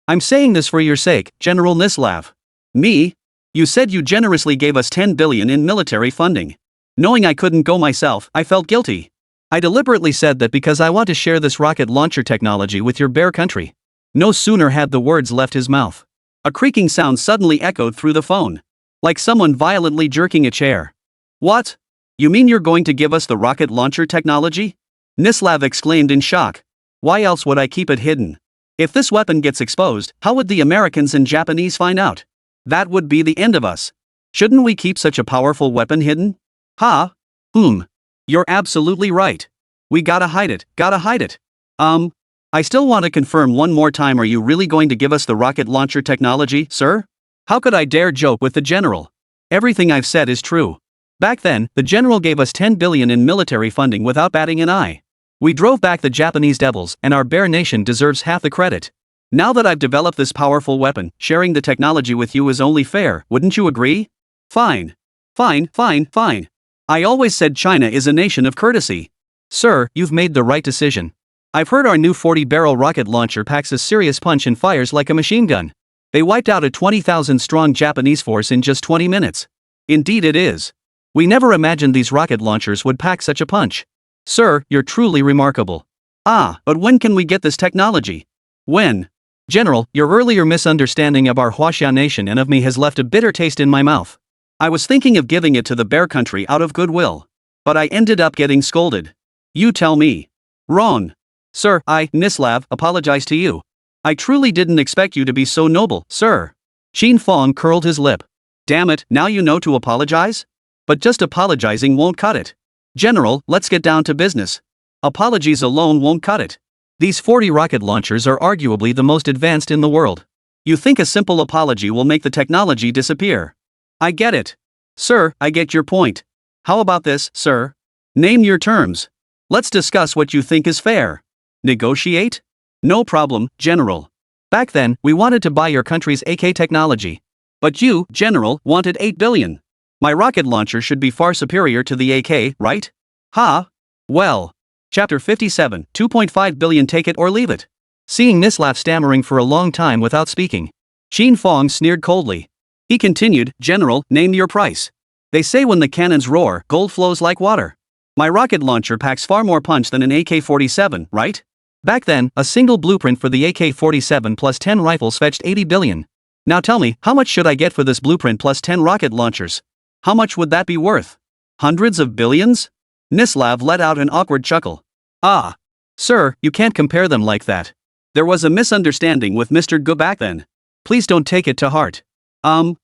I'm saying this for your sake, General Nislav. Me? You said you generously gave us 10 billion in military funding. Knowing I couldn't go myself, I felt guilty. I deliberately said that because I want to share this rocket launcher technology with your Bear Country. No sooner had the words left his mouth. A creaking sound suddenly echoed through the phone. Like someone violently jerking a chair. What? You mean you're going to give us the rocket launcher technology? Nislav exclaimed in shock. Why else would I keep it hidden? If this weapon gets exposed, how would the Americans and Japanese find out? That would be the end of us. Shouldn't we keep such a powerful weapon hidden? Ha? You're absolutely right. We gotta hide it, I still want to confirm one more time, are you really going to give us the rocket launcher technology, sir? How could I dare joke with the general? Everything I've said is true. Back then, the general gave us 10 billion in military funding without batting an eye. We drove back the Japanese devils, and our bear nation deserves half the credit. Now that I've developed this powerful weapon, sharing the technology with you is only fair, wouldn't you agree? Fine. I always said China is a nation of courtesy. Sir, you've made the right decision. I've heard our new 40-barrel rocket launcher packs a serious punch and fires like a machine gun. They wiped out a 20,000-strong Japanese force in just 20 minutes. Indeed it is. We never imagined these rocket launchers would pack such a punch. Sir, you're truly remarkable. But when can we get this technology? When? General, your earlier misunderstanding of our Huaxia nation and of me has left a bitter taste in my mouth. I was thinking of giving it to the bear country out of goodwill. But I ended up getting scolded. You tell me. Wrong. Sir, Nislav, apologize to you. I truly didn't expect you to be so noble, sir. Qin Fang curled his lip. Damn it, now you know to apologize? But just apologizing won't cut it. General, let's get down to business. Apologies alone won't cut it. These 40 rocket launchers are arguably the most advanced in the world. You think a simple apology will make the technology disappear? I get it. Sir, I get your point. How about this, sir? Name your terms. Let's discuss what you think is fair. Negotiate? No problem, General. Back then, we wanted to buy your country's AK technology. But you, General, wanted 8 billion. My rocket launcher should be far superior to the AK, right? Well. Chapter 57, 2.5 billion, take it or leave it. Seeing Nislav stammering for a long time without speaking, Qin Fang sneered coldly. He continued, General, name your price. They say when the cannons roar, gold flows like water. My rocket launcher packs far more punch than an AK-47, right? Back then, a single blueprint for the AK-47 plus 10 rifles fetched 80 billion. Now tell me, how much should I get for this blueprint plus 10 rocket launchers? How much would that be worth? Hundreds of billions? Nislav let out an awkward chuckle. Sir, you can't compare them like that. There was a misunderstanding with Mr. Gu back then. Please don't take it to heart. How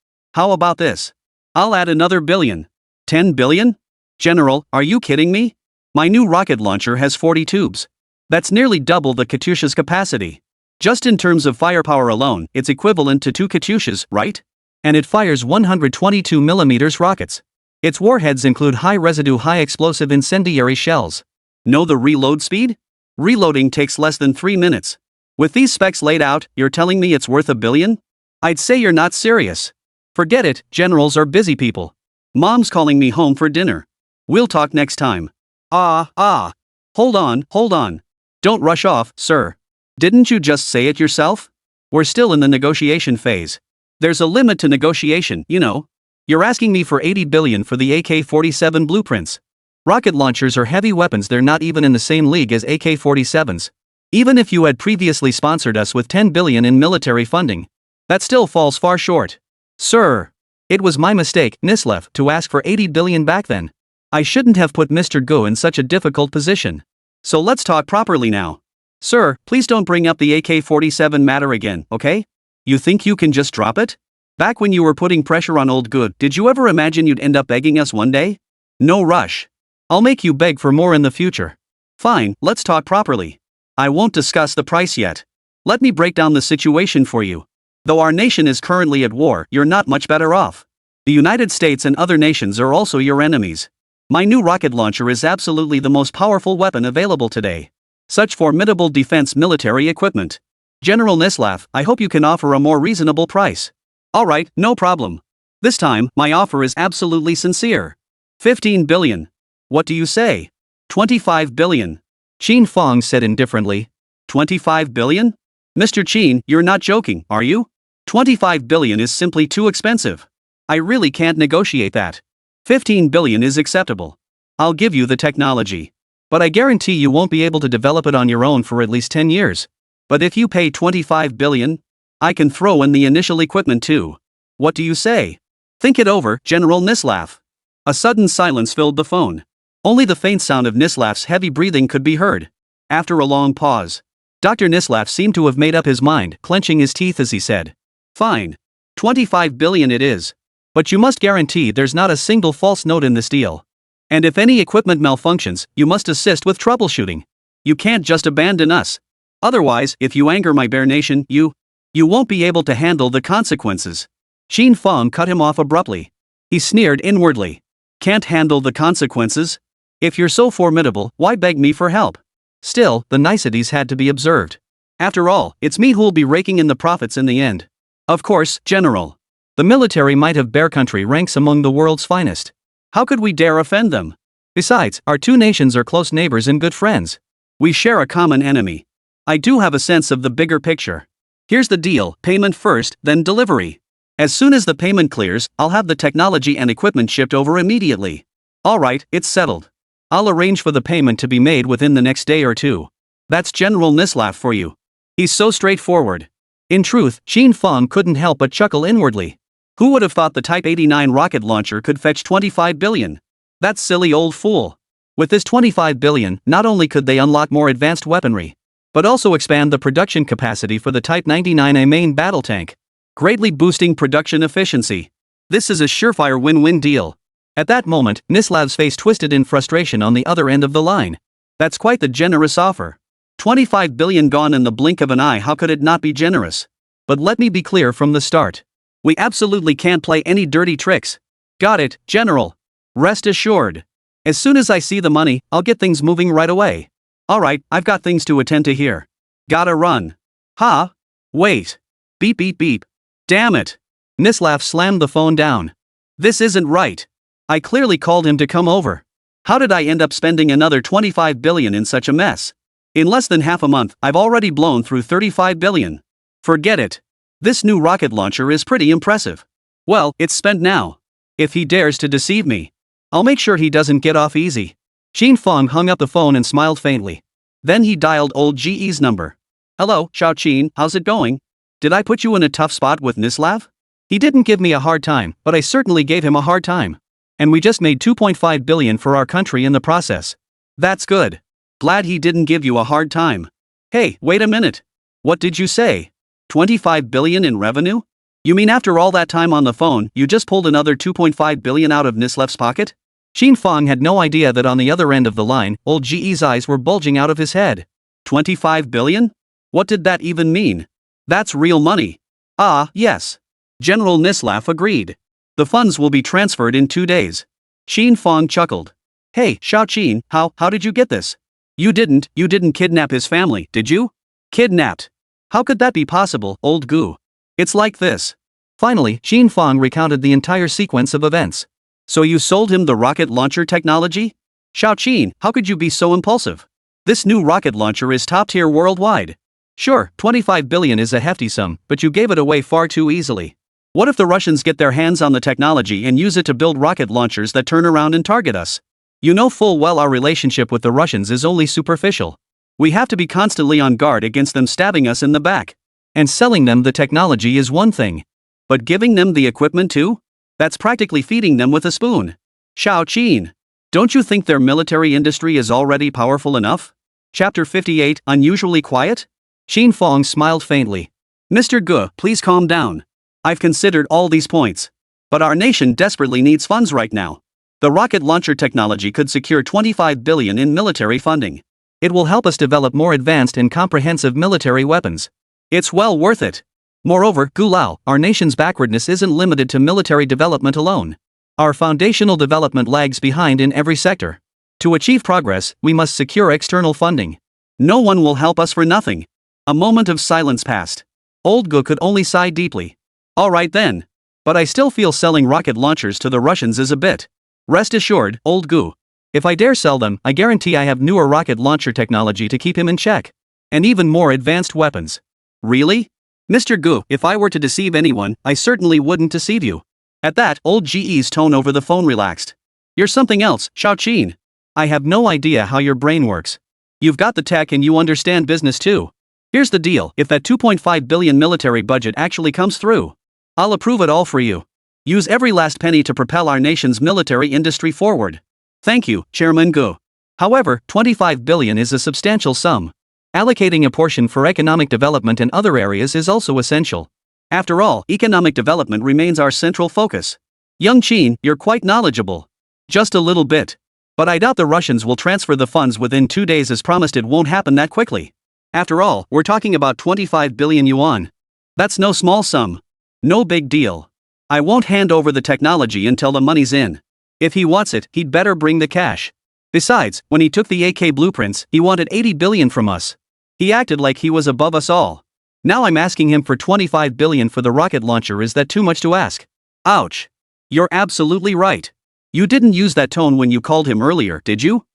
about this? I'll add another billion. 10 billion? General, are you kidding me? My new rocket launcher has 40 tubes. That's nearly double the Katyusha's capacity. Just in terms of firepower alone, it's equivalent to 2 Katyushas, right? And it fires 122mm rockets. Its warheads include high-residue high-explosive incendiary shells. Know the reload speed? Reloading takes less than 3 minutes. With these specs laid out, you're telling me it's worth $1 billion? I'd say you're not serious. Forget it, generals are busy people. Mom's calling me home for dinner. We'll talk next time. Hold on. Don't rush off, sir. Didn't you just say it yourself? We're still in the negotiation phase. There's a limit to negotiation, you know. You're asking me for 80 billion for the AK-47 blueprints. Rocket launchers are heavy weapons, they're not even in the same league as AK-47s. Even if you had previously sponsored us with 10 billion in military funding, that still falls far short. Sir, it was my mistake, Nislav, to ask for 80 billion back then. I shouldn't have put Mr. Go in such a difficult position. So let's talk properly now. Sir, please don't bring up the AK-47 matter again, okay? You think you can just drop it? Back when you were putting pressure on old Good, did you ever imagine you'd end up begging us one day? No rush. I'll make you beg for more in the future. Fine, let's talk properly. I won't discuss the price yet. Let me break down the situation for you. Though our nation is currently at war, you're not much better off. The United States and other nations are also your enemies. My new rocket launcher is absolutely the most powerful weapon available today. Such formidable defense military equipment. General Nislav, I hope you can offer a more reasonable price. Alright, no problem. This time, my offer is absolutely sincere. 15 billion. What do you say? 25 billion. Qin Fang said indifferently. 25 billion? Mr. Qin, you're not joking, are you? 25 billion is simply too expensive. I really can't negotiate that. 15 billion is acceptable. I'll give you the technology. But I guarantee you won't be able to develop it on your own for at least 10 years. But if you pay 25 billion, I can throw in the initial equipment too. What do you say? Think it over, General Nislav. A sudden silence filled the phone. Only the faint sound of Nislav's heavy breathing could be heard. After a long pause, Dr. Nislav seemed to have made up his mind, clenching his teeth as he said, Fine. 25 billion it is. But you must guarantee there's not a single false note in this deal. And if any equipment malfunctions, you must assist with troubleshooting. You can't just abandon us. Otherwise, if you anger my bear nation, you won't be able to handle the consequences. Qin Fang cut him off abruptly. He sneered inwardly. Can't handle the consequences? If you're so formidable, why beg me for help? Still, the niceties had to be observed. After all, it's me who'll be raking in the profits in the end. Of course, General. The military might have bear country ranks among the world's finest. How could we dare offend them? Besides, our two nations are close neighbors and good friends. We share a common enemy. I do have a sense of the bigger picture. Here's the deal, payment first, then delivery. As soon as the payment clears, I'll have the technology and equipment shipped over immediately. Alright, it's settled. I'll arrange for the payment to be made within the next day or two. That's General Nislav for you. He's so straightforward. In truth, Qin Fang couldn't help but chuckle inwardly. Who would have thought the Type 89 rocket launcher could fetch 25 billion? That silly old fool. With this 25 billion, not only could they unlock more advanced weaponry, but also expand the production capacity for the Type 99A main battle tank, greatly boosting production efficiency. This is a surefire win-win deal. At that moment, Nislav's face twisted in frustration on the other end of the line. That's quite the generous offer. 25 billion gone in the blink of an eye, how could it not be generous? But let me be clear from the start. We absolutely can't play any dirty tricks. Got it, General. Rest assured. As soon as I see the money, I'll get things moving right away. Alright, I've got things to attend to here. Gotta run. Ha? Wait. Beep beep beep. Damn it. Nislav slammed the phone down. This isn't right. I clearly called him to come over. How did I end up spending another 25 billion in such a mess? In less than half a month, I've already blown through 35 billion. Forget it. This new rocket launcher is pretty impressive. Well, it's spent now. If he dares to deceive me, I'll make sure he doesn't get off easy. Qin Fang hung up the phone and smiled faintly. Then he dialed old GE's number. Hello, Xiaoqin, how's it going? Did I put you in a tough spot with Nislav? He didn't give me a hard time, but I certainly gave him a hard time. And we just made 2.5 billion for our country in the process. That's good. Glad he didn't give you a hard time. Hey, wait a minute. What did you say? 25 billion in revenue? You mean after all that time on the phone, you just pulled another 2.5 billion out of Nislav's pocket? Qin Fang had no idea that on the other end of the line, old GE's eyes were bulging out of his head. 25 billion? What did that even mean? That's real money. Ah, yes. General Nislav agreed. The funds will be transferred in 2 days. Qin Fang chuckled. Hey, Xiaoqin, how did you get this? You didn't kidnap his family, did you? Kidnapped? How could that be possible, old goo? It's like this. Finally, Qin Fang recounted the entire sequence of events. So you sold him the rocket launcher technology? Xiaoqin, how could you be so impulsive? This new rocket launcher is top tier worldwide. Sure, 25 billion is a hefty sum, but you gave it away far too easily. What if the Russians get their hands on the technology and use it to build rocket launchers that turn around and target us? You know full well our relationship with the Russians is only superficial. We have to be constantly on guard against them stabbing us in the back. And selling them the technology is one thing. But giving them the equipment too? That's practically feeding them with a spoon. Xiaoqin, don't you think their military industry is already powerful enough? Chapter 58, Unusually Quiet? Qin Fang smiled faintly. Mr. Gu, please calm down. I've considered all these points. But our nation desperately needs funds right now. The rocket launcher technology could secure 25 billion in military funding. It will help us develop more advanced and comprehensive military weapons. It's well worth it. Moreover, Gulao, our nation's backwardness isn't limited to military development alone. Our foundational development lags behind in every sector. To achieve progress, we must secure external funding. No one will help us for nothing. A moment of silence passed. Old Gu could only sigh deeply. Alright then. But I still feel selling rocket launchers to the Russians is a bit. Rest assured, old Gu. If I dare sell them, I guarantee I have newer rocket launcher technology to keep him in check. And even more advanced weapons. Really? Mr. Gu, if I were to deceive anyone, I certainly wouldn't deceive you. At that, old GE's tone over the phone relaxed. You're something else, Xiaoqin. I have no idea how your brain works. You've got the tech and you understand business too. Here's the deal, if that 2.5 billion military budget actually comes through, I'll approve it all for you. Use every last penny to propel our nation's military industry forward. Thank you, Chairman Gu. However, 25 billion is a substantial sum. Allocating a portion for economic development in other areas is also essential. After all, economic development remains our central focus. Young Qin, you're quite knowledgeable. Just a little bit. But I doubt the Russians will transfer the funds within 2 days as promised. It won't happen that quickly. After all, we're talking about 25 billion yuan. That's no small sum. No big deal. I won't hand over the technology until the money's in. If he wants it, he'd better bring the cash. Besides, when he took the AK blueprints, he wanted 80 billion from us. He acted like he was above us all. Now I'm asking him for 25 billion for the rocket launcher. Is that too much to ask? Ouch. You're absolutely right. You didn't use that tone when you called him earlier, did you?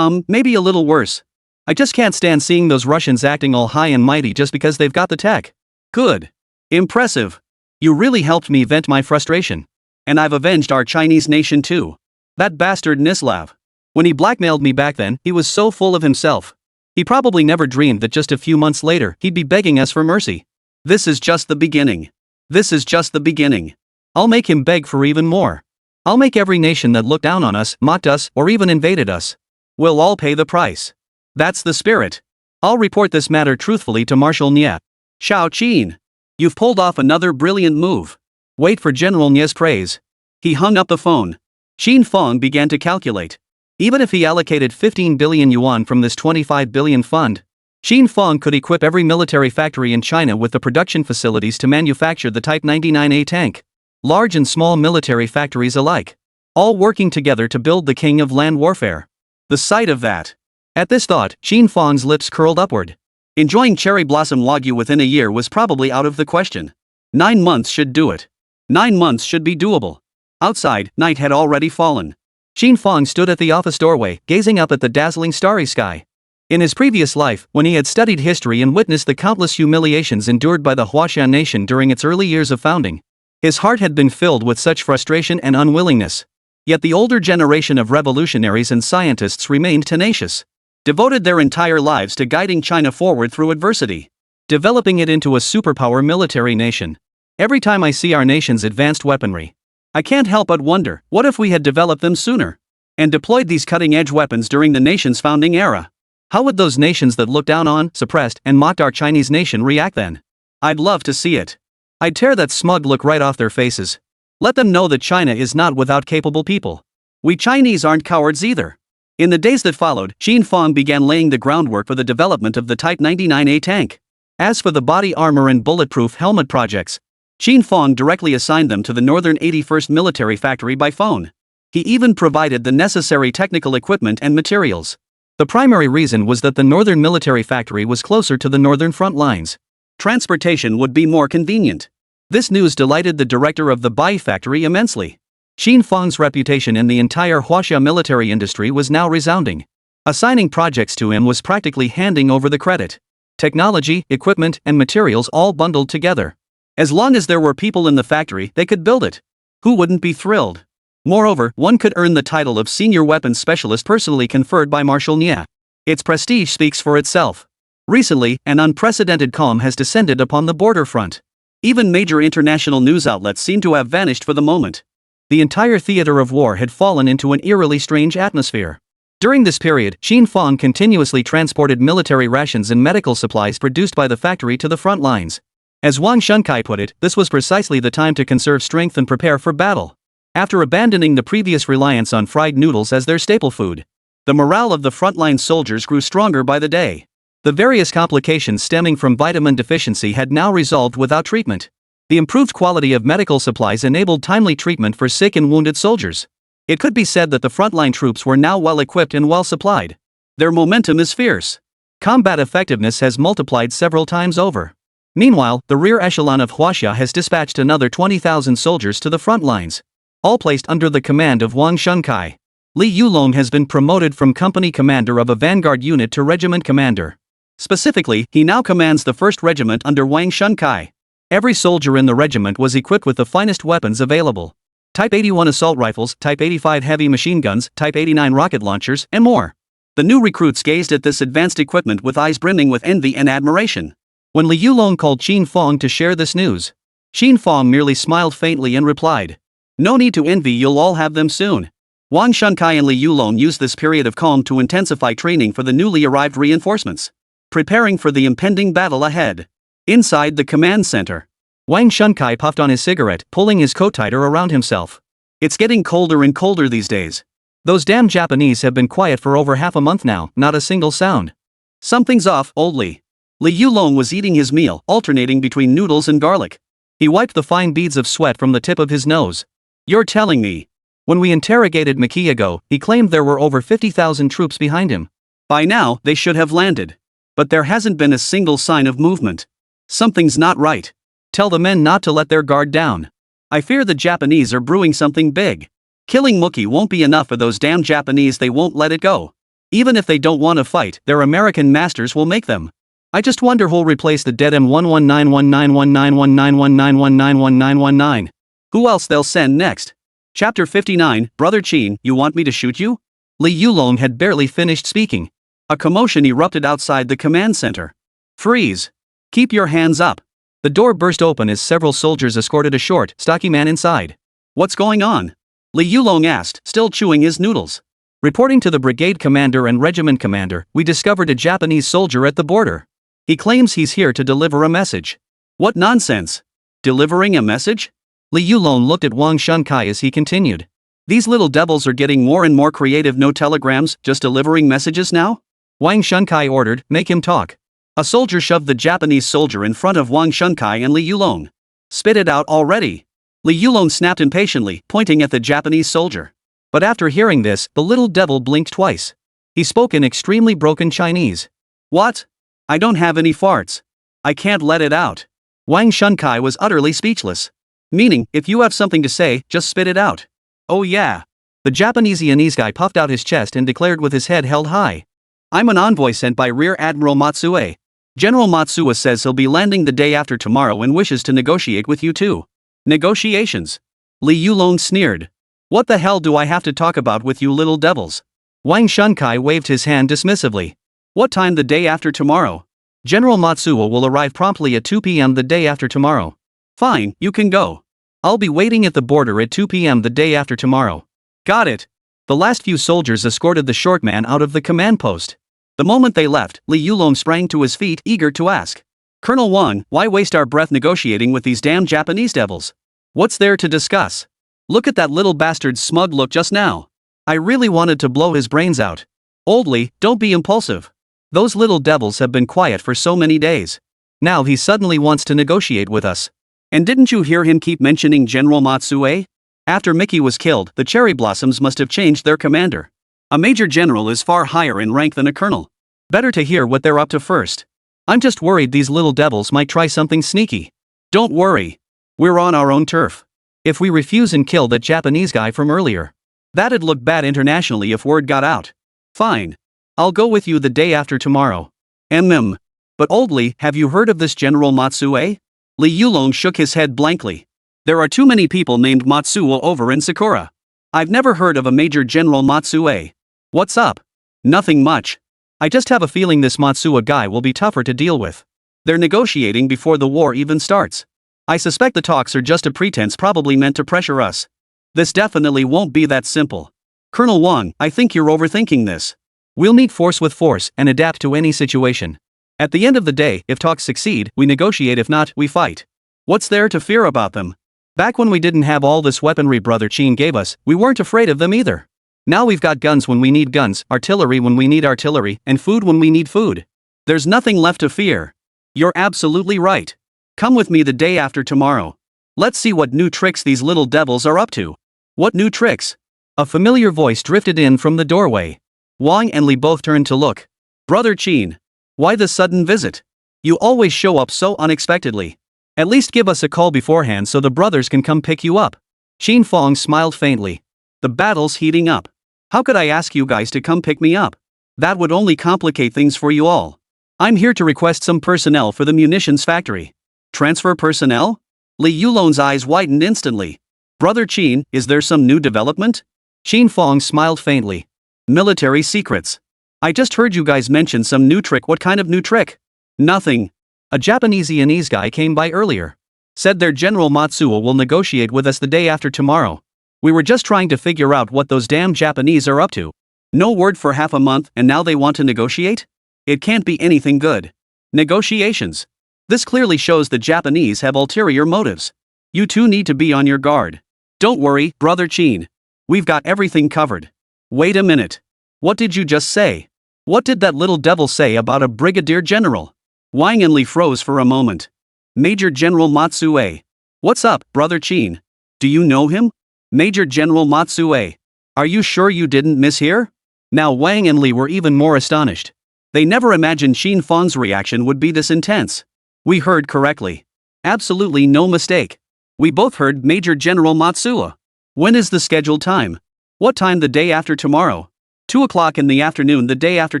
Maybe a little worse. I just can't stand seeing those Russians acting all high and mighty just because they've got the tech. Good. Impressive. You really helped me vent my frustration. And I've avenged our Chinese nation too. That bastard Nislav. When he blackmailed me back then, he was so full of himself. He probably never dreamed that just a few months later, he'd be begging us for mercy. This is just the beginning. This is just the beginning. I'll make him beg for even more. I'll make every nation that looked down on us, mocked us, or even invaded us. We'll all pay the price. That's the spirit. I'll report this matter truthfully to Marshal Nye. Xiao Qin. You've pulled off another brilliant move. Wait for General Nye's praise. He hung up the phone. Qin Fang began to calculate. Even if he allocated 15 billion yuan from this 25 billion fund, Qin Fang could equip every military factory in China with the production facilities to manufacture the Type 99A tank. Large and small military factories alike. All working together to build the king of land warfare. The sight of that. At this thought, Qin Fang's lips curled upward. Enjoying cherry blossom wagyu within a year was probably out of the question. 9 months should do it. 9 months should be doable. Outside, night had already fallen. Qin Fang stood at the office doorway, gazing up at the dazzling starry sky. In his previous life, when he had studied history and witnessed the countless humiliations endured by the Huaxian nation during its early years of founding, his heart had been filled with such frustration and unwillingness. Yet the older generation of revolutionaries and scientists remained tenacious, devoted their entire lives to guiding China forward through adversity, developing it into a superpower military nation. Every time I see our nation's advanced weaponry, I can't help but wonder, what if we had developed them sooner? And deployed these cutting-edge weapons during the nation's founding era? How would those nations that looked down on, suppressed, and mocked our Chinese nation react then? I'd love to see it. I'd tear that smug look right off their faces. Let them know that China is not without capable people. We Chinese aren't cowards either. In the days that followed, Qin Fang began laying the groundwork for the development of the Type 99A tank. As for the body armor and bulletproof helmet projects, Qin Fang directly assigned them to the Northern 81st Military Factory by phone. He even provided the necessary technical equipment and materials. The primary reason was that the Northern Military Factory was closer to the northern front lines. Transportation would be more convenient. This news delighted the director of the Bai factory immensely. Qin Fang's reputation in the entire Huaxia military industry was now resounding. Assigning projects to him was practically handing over the credit. Technology, equipment, and materials all bundled together. As long as there were people in the factory, they could build it. Who wouldn't be thrilled? Moreover, one could earn the title of Senior Weapons Specialist personally conferred by Marshal Nye. Its prestige speaks for itself. Recently, an unprecedented calm has descended upon the border front. Even major international news outlets seem to have vanished for the moment. The entire theater of war had fallen into an eerily strange atmosphere. During this period, Qin Fang continuously transported military rations and medical supplies produced by the factory to the front lines. As Wang Shunkai put it, this was precisely the time to conserve strength and prepare for battle. After abandoning the previous reliance on fried noodles as their staple food, the morale of the frontline soldiers grew stronger by the day. The various complications stemming from vitamin deficiency had now resolved without treatment. The improved quality of medical supplies enabled timely treatment for sick and wounded soldiers. It could be said that the frontline troops were now well equipped and well supplied. Their momentum is fierce. Combat effectiveness has multiplied several times over. Meanwhile, the rear echelon of Huaxia has dispatched another 20,000 soldiers to the front lines, all placed under the command of Wang Shunkai. Li Yulong has been promoted from company commander of a vanguard unit to regiment commander. Specifically, he now commands the 1st Regiment under Wang Shunkai. Every soldier in the regiment was equipped with the finest weapons available. Type 81 assault rifles, Type 85 heavy machine guns, Type 89 rocket launchers, and more. The new recruits gazed at this advanced equipment with eyes brimming with envy and admiration. When Li Yulong called Qin Fang to share this news, Qin Fang merely smiled faintly and replied, "No need to envy, you'll all have them soon." Wang Shunkai and Li Yulong used this period of calm to intensify training for the newly arrived reinforcements, preparing for the impending battle ahead. Inside the command center, Wang Shunkai puffed on his cigarette, pulling his coat tighter around himself. It's getting colder and colder these days. Those damn Japanese have been quiet for over half a month now, not a single sound. Something's off, old Li. Li Yulong was eating his meal, alternating between noodles and garlic. He wiped the fine beads of sweat from the tip of his nose. You're telling me? When we interrogated Miki ago, he claimed there were over 50,000 troops behind him. By now, they should have landed. But there hasn't been a single sign of movement. Something's not right. Tell the men not to let their guard down. I fear the Japanese are brewing something big. Killing Mookie won't be enough for those damn Japanese, they won't let it go. Even if they don't want to fight, their American masters will make them. I just wonder who'll replace the dead M11919191919191911919. Who else they'll send next? Chapter 59, Brother Qin, you want me to shoot you? Li Yulong had barely finished speaking. A commotion erupted outside the command center. Freeze! Keep your hands up! The door burst open as several soldiers escorted a short, stocky man inside. What's going on? Li Yulong asked, still chewing his noodles. Reporting to the brigade commander and regiment commander, we discovered a Japanese soldier at the border. He claims he's here to deliver a message. What nonsense! Delivering a message? Li Yulong looked at Wang Shunkai as he continued. These little devils are getting more and more creative. No telegrams, just delivering messages now? Wang Shunkai ordered, make him talk. A soldier shoved the Japanese soldier in front of Wang Shunkai and Li Yulong. Spit it out already! Li Yulong snapped impatiently, pointing at the Japanese soldier. But after hearing this, the little devil blinked twice. He spoke in extremely broken Chinese. What? I don't have any farts. I can't let it out. Wang Shunkai was utterly speechless. Meaning, if you have something to say, just spit it out. Oh yeah. The Japanese guy puffed out his chest and declared with his head held high. I'm an envoy sent by Rear Admiral Matsue. General Matsue says he'll be landing the day after tomorrow and wishes to negotiate with you too. Negotiations? Li Yulong sneered. What the hell do I have to talk about with you little devils? Wang Shunkai waved his hand dismissively. What time the day after tomorrow? General Matsue will arrive promptly at 2 p.m. the day after tomorrow. Fine, you can go. I'll be waiting at the border at 2 p.m. the day after tomorrow. Got it. The last few soldiers escorted the short man out of the command post. The moment they left, Li Yulong sprang to his feet, eager to ask. Colonel Wang, why waste our breath negotiating with these damn Japanese devils? What's there to discuss? Look at that little bastard's smug look just now. I really wanted to blow his brains out. Old Li, don't be impulsive. Those little devils have been quiet for so many days. Now he suddenly wants to negotiate with us. And didn't you hear him keep mentioning General Matsue? After Mickey was killed, the Cherry Blossoms must have changed their commander. A major general is far higher in rank than a colonel. Better to hear what they're up to first. I'm just worried these little devils might try something sneaky. Don't worry. We're on our own turf. If we refuse and kill that Japanese guy from earlier, that'd look bad internationally if word got out. Fine. I'll go with you the day after tomorrow. But Old Li, have you heard of this General Matsue? Li Yulong shook his head blankly. There are too many people named Matsuo over in Sakura. I've never heard of a Major General Matsue. What's up? Nothing much. I just have a feeling this Matsuo guy will be tougher to deal with. They're negotiating before the war even starts. I suspect the talks are just a pretense, probably meant to pressure us. This definitely won't be that simple. Colonel Wang, I think you're overthinking this. We'll meet force with force and adapt to any situation. At the end of the day, if talks succeed, we negotiate, if not, we fight. What's there to fear about them? Back when we didn't have all this weaponry Brother Qin gave us, we weren't afraid of them either. Now we've got guns when we need guns, artillery when we need artillery, and food when we need food. There's nothing left to fear. You're absolutely right. Come with me the day after tomorrow. Let's see what new tricks these little devils are up to. What new tricks? A familiar voice drifted in from the doorway. Wang and Li both turned to look. Brother Qin. Why the sudden visit? You always show up so unexpectedly. At least give us a call beforehand so the brothers can come pick you up. Qin Fang smiled faintly. The battle's heating up. How could I ask you guys to come pick me up? That would only complicate things for you all. I'm here to request some personnel for the munitions factory. Transfer personnel? Li Yulong's eyes widened instantly. Brother Qin, is there some new development? Qin Fang smiled faintly. Military secrets. I just heard you guys mention some new trick. What kind of new trick? Nothing. A Japanese guy came by earlier. Said their General Matsuo will negotiate with us the day after tomorrow. We were just trying to figure out what those damn Japanese are up to. No word for half a month and now they want to negotiate? It can't be anything good. Negotiations. This clearly shows the Japanese have ulterior motives. You two need to be on your guard. Don't worry, Brother Qin. We've got everything covered. Wait a minute. What did you just say? What did that little devil say about a brigadier general? Wang and Li froze for a moment. Major General Matsue. What's up, brother Qin? Do you know him? Major General Matsue. Are you sure you didn't mishear? Now Wang and Li were even more astonished. They never imagined Qin Fang's reaction would be this intense. We heard correctly. Absolutely no mistake. We both heard Major General Matsue. When is the scheduled time? What time the day after tomorrow? 2 o'clock in the afternoon the day after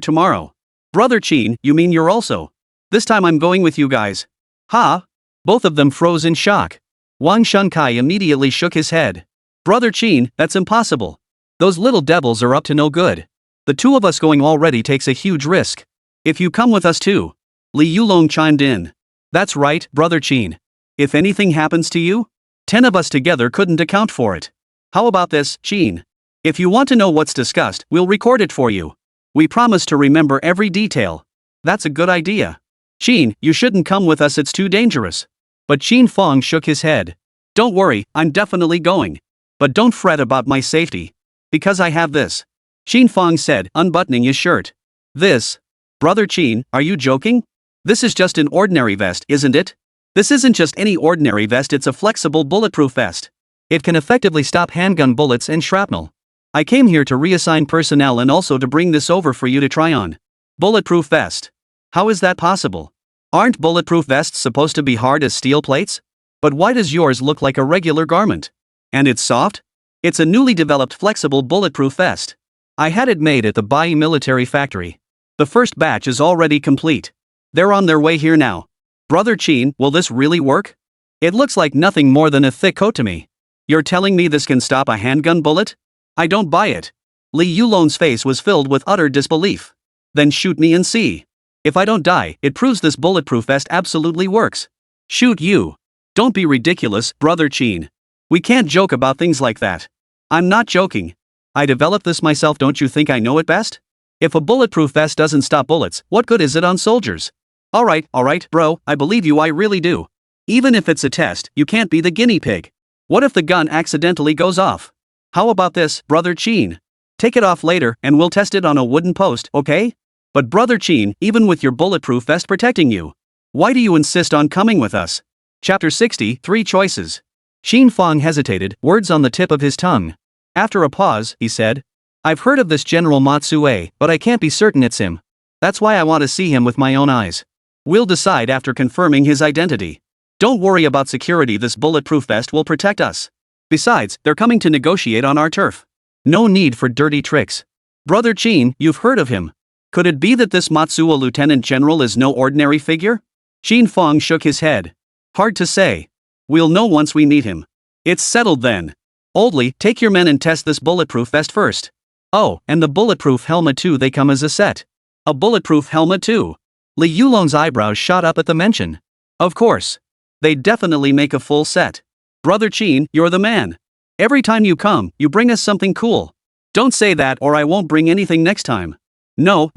tomorrow. Brother Qin, you mean you're also? This time I'm going with you guys. Ha? Both of them froze in shock. Wang Shunkai immediately shook his head. Brother Qin, that's impossible. Those little devils are up to no good. The two of us going already takes a huge risk. If you come with us too. Li Yulong chimed in. That's right, brother Qin. If anything happens to you, 10 of us together couldn't account for it. How about this, Qin? If you want to know what's discussed, we'll record it for you. We promise to remember every detail. That's a good idea. Qin, you shouldn't come with us, it's too dangerous. But Qin Fang shook his head. Don't worry, I'm definitely going. But don't fret about my safety. Because I have this. Qin Fang said, unbuttoning his shirt. This? Brother Qin, are you joking? This is just an ordinary vest, isn't it? This isn't just any ordinary vest, it's a flexible bulletproof vest. It can effectively stop handgun bullets and shrapnel. I came here to reassign personnel and also to bring this over for you to try on. Bulletproof vest. How is that possible? Aren't bulletproof vests supposed to be hard as steel plates? But why does yours look like a regular garment? And it's soft? It's a newly developed flexible bulletproof vest. I had it made at the Bai military factory. The first batch is already complete. They're on their way here now. Brother Qin, will this really work? It looks like nothing more than a thick coat to me. You're telling me this can stop a handgun bullet? I don't buy it. Li Yulong's face was filled with utter disbelief. Then shoot me and see. If I don't die, it proves this bulletproof vest absolutely works. Shoot you. Don't be ridiculous, brother Qin. We can't joke about things like that. I'm not joking. I developed this myself, don't you think I know it best? If a bulletproof vest doesn't stop bullets, what good is it on soldiers? Alright, bro, I believe you, I really do. Even if it's a test, you can't be the guinea pig. What if the gun accidentally goes off? How about this, brother Qin? Take it off later and we'll test it on a wooden post, okay? But brother Qin, even with your bulletproof vest protecting you, why do you insist on coming with us? Chapter 60, 3 Choices. Qin Fang hesitated, words on the tip of his tongue. After a pause, he said, I've heard of this General Matsue, but I can't be certain it's him. That's why I want to see him with my own eyes. We'll decide after confirming his identity. Don't worry about security, this bulletproof vest will protect us. Besides, they're coming to negotiate on our turf. No need for dirty tricks. Brother Qin, you've heard of him. Could it be that this Matsue lieutenant general is no ordinary figure? Qin Fang shook his head. Hard to say. We'll know once we meet him. It's settled then. Oldly, take your men and test this bulletproof vest first. Oh, and the bulletproof helmet too, they come as a set. A bulletproof helmet too. Li Yulong's eyebrows shot up at the mention. Of course. They definitely make a full set. Brother Qin, you're the man. Every time you come, you bring us something cool. Don't say that or I won't bring anything next time. No.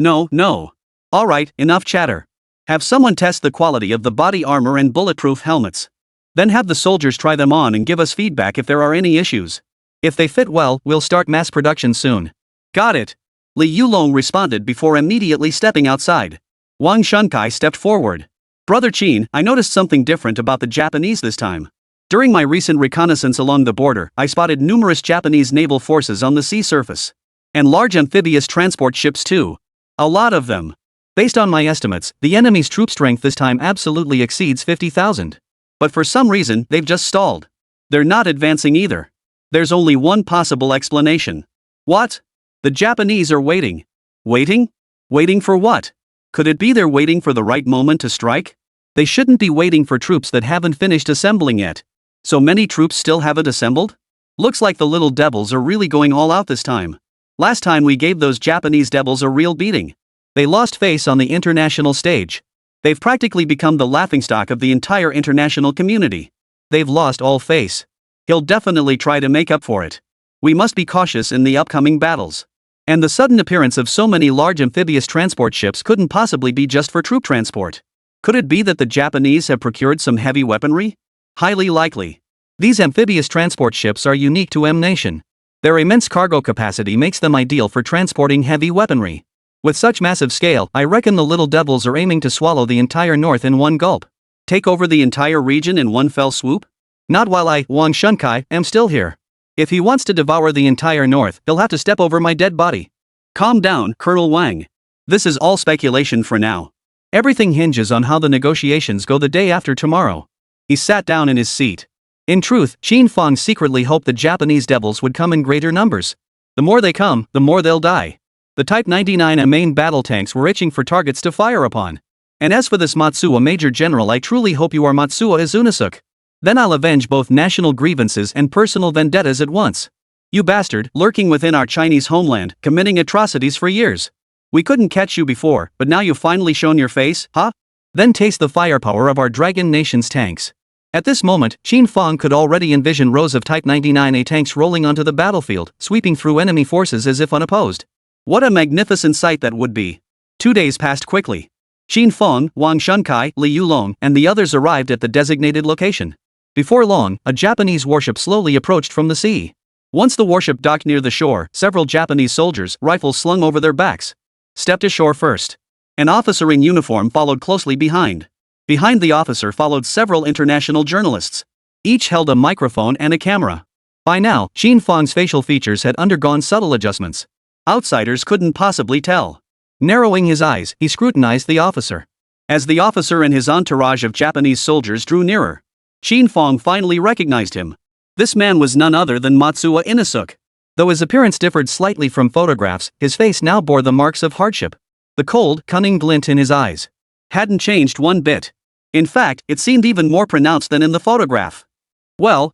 Alright, enough chatter. Have someone test the quality of the body armor and bulletproof helmets. Then have the soldiers try them on and give us feedback if there are any issues. If they fit well, we'll start mass production soon. Got it. Li Yulong responded before immediately stepping outside. Wang Shunkai stepped forward. Brother Qin, I noticed something different about the Japanese this time. During my recent reconnaissance along the border, I spotted numerous Japanese naval forces on the sea surface. And large amphibious transport ships too. A lot of them. Based on my estimates, the enemy's troop strength this time absolutely exceeds 50,000. But for some reason, they've just stalled. They're not advancing either. There's only one possible explanation. What? The Japanese are waiting. Waiting? Waiting for what? Could it be they're waiting for the right moment to strike? They shouldn't be waiting for troops that haven't finished assembling yet. So many troops still haven't assembled? Looks like the little devils are really going all out this time. Last time we gave those Japanese devils a real beating. They lost face on the international stage. They've practically become the laughingstock of the entire international community. They've lost all face. He'll definitely try to make up for it. We must be cautious in the upcoming battles. And the sudden appearance of so many large amphibious transport ships couldn't possibly be just for troop transport. Could it be that the Japanese have procured some heavy weaponry? Highly likely. These amphibious transport ships are unique to M Nation. Their immense cargo capacity makes them ideal for transporting heavy weaponry. With such massive scale, I reckon the little devils are aiming to swallow the entire north in one gulp. Take over the entire region in one fell swoop? Not while I, Wang Shunkai, am still here. If he wants to devour the entire north, he'll have to step over my dead body. Calm down, Colonel Wang. This is all speculation for now. Everything hinges on how the negotiations go the day after tomorrow. He sat down in his seat. In truth, Qin Fang secretly hoped the Japanese devils would come in greater numbers. The more they come, the more they'll die. The Type 99 main battle tanks were itching for targets to fire upon. And as for this Matsuo Major General, I truly hope you are Matsuo Izunasuke. Then I'll avenge both national grievances and personal vendettas at once. You bastard, lurking within our Chinese homeland, committing atrocities for years. We couldn't catch you before, but now you've finally shown your face, huh? Then taste the firepower of our Dragon Nation's tanks. At this moment, Qin Fang could already envision rows of Type 99A tanks rolling onto the battlefield, sweeping through enemy forces as if unopposed. What a magnificent sight that would be. 2 days passed quickly. Qin Fang, Wang Shunkai, Li Yulong, and the others arrived at the designated location. Before long, a Japanese warship slowly approached from the sea. Once the warship docked near the shore, several Japanese soldiers, rifles slung over their backs, stepped ashore first. An officer in uniform followed closely behind. Behind the officer followed several international journalists. Each held a microphone and a camera. By now, Qin Fang's facial features had undergone subtle adjustments. Outsiders couldn't possibly tell. Narrowing his eyes, he scrutinized the officer. As the officer and his entourage of Japanese soldiers drew nearer, Qin Fang finally recognized him. This man was none other than Matsuo Izunasuke. Though his appearance differed slightly from photographs, his face now bore the marks of hardship. The cold, cunning glint in his eyes hadn't changed one bit. In fact, it seemed even more pronounced than in the photograph. Well,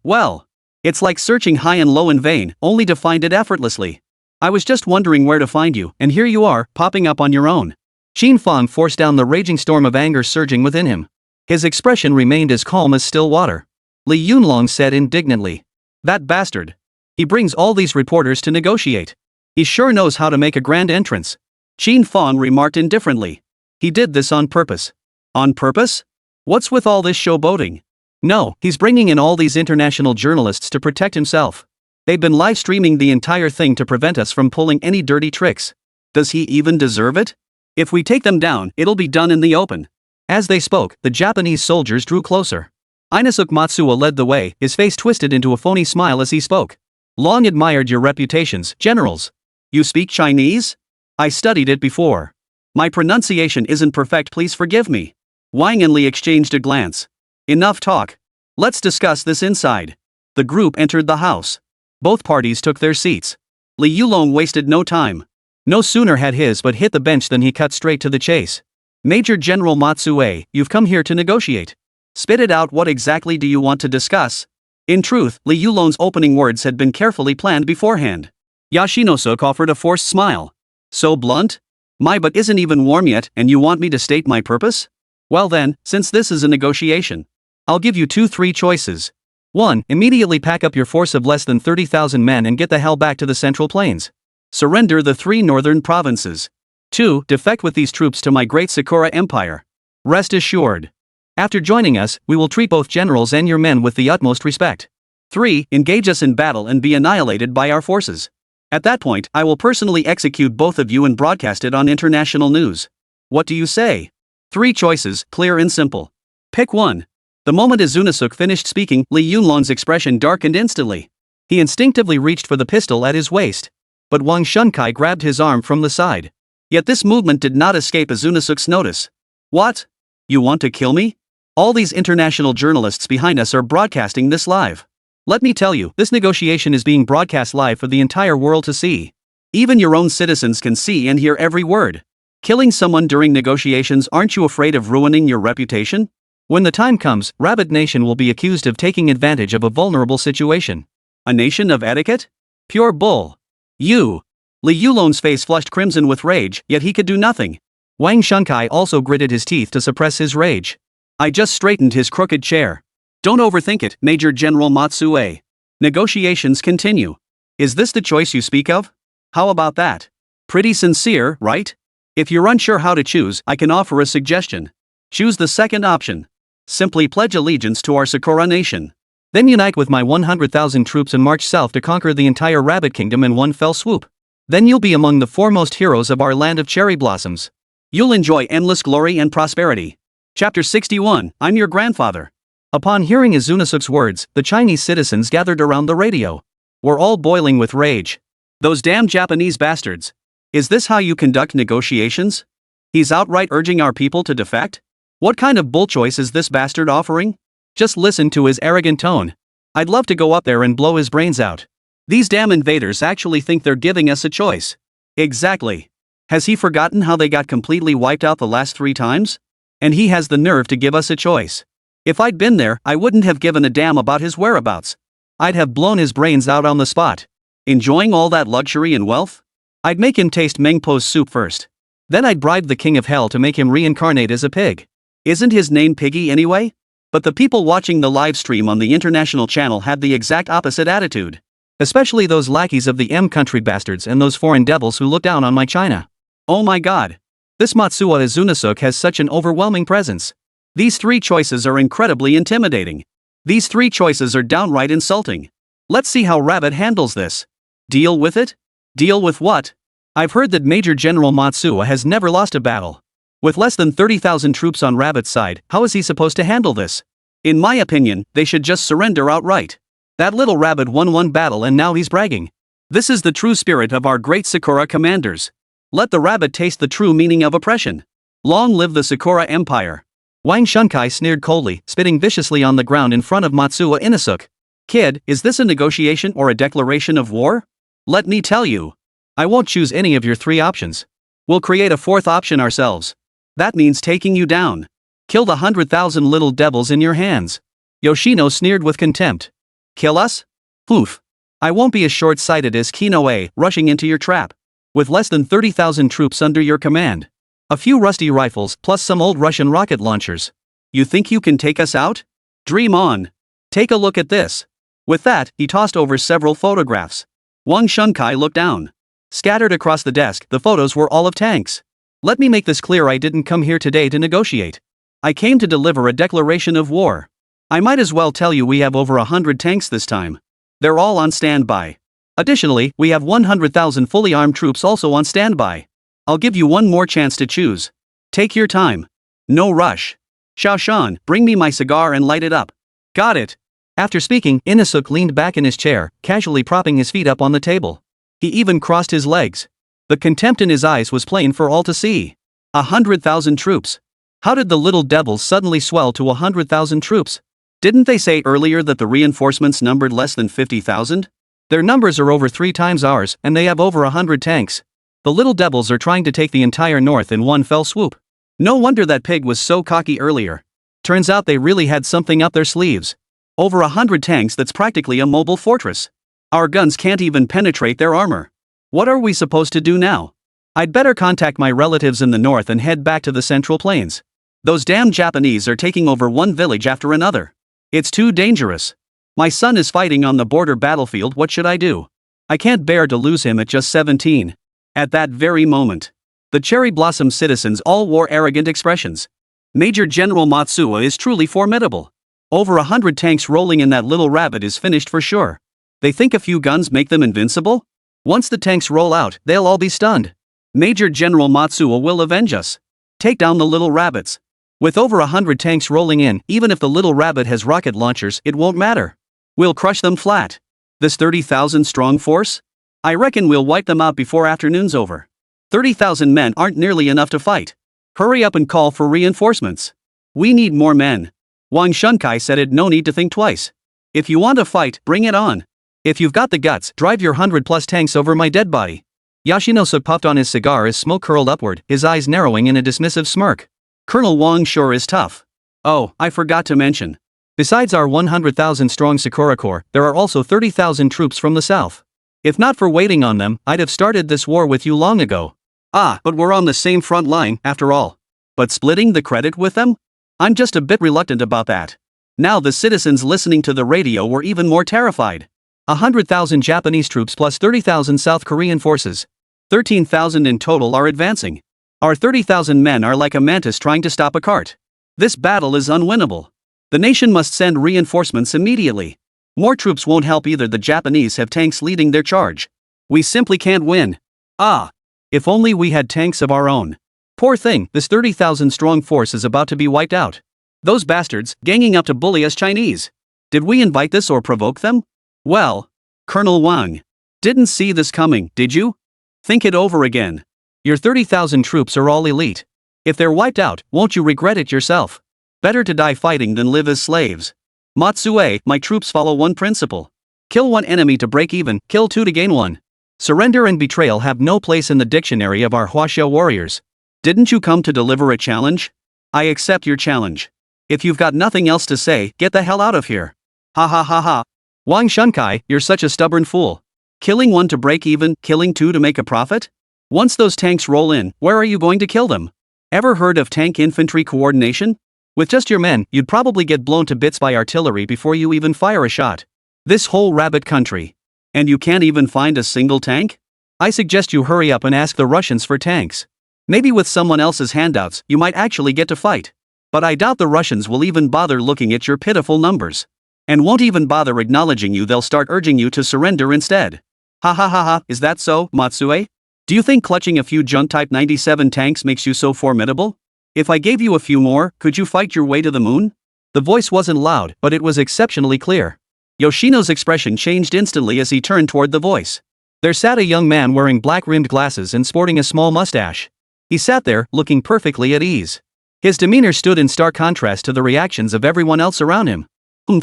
it's like searching high and low in vain, only to find it effortlessly. I was just wondering where to find you, and here you are, popping up on your own. Qin Fang forced down the raging storm of anger surging within him. His expression remained as calm as still water. Li Yunlong said indignantly. That bastard. He brings all these reporters to negotiate. He sure knows how to make a grand entrance. Qin Fang remarked indifferently. He did this on purpose. On purpose? What's with all this showboating? No, he's bringing in all these international journalists to protect himself. They've been live streaming the entire thing to prevent us from pulling any dirty tricks. Does he even deserve it? If we take them down, it'll be done in the open. As they spoke, the Japanese soldiers drew closer. Izunasuke Matsuo led the way, his face twisted into a phony smile as he spoke. Long admired your reputations, generals. You speak Chinese? I studied it before. My pronunciation isn't perfect, please forgive me. Wang and Li exchanged a glance. Enough talk. Let's discuss this inside. The group entered the house. Both parties took their seats. Li Yulong wasted no time. No sooner had his butt hit the bench than he cut straight to the chase. Major General Matsue, you've come here to negotiate. Spit it out, what exactly do you want to discuss? In truth, Li Yulong's opening words had been carefully planned beforehand. Yoshinosuke offered a forced smile. So blunt? My butt isn't even warm yet, and you want me to state my purpose? Well then, since this is a negotiation, I'll give you 3 choices. 1. Immediately pack up your force of less than 30,000 men and get the hell back to the Central Plains. Surrender the 3 northern provinces. 2. Defect with these troops to my great Sakura Empire. Rest assured. After joining us, we will treat both generals and your men with the utmost respect. 3. Engage us in battle and be annihilated by our forces. At that point, I will personally execute both of you and broadcast it on international news. What do you say? 3 choices, clear and simple. Pick one. The moment Izunasuke finished speaking, Li Yunlong's expression darkened instantly. He instinctively reached for the pistol at his waist. But Wang Shunkai grabbed his arm from the side. Yet this movement did not escape Izunasuke's notice. What? You want to kill me? All these international journalists behind us are broadcasting this live. Let me tell you, this negotiation is being broadcast live for the entire world to see. Even your own citizens can see and hear every word. Killing someone during negotiations, aren't you afraid of ruining your reputation? When the time comes, Rabbit Nation will be accused of taking advantage of a vulnerable situation. A nation of etiquette? Pure bull. You. Li Yulong's face flushed crimson with rage, yet he could do nothing. Wang Shunkai also gritted his teeth to suppress his rage. I just straightened his crooked chair. Don't overthink it, Major General Matsue. Negotiations continue. Is this the choice you speak of? How about that? Pretty sincere, right? If you're unsure how to choose, I can offer a suggestion. Choose the second option. Simply pledge allegiance to our Sakura nation. Then unite with my 100,000 troops and march south to conquer the entire rabbit kingdom in one fell swoop. Then you'll be among the foremost heroes of our land of cherry blossoms. You'll enjoy endless glory and prosperity. Chapter 61, I'm your grandfather. Upon hearing Izunasuk's words, the Chinese citizens gathered around the radio. We're all boiling with rage. Those damn Japanese bastards. Is this how you conduct negotiations? He's outright urging our people to defect? What kind of bull choice is this bastard offering? Just listen to his arrogant tone. I'd love to go up there and blow his brains out. These damn invaders actually think they're giving us a choice. Exactly. Has he forgotten how they got completely wiped out the last 3 times? And he has the nerve to give us a choice. If I'd been there, I wouldn't have given a damn about his whereabouts. I'd have blown his brains out on the spot. Enjoying all that luxury and wealth? I'd make him taste Mengpo's soup first. Then I'd bribe the king of hell to make him reincarnate as a pig. Isn't his name Piggy anyway? But the people watching the live stream on the international channel had the exact opposite attitude. Especially those lackeys of the country bastards and those foreign devils who look down on my China. Oh my god. This Matsuo Izunasuk has such an overwhelming presence. These 3 choices are incredibly intimidating. These 3 choices are downright insulting. Let's see how Rabbit handles this. Deal with it? Deal with what? I've heard that Major General Matsuo has never lost a battle. With less than 30,000 troops on Rabbit's side, how is he supposed to handle this? In my opinion, they should just surrender outright. That little rabbit won 1 battle and now he's bragging. This is the true spirit of our great Sakura commanders. Let the rabbit taste the true meaning of oppression. Long live the Sakura Empire. Wang Shunkai sneered coldly, spitting viciously on the ground in front of Matsuo Inasuk. Kid, is this a negotiation or a declaration of war? Let me tell you. I won't choose any of your 3 options. We'll create a 4th option ourselves. That means taking you down. Kill the 100,000 little devils in your hands. Yoshino sneered with contempt. Kill us? Poof. I won't be as short-sighted as Kinoe rushing into your trap. With less than 30,000 troops under your command. A few rusty rifles plus some old Russian rocket launchers. You think you can take us out? Dream on. Take a look at this. With that, he tossed over several photographs. Wang Shunkai looked down. Scattered across the desk, the photos were all of tanks. Let me make this clear, I didn't come here today to negotiate. I came to deliver a declaration of war. I might as well tell you we have over 100 tanks this time. They're all on standby. Additionally, we have 100,000 fully armed troops also on standby. I'll give you one more chance to choose. Take your time. No rush. Xiaoshan, bring me my cigar and light it up. Got it. After speaking, Inasuk leaned back in his chair, casually propping his feet up on the table. He even crossed his legs. The contempt in his eyes was plain for all to see. 100,000 troops. How did the little devils suddenly swell to 100,000 troops? Didn't they say earlier that the reinforcements numbered less than 50,000? Their numbers are over 3 times ours, and they have over 100 tanks. The little devils are trying to take the entire north in one fell swoop. No wonder that pig was so cocky earlier. Turns out they really had something up their sleeves. Over 100 tanks, that's practically a mobile fortress. Our guns can't even penetrate their armor. What are we supposed to do now? I'd better contact my relatives in the north and head back to the Central Plains. Those damn Japanese are taking over one village after another. It's too dangerous. My son is fighting on the border battlefield, what should I do? I can't bear to lose him at just 17. At that very moment, the cherry blossom citizens all wore arrogant expressions. Major General Matsuo is truly formidable. Over 100 tanks rolling in that little rabbit is finished for sure. They think a few guns make them invincible? Once the tanks roll out, they'll all be stunned. Major General Matsuo will avenge us. Take down the little rabbits. With over 100 tanks rolling in, even if the little rabbit has rocket launchers, it won't matter. We'll crush them flat. This 30,000 strong force? I reckon we'll wipe them out before afternoon's over. 30,000 men aren't nearly enough to fight. Hurry up and call for reinforcements. We need more men. Wang Shunkai said it, no need to think twice. If you want to fight, bring it on. If you've got the guts, drive your 100+ tanks over my dead body. Yoshinosuke puffed on his cigar as smoke curled upward, his eyes narrowing in a dismissive smirk. Colonel Wang sure is tough. Oh, I forgot to mention. Besides our 100,000 strong Sakura Corps, there are also 30,000 troops from the south. If not for waiting on them, I'd have started this war with you long ago. But we're on the same front line, after all. But splitting the credit with them? I'm just a bit reluctant about that. Now the citizens listening to the radio were even more terrified. 100,000 Japanese troops plus 30,000 South Korean forces. 13,000 in total are advancing. Our 30,000 men are like a mantis trying to stop a cart. This battle is unwinnable. The nation must send reinforcements immediately. More troops won't help either. The Japanese have tanks leading their charge. We simply can't win. Ah! If only we had tanks of our own. Poor thing, this 30,000 strong force is about to be wiped out. Those bastards, ganging up to bully us Chinese. Did we invite this or provoke them? Well, Colonel Wang. Didn't see this coming, did you? Think it over again. Your 30,000 troops are all elite. If they're wiped out, won't you regret it yourself? Better to die fighting than live as slaves. Matsue, my troops follow one principle. Kill one enemy to break even, kill two to gain one. Surrender and betrayal have no place in the dictionary of our Huaxia warriors. Didn't you come to deliver a challenge? I accept your challenge. If you've got nothing else to say, get the hell out of here. Ha ha ha ha. Wang Shunkai, you're such a stubborn fool. Killing one to break even, killing two to make a profit? Once those tanks roll in, where are you going to kill them? Ever heard of tank infantry coordination? With just your men, you'd probably get blown to bits by artillery before you even fire a shot. This whole rabbit country. And you can't even find a single tank? I suggest you hurry up and ask the Russians for tanks. Maybe with someone else's handouts, you might actually get to fight. But I doubt the Russians will even bother looking at your pitiful numbers. And won't even bother acknowledging you. They'll start urging you to surrender instead. Ha ha ha ha, is that so, Matsue? Do you think clutching a few junk Type 97 tanks makes you so formidable? If I gave you a few more, could you fight your way to the moon? The voice wasn't loud, but it was exceptionally clear. Yoshino's expression changed instantly as he turned toward the voice. There sat a young man wearing black-rimmed glasses and sporting a small mustache. He sat there, looking perfectly at ease. His demeanor stood in stark contrast to the reactions of everyone else around him.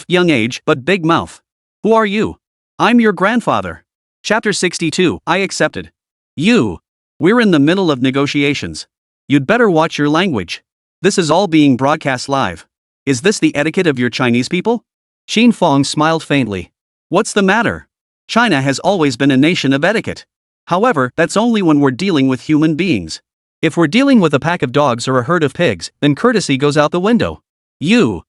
Young age, but big mouth. Who are you? I'm your grandfather. Chapter 62, I accepted. You. We're in the middle of negotiations. You'd better watch your language. This is all being broadcast live. Is this the etiquette of your Chinese people? Qin Fang smiled faintly. What's the matter? China has always been a nation of etiquette. However, that's only when we're dealing with human beings. If we're dealing with a pack of dogs or a herd of pigs, then courtesy goes out the window. You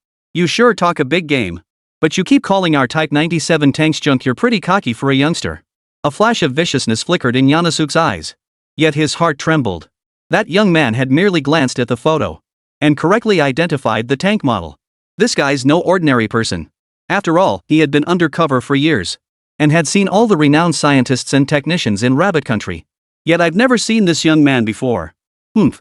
sure talk a big game. But you keep calling our Type 97 tanks junk. You're pretty cocky for a youngster. A flash of viciousness flickered in Yanosuke's eyes. Yet his heart trembled. That young man had merely glanced at the photo and correctly identified the tank model. This guy's no ordinary person. After all, he had been undercover for years and had seen all the renowned scientists and technicians in Rabbit Country. Yet I've never seen this young man before.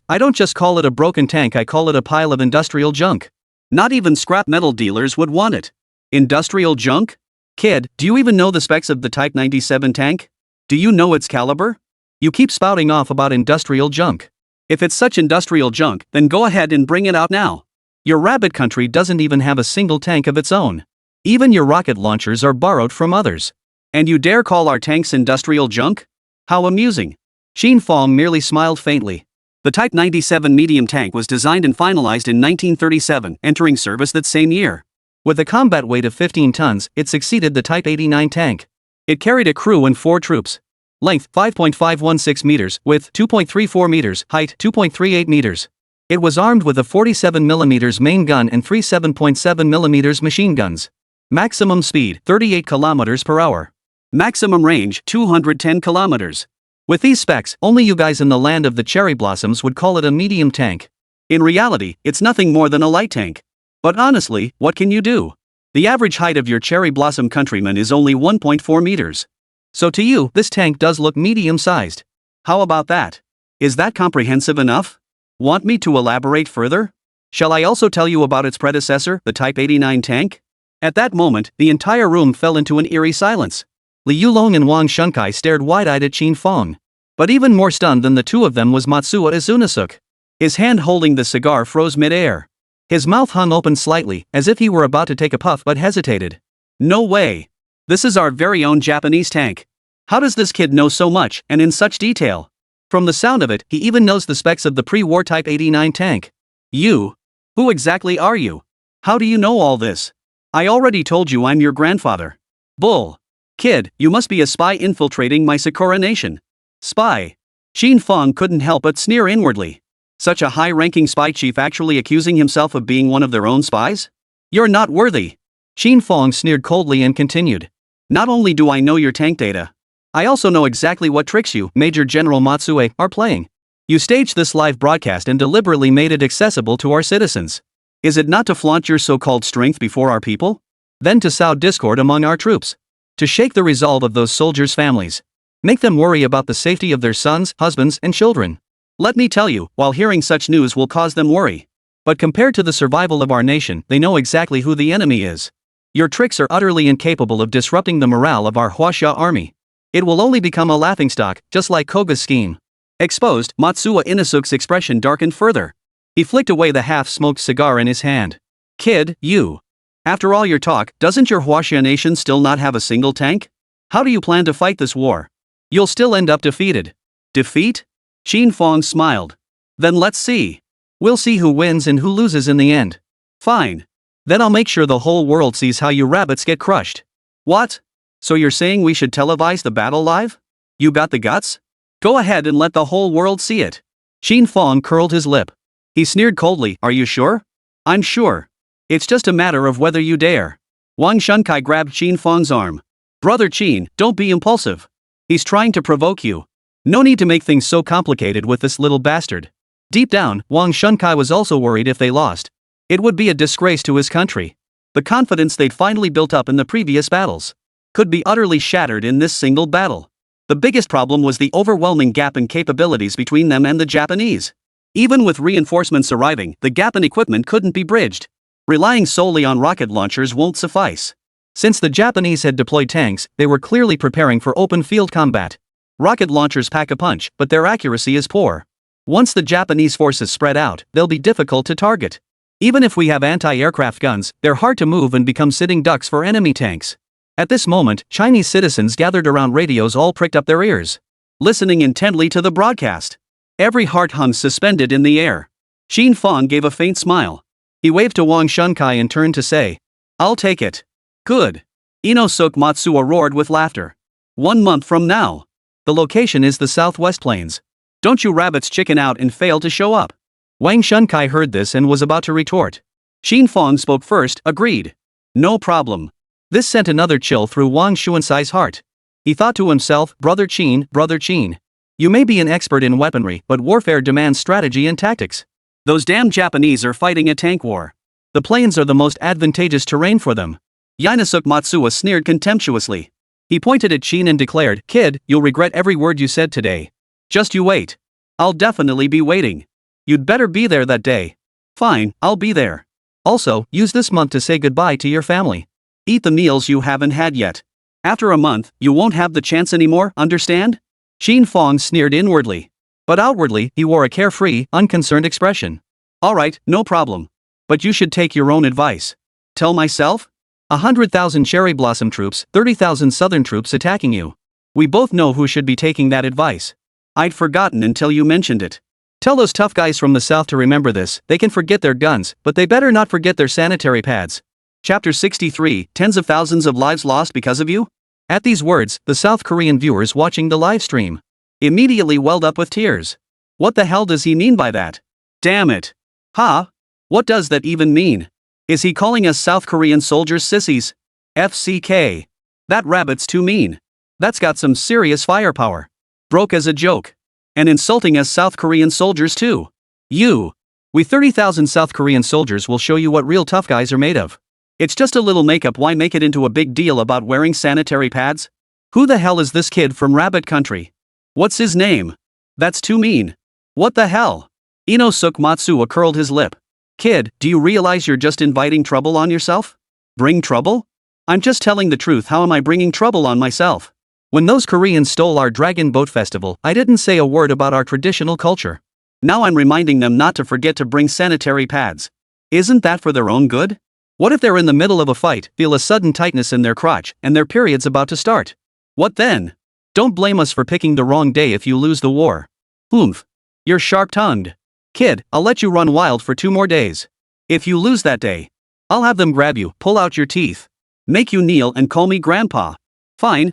I don't just call it a broken tank, I call it a pile of industrial junk. Not even scrap metal dealers would want it. Industrial junk? Kid, do you even know the specs of the Type 97 tank? Do you know its caliber? You keep spouting off about industrial junk. If it's such industrial junk, then go ahead and bring it out now. Your Rabbit Country doesn't even have a single tank of its own. Even your rocket launchers are borrowed from others. And you dare call our tanks industrial junk? How amusing. Qin Fang merely smiled faintly. The Type 97 medium tank was designed and finalized in 1937, entering service that same year. With a combat weight of 15 tons, it succeeded the Type 89 tank. It carried a crew and 4 troops. Length 5.516 meters, width 2.34 meters, height 2.38 meters. It was armed with a 47mm main gun and 3 7.7mm machine guns. Maximum speed 38 kilometers per hour. Maximum range 210 kilometers. With these specs, only you guys in the land of the cherry blossoms would call it a medium tank. In reality, it's nothing more than a light tank. But honestly, what can you do? The average height of your cherry blossom countrymen is only 1.4 meters. So to you, this tank does look medium-sized. How about that? Is that comprehensive enough? Want me to elaborate further? Shall I also tell you about its predecessor, the Type 89 tank? At that moment, the entire room fell into an eerie silence. Li Yulong and Wang Shunkai stared wide-eyed at Qin Fang. But even more stunned than the two of them was Matsuo Izunasuke. His hand holding the cigar froze mid-air. His mouth hung open slightly, as if he were about to take a puff but hesitated. No way. This is our very own Japanese tank. How does this kid know so much, and in such detail? From the sound of it, he even knows the specs of the pre-war Type 89 tank. You? Who exactly are you? How do you know all this? I already told you I'm your grandfather. Bull. Kid, you must be a spy infiltrating my Sakura nation. Spy. Qin Fang couldn't help but sneer inwardly. Such a high-ranking spy chief actually accusing himself of being one of their own spies? You're not worthy. Qin Fang sneered coldly and continued. Not only do I know your tank data, I also know exactly what tricks you, Major General Matsue, are playing. You staged this live broadcast and deliberately made it accessible to our citizens. Is it not to flaunt your so-called strength before our people? Then to sow discord among our troops. To shake the resolve of those soldiers' families. Make them worry about the safety of their sons, husbands, and children. Let me tell you, while hearing such news will cause them worry. But compared to the survival of our nation, they know exactly who the enemy is. Your tricks are utterly incapable of disrupting the morale of our Huaxia army. It will only become a laughingstock, just like Koga's scheme. Exposed, Matsuo Inosuk's expression darkened further. He flicked away the half-smoked cigar in his hand. Kid, you. After all your talk, doesn't your Huaxia nation still not have a single tank? How do you plan to fight this war? You'll still end up defeated. Defeat? Qin Fang smiled. Then let's see. We'll see who wins and who loses in the end. Fine. Then I'll make sure the whole world sees how you rabbits get crushed. What? So you're saying we should televise the battle live? You got the guts? Go ahead and let the whole world see it. Qin Fang curled his lip. He sneered coldly, are you sure? I'm sure. It's just a matter of whether you dare. Wang Shunkai grabbed Qin Fang's arm. Brother Qin, don't be impulsive. He's trying to provoke you. No need to make things so complicated with this little bastard. Deep down, Wang Shunkai was also worried if they lost. It would be a disgrace to his country. The confidence they'd finally built up in the previous battles could be utterly shattered in this single battle. The biggest problem was the overwhelming gap in capabilities between them and the Japanese. Even with reinforcements arriving, the gap in equipment couldn't be bridged. Relying solely on rocket launchers won't suffice. Since the Japanese had deployed tanks, they were clearly preparing for open field combat. Rocket launchers pack a punch, but their accuracy is poor. Once the Japanese forces spread out, they'll be difficult to target. Even if we have anti-aircraft guns, they're hard to move and become sitting ducks for enemy tanks. At this moment, Chinese citizens gathered around radios all pricked up their ears, listening intently to the broadcast. Every heart hung suspended in the air. Qin Fang gave a faint smile. He waved to Wang Shunkai and turned to say, I'll take it. Good. Inosuk Matsuo roared with laughter. 1 month from now. The location is the Southwest Plains. Don't you rabbits chicken out and fail to show up. Wang Shunkai heard this and was about to retort. Qin Fang spoke first, agreed. No problem. This sent another chill through Wang Xuansai's heart. He thought to himself, Brother Qin, you may be an expert in weaponry, but warfare demands strategy and tactics. Those damn Japanese are fighting a tank war. The plains are the most advantageous terrain for them. Inosuk Matsuo sneered contemptuously. He pointed at Qin and declared, Kid, you'll regret every word you said today. Just you wait. I'll definitely be waiting. You'd better be there that day. Fine, I'll be there. Also, use this month to say goodbye to your family. Eat the meals you haven't had yet. After a month, you won't have the chance anymore, understand? Qin Fang sneered inwardly. But outwardly, he wore a carefree, unconcerned expression. Alright, no problem. But you should take your own advice. Tell myself? 100,000 cherry blossom troops, 30,000 southern troops attacking you. We both know who should be taking that advice. I'd forgotten until you mentioned it. Tell those tough guys from the south to remember this. They can forget their guns, but they better not forget their sanitary pads. Chapter 63, Tens of thousands of lives lost because of you? At these words, the South Korean viewers watching the live stream immediately welled up with tears. What the hell does he mean by that? Damn it. Huh? What does that even mean? Is he calling us South Korean soldiers sissies? FCK. That rabbit's too mean. That's got some serious firepower. Broke as a joke. And insulting us South Korean soldiers too. You. We 30,000 South Korean soldiers will show you what real tough guys are made of. It's just a little makeup, why make it into a big deal about wearing sanitary pads? Who the hell is this kid from Rabbit Country? What's his name? That's too mean. What the hell? Inosuk Matsuo curled his lip. Kid, do you realize you're just inviting trouble on yourself? Bring trouble? I'm just telling the truth. How am I bringing trouble on myself? When those Koreans stole our Dragon Boat Festival, I didn't say a word about our traditional culture. Now I'm reminding them not to forget to bring sanitary pads. Isn't that for their own good? What if they're in the middle of a fight, feel a sudden tightness in their crotch, and their period's about to start? What then? Don't blame us for picking the wrong day if you lose the war. Oomph. You're sharp-tongued. Kid, I'll let you run wild for 2 more days. If you lose that day, I'll have them grab you, pull out your teeth, make you kneel and call me grandpa. Fine.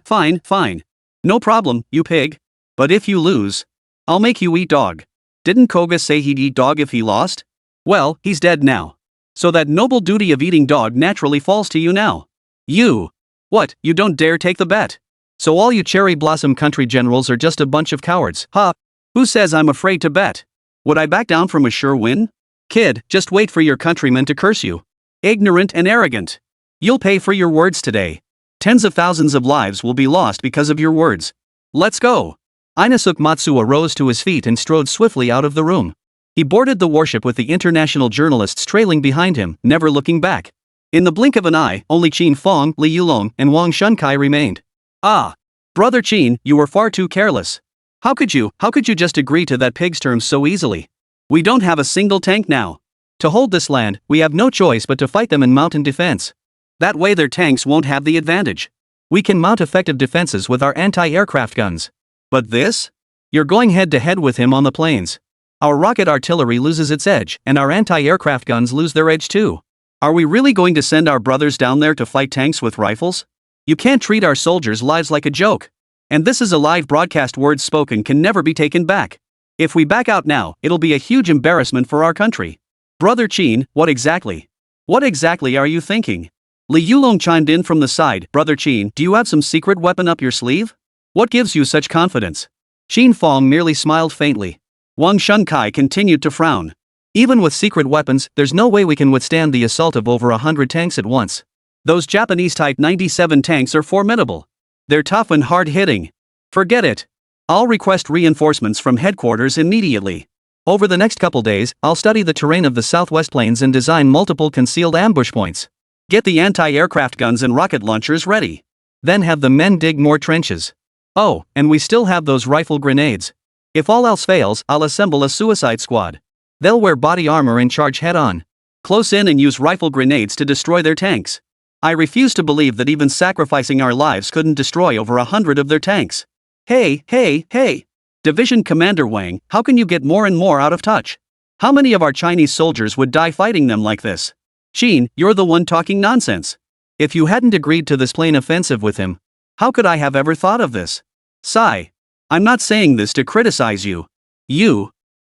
No problem, you pig. But if you lose, I'll make you eat dog. Didn't Koga say he'd eat dog if he lost? Well, he's dead now. So that noble duty of eating dog naturally falls to you now. You. What, you don't dare take the bet? So all you cherry blossom country generals are just a bunch of cowards, huh? Who says I'm afraid to bet? Would I back down from a sure win? Kid, just wait for your countrymen to curse you. Ignorant and arrogant. You'll pay for your words today. Tens of thousands of lives will be lost because of your words. Let's go. Inosuke Matsuo rose to his feet and strode swiftly out of the room. He boarded the warship with the international journalists trailing behind him, never looking back. In the blink of an eye, only Qin Fang, Li Yulong, and Wang Shunkai remained. Ah! Brother Qin, you were far too careless. How could you just agree to that pig's terms so easily? We don't have a single tank now. To hold this land, we have no choice but to fight them in mountain defense. That way their tanks won't have the advantage. We can mount effective defenses with our anti-aircraft guns. But this? You're going head-to-head with him on the plains. Our rocket artillery loses its edge, and our anti-aircraft guns lose their edge too. Are we really going to send our brothers down there to fight tanks with rifles? You can't treat our soldiers' lives like a joke. And this is a live broadcast, words spoken can never be taken back. If we back out now, it'll be a huge embarrassment for our country. Brother Qin, what exactly are you thinking? Li Yulong chimed in from the side. Brother Qin, do you have some secret weapon up your sleeve? What gives you such confidence? Qin Fang merely smiled faintly. Wang Shunkai continued to frown. Even with secret weapons, there's no way we can withstand the assault of over 100 tanks at once. Those Japanese Type 97 tanks are formidable. They're tough and hard-hitting. Forget it. I'll request reinforcements from headquarters immediately. Over the next couple days, I'll study the terrain of the Southwest Plains and design multiple concealed ambush points. Get the anti-aircraft guns and rocket launchers ready. Then have the men dig more trenches. Oh, and we still have those rifle grenades. If all else fails, I'll assemble a suicide squad. They'll wear body armor and charge head-on. Close in and use rifle grenades to destroy their tanks. I refuse to believe that even sacrificing our lives couldn't destroy over 100 of their tanks. Hey! Division Commander Wang, how can you get more and more out of touch? How many of our Chinese soldiers would die fighting them like this? Qin, you're the one talking nonsense. If you hadn't agreed to this plain offensive with him, how could I have ever thought of this? Sigh. I'm not saying this to criticize you.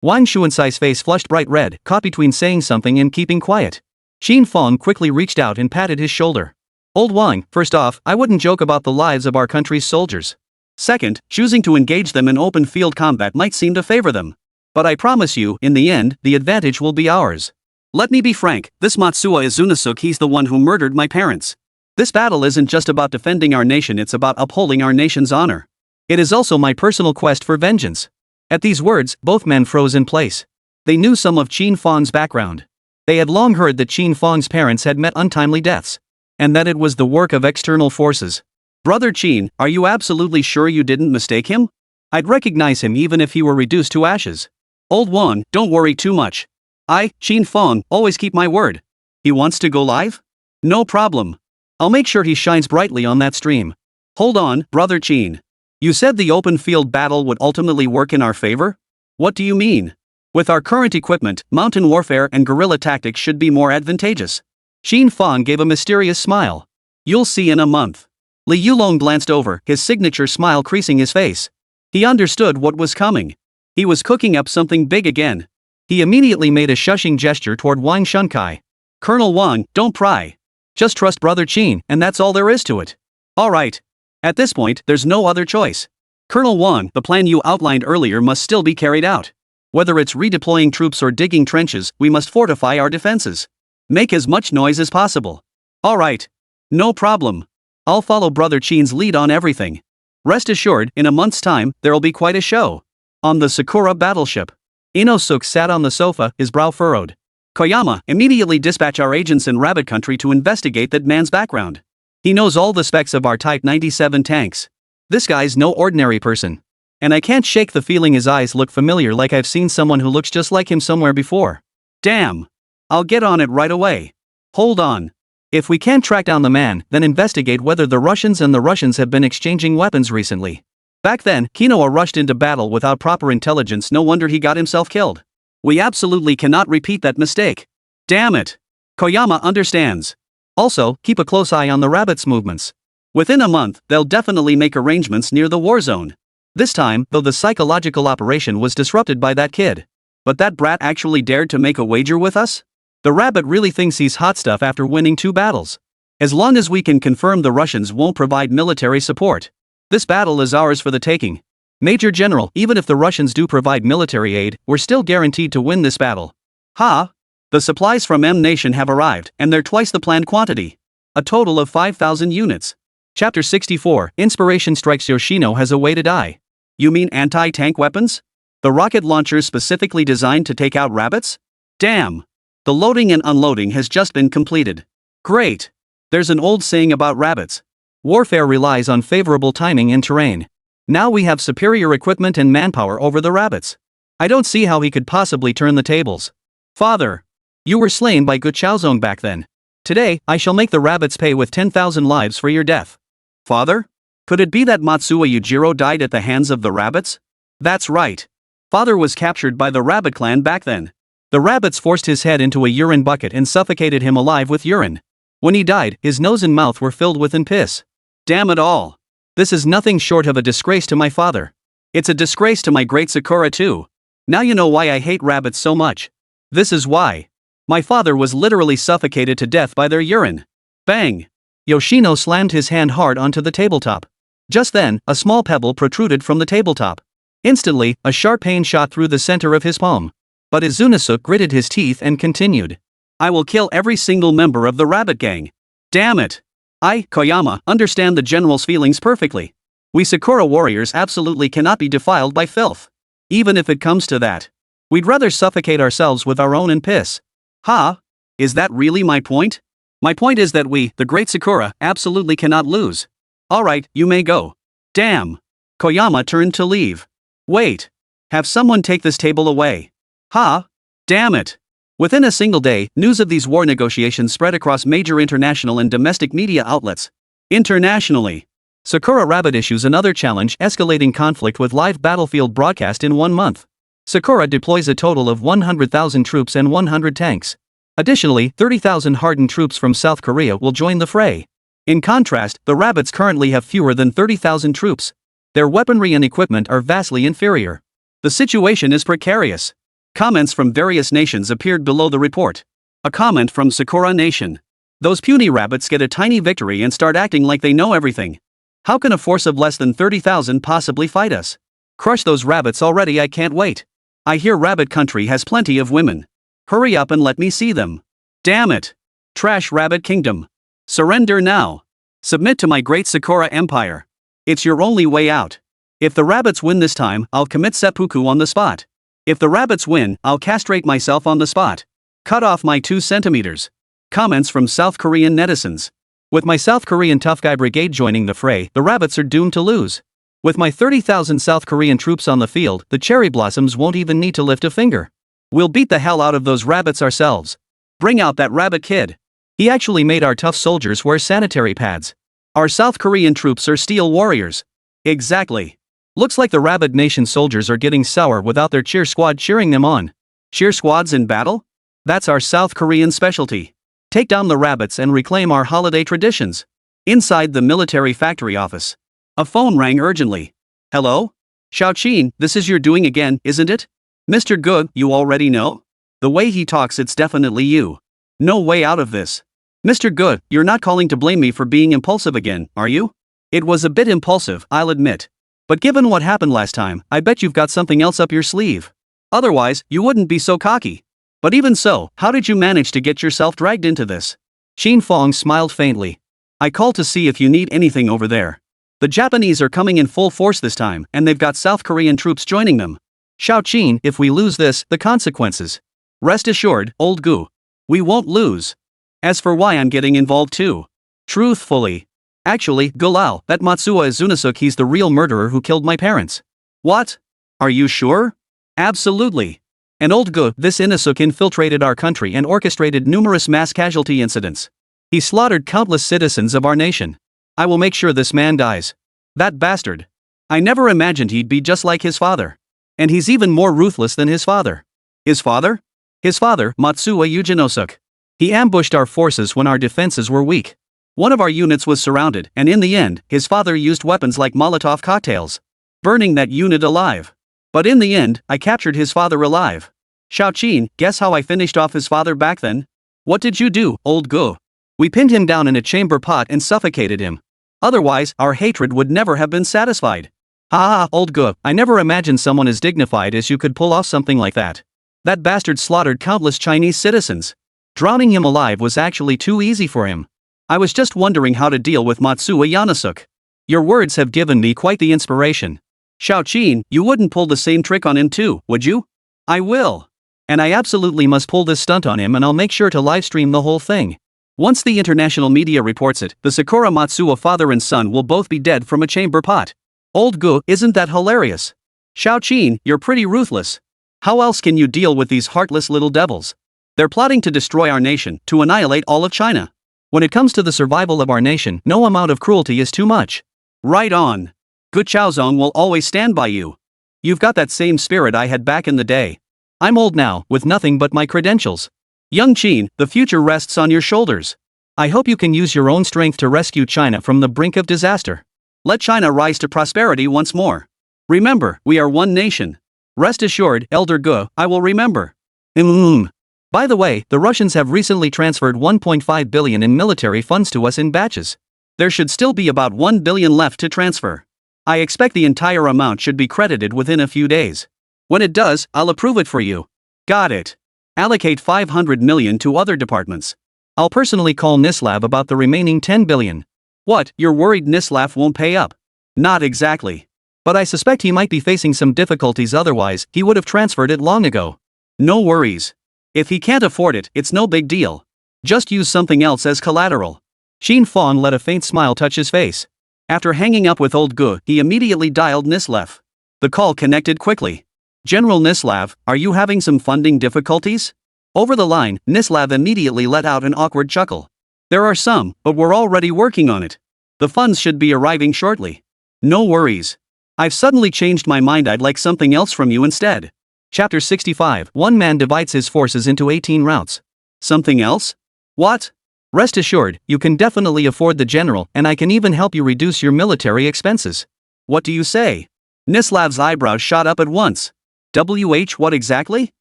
Wang Xuansai's face flushed bright red, caught between saying something and keeping quiet. Qin Fang quickly reached out and patted his shoulder. Old Wang, first off, I wouldn't joke about the lives of our country's soldiers. Second, choosing to engage them in open field combat might seem to favor them. But I promise you, in the end, the advantage will be ours. Let me be frank, this Matsuo is Unsung, he's the one who murdered my parents. This battle isn't just about defending our nation, it's about upholding our nation's honor. It is also my personal quest for vengeance. At these words, both men froze in place. They knew some of Qin Fang's background. They had long heard that Qin Fang's parents had met untimely deaths. And that it was the work of external forces. Brother Qin, are you absolutely sure you didn't mistake him? I'd recognize him even if he were reduced to ashes. Old Wang, don't worry too much. I, Qin Fang, always keep my word. He wants to go live? No problem. I'll make sure he shines brightly on that stream. Hold on, Brother Qin. You said the open field battle would ultimately work in our favor? What do you mean? With our current equipment, mountain warfare and guerrilla tactics should be more advantageous. Qin Fang gave a mysterious smile. You'll see in a month. Li Yulong glanced over, his signature smile creasing his face. He understood what was coming. He was cooking up something big again. He immediately made a shushing gesture toward Wang Shunkai. Colonel Wang, don't pry. Just trust Brother Qin, and that's all there is to it. Alright. At this point, there's no other choice. Colonel Wang, the plan you outlined earlier must still be carried out. Whether it's redeploying troops or digging trenches, we must fortify our defenses. Make as much noise as possible. Alright. No problem. I'll follow Brother Qin's lead on everything. Rest assured, in a month's time, there'll be quite a show. On the Sakura battleship. Inosuke sat on the sofa, his brow furrowed. Koyama, immediately dispatch our agents in Rabbit Country to investigate that man's background. He knows all the specs of our Type 97 tanks. This guy's no ordinary person. And I can't shake the feeling his eyes look familiar, like I've seen someone who looks just like him somewhere before. Damn. I'll get on it right away. Hold on. If we can't track down the man, then investigate whether the Russians have been exchanging weapons recently. Back then, Kinoa rushed into battle without proper intelligence, no wonder he got himself killed. We absolutely cannot repeat that mistake. Damn it. Koyama understands. Also, keep a close eye on the rabbits' movements. Within a month, they'll definitely make arrangements near the war zone. This time, though, the psychological operation was disrupted by that kid. But that brat actually dared to make a wager with us? The rabbit really thinks he's hot stuff after winning 2 battles. As long as we can confirm the Russians won't provide military support, this battle is ours for the taking. Major General, even if the Russians do provide military aid, we're still guaranteed to win this battle. Ha! The supplies from M Nation have arrived, and they're twice the planned quantity. A total of 5,000 units. Chapter 64, Inspiration Strikes Yoshino has a way to die. You mean anti-tank weapons? The rocket launchers specifically designed to take out rabbits? Damn! The loading and unloading has just been completed. Great! There's an old saying about rabbits. Warfare relies on favorable timing and terrain. Now we have superior equipment and manpower over the rabbits. I don't see how he could possibly turn the tables. Father! You were slain by Guchaozong back then. Today, I shall make the rabbits pay with 10,000 lives for your death. Father? Could it be that Matsuo Yujiro died at the hands of the rabbits? That's right. Father was captured by the rabbit clan back then. The rabbits forced his head into a urine bucket and suffocated him alive with urine. When he died, his nose and mouth were filled with piss. Damn it all. This is nothing short of a disgrace to my father. It's a disgrace to my great Sakura too. Now you know why I hate rabbits so much. This is why. My father was literally suffocated to death by their urine. Bang! Yoshino slammed his hand hard onto the tabletop. Just then, a small pebble protruded from the tabletop. Instantly, a sharp pain shot through the center of his palm. But Izunasuke gritted his teeth and continued. I will kill every single member of the rabbit gang. Damn it! I, Koyama, understand the general's feelings perfectly. We Sakura warriors absolutely cannot be defiled by filth. Even if it comes to that. We'd rather suffocate ourselves with our own piss. Ha? Is that really my point? My point is that we, the great Sakura, absolutely cannot lose. Alright, you may go. Damn. Koyama turned to leave. Wait. Have someone take this table away. Ha? Damn it. Within a single day, news of these war negotiations spread across major international and domestic media outlets. Internationally, Sakura Rabbit issues another challenge, escalating conflict with live battlefield broadcast in 1 month. Sakura deploys a total of 100,000 troops and 100 tanks. Additionally, 30,000 hardened troops from South Korea will join the fray. In contrast, the Rabbits currently have fewer than 30,000 troops. Their weaponry and equipment are vastly inferior. The situation is precarious. Comments from various nations appeared below the report. A comment from Sakura Nation. Those puny rabbits get a tiny victory and start acting like they know everything. How can a force of less than 30,000 possibly fight us? Crush those rabbits already, I can't wait. I hear Rabbit Country has plenty of women. Hurry up and let me see them. Damn it. Trash Rabbit Kingdom. Surrender now. Submit to my great Sakura Empire. It's your only way out. If the rabbits win this time, I'll commit seppuku on the spot. If the rabbits win, I'll castrate myself on the spot. Cut off my 2 centimeters. Comments from South Korean netizens. With my South Korean tough guy brigade joining the fray, the rabbits are doomed to lose. With my 30,000 South Korean troops on the field, the cherry blossoms won't even need to lift a finger. We'll beat the hell out of those rabbits ourselves. Bring out that rabbit kid. He actually made our tough soldiers wear sanitary pads. Our South Korean troops are steel warriors. Exactly. Looks like the Rabbit Nation soldiers are getting sour without their cheer squad cheering them on. Cheer squads in battle? That's our South Korean specialty. Take down the rabbits and reclaim our holiday traditions. Inside the military factory office. A phone rang urgently. Hello? Xiaoqin, this is your doing again, isn't it? Mr. Good, you already know? The way he talks, it's definitely you. No way out of this. Mr. Good, you're not calling to blame me for being impulsive again, are you? It was a bit impulsive, I'll admit. But given what happened last time, I bet you've got something else up your sleeve. Otherwise, you wouldn't be so cocky. But even so, how did you manage to get yourself dragged into this? Qin Fang smiled faintly. I called to see if you need anything over there. The Japanese are coming in full force this time, and they've got South Korean troops joining them. Xiaoqin, if we lose this, the consequences. Rest assured, old Gu. We won't lose. As for why I'm getting involved too. Truthfully. Actually, Gulao, that Matsuo Izunasuke, he's the real murderer who killed my parents. What? Are you sure? Absolutely. And old Gu, this Inasuke infiltrated our country and orchestrated numerous mass casualty incidents. He slaughtered countless citizens of our nation. I will make sure this man dies. That bastard. I never imagined he'd be just like his father. And he's even more ruthless than his father. His father? His father, Matsuo Yujinosuke. He ambushed our forces when our defenses were weak. One of our units was surrounded, and in the end, his father used weapons like Molotov cocktails, burning that unit alive. But in the end, I captured his father alive. Xiaoqin, guess how I finished off his father back then? What did you do, old Gu? We pinned him down in a chamber pot and suffocated him. Otherwise, our hatred would never have been satisfied. Ha ha, old Gu, I never imagined someone as dignified as you could pull off something like that. That bastard slaughtered countless Chinese citizens. Drowning him alive was actually too easy for him. I was just wondering how to deal with Matsuo Yanosuk. Your words have given me quite the inspiration. Xiao Qin, you wouldn't pull the same trick on him too, would you? I will. And I absolutely must pull this stunt on him, and I'll make sure to livestream the whole thing. Once the international media reports it, the Sakura Matsuo father and son will both be dead from a chamber pot. Old Gu, isn't that hilarious? Xiao Qin, you're pretty ruthless. How else can you deal with these heartless little devils? They're plotting to destroy our nation, to annihilate all of China. When it comes to the survival of our nation, no amount of cruelty is too much. Right on. Gu Chaozong will always stand by you. You've got that same spirit I had back in the day. I'm old now, with nothing but my credentials. Young Qin, the future rests on your shoulders. I hope you can use your own strength to rescue China from the brink of disaster. Let China rise to prosperity once more. Remember, we are one nation. Rest assured, Elder Gu, I will remember. By the way, the Russians have recently transferred 1.5 billion in military funds to us in batches. There should still be about 1 billion left to transfer. I expect the entire amount should be credited within a few days. When it does, I'll approve it for you. Got it. Allocate 500 million to other departments. I'll personally call Nislav about the remaining 10 billion. What, you're worried Nislav won't pay up? Not exactly. But I suspect he might be facing some difficulties, otherwise he would have transferred it long ago. No worries. If he can't afford it, it's no big deal. Just use something else as collateral. Qin Fang let a faint smile touch his face. After hanging up with old Gu, he immediately dialed Nislav. The call connected quickly. General Nislav, are you having some funding difficulties? Over the line, Nislav immediately let out an awkward chuckle. There are some, but we're already working on it. The funds should be arriving shortly. No worries. I've suddenly changed my mind, I'd like something else from you instead. Chapter 65. One man divides his forces into 18 routes. Something else? What? Rest assured, you can definitely afford the general, and I can even help you reduce your military expenses. What do you say? Nislav's eyebrows shot up at once. What exactly?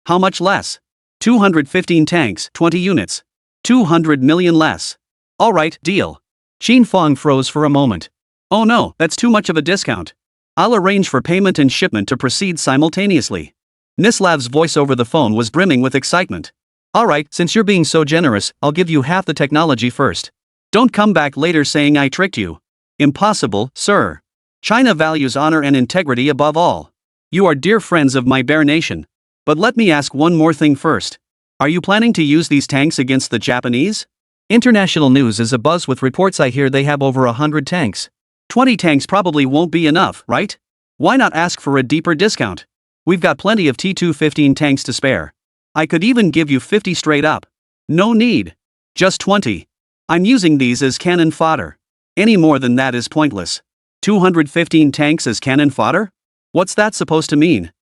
How much less? 215 tanks, 20 units. 200 million less. Alright, deal. Qin Fang froze for a moment. Oh no, that's too much of a discount. I'll arrange for payment and shipment to proceed simultaneously. Nislav's voice over the phone was brimming with excitement. Alright, since you're being so generous, I'll give you half the technology first. Don't come back later saying I tricked you. Impossible, sir. China values honor and integrity above all. You are dear friends of my bear nation. But let me ask one more thing first. Are you planning to use these tanks against the Japanese? International news is abuzz with reports. I hear they have over 100 tanks. 20 tanks probably won't be enough, right? Why not ask for a deeper discount? We've got plenty of T215 tanks to spare. I could even give you 50 straight up. No need. Just 20. I'm using these as cannon fodder. Any more than that is pointless. 215 tanks as cannon fodder? What's that supposed to mean?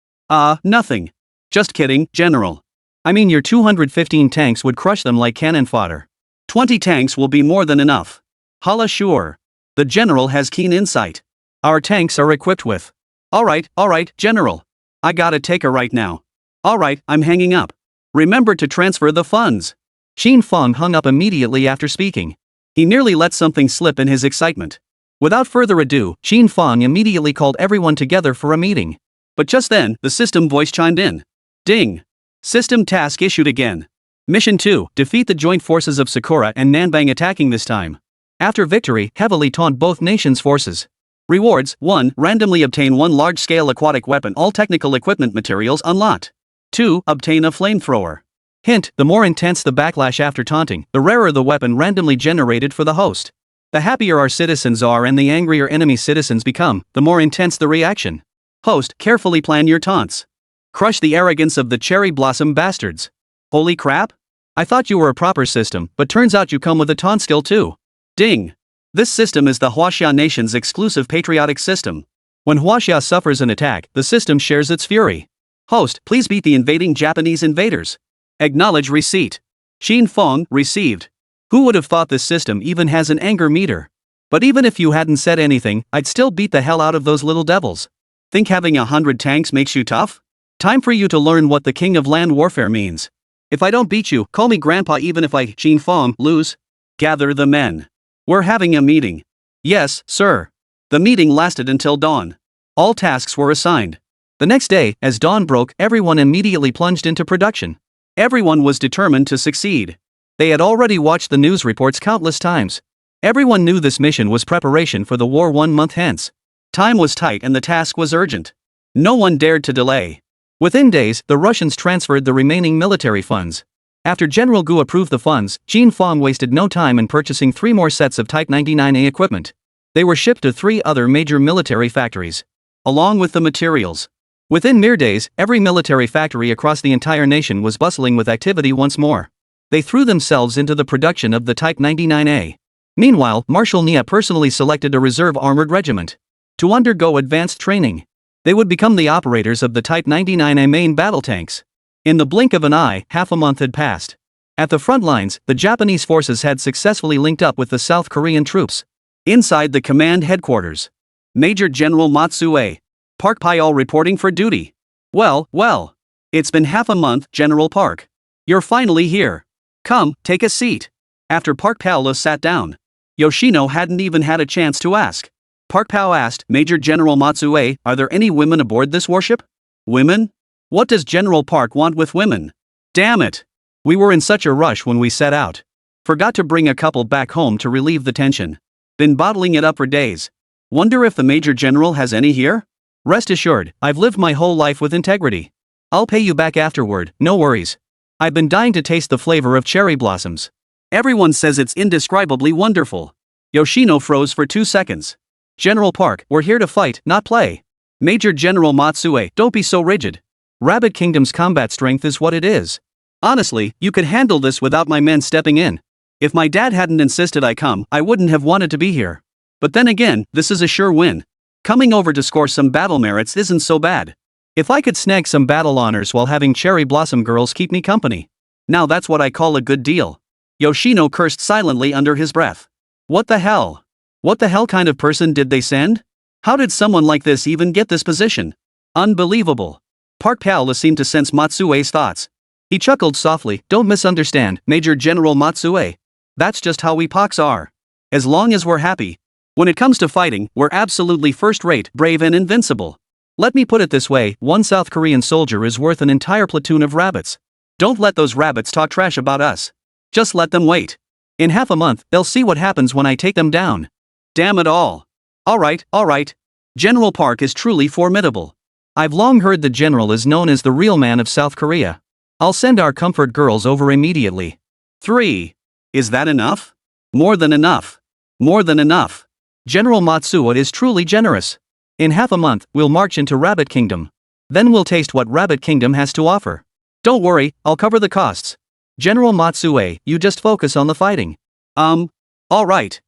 Nothing. Just kidding, General. I mean, your 215 tanks would crush them like cannon fodder. 20 tanks will be more than enough. Hala sure. The General has keen insight. Our tanks are equipped with. Alright, General. I gotta take her right now. Alright, I'm hanging up. Remember to transfer the funds. Qin Fang hung up immediately after speaking. He nearly let something slip in his excitement. Without further ado, Qin Fang immediately called everyone together for a meeting. But just then, the system voice chimed in. Ding! System task issued again. Mission 2, defeat the joint forces of Sakura and Nanbang, attacking this time. After victory, heavily taunt both nations' forces. Rewards: 1. Randomly obtain 1 large-scale aquatic weapon, all technical equipment materials unlocked. 2. Obtain a flamethrower. Hint, the more intense the backlash after taunting, the rarer the weapon randomly generated for the host. The happier our citizens are and the angrier enemy citizens become, the more intense the reaction. Host, carefully plan your taunts. Crush the arrogance of the cherry blossom bastards. Holy crap? I thought you were a proper system, but turns out you come with a taunt skill too. Ding! This system is the Huaxia nation's exclusive patriotic system. When Huaxia suffers an attack, the system shares its fury. Host, please beat the invading Japanese invaders. Acknowledge receipt. Qin Fang, received. Who would have thought this system even has an anger meter? But even if you hadn't said anything, I'd still beat the hell out of those little devils. Think having 100 tanks makes you tough? Time for you to learn what the king of land warfare means. If I don't beat you, call me grandpa, even if I, Qin Fang, lose. Gather the men. We're having a meeting. Yes, sir. The meeting lasted until dawn. All tasks were assigned. The next day, as dawn broke, everyone immediately plunged into production. Everyone was determined to succeed. They had already watched the news reports countless times. Everyone knew this mission was preparation for the war 1 month hence. Time was tight and the task was urgent. No one dared to delay. Within days, the Russians transferred the remaining military funds. After General Gu approved the funds, Qin Fang wasted no time in purchasing 3 more sets of Type 99A equipment. They were shipped to 3 other major military factories, along with the materials. Within mere days, every military factory across the entire nation was bustling with activity once more. They threw themselves into the production of the Type 99A. Meanwhile, Marshal Nia personally selected a reserve armored regiment to undergo advanced training. They would become the operators of the Type 99A main battle tanks. In the blink of an eye, half a month had passed. At the front lines, the Japanese forces had successfully linked up with the South Korean troops. Inside the command headquarters, Major General Matsue, Park Pyal reporting for duty. Well, it's been half a month, General Park. You're finally here. Come, take a seat. After Park Pyal sat down, Yoshino hadn't even had a chance to ask. Park Pyal asked, Major General Matsue, are there any women aboard this warship? Women? What does General Park want with women? Damn it! We were in such a rush when we set out. Forgot to bring a couple back home to relieve the tension. Been bottling it up for days. Wonder if the Major General has any here? Rest assured, I've lived my whole life with integrity. I'll pay you back afterward, no worries. I've been dying to taste the flavor of cherry blossoms. Everyone says it's indescribably wonderful. Yoshino froze for 2 seconds. General Park, we're here to fight, not play. Major General Matsue, don't be so rigid. Rabbit Kingdom's combat strength is what it is. Honestly, you could handle this without my men stepping in. If my dad hadn't insisted I come, I wouldn't have wanted to be here. But then again, this is a sure win. Coming over to score some battle merits isn't so bad. If I could snag some battle honors while having cherry blossom girls keep me company, now that's what I call a good deal. Yoshino cursed silently under his breath. What the hell? What the hell kind of person did they send? How did someone like this even get this position? Unbelievable. Park Pyal seemed to sense Matsue's thoughts. He chuckled softly, don't misunderstand, Major General Matsue. That's just how we Poks are. As long as we're happy. When it comes to fighting, we're absolutely first-rate, brave and invincible. Let me put it this way, 1 South Korean soldier is worth an entire platoon of rabbits. Don't let those rabbits talk trash about us. Just let them wait. In half a month, they'll see what happens when I take them down. Damn it all. Alright. General Park is truly formidable. I've long heard the general is known as the real man of South Korea. I'll send our comfort girls over immediately. 3. Is that enough? More than enough. General Matsuo is truly generous. In half a month, we'll march into Rabbit Kingdom. Then we'll taste what Rabbit Kingdom has to offer. Don't worry, I'll cover the costs. General Matsue, you just focus on the fighting. Alright.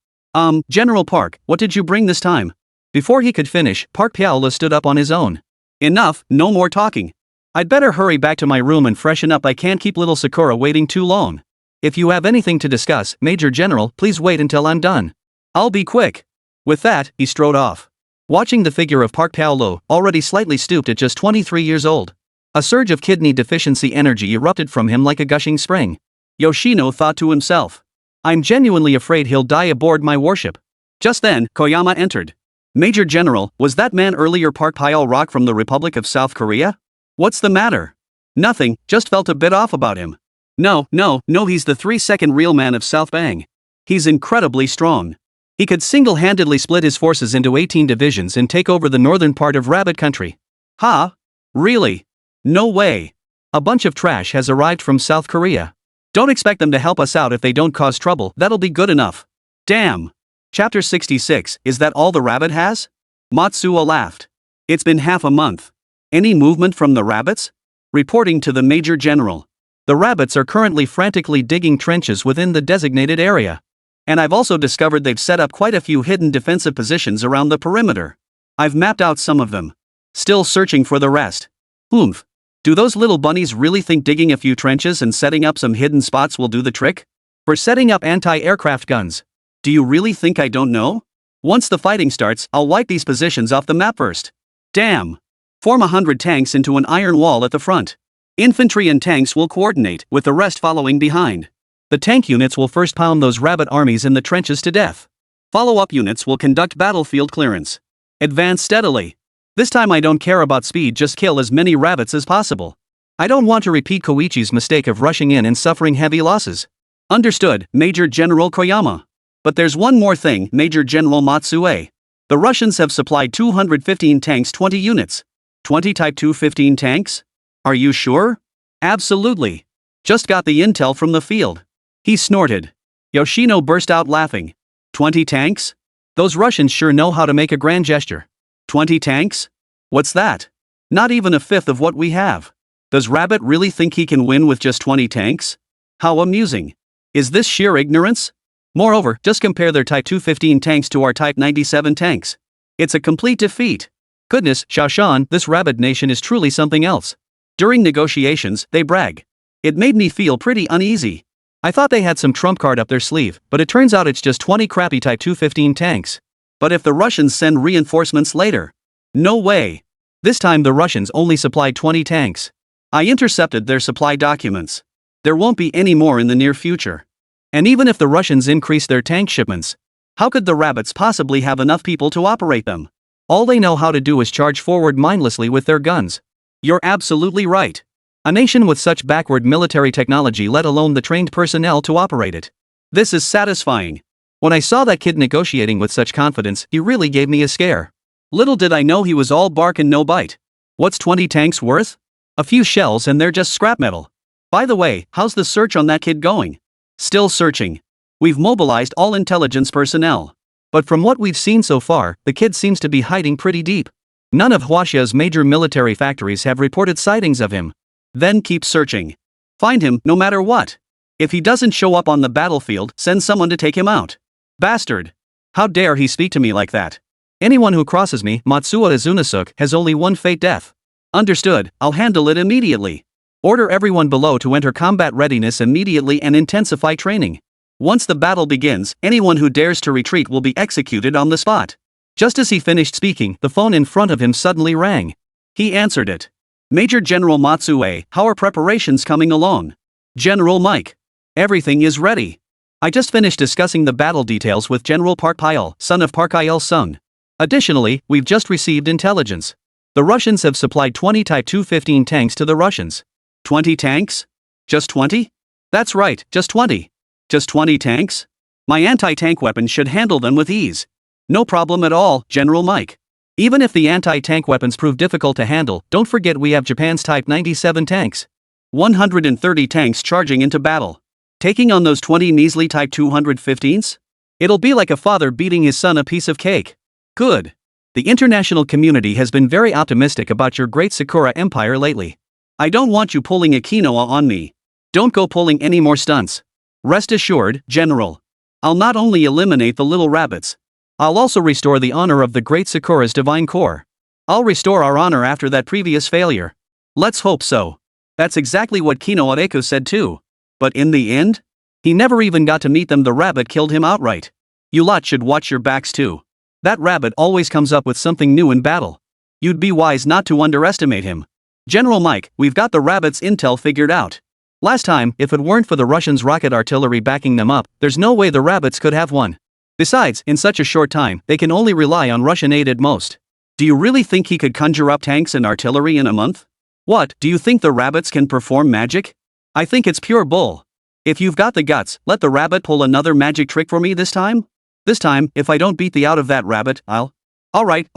General Park, what did you bring this time? Before he could finish, Park Pyal stood up on his own. Enough, no more talking. I'd better hurry back to my room and freshen up. I can't keep little Sakura waiting too long. If you have anything to discuss, Major General, please wait until I'm done. I'll be quick. With that, he strode off. Watching the figure of Park Pyal, already slightly stooped at just 23 years old. A surge of kidney deficiency energy erupted from him like a gushing spring. Yoshino thought to himself. I'm genuinely afraid he'll die aboard my warship. Just then, Koyama entered. Major General, was that man earlier Park Pyal Rock from the Republic of South Korea? What's the matter? Nothing, just felt a bit off about him. No, he's the 3-second real man of South Bang. He's incredibly strong. He could single-handedly split his forces into 18 divisions and take over the northern part of Rabbit Country. Ha? Really? No way. A bunch of trash has arrived from South Korea. Don't expect them to help us out if they don't cause trouble, that'll be good enough. Damn. Chapter 66, is that all the rabbit has? Matsuo laughed. It's been half a month. Any movement from the rabbits? Reporting to the Major General. The rabbits are currently frantically digging trenches within the designated area. And I've also discovered they've set up quite a few hidden defensive positions around the perimeter. I've mapped out some of them. Still searching for the rest. Oomph. Do those little bunnies really think digging a few trenches and setting up some hidden spots will do the trick? For setting up anti-aircraft guns. Do you really think I don't know? Once the fighting starts, I'll wipe these positions off the map first. Damn. Form 100 tanks into an iron wall at the front. Infantry and tanks will coordinate, with the rest following behind. The tank units will first pound those rabbit armies in the trenches to death. Follow-up units will conduct battlefield clearance. Advance steadily. This time I don't care about speed, just kill as many rabbits as possible. I don't want to repeat Koichi's mistake of rushing in and suffering heavy losses. Understood, Major General Koyama. But there's one more thing, Major General Matsue. The Russians have supplied 215 tanks, 20 units. 20 Type 215 tanks? Are you sure? Absolutely. Just got the intel from the field. He snorted. Yoshino burst out laughing. 20 tanks? Those Russians sure know how to make a grand gesture. 20 tanks? What's that? Not even a fifth of what we have. Does Rabbit really think he can win with just 20 tanks? How amusing. Is this sheer ignorance? Moreover, just compare their Type 215 tanks to our Type 97 tanks. It's a complete defeat. Goodness, Xiaoshan, this Rabbit nation is truly something else. During negotiations, they brag. It made me feel pretty uneasy. I thought they had some trump card up their sleeve, but it turns out it's just 20 crappy Type 215 tanks. But if the Russians send reinforcements later? No way. This time the Russians only supplied 20 tanks. I intercepted their supply documents. There won't be any more in the near future. And even if the Russians increase their tank shipments, how could the Rabbits possibly have enough people to operate them? All they know how to do is charge forward mindlessly with their guns. You're absolutely right. A nation with such backward military technology, let alone the trained personnel to operate it. This is satisfying. When I saw that kid negotiating with such confidence, he really gave me a scare. Little did I know he was all bark and no bite. What's 20 tanks worth? A few shells and they're just scrap metal. By the way, how's the search on that kid going? Still searching. We've mobilized all intelligence personnel. But from what we've seen so far, the kid seems to be hiding pretty deep. None of Huaxia's major military factories have reported sightings of him. Then keep searching. Find him, no matter what. If he doesn't show up on the battlefield, send someone to take him out. Bastard. How dare he speak to me like that? Anyone who crosses me, Matsuo Izunasuke, has only one fate: death. Understood, I'll handle it immediately. Order everyone below to enter combat readiness immediately and intensify training. Once the battle begins, anyone who dares to retreat will be executed on the spot. Just as he finished speaking, the phone in front of him suddenly rang. He answered it. Major General Matsue, how are preparations coming along? General Mike. Everything is ready. I just finished discussing the battle details with General Park Pyle, son of Park Il-sung. Additionally, we've just received intelligence. The Russians have supplied 20 Type 215 tanks to the Russians. 20 tanks? Just 20? That's right, just 20. Just 20 tanks? My anti-tank weapons should handle them with ease. No problem at all, General Mike. Even if the anti-tank weapons prove difficult to handle, don't forget we have Japan's Type 97 tanks. 130 tanks charging into battle. Taking on those 20 measly Type 215s? It'll be like a father beating his son a piece of cake. Good. The international community has been very optimistic about your great Sakura empire lately. I don't want you pulling a quinoa on me. Don't go pulling any more stunts. Rest assured, General. I'll not only eliminate the little rabbits, I'll also restore the honor of the great Sakura's divine core. I'll restore our honor after that previous failure. Let's hope so. That's exactly what Kinoareku said too. But in the end? He never even got to meet them. The rabbit killed him outright. You lot should watch your backs too. That rabbit always comes up with something new in battle. You'd be wise not to underestimate him. General Mike, we've got the rabbit's intel figured out. Last time, if it weren't for the Russians' rocket artillery backing them up, there's no way the rabbits could have won. Besides, in such a short time, they can only rely on Russian aid at most. Do you really think he could conjure up tanks and artillery in a month? What, do you think the rabbits can perform magic? I think it's pure bull. If you've got the guts, let the rabbit pull another magic trick for me this time? This time, if I don't beat the out of that rabbit, I'll... Alright.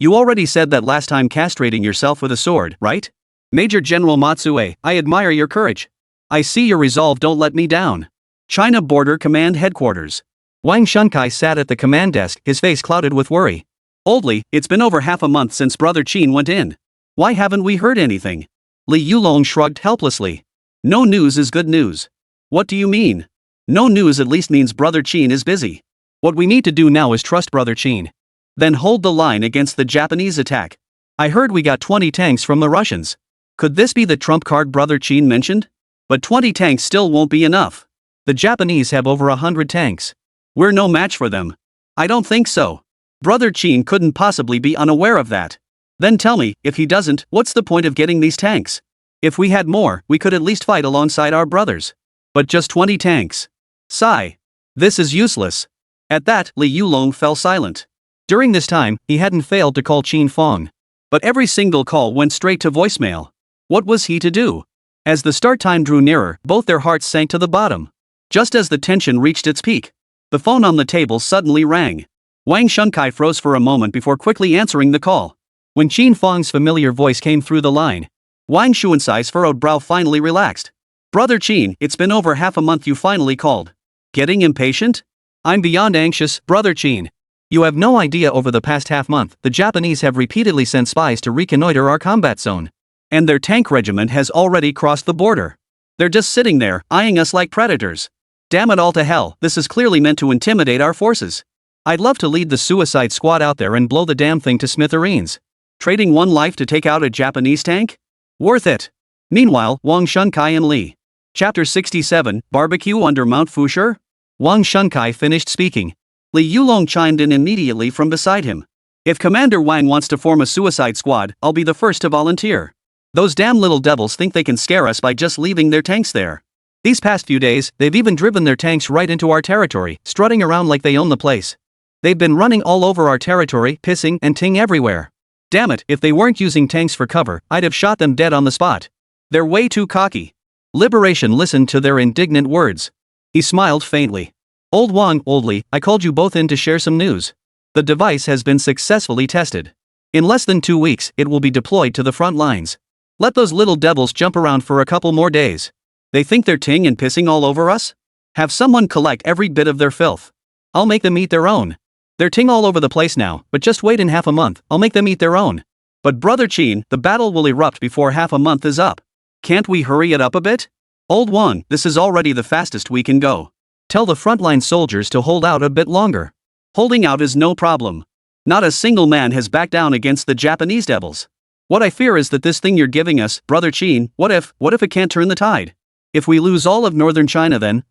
You already said that last time castrating yourself with a sword, right? Major General Matsue, I admire your courage. I see your resolve, don't let me down. China Border Command Headquarters. Wang Shunkai sat at the command desk, his face clouded with worry. Oldly, it's been over half a month since Brother Qin went in. Why haven't we heard anything? Li Yulong shrugged helplessly. No news is good news. What do you mean? No news at least means Brother Qin is busy. What we need to do now is trust Brother Qin. Then hold the line against the Japanese attack. I heard we got 20 tanks from the Russians. Could this be the trump card Brother Qin mentioned? But 20 tanks still won't be enough. The Japanese have over 100 tanks. We're no match for them. I don't think so. Brother Qin couldn't possibly be unaware of that. Then tell me, if he doesn't, what's the point of getting these tanks? If we had more, we could at least fight alongside our brothers. But just 20 tanks. Sigh. This is useless. At that, Li Yulong fell silent. During this time, he hadn't failed to call Qin Fang. But every single call went straight to voicemail. What was he to do? As the start time drew nearer, both their hearts sank to the bottom. Just as the tension reached its peak, the phone on the table suddenly rang. Wang Shunkai froze for a moment before quickly answering the call. When Qin Fang's familiar voice came through the line, Wang Xuansai's furrowed brow finally relaxed. Brother Qin, it's been over half a month you finally called. Getting impatient? I'm beyond anxious, Brother Qin. You have no idea, over the past half month, the Japanese have repeatedly sent spies to reconnoiter our combat zone. And their tank regiment has already crossed the border. They're just sitting there, eyeing us like predators. Damn it all to hell, this is clearly meant to intimidate our forces. I'd love to lead the suicide squad out there and blow the damn thing to smithereens. Trading one life to take out a Japanese tank? Worth it. Meanwhile, Wang Shunkai and Li. Chapter 67, Barbecue under Mount Fushur? Wang Shunkai finished speaking. Li Yulong chimed in immediately from beside him. If Commander Wang wants to form a suicide squad, I'll be the first to volunteer. Those damn little devils think they can scare us by just leaving their tanks there. These past few days, they've even driven their tanks right into our territory, strutting around like they own the place. They've been running all over our territory, pissing and ting everywhere. Damn it, if they weren't using tanks for cover, I'd have shot them dead on the spot. They're way too cocky. Liberation listened to their indignant words. He smiled faintly. Old Wang, Old Li, I called you both in to share some news. The device has been successfully tested. In less than 2 weeks, it will be deployed to the front lines. Let those little devils jump around for a couple more days. They think they're ting and pissing all over us? Have someone collect every bit of their filth. I'll make them eat their own. They're ting all over the place now, but just wait in half a month, I'll make them eat their own. But Brother Qin, the battle will erupt before half a month is up. Can't we hurry it up a bit? Old Wang, this is already the fastest we can go. Tell the frontline soldiers to hold out a bit longer. Holding out is no problem. Not a single man has backed down against the Japanese devils. What I fear is that this thing you're giving us, Brother Qin, what if it can't turn the tide? If we lose all of northern China, then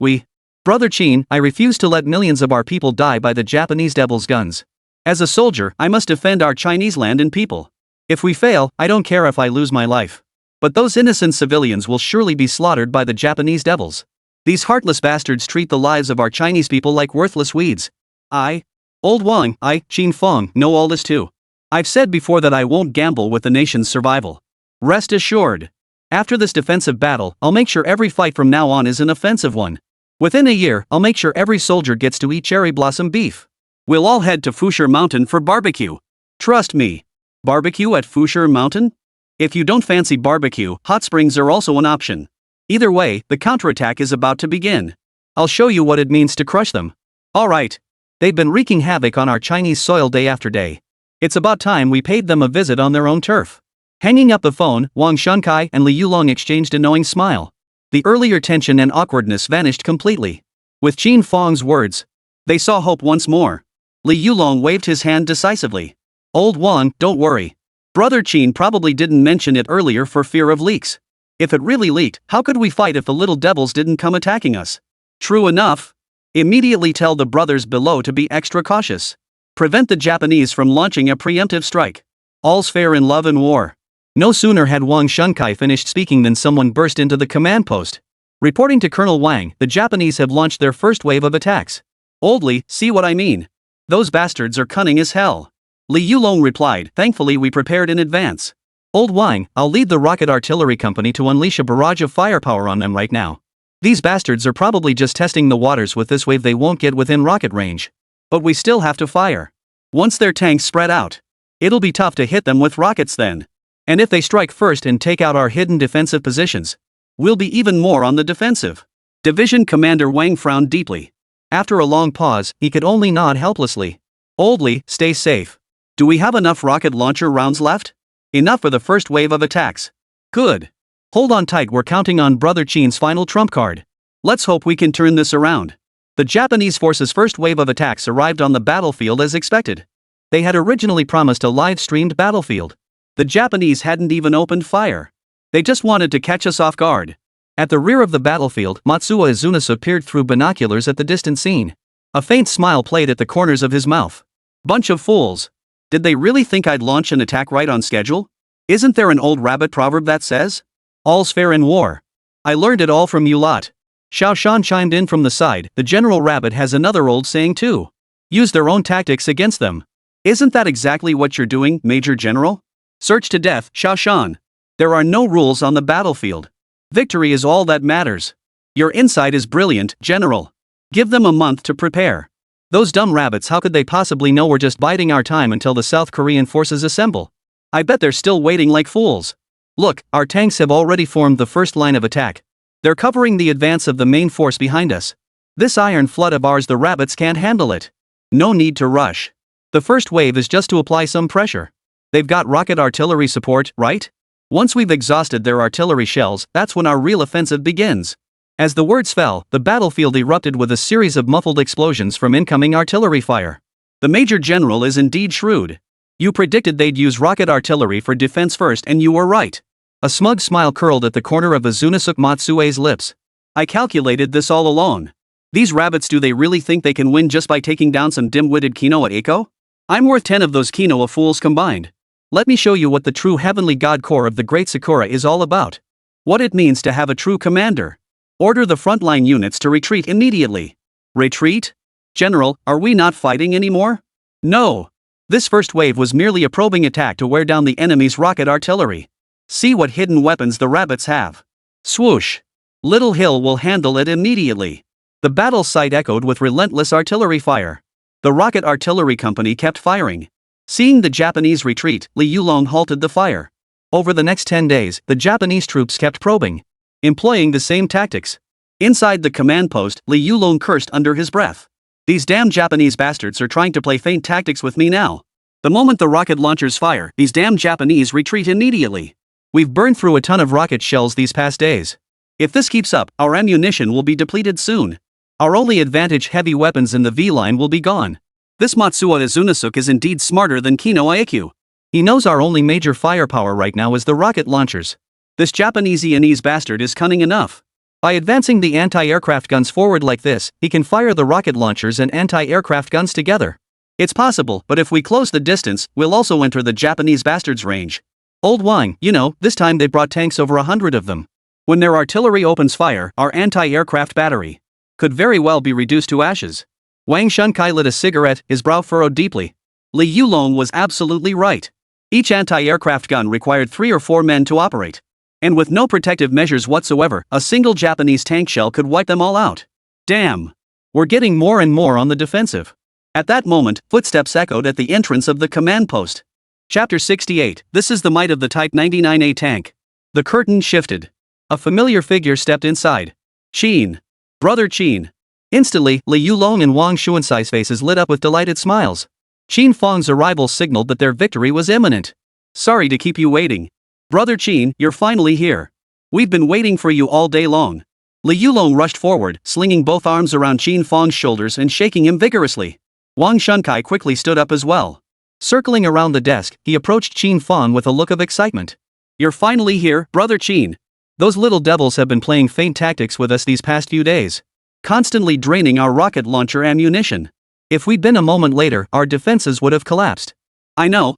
Brother Qin, I refuse to let millions of our people die by the Japanese devils' guns. As a soldier, I must defend our Chinese land and people. If we fail, I don't care if I lose my life. But those innocent civilians will surely be slaughtered by the Japanese devils. These heartless bastards treat the lives of our Chinese people like worthless weeds. Old Wang, Qin Fang, know all this too. I've said before that I won't gamble with the nation's survival. Rest assured. After this defensive battle, I'll make sure every fight from now on is an offensive one. Within a year, I'll make sure every soldier gets to eat cherry blossom beef. We'll all head to Fushur Mountain for barbecue. Trust me. Barbecue at Fushur Mountain? If you don't fancy barbecue, hot springs are also an option. Either way, the counterattack is about to begin. I'll show you what it means to crush them. Alright. They've been wreaking havoc on our Chinese soil day after day. It's about time we paid them a visit on their own turf. Hanging up the phone, Wang Shunkai and Li Yulong exchanged a knowing smile. The earlier tension and awkwardness vanished completely. With Qin Fang's words, they saw hope once more. Li Yulong waved his hand decisively. Old Wang, don't worry. Brother Qin probably didn't mention it earlier for fear of leaks. If it really leaked, how could we fight if the little devils didn't come attacking us? True enough. Immediately tell the brothers below to be extra cautious. Prevent the Japanese from launching a preemptive strike. All's fair in love and war. No sooner had Wang Shunkai finished speaking than someone burst into the command post. Reporting to Colonel Wang, the Japanese have launched their first wave of attacks. Old Li, see what I mean? Those bastards are cunning as hell. Li Yulong replied, thankfully we prepared in advance. Old Wang, I'll lead the rocket artillery company to unleash a barrage of firepower on them right now. These bastards are probably just testing the waters with this wave. They won't get within rocket range. But we still have to fire. Once their tanks spread out, it'll be tough to hit them with rockets then. And if they strike first and take out our hidden defensive positions, we'll be even more on the defensive. Division Commander Wang frowned deeply. After a long pause, he could only nod helplessly. Old Li, stay safe. Do we have enough rocket launcher rounds left? Enough for the first wave of attacks. Good. Hold on tight, we're counting on Brother Qin's final trump card. Let's hope we can turn this around. The Japanese forces' first wave of attacks arrived on the battlefield as expected. They had originally promised a live-streamed battlefield. The Japanese hadn't even opened fire. They just wanted to catch us off guard. At the rear of the battlefield, Matsuo Izunasu peered through binoculars at the distant scene. A faint smile played at the corners of his mouth. Bunch of fools. Did they really think I'd launch an attack right on schedule? Isn't there an old rabbit proverb that says, all's fair in war? I learned it all from you lot. Xiao Shan chimed in from the side, the General Rabbit has another old saying too. Use their own tactics against them. Isn't that exactly what you're doing, Major General? Search to death, Xiao Shan. There are no rules on the battlefield. Victory is all that matters. Your insight is brilliant, General. Give them a month to prepare. Those dumb rabbits, how could they possibly know we're just biding our time until the South Korean forces assemble? I bet they're still waiting like fools. Look, our tanks have already formed the first line of attack. They're covering the advance of the main force behind us. This iron flood of ours, the rabbits can't handle it. No need to rush. The first wave is just to apply some pressure. They've got rocket artillery support, right? Once we've exhausted their artillery shells, that's when our real offensive begins. As the words fell, the battlefield erupted with a series of muffled explosions from incoming artillery fire. The Major General is indeed shrewd. You predicted they'd use rocket artillery for defense first, and you were right. A smug smile curled at the corner of Azunasuke Matsue's lips. I calculated this all along. These rabbits, do they really think they can win just by taking down some dim-witted quinoa eco? I'm worth 10 of those quinoa fools combined. Let me show you what the true heavenly god core of the great Sakura is all about. What it means to have a true commander. Order the frontline units to retreat immediately. Retreat? General, are we not fighting anymore? No. This first wave was merely a probing attack to wear down the enemy's rocket artillery. See what hidden weapons the rabbits have. Swoosh. Little Hill will handle it immediately. The battle site echoed with relentless artillery fire. The rocket artillery company kept firing. Seeing the Japanese retreat, Li Yulong halted the fire. Over the next 10 days, the Japanese troops kept probing, employing the same tactics. Inside the command post, Li Yulong cursed under his breath. These damn Japanese bastards are trying to play feint tactics with me now. The moment the rocket launchers fire, these damn Japanese retreat immediately. We've burned through a ton of rocket shells these past days. If this keeps up, our ammunition will be depleted soon. Our only advantage, heavy weapons in the V-line, will be gone. This Matsuo Azunasuke is indeed smarter than Kino Aekyu. He knows our only major firepower right now is the rocket launchers. This Japanese bastard is cunning enough. By advancing the anti-aircraft guns forward like this, he can fire the rocket launchers and anti-aircraft guns together. It's possible, but if we close the distance, we'll also enter the Japanese bastard's range. Old Wang, this time they brought tanks, over 100 of them. When their artillery opens fire, our anti-aircraft battery could very well be reduced to ashes. Wang Shunkai lit a cigarette, his brow furrowed deeply. Li Yulong was absolutely right. Each anti-aircraft gun required 3 or 4 men to operate. And with no protective measures whatsoever, a single Japanese tank shell could wipe them all out. Damn. We're getting more and more on the defensive. At that moment, footsteps echoed at the entrance of the command post. Chapter 68, This is the might of the Type 99A tank. The curtain shifted. A familiar figure stepped inside. Qin. Brother Qin. Instantly, Li Yulong and Wang Xuansai's faces lit up with delighted smiles. Qin Fang's arrival signaled that their victory was imminent. Sorry to keep you waiting. Brother Qin, you're finally here. We've been waiting for you all day long. Li Yulong rushed forward, slinging both arms around Qin Fang's shoulders and shaking him vigorously. Wang Shunkai quickly stood up as well. Circling around the desk, he approached Qin Fang with a look of excitement. You're finally here, Brother Qin. Those little devils have been playing feint tactics with us these past few days, constantly draining our rocket launcher ammunition. If we'd been a moment later, our defenses would have collapsed. I know.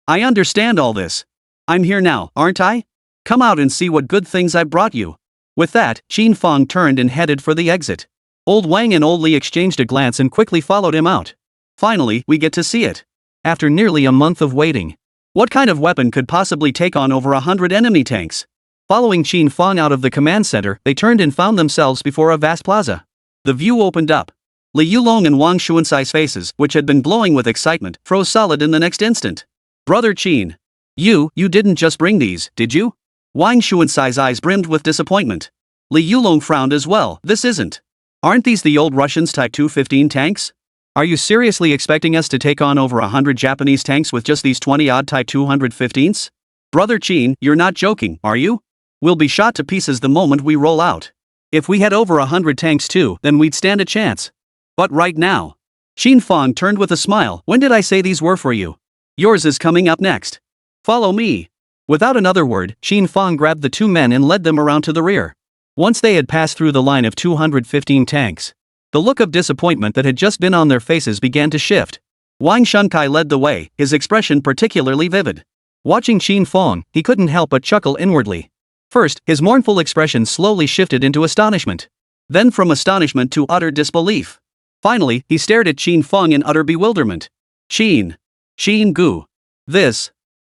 I understand all this. I'm here now, aren't I? Come out and see what good things I brought you. With that, Qin Fang turned and headed for the exit. Old Wang and Old Li exchanged a glance and quickly followed him out. Finally, we get to see it. After nearly a month of waiting. What kind of weapon could possibly take on over 100 enemy tanks? Following Qin Fang out of the command center, they turned and found themselves before a vast plaza. The view opened up. Li Yulong and Wang Xuansai's faces, which had been glowing with excitement, froze solid in the next instant. Brother Qin. You didn't just bring these, did you? Wang Xuansai's eyes brimmed with disappointment. Li Yulong frowned as well. This isn't. Aren't these the old Russians' Type 215 tanks? Are you seriously expecting us to take on over 100 Japanese tanks with just these 20-odd Type 215s? Brother Qin, you're not joking, are you? We'll be shot to pieces the moment we roll out. If we had over 100 tanks too, then we'd stand a chance. But right now. Qin Fang turned with a smile. When did I say these were for you? Yours is coming up next. Follow me. Without another word, Qin Fang grabbed the 2 men and led them around to the rear. Once they had passed through the line of 215 tanks, the look of disappointment that had just been on their faces began to shift. Wang Shunkai led the way, his expression particularly vivid. Watching Qin Fang, he couldn't help but chuckle inwardly. First, his mournful expression slowly shifted into astonishment. Then from astonishment to utter disbelief. Finally, he stared at Qin Fang in utter bewilderment. Qin Gu.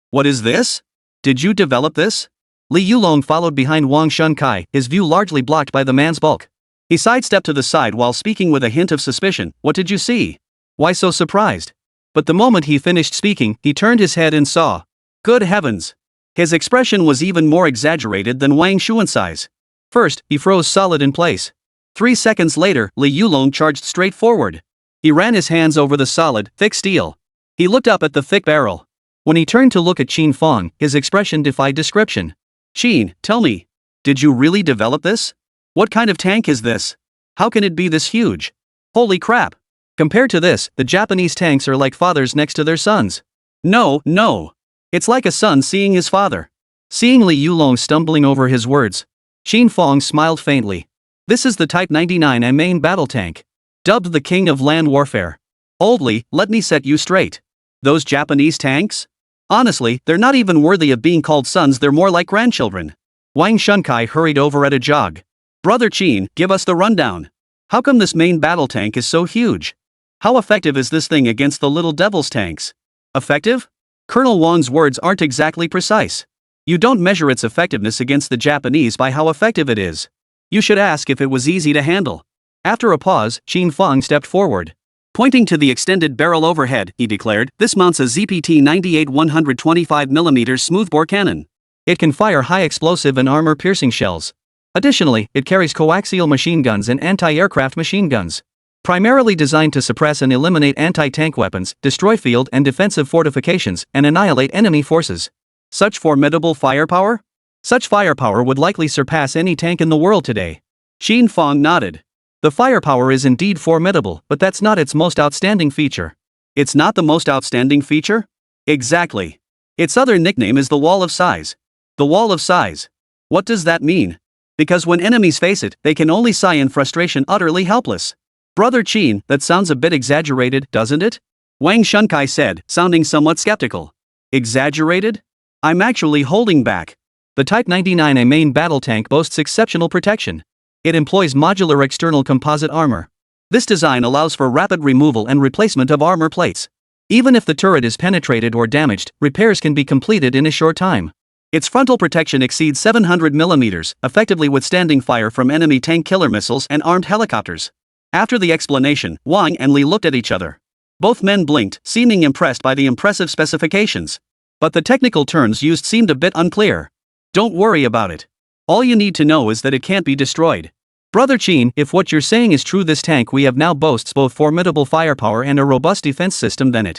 What is this? Did you develop this? Li Yulong followed behind Wang Shunkai, his view largely blocked by the man's bulk. He sidestepped to the side while speaking with a hint of suspicion. What did you see? Why so surprised? But the moment he finished speaking, he turned his head and saw. Good heavens! His expression was even more exaggerated than Wang Xuansai's. First, he froze solid in place. 3 seconds later, Li Yulong charged straight forward. He ran his hands over the solid, thick steel. He looked up at the thick barrel. When he turned to look at Qin Fang, his expression defied description. Qin, tell me. Did you really develop this? What kind of tank is this? How can it be this huge? Holy crap! Compared to this, the Japanese tanks are like fathers next to their sons. No. It's like a son seeing his father. Seeing Li Yulong stumbling over his words, Qin Fang smiled faintly. This is the Type 99 main battle tank. Dubbed the King of Land Warfare. Old Li, let me set you straight. Those Japanese tanks? Honestly, they're not even worthy of being called sons, they're more like grandchildren. Wang Shunkai hurried over at a jog. Brother Qin, give us the rundown. How come this main battle tank is so huge? How effective is this thing against the little devil's tanks? Effective? Colonel Wang's words aren't exactly precise. You don't measure its effectiveness against the Japanese by how effective it is. You should ask if it was easy to handle. After a pause, Qin Fang stepped forward. Pointing to the extended barrel overhead, he declared, this mounts a ZPT-98 125mm smoothbore cannon. It can fire high explosive and armor-piercing shells. Additionally, it carries coaxial machine guns and anti-aircraft machine guns. Primarily designed to suppress and eliminate anti-tank weapons, destroy field and defensive fortifications, and annihilate enemy forces. Such formidable firepower? Such firepower would likely surpass any tank in the world today. Qin Fang nodded. The firepower is indeed formidable, but that's not its most outstanding feature. It's not the most outstanding feature? Exactly. Its other nickname is the Wall of Size. The Wall of Size. What does that mean? Because when enemies face it, they can only sigh in frustration, utterly helpless. Brother Qin, that sounds a bit exaggerated, doesn't it? Wang Shunkai said, sounding somewhat skeptical. Exaggerated? I'm actually holding back. The Type 99 main battle tank boasts exceptional protection. It employs modular external composite armor. This design allows for rapid removal and replacement of armor plates. Even if the turret is penetrated or damaged, repairs can be completed in a short time. Its frontal protection exceeds 700 mm, effectively withstanding fire from enemy tank killer missiles and armed helicopters. After the explanation, Wang and Li looked at each other. Both men blinked, seeming impressed by the impressive specifications. But the technical terms used seemed a bit unclear. Don't worry about it. All you need to know is that it can't be destroyed. Brother Qin, if what you're saying is true, this tank we have now boasts both formidable firepower and a robust defense system, then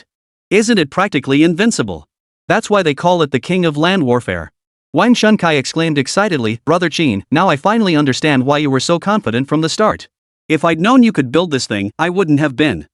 isn't it practically invincible? That's why they call it the King of Land Warfare. Wang Shunkai exclaimed excitedly, Brother Qin, now I finally understand why you were so confident from the start. If I'd known you could build this thing, I wouldn't have been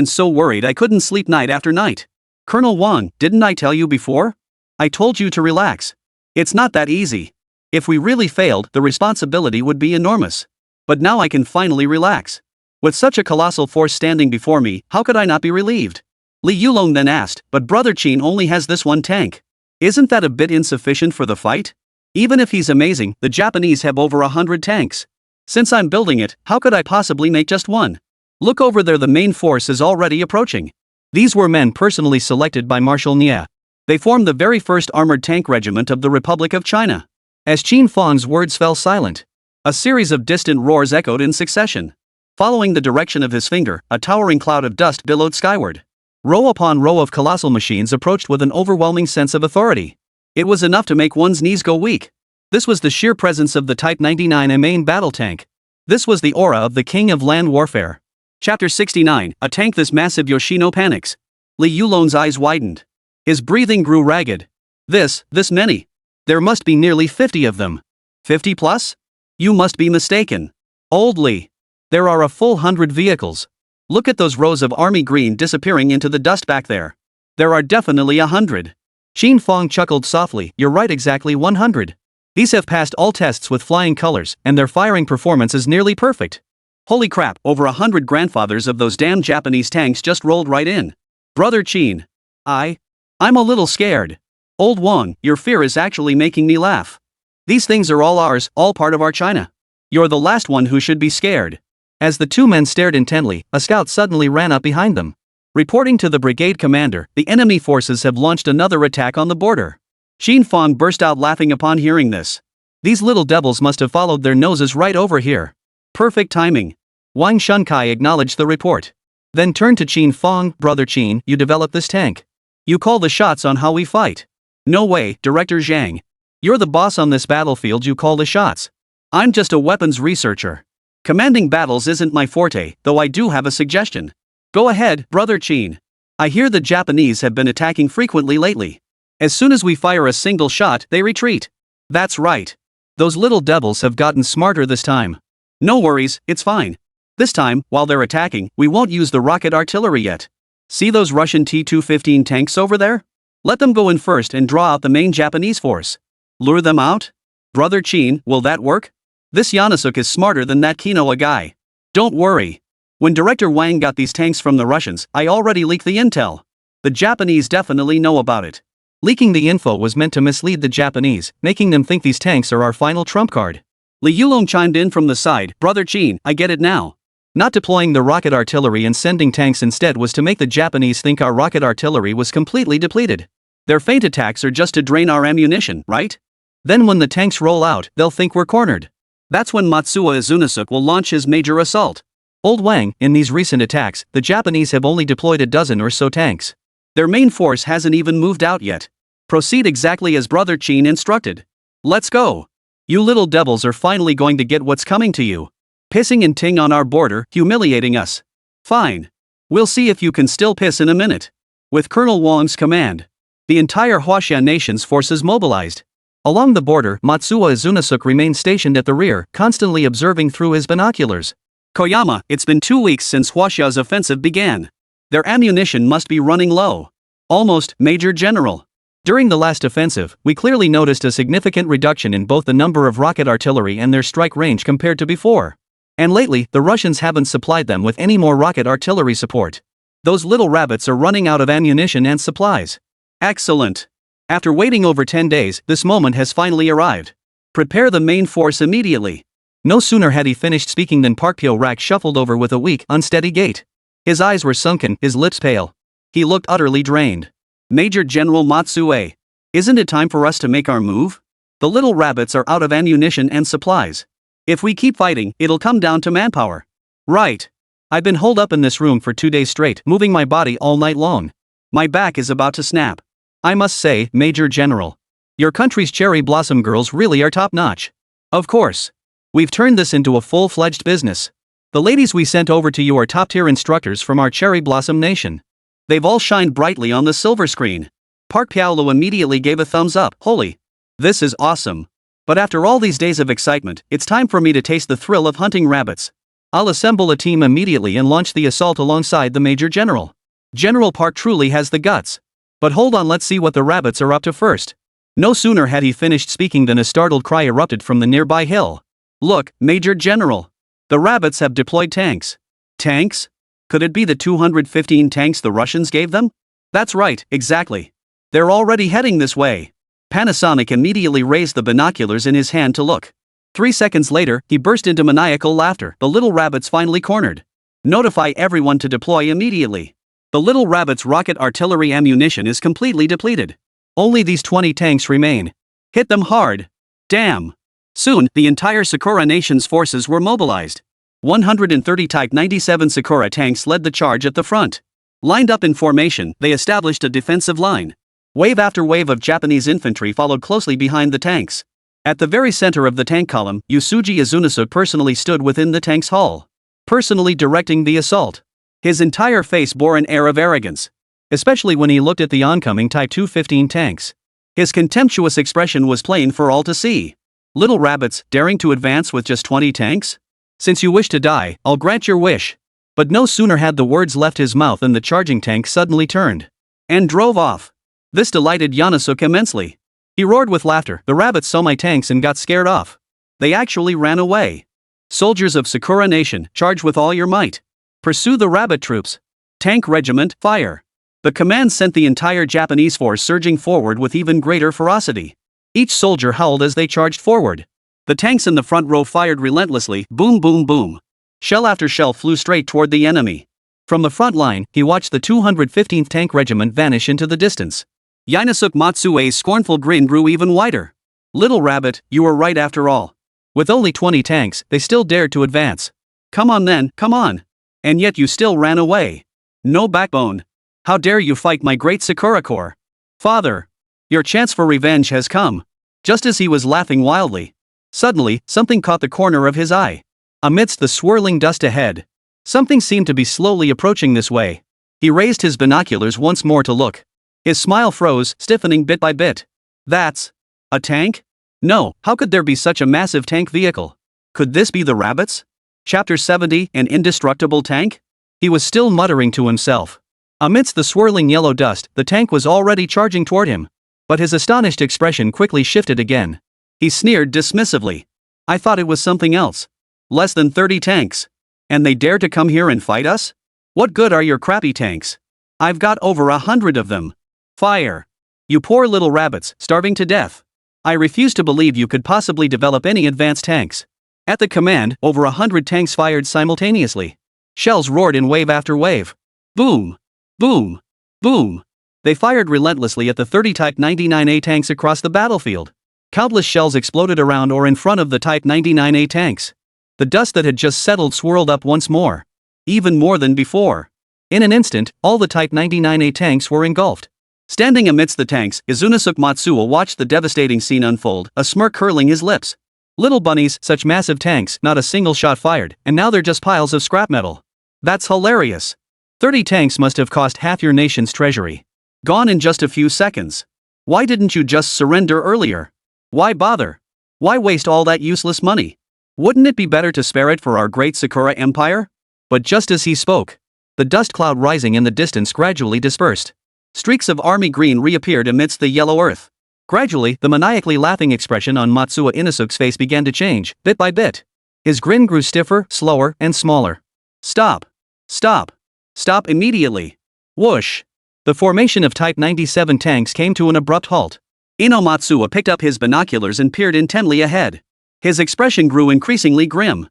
so worried I couldn't sleep night after night. Colonel Wang, didn't I tell you before? I told you to relax. It's not that easy. If we really failed, the responsibility would be enormous. But now I can finally relax. With such a colossal force standing before me, how could I not be relieved? Li Yulong then asked, but Brother Qin only has this one tank. Isn't that a bit insufficient for the fight? Even if he's amazing, the Japanese have over 100 tanks. Since I'm building it, how could I possibly make just one? Look over there, the main force is already approaching. These were men personally selected by Marshal Nie. They formed the very first armored tank regiment of the Republic of China. As Qin Fang's words fell silent, a series of distant roars echoed in succession. Following the direction of his finger, a towering cloud of dust billowed skyward. Row upon row of colossal machines approached with an overwhelming sense of authority. It was enough to make one's knees go weak. This was the sheer presence of the Type 99 main battle tank. This was the aura of the King of Land Warfare. Chapter 69, a tank this massive Yoshino panics. Li Yulong's eyes widened. His breathing grew ragged. This many. There must be nearly 50 of them. 50 plus? You must be mistaken. Old Li. There are a full 100 vehicles. Look at those rows of army green disappearing into the dust back there. There are definitely 100. Qin Fang chuckled softly, you're right, exactly 100. These have passed all tests with flying colors, and their firing performance is nearly perfect. Holy crap, over 100 grandfathers of those damn Japanese tanks just rolled right in. Brother Qin. I'm a little scared. Old Wang, your fear is actually making me laugh. These things are all ours, all part of our China. You're the last one who should be scared. As the two men stared intently, a scout suddenly ran up behind them. Reporting to the brigade commander, the enemy forces have launched another attack on the border. Qin Fang burst out laughing upon hearing this. These little devils must have followed their noses right over here. Perfect timing. Wang Shunkai acknowledged the report. Then turned to Qin Fang. Brother Qin, you developed this tank. You call the shots on how we fight. No way, Director Zhang. You're the boss on this battlefield, you call the shots. I'm just a weapons researcher. Commanding battles isn't my forte, though I do have a suggestion. Go ahead, Brother Qin. I hear the Japanese have been attacking frequently lately. As soon as we fire a single shot, they retreat. That's right. Those little devils have gotten smarter this time. No worries, it's fine. This time, while they're attacking, we won't use the rocket artillery yet. See those Russian T-215 tanks over there? Let them go in first and draw out the main Japanese force. Lure them out? Brother Qin, will that work? This Yanosuk is smarter than that Kinoa guy. Don't worry. When Director Wang got these tanks from the Russians, I already leaked the intel. The Japanese definitely know about it. Leaking the info was meant to mislead the Japanese, making them think these tanks are our final trump card. Li Yulong chimed in from the side. Brother Qin, I get it now. Not deploying the rocket artillery and sending tanks instead was to make the Japanese think our rocket artillery was completely depleted. Their feint attacks are just to drain our ammunition, right? Then when the tanks roll out, they'll think we're cornered. That's when Matsuo Izunasuke will launch his major assault. Old Wang, in these recent attacks, the Japanese have only deployed a dozen or so tanks. Their main force hasn't even moved out yet. Proceed exactly as Brother Qin instructed. Let's go. You little devils are finally going to get what's coming to you. Pissing and ting on our border, humiliating us. Fine. We'll see if you can still piss in a minute. With Colonel Wang's command, the entire Huaxia nation's forces mobilized. Along the border, Matsuo Izunasuke remained stationed at the rear, constantly observing through his binoculars. Koyama, it's been 2 weeks since Huaxia's offensive began. Their ammunition must be running low. Almost, Major General. During the last offensive, we clearly noticed a significant reduction in both the number of rocket artillery and their strike range compared to before. And lately, the Russians haven't supplied them with any more rocket artillery support. Those little rabbits are running out of ammunition and supplies. Excellent. After waiting over 10 days, this moment has finally arrived. Prepare the main force immediately. No sooner had he finished speaking than Park Pyo-rak shuffled over with a weak, unsteady gait. His eyes were sunken, his lips pale. He looked utterly drained. Major General Matsue, isn't it time for us to make our move? The little rabbits are out of ammunition and supplies. If we keep fighting, it'll come down to manpower. Right. I've been holed up in this room for 2 days straight, moving my body all night long. My back is about to snap. I must say, Major General, your country's cherry blossom girls really are top-notch. Of course. We've turned this into a full-fledged business. The ladies we sent over to you are top-tier instructors from our cherry blossom nation. They've all shined brightly on the silver screen. Park Piaolo immediately gave a thumbs up. Holy. This is awesome. But after all these days of excitement, it's time for me to taste the thrill of hunting rabbits. I'll assemble a team immediately and launch the assault alongside the Major General. General Park truly has the guts. But hold on, let's see what the rabbits are up to first. No sooner had he finished speaking than a startled cry erupted from the nearby hill. Look, Major General. The rabbits have deployed tanks. Tanks? Could it be the 215 tanks the Russians gave them? That's right, exactly. They're already heading this way. Panasonic immediately raised the binoculars in his hand to look. 3 seconds later, he burst into maniacal laughter. The little rabbits finally cornered. Notify everyone to deploy immediately. The little rabbit's rocket artillery ammunition is completely depleted. Only these 20 tanks remain. Hit them hard. Damn. Soon, the entire Sakura nation's forces were mobilized. 130 Type 97 Sakura tanks led the charge at the front. Lined up in formation, they established a defensive line. Wave after wave of Japanese infantry followed closely behind the tanks. At the very center of the tank column, Yusuji Izunasuke personally stood within the tank's hull, personally directing the assault. His entire face bore an air of arrogance, especially when he looked at the oncoming Type 215 tanks. His contemptuous expression was plain for all to see. Little rabbits, daring to advance with just 20 tanks? Since you wish to die, I'll grant your wish. But no sooner had the words left his mouth than the charging tank suddenly turned and drove off. This delighted Yanosuk immensely. He roared with laughter. The rabbits saw my tanks and got scared off. They actually ran away. Soldiers of Sakura Nation, charge with all your might. Pursue the rabbit troops. Tank regiment, fire. The command sent the entire Japanese force surging forward with even greater ferocity. Each soldier howled as they charged forward. The tanks in the front row fired relentlessly, boom boom boom. Shell after shell flew straight toward the enemy. From the front line, he watched the 215th Tank Regiment vanish into the distance. Inosuke Matsue's scornful grin grew even wider. Little rabbit, you were right after all. With only 20 tanks, they still dared to advance. Come on then, come on. And yet you still ran away. No backbone. How dare you fight my great Sakura Corps? Father. Your chance for revenge has come. Just as he was laughing wildly. Suddenly, something caught the corner of his eye. Amidst the swirling dust ahead. Something seemed to be slowly approaching this way. He raised his binoculars once more to look. His smile froze, stiffening bit by bit. That's a tank? No, how could there be such a massive tank vehicle? Could this be the rabbits? Chapter 70, an indestructible tank? He was still muttering to himself. Amidst the swirling yellow dust, the tank was already charging toward him. But his astonished expression quickly shifted again. He sneered dismissively. I thought it was something else. Less than 30 tanks. And they dare to come here and fight us? What good are your crappy tanks? I've got over 100 of them. Fire. You poor little rabbits, starving to death. I refuse to believe you could possibly develop any advanced tanks. At the command, over 100 tanks fired simultaneously. Shells roared in wave after wave. Boom. Boom. Boom. They fired relentlessly at the 30 Type 99A tanks across the battlefield. Countless shells exploded around or in front of the Type 99A tanks. The dust that had just settled swirled up once more. Even more than before. In an instant, all the Type 99A tanks were engulfed. Standing amidst the tanks, Inosuke Matsuo watched the devastating scene unfold, a smirk curling his lips. Little bunnies, such massive tanks, not a single shot fired, and now they're just piles of scrap metal. That's hilarious. 30 tanks must have cost half your nation's treasury. Gone in just a few seconds. Why didn't you just surrender earlier? Why bother? Why waste all that useless money? Wouldn't it be better to spare it for our great Sakura Empire? But just as he spoke, the dust cloud rising in the distance gradually dispersed. Streaks of army green reappeared amidst the yellow earth. Gradually, the maniacally laughing expression on Matsuo Inosuke's face began to change, bit by bit. His grin grew stiffer, slower, and smaller. Stop. Stop. Stop immediately. Whoosh. The formation of Type 97 tanks came to an abrupt halt. Matsuo picked up his binoculars and peered intently ahead. His expression grew increasingly grim.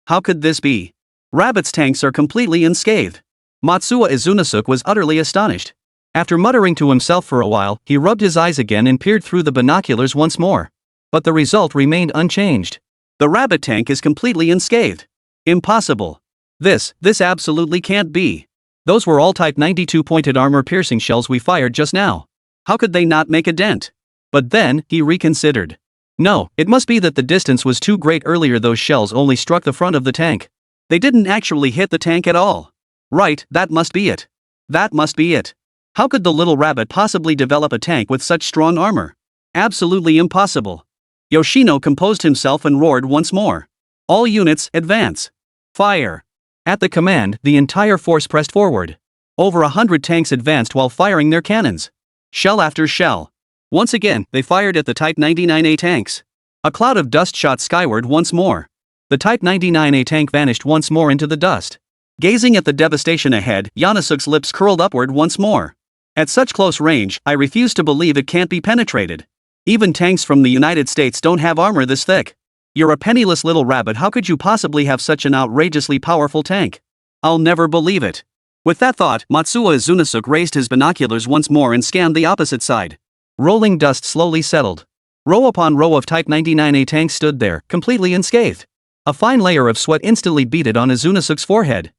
How could this be? Rabbit's tanks are completely unscathed. Matsuo Inosuke was utterly astonished. After muttering to himself for a while, he rubbed his eyes again and peered through the binoculars once more. But the result remained unchanged. The rabbit tank is completely unscathed. Impossible. This absolutely can't be. Those were all Type 92 pointed armor-piercing shells we fired just now. How could they not make a dent? But then, he reconsidered. No, it must be that the distance was too great earlier. Those shells only struck the front of the tank. They didn't actually hit the tank at all. Right, that must be it. That must be it. How could the little rabbit possibly develop a tank with such strong armor? Absolutely impossible. Yoshino composed himself and roared once more. All units, advance. Fire. At the command, the entire force pressed forward. Over 100 tanks advanced while firing their cannons. Shell after shell. Once again, they fired at the Type 99A tanks. A cloud of dust shot skyward once more. The Type 99A tank vanished once more into the dust. Gazing at the devastation ahead, Inosuke's lips curled upward once more. At such close range, I refuse to believe it can't be penetrated. Even tanks from the United States don't have armor this thick. You're a penniless little rabbit. How could you possibly have such an outrageously powerful tank? I'll never believe it. With that thought, Matsuo Inosuke raised his binoculars once more and scanned the opposite side. Rolling dust slowly settled. Row upon row of Type 99A tanks stood there, completely unscathed. A fine layer of sweat instantly beaded on Inosuke's forehead.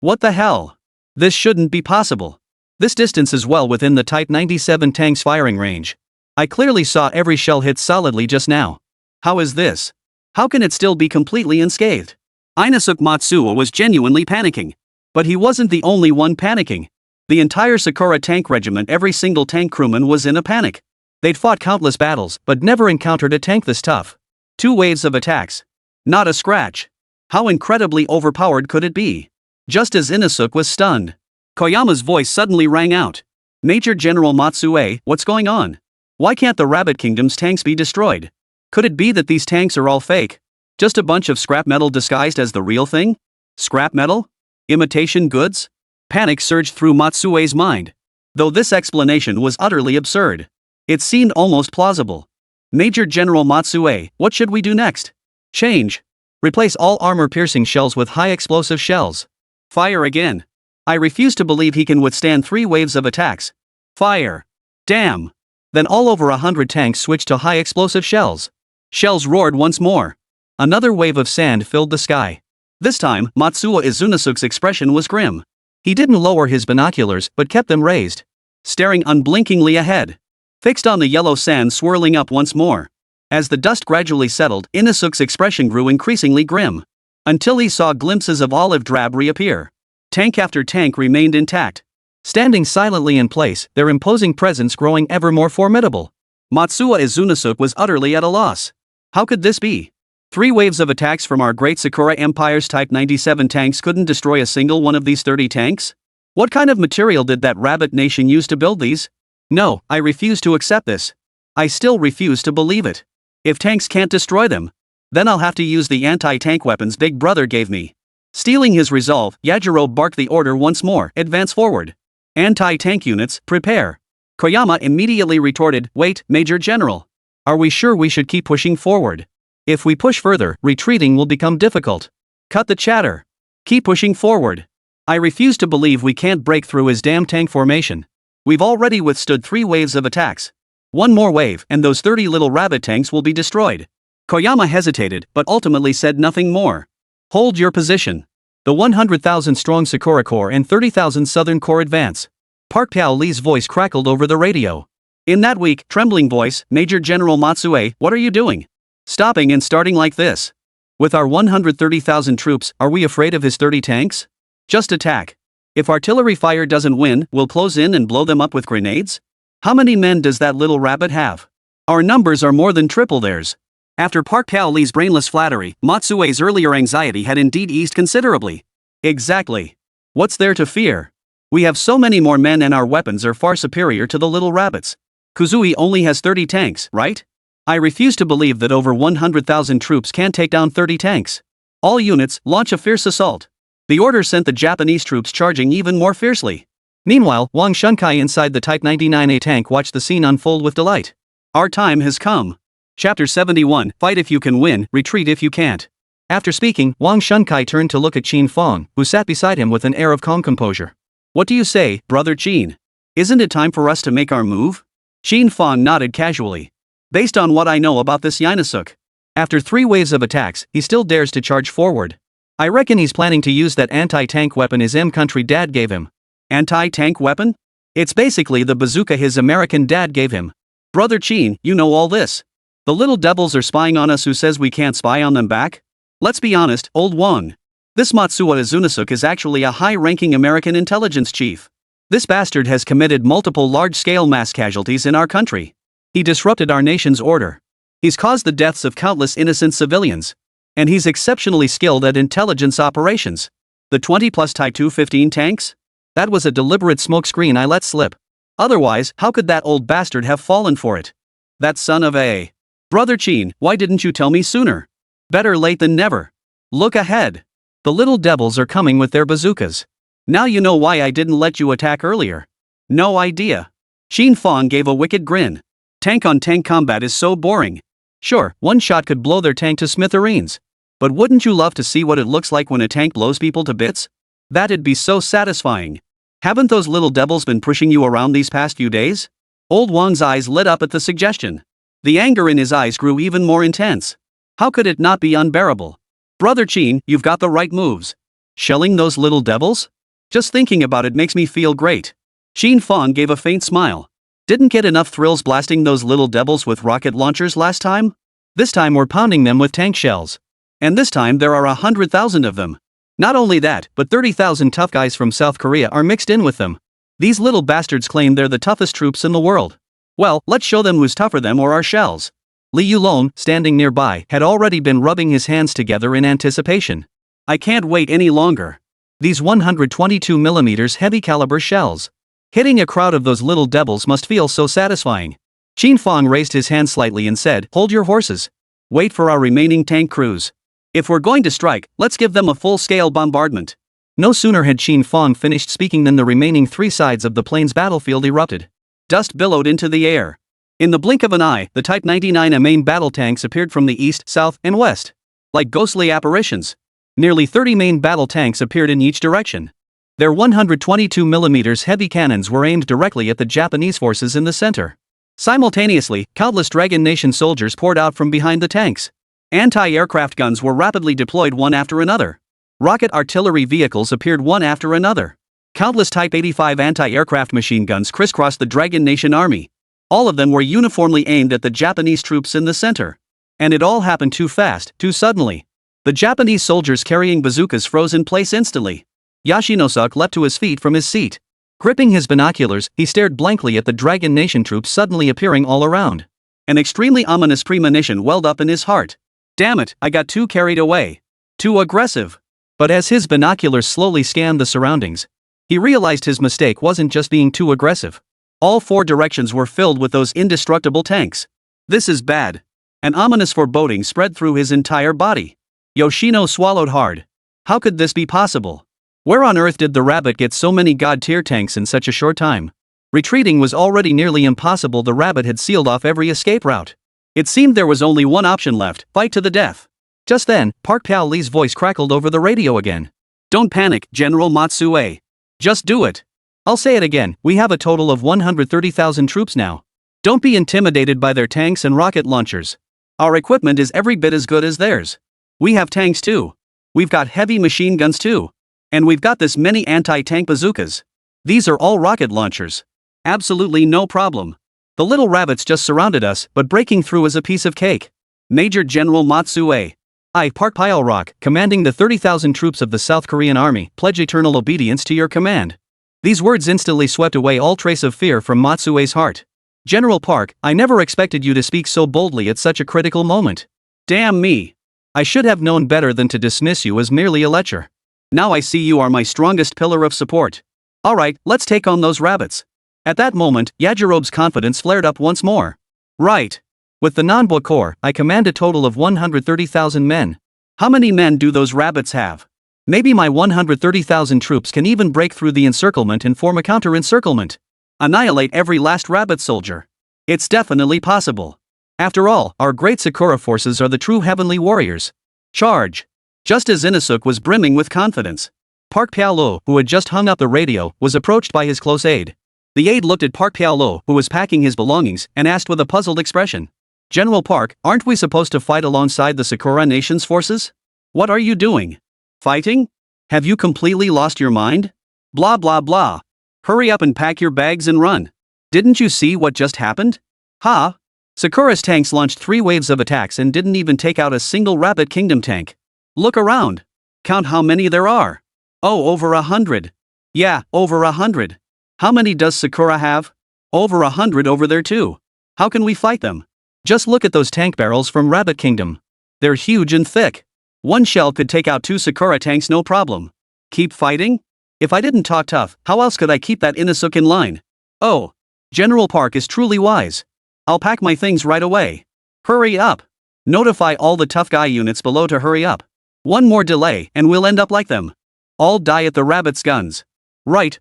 What the hell? This shouldn't be possible. This distance is well within the Type 97 tank's firing range. I clearly saw every shell hit solidly just now. How is this? How can it still be completely unscathed? Inosuke Matsuo was genuinely panicking. But he wasn't the only one panicking. The entire Sakura tank regiment, every single tank crewman was in a panic. They'd fought countless battles, but never encountered a tank this tough. 2 waves of attacks. Not a scratch. How incredibly overpowered could it be? Just as Inosuke was stunned, Koyama's voice suddenly rang out. Major General Matsue, what's going on? Why can't the Rabbit Kingdom's tanks be destroyed? Could it be that these tanks are all fake? Just a bunch of scrap metal disguised as the real thing? Scrap metal? Imitation goods? Panic surged through Matsue's mind. Though this explanation was utterly absurd, it seemed almost plausible. Major General Matsue, what should we do next? Change. Replace all armor-piercing shells with high-explosive shells. Fire again. I refuse to believe he can withstand 3 waves of attacks. Fire! Damn! Then all over 100 tanks switched to high explosive shells. Shells roared once more. Another wave of sand filled the sky. This time, Matsuo Izunasuke's expression was grim. He didn't lower his binoculars but kept them raised, staring unblinkingly ahead, fixed on the yellow sand swirling up once more. As the dust gradually settled, Inasuke's expression grew increasingly grim, until he saw glimpses of olive drab reappear. Tank after tank remained intact, standing silently in place, their imposing presence growing ever more formidable. Matsuo Izunasuke was utterly at a loss. How could this be? 3 waves of attacks from our great Sakura Empire's Type 97 tanks couldn't destroy a single one of these 30 tanks? What kind of material did that rabbit nation use to build these? No, I refuse to accept this. I still refuse to believe it. If tanks can't destroy them, then I'll have to use the anti-tank weapons Big Brother gave me. Stealing his resolve, Yajiro barked the order once more, advance forward. Anti-tank units, prepare. Koyama immediately retorted, wait, Major General. Are we sure we should keep pushing forward? If we push further, retreating will become difficult. Cut the chatter. Keep pushing forward. I refuse to believe we can't break through his damn tank formation. We've already withstood 3 waves of attacks. One more wave, and those 30 little rabbit tanks will be destroyed. Koyama hesitated, but ultimately said nothing more. Hold your position. The 100,000 strong Sakura Corps and 30,000 Southern Corps advance. Park Pao-lee's voice crackled over the radio. In that weak, trembling voice, Major General Matsue, what are you doing? Stopping and starting like this. With our 130,000 troops, are we afraid of his 30 tanks? Just attack. If artillery fire doesn't win, we'll close in and blow them up with grenades? How many men does that little rabbit have? Our numbers are more than triple theirs. After Park Pao-lee's brainless flattery, Matsue's earlier anxiety had indeed eased considerably. Exactly. What's there to fear? We have so many more men and our weapons are far superior to the little rabbits. Kuzui only has 30 tanks, right? I refuse to believe that over 100,000 troops can take down 30 tanks. All units, launch a fierce assault. The order sent the Japanese troops charging even more fiercely. Meanwhile, Wang Shunkai inside the Type 99A tank watched the scene unfold with delight. Our time has come. Chapter 71, Fight if you can win, retreat if you can't. After speaking, Wang Shunkai turned to look at Qin Fang, who sat beside him with an air of calm composure. What do you say, Brother Qin? Isn't it time for us to make our move? Qin Fang nodded casually. Based on what I know about this Inasuke, after 3 waves of attacks, he still dares to charge forward. I reckon he's planning to use that anti-tank weapon his country dad gave him. Anti-tank weapon? It's basically the bazooka his American dad gave him. Brother Qin, you know all this. The little devils are spying on us. Who says we can't spy on them back? Let's be honest, old Wang. This Matsuo Izunasuke is actually a high-ranking American intelligence chief. This bastard has committed multiple large-scale mass casualties in our country. He disrupted our nation's order. He's caused the deaths of countless innocent civilians. And he's exceptionally skilled at intelligence operations. The 20-plus Type 215 tanks? That was a deliberate smokescreen I let slip. Otherwise, how could that old bastard have fallen for it? That son of a... Brother Qin, why didn't you tell me sooner? Better late than never. Look ahead. The little devils are coming with their bazookas. Now you know why I didn't let you attack earlier. No idea. Qin Fang gave a wicked grin. Tank-on-tank combat is so boring. Sure, one shot could blow their tank to smithereens. But wouldn't you love to see what it looks like when a tank blows people to bits? That'd be so satisfying. Haven't those little devils been pushing you around these past few days? Old Wang's eyes lit up at the suggestion. The anger in his eyes grew even more intense. How could it not be unbearable? Brother Qin, you've got the right moves. Shelling those little devils? Just thinking about it makes me feel great. Qin Fang gave a faint smile. Didn't get enough thrills blasting those little devils with rocket launchers last time? This time we're pounding them with tank shells. And this time there are 100,000 of them. Not only that, but 30,000 tough guys from South Korea are mixed in with them. These little bastards claim they're the toughest troops in the world. Well, let's show them who's tougher, them or our shells. Li Yulong, standing nearby, had already been rubbing his hands together in anticipation. I can't wait any longer. These 122mm heavy caliber shells. Hitting a crowd of those little devils must feel so satisfying. Qin Fang raised his hand slightly and said, hold your horses. Wait for our remaining tank crews. If we're going to strike, let's give them a full-scale bombardment. No sooner had Qin Fang finished speaking than the remaining 3 sides of the plane's battlefield erupted. Dust billowed into the air. In the blink of an eye, the Type 99A main battle tanks appeared from the east, south, and west. Like ghostly apparitions. Nearly 30 main battle tanks appeared in each direction. Their 122mm heavy cannons were aimed directly at the Japanese forces in the center. Simultaneously, countless Dragon Nation soldiers poured out from behind the tanks. Anti-aircraft guns were rapidly deployed one after another. Rocket artillery vehicles appeared one after another. Countless Type 85 anti-aircraft machine guns crisscrossed the Dragon Nation army. All of them were uniformly aimed at the Japanese troops in the center. And it all happened too fast, too suddenly. The Japanese soldiers carrying bazookas froze in place instantly. Yoshinosuk leapt to his feet from his seat. Gripping his binoculars, he stared blankly at the Dragon Nation troops suddenly appearing all around. An extremely ominous premonition welled up in his heart. Damn it, I got too carried away. Too aggressive. But as his binoculars slowly scanned the surroundings, he realized his mistake wasn't just being too aggressive. All four directions were filled with those indestructible tanks. This is bad. An ominous foreboding spread through his entire body. Yoshino swallowed hard. How could this be possible? Where on earth did the rabbit get so many god-tier tanks in such a short time? Retreating was already nearly impossible. The rabbit had sealed off every escape route. It seemed there was only one option left, fight to the death. Just then, Park Pao-lee's voice crackled over the radio again. Don't panic, General Matsue. Just do it. I'll say it again, we have a total of 130,000 troops now. Don't be intimidated by their tanks and rocket launchers. Our equipment is every bit as good as theirs. We have tanks too. We've got heavy machine guns too. And we've got this many anti-tank bazookas. These are all rocket launchers. Absolutely no problem. The little rabbits just surrounded us, but breaking through is a piece of cake. Major General Matsue. I, Park Pao-rock, commanding the 30,000 troops of the South Korean Army, pledge eternal obedience to your command. These words instantly swept away all trace of fear from Matsue's heart. General Park, I never expected you to speak so boldly at such a critical moment. Damn me. I should have known better than to dismiss you as merely a lecher. Now I see you are my strongest pillar of support. Alright, let's take on those rabbits. At that moment, Yajirobe's confidence flared up once more. Right. With the Manhwa Corps, I command a total of 130,000 men. How many men do those rabbits have? Maybe my 130,000 troops can even break through the encirclement and form a counter-encirclement. Annihilate every last rabbit soldier. It's definitely possible. After all, our great Sakura forces are the true heavenly warriors. Charge. Just as Inosuke was brimming with confidence, Park Pao-lo, who had just hung up the radio, was approached by his close aide. The aide looked at Park Pao-lo, who was packing his belongings, and asked with a puzzled expression. General Park, aren't we supposed to fight alongside the Sakura Nation's forces? What are you doing? Fighting? Have you completely lost your mind? Blah blah blah. Hurry up and pack your bags and run. Didn't you see what just happened? Ha! Sakura's tanks launched 3 waves of attacks and didn't even take out a single Rabbit Kingdom tank. Look around. Count how many there are. Oh, over 100. Yeah, over 100. How many does Sakura have? Over 100 over there too. How can we fight them? Just look at those tank barrels from Rabbit Kingdom. They're huge and thick. One shell could take out 2 Sakura tanks no problem. Keep fighting? If I didn't talk tough, how else could I keep that Inosuke in line? Oh. General Park is truly wise. I'll pack my things right away. Hurry up. Notify all the tough guy units below to hurry up. One more delay and we'll end up like them. All die at the rabbit's guns. Right.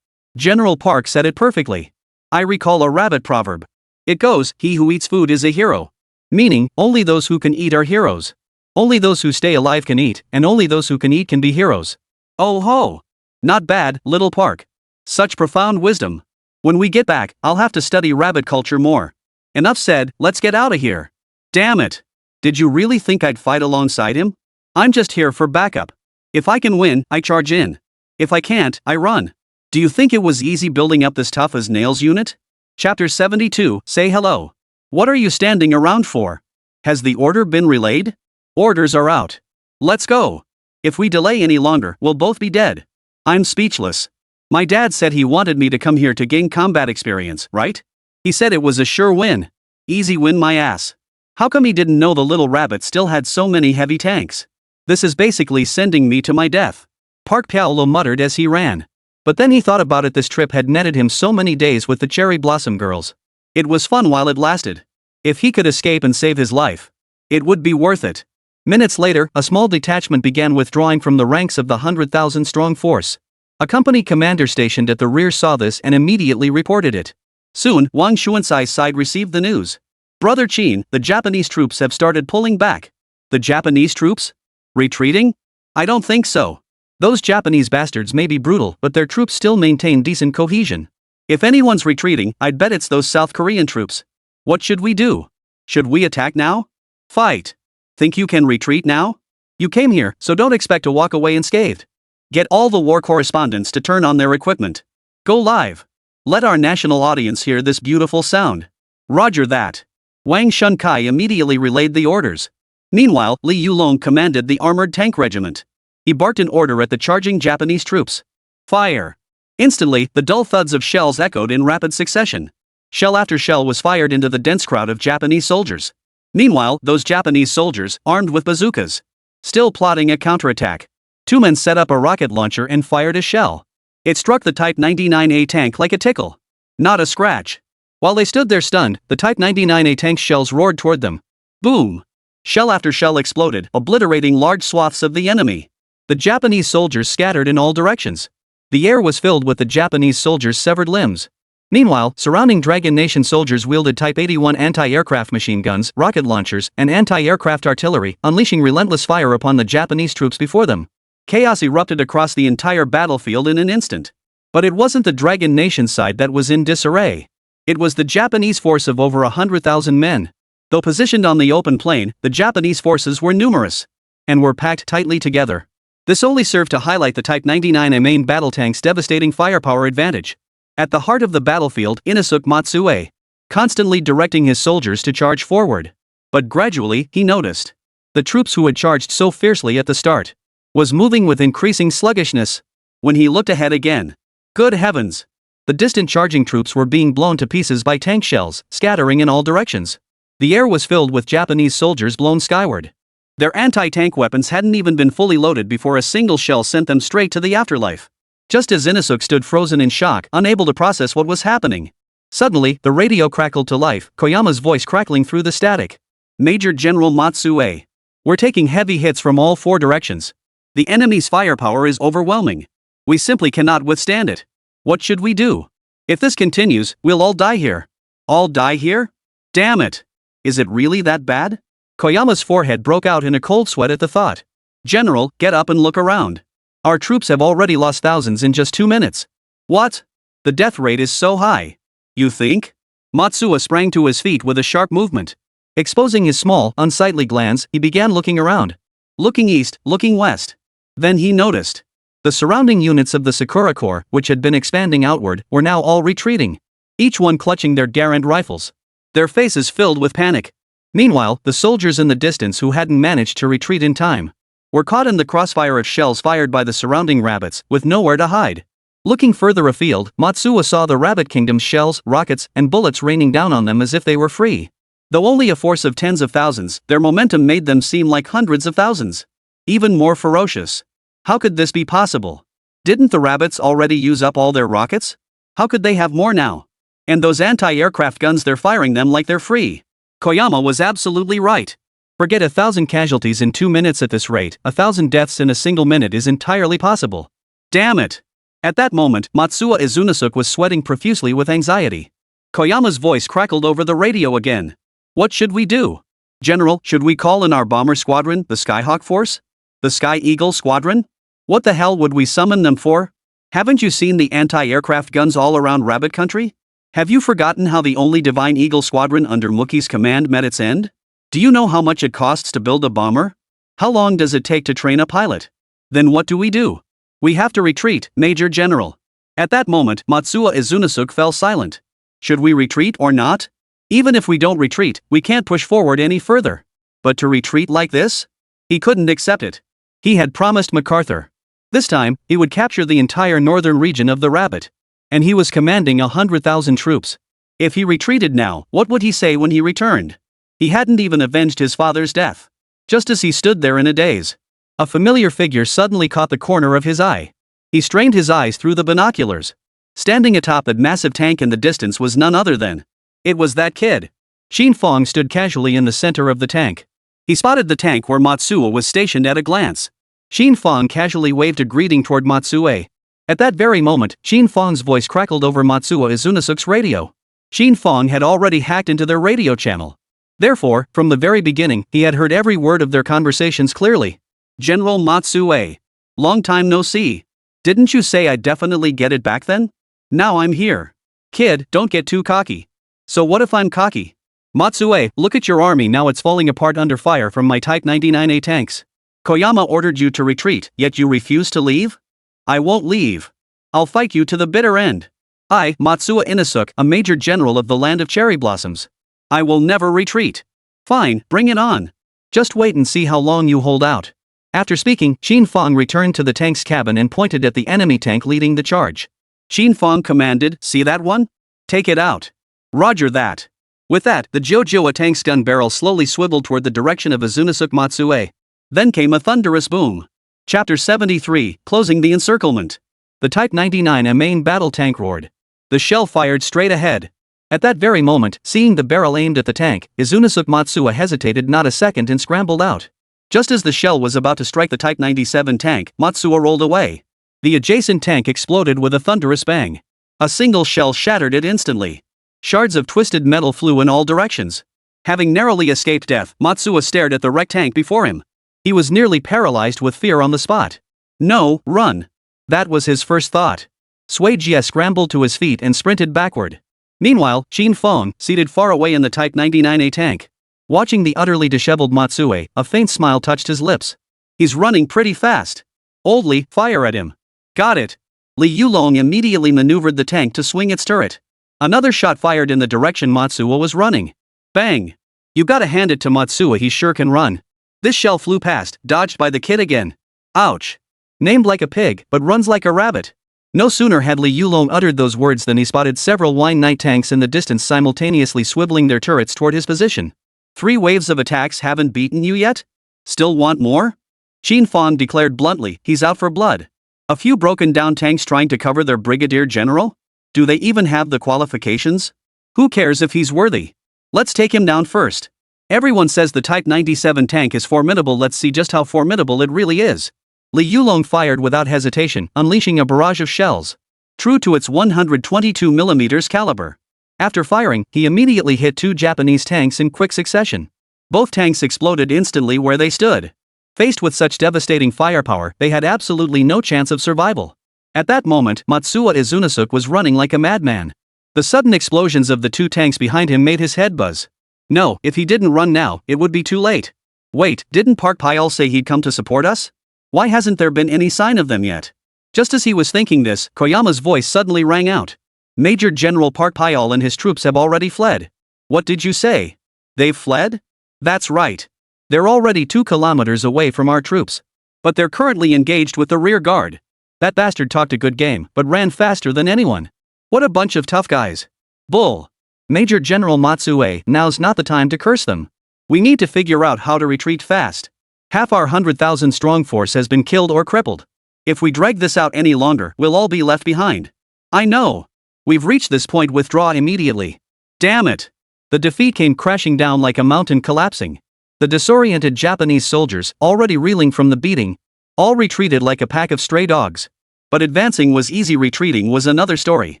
General Park said it perfectly. I recall a rabbit proverb. It goes, he who eats food is a hero. Meaning, only those who can eat are heroes. Only those who stay alive can eat, and only those who can eat can be heroes. Oh ho! Not bad, little Park. Such profound wisdom. When we get back, I'll have to study rabbit culture more. Enough said, let's get out of here. Damn it! Did you really think I'd fight alongside him? I'm just here for backup. If I can win, I charge in. If I can't, I run. Do you think it was easy building up this tough as nails unit? Chapter 72, Say hello. What are you standing around for? Has the order been relayed? Orders are out. Let's go. If we delay any longer, we'll both be dead. I'm speechless. My dad said he wanted me to come here to gain combat experience, right? He said it was a sure win. Easy win my ass. How come he didn't know the little rabbit still had so many heavy tanks? This is basically sending me to my death. Park Pao-lo muttered as he ran. But then he thought about it, this trip had netted him so many days with the Cherry Blossom girls. It was fun while it lasted. If he could escape and save his life, it would be worth it. Minutes later, a small detachment began withdrawing from the ranks of the 100,000-strong force. A company commander stationed at the rear saw this and immediately reported it. Soon, Wang Xuansai's side received the news. Brother Qin, the Japanese troops have started pulling back. The Japanese troops? Retreating? I don't think so. Those Japanese bastards may be brutal, but their troops still maintain decent cohesion. If anyone's retreating, I'd bet it's those South Korean troops. What should we do? Should we attack now? Fight. Think you can retreat now? You came here, so don't expect to walk away unscathed. Get all the war correspondents to turn on their equipment. Go live. Let our national audience hear this beautiful sound. Roger that. Wang Shunkai immediately relayed the orders. Meanwhile, Li Yulong commanded the armored tank regiment. He barked an order at the charging Japanese troops. Fire. Instantly, the dull thuds of shells echoed in rapid succession. Shell after shell was fired into the dense crowd of Japanese soldiers. Meanwhile, those Japanese soldiers, armed with bazookas, still plotting a counterattack. Two men set up a rocket launcher and fired a shell. It struck the Type 99A tank like a tickle. Not a scratch. While they stood there stunned, the Type 99A tank's shells roared toward them. Boom! Shell after shell exploded, obliterating large swaths of the enemy. The Japanese soldiers scattered in all directions. The air was filled with the Japanese soldiers' severed limbs. Meanwhile, surrounding Dragon Nation soldiers wielded Type 81 anti-aircraft machine guns, rocket launchers, and anti-aircraft artillery, unleashing relentless fire upon the Japanese troops before them. Chaos erupted across the entire battlefield in an instant. But it wasn't the Dragon Nation side that was in disarray. It was the Japanese force of over 100,000 men. Though positioned on the open plain, the Japanese forces were numerous and were packed tightly together. This only served to highlight the Type 99A main battle tank's devastating firepower advantage. At the heart of the battlefield, Inosuke Matsue, constantly directing his soldiers to charge forward. But gradually, he noticed. The troops who had charged so fiercely at the start was moving with increasing sluggishness. When he looked ahead again, good heavens! The distant charging troops were being blown to pieces by tank shells, scattering in all directions. The air was filled with Japanese soldiers blown skyward. Their anti-tank weapons hadn't even been fully loaded before a single shell sent them straight to the afterlife. Just as Inosuke stood frozen in shock, unable to process what was happening. Suddenly, the radio crackled to life, Koyama's voice crackling through the static. Major General Matsue. We're taking heavy hits from all four directions. The enemy's firepower is overwhelming. We simply cannot withstand it. What should we do? If this continues, we'll all die here. All die here? Damn it! Is it really that bad? Koyama's forehead broke out in a cold sweat at the thought. General, get up and look around. Our troops have already lost thousands in just 2 minutes. What? The death rate is so high. You think? Matsuo sprang to his feet with a sharp movement. Exposing his small, unsightly glands, he began looking around. Looking east, looking west. Then he noticed. The surrounding units of the Sakura Corps, which had been expanding outward, were now all retreating. Each one clutching their Garand rifles. Their faces filled with panic. Meanwhile, the soldiers in the distance who hadn't managed to retreat in time were caught in the crossfire of shells fired by the surrounding rabbits, with nowhere to hide. Looking further afield, Matsuo saw the Rabbit Kingdom's shells, rockets, and bullets raining down on them as if they were free. Though only a force of tens of thousands, their momentum made them seem like hundreds of thousands. Even more ferocious. How could this be possible? Didn't the rabbits already use up all their rockets? How could they have more now? And those anti-aircraft guns, they're firing them like they're free. Koyama was absolutely right. Forget 1,000 casualties in 2 minutes at this rate, 1,000 deaths in a single minute is entirely possible. Damn it! At that moment, Matsuo Izunosuke was sweating profusely with anxiety. Koyama's voice crackled over the radio again. What should we do? General, should we call in our bomber squadron, the Skyhawk Force? The Sky Eagle Squadron? What the hell would we summon them for? Haven't you seen the anti-aircraft guns all around Rabbit Country? Have you forgotten how the only Divine Eagle Squadron under Mookie's command met its end? Do you know how much it costs to build a bomber? How long does it take to train a pilot? Then what do? We have to retreat, Major General. At that moment, Matsuo Izunosuke fell silent. Should we retreat or not? Even if we don't retreat, we can't push forward any further. But to retreat like this? He couldn't accept it. He had promised MacArthur. This time, he would capture the entire northern region of the Rabbit. And he was commanding 100,000 troops. If he retreated now, what would he say when he returned? He hadn't even avenged his father's death. Just as he stood there in a daze, a familiar figure suddenly caught the corner of his eye. He strained his eyes through the binoculars. Standing atop that massive tank in the distance was none other than. It was that kid. Qin Fang stood casually in the center of the tank. He spotted the tank where Matsuo was stationed at a glance. Qin Fang casually waved a greeting toward Matsue. At that very moment, Qin Fang's voice crackled over Matsuo Izunosuke's radio. Qin Fang had already hacked into their radio channel. Therefore, from the very beginning, he had heard every word of their conversations clearly. General Matsue. Long time no see. Didn't you say I'd definitely get it back then? Now I'm here. Kid, don't get too cocky. So what if I'm cocky? Matsue, look at your army now, it's falling apart under fire from my Type 99A tanks. Koyama ordered you to retreat, yet you refuse to leave? I won't leave. I'll fight you to the bitter end. I, Matsuo Inosuke, a major general of the land of cherry blossoms. I will never retreat. Fine, bring it on. Just wait and see how long you hold out. After speaking, Qin Fang returned to the tank's cabin and pointed at the enemy tank leading the charge. Qin Fang commanded, see that one? Take it out. Roger that. With that, the Jojoa tank's gun barrel slowly swiveled toward the direction of Izunosuke Matsue. Then came a thunderous boom. Chapter 73, Closing the Encirclement. The Type 99A main battle tank roared. The shell fired straight ahead. At that very moment, seeing the barrel aimed at the tank, Izunosuke Matsue hesitated not a second and scrambled out. Just as the shell was about to strike the Type 97 tank, Matsuo rolled away. The adjacent tank exploded with a thunderous bang. A single shell shattered it instantly. Shards of twisted metal flew in all directions. Having narrowly escaped death, Matsuo stared at the wrecked tank before him. He was nearly paralyzed with fear on the spot. No, run. That was his first thought. Suijie scrambled to his feet and sprinted backward. Meanwhile, Qin Fang, seated far away in the Type 99A tank. Watching the utterly disheveled Matsue, a faint smile touched his lips. He's running pretty fast. Old Li, fire at him. Got it. Li Yulong immediately maneuvered the tank to swing its turret. Another shot fired in the direction Matsuo was running. Bang! You gotta hand it to Matsuo, he sure can run. This shell flew past, dodged by the kid again. Ouch! Named like a pig, but runs like a rabbit. No sooner had Li Yulong uttered those words than he spotted several Wine Knight tanks in the distance simultaneously swiveling their turrets toward his position. 3 waves of attacks haven't beaten you yet? Still want more? Qin Fang declared bluntly, he's out for blood. A few broken down tanks trying to cover their brigadier general? Do they even have the qualifications? Who cares if he's worthy? Let's take him down first. Everyone says the Type 97 tank is formidable, let's see just how formidable it really is. Li Yulong fired without hesitation, unleashing a barrage of shells. True to its 122mm caliber. After firing, he immediately hit 2 Japanese tanks in quick succession. Both tanks exploded instantly where they stood. Faced with such devastating firepower, they had absolutely no chance of survival. At that moment, Matsuo Izunosuke was running like a madman. The sudden explosions of the 2 tanks behind him made his head buzz. No, if he didn't run now, it would be too late. Wait, didn't Park Pyal say he'd come to support us? Why hasn't there been any sign of them yet? Just as he was thinking this, Koyama's voice suddenly rang out. Major General Park Pyal and his troops have already fled. What did you say? They've fled? That's right. They're already 2 kilometers away from our troops. But they're currently engaged with the rear guard. That bastard talked a good game, but ran faster than anyone. What a bunch of tough guys. Bull. Major General Matsue, now's not the time to curse them. We need to figure out how to retreat fast. Half our 100,000 strong force has been killed or crippled. If we drag this out any longer, we'll all be left behind. I know. We've reached this point, withdraw immediately. Damn it. The defeat came crashing down like a mountain collapsing. The disoriented Japanese soldiers, already reeling from the beating, all retreated like a pack of stray dogs. But advancing was easy, retreating was another story.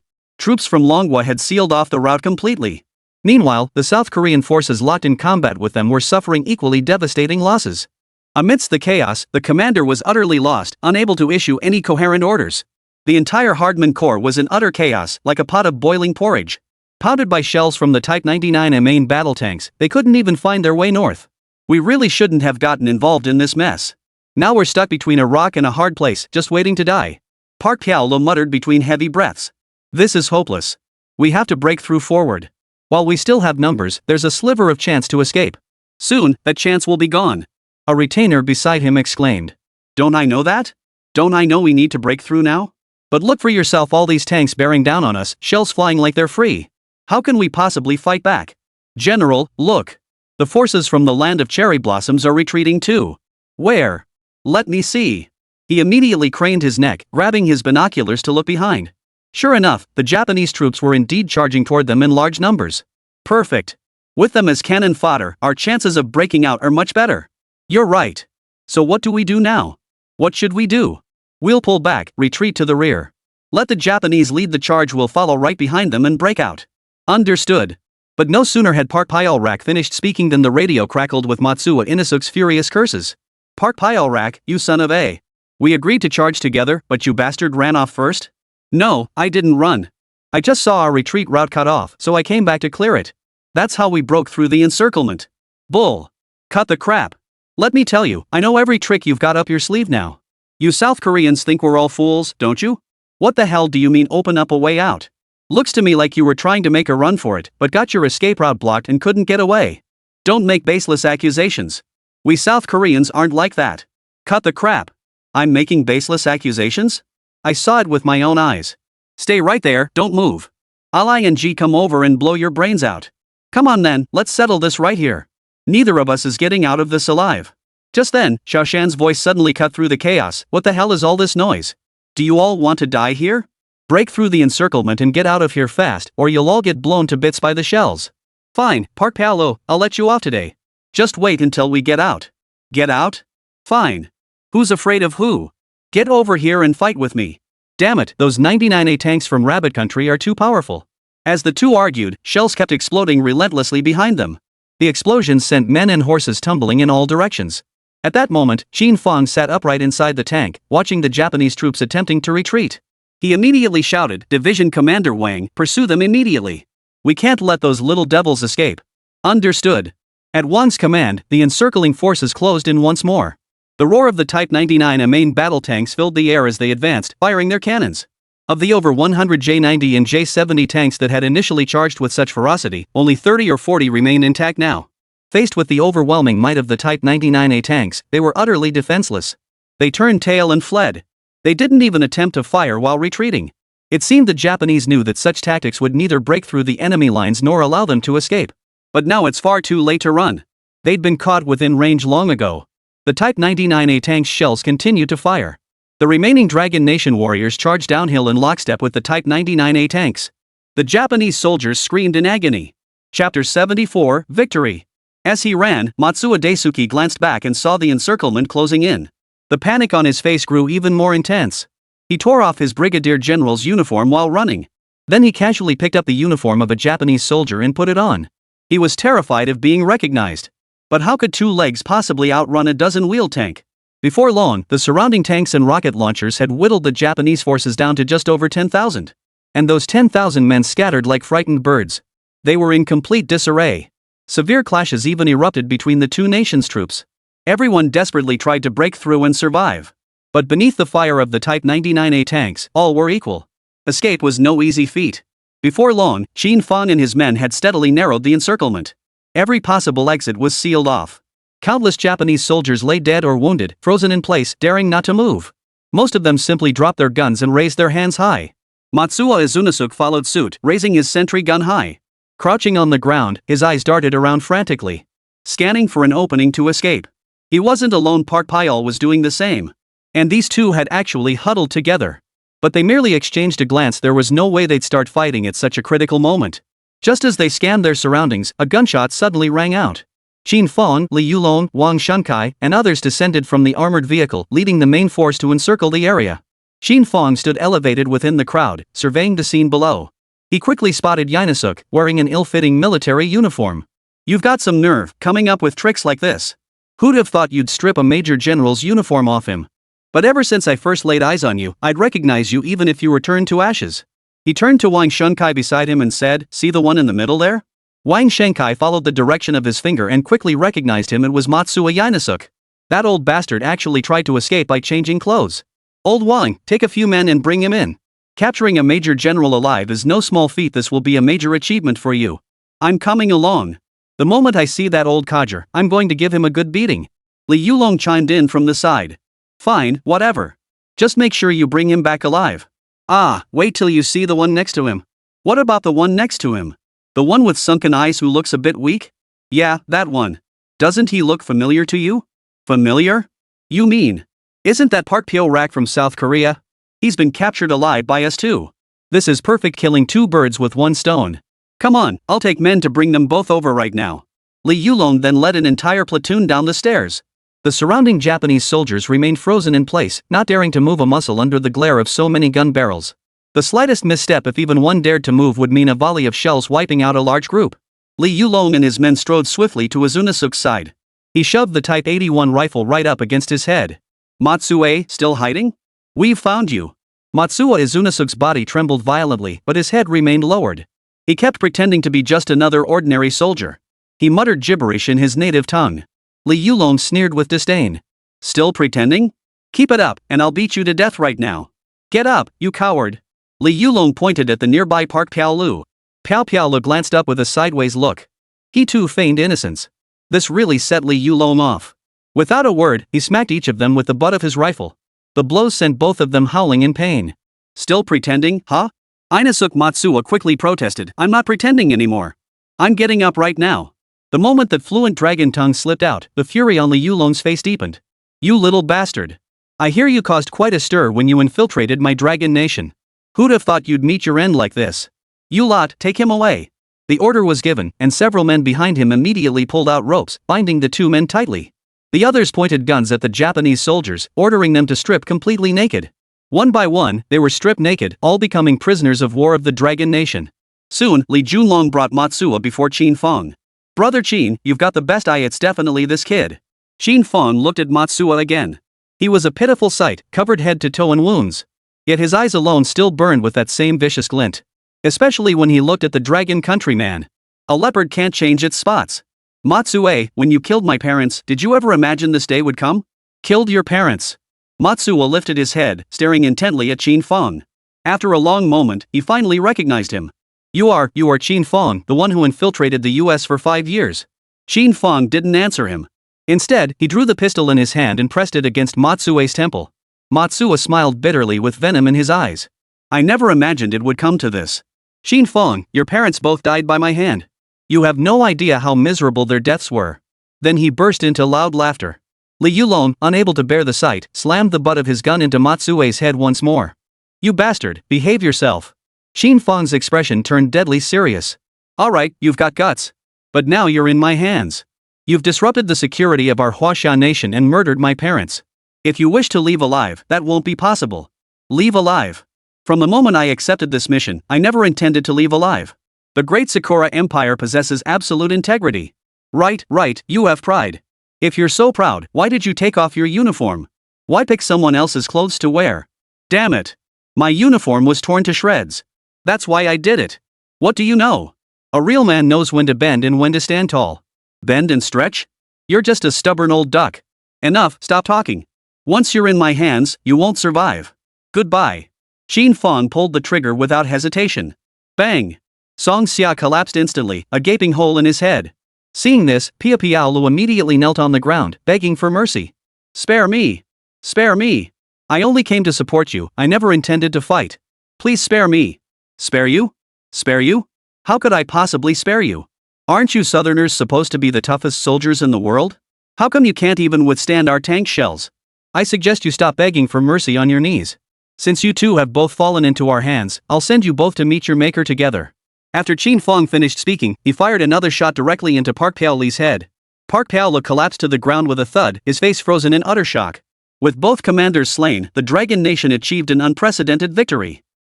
Troops from Longwa had sealed off the route completely. Meanwhile, the South Korean forces locked in combat with them were suffering equally devastating losses. Amidst the chaos, the commander was utterly lost, unable to issue any coherent orders. The entire Hardman Corps was in utter chaos, like a pot of boiling porridge. Pounded by shells from the Type 99A main battle tanks, they couldn't even find their way north. We really shouldn't have gotten involved in this mess. Now we're stuck between a rock and a hard place, just waiting to die. Park Pyao muttered between heavy breaths. This is hopeless. We have to break through forward. While we still have numbers, there's a sliver of chance to escape. Soon, that chance will be gone. A retainer beside him exclaimed. Don't I know that? Don't I know we need to break through now? But look for yourself, all these tanks bearing down on us, shells flying like they're free. How can we possibly fight back? General, look. The forces from the land of cherry blossoms are retreating too. Where? Let me see. He immediately craned his neck, grabbing his binoculars to look behind. Sure enough, the Japanese troops were indeed charging toward them in large numbers. Perfect. With them as cannon fodder, our chances of breaking out are much better. You're right. So what do we do now? What should we do? We'll pull back, retreat to the rear. Let the Japanese lead the charge, we'll follow right behind them and break out. Understood. But no sooner had Park Pyalrak finished speaking than the radio crackled with Matsuo Inosuke's furious curses. Park Pyalrak, you son of a. We agreed to charge together, but you bastard ran off first? No, I didn't run. I just saw our retreat route cut off, so I came back to clear it. That's how we broke through the encirclement. Bull. Cut the crap. Let me tell you, I know every trick you've got up your sleeve now. You South Koreans think we're all fools, don't you? What the hell do you mean open up a way out? Looks to me like you were trying to make a run for it, but got your escape route blocked and couldn't get away. Don't make baseless accusations. We South Koreans aren't like that. Cut the crap. I'm making baseless accusations? I saw it with my own eyes. Stay right there, don't move. I'll ING come over and blow your brains out. Come on then, let's settle this right here. Neither of us is getting out of this alive. Just then, Xiaoshan's voice suddenly cut through the chaos. What the hell is all this noise? Do you all want to die here? Break through the encirclement and get out of here fast, or you'll all get blown to bits by the shells. Fine, Park Paolo, I'll let you off today. Just wait until we get out. Get out? Fine. Who's afraid of who? Get over here and fight with me. Damn it, those 99A tanks from Rabbit Country are too powerful. As the two argued, shells kept exploding relentlessly behind them. The explosions sent men and horses tumbling in all directions. At that moment, Qin Fang sat upright inside the tank, watching the Japanese troops attempting to retreat. He immediately shouted, "Division Commander Wang, pursue them immediately. We can't let those little devils escape." Understood. At Wang's command, the encircling forces closed in once more. The roar of the Type 99A main battle tanks filled the air as they advanced, firing their cannons. Of the over 100 J-90 and J-70 tanks that had initially charged with such ferocity, only 30 or 40 remained intact now. Faced with the overwhelming might of the Type 99A tanks, they were utterly defenseless. They turned tail and fled. They didn't even attempt to fire while retreating. It seemed the Japanese knew that such tactics would neither break through the enemy lines nor allow them to escape. But now it's far too late to run. They'd been caught within range long ago. The Type 99A tank's shells continued to fire. The remaining Dragon Nation warriors charged downhill in lockstep with the Type 99A tanks. The Japanese soldiers screamed in agony. Chapter 74, Victory. As he ran, Matsuo Daisuke glanced back and saw the encirclement closing in. The panic on his face grew even more intense. He tore off his brigadier general's uniform while running. Then he casually picked up the uniform of a Japanese soldier and put it on. He was terrified of being recognized. But how could two legs possibly outrun a dozen-wheeled tank? Before long, the surrounding tanks and rocket launchers had whittled the Japanese forces down to just over 10,000. And those 10,000 men scattered like frightened birds. They were in complete disarray. Severe clashes even erupted between the two nations' troops. Everyone desperately tried to break through and survive. But beneath the fire of the Type 99A tanks, all were equal. Escape was no easy feat. Before long, Qin Fang and his men had steadily narrowed the encirclement. Every possible exit was sealed off. Countless Japanese soldiers lay dead or wounded, frozen in place, daring not to move. Most of them simply dropped their guns and raised their hands high. Matsuo Izunasuke followed suit, raising his sentry gun high. Crouching on the ground, his eyes darted around frantically, scanning for an opening to escape. He wasn't alone, Park Pyal was doing the same. And these two had actually huddled together. But they merely exchanged a glance. There was no way they'd start fighting at such a critical moment. Just as they scanned their surroundings, a gunshot suddenly rang out. Qin Fang, Li Yulong, Wang Shunkai, and others descended from the armored vehicle, leading the main force to encircle the area. Qin Fang stood elevated within the crowd, surveying the scene below. He quickly spotted Yinasuke, wearing an ill-fitting military uniform. "You've got some nerve, coming up with tricks like this. Who'd have thought you'd strip a major general's uniform off him? But ever since I first laid eyes on you, I'd recognize you even if you were turned to ashes." He turned to Wang Shunkai beside him and said, "See the one in the middle there?" Wang Shunkai followed the direction of his finger and quickly recognized him. It was Matsuo Yinasuke. That old bastard actually tried to escape by changing clothes. "Old Wang, take a few men and bring him in. Capturing a major general alive is no small feat. This will be a major achievement for you." "I'm coming along. The moment I see that old codger, I'm going to give him a good beating." Li Yulong chimed in from the side. "Fine, whatever. Just make sure you bring him back alive." "Ah, wait till you see the one next to him." "What about the one next to him? The one with sunken eyes who looks a bit weak?" "Yeah, that one. Doesn't he look familiar to you?" "Familiar? You mean? Isn't that Park Pyo-rak from South Korea? He's been captured alive by us too. This is perfect, killing two birds with one stone. Come on, I'll take men to bring them both over right now." Li Yulong then led an entire platoon down the stairs. The surrounding Japanese soldiers remained frozen in place, not daring to move a muscle under the glare of so many gun barrels. The slightest misstep, if even one dared to move, would mean a volley of shells wiping out a large group. Li Yulong and his men strode swiftly to Izunasuke's side. He shoved the Type 81 rifle right up against his head. Matsue, still hiding? We've found you. Matsuo Izunasuk's body trembled violently, but his head remained lowered. He kept pretending to be just another ordinary soldier. He muttered gibberish in his native tongue. Li Yulong sneered with disdain. Still pretending? Keep it up, and I'll beat you to death right now. Get up, you coward. Li Yulong pointed at the nearby Park Piaolu. Piao Piaolu glanced up with a sideways look. He too feigned innocence. This really set Li Yulong off. Without a word, he smacked each of them with the butt of his rifle. The blows sent both of them howling in pain. Still pretending, huh? Inasuk Matsuo quickly protested. I'm not pretending anymore. I'm getting up right now. The moment that fluent dragon tongue slipped out, the fury on Li Yulong's face deepened. You little bastard. I hear you caused quite a stir when you infiltrated my dragon nation. Who'd have thought you'd meet your end like this? You lot, take him away. The order was given, and several men behind him immediately pulled out ropes, binding the two men tightly. The others pointed guns at the Japanese soldiers, ordering them to strip completely naked. One by one, they were stripped naked, all becoming prisoners of war of the Dragon Nation. Soon, Li Junlong brought Matsuo before Qin Fang. Brother Qin, you've got the best eye, it's definitely this kid. Qin Fang looked at Matsuo again. He was a pitiful sight, covered head to toe in wounds. Yet his eyes alone still burned with that same vicious glint. Especially when he looked at the dragon countryman. A leopard can't change its spots. Matsue, when you killed my parents, did you ever imagine this day would come? Killed your parents? Matsuo lifted his head, staring intently at Qin Fang. After a long moment, he finally recognized him. You are Qin Fang, the one who infiltrated the US for 5 years. Qin Fang didn't answer him. Instead, he drew the pistol in his hand and pressed it against Matsue's temple. Matsuo smiled bitterly with venom in his eyes. I never imagined it would come to this. Qin Fang, your parents both died by my hand. You have no idea how miserable their deaths were. Then he burst into loud laughter. Li Yulong, unable to bear the sight, slammed the butt of his gun into Matsue's head once more. You bastard, behave yourself. Qin Fang's expression turned deadly serious. Alright, you've got guts. But now you're in my hands. You've disrupted the security of our Huaxia nation and murdered my parents. If you wish to leave alive, that won't be possible. Leave alive. From the moment I accepted this mission, I never intended to leave alive. The great Sakura Empire possesses absolute integrity. Right, you have pride. If you're so proud, why did you take off your uniform? Why pick someone else's clothes to wear? Damn it. My uniform was torn to shreds. That's why I did it. What do you know? A real man knows when to bend and when to stand tall. Bend and stretch? You're just a stubborn old duck. Enough, stop talking. Once you're in my hands, you won't survive. Goodbye. Qin Fang pulled the trigger without hesitation. Bang! Song Xia collapsed instantly, a gaping hole in his head. Seeing this, Pia Piaolu immediately knelt on the ground, begging for mercy. Spare me! Spare me! I only came to support you, I never intended to fight. Please spare me. Spare you? Spare you? How could I possibly spare you? Aren't you Southerners supposed to be the toughest soldiers in the world? How come you can't even withstand our tank shells? I suggest you stop begging for mercy on your knees. Since you two have both fallen into our hands, I'll send you both to meet your maker together. After Qin Fang finished speaking, he fired another shot directly into Park Paoli's head. Park Paoli collapsed to the ground with a thud, his face frozen in utter shock. With both commanders slain, the Dragon Nation achieved an unprecedented victory.